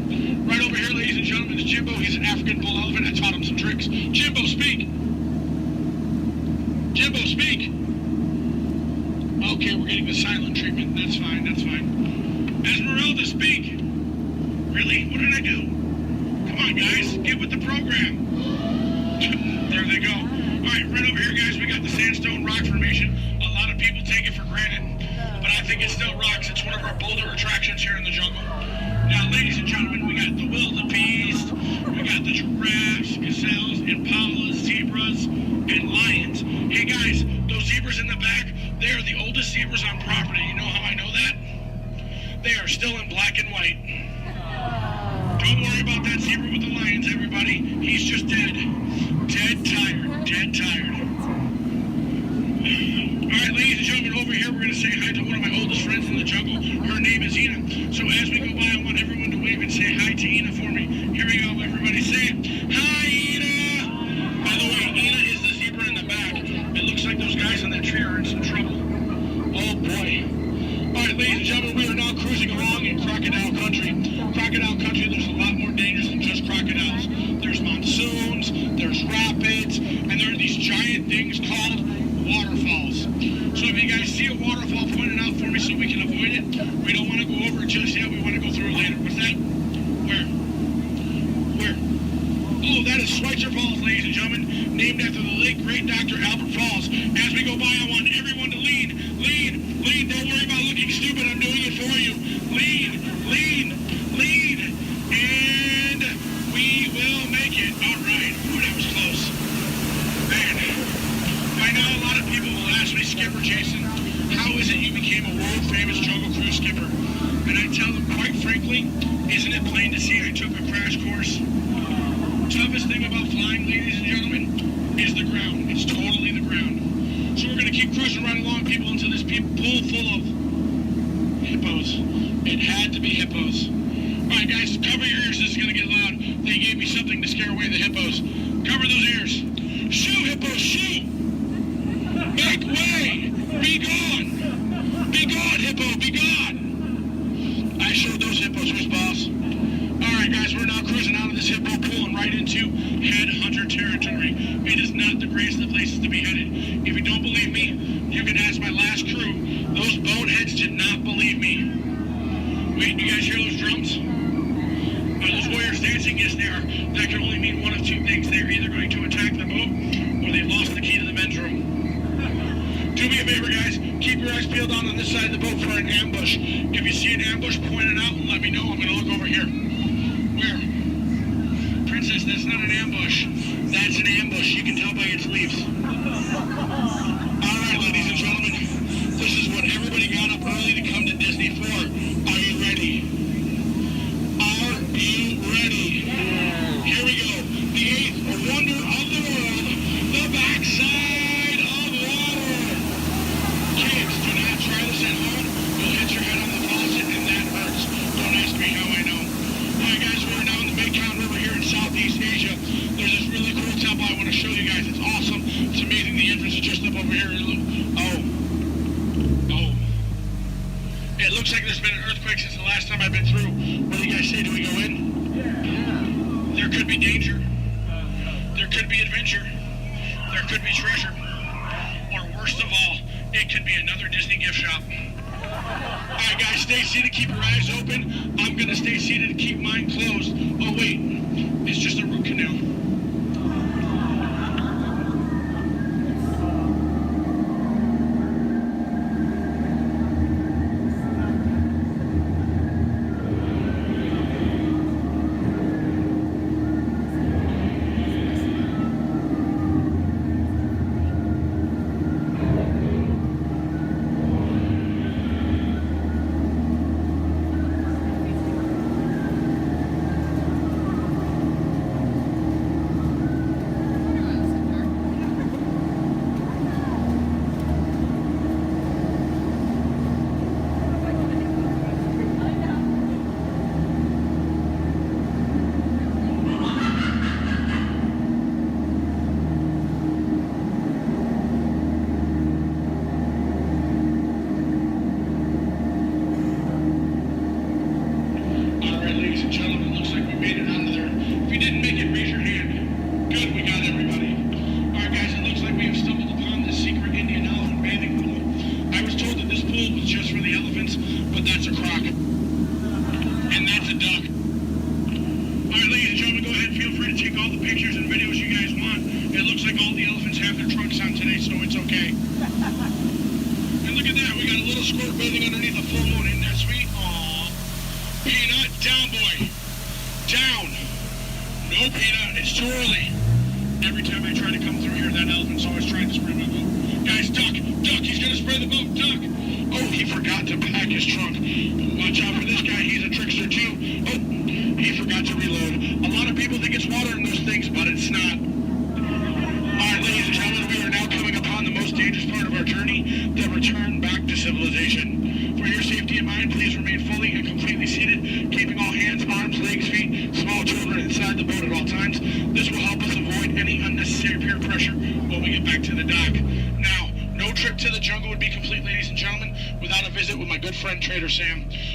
Right over here, ladies and gentlemen, is Jimbo. He's an African bull elephant. I taught him some tricks. Jimbo, speak. Jimbo, speak. Okay, we're getting the silent treatment. That's fine, that's fine. Esmeralda, speak. Really? What did I do? Come on, guys. Get with the program. There they go. All right, right over here, guys, we got the sandstone rock formation. A lot of people take it for granted, but I think it still rocks. It's one of our bolder attractions here in the jungle. Now, ladies and gentlemen, we got the wildebeest, we got the giraffes, gazelles, impalas, zebras, and lions. Hey, guys, those zebras in the back, they are the oldest zebras on property. You know how I know that? They are still in black and white. Don't worry about that zebra with the lions, everybody. He's just dead. Dead tired. Dead tired. All right, ladies and gentlemen, over here, we're going to say hi to one of my oldest friends in the jungle. Her name is Ina. So as we go by, I want everyone to wave and say hi to Ina for me. Here we go, everybody. Say it. Hi, Ina! By the way, Ina is the zebra in the back. It looks like those guys on that tree are in some trouble. Oh, boy. All right, ladies and gentlemen, we are now cruising along in crocodile country. Crocodile country, there's a lot more dangers than just crocodiles. There's monsoons, there's rapids, and there are these giant things called waterfalls. So if you guys see a waterfall, point it out for me so we can avoid it. We don't want to go over it just yet. We want to go through it later. What's that? Where? Where? Oh, that is Schweitzer Falls, ladies and gentlemen, named after the late great Dr. Albert Falls. As we go by, I want everyone to lean. Lean, lean. Don't worry about looking stupid. I'm doing it for you. Lean, lean, lean. And we will make it. All right. Ooh, that was close. Man, I know a lot of people will ask me, Skipper Jason, how is it you became a world-famous Jungle Cruise skipper? And I tell them, quite frankly, isn't it plain to see I took a crash course? Toughest thing about flying, ladies and gentlemen, is the ground. It's totally the ground. So we're going to keep cruising right along, people, until this pool full of hippos. It had to be hippos. All right, guys, cover your ears. This is going to get loud. They gave me something to scare away the hippos. Cover those ears. Shoo, hippo, shoo! Make way! Be gone! Be gone, hippo, be gone! I showed those hippos who's boss. Alright guys, we're now cruising out of this hippo pool and right into headhunter territory. It is not the greatest of places to be headed. If you don't believe me, you can ask my last crew. Those boneheads did not believe me. Wait, you guys hear those drums? Are those warriors dancing? Yes, they are. That can only mean one of two things. They're either going to attack the boat or they've lost the key to the men's room. Do me a favor, guys. Keep your eyes peeled out on this side of the boat for an ambush. If you see an ambush, point it out and let me know. I'm going to look over here. Where? Princess, that's not an ambush. That's an ambush. You can tell by its leaves. Alright, ladies and gentlemen. This is what everybody got up early to come to Disney for. Are you ready? Are you ready? Here we go. The eighth wonder of the world. The backside of water. Kids, do not try this at home. You'll hit your head on the faucet and that hurts. Don't ask me how I know. Alright guys, we're now in the Mekong River here in Southeast Asia. There's this really cool temple I want to show you guys. It's awesome. It's amazing. The entrance is just up over here. It looks like there's been an earthquake since the last time I've been through. What do you guys say? Do we go in? Yeah. There could be danger. There could be adventure. There could be treasure. Or worst of all, it could be another Disney gift shop. Alright guys, stay seated, keep your eyes open. I'm gonna stay seated and keep mine closed. Oh wait, it's just a root canal.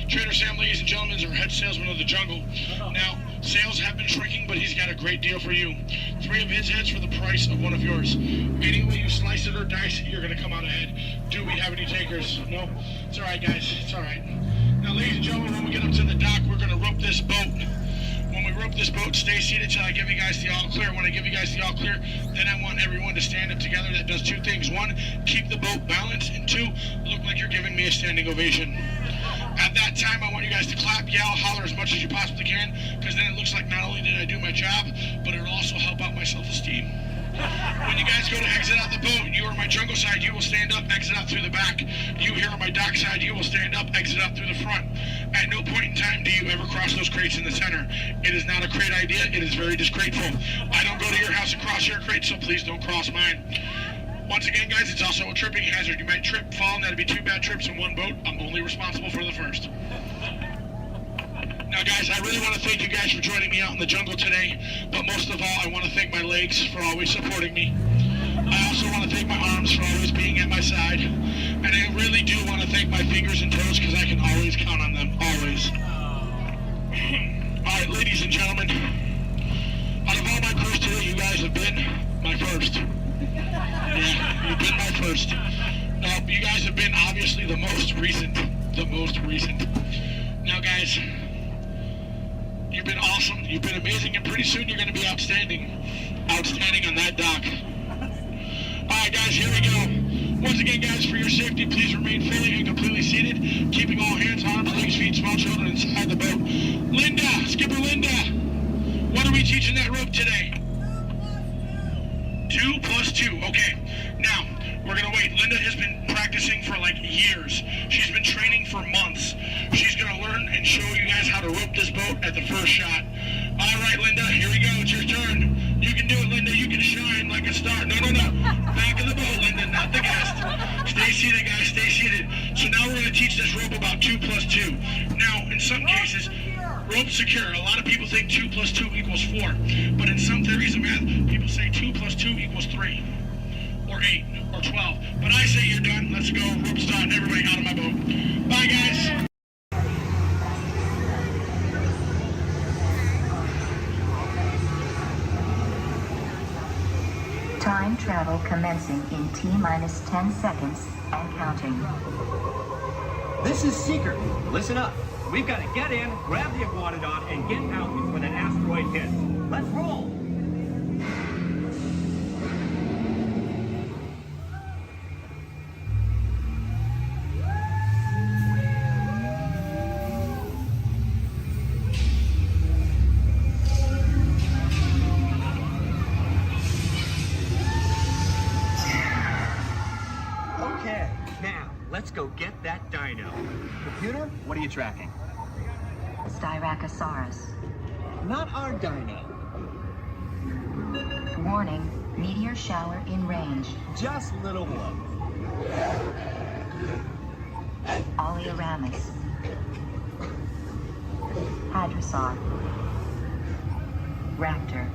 Trader Sam, ladies and gentlemen, is our head salesman of the jungle. Now, sales have been shrinking, but he's got a great deal for you. 3 of his heads for the price of 1 of yours. Any way you slice it or dice it, you're going to come out ahead. Do we have any takers? No? It's all right, guys. It's all right. Now, ladies and gentlemen, when we get up to the dock, we're going to rope this boat. When we rope this boat, stay seated till I give you guys the all clear. When I give you guys the all clear, then I want everyone to stand up together. That does 2 things. 1, keep the boat balanced, and 2, look like you're giving me a standing ovation. At that time, I want you guys to clap, yell, holler as much as you possibly can, because then it looks like not only did I do my job, but it'll also help out my self-esteem. When you guys go to exit out the boat, you are on my jungle side, you will stand up, exit out through the back. You here on my dock side, you will stand up, exit out through the front. At no point in time do you ever cross those crates in the center. It is not a crate idea, it is very disgraceful. I don't go to your house and cross your crate, so please don't cross mine. Once again, guys, it's also a tripping hazard. You might trip, fall, and that'd be 2 bad trips in one boat. I'm only responsible for the first. Now, guys, I really want to thank you guys for joining me out in the jungle today, but most of all, I want to thank my legs for always supporting me. I also want to thank my arms for always being at my side, and I really do want to thank my fingers and toes because I can always count on them, always. All right, ladies and gentlemen, out of all my crews today, you guys have been my first. Yeah, you've been my first. You guys have been obviously the most recent. Now, guys, you've been awesome. You've been amazing, and pretty soon you're going to be outstanding on that dock. All right, guys, here we go. Once again, guys, for your safety, please remain fully and completely seated, keeping all hands, arms, legs, feet, small children inside the boat. Linda, Skipper Linda, what are we teaching that rope today? 2 plus 2. Okay. Now, we're going to wait. Linda has been practicing for like years. She's been training for months. She's going to learn and show you guys how to rope this boat at the first shot. All right, Linda, here we go. It's your turn. You can do it, Linda. You can shine like a star. No. Back of the boat, Linda, not the guest. Stay seated, guys. Stay seated. So now we're going to teach this rope about 2 plus 2. Now, in some cases, rope secure. A lot of people think 2 plus 2 equals 4. But in some theories of math, people say 2 plus 2 equals 3. Or 8. Or 12. But I say you're done. Let's go. Rope start. Everybody out of my boat. Bye, guys. Time travel commencing in T-minus 10 seconds and counting. This is Seeker. Listen up. We've got to get in, grab the iguanodon, and get out before that asteroid hits. Let's roll! Okay, now, let's go get that dino. Computer, what are you tracking? Styracosaurus. Not our dino. Warning, meteor shower in range. Just little one. Oleoramus. Hadrosaur. Raptor.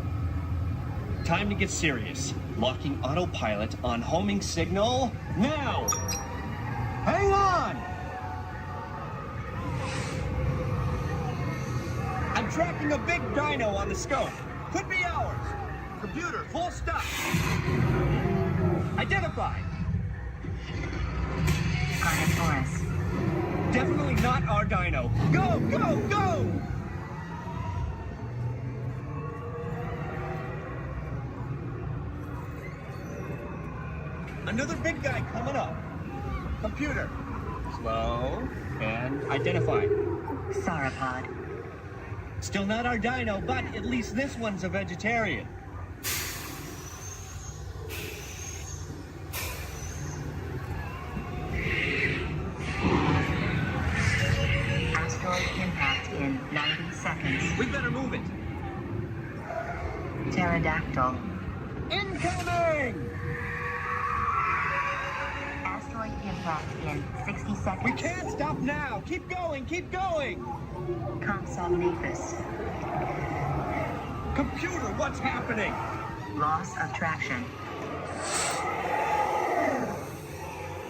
Time to get serious. Locking autopilot on homing signal now! Hang on! I'm tracking a big dino on the scope. Could be ours. Computer, full stop. Identified. Carnotaurus. Definitely not our dino. Go, go, go! Another big guy coming up. Computer. Slow and identified. Sauropod. Still not our dino, but at least this one's a vegetarian. Asteroid impact in 90 seconds. We better move it. Pterodactyl. Incoming! Asteroid impact in 60 seconds. We can't stop now. Keep going, keep going. Compsognathus. Computer, what's happening? Loss of traction.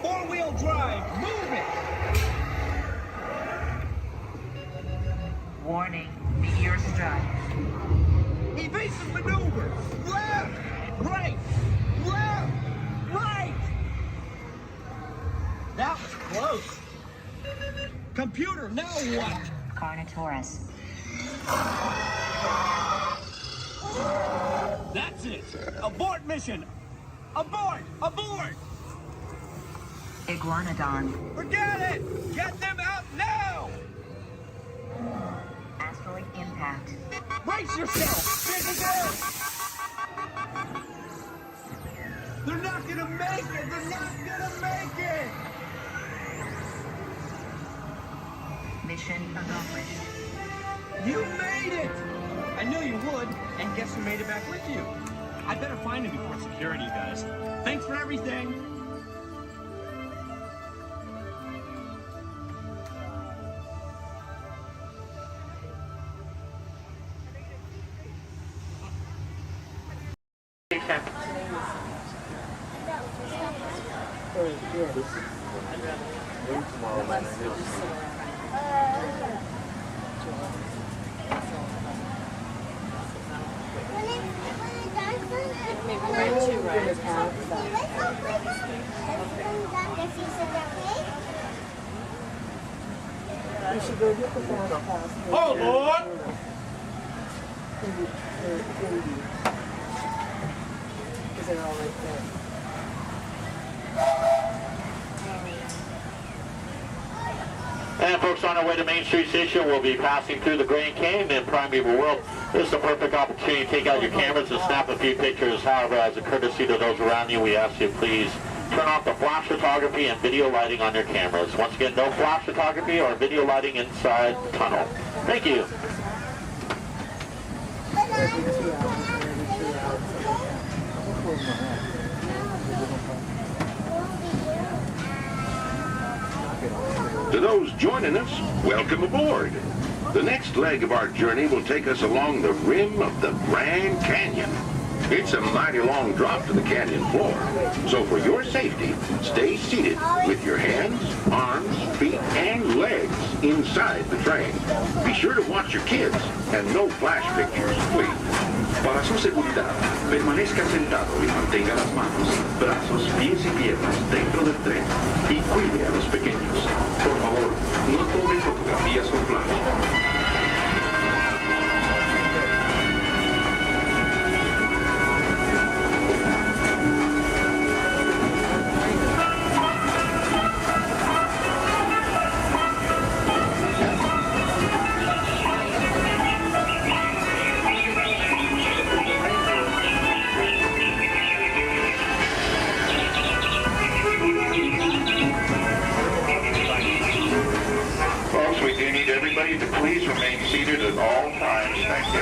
Four-wheel drive, move it! Warning, meteor strike. Evasive maneuver! Left! Right! Left! Right! That was close. Computer, now what? Carnotaurus. That's it! Abort mission! Abort! Abort! Iguanodon. Forget it! Get them out now! Asteroid impact. Brace yourself! This is it! They're not gonna make it! They're not gonna make it! Mission accomplished. You made it! I knew you would, and guess who made it back with you? I better find him before security does. Thanks for everything! We should go get the fast pass. Oh, Lord! Is it all right there? And folks, on our way to Main Street Station, we'll be passing through the Grand Canyon and Primeval World. This is a perfect opportunity to take out your cameras and snap a few pictures. However, as a courtesy to those around you, we ask you please turn off the flash photography and video lighting on your cameras. Once again, no flash photography or video lighting inside the tunnel. Thank you. To those joining us, welcome aboard. The next leg of our journey will take us along the rim of the Grand Canyon. It's a mighty long drop to the canyon floor, so for your safety, stay seated with your hands, arms, feet, and legs inside the train. Be sure to watch your kids and no flash pictures, please. Para su seguridad, permanezca sentado y mantenga las manos, brazos, pies y piernas dentro del tren y cuide a los pequeños. Por favor, no tome fotografías con flash. Everybody to please remain seated at all times. Thank you.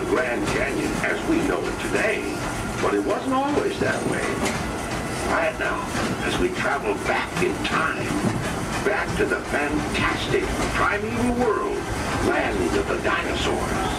Grand Canyon as we know it today, but it wasn't always that way. Right now, as we travel back in time, back to the fantastic primeval world, land of the dinosaurs.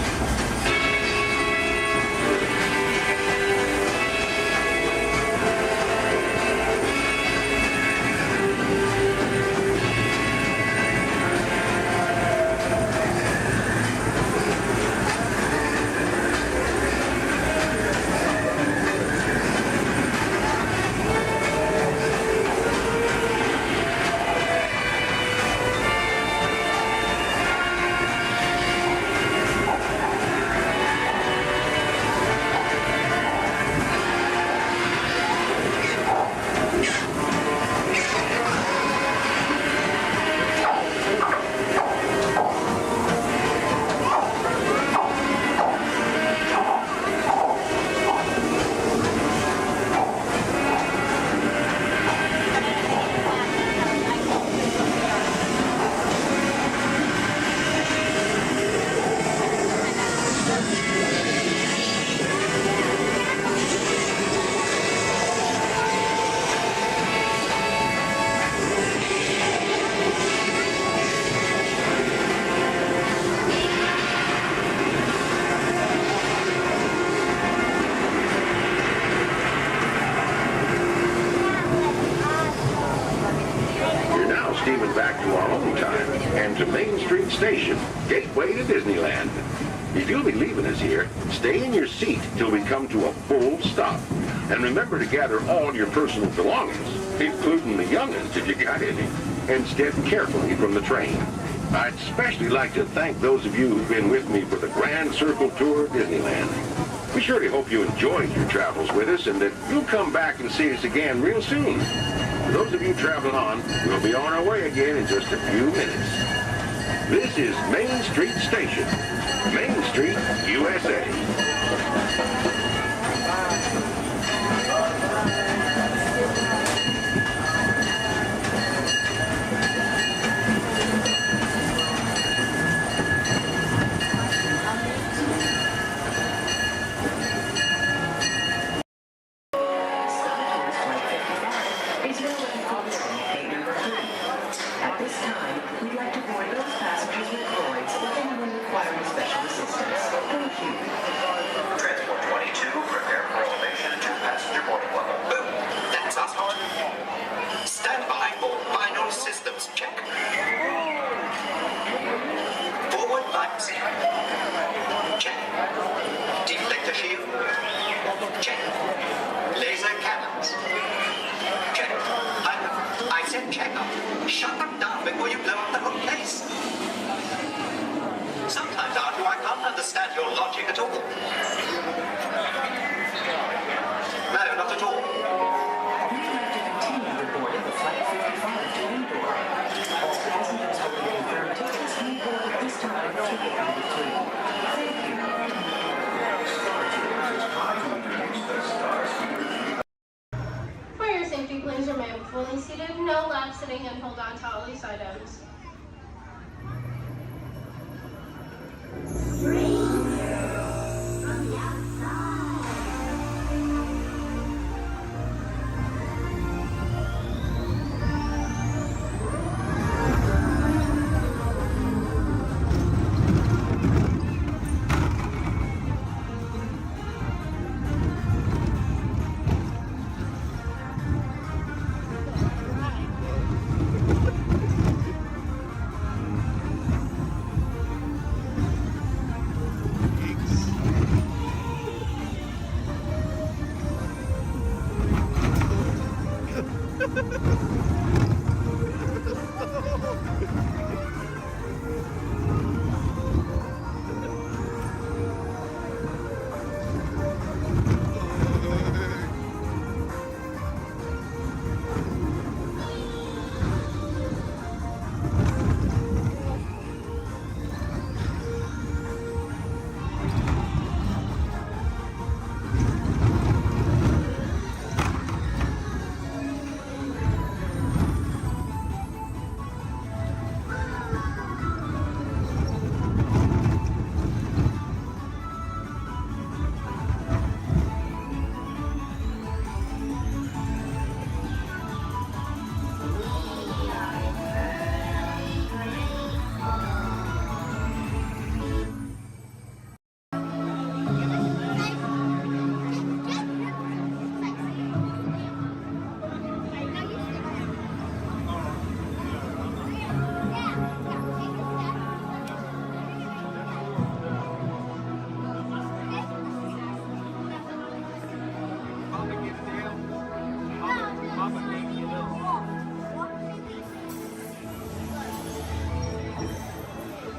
Back to our own time and to Main Street Station, gateway to Disneyland. If you'll be leaving us here, stay in your seat till we come to a full stop. And remember to gather all your personal belongings, including the young'uns if you got any, and step carefully from the train. I'd especially like to thank those of you who've been with me for the Grand Circle Tour of Disneyland. We surely hope you enjoyed your travels with us and that you'll come back and see us again real soon. For those of you traveling on, we'll be on our way again in just a few minutes. This is Main Street Station, Main Street, USA. lamps. Check. Deflector shield. Check. Laser cannons. Check. I said check up. Shut them down before you blow up the whole place. Sometimes, Arthur, I can't understand your logic at all. No, not at all. We'd like to continue the boarding of Flight 55 to Indoor. All passengers will be confirmed tickets may board at this time ticket number 3. Thank you. For your safety, please remain fully seated, no lap sitting, and hold on to all loose items.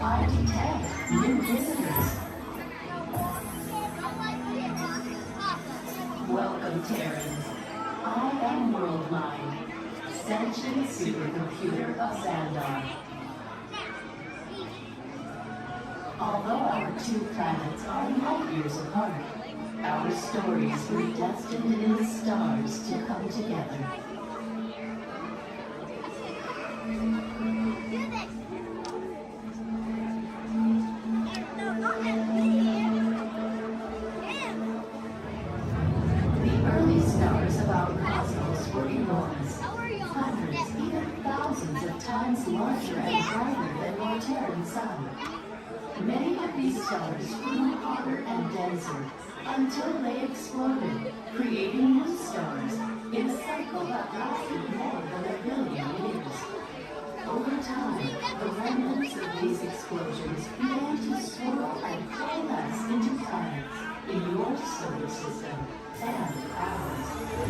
I detect new visitors. Welcome, Terrans. I am Worldmind, sentient supercomputer of Xandar. Although our two planets are light years apart, our stories were destined in the stars to come together. The early stars of our cosmos were enormous, hundreds, even thousands of times larger and brighter than your Terran sun. Many of these stars grew hotter and denser until they exploded, creating new stars in a cycle that lasted more than 1 billion years. Over time, the remnants of these explosions began to swirl and coalesce into planets in your solar system and ours.